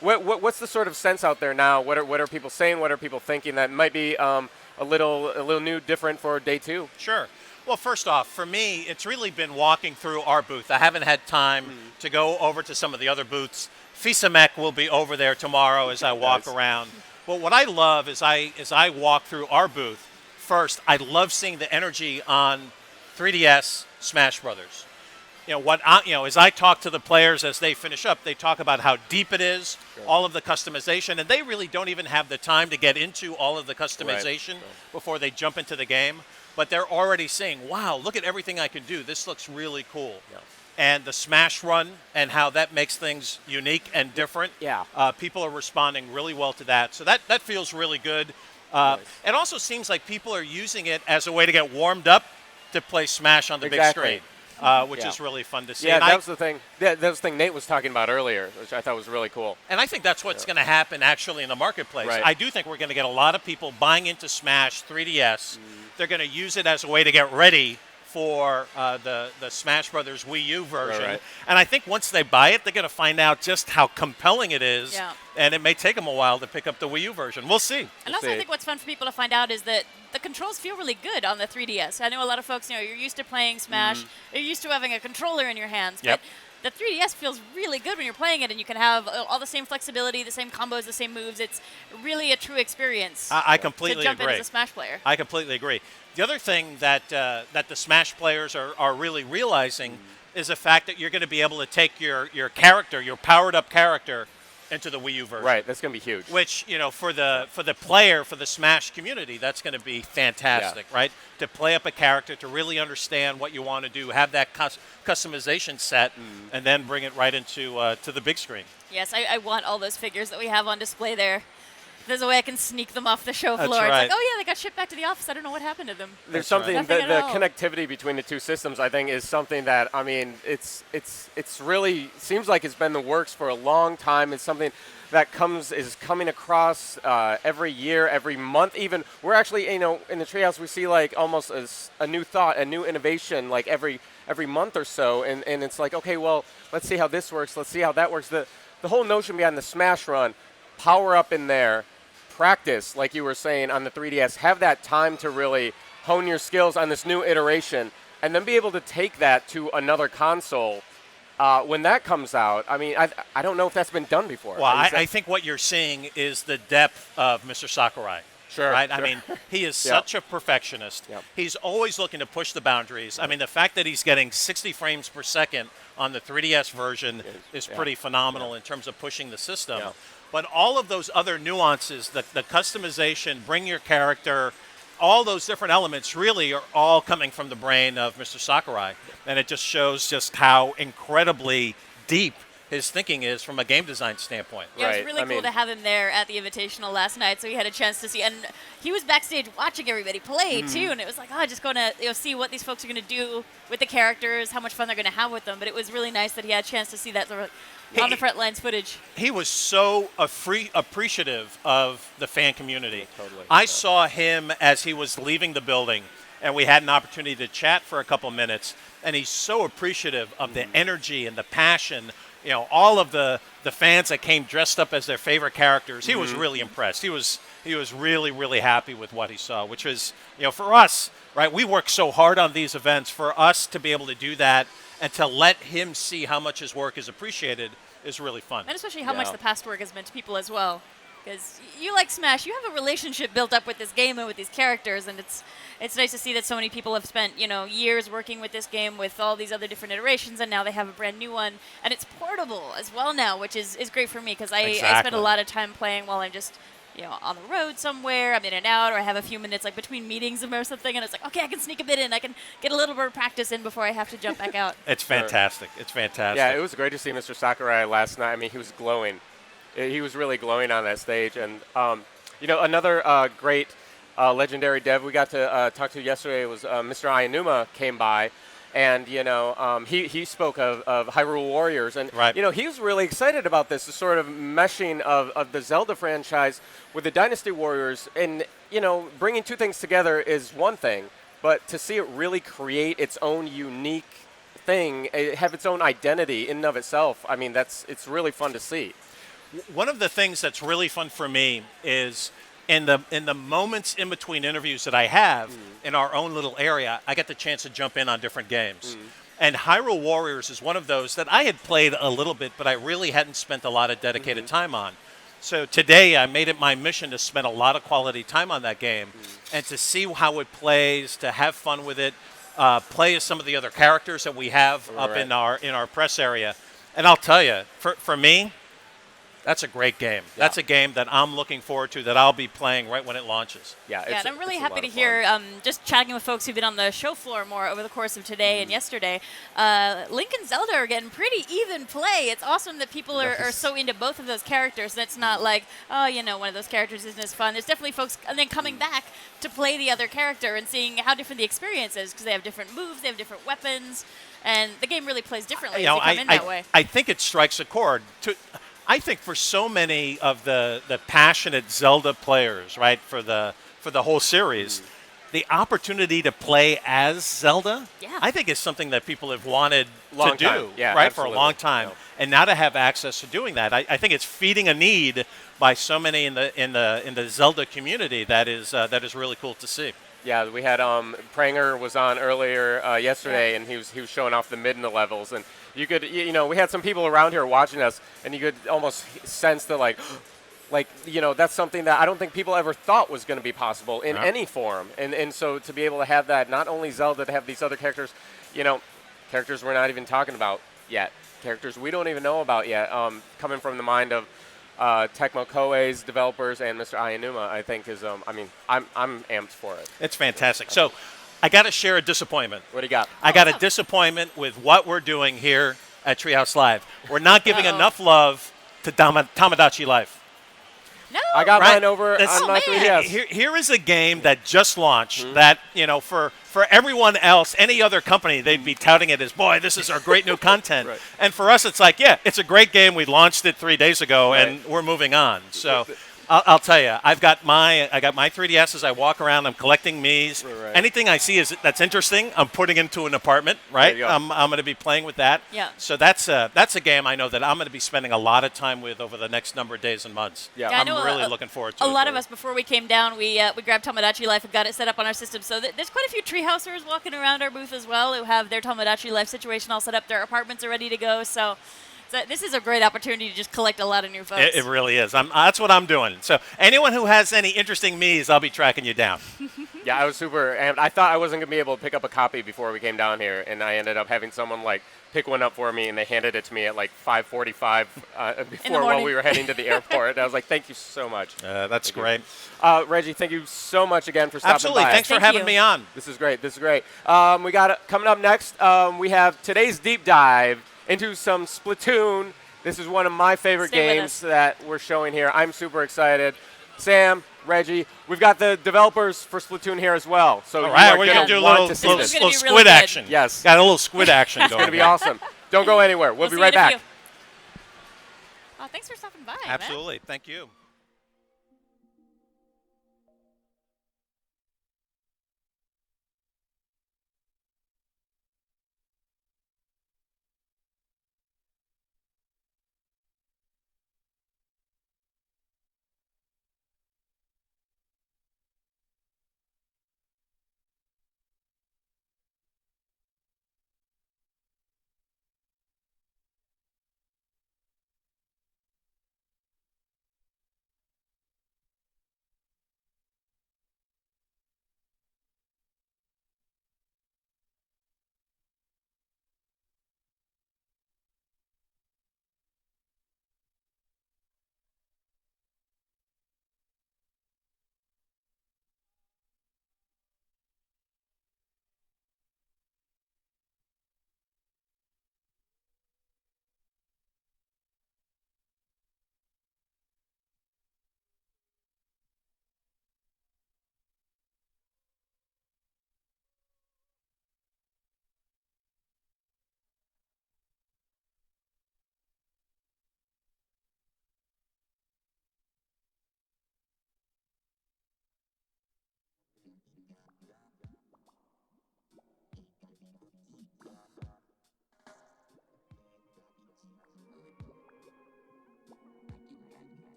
what's the sort of sense out there now? What are people saying? What are people thinking that might be a little new, different for day 2? Sure. Well, first off, for me, it's really been walking through our booth. I haven't had time to go over to some of the other booths. Fils-Aimé will be over there tomorrow as I walk around. Well, what I love is I walk through our booth, first, I love seeing the energy on 3DS Smash Brothers. as I talk to the players as they finish up, they talk about how deep it is, all of the customization, and they really don't even have the time to get into all of the customization before they jump into the game. But they're already saying, wow, look at everything I can do. This looks really cool. Yeah. And the smash run and how that makes things unique and different. Yeah. People are responding really well to that. So that feels really good. It also seems like people are using it as a way to get warmed up to play Smash on the big screen. Which is really fun to see. Yeah, that was the thing. That was the thing Nate was talking about earlier, which I thought was really cool. And I think that's what's going to happen actually in the marketplace. Right. I do think we're going to get a lot of people buying into Smash 3DS. They're going to use it as a way to get ready for the Smash Brothers Wii U version. Right. And I think once they buy it, they're going to find out just how compelling it is. Yeah. And it may take them a while to pick up the Wii U version. We'll see. And also, I think what's fun for people to find out is that the controls feel really good on the 3DS. I know a lot of folks, you're used to playing Smash. You're used to having a controller in your hands. Yep. But the 3DS feels really good when you're playing it, and you can have all the same flexibility, the same combos, the same moves. It's really a true experience. I completely to jump agree. in as a Smash player. I completely agree. The other thing that the Smash players are really realizing is the fact that you're going to be able to take your character, your powered-up character, into the Wii U version. Right, that's going to be huge. Which, for the player, for the Smash community, that's going to be fantastic, right? To play up a character, to really understand what you want to do, have that customization set, and then bring it right into to the big screen. Yes, I want all those figures that we have on display there. There's a way I can sneak them off the show floor. That's right. It's like, oh yeah, they got shipped back to the office. I don't know what happened to them. There's something the connectivity between the two systems, I think, is something that it's really seems like it's been the works for a long time. It's something that is coming across every year, every month. Even we're actually in the Treehouse we see like almost a new thought, a new innovation like every month or so, and it's like, okay, well, let's see how this works. Let's see how that works. The whole notion behind the Smash run, power up in there. Practice, like you were saying, on the 3DS, have that time to really hone your skills on this new iteration, and then be able to take that to another console when that comes out. I mean, I don't know if that's been done before. Well, I think what you're seeing is the depth of Mr. Sakurai. Sure. Right? Sure. I mean, he is such a perfectionist. He's always looking to push the boundaries. I mean, the fact that he's getting 60 frames per second on the 3DS version is pretty phenomenal in terms of pushing the system. But all of those other nuances, the customization, bring your character, all those different elements really are all coming from the brain of Mr. Sakurai. And it just shows just how incredibly deep his thinking is from a game design standpoint. Yeah, it was really cool to have him there at the Invitational last night, so he had a chance to see. And he was backstage watching everybody play, too, and it was like, just going to see what these folks are going to do with the characters, how much fun they're going to have with them. But it was really nice that he had a chance to see that on the front lines footage. He was so appreciative of the fan community. I saw him as he was leaving the building, and we had an opportunity to chat for a couple minutes, and he's so appreciative of the energy and the passion. All of the fans that came dressed up as their favorite characters, he was really impressed. He was really, really happy with what he saw, which was, for us, right, we work so hard on these events. For us to be able to do that and to let him see how much his work is appreciated is really fun. And especially how much the past work has meant to people as well. Because you like Smash, you have a relationship built up with this game and with these characters, and it's nice to see that so many people have spent years working with this game with all these other different iterations, and now they have a brand new one, and it's portable as well now, which is great for me because I spend a lot of time playing while I'm just on the road somewhere, I'm in and out, or I have a few minutes like between meetings or something, and it's like, okay, I can sneak a bit in, I can get a little bit of practice in before I have to jump back out. It's fantastic. It's fantastic. Yeah, it was great to see Mr. Sakurai last night. I mean, he was glowing. He was really glowing on that stage. And, another great legendary dev we got to talk to yesterday was Mr. Ayanuma came by. And, he spoke of Hyrule Warriors. And, he was really excited about this, the sort of meshing of the Zelda franchise with the Dynasty Warriors. And, bringing two things together is one thing. But to see it really create its own unique thing, have its own identity in and of itself, I mean, it's really fun to see. One of the things that's really fun for me is in the moments in between interviews that I have in our own little area, I get the chance to jump in on different games. And Hyrule Warriors is one of those that I had played a little bit, but I really hadn't spent a lot of dedicated time on. So today I made it my mission to spend a lot of quality time on that game and to see how it plays, to have fun with it. play as some of the other characters that we have up in our press area. And I'll tell you, for me, that's a great game. Yeah. That's a game that I'm looking forward to, that I'll be playing right when it launches. Yeah, and I'm really happy to hear, just chatting with folks who've been on the show floor more over the course of today and yesterday, Link and Zelda are getting pretty even play. It's awesome that people are so into both of those characters. That's not like, oh, one of those characters isn't as fun. There's definitely folks and then coming back to play the other character and seeing how different the experience is, because they have different moves, they have different weapons, and the game really plays differently as you come in that way. I think it strikes a chord. I think for so many of the passionate Zelda players, right, for the whole series, the opportunity to play as Zelda, I think is something that people have wanted to do, right, for a long time, and now to have access to doing that, I think it's feeding a need by so many in the Zelda community that is really cool to see. Yeah, we had Pranger was on earlier yesterday, and he was showing off the mid and the levels, and you could, we had some people around here watching us, and you could almost sense the that's something that I don't think people ever thought was going to be possible in any form, and so to be able to have that, not only Zelda, to have these other characters, characters we're not even talking about yet, characters we don't even know about yet, coming from the mind of Tecmo Koei's developers and Mr. Ayanuma, I think is, I'm amped for it. It's fantastic. So I got to share a disappointment. What do you got? I got a disappointment with what we're doing here at Treehouse Live. We're not giving enough love to Tomodachi Life. No. I got mine over on my 3DS. Here is a game that just launched that, for everyone else, any other company, they'd be touting it as, boy, this is our great new content. Right. And for us, it's like, yeah, it's a great game. We launched it 3 days ago, and we're moving on. So I'll tell you, I got my 3DS as I walk around. I'm collecting Miis. Right. Anything I see that's interesting, I'm putting into an apartment. Right. I'm going to be playing with that. Yeah. So that's a game I know that I'm going to be spending a lot of time with over the next number of days and months. Yeah, I'm really looking forward to it. A lot of us, before we came down, we grabbed Tomodachi Life and got it set up on our system. So there's quite a few Treehousers walking around our booth as well who have their Tomodachi Life situation all set up. Their apartments are ready to go. So this is a great opportunity to just collect a lot of new folks. It really is. That's what I'm doing. So anyone who has any interesting Miis, I'll be tracking you down. Yeah, I was super amped. I thought I wasn't going to be able to pick up a copy before we came down here, and I ended up having someone pick one up for me, and they handed it to me at 5:45 before while we were heading to the airport. And I was like, thank you so much. That's great. Reggie, thank you so much again for stopping Absolutely. by. Thanks for having me on. This is great. We got coming up next, we have today's deep dive into some Splatoon. This is one of my favorite games that we're showing here. I'm super excited. Sam, Reggie, we've got the developers for Splatoon here as well. So all right, we're going to do a little squid action. Yes. Got a little squid action going. It's going to be awesome. Don't go anywhere. We'll be right back. Oh, thanks for stopping by. Absolutely. Thank you.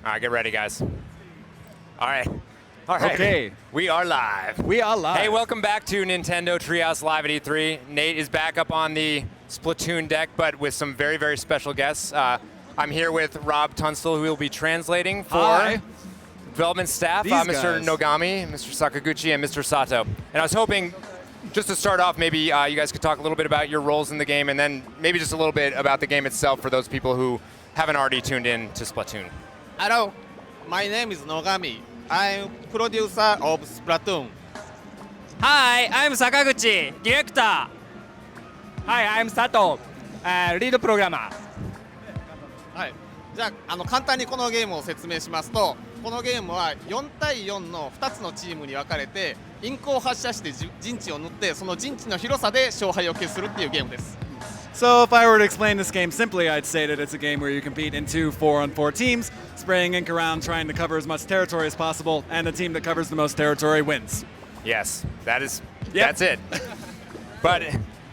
All right, get ready, guys. All right. All right. Okay. We are live. We are live. Hey, welcome back to Nintendo Treehouse Live at E3. Nate is back up on the Splatoon deck, but with some very, very special guests. I'm here with Rob Tunstall, who will be translating for development staff, Mr. Nogami, Mr. Sakaguchi, and Mr. Sato. And I was hoping, just to start off, maybe you guys could talk a little bit about your roles in the game, and then maybe just a little bit about the game itself for those people who haven't already tuned in to Splatoon. Hello, my name is Nogami. I'm producer of Splatoon. Hi, I'm Sakaguchi, director. Hi, I'm Sato, lead programmer. はい。じゃあ、簡単にこのゲームを説明しますと、このゲームは4対4の2つのチームに分かれて、インクを発射して陣地を塗って、その陣地の広さで勝敗を決するっていうゲームです。So if I were to explain this game simply, I'd say that it's a game where you compete in 2 4-on-4 teams, spraying ink around, trying to cover as much territory as possible, and the team that covers the most territory wins. Yes, that's it. But,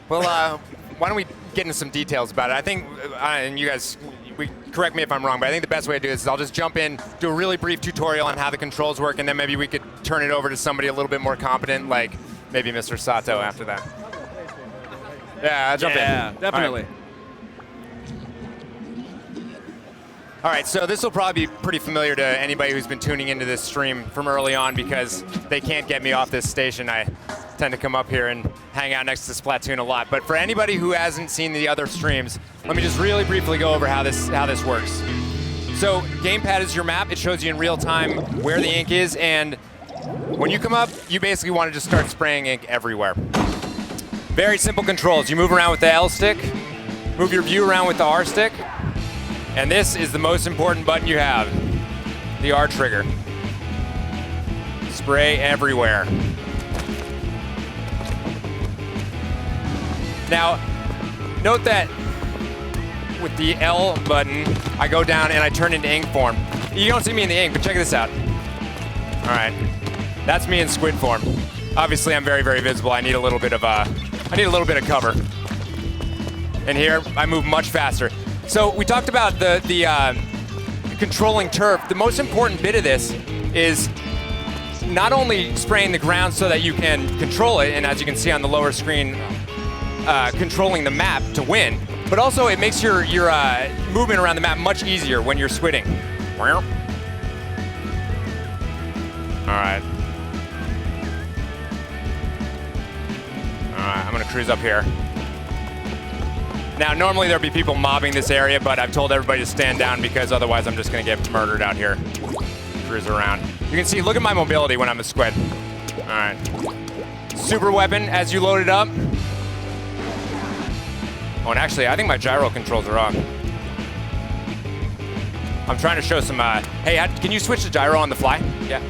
well, why don't we get into some details about it? I think, and you guys, correct me if I'm wrong, but I think the best way to do this is I'll just jump in, do a really brief tutorial on how the controls work, and then maybe we could turn it over to somebody a little bit more competent, like maybe Mr. Sato after that. Yeah, I'll jump in. Yeah, definitely. All right, so this will probably be pretty familiar to anybody who's been tuning into this stream from early on because they can't get me off this station. I tend to come up here and hang out next to Splatoon a lot. But for anybody who hasn't seen the other streams, let me just really briefly go over how this works. So gamepad is your map. It shows you in real time where the ink is, and when you come up, you basically want to just start spraying ink everywhere. Very simple controls. You move around with the L stick, move your view around with the R stick, and this is the most important button you have, the R trigger. Spray everywhere. Now, note that with the L button, I go down and I turn into ink form. You don't see me in the ink, but check this out. All right, that's me in squid form. Obviously, I'm very, very visible. I need a little bit of cover. And here, I move much faster. So we talked about the controlling turf. The most important bit of this is not only spraying the ground so that you can control it, and as you can see on the lower screen, controlling the map to win, but also it makes your movement around the map much easier when you're squidding. All right. I'm gonna cruise up here. Now, normally there'd be people mobbing this area, but I've told everybody to stand down because otherwise I'm just gonna get murdered out here. Cruise around. You can see, look at my mobility when I'm a squid. All right. Super weapon as you load it up. Oh, and actually, I think my gyro controls are off. I'm trying to show some, hey, can you switch to gyro on the fly? Yeah.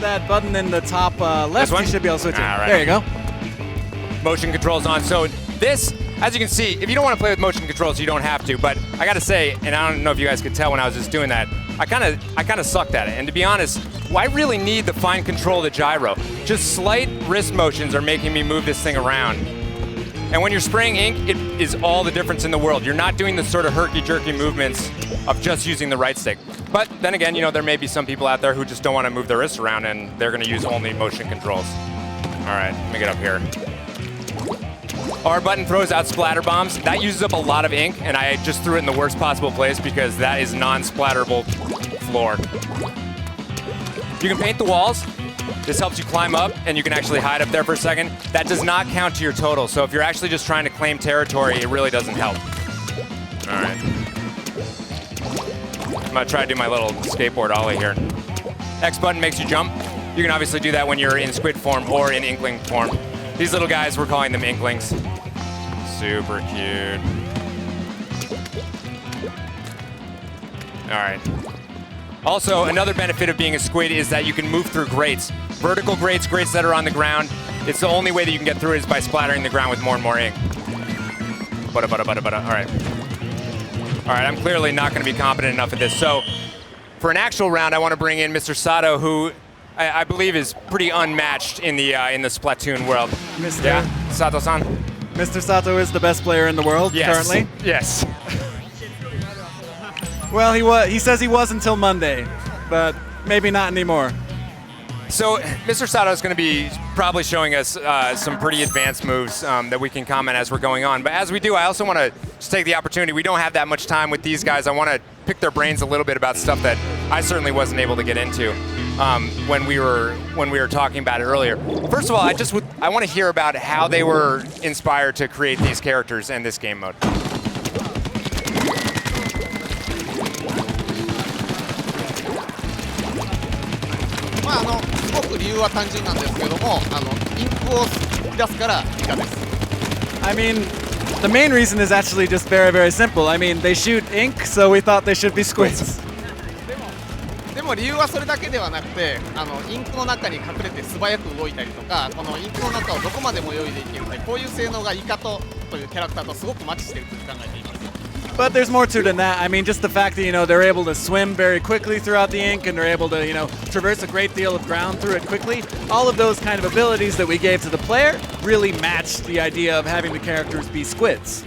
That button in the top left, you should be able to switch it. Right. There you go. Motion controls on. So this, as you can see, if you don't want to play with motion controls, you don't have to. But I got to say, and I don't know if you guys could tell when I was just doing that, I kind of sucked at it. And to be honest, I really need the fine control of the gyro. Just slight wrist motions are making me move this thing around. And when you're spraying ink, it is all the difference in the world. You're not doing the sort of herky-jerky movements of just using the right stick. But then again, there may be some people out there who just don't want to move their wrists around and they're going to use only motion controls. All right, let me get up here. R button throws out splatter bombs. That uses up a lot of ink, and I just threw it in the worst possible place because that is non-splatterable floor. You can paint the walls. This helps you climb up, and you can actually hide up there for a second. That does not count to your total, so if you're actually just trying to claim territory, it really doesn't help. All right. I'm gonna try to do my little skateboard ollie here. X button makes you jump. You can obviously do that when you're in squid form or in inkling form. These little guys, we're calling them inklings. Super cute. All right. Also, another benefit of being a squid is that you can move through grates. Vertical grates, grates that are on the ground. It's the only way that you can get through it is by splattering the ground with more and more ink. All right. All right, I'm clearly not going to be competent enough at this. So for an actual round, I want to bring in Mr. Sato, who I believe is pretty unmatched in the Splatoon world. Mr. Sato-san? Mr. Sato is the best player in the world currently. Yes. Well, he says he was until Monday, but maybe not anymore. So Mr. Sato is going to be probably showing us some pretty advanced moves that we can comment as we're going on. But as we do, I also want to just take the opportunity. We don't have that much time with these guys. I want to pick their brains a little bit about stuff that I certainly wasn't able to get into when we were talking about it earlier. First of all, I want to hear about how they were inspired to create these characters and this game mode. すごく理由は単純なんですけども、インクを吹き出すからイカです。I mean, the main reason is actually just very, very simple. I mean, they shoot ink, so we thought they should be squids. でも理由はそれだけではなくて、インクの中に隠れて素早く動いたりとか、このインクの中をどこまでも泳いでいけるので、こういう性能がイカというキャラクターとすごくマッチしていると考えています。 But there's more to it than that. I mean, just the fact that, they're able to swim very quickly throughout the ink and they're able to, traverse a great deal of ground through it quickly. All of those kind of abilities that we gave to the player really matched the idea of having the characters be squids.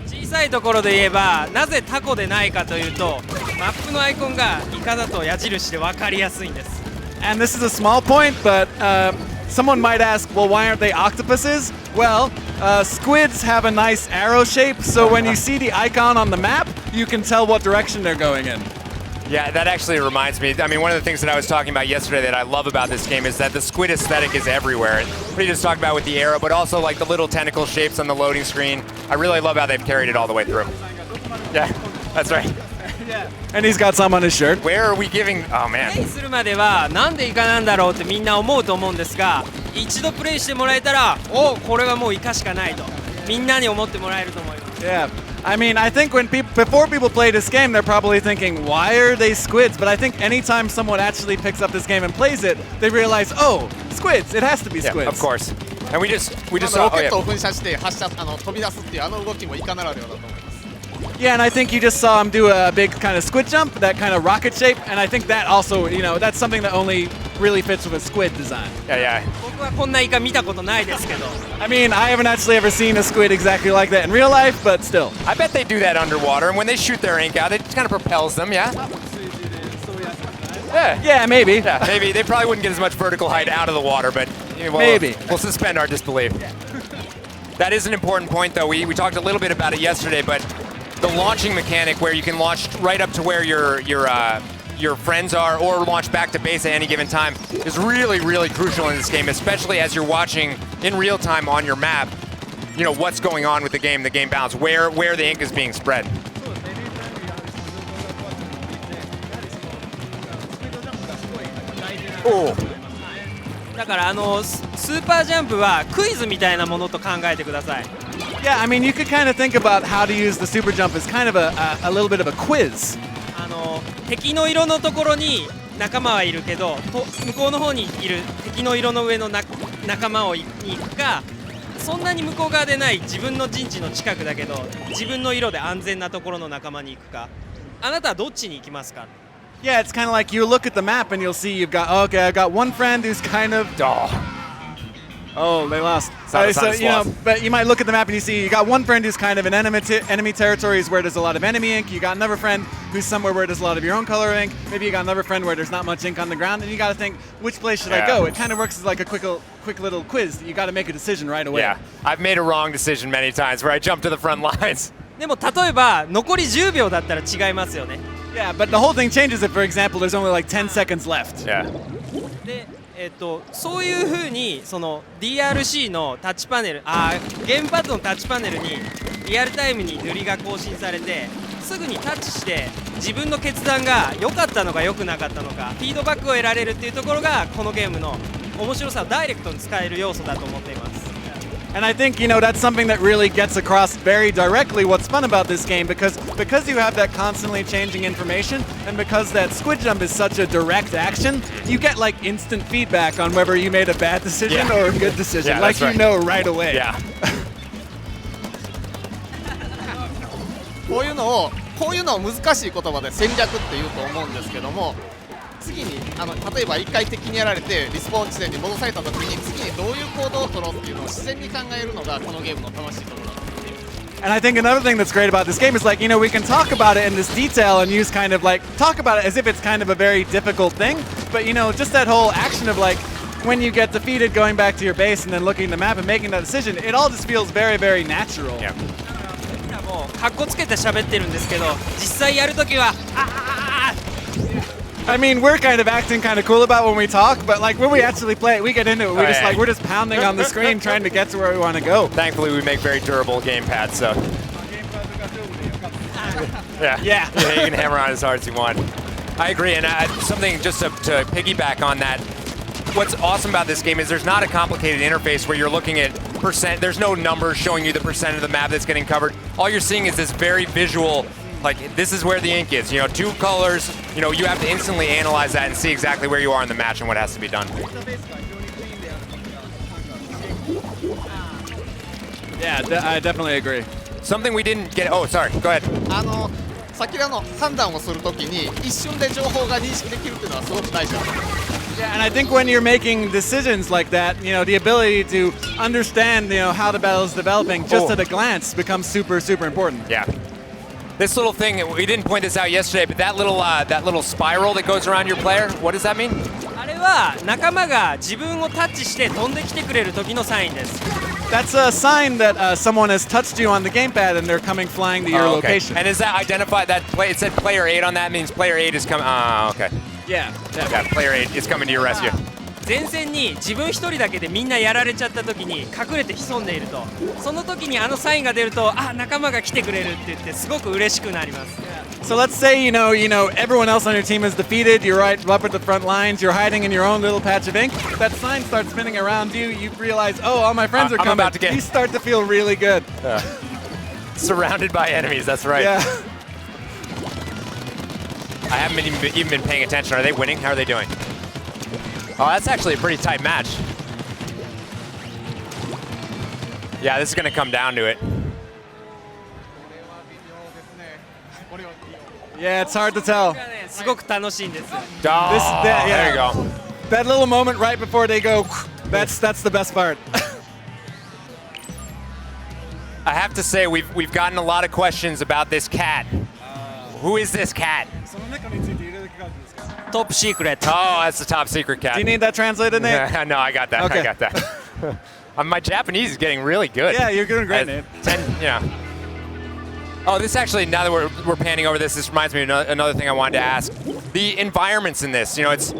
小さいところで言えば、なぜタコでないかというと、マップのアイコンがイカだと矢印で分かりやすいんです。And this is a small point, but someone might ask, well, why aren't they octopuses? Well, squids have a nice arrow shape, so when you see the icon on the map, you can tell what direction they're going in. Yeah, that actually reminds me. I mean, one of the things that I was talking about yesterday that I love about this game is that the squid aesthetic is everywhere. We just talked about with the arrow, but also like the little tentacle shapes on the loading screen. I really love how they've carried it all the way through. Yeah, that's right. And he's got some on his shirt. Where are we giving? Oh man. プレイするまではなんでイカなんだろうってみんな思うと思うんですが、一度プレイしてもらえたら、お、これはもうイカしかないとみんなに思ってもらえると思います。Yeah. I mean, I think before people play this game, they're probably thinking, why are they squids? But I think anytime someone actually picks up this game and plays it, they realize, oh, squids, it has to be squids. Yeah, of course. And we just ロケットを噴射して発射飛び出すっていう動きもイカならではだと思います。 Yeah, and I think you just saw him do a big kind of squid jump, that kind of rocket shape, and I think that also, that's something that only really fits with a squid design. Yeah. 僕はこんなイカ見たことないですけど。I mean, I haven't actually ever seen a squid exactly like that in real life, but still. I bet they do that underwater, and when they shoot their ink out, it kind of propels them, yeah? Yeah, maybe. Yeah, maybe. They probably wouldn't get as much vertical height out of the water, but maybe. We'll suspend our disbelief. That is an important point, though. We talked a little bit about it yesterday, but the launching mechanic where you can launch right up to where your friends are or launch back to base at any given time is really, really crucial in this game, especially as you're watching in real time on your map, what's going on with the game balance, where the ink is being spread. Oh. だからスーパージャンプはクイズみたいなものと考えてください。Yeah, I mean, you could kind of think about how to use the super jump as kind of a little bit of a quiz. 敵の色のところに仲間はいるけど、向こうの方にいる敵の色の上の仲間に行くか、そんなに向こう側でない自分の陣地の近くだけど、自分の色で安全なところの仲間に行くか、あなたはどっちに行きますか？ Yeah, it's kind of like you look at the map and you'll see you've got, I've got one friend who's kind of... Oh, they lost. But you might look at the map and you see you got one friend who's kind of in enemy territories where there's a lot of enemy ink. You got another friend who's somewhere where there's a lot of your own color ink. Maybe you got another friend where there's not much ink on the ground, and you got to think, which place should I go? It kind of works as like a quick little quiz. You got to make a decision right away. Yeah, I've made a wrong decision many times where I jump to the front lines. でも例えば残り10秒だったら違いますよね。Yeah, but the whole thing changes if, for example, there's only like 10 seconds left. Yeah. で、そういう風にその DRC のタッチパネル、ゲームパッドのタッチパネルにリアルタイムに塗りが更新されて、すぐにタッチして自分の決断が良かったのか良くなかったのか、フィードバックを得られるっていうところがこのゲームの面白さをダイレクトに使える要素だと思っています。And I think, that's something that really gets across very directly what's fun about this game, because you have that constantly changing information, and because that squid jump is such a direct action, you get like instant feedback on whether you made a bad decision or a good decision, like you know right away. Yeah. こういうのを難しい言葉で戦略って言うと思うんですけども、次に例えば1回敵にやられてリスポーン地点に戻された時に次にどういう行動を取ろうっていうのを自然に考えるのがこのゲームの楽しいところだと思っています。And I think another thing that's great about this game is like, we can talk about it in this detail and use kind of like, talk about it as if it's kind of a very difficult thing. But, just that whole action of like, when you get defeated, going back to your base and then looking at the map and making that decision, it all just feels very, very natural. Yeah. もう、かっこつけて喋ってるんですけど、実際やるときは、I mean, we're kind of acting kind of cool about when we talk, but like when we actually play it, we get into it. We're just pounding on the screen trying to get to where we want to go. Thankfully, we make very durable gamepads, so. Yeah, you can hammer on as hard as you want. I agree, and something just to piggyback on that. What's awesome about this game is there's not a complicated interface where you're looking at percent. There's no numbers showing you the percent of the map that's getting covered. All you're seeing is this very visual. Like, this is where the ink is, 2 colors, you have to instantly analyze that and see exactly where you are in the match and what has to be done. Yeah, I definitely agree. Something we didn't get, oh, sorry, go ahead. 先ほどの判断をするときに一瞬で情報が認識できるっていうのはすごく大事だと思います。Yeah, and I think when you're making decisions like that, the ability to understand, how the battle is developing just at a glance becomes super, super important. Yeah. This little thing, we didn't point this out yesterday, but that little spiral that goes around your player, what does that mean? あれは仲間が自分をタッチして飛んできてくれる時のサインです。That's a sign that someone has touched you on the gamepad and they're coming flying to your location. And is that identified? It said player 8 on that, means player 8 is coming. Okay. Yeah. Player 8 is coming to your rescue. 前線に自分一人だけでみんなやられちゃった時に隠れて潜んでいると、その時にサインが出ると、仲間が来てくれるって言ってすごく嬉しくなります。So let's say everyone else on your team is defeated. You're right up at the front lines. You're hiding in your own little patch of ink. That sign starts spinning around you. You realize, all my friends are coming. I'm about to get. You start to feel really good. Surrounded by enemies. That's right. Yeah. I haven't even been paying attention. Are they winning? How are they doing? Oh, that's actually a pretty tight match. Yeah, this is going to come down to it. Yeah, it's hard to tell. すごく楽しいんです。There you go. That little moment right before they go, that's the best part. I have to say, we've gotten a lot of questions about this cat. Who is this cat? Top secret. Oh, that's the top secret cat. Do you need that translated, Nate? No, I got that. Okay. I got that. My Japanese is getting really good. Yeah, you're doing great, Nate. Oh, this actually, now that we're panning over this reminds me of another thing I wanted to ask. The environments in this, it's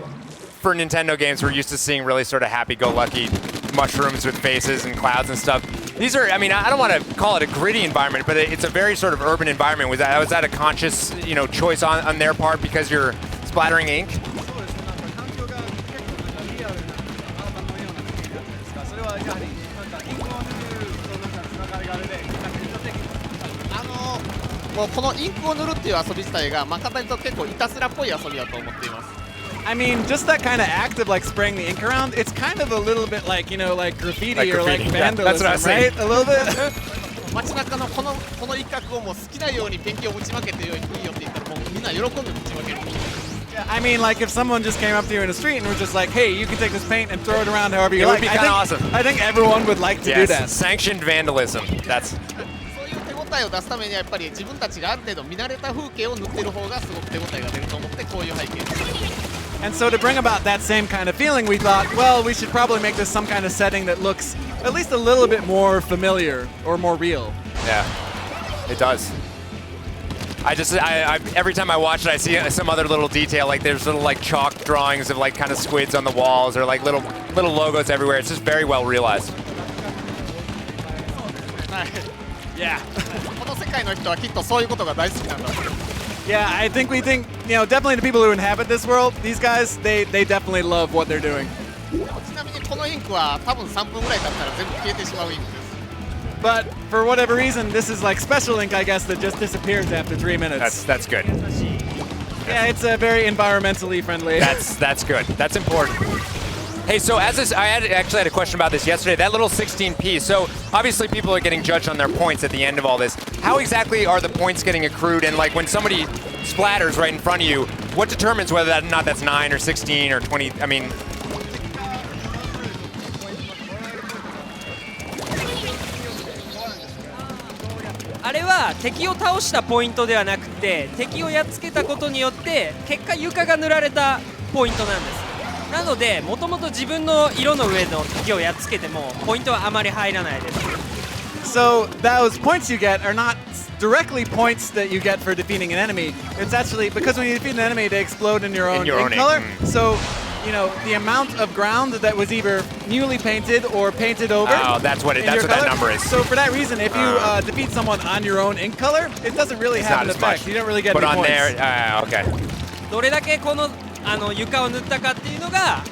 for Nintendo games, we're used to seeing really sort of happy-go-lucky mushrooms with faces and clouds and stuff. These are, I don't want to call it a gritty environment, but it's a very sort of urban environment. Was that a conscious, choice on their part because you're splattering ink? Well, このインクを塗るっていう遊び自体が簡単に言うと結構いたずらっぽい遊びだと思っています。I mean, just that kind of act of like spraying the ink around, it's kind of a little bit like, like graffiti or like vandalism, right? A little bit. 街中のこの一角をもう好きなようにペンキを打ちまけていいよって言ったらもうみんな喜んで打ちまける。Yeah, I mean, like if someone just came up to you in the street and was just like, "Hey, you can take this paint and throw it around however you like." It would be kind of awesome. I think everyone would like to do that. Sanctioned vandalism. That's. そういう手応えを出すためにはやっぱり自分たちがある程度見慣れた風景を塗ってる方がすごく手応えが出ると思ってこういう背景です。And so to bring about that same kind of feeling, we thought, well, we should probably make this some kind of setting that looks at least a little bit more familiar or more real. Yeah, it does. I every time I watch it, I see some other little detail, like there's little like chalk drawings of like kind of squids on the walls or like little logos everywhere. It's just very well realized. Yeah. この世界の人はきっとそういうことが大好きなんだ。Yeah, we think, definitely the people who inhabit this world, these guys, they definitely love what they're doing. ちなみにこのインクは多分3分ぐらい経ったら全部消えてしまうインクです。But for whatever reason, this is like special ink, I guess, that just disappears after 3 minutes. That's good. Yeah, it's very environmentally friendly. That's good. That's important. Hey, so I actually had a question about this yesterday. That little 16p. So obviously people are getting judged on their points at the end of all this. How exactly are the points getting accrued? And like when somebody splatters right in front of you, what determines whether or not that's 9 or 16 or 20? I mean.あれは敵を倒したポイントではなくて、敵をやっつけたことによって結果床が塗られたポイントなんです。なのでもともと自分の色の上の敵をやっつけてもポイントはあまり入らないです。So those points you get are not directly points that you get for defeating an enemy. It's actually because when you defeat an enemy, they explode in your own ink color. So, you know, the amount of ground that was either newly painted or painted over. Oh, that's what that number is. So for that reason, if you defeat someone on your own ink color, it doesn't really have an effect. You don't really get any points. But on there, okay. どれだけこの床を塗ったかっていうのが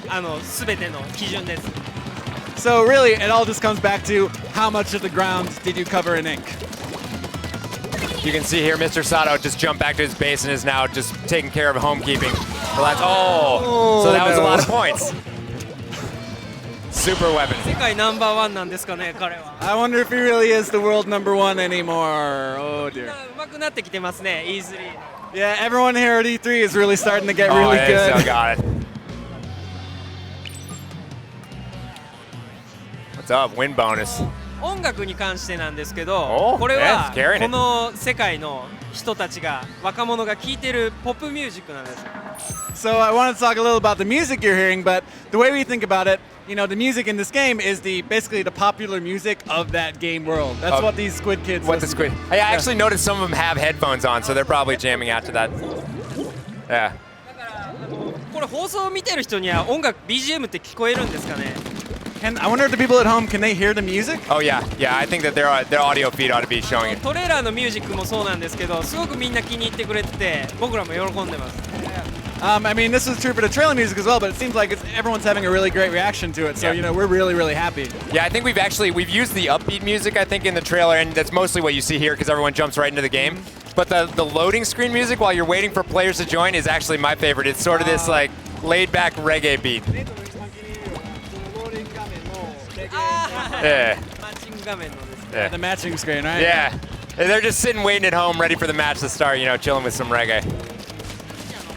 全ての基準です。So really, it all just comes back to how much of the ground did you cover in ink. You can see here Mr. Sato just jumped back to his base and is now just taking care of homekeeping. Oh, so that was a lot of points. Super weapon. 世界ナンバー1なんですかね、彼は。I wonder if he really is the world #1 anymore. Oh dear. 上手くなってきてますね、E3。Yeah, everyone here at E3 is really starting to get really good. Oh, got it. What's up? Win bonus. 音楽に関してなんですけど、これはこの世界の人たちが若者が聴いてるポップミュージックなんです。So I want to talk a little about the music you're hearing, but the way we think about it, you know, the music in this game is basically the popular music of that game world. That's what these Squid Kids listen to. I actually noticed some of them have headphones on, so they're probably jamming out to that. Yeah. これ放送を見てる人には音楽 BGM って聞こえるんですかね？And I wonder if the people at home, can they hear the music? Oh yeah, yeah. I think that their audio feed ought to be showing it. トレーラーのミュージックもそうなんですけど、すごくみんな気に入ってくれてて、僕らも喜んでます。I mean, this is true for the trailer music as well, but it seems like everyone's having a really great reaction to it. So you know, we're really, really happy. Yeah, I think we've used the upbeat music I think in the trailer, and that's mostly what you see here because everyone jumps right into the game. But the loading screen music while you're waiting for players to join is actually my favorite. It's sort of this like laid-back reggae beat. Yeah. The matching screen, right? Yeah. They're just sitting waiting at home, ready for the match to start, you know, chilling with some reggae.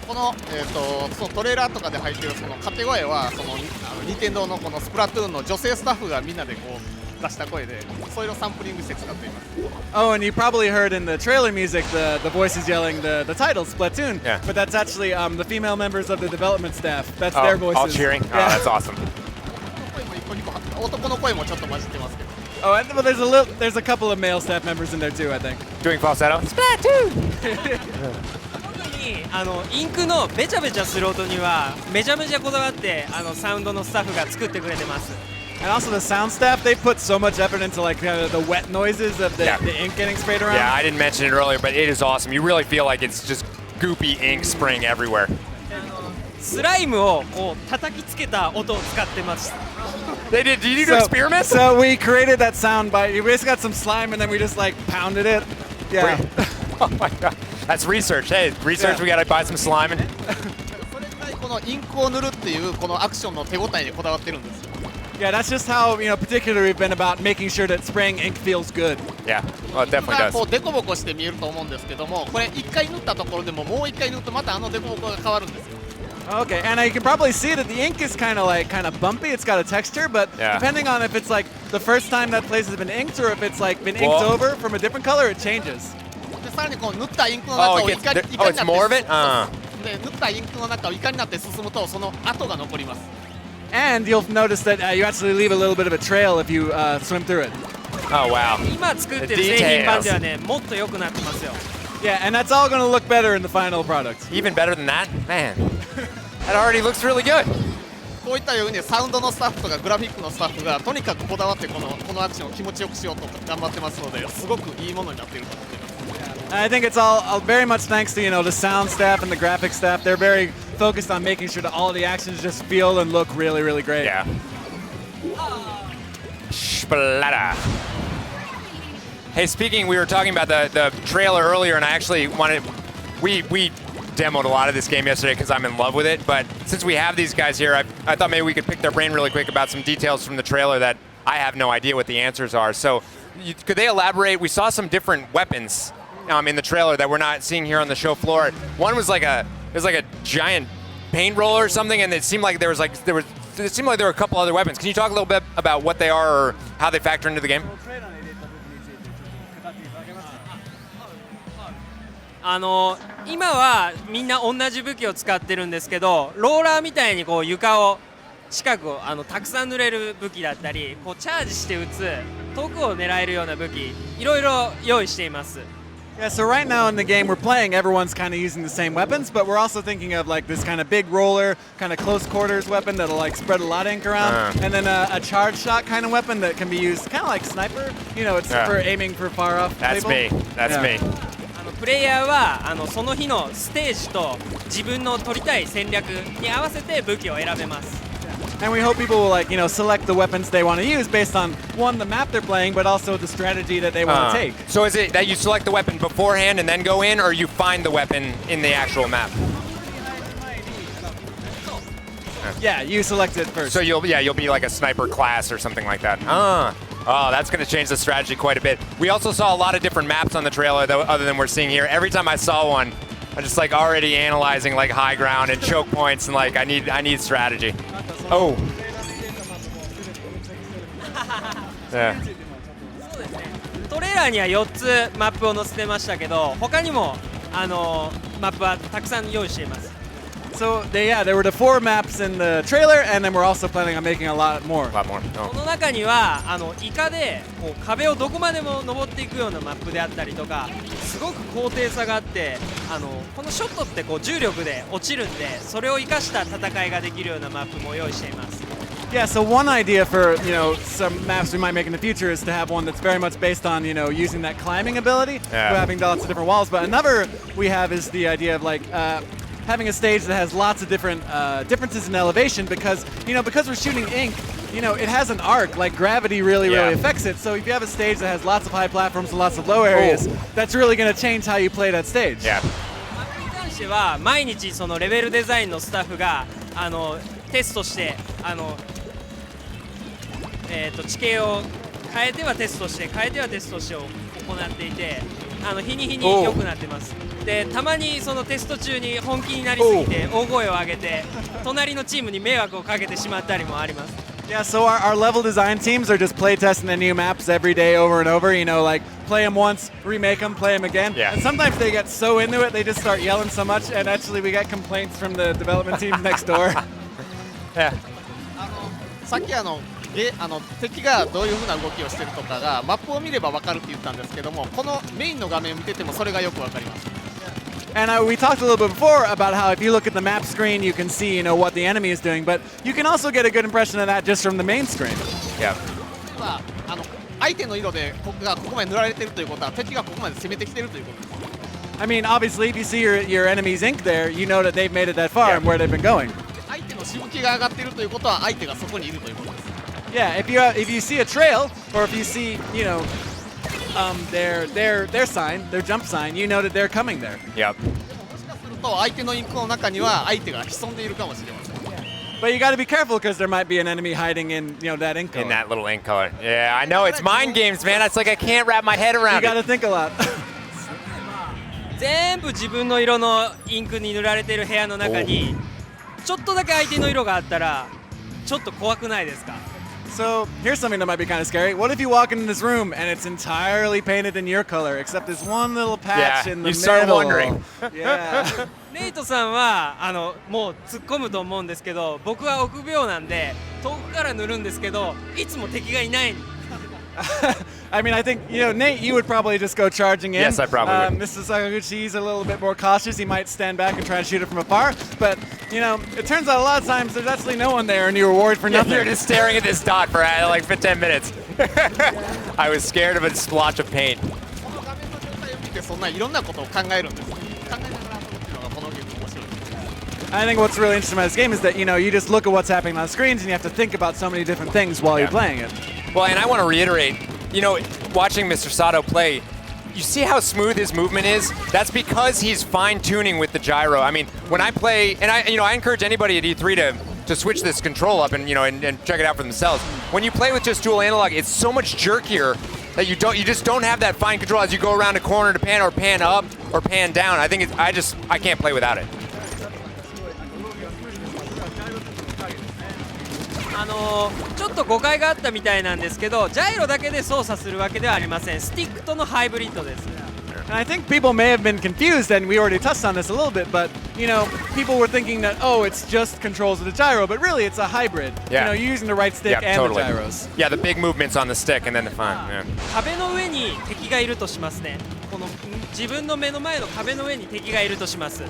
このそのトレーラーとかで入ってるその掛け声はその任天堂のこのスプラトゥーンの女性スタッフがみんなでこう出した声で、それをサンプリングして使っています。Oh, and you probably heard in the trailer music the voices yelling the title Splatoon. Yeah. But that's actually the female members of the development staff. That's their voices. All cheering. Oh, that's awesome. 男の声もちょっと混じってますけど。Oh, and well, there's a couple of male staff members in there too, I think. Doing falsetto? Splatoon! インクのべちゃべちゃする音にはめちゃめちゃこだわってサウンドのスタッフが作ってくれてます。And also the sound staff, they put so much effort into like the wet noises of the ink getting sprayed around. Yeah, I didn't mention it earlier, but it is awesome. You really feel like it's just goopy ink spraying everywhere. スライムをこう叩きつけた音を使ってます。Did you do experiments? So we created that sound by we basically got some slime and then we just like pounded it. Yeah. Oh my god. That's research. Hey, research. We gotta buy some slime. それぐらいこのインクを塗るっていうこのアクションの手応えにこだわってるんですよ。Yeah, that's just how, you know, particularly we've been about making sure that spraying ink feels good. Yeah, well, it definitely does. こうデコボコして見えると思うんですけども、これ一回塗ったところでももう一回塗るとまたデコボコが変わるんですよ。Okay, and you can probably see that the ink is kind of bumpy. It's got a texture, but depending on if it's like the first time that place has been inked or if it's like been inked over from a different color, it changes. でさらにこう塗ったインクの中をイカになって、it's more of it? で塗ったインクの中をイカになって進むとその跡が残ります。And you'll notice that you actually leave a little bit of a trail if you swim through it. Oh wow! 今作ってる製品版ではね、もっと良くなってますよ。Yeah, and that's all going to look better in the final product. Even better than that, man. That already looks really good. こういったようにサウンドのスタッフとかグラフィックのスタッフがとにかくこだわってこのアクションを気持ちよくしようと頑張ってますので、すごくいいものになっていると思っています。I think it's all very much thanks to, you know, the sound staff and the graphics staff. They're very focused on making sure that all of the actions just feel and look really, really great. Yeah. Splatter. Hey, speaking, we were talking about the trailer earlier, and I actually wanted, we demoed a lot of this game yesterday because I'm in love with it, but since we have these guys here, I thought maybe we could pick their brain really quick about some details from the trailer that I have no idea what the answers are. So could they elaborate? We saw some different weapons in the trailer that we're not seeing here on the show floor. One was like a giant paint roller or something, and it seemed like there were a couple other weapons. Can you talk a little bit about what they are or how they factor into the game? 今はみんな同じ武器を使ってるんですけど、ローラーみたいにこう床を近くをたくさん塗れる武器だったり、こうチャージして撃つ遠くを狙えるような武器、いろいろ用意しています。Yeah, so right now in the game we're playing, everyone's kind of using the same weapons, but we're also thinking of like this kind of big roller, kind of close quarters weapon that'll like spread a lot of ink around, and then a charge shot kind of weapon that can be used kind of like sniper. You know, it's for aiming for far off. That's me. That's me. プレイヤーはその日のステージと自分の取りたい戦略に合わせて武器を選べます。And we hope people will like, select the weapons they want to use based on one, the map they're playing, but also the strategy that they want to take. So is it that you select the weapon beforehand and then go in, or you find the weapon in the actual map? Yeah, you select it first. So you'll be like a sniper class or something like that. Oh, that's going to change the strategy quite a bit. We also saw a lot of different maps on the trailer, though, other than we're seeing here. Every time I saw one, I'm just like already analyzing like high ground and choke points, and like I need strategy. Oh. Yeah. トレーラーには4つマップを載せてましたけど、他にもマップはたくさん用意しています。So there were the 4 maps in the trailer, and then we're also planning on making a lot more. A lot more. この中にはイカでこう壁をどこまでも登っていくようなマップであったりとか、すごく高低差があって、このショットってこう重力で落ちるんで、それを生かした戦いができるようなマップも用意しています。Yeah, so one idea for, some maps we might make in the future is to have one that's very much based on, using that climbing ability, having lots of different walls. But another we have is the idea of like having a stage that has lots of different differences in elevation because we're shooting ink, it has an arc, like gravity really affects it. So if you have a stage that has lots of high platforms and lots of low areas, that's really going to change how you play that stage. Yeah. に関しては毎日そのレベルデザインのスタッフがテストして地形を変えてはテストして変えてはテストしてを行っていて日に日に良くなってます。でたまにそのテスト中に本気になりすぎて大声を上げて隣のチームに迷惑をかけてしまったりもあります。Yeah, so our level design teams are just play testing the new maps every day over and over, like play them once, remake them, play them again. Yeah. And sometimes they get so into it, they just start yelling so much, and actually we get complaints from the development team next door. Yeah. さっき敵がどういう風な動きをしてるとかがマップを見れば分かるって言ったんですけども、このメインの画面を見ててもそれがよく分かります。And we talked a little bit before about how if you look at the map screen, you can see, what the enemy is doing, but you can also get a good impression of that just from the main screen. Yeah. 相手の色でここまで塗られてるということは敵がここまで攻めてきてるということです。I mean, obviously, if you see your enemy's ink there, you know that they've made it that far and where they've been going. 相手のしぶきが上がっているということは相手がそこにいるということです。Yeah, if you see a trail, or if you see, their sign, their jump sign, you know that they're coming there. Yep. もしかすると相手のインクの中には相手が潜んでいるかもしれません。But you got to be careful because there might be an enemy hiding in, that ink color. In that little ink color. Yeah, I know. It's mind games, man. It's like I can't wrap my head around it. You got to think a lot. 全部自分の色のインクに塗られている部屋の中にちょっとだけ相手の色があったらちょっと怖くないですか？ So here's something that might be kind of scary. What if you walk into this room and it's entirely painted in your color, except there's one little patch in the middle? You start wondering. Yeah. ネイトさんはもう突っ込むと思うんですけど、僕は臆病なんで遠くから塗るんですけど、いつも敵がいない。I mean, I think, Nate, you would probably just go charging in. Yes, I probably would. Mr. Sakaguchi, he's a little bit more cautious. He might stand back and try to shoot it from afar. But, it turns out a lot of times there's actually no one there and you were worried for nothing. You're just staring at this dot for 10 minutes. I was scared of a splotch of paint. そんないろんなことを考えるんです。考えながら遊ぶっていうのがこのゲーム面白いです。 I think what's really interesting about this game is that, you just look at what's happening on screens and you have to think about so many different things while you're playing it. Well, and I want to reiterate, watching Mr. Sato play, you see how smooth his movement is? That's because he's fine-tuning with the gyro. I mean, when I play, and I encourage anybody at E3 to switch this control up and, and check it out for themselves. When you play with just dual analog, it's so much jerkier that you just don't have that fine control as you go around a corner to pan or pan up or pan down. I think I can't play without it. ちょっと誤解があったみたいなんですけど、ジャイロだけで操作するわけではありません。スティックとのハイブリッドです。And I think people may have been confused, and we already touched on this a little bit, but, you know, people were thinking that, oh, it's just controls of the gyro, but really it's a hybrid. Yeah. You know, you're using the right stick and totally. the gyros. Yeah, the big movements on the stick and then the fun. Yeah. 壁の上に敵がいるとしますね。この自分の目の前の壁の上に敵がいるとします。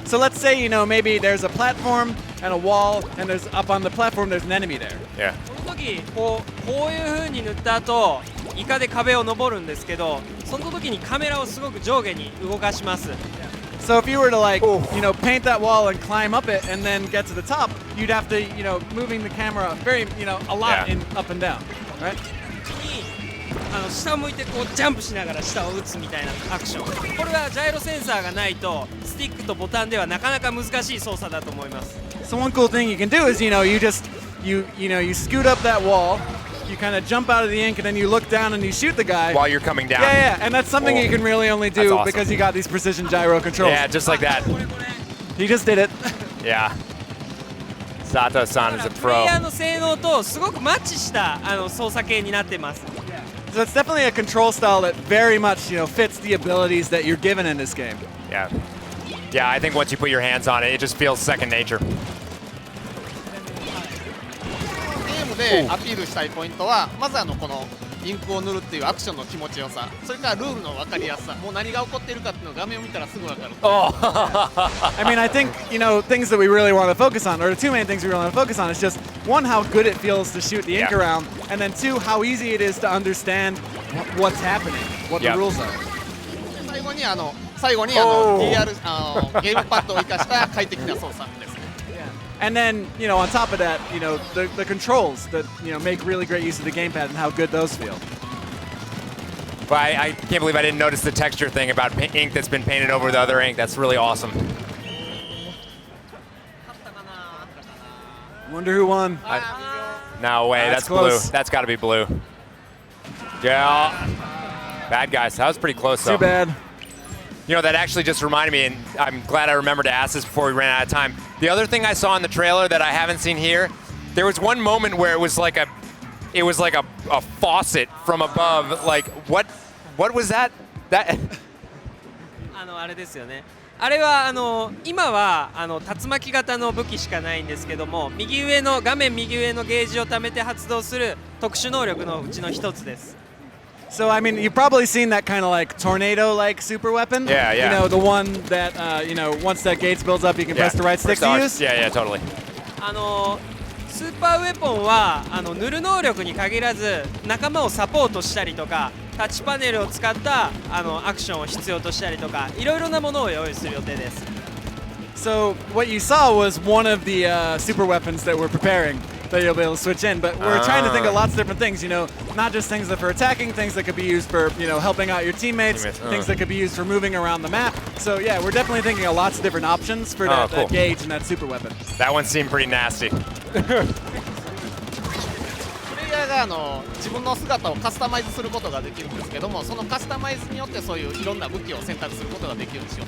So let's say, you know, maybe there's a platform and a wall, and there's up on the platform there's an enemy there. Yeah. この時こういう風に塗った後、イカで壁を登るんですけど、その時にカメラをすごく上下に動かします。So if you were to like, you know, paint that wall and climb up it and then get to the top, you'd have to, you know, moving the camera very, you know, a lot in up and down, right? 下を向いてこうジャンプしながら下を打つみたいなアクション。これはジャイロセンサーがないとスティックとボタンではなかなか難しい操作だと思います。So one cool thing you can do is, you know, you scoot up that wall, you kind of jump out of the ink, and then you look down and you shoot the guy while you're coming down. Yeah, and that's something you can really only do because you got these precision gyro controls. Yeah, just like that. He just did it. Yeah. Zato-san is a プレイヤー pro. の性能とすごくマッチした操作系になってます。So it's definitely a control style that very much, you know, fits the abilities that you're given in this game. Yeah. Yeah, I think once you put your hands on it, it just feels second nature. ゲームでアピールしたいポイントはまずこのインクを塗るっていうアクションの気持ちよさ、それからルールの分かりやすさ、もう何が起こっているかっていうのを画面を見たらすぐ分かる。I mean, I think, you know, things that we really want to focus on, or the two main things we really want to focus on is just, one, how good it feels to shoot the ink around, and then two, how easy it is to understand what's happening, what the rules are. 最後にDR ゲームパッドを生かした快適な操作です。And then, you know, on top of that, you know, the controls that, you know, make really great use of the gamepad and how good those feel. But I can't believe I didn't notice the texture thing about ink that's been painted over the other ink. That's really awesome. Wonder who won. No way, that's blue. That's got to be blue. Yeah. Bad guys. That was pretty close, though. Too bad. You know, that actually just reminded me, and I'm glad I remembered to ask this before we ran out of time. The other thing I saw in the trailer that I haven't seen here, there was one moment where it was like a faucet from above. Like, what was that? That あれですよね。あれは今は竜巻型の武器しかないんですけども、画面右上のゲージを貯めて発動する特殊能力のうちの一つです。So, I mean, you've probably seen that kind of like tornado-like super weapon. Yeah, yeah. You know, the one that, you know, once that gauge builds up, you can press the right stick to use. Yeah, yeah, totally. スーパーウェポンは塗る能力に限らず仲間をサポートしたりとかタッチパネルを使ったアクションを必要としたりとかいろいろなものを用意する予定です。So, what you saw was one of the super weapons that we're preparing that you'll be able to switch in, but we're trying to think of lots of different things, you know, not just things that for attacking, things that could be used for, you know, helping out your teammates, things that could be used for moving around the map. So yeah, we're definitely thinking of lots of different options for that gauge and that super weapon. That one seemed pretty nasty. プレイヤーが自分の姿をカスタマイズすることができるんですけども、そのカスタマイズによってそういういろんな武器を選択することができるんですよ。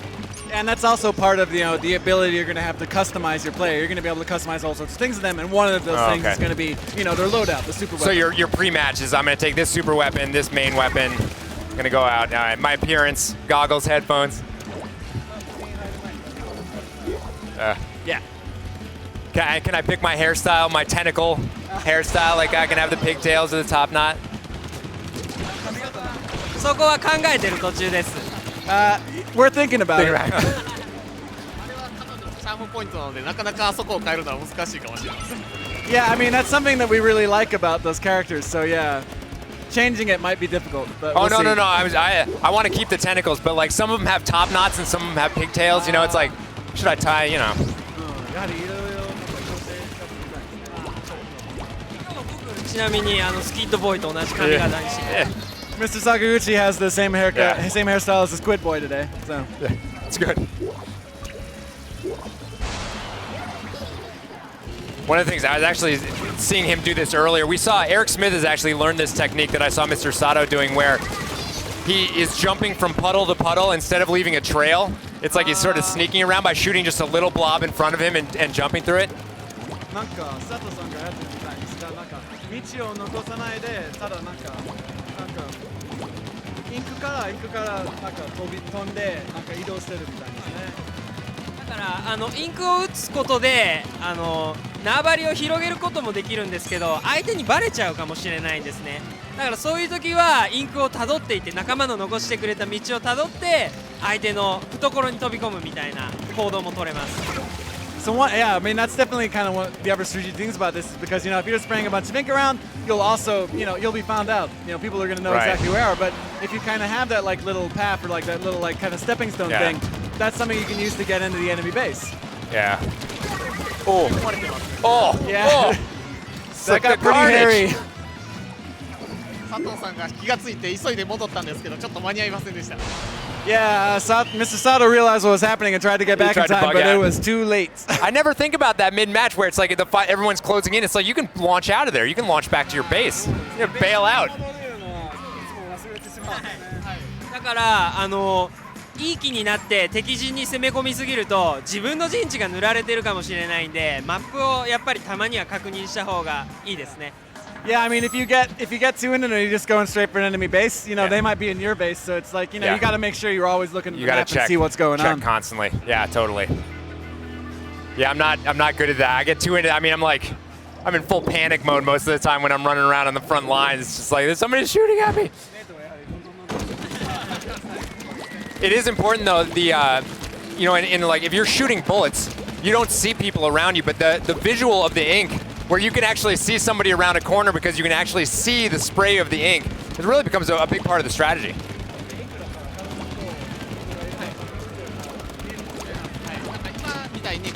And that's also part of, you know, the ability you're going to have to customize your player. You're going to be able to customize all sorts of things to them, and one of those things is going to be, you know, their loadout, the super weapon. So your pre-match is I'm going to take this super weapon, this main weapon, I'm going to go out. My appearance, goggles, headphones. Yeah. Can I pick my hairstyle, my tentacle hairstyle? Like I can have the pigtails or the top knot? そこは考えてる途中です。We're thinking about it. あれはチャームポイントなのでなかなかあそこを変えるのは難しいかもしれません。Yeah, I mean that's something that we really like about those characters. So yeah, changing it might be difficult. But no. I want to keep the tentacles, but like some of them have top knots and some of them have pigtails. You know, it's like, should I tie? You know. ちなみにスキッドボーイと同じ髪型にして。Mr. Sakaguchi has the same haircut, same hairstyle as the Squid Boy today. So it's good. One of the things, I was actually seeing him do this earlier. We saw Eric Smith has actually learned this technique that I saw Mr. Sato doing, where he is jumping from puddle to puddle instead of leaving a trail. It's like he's sort of sneaking around by shooting just a little blob in front of him and jumping through it. なんか佐藤さんがやってるみたいにしたなんか道を残さないでただなんかインクからなんか飛んでなんか移動してるみたいですね。だからインクを打つことで縄張りを広げることもできるんですけど、相手にバレちゃうかもしれないんですね。だからそういう時はインクをたどっていって仲間の残してくれた道をたどって相手の懐に飛び込むみたいな行動も取れます。So yeah, I mean that's definitely kind of one of the other strategic things about this is because if you're just spraying a bunch of ink around, you'll also you'll be found out. People are going to know exactly where you are. But if you kind of have that like little path or like that little like kind of stepping stone thing, that's something you can use to get into the enemy base. Yeah. Oh. Oh. Yeah. Oh. That got pretty hairy. 佐藤さんが気がついて急いで戻ったんですけどちょっと間に合いませんでした。Yeah, Mr. Sato realized what was happening and tried to get back in time, but it was too late. I never think about that mid-match where it's like the fight, everyone's closing in. It's like you can launch out of there. You can launch back to your base. You can bail out. だからいい気になって敵陣に攻め込みすぎると自分の陣地が塗られてるかもしれないんで、マップをやっぱりたまには確認した方がいいですね。Yeah, I mean, if you get too into it, you're just going straight for an enemy base. They might be in your base, so it's like you got to make sure you're always looking at the map and see what's going on. Check constantly. Yeah, totally. Yeah, I'm not good at that. I get too into. I mean, I'm in full panic mode most of the time when I'm running around on the front lines. It's just like there's somebody shooting at me. It is important though. In like if you're shooting bullets, you don't see people around you, but the visual of the ink, where you can actually see somebody around a corner because you can actually see the spray of the ink, it really becomes a big part of the strategy. みたいに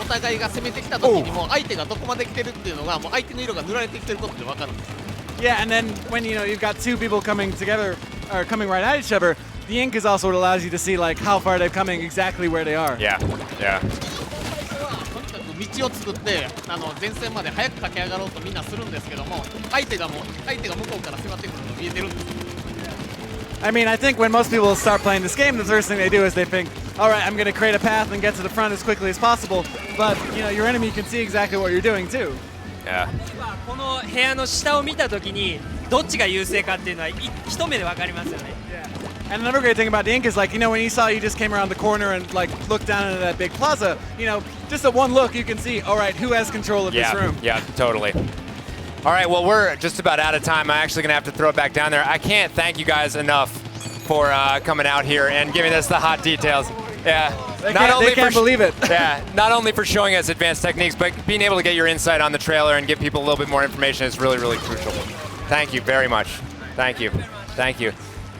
お互いが攻めてきた時にも相手がどこまで来てるっていうのがもう相手の色が塗られてきてることで分かるんです。Yeah, and then when you've got two people coming together or coming right at each other, the ink is also what allows you to see like how far they're coming, exactly where they are. Yeah, yeah. 道を作って前線まで早く駆け上がろうとみんなするんですけども相手が向こうから迫ってくるのが見えてるんです。I mean, I think when most people start playing this game, the first thing they do is they think, all right, I'm going to create a path and get to the front as quickly as possible. But, your enemy can see exactly what you're doing, too. Yeah. この部屋の下を見たときにどっちが優勢かっていうのは一目で分かりますよね。And another great thing about the ink is like, when you saw you just came around the corner and like looked down into that big plaza, just at one look you can see, all right, who has control of this room? Yeah, totally. All right, well, we're just about out of time. I'm actually going to have to throw it back down there. I can't thank you guys enough for coming out here and giving us the hot details. Yeah. They can't believe it. Yeah, not only for showing us advanced techniques, but being able to get your insight on the trailer and give people a little bit more information is really, really crucial. Thank you very much. Thank you. Thank you.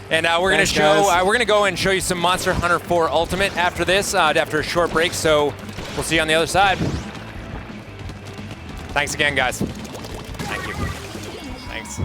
And we're going to go and show you some Monster Hunter 4 Ultimate after this, after a short break. So we'll see you on the other side. Thanks again, guys. Thank you. Thanks.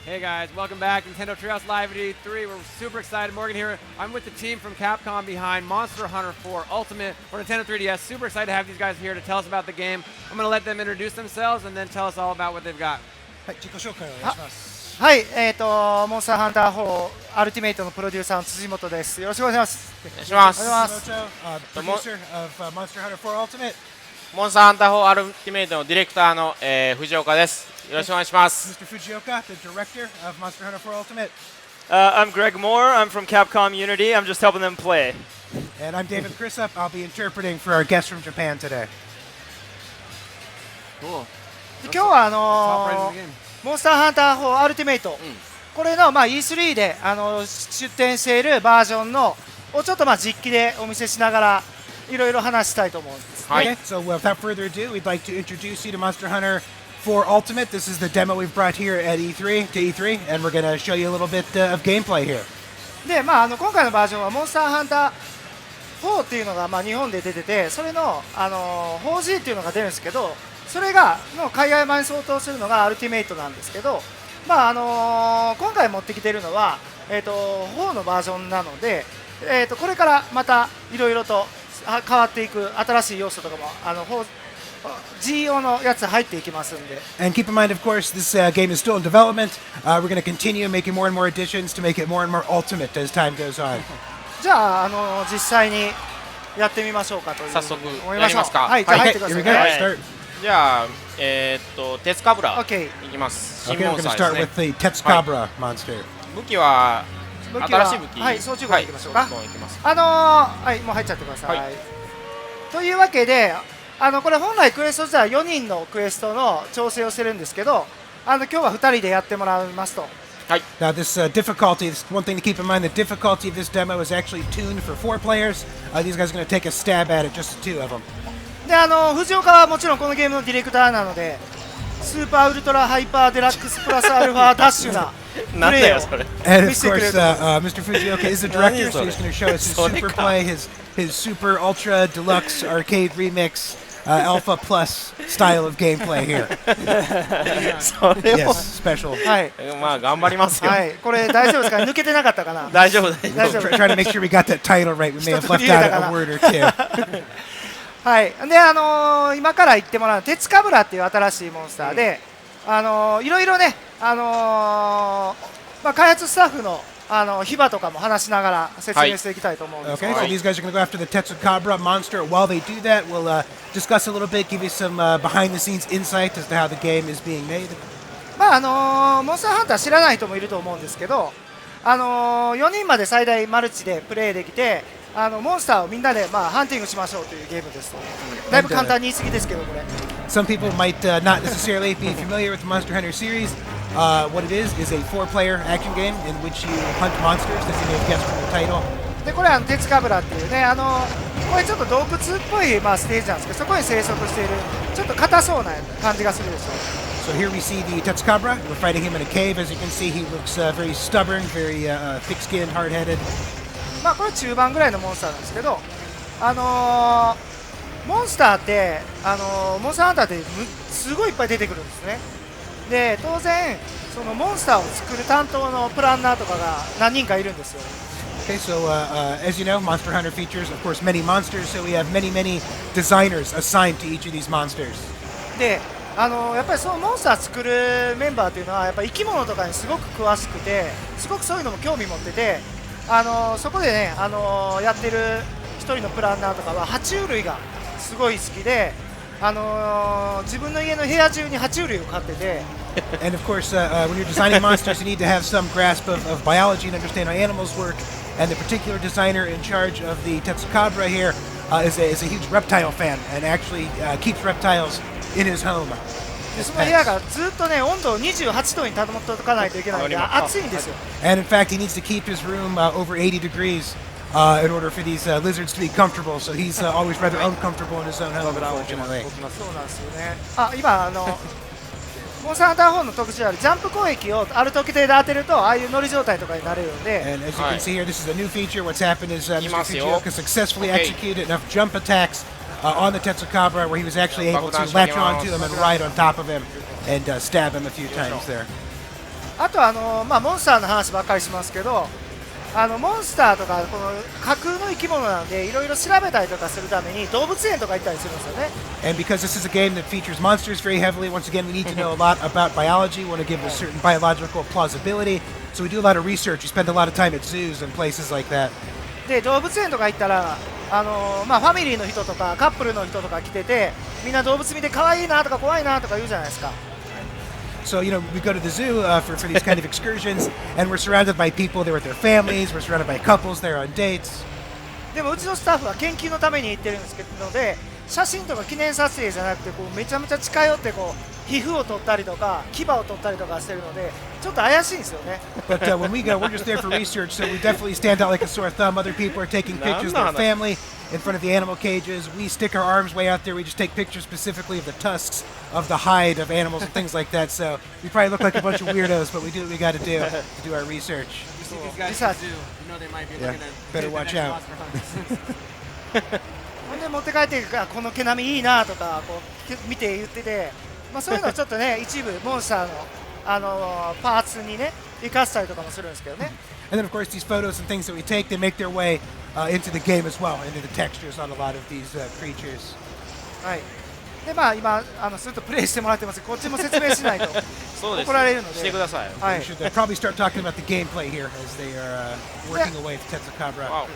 Hey guys, welcome back. Nintendo Treehouse Live at E3. We're super excited. Morgan here. I'm with the team from Capcom behind Monster Hunter 4 Ultimate for Nintendo 3DS. Super excited to have these guys here to tell us about the game. I'm going to let them introduce themselves and then tell us all about what they've got. はい、自己紹介をお願いします。はい、モンスターハンター4アルティメイトのプロデューサーの辻本です。よろしくお願いします。お願いします。Producer of Monster Hunter 4 Ultimate. モンスターハンター4アルティメイトのディレクターの、藤岡です。よろしくお願いします。Mr. Fujioka, the director of Monster Hunter 4 Ultimate. I'm Greg Moore. I'm from Capcom Unity. I'm just helping them play. And I'm David Chrisup. I'll be interpreting for our guest from Japan today. Cool. 今日はモンスターハンター4アルティメイト、これのE3 で出展しているバージョンのをちょっと実機でお見せしながらいろいろ話したいと思うんです。Okay, so without further ado, we'd like to introduce you to Monster Hunter 4 Ultimate. This is the demo we've brought here at E3, and we're going to show you a little bit of gameplay here. で、今回のバージョンはモンスターハンター4っていうのが日本で出てて、それの4G っていうのが出るんですけど、それが海外版に相当するのがアルティメイトなんですけど、今回持ってきているのは4のバージョンなので、これからまたいろいろと変わっていく新しい要素とかもG 用のやつ入っていきますんで。And keep in mind, of course, this game is still in development. We're going to continue making more and more additions to make it more and more ultimate as time goes on. じゃあ実際にやってみましょうかという。早速やりますか。はい、じゃあ入ってください。じゃあ鉄カブラいきます。Okay, we're going to start with the Tetsucabra monster. 武器は新しい武器。はい、装置号いきましょうか。はい、もう入っちゃってください。というわけで。これ本来クエスト自体は4人のクエストの調整をしてるんですけど、今日は2人でやってもらいますと。Now this difficulty, one thing to keep in mind, the difficulty of this demo is actually tuned for 4 players. These guys are going to take a stab at it, just the 2 of them. で、藤岡はもちろんこのゲームのディレクターなので、スーパーウルトラハイパーデラックスプラスアルファダッシュなプレイを見せてくれると。Mr. Fujioka is the director, so he's going to show us his super play, his super ultra deluxe arcade remix. Alpha Plus style of gameplay here. Yes, special. はい。頑張りますよ。はい。これ大丈夫ですか？抜けてなかったかな？大丈夫です。Trying to make sure we got that title right. We may have left out a word or two. はい。で今から言ってもらう鉄カブラっていう新しいモンスターで、いろいろね開発スタッフのヒバとかも話しながら説明していきたいと思うんです。Okay, so these guys are going to go after the Tetsucabra monster. While they do that, we'll discuss a little bit, give you some behind-the-scenes insight as to how the game is being made. モンスターハンター知らない人もいると思うんですけど、4人まで最大マルチでプレイできて、モンスターをみんなでハンティングしましょうというゲームです。だいぶ簡単に言い過ぎですけどこれ。Some people might not necessarily be familiar with the Monster Hunter series. What it is a 4-player action game in which you hunt monsters, as you may have guessed from the title. でこれは鉄カブラっていうね、これちょっと洞窟っぽいステージなんですけど、そこに生息しているちょっと硬そうな感じがするでしょう。So here we see the Tetsucabra. We're fighting him in a cave. As you can see, he looks very stubborn, very thick-skinned, hard-headed. これ中盤ぐらいのモンスターなんですけど、モンスターってモンスターハンターってすごいいっぱい出てくるんですね。で当然そのモンスターを作る担当のプランナーとかが何人かいるんですよ。Okay, so as you know, Monster Hunter features, of course, many monsters, so we have many designers assigned to each of these monsters. で、やっぱりそのモンスター作るメンバーというのはやっぱ生き物とかにすごく詳しくて、すごくそういうのも興味持ってて、そこでね、やってる一人のプランナーとかは爬虫類がすごい好きで、自分の家の部屋中に爬虫類を飼ってて。And of course, when you're designing monsters, you need to have some grasp of biology and understand how animals work. And the particular designer in charge of the Tetsukabra here is a huge reptile fan and actually keeps reptiles in his home. その部屋がずっとね、温度を28度に保っておかないといけないので暑いんですよ。And in fact, he needs to keep his room over 80 degrees in order for these lizards to be comfortable. So he's always rather uncomfortable in his own home, unfortunately. そうなんですよね。今モンスターハンター4の特徴であるジャンプ攻撃をある時計で当てるとああいう乗り状態とかになれるので。And as you can see here, this is a new feature. What's happened is Mr. Fujioka successfully executed enough jump attacks on the Tetsukabra where he was actually able to latch onto him and ride on top of him and stab him a few times there. あとモンスターの話ばっかりしますけど、モンスターとかこの架空の生き物なのでいろいろ調べたりとかするために動物園とか行ったりするんですよね。And because this is a game that features monsters very heavily, once again we need to know a lot about biology. We want to give it a certain biological plausibility. So we do a lot of research. We spend a lot of time at zoos and places like that. で動物園とか行ったらファミリーの人とかカップルの人とか来ててみんな動物見て可愛いなとか怖いなとか言うじゃないですか。So, we go to the zoo for these kind of excursions, and we're surrounded by people there with their families, we're surrounded by couples there on dates. でもうちのスタッフは研究のために行ってるんですけどので、写真とか記念撮影じゃなくてめちゃめちゃ近寄って皮膚を取ったりとか牙を取ったりとかしてるのでちょっと怪しいんですよね。But when we go, we're just there for research, so we definitely stand out like a sore thumb. Other people are taking pictures of their family in front of the animal cages. We stick our arms way out there. We just take pictures specifically of the tusks of the hide of animals and things like that. So we probably look like a bunch of weirdos, but we do what we got to do our research. You see these guys at the zoo, you know they might be looking at better watch out. ほんで持って帰ってこの毛並みいいなとか見て言ってて、そういうのをちょっとね一部モンスターのパーツにね生かしたりとかもするんですけどね。And then of course these photos and things that we take, they make their way into the game as well, into the textures on a lot of these creatures. はい。で今ずっとプレイしてもらってます。こっちも説明しないと怒られるので。してください。はい。We should probably start talking about the gameplay here as they are working away with Tetsukabra.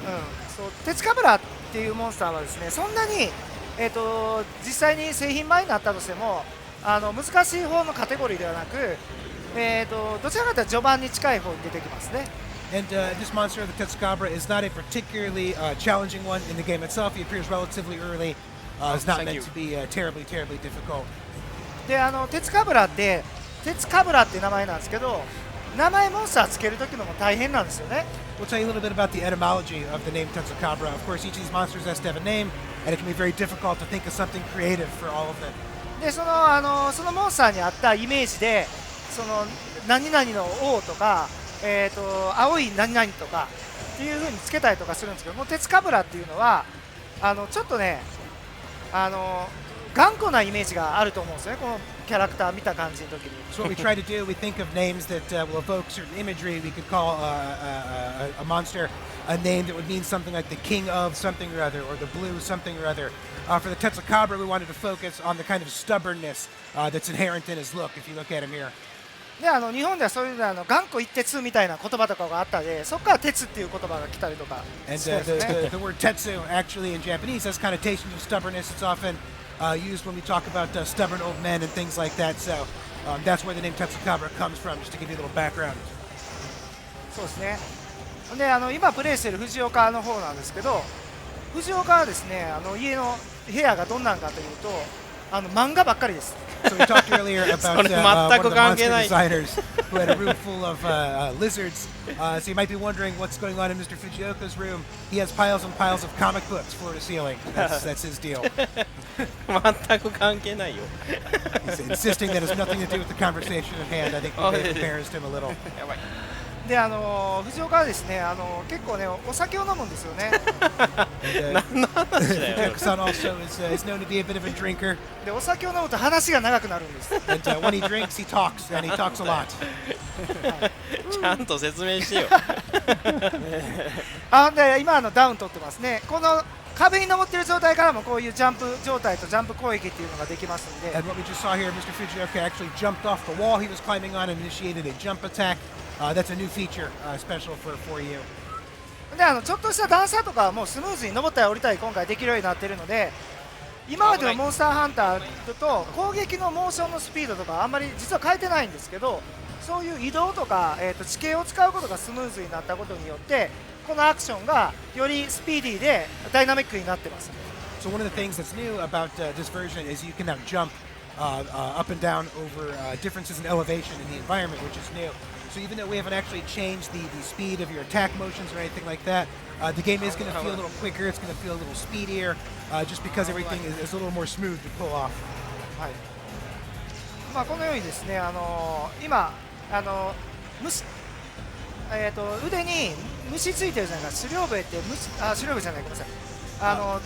そうテツカブラっていうモンスターはですね、そんなに実際に製品前になったとしても難しい方のカテゴリーではなく、どちらかというと序盤に近い方に出てきますね。And this monster, the Tetsukabra, is not a particularly challenging one in the game itself. He appears relatively early. It's not meant to be terribly difficult. でテツカブラって名前なんですけど、名前モンスターつける時のも大変なんですよね。We'll tell you a little bit about the etymology of the name Tetsukabra. Of course, each of these monsters has to have a name, and it can be very difficult to think of something creative for all of them. でそのモンスターに合ったイメージで何々の王とか、青い何々とかっていう風につけたりとかするんですけども、テツカブラっていうのはちょっとね頑固なイメージがあると思うんですよね、このキャラクター見た感じの時に。So what we try to do, we think of names that will evoke certain imagery. We could call a monster a name that would mean something like the king of something or other, or the blue something or other. For the Tetsukabra, we wanted to focus on the kind of stubbornness that's inherent in his look, if you look at him here. で日本ではそういう頑固一徹みたいな言葉とかがあったので、そこから鉄っていう言葉が来たりとかしてですね。The word tetsu actually in Japanese has connotations of stubbornness. It's often used when we talk about stubborn old men and things like that. So that's where the name Tetsukabra comes from, just to give you a little background. そうですね。で今プレイしている藤岡の方なんですけど、藤岡はですね家の部屋がどんなんかというと漫画ばっかりです。So we talked earlier about one of the monster designers who had a room full of lizards. So you might be wondering what's going on in Mr. Fujioka's room. He has piles and piles of comic books floor to ceiling. That's his deal. 全く関係ないよ。He's insisting that has nothing to do with the conversation at hand. I think we may have embarrassed him a little. で藤岡はですね結構ねお酒を飲むんですよね。Fujioka-san also is known to be a bit of a drinker. でお酒を飲むと話が長くなるんです。And when he drinks, he talks, and he talks a lot. ちゃんと説明してよ。で今ダウン取ってますね。この壁に登っている状態からもこういうジャンプ状態とジャンプ攻撃っていうのができますんで。And what we just saw here, Mr. Fujioka actually jumped off the wall he was climbing on and initiated a jump attack. That's a new feature, special for you. でちょっとした段差とかもスムーズに登ったり降りたり今回できるようになっているので、今までのモンスターハンターと攻撃のモーションのスピードとかあんまり実は変えてないんですけど、そういう移動とか、地形を使うことがスムーズになったことによってこのアクションがよりスピーディーでダイナミックになってます。So one of the things that's new about this version is you can now jump up and down over differences in elevation in the environment, which is new. So even though we haven't actually changed the speed of your attack motions or anything like that, the game is going to feel a little quicker, it's going to feel a little speedier, just because everything is a little more smooth to pull off. はい。このようにですね、今腕に虫ついてるじゃないか、狩猟笛って狩猟笛じゃない、ごめんなさい。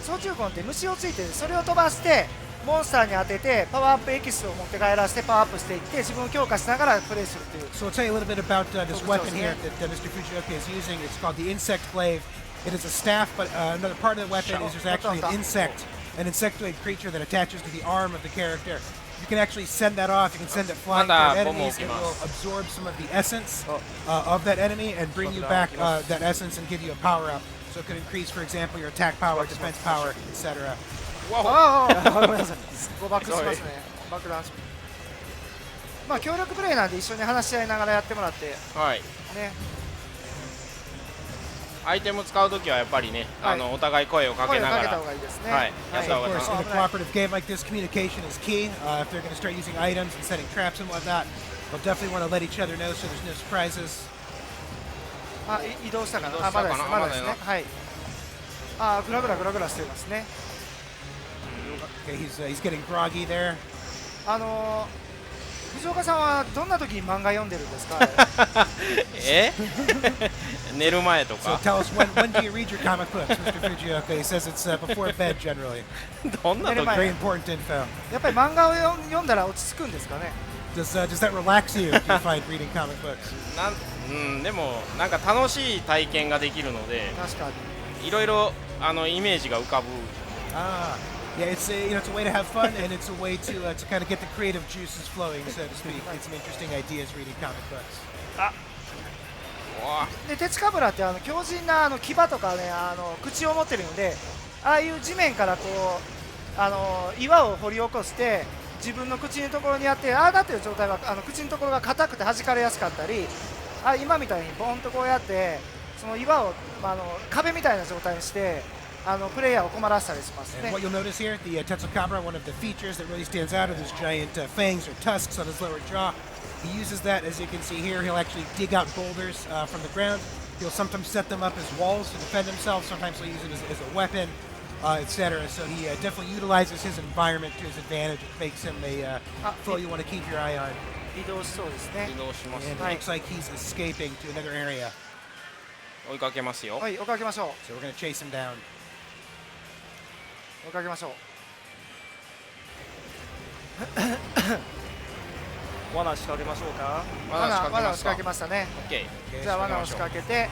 操虫根って虫をついてる、それを飛ばしてモンスターに当ててパワーアップエキスを持って帰らせてパワーアップしていって自分を強化しながらプレイするという。So I'll tell you a little bit about this weapon here that Mr. Fujioka is using. It's called the Insect Glaive. It is a staff, but another part of the weapon is there's actually an insectoid creature that attaches to the arm of the character. You can actually send that off. You can send it flying toward enemies. It will absorb some of the essence of that enemy and bring you back that essence and give you a power up. So it could increase, for example, your attack power, defense power, etc. ごめんなさい。バックしますね。バックダウンします。協力プレイなんで一緒に話し合いながらやってもらって。はい。ね。アイテム使うときはやっぱりね、お互い声をかけながら。声をかけた方がいいですね。はい。やった方がいいです。In a cooperative game like this, communication is key. If they're going to start using items and setting traps and whatnot, they'll definitely want to let each other know so there's no surprises. 移動したかな。まだですね。まだですね。はい。グラグラしてますね。Okay, he's getting groggy there. 藤岡さんはどんな時に漫画読んでるんですか？寝る前とか。So tell us when do you read your comic books, Mr. Fujioka? He says it's before bed generally. どんな時？ Very important info. やっぱり漫画を読んだら落ち着くんですかね。Does that relax you? Do you find reading comic books? でもなんか楽しい体験ができるので。確かに。いろいろイメージが浮かぶ。Yeah, it's a way to have fun, and it's a way to kind of get the creative juices flowing, so to speak. Get some interesting ideas reading comic books. で鉄かぶらって強靭な牙とかね口を持ってるので、ああいう地面からこう岩を掘り起こして自分の口のところにやってなってる状態は口のところが硬くて弾かれやすかったり、今みたいにボンとこうやってその岩を壁みたいな状態にして。プレイヤーを困らせたりしますね。What you'll notice here, the Tetsukabra, one of the features that really stands out are those giant fangs or tusks on his lower jaw. He uses that, as you can see here. He'll actually dig out boulders from the ground. He'll sometimes set them up as walls to defend himself. Sometimes he'll use it as a weapon, etc. So he definitely utilizes his environment to his advantage. It makes him a foe you want to keep your eye on. 移動しそうですね。And it looks like he's escaping to another area. 追いかけますよ。はい、追いかけましょう。 So we're going to chase him down. 追いかけましょう。罠仕掛けましょうか。罠を仕掛けましたね。じゃあ罠を仕掛けて。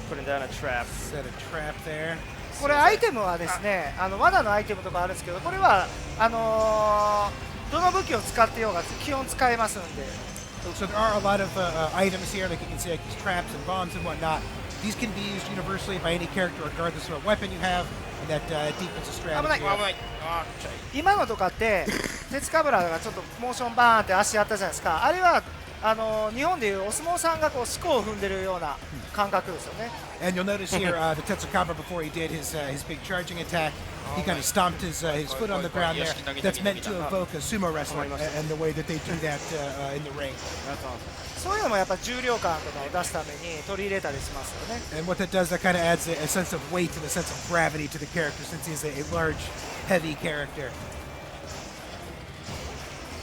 Putting down a trap. Set a trap there. これアイテムはですね、罠のアイテムとかあるんですけど、これはどの武器を使ってようが基本使えますんで。So there are a lot of items here, like you can see, like these traps and bombs and whatnot. These can be used universally by any character, regardless of what weapon you have. That defensive strategy. 今のとかって鉄かぶらがちょっとモーションバーンって足やったじゃないですか。あれは日本でいうお相撲さんがこう四股を踏んでるような感覚ですよね。And you'll notice here the Tetsukabra before he did his big charging attack, he kind of stomped his foot on the ground there. That's meant to evoke a sumo wrestler and the way that they do that in the ring. そういうのもやっぱ重量感とかを出すために取り入れたりしますよね。And what that does, that kind of adds a sense of weight and a sense of gravity to the character, since he's a large, heavy character.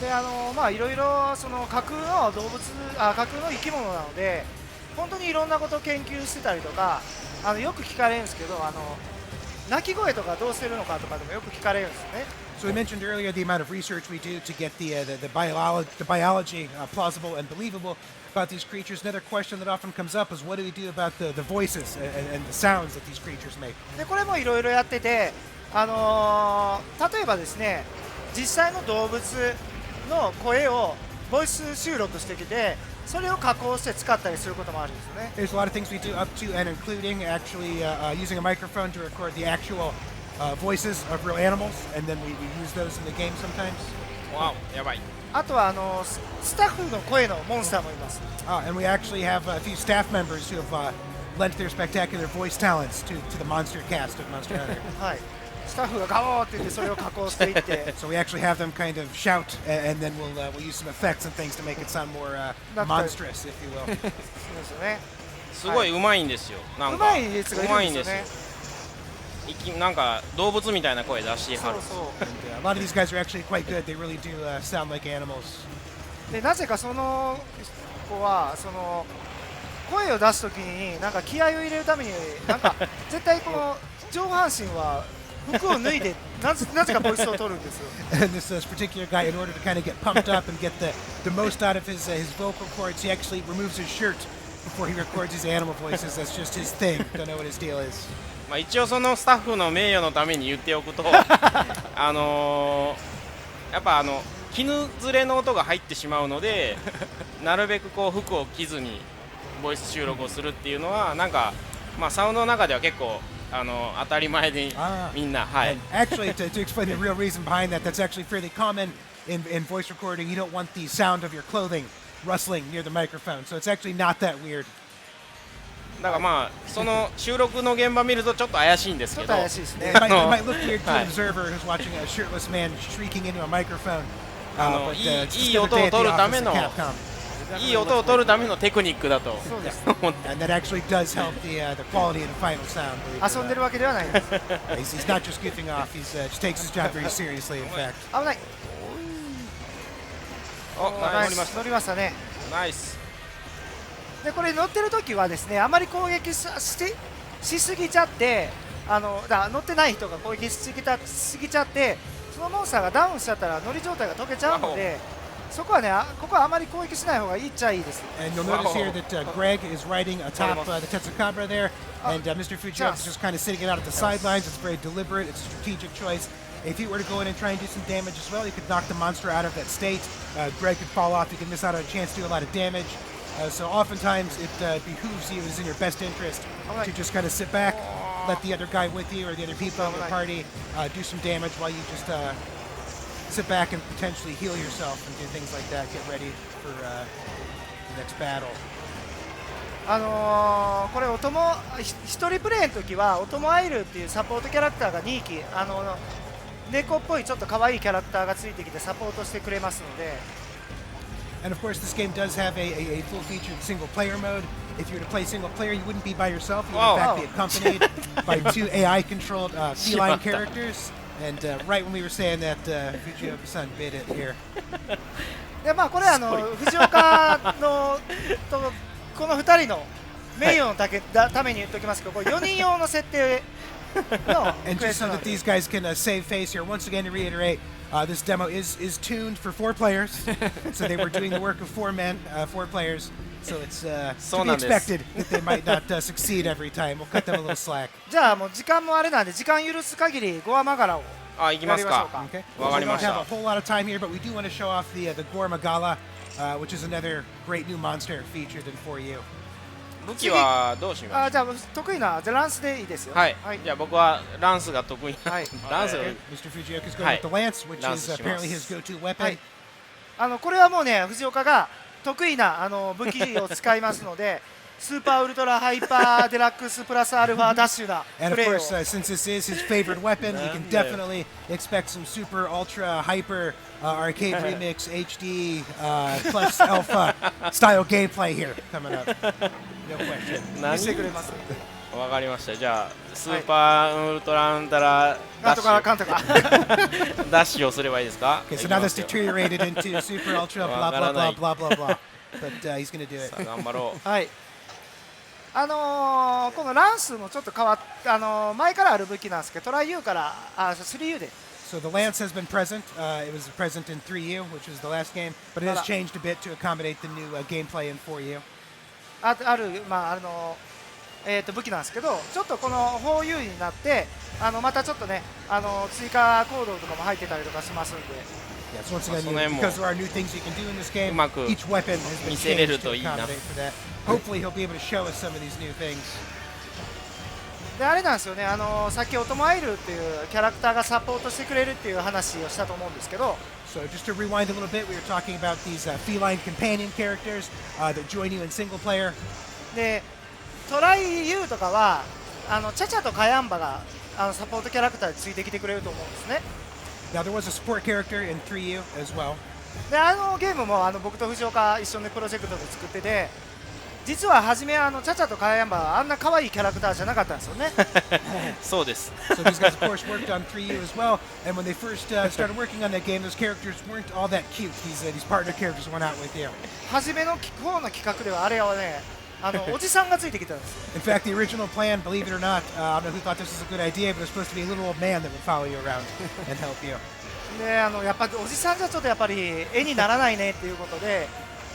でいろいろその架空の架空の生き物なので、本当にいろんなことを研究してたりとか、よく聞かれるんですけど、鳴き声とかどうしてるのかとかでもよく聞かれるんですよね。So we mentioned earlier the amount of research we do to get the biology plausible and believable about these creatures. Another question that often comes up is what do we do about the voices and the sounds that these creatures make? でこれもいろいろやってて、例えばですね、実際の動物の声をボイス収録してきて、それを加工して使ったりすることもあるんですよね。There's a lot of things we do up to and including actually using a microphone to record the actual voices of real animals, and then we use those in the game sometimes. Wow, やばい。あとはスタッフの声のモンスターもいます。And we actually have a few staff members who have lent their spectacular voice talents to the monster cast of Monster Hunter. はい。スタッフがガオーって言ってそれを加工していって。So we actually have them kind of shout, and then we'll use some effects and things to make it sound more monstrous, if you will. そうですよね。すごい上手いんですよ。なんか上手いやつがいるんですよね。なんか動物みたいな声出してはる。A lot of these guys are actually quite good. They really do sound like animals. でなぜかその子はその声を出すときになんか気合を入れるためになんか絶対この上半身は服を脱いでなぜかボイスを取るんですよ。And this particular guy, in order to kind of get pumped up and get the most out of his vocal cords, he actually removes his shirt before he records his animal voices. That's just his thing. Don't know what his deal is. まあ一応そのスタッフの名誉のために言っておくとやっぱ絹ずれの音が入ってしまうのでなるべくこう服を着ずにボイス収録をするっていうのはなんかまあサウンドの中では結構当たり前でみんなはい。Actually, to explain the real reason behind that, that's actually fairly common in voice recording. You don't want the sound of your clothing rustling near the microphone, so it's actually not that weird. だからまあその収録の現場見るとちょっと怪しいんですけど。ちょっと怪しいですね。It might look weird to an observer who's watching a shirtless man shrieking into a microphone. いい音を取るためのいい音を取るためのテクニックだと。そうです。And that actually does help the quality of the final sound. 遊んでるわけではないです。He's not just goofing off. He just takes his job very seriously. In fact. 危ない。乗りました。乗りましたね。ナイス。でこれ乗ってる時はですねあまり攻撃しすぎちゃって乗ってない人が攻撃しすぎちゃってそのモンスターがダウンしちゃったら乗り状態が解けちゃうのでそこはねここはあまり攻撃しない方がいいっちゃいいです。And you'll notice here that Greg is riding atop the Tetsukabra there, and Mr. Fujioka is just kind of sitting it out at the sidelines. It's very deliberate. It's a strategic choice. If he were to go in and try and do some damage as well, he could knock the monster out of that state. Greg could fall off. He could miss out on a chance to do a lot of damage. So oftentimes it behooves you, it's in your best interest to just kind of sit back, let the other guy with you or the other people in the party do some damage while you just sit back and potentially heal yourself and do things like that. Get ready for the next battle. これオトモ一人プレイの時はオトモアイルっていうサポートキャラクターが2匹猫っぽいちょっと可愛いキャラクターがついてきてサポートしてくれますので。And of course, this game does have a full-featured single-player mode. If you were to play single-player, you wouldn't be by yourself. You would in fact be accompanied by 2 AI-controlled feline characters. And right when we were saying that, Fujioka-san bit it here. でまあこれ藤岡のとこの2人の名誉のために言っておきますけど、これ4人用の設定の。And just so that these guys can save face here, once again to reiterate. This demo is tuned for 4 players, so they were doing the work of 4 players. So it's to be expected that they might not succeed every time. We'll cut them a little slack. じゃあもう時間もあれなんで時間許す限りゴアマガラを行きますか。Okay. わかりました。 We don't have a whole lot of time here, but we do want to show off the Gore Magala, which is another great new monster featured in 4U. 武器はどうします？じゃあ得意なランスでいいですよ。はい。じゃあ僕はランスが得意。はい。ランス。Mr. Fujioka is going with the lance, which is apparently his go-to weapon. これはもうね藤岡が得意な武器を使いますので。スーパーウルトラハイパーデラックスプラスアルファダッシュなプレーを。And of course, since this is his favorite weapon, you can definitely expect some super ultra hyper arcade remix HD plus alpha style gameplay here coming up. No question. 見せてくれます。わかりました。じゃあスーパーウルトランダラダッシュダッシュをすればいいですか？ Okay, so now that's deteriorated into super ultra blah blah blah blah blah blah. But he's going to do it. 頑張ろう。はい。このランスもちょっと変わっ前からある武器なんですけどトライ U から3U で So the lance has been present. It was present in 3U, which was the last game, but it has changed a bit to accommodate the new gameplay in 4U. 武器なんですけど、ちょっとこの 4U になってまたちょっとね追加行動とかも入ってたりとかしますんで。Yes, once again, because there are new things you can do in this game, each weapon has been changed to accommodate for that. Hopefully, he'll be able to show us some of these new things. であれなんですよね、さっきオトモアイルっていうキャラクターがサポートしてくれるっていう話をしたと思うんですけど。So just to rewind a little bit, we were talking about these feline companion characters that join you in single player. でトライ U とかはチャチャとカヤンバがサポートキャラクターでついてきてくれると思うんですね。Now there was a support character in 3U as well. でゲームも僕と藤岡一緒にプロジェクトで作ってて、実は初めチャチャとカヤンバはあんな可愛いキャラクターじゃなかったんですよね。そうです。So these guys of course worked on 3U as well, and when they first started working on that game, those characters weren't all that cute. These partner characters went out with you. 初めの方の企画ではあれはね、おじさんがついてきたんです。In fact, the original plan, believe it or not, I don't know who thought this was a good idea, but it was supposed to be a little old man that would follow you around and help you. でやっぱりおじさんじゃちょっとやっぱり絵にならないねっていうことで、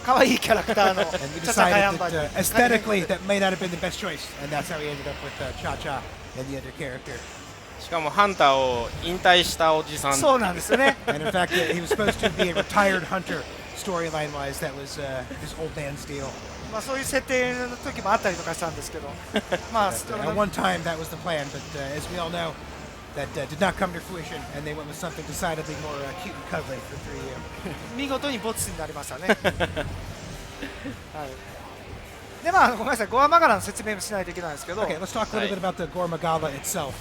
可愛いキャラクターのチャチャカヤンバに。Aesthetically, that may not have been the best choice, and that's how he ended up with Cha-Cha and the other character. しかもハンターを引退したおじさん。そうなんですよね。And in fact, he was supposed to be a retired hunter, storyline-wise. That was his old man's deal. まあそういう設定の時もあったりとかしたんですけど、まあ at one time that was the plan, but as we all know, that did not come to fruition, and they went with something decidedly more cute and cuddly for 3U. 見事にボツになりましたね。はい。でごめんなさい、ゴアマガラの説明もしないといけないんですけど。Okay, let's talk a little bit about the Gormagala itself.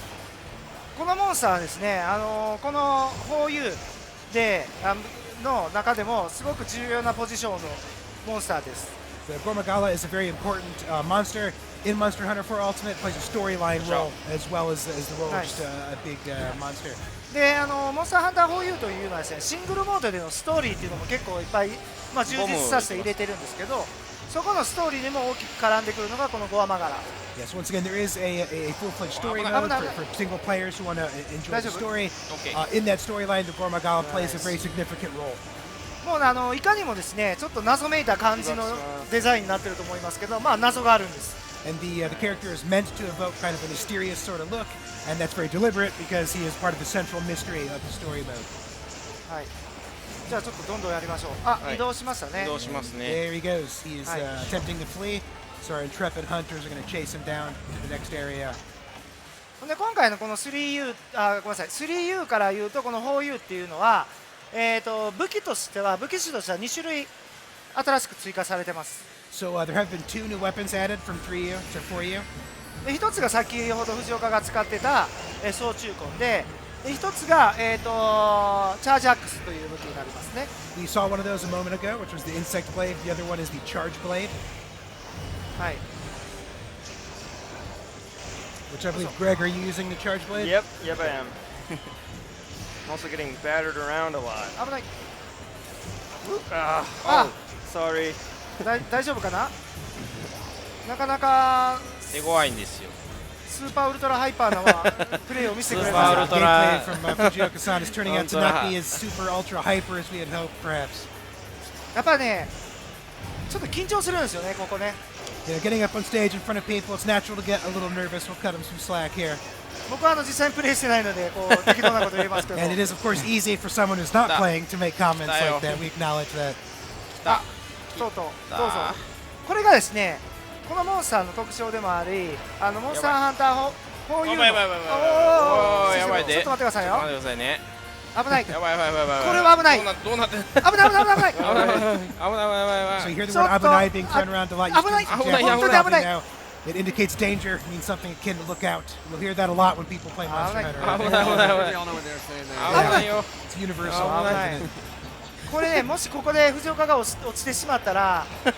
このモンスターはですね、この 4U での中でもすごく重要なポジションのモンスターです。The Gormagala is a very important monster in Monster Hunter 4 Ultimate. Plays a storyline role as well as the role of just a big monster. でモンスターハンター 4U というのはですね、シングルモードでのストーリーっていうのも結構いっぱい充実させて入れてるんですけど、そこのストーリーにも大きく絡んでくるのがこのゴアマガラ。Yes, once again, there is a full-fledged story mode for single players who want to enjoy the story. In that storyline, the Gormagala plays a very significant role. もういかにもですね、ちょっと謎めいた感じのデザインになってると思いますけど、まあ謎があるんです。And the character is meant to evoke kind of a mysterious sort of look, and that's very deliberate because he is part of the central mystery of the story mode. はい。じゃあちょっとどんどんやりましょう。移動しましたね。移動しますね。There he goes. He is attempting to flee. So our intrepid hunters are going to chase him down to the next area. で今回のこの 3U ごめんなさい 3U から言うとこの 4U っていうのは武器としては武器種としては2種類新しく追加されてます。So there have been 2 new weapons added from 3U to 4U. で一つが先ほど藤岡が使ってた総中根で、一つがチャージアックスという武器になりますね。We saw one of those a moment ago, which was the insect blade. The other one is the charge blade. はい。Which I believe, Greg, are you using the charge blade? Yep, I am. I'm also getting battered around a lot. 危ない。sorry. 大丈夫かな？なかなか手強いんですよ。スーパーウルトラハイパーなプレーを見せてくれました。Gameplay from Fujioka-san is turning out to not be as super ultra hyper as we had hoped, perhaps. やっぱね、ちょっと緊張するんですよね、ここね。Yeah, getting up on stage in front of people, it's natural to get a little nervous. We'll cut him some slack here. 僕は実際にプレイしてないので、こう適当なこと言いますけど。And it is of course easy for someone who's not playing to make comments like that. We acknowledge that. どうぞ。これがですね、このモンスターの特徴でもあり、モンスターハンター4U の。やばいで。ちょっと待ってくださいよ。待ってくださいね。危ない。やばい。これは危ない。どうなって。危ない。So you hear the word "abunai" being thrown around a lot. 危ない。本当に危ない。It indicates danger, means something akin to look out. You'll hear that a lot when people play Monster Hunter. We all know what they're saying there. It's universal. これね、もしここで藤岡が落ちてしまったら、大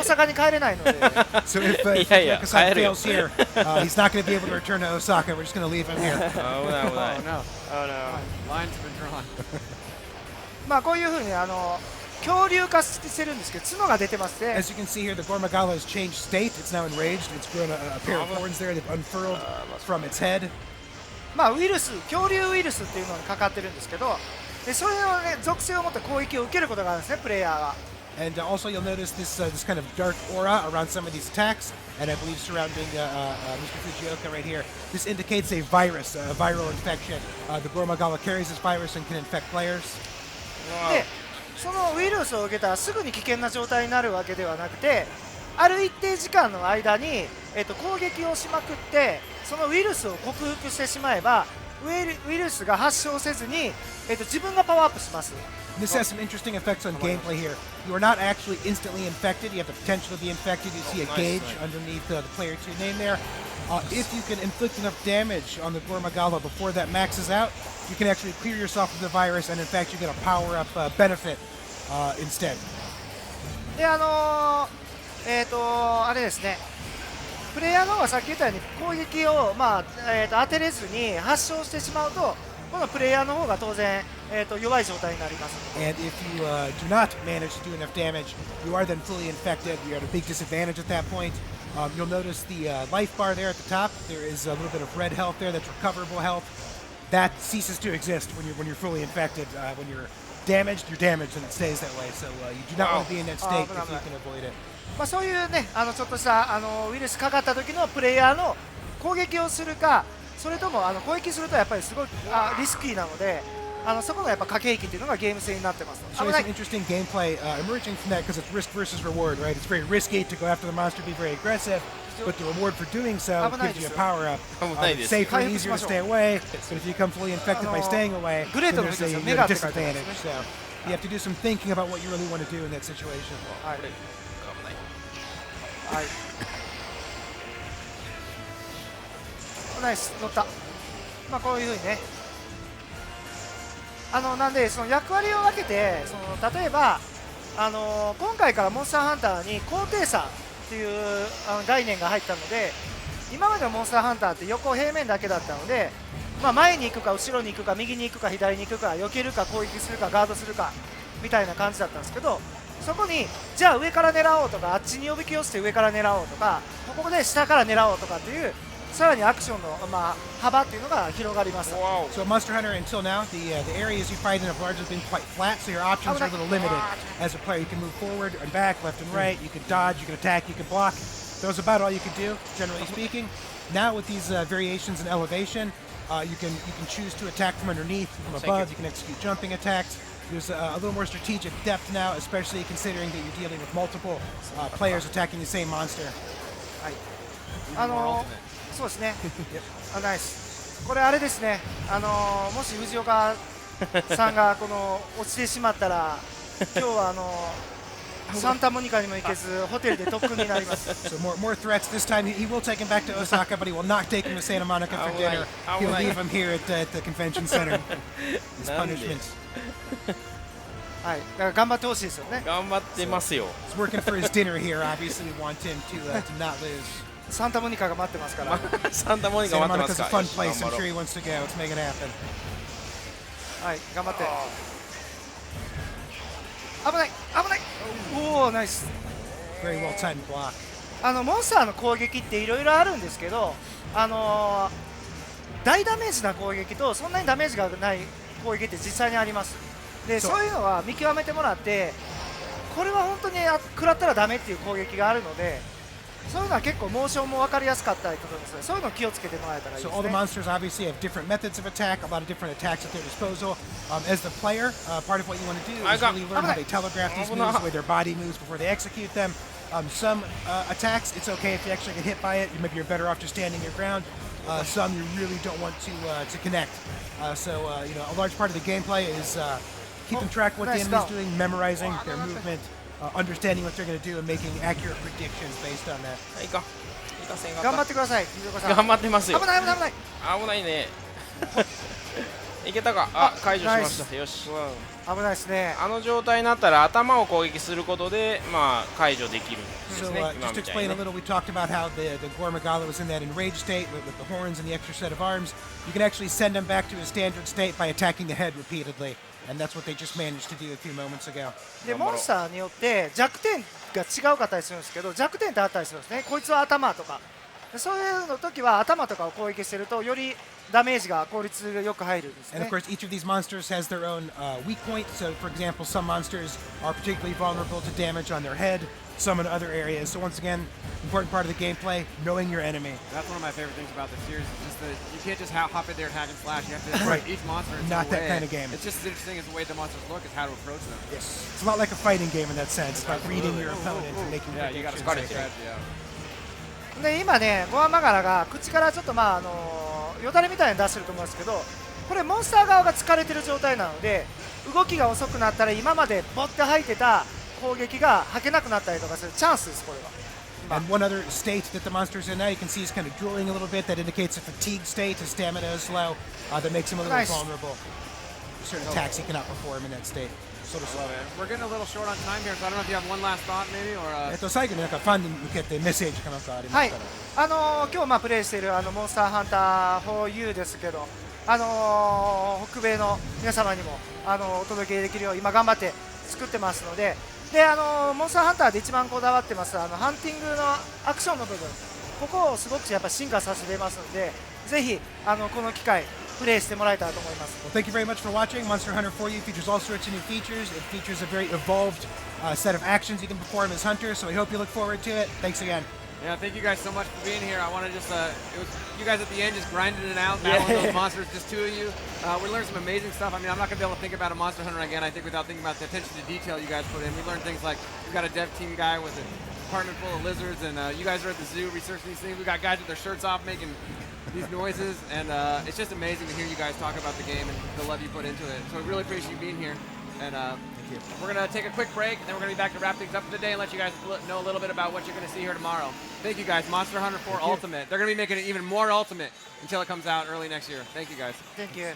阪に帰れないので。So if Fujioka-san fails here, he's not going to be able to return to Osaka. We're just going to leave him here. Oh no. Lines have been drawn. まあこういうふうに恐竜化してるんですけど、角が出てますね。As you can see here, the Gormagala has changed state. It's now enraged. It's grown a pair of horns there. They've unfurled from its head. まあ、ウイルス、恐竜ウイルスっていうのにかかってるんですけど、でそれの、ね、属性を持った攻撃を受けることがあるんですね、プレイヤーが。And also, you'll notice this kind of dark aura around some of these attacks, and I believe surrounding Mr. Fujioka right here. This indicates a virus, a viral infection. The Gormagala carries this virus and can infect players. で、そのウイルスを受けたらすぐに危険な状態になるわけではなくて、ある一定時間の間に、攻撃をしまくって、そのウイルスを克服してしまえば、ウイルスが発症せずに、自分がパワーアップします。This has some interesting effects on gameplay here. You are not actually instantly infected. You have the potential to be infected. You see a gauge underneath the player 2 name there. If you can inflict enough damage on the Gormagala before that maxes out, you can actually clear yourself of the virus, and in fact, you get a power-up benefit instead. で、あれですね。プレイヤーの方がさっき言ったように攻撃を、当てれずに発症してしまうと、このプレイヤーの方が当然、弱い状態になります。And if you do not manage to do enough damage, you are then fully infected. You're at a big disadvantage at that point. You'll notice the life bar there at the top. There is a little bit of red health there. That's recoverable health. That ceases to exist when you're fully infected. When you're damaged, you're damaged, and it stays that way. So you do not want to be in that state if you can avoid it. そういうね、ちょっとしたウイルスかかった時のプレイヤーの攻撃をするか、それとも攻撃するとやっぱりすごいリスキーなので、そこのやっぱ駆け引きっていうのがゲーム性になってます。So there's some interesting gameplay emerging from that because it's risk versus reward, right? It's very risky to go after the monster, be very aggressive, but the reward for doing so gives you a power up. It's safer and easier to stay away, but if you become fully infected by staying away, then there's a disadvantage. So you have to do some thinking about what you really want to do in that situation. はい。ナイス乗った。こういうふうにね。なんでその役割を分けて、例えば今回からモンスターハンターに高低差っていう概念が入ったので、今までのモンスターハンターって横平面だけだったので、前に行くか後ろに行くか右に行くか左に行くか避けるか攻撃するかガードするかみたいな感じだったんですけど、そこにじゃあ上から狙おうとかあっちにおびき寄せて上から狙おうとかここで下から狙おうとかっていうさらにアクションの、幅っていうのが広がります。So Monster Hunter until now, the areas you fight in have largely been quite flat, so your options are a little limited. As a player, you can move forward and back, left and right. You can dodge, you can attack, you can block. That was about all you could do, generally speaking. Now with these variations in elevation, you can choose to attack from underneath, from above. You can execute jumping attacks. There's a little more strategic depth now, especially considering that you're dealing with multiple players attacking the same monster. そうですね。ナイス。これあれですね。もし藤岡さんが落ちてしまったら、今日はサンタモニカにも行けずホテルで特訓になります。So more threats this time. He will take him back to Osaka, but he will not take him to Santa Monica for dinner. He'll leave him here at the convention center. His punishment. はい、だから頑張ってほしいですよね。頑張ってますよ。He's working for his dinner here. Obviously, we want him to not lose. サンタモニカが待ってますから。サンタモニカ待ってますから。Santa Monica's a fun place. I'm sure he wants to go. Let's make it happen. はい、頑張って。危ない、危ない。おお、ナイス。Very well timed block. モンスターの攻撃っていろいろあるんですけど、大ダメージな攻撃とそんなにダメージがない攻撃って実際にあります。で、そういうのは見極めてもらって、これは本当に食らったらダメっていう攻撃があるので。そういうのは結構モーションも分かりやすかったりとかですね。そういうのを気をつけてもらえたらいいですね。So all the monsters obviously have different methods of attack, a lot of different attacks at their disposal. As the player, part of what you want to do is really learn how they telegraph these moves, the way their body moves before they execute them. Some attacks, it's okay if you actually get hit by it. Maybe you're better off just standing your ground. Some you really don't want to connect. So a large part of the gameplay is keeping track of what the enemy's doing, memorizing their movement. Understanding what they're going to do and making accurate predictions based on that. 頑張ってください。頑張ってますよ。危ない危ない危ない。危ないね。いけたか。解除しました。よし。危ないですね。状態になったら頭を攻撃することで解除できるんですね。So just to explain a little, we talked about how the Gormagala was in that enraged state with the horns and the extra set of arms. You can actually send him back to his standard state by attacking the head repeatedly. And that's what they just managed to do a few moments ago. で、モンスターによって弱点が違うかったりするんですけど、弱点ってあったりするんですね。こいつは頭とか。そういうの時は頭とかを攻撃してるとよりダメージが効率よく入るんですね。And of course, each of these monsters has their own weak point. So, for example, some monsters are particularly vulnerable to damage on their head, some in other areas. So, once again, important part of the gameplay, knowing your enemy. That's one of my favorite things about the series. Is just that you can't just hop in there and hack and slash. You have to approach each monster in Not some that way. kind of game. It's just as interesting as the way the monsters look is how to approach them. Yes. It's a lot like a fighting game in that sense. It's about reading your opponent and making you got to predictions. strategy. Yeah. で今ね、ゴアマガラが口からちょっとよだれみたいに出してると思うんですけど、これモンスター側が疲れてる状態なので、動きが遅くなったら今までボッて吐いてた攻撃が吐けなくなったりとかするチャンスです、これは。And one other state that the monster's in now, you can see he's kind of drooling a little bit. That indicates a fatigue state. His stamina is low. That makes him a little vulnerable. Certain attacks he cannot perform in that state. I love it. We're getting a little short on time here, so I don't know if you have one last thought maybe or. 最後になんかファンに向けてメッセージかなんかありますか？はい。今日プレイしているモンスターハンター 4U ですけど、北米の皆様にもお届けできるよう今頑張って作ってますので、でモンスターハンターで一番こだわってますハンティングのアクションの部分、ここをすごくやっぱ進化させてますので、ぜひこの機会プレイしてもらえたらと思います。Well, thank you very much for watching. Monster Hunter 4U features all sorts of new features. It features a very evolved set of actions you can perform as hunters. So we hope you look forward to it. Thanks again. Yeah, thank you guys so much for being here. I want to just, it was you guys at the end just grinding it out, battling those monsters, just two of you. We learned some amazing stuff. I mean, I'm not going to be able to think about a Monster Hunter again, I think, without thinking about the attention to detail you guys put in. We learned things like we've got a dev team guy with a department full of lizards, and you guys are at the zoo researching these things. We got guys with their shirts off making these noises, and it's just amazing to hear you guys talk about the game and the love you put into it. So we really appreciate you being here. And we're going to take a quick break, and then we're going to be back to wrap things up for the day and let you guys know a little bit about what you're going to see here tomorrow. Thank you, guys. Monster Hunter 4 Ultimate. They're going to be making it even more ultimate until it comes out early next year. Thank you, guys. Thank you.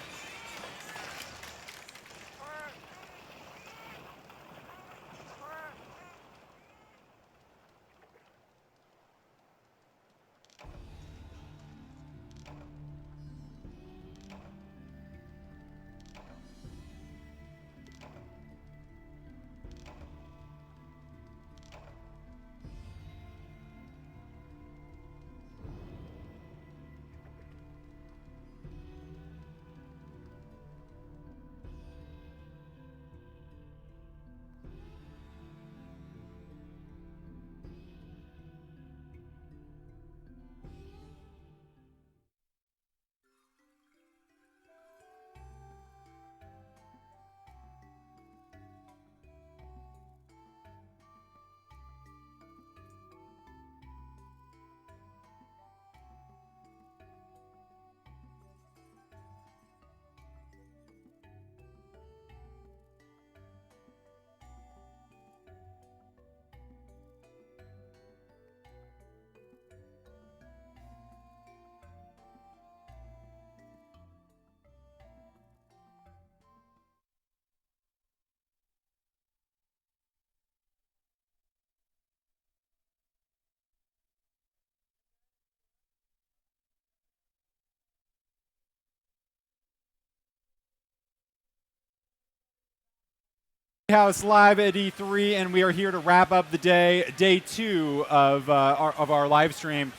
Treehouse live at E3, and we are here to wrap up the day 2 of our live stream.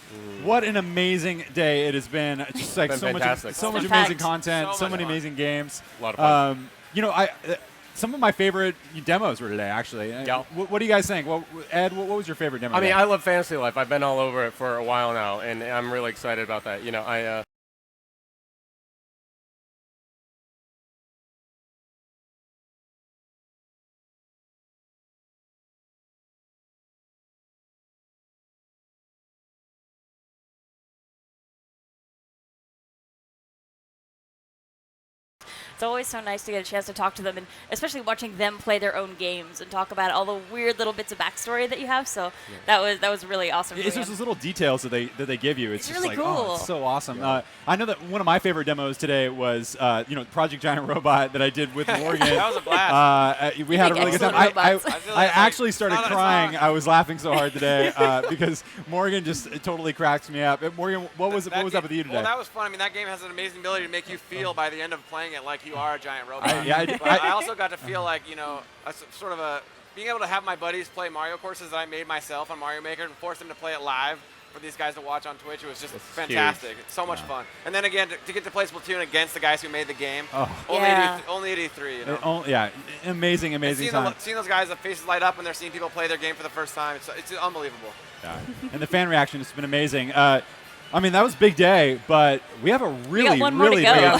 What an amazing day it has been! Just like so much amazing content, so many amazing games. A lot of fun. You know, some of my favorite demos were today, actually. Yeah. What do you guys think? Well, Ed, what was your favorite demo? I mean, I love Fantasy Life. I've been all over it for a while now, and I'm really excited about that. You know, It's always so nice to get a chance to talk to them, and especially watching them play their own games and talk about all the weird little bits of backstory that you have. So that was really awesome. It's just those little details that they give you. It's just really like, cool. Oh, it's so awesome. Yeah. I know that one of my favorite demos today was Project Giant Robot that I did with Morgan. That was a blast. We had a really good time. I actually started crying. I was laughing so hard today because Morgan just totally cracks me up. Morgan, what was up with you today? Well, that was fun. I mean, that game has an amazing ability to make you feel by the end of playing it like you are a giant robot. I also got to feel like, being able to have my buddies play Mario courses that I made myself on Mario Maker and force them to play it live for these guys to watch on Twitch. It was just fantastic. It's so much fun. And then again, to get to play Splatoon against the guys who made the game, only at E3, you know? Yeah, amazing time. Seeing those guys' faces light up when they're seeing people play their game for the first time, it's unbelievable. Yeah. And the fan reaction has been amazing. I mean, that was big day, but we have a really big day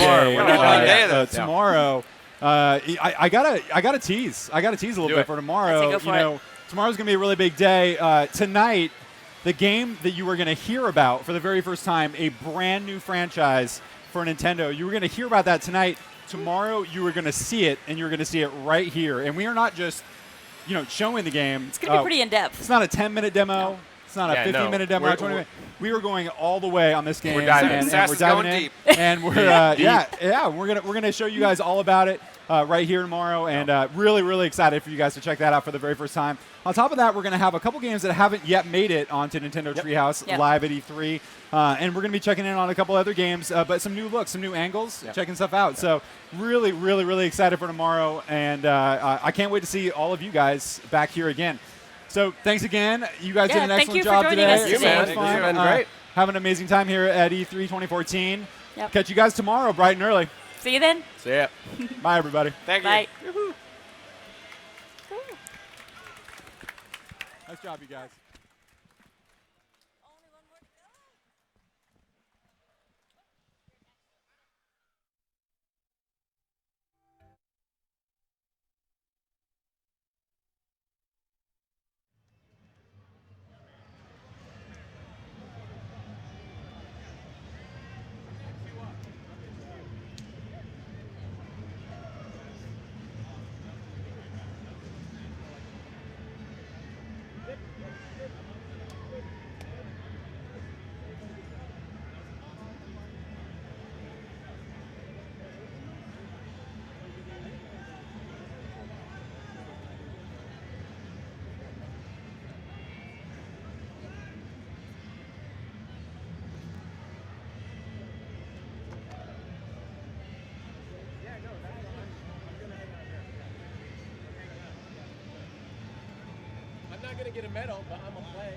tomorrow. I gotta tease a little bit for tomorrow. Tomorrow's gonna be a really big day. Tonight, the game that you were gonna hear about for the very first time, a brand new franchise for Nintendo. You were gonna hear about that tonight. Tomorrow, you were gonna see it, and you were gonna see it right here. And we are not just, showing the game. It's gonna be pretty in depth. It's not a 10-minute demo. No. It's not a 15-minute demo. 20-minute. We are going all the way on this game. We're diving in. And we're diving in. Deep. And we're gonna show you guys all about it right here tomorrow, and really excited for you guys to check that out for the very first time. On top of that, we're gonna have a couple games that haven't yet made it onto Nintendo Treehouse live at E3, and we're gonna be checking in on a couple other games, but some new looks, some new angles, checking stuff out. So really excited for tomorrow, and I can't wait to see all of you guys back here again. So thanks again. You guys did an excellent job today. Thank you for joining us today. It was fun. Great. Have an amazing time here at E3 2014. Catch you guys tomorrow, bright and early. See you then. See ya. Bye, everybody. Thank you. Bye. Nice job, you guys. I'm not going to get a medal, but I'm going to play.